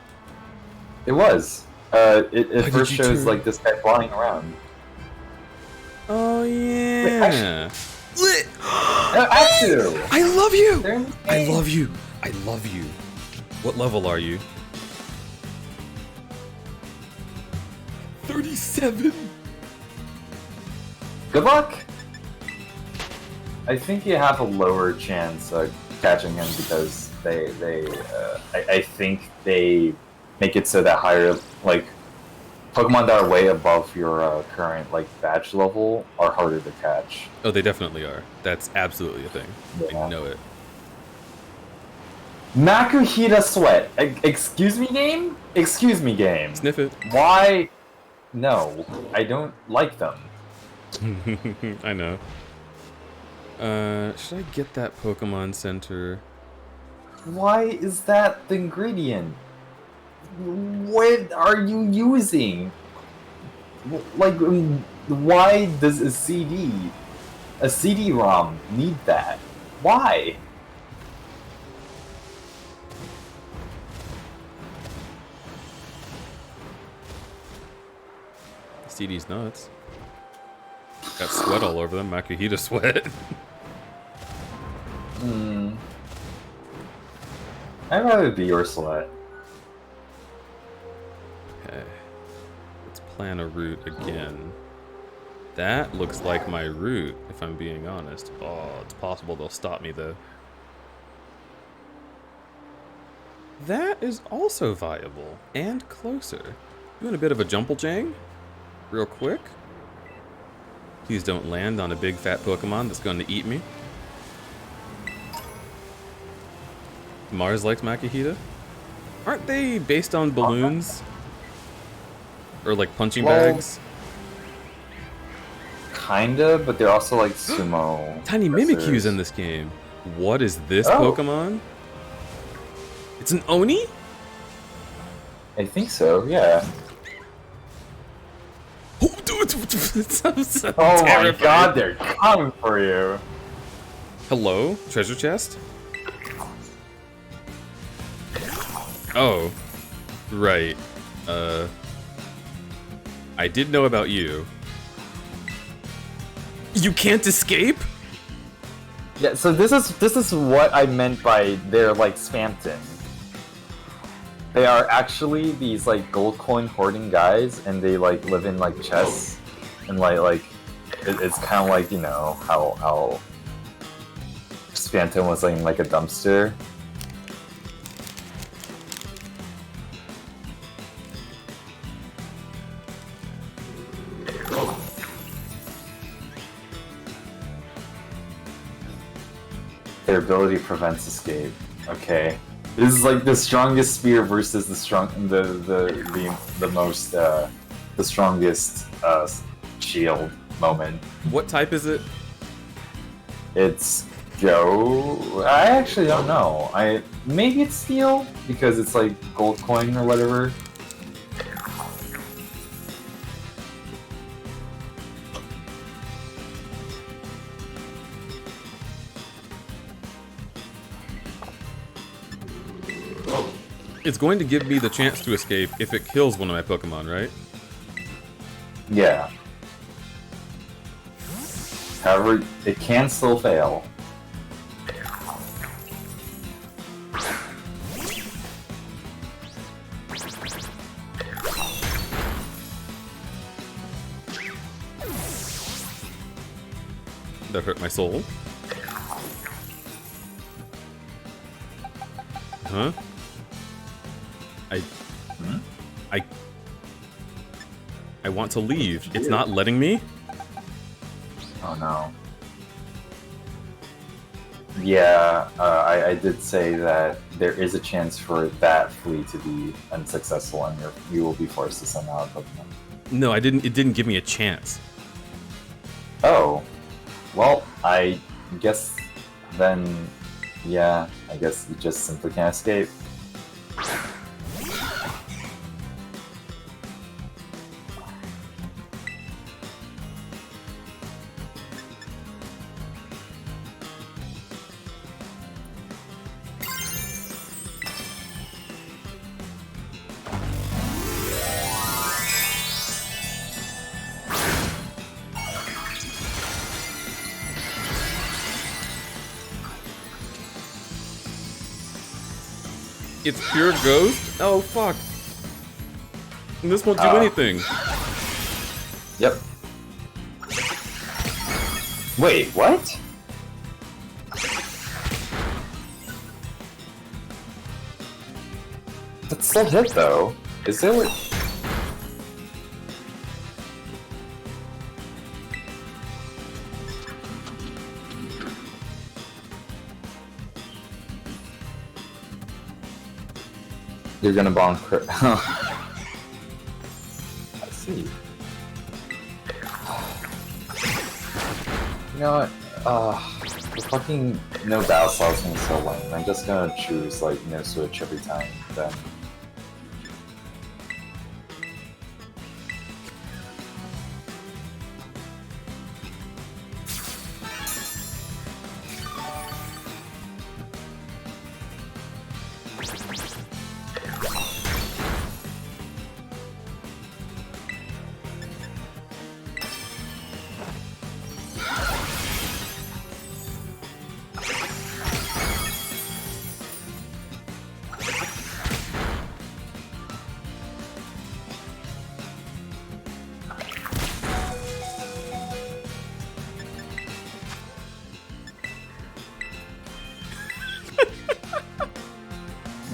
It was. It Why first did you shows turn- like this guy flying around. Oh, yeah. Atsu! I love you! They're in the I game. love you! I love you. What level are you? 37! Good luck! I think you have a lower chance of catching him because I think they make it so that higher, like, Pokemon that are way above your current, like, badge level are harder to catch. Oh, they definitely are. That's absolutely a thing. Yeah. I know it. Makuhita Sweat. Excuse me, game? Excuse me, game. Sniff it. Why? No, I don't like them. I know. Should I get that Pokemon Center? Why is that the ingredient? What are you using? Like, why does a CD-ROM need that? Why? CD's nuts. Got sweat all over them. Makuhita sweat. I'd rather be your sweat. Okay. Let's plan a route again. That looks like my route, if I'm being honest. Oh, it's possible they'll stop me, though. That is also viable. And closer. Doing a bit of a jumple jang? Real quick. Please don't land on a big fat Pokemon that's going to eat me. Mars likes Makuhita? Aren't they based on balloons? Or like punching bags? Kinda, but they're also like sumo. Tiny wrestlers. Mimikyu's in this game. What is this Oh. Pokemon? It's an Oni? I think so, yeah. So Oh my terrifying. god, they're coming for you. Hello? Treasure chest? Oh. Right. I did know about you. You can't escape? Yeah, so this is what I meant by they're like Spamton. They are actually these like gold coin hoarding guys, and they like live in like chests. and it's kind of like, you know, how Phantom was like a dumpster. Their ability prevents escape. Okay, this is like the strongest spear versus the strongest shield moment. What type is it? It's Go. I actually don't know. Maybe it's steel because it's like gold coin or whatever. It's going to give me the chance to escape if it kills one of my Pokemon, right? Yeah. However, it can still fail. That hurt my soul. Huh? I want to leave. It's not letting me? Oh no. Yeah, I did say that there is a chance for that flea to be unsuccessful and you will be forced to send out a Pokemon. No, I didn't. It didn't give me a chance. Oh. Well, I guess then, yeah, I guess you just simply can't escape. It's pure ghost? Oh, fuck. And this won't do anything. Yep. Wait, what? That's still hit though. Is there like... You're gonna bomb crit. I see. You know what? The fucking no battle style is so lame. I'm just gonna choose like no switch every time then.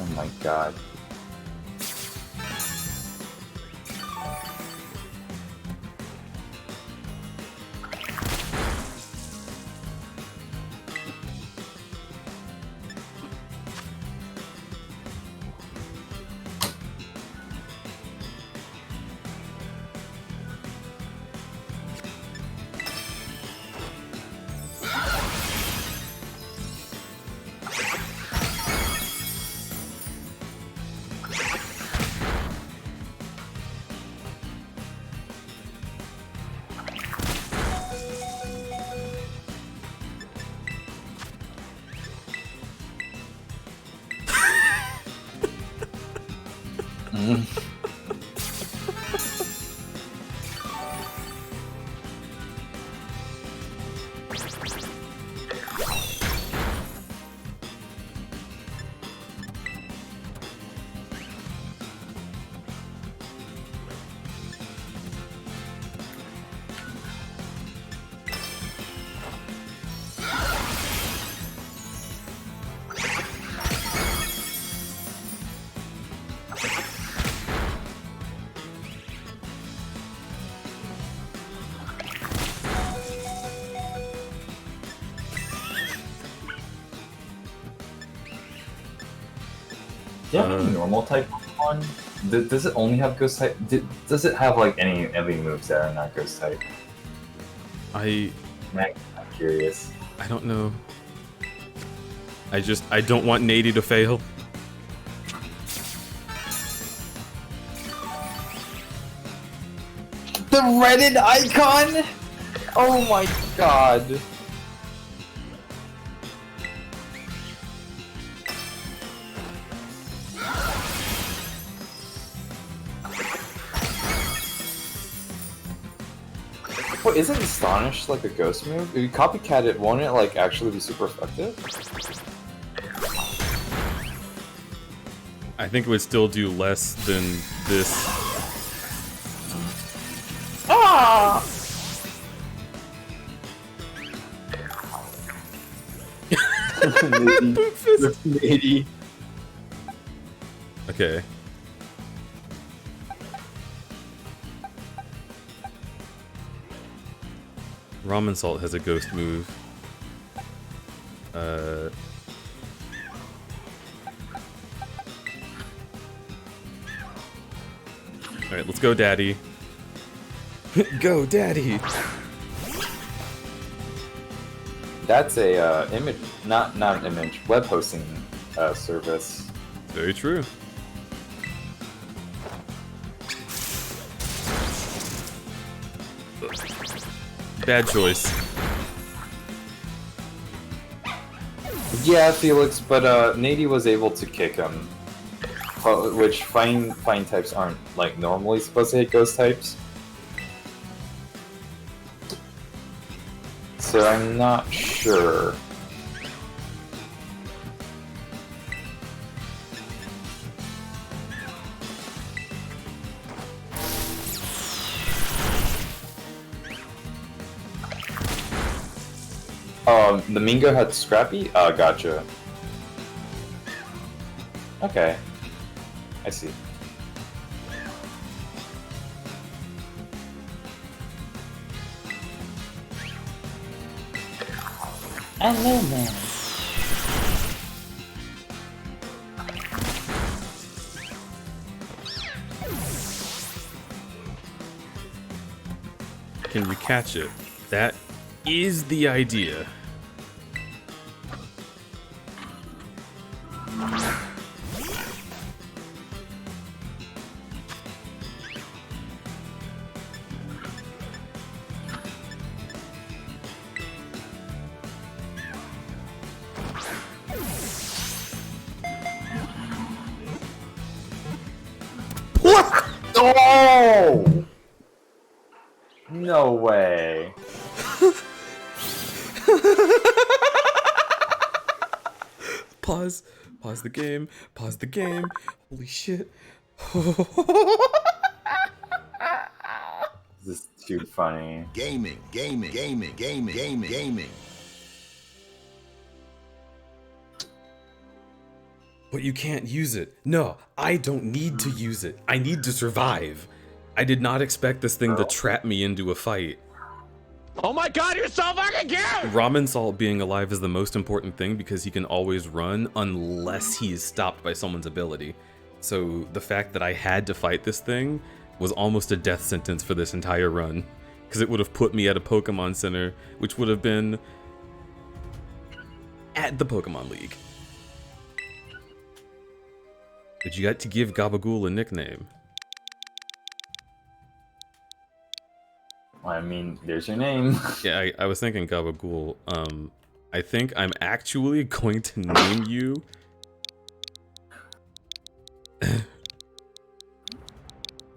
Oh my god. Do you have any normal type Pokemon? Does it only have ghost type? Does it have like any moves that are not ghost type? I'm curious. I don't know. I don't want Nady to fail. The Reddit icon? Oh my god. What, isn't Astonish like a ghost move? If you copycat it, won't it like actually be super effective? I think it would still do less than this. Ah! Nady. Okay. Ramen Salt has a ghost move. Alright, let's go, Daddy. Go, Daddy! That's a image, not an image, web hosting service. Very true. Bad choice. Yeah, Felix, but Nady was able to kick him, which fine types aren't like normally supposed to hit ghost types. So I'm not sure. The Mingo had Scrappy? Gotcha. Okay. I see. Hello, man. Can you catch it? That is the idea. Oh! No way. Pause. Pause the game. Pause the game. Holy shit. This is too funny. Gaming. But you can't use it. No, I don't need to use it. I need to survive. I did not expect this thing to trap me into a fight. Oh my god, you're so fucking cute! Ramen Salt being alive is the most important thing because he can always run unless he is stopped by someone's ability. So the fact that I had to fight this thing was almost a death sentence for this entire run. Because it would have put me at a Pokemon Center, which would have been at the Pokemon League. But you got to give Gabagool a nickname. I mean, there's your name. Yeah, I was thinking Gabagool. I think I'm actually going to name you...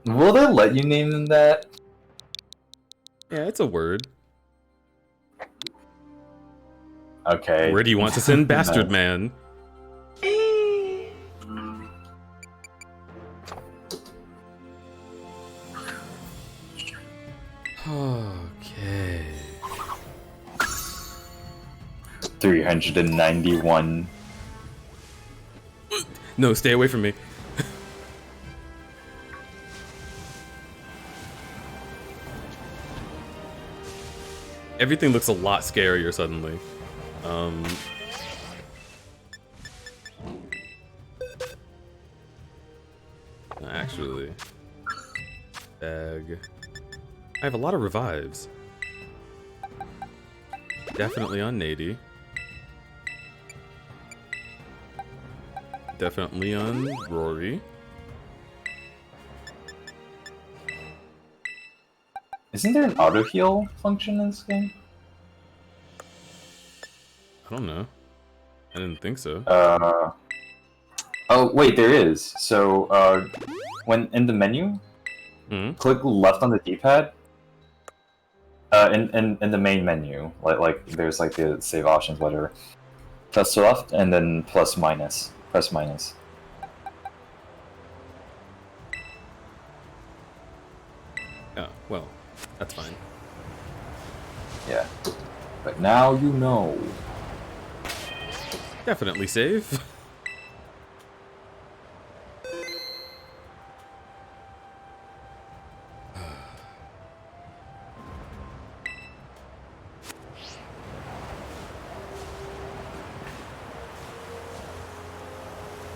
Will they let you name them that? Yeah, it's a word. Okay. Where do you want to send Bastard No. Man? Okay. 391. No, stay away from me. Everything looks a lot scarier suddenly. Actually. Bag. I have a lot of revives. Definitely on Nady. Definitely on Rory. Isn't there an auto heal function in this game? I don't know. I didn't think so. Oh wait, there is. So when in the menu, click left on the D-pad. In the main menu, like there's like the save options, whatever. Press left and then plus minus. Press minus. Oh, well, that's fine. Yeah. But now you know. Definitely save.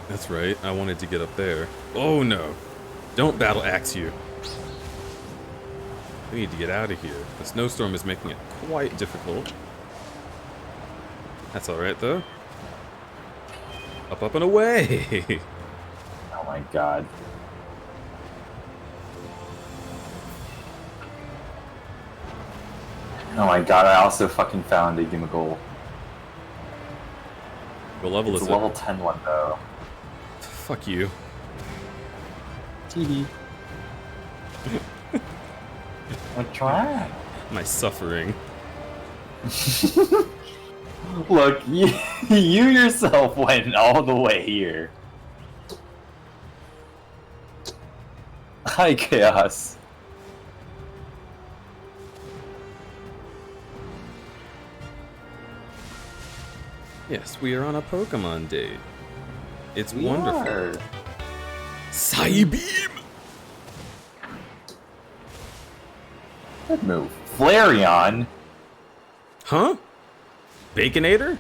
That's right, I wanted to get up there. Oh no! Don't battle axe you. We need to get out of here. The snowstorm is making it quite difficult. That's alright though. Up, up, and away! Oh my god. Oh my god, I also fucking found a Gimmighoul. What level It's is a it? level 10 one though. Fuck you. TV. What's wrong? My suffering. Look, you yourself went all the way here. Hi, Chaos. Yes, we are on a Pokemon date. It's We wonderful. are. Psybeam! Good move. Flareon? Huh? Baconator?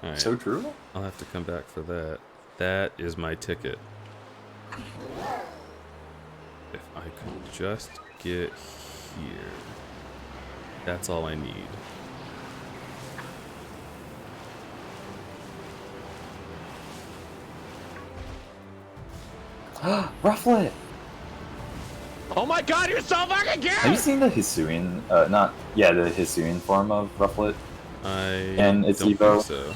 Alright, So true? I'll have to come back for that. That is my ticket. If I could just get here. That's all I need. Rufflet! Oh my god, you're so fucking Have you cute! seen the Hisuian, the Hisuian form of Rufflet? I And its don't Evo? think so.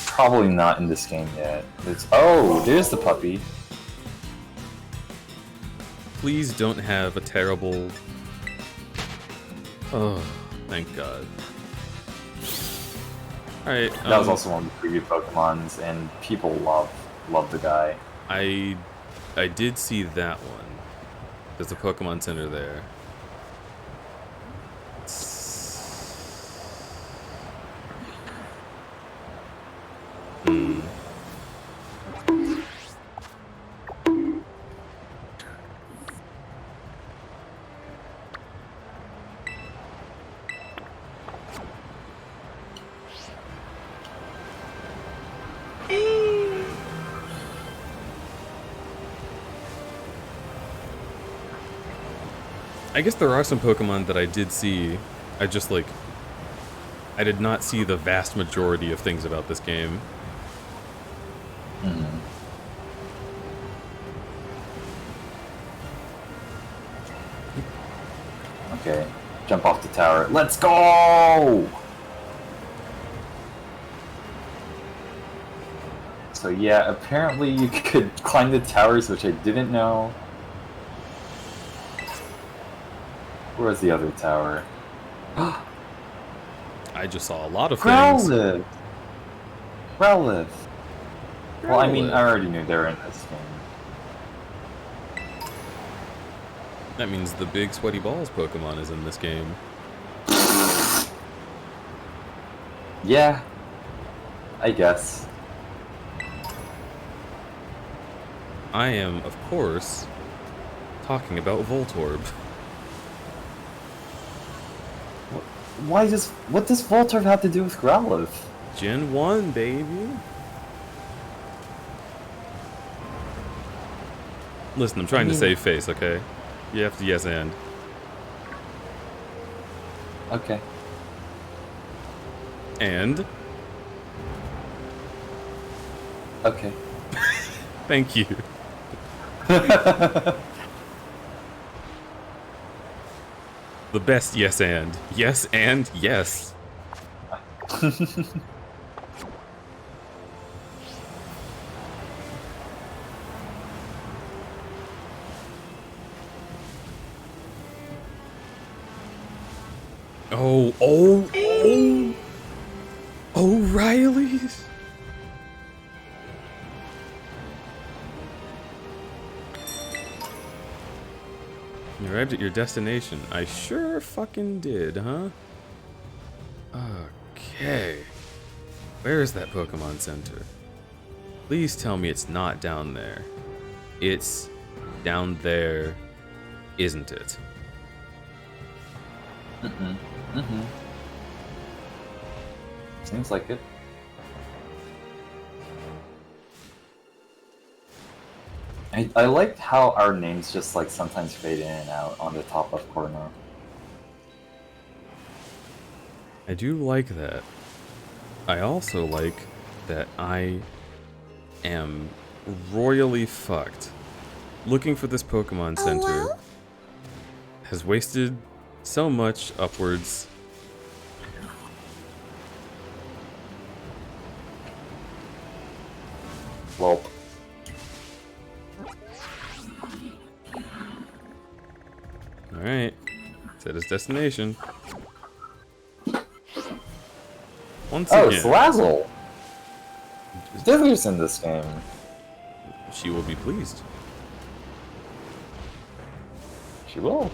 Probably not in this game yet. Oh, there's the puppy. Please don't have a terrible... Oh, thank God. Alright, That was also one of the preview Pokemons, and people love the guy. I did see that one. There's a Pokemon Center there. Hmm. I guess there are some Pokemon that I did see. I just, like... I did not see the vast majority of things about this game. Okay, jump off the tower. Let's go! So yeah, apparently you could climb the towers, which I didn't know. Where's the other tower? I just saw a lot of things. Growlithe! Growlithe! Well, I mean, Growlithe. I already knew they were in this game. That means the big sweaty balls Pokemon is in this game. Yeah, I guess. I am, of course, talking about Voltorb. what does Voltorb have to do with Growlithe? Gen 1, baby. Listen, I'm trying to save face, okay? You have to yes and. Okay. And? Okay. Thank you. The best yes and. Yes and yes. Oh, O'Reilly's. You arrived at your destination. I sure fucking did, huh? Okay. Where is that Pokemon Center? Please tell me it's not down there. It's down there, isn't it? Seems like it. I like how our names just like sometimes fade in and out on the top left corner. I do like that. I also like that I am royally fucked. Looking for this Pokemon Center has wasted so much upwards. Welp. Alright. Set his destination. Once Oh, again, Slazzle! Dither's in this game. she will be pleased. She will.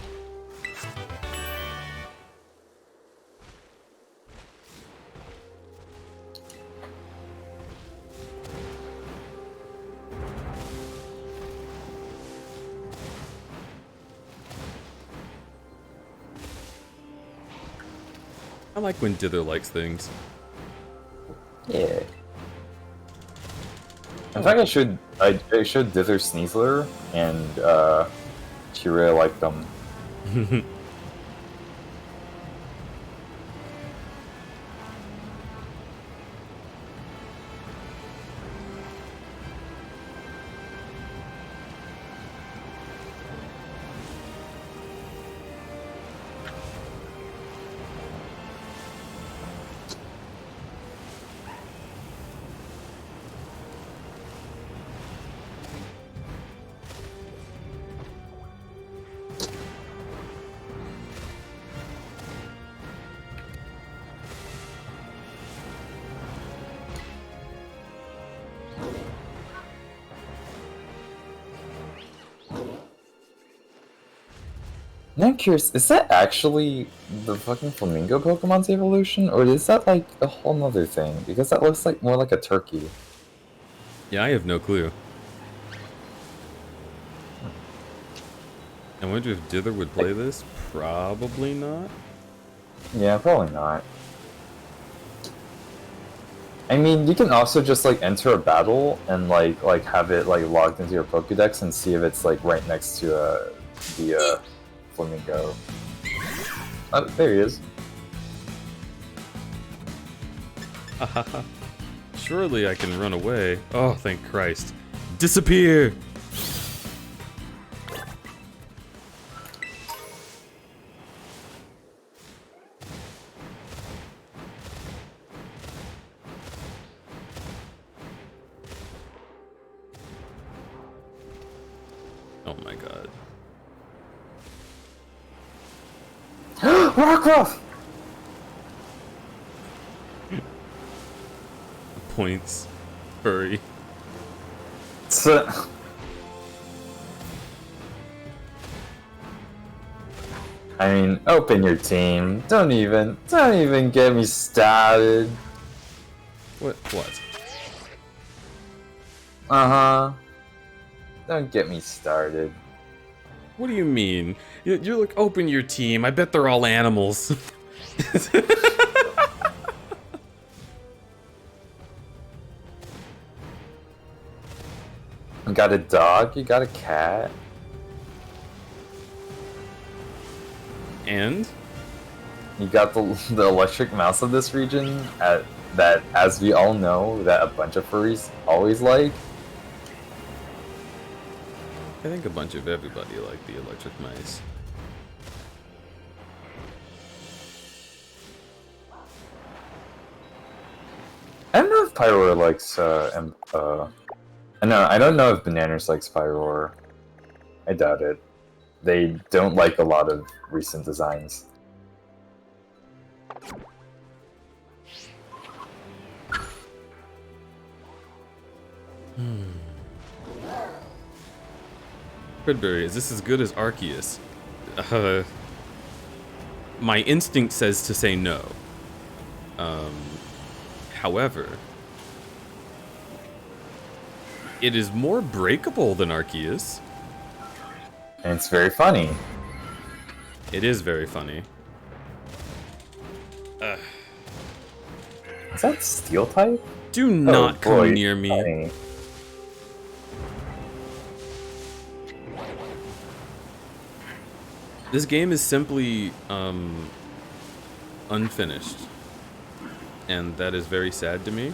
I like when Dither likes things. Yeah. In fact, I showed Dither Sneasler, and she really liked them. Now I'm curious, is that actually the fucking flamingo Pokemon's evolution, or is that like a whole nother thing? Because that looks like more like a turkey. Yeah, I have no clue. I wonder if Dither would play this? Probably not. Yeah, probably not. I mean, you can also just like enter a battle and like have it like logged into your Pokédex and see if it's like right next to the flamingo. Oh, there he is. Surely I can run away. Oh, thank Christ. Disappear! Oh my god. Rockruff! Points. Hurry. I mean, open your team. Don't even get me started. What? Uh-huh. Don't get me started. What do you mean? You're like, open your team. I bet they're all animals. You got a dog, you got a cat. And You got the electric mouse of this region that, as we all know, that a bunch of furries always like. I think a bunch of everybody like the electric mice. I don't know if Pyroar likes, I don't know if Bananas likes Pyroar. I doubt it. They don't like a lot of recent designs. Crudberry, is this as good as Arceus? My instinct says to say no. However, it is more breakable than Arceus. And it's very funny. It is very funny. Is that Steel type? Do not Oh, boy, come near me. funny. This game is simply unfinished, and that is very sad to me.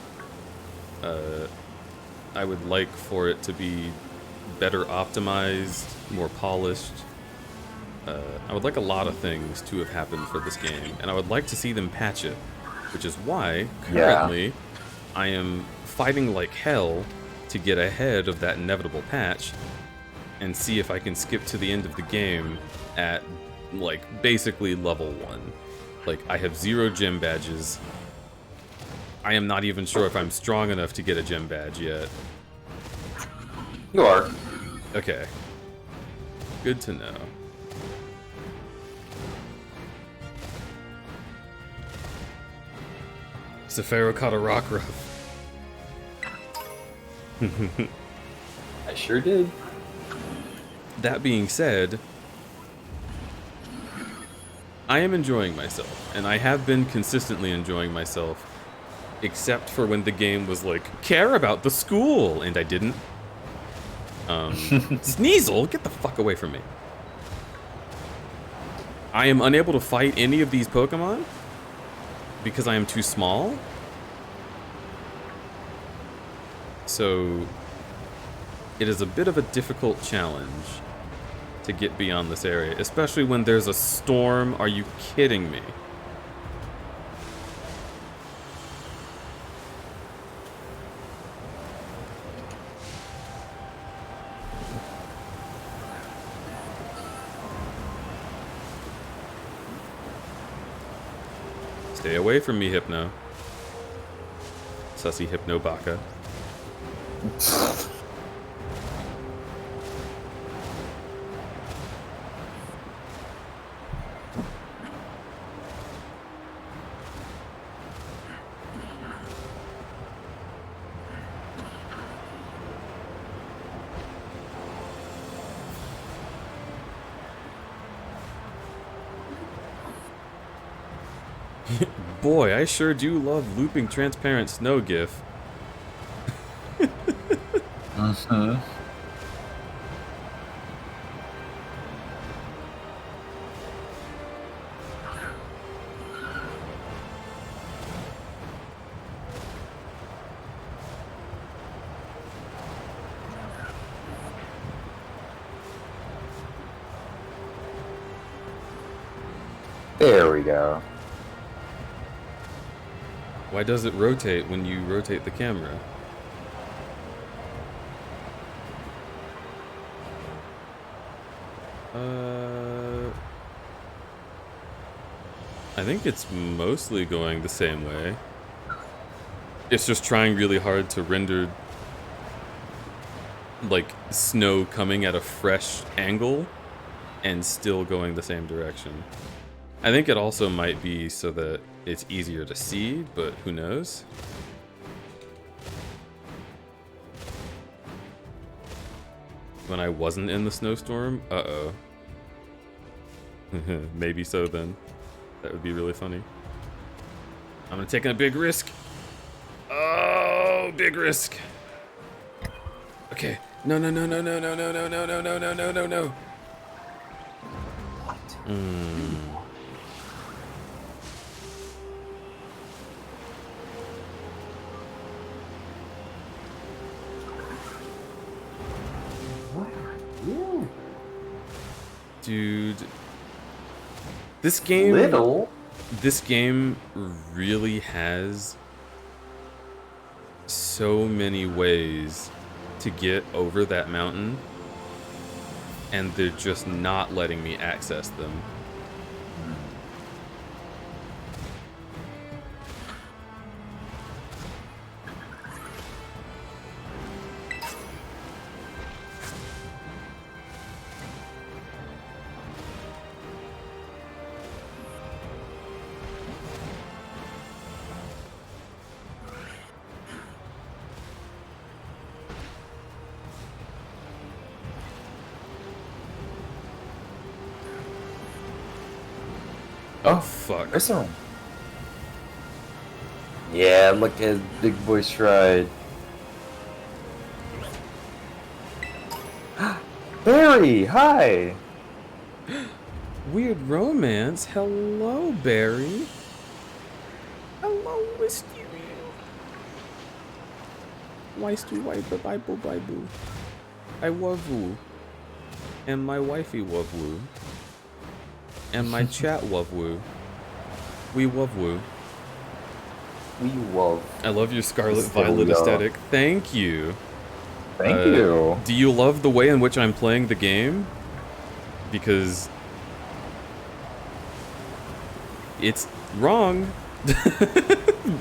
I would like for it to be better optimized, more polished. I would like a lot of things to have happened for this game, and I would like to see them patch it, which is why currently I am fighting like hell to get ahead of that inevitable patch and see if I can skip to the end of the game at, like, basically level 1. Like, I have 0 gym badges. I am not even sure if I'm strong enough to get a gym badge yet. You are. Okay. Good to know. Safaro caught a rock ruff. I sure did. That being said, I am enjoying myself, and I have been consistently enjoying myself, except for when the game was like, care about the school, and I didn't. Sneasel, get the fuck away from me. I am unable to fight any of these Pokemon because I am too small. So it is a bit of a difficult challenge to get beyond this area, especially when there's a storm. Are you kidding me? Stay away from me, Hypno. Sussy Hypno Baka. Boy, I sure do love looping transparent snow gif. There we go. Why does it rotate when you rotate the camera? I think it's mostly going the same way. It's just trying really hard to render like snow coming at a fresh angle and still going the same direction. I think it also might be so that it's easier to see, but who knows? When I wasn't in the snowstorm? Uh-oh. Maybe so then. That would be really funny. I'm gonna take a big risk. Oh, big risk. Okay. No, no, no, no, no, no, no, no, no, no, no, no, no, no, no. Dude. This game... Little? This game really has so many ways to get over that mountain, and they're just not letting me access them. Oh, fuck. There's someone. Yeah, look at Big Boy Stride. Barry, hi! Weird romance. Hello, Barry. Hello, Misty. Wisty wipe Bible Bible. I love you. And my wifey love you. And my chat love you. We love you. We love. I love your Scarlet Still Violet love. aesthetic. Thank you. Thank you. Do you love the way in which I'm playing the game? Because it's wrong,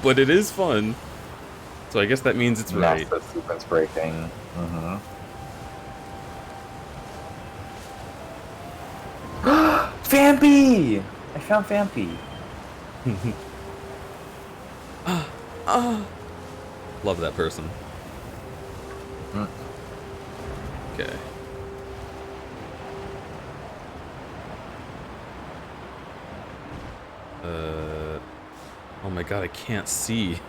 but it is fun. So I guess that means it's right. Massive sequence breaking. Mm-hmm. Vampy! I found Vampy. Love that person. Mm. Okay. Oh my god, I can't see.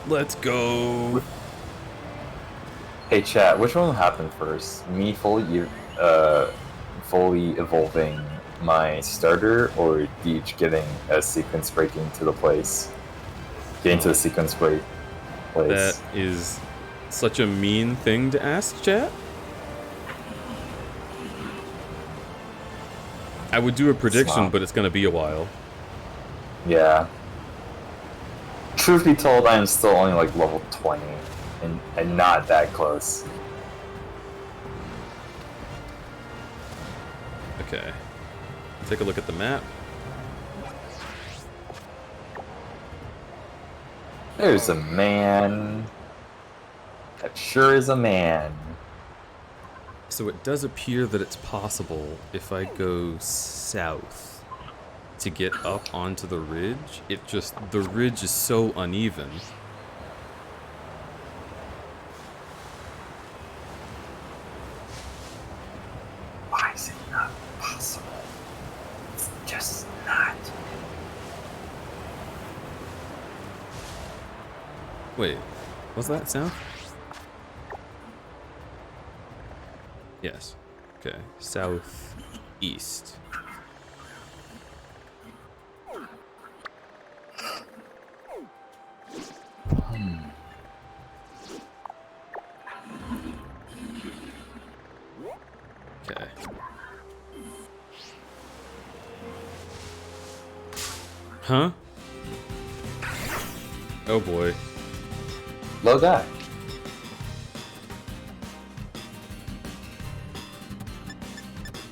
Let's go. Hey chat, which one will happen first? Me fully evolving my starter, or Deej getting a sequence breaking to the place? Getting to the sequence break place. That is such a mean thing to ask, chat. I would do a prediction, not. but it's gonna be a while. Yeah. Truth be told, I am still only like level 20 and not that close. Okay. Take a look at the map. There's a man. That sure is a man. So it does appear that it's possible if I go south to get up onto the ridge. The ridge is so uneven. Why is it not possible? It's just not. Wait, was that south? Yes. Okay, southeast. Okay. Huh? Oh boy. Low guy.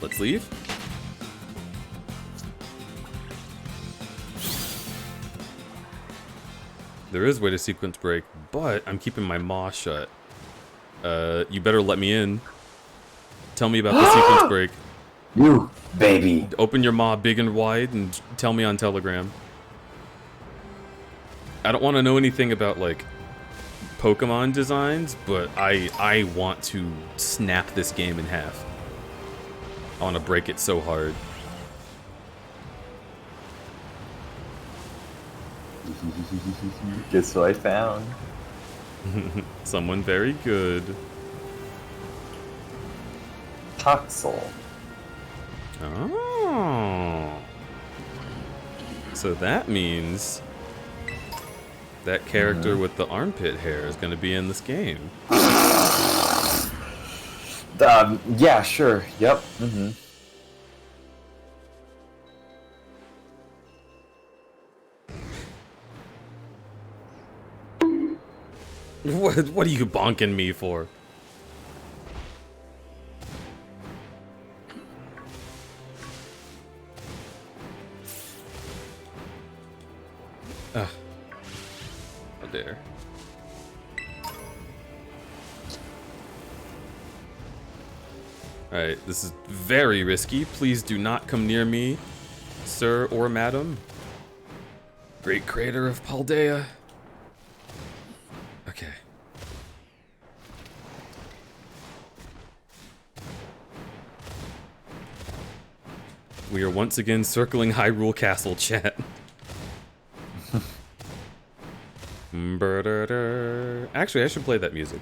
Let's leave. There is a way to sequence break, but I'm keeping my maw shut. You better let me in. Tell me about the sequence break. You, baby. Open your maw big and wide and tell me on Telegram. I don't want to know anything about, like, Pokemon designs, but I want to snap this game in half. I want to break it so hard. Guess what I found? Someone very good. Toxel. Oh. So that means that character with the armpit hair is going to be in this game. Yeah, sure. Yep. What are you bonking me for? Oh dare. Alright, this is very risky. Please do not come near me, sir or madam. Great crater of Paldea. Okay. We are once again circling Hyrule Castle, chat. Actually, I should play that music.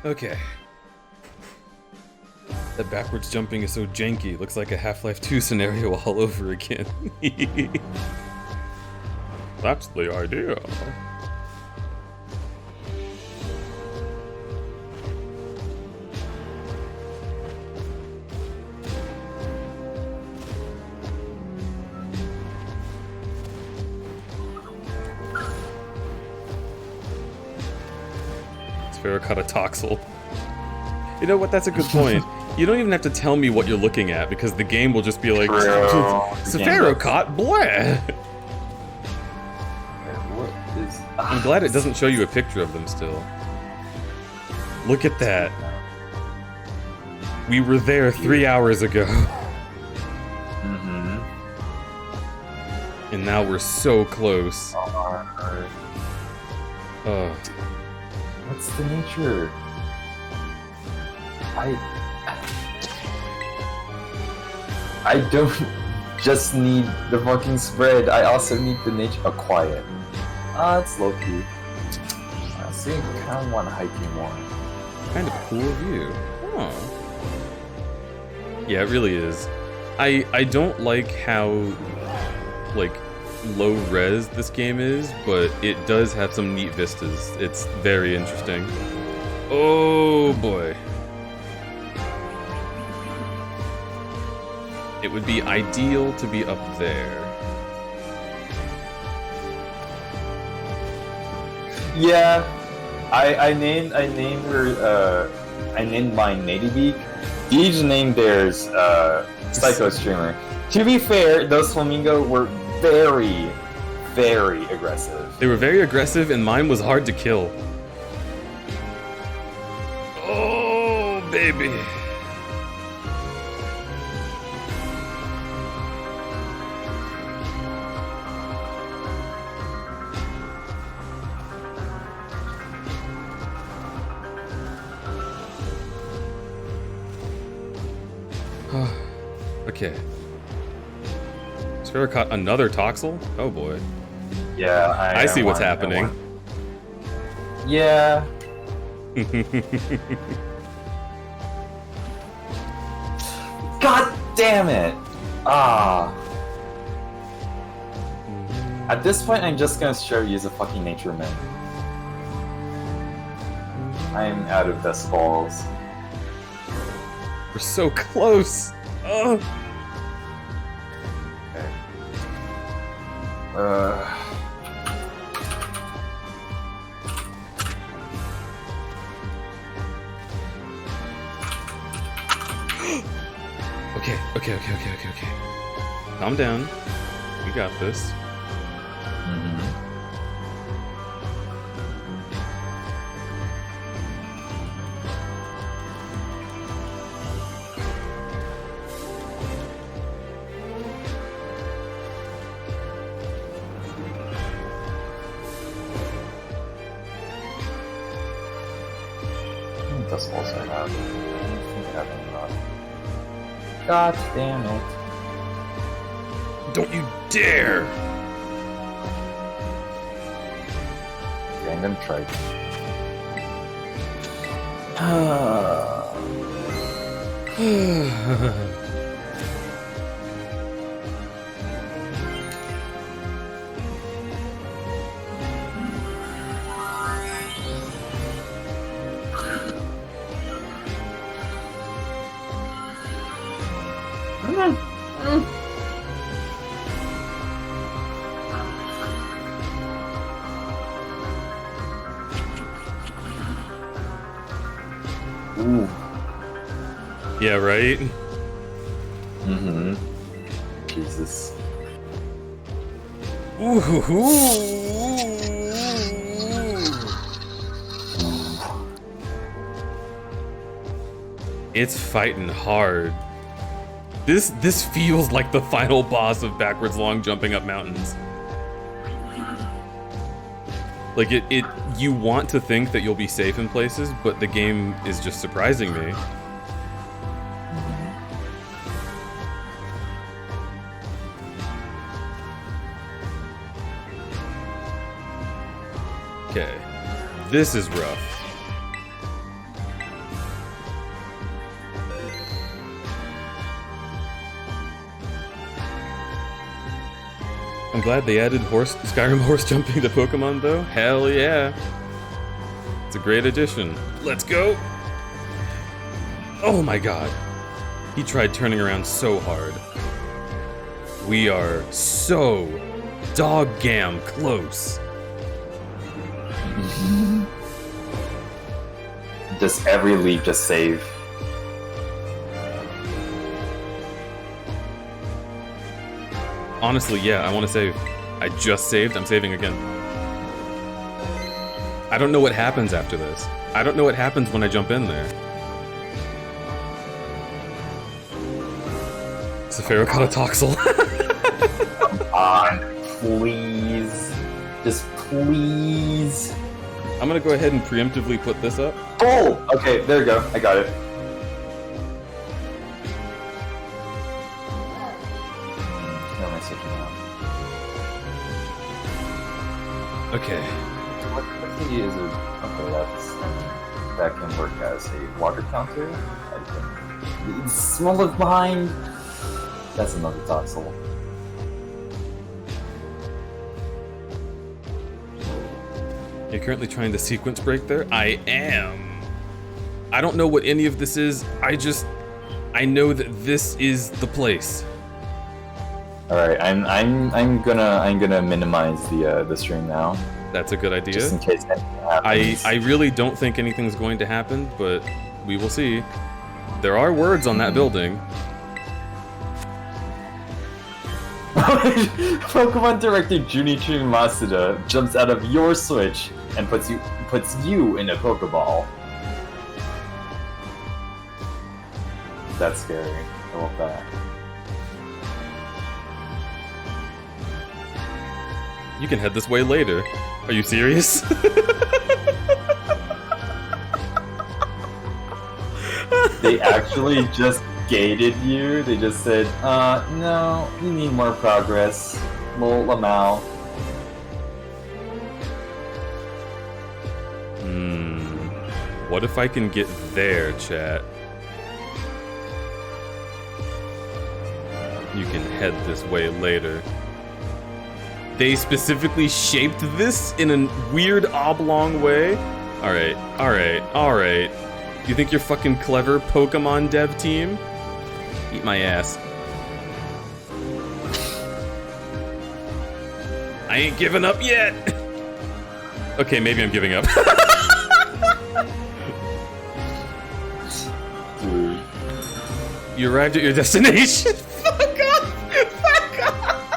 Okay. That backwards jumping is so janky. Looks like a Half-Life 2 scenario all over again. That's the idea. Toxel. You know what? That's a good point. You don't even have to tell me what you're looking at because the game will just be like, Sephiroth, bleh. What is? I'm glad it doesn't show you a picture of them still. Look at that. We were there 3 hours ago. And now we're so close. What's the nature? I don't just need the fucking spread. I also need the nature. Oh, quiet. It's low key. See, I kind of want to hike you more. Kind of cool view. Oh. Yeah, it really is. I don't like how, like, low res this game is, but it does have some neat vistas. It's very interesting. Oh boy. It would be ideal to be up there. Yeah, I named mine Native. Each named theirs Psycho Streamer. To be fair, those flamingo were very, very aggressive. They were very aggressive, and mine was hard to kill. Oh, baby. Okay. Sphero caught another Toxel? Oh boy. Yeah, I see what's happening. Yeah. God damn it! At this point, I'm just gonna straight use a fucking nature man. I'm out of dust balls. We're so close! Oh. Okay. Calm down. We got this. This also have. I don't think I have any left. God damn it. Don't you dare! Okay, I'm gonna try. Ooh. Yeah, right? Jesus. It's fighting hard. This feels like the final boss of backwards long jumping up mountains. Like you want to think that you'll be safe in places, but the game is just surprising me. Okay, this is rough. I'm glad they added Skyrim horse jumping to Pokemon though. Hell yeah. It's a great addition. Let's go. Oh my god. He tried turning around so hard. We are so dog-gam close. Just every leap, just save. Honestly, yeah, I want to save. I just saved, I'm saving again. I don't know what happens after this. I don't know what happens when I jump in there. Saphiro caught a Toxel. Come on, please. Just please. I'm gonna go ahead and preemptively put this up. Oh! Okay, there we go. I got it. Where am I switching now? Okay. What the is it? Okay, that can work as a water counter. I think. Small of behind. That's another Toxel. You're currently trying to sequence break there? I am. I don't know what any of this is. I know that this is the place. All right, I'm gonna minimize the stream now, That's a good idea. just in case anything happens. I really don't think anything's going to happen, but we will see. There are words on that building. Pokemon director Junichi Masuda jumps out of your Switch and puts you in a Pokeball. That's scary. I love that. You can head this way later. Are you serious? They actually just gated you. They just said, no, you need more progress. Lol, Lamau. What if I can get there, chat? You can head this way later. They specifically shaped this in a weird oblong way? Alright, alright, alright. You think you're fucking clever, Pokemon dev team? Eat my ass. I ain't giving up yet! Okay, maybe I'm giving up. Dude. You arrived at your destination. Fuck off! Fuck off!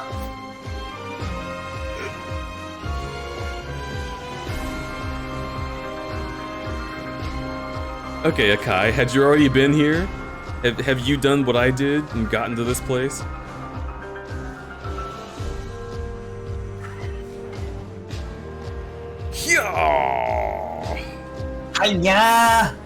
Okay, Akai, had you already been here? Have you done what I did and gotten to this place? Yeah. Hiya!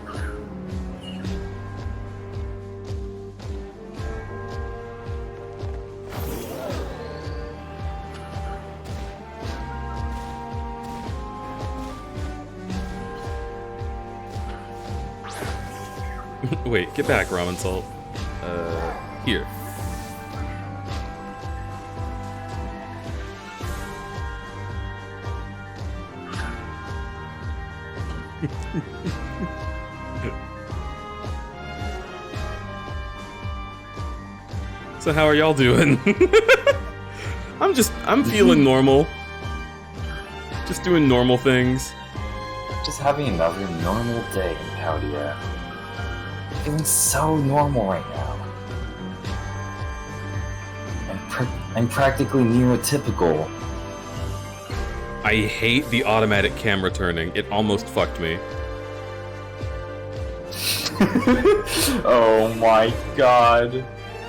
Wait, get back, ramen salt. Here. So how are y'all doing? I'm feeling normal. Just doing normal things. Just having another normal day in Paudia. Feeling so normal right now. I'm practically neurotypical. I hate the automatic camera turning. It almost fucked me. Oh my god.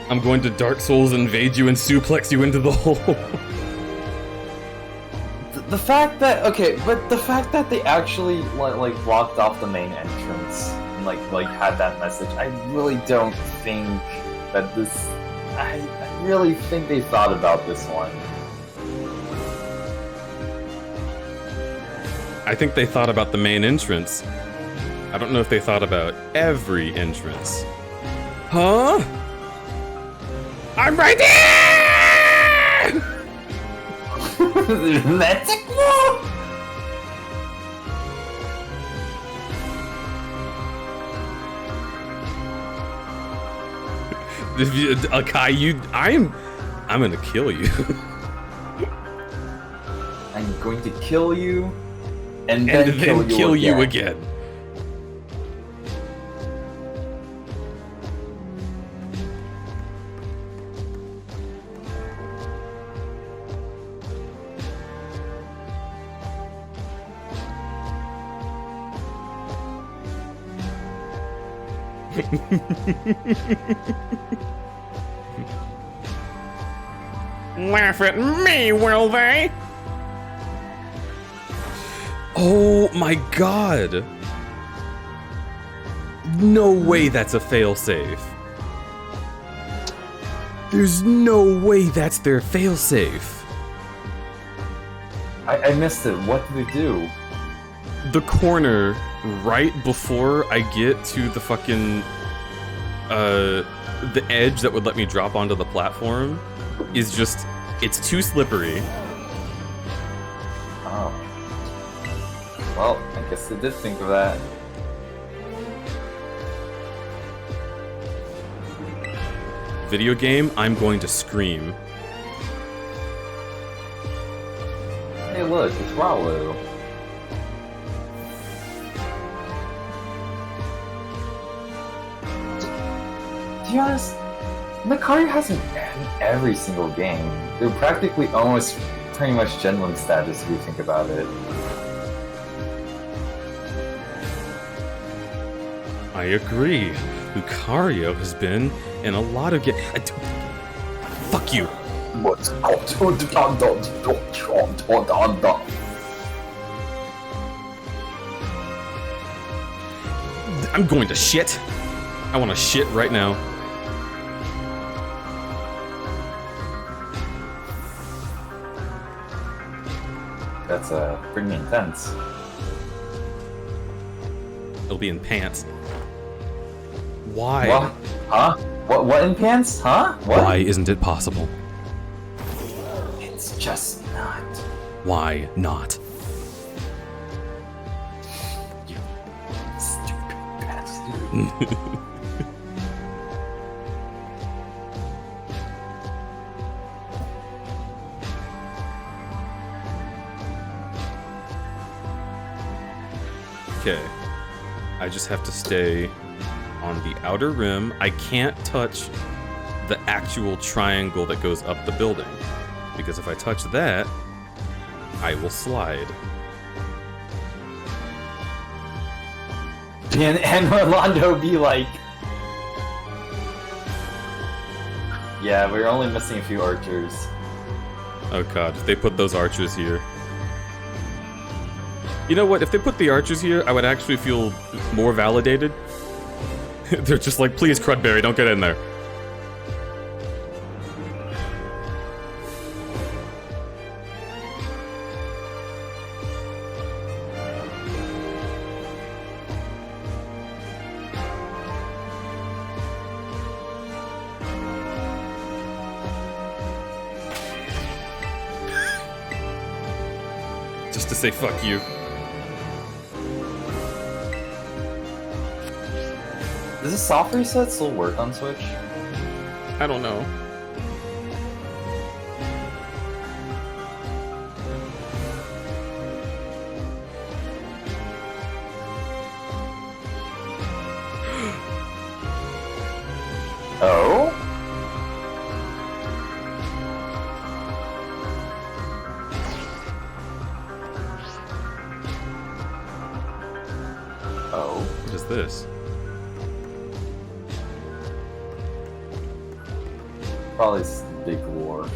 I'm going to Dark Souls invade you and suplex you into the hole. The fact that the fact that they actually like blocked off the main entrance and like had that message, I really don't think that this. I really think they thought about this one. I think they thought about the main entrance. I don't know if they thought about every entrance. Huh? I'm right there! Let's go! Akai, I'm gonna kill you. I'm going to kill you, and then kill you again. Laugh at me, will they? Oh my god! No way that's a failsafe. There's no way that's their failsafe. I missed it. What did they do? The corner right before I get to the fucking the edge that would let me drop onto the platform is just, it's too slippery. Oh. Well, I guess they did think of that. Video game, I'm going to scream. Hey look, it's Rollo. To be honest, Macario hasn't in every single game. They're practically almost pretty much Genlin status if you think about it. I agree. Lucario has been in a lot of fuck you. I'm going to shit. I want to shit right now. That's pretty intense. It'll be in pants. Why? What? Huh? What in pants? Huh? What? Why isn't it possible? It's just not. Why not? You stupid bastard. Okay. I just have to stay on the outer rim. I can't touch the actual triangle that goes up the building, because if I touch that, I will slide. And Orlando be like... Yeah, we're only missing a few archers. Oh god, if they put those archers here. You know what, if they put the archers here, I would actually feel more validated. They're just like, please, Crudberry, don't get in there. Just to say fuck you. Does the soft reset still work on Switch? I don't know. Oh? Oh? What is this? Probably big war.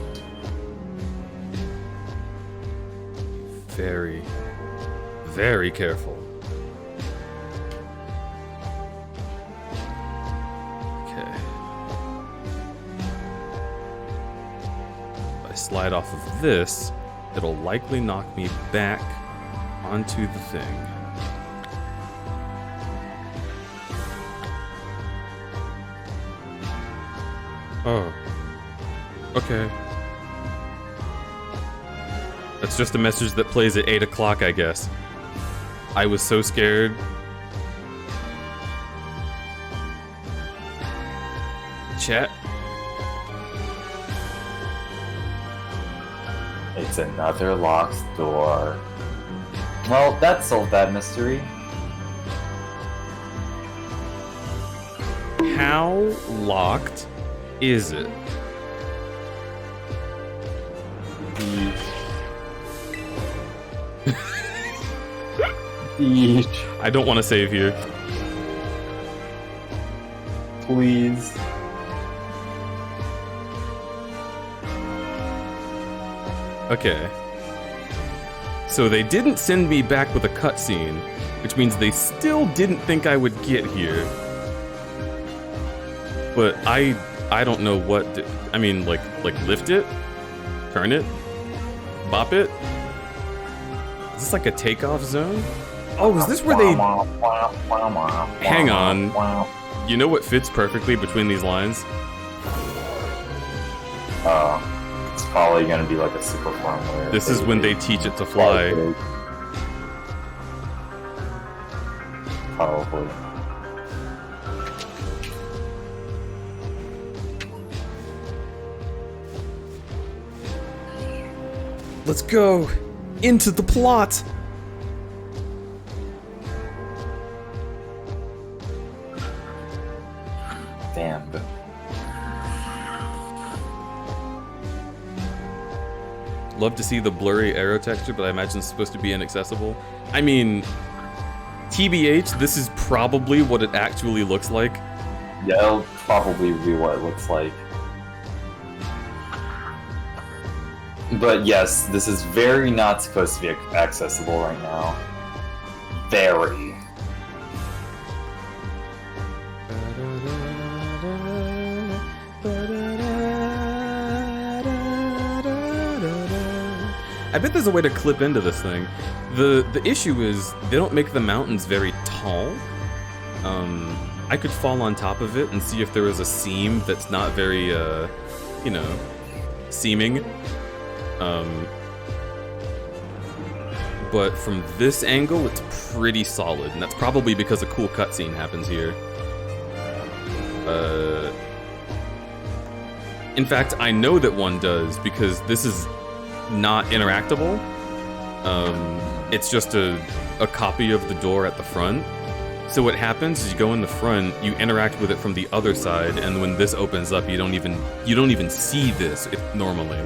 Very, very careful. Okay. If I slide off of this, it'll likely knock me back onto the thing. Oh. Okay. That's just a message that plays at 8 o'clock, I guess. I was so scared. Chat. It's another locked door. Well, that solved that mystery. How locked is it? I don't want to save here. Please. Okay. So they didn't send me back with a cutscene, which means they still didn't think I would get here. But I don't know what. I mean, like lift it, turn it, bop it. Is this like a takeoff zone? Oh, is this where they... Hang on. You know what fits perfectly between these lines? It's probably gonna be like a super farm where This is when they teach it to fly. Probably. Let's go into the plot. Damn. Love to see the blurry arrow texture, but I imagine it's supposed to be inaccessible. I mean, TBH, this is probably what it actually looks like. Yeah, it'll probably be what it looks like. But yes, this is very not supposed to be accessible right now. Very. I bet there's a way to clip into this thing. The issue is they don't make the mountains very tall. I could fall on top of it and see if there was a seam that's not very, you know, seaming. But from this angle, it's pretty solid, and that's probably because a cool cutscene happens here. In fact, I know that one does, because this is not interactable. It's just a copy of the door at the front. So what happens is you go in the front, you interact with it from the other side, and when this opens up, you don't even see this normally.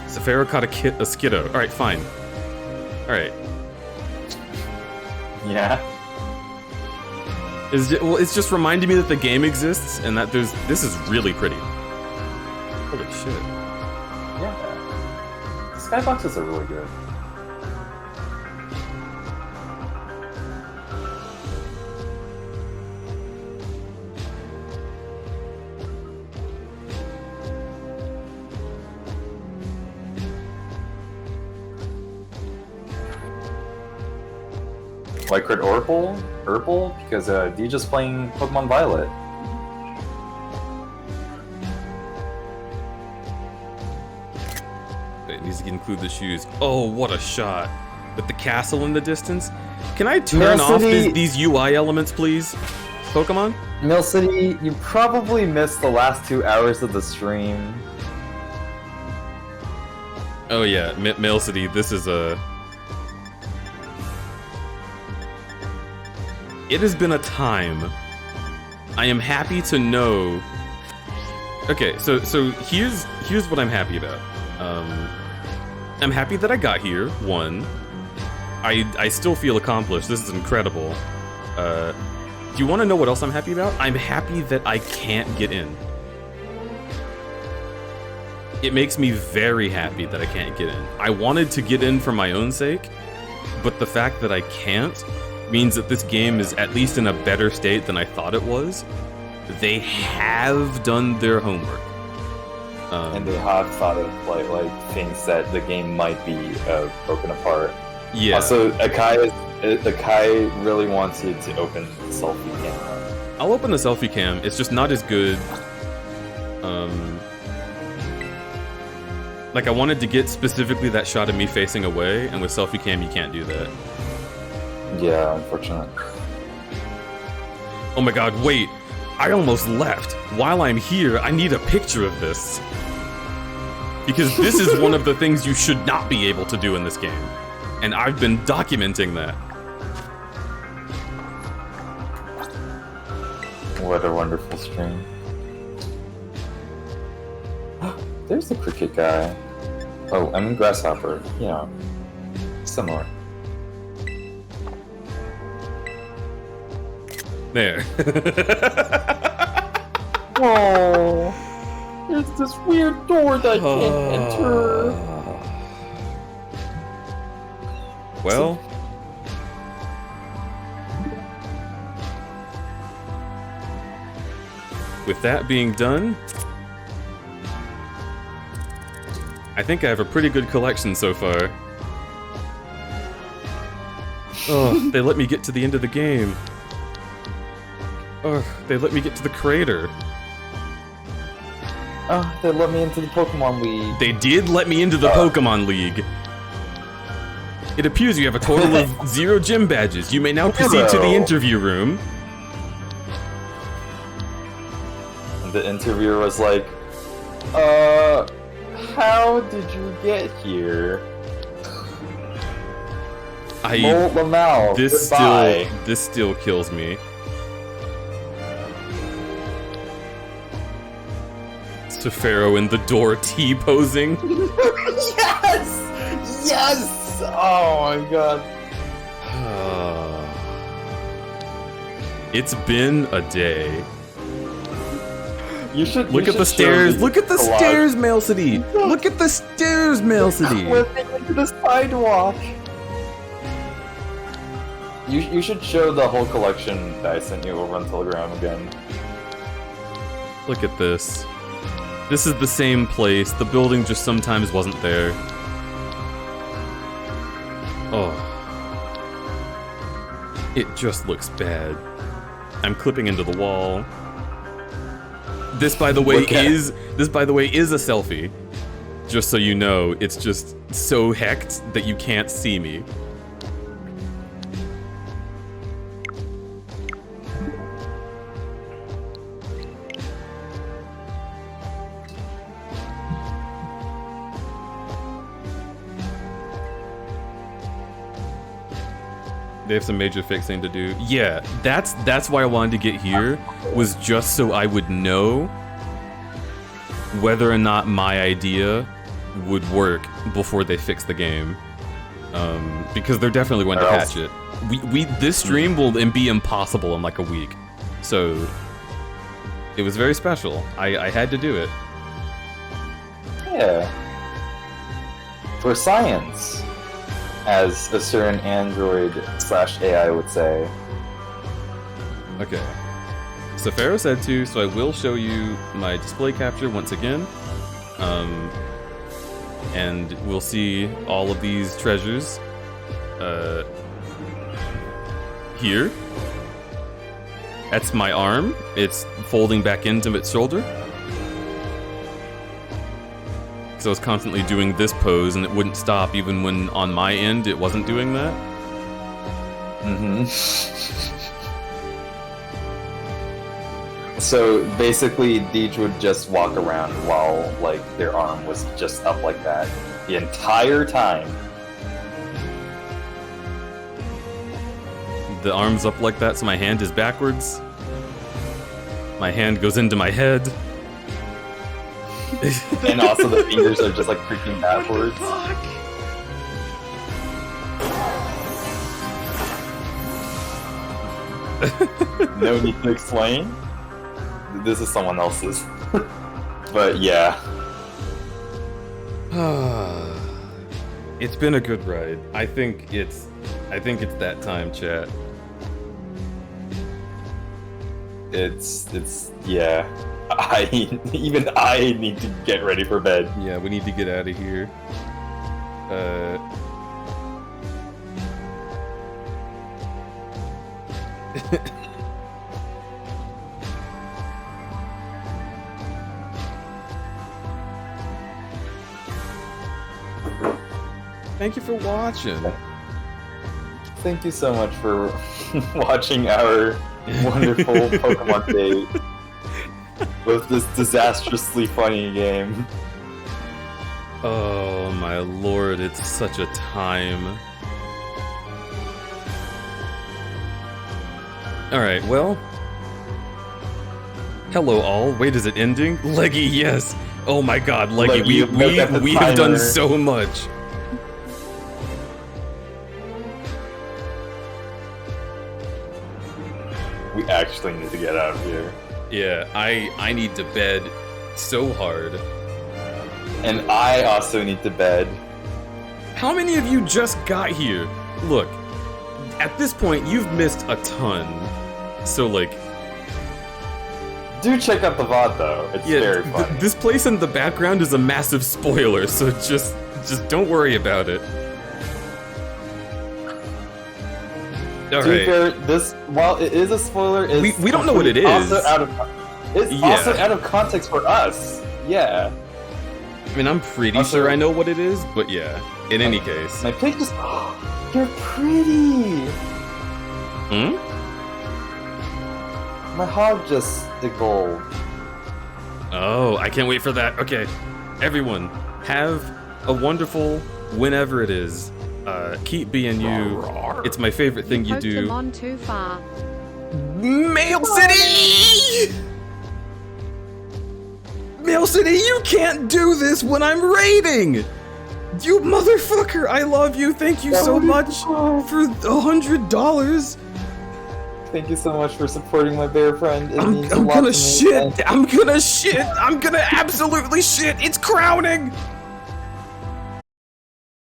Safaro caught a Skiddo. All right, fine. All right. Yeah. It's just reminding me that the game exists and that this is really pretty. Holy shit. Yeah. Skyboxes are really good. Why crit Herbal? Because DJ's playing Pokemon Violet. It needs to include the shoes. Oh, what a shot. With the castle in the distance. Can I turn off these UI elements, please? Pokemon? Mill City, you probably missed the last 2 hours of the stream. Oh yeah, Mail City, this is a... It has been a time. I am happy to know... Okay, so here's what I'm happy about. I'm happy that I got here, one. I still feel accomplished, this is incredible. Do you want to know what else I'm happy about? I'm happy that I can't get in. It makes me very happy that I can't get in. I wanted to get in for my own sake, but the fact that I can't means that this game is at least in a better state than I thought it was. They have done their homework. And they have thought of like things that the game might be broken apart. Yeah. Also, Akai really wants you to open the selfie camera. I'll open the selfie cam. It's just not as good. Like I wanted to get specifically that shot of me facing away, and with selfie cam you can't do that. Yeah, unfortunate. Oh my god, wait! I almost left. While I'm here, I need a picture of this. Because this is one of the things you should not be able to do in this game. And I've been documenting that. What a wonderful stream. There's the cricket guy. Oh, I mean grasshopper. Yeah. Similar. There. Oh, there's this weird door that I can't enter. Well. With that being done, I think I have a pretty good collection so far. Oh, they let me get to the end of the game. Oh, they let me get to the crater. Oh, they let me into the Pokemon League. They did let me into the Pokemon League. It appears you have a total of 0 gym badges. You may now proceed to the interview room. And the interviewer was like, how did you get here? Molt Lamau, goodbye. This still kills me. Safaro in the door T-posing. Yes! Yes! Oh my god. It's been a day. You should look at the stairs. Look at the stairs, Mail City. Look at the stairs, Mail City. Clipping into the sidewalk. You should show the whole collection that I sent you over on Telegram again. Look at this. This is the same place. The building just sometimes wasn't there. Oh. It just looks bad. I'm clipping into the wall. This, by the way, is a selfie. Just so you know, it's just so hecked that you can't see me. They have some major fixing to do. Yeah, that's why I wanted to get here, was just so I would know whether or not my idea would work before they fix the game. Because they're definitely going to patch it. This stream will be impossible in like a week. So it was very special. I had to do it. Yeah. For science, as a certain android/AI would say. Okay. So Pharaoh said to, so I will show you my display capture once again. And we'll see all of these treasures here. That's my arm. It's folding back into its shoulder. So I was constantly doing this pose and it wouldn't stop even when on my end it wasn't doing that. So basically, Deej would just walk around while like their arm was just up like that the entire time. The arm's up like that, so my hand is backwards. My hand goes into my head. And also the fingers are just like creaking backwards. No need to explain. This is someone else's. But yeah. It's been a good ride. I think it's that time, chat. It's yeah. I need to get ready for bed. Yeah, we need to get out of here. Thank you for watching. Thank you so much for watching our wonderful Pokemon date with this disastrously funny game. Oh my lord, it's such a time. Alright, well. Hello all. Wait, is it ending? Leggy, yes! Oh my god, Leggy, we have done so much. We actually need to get out of here. Yeah, I need to bed so hard. And I also need to bed. How many of you just got here? Look, at this point, you've missed a ton. So, like... Do check out the VOD, though. It's very fun. This place in the background is a massive spoiler, so just don't worry about it. To be fair, this, while it is a spoiler, we don't know what it is. Also out of context for us. Yeah. I mean, I'm pretty sure I know what it is, but yeah. In any case. My pig just... You're pretty! Hmm? My hog just gold. Oh, I can't wait for that. Okay. Everyone, have a wonderful whenever it is. Keep being you. It's my favorite thing you do. Pokemon too far. Mail City! Mail City, you can't do this when I'm raiding! You motherfucker, I love you. Thank you so much for $100. Thank you so much for supporting my bear friend. I'm gonna shit. I'm gonna absolutely shit. It's crowning.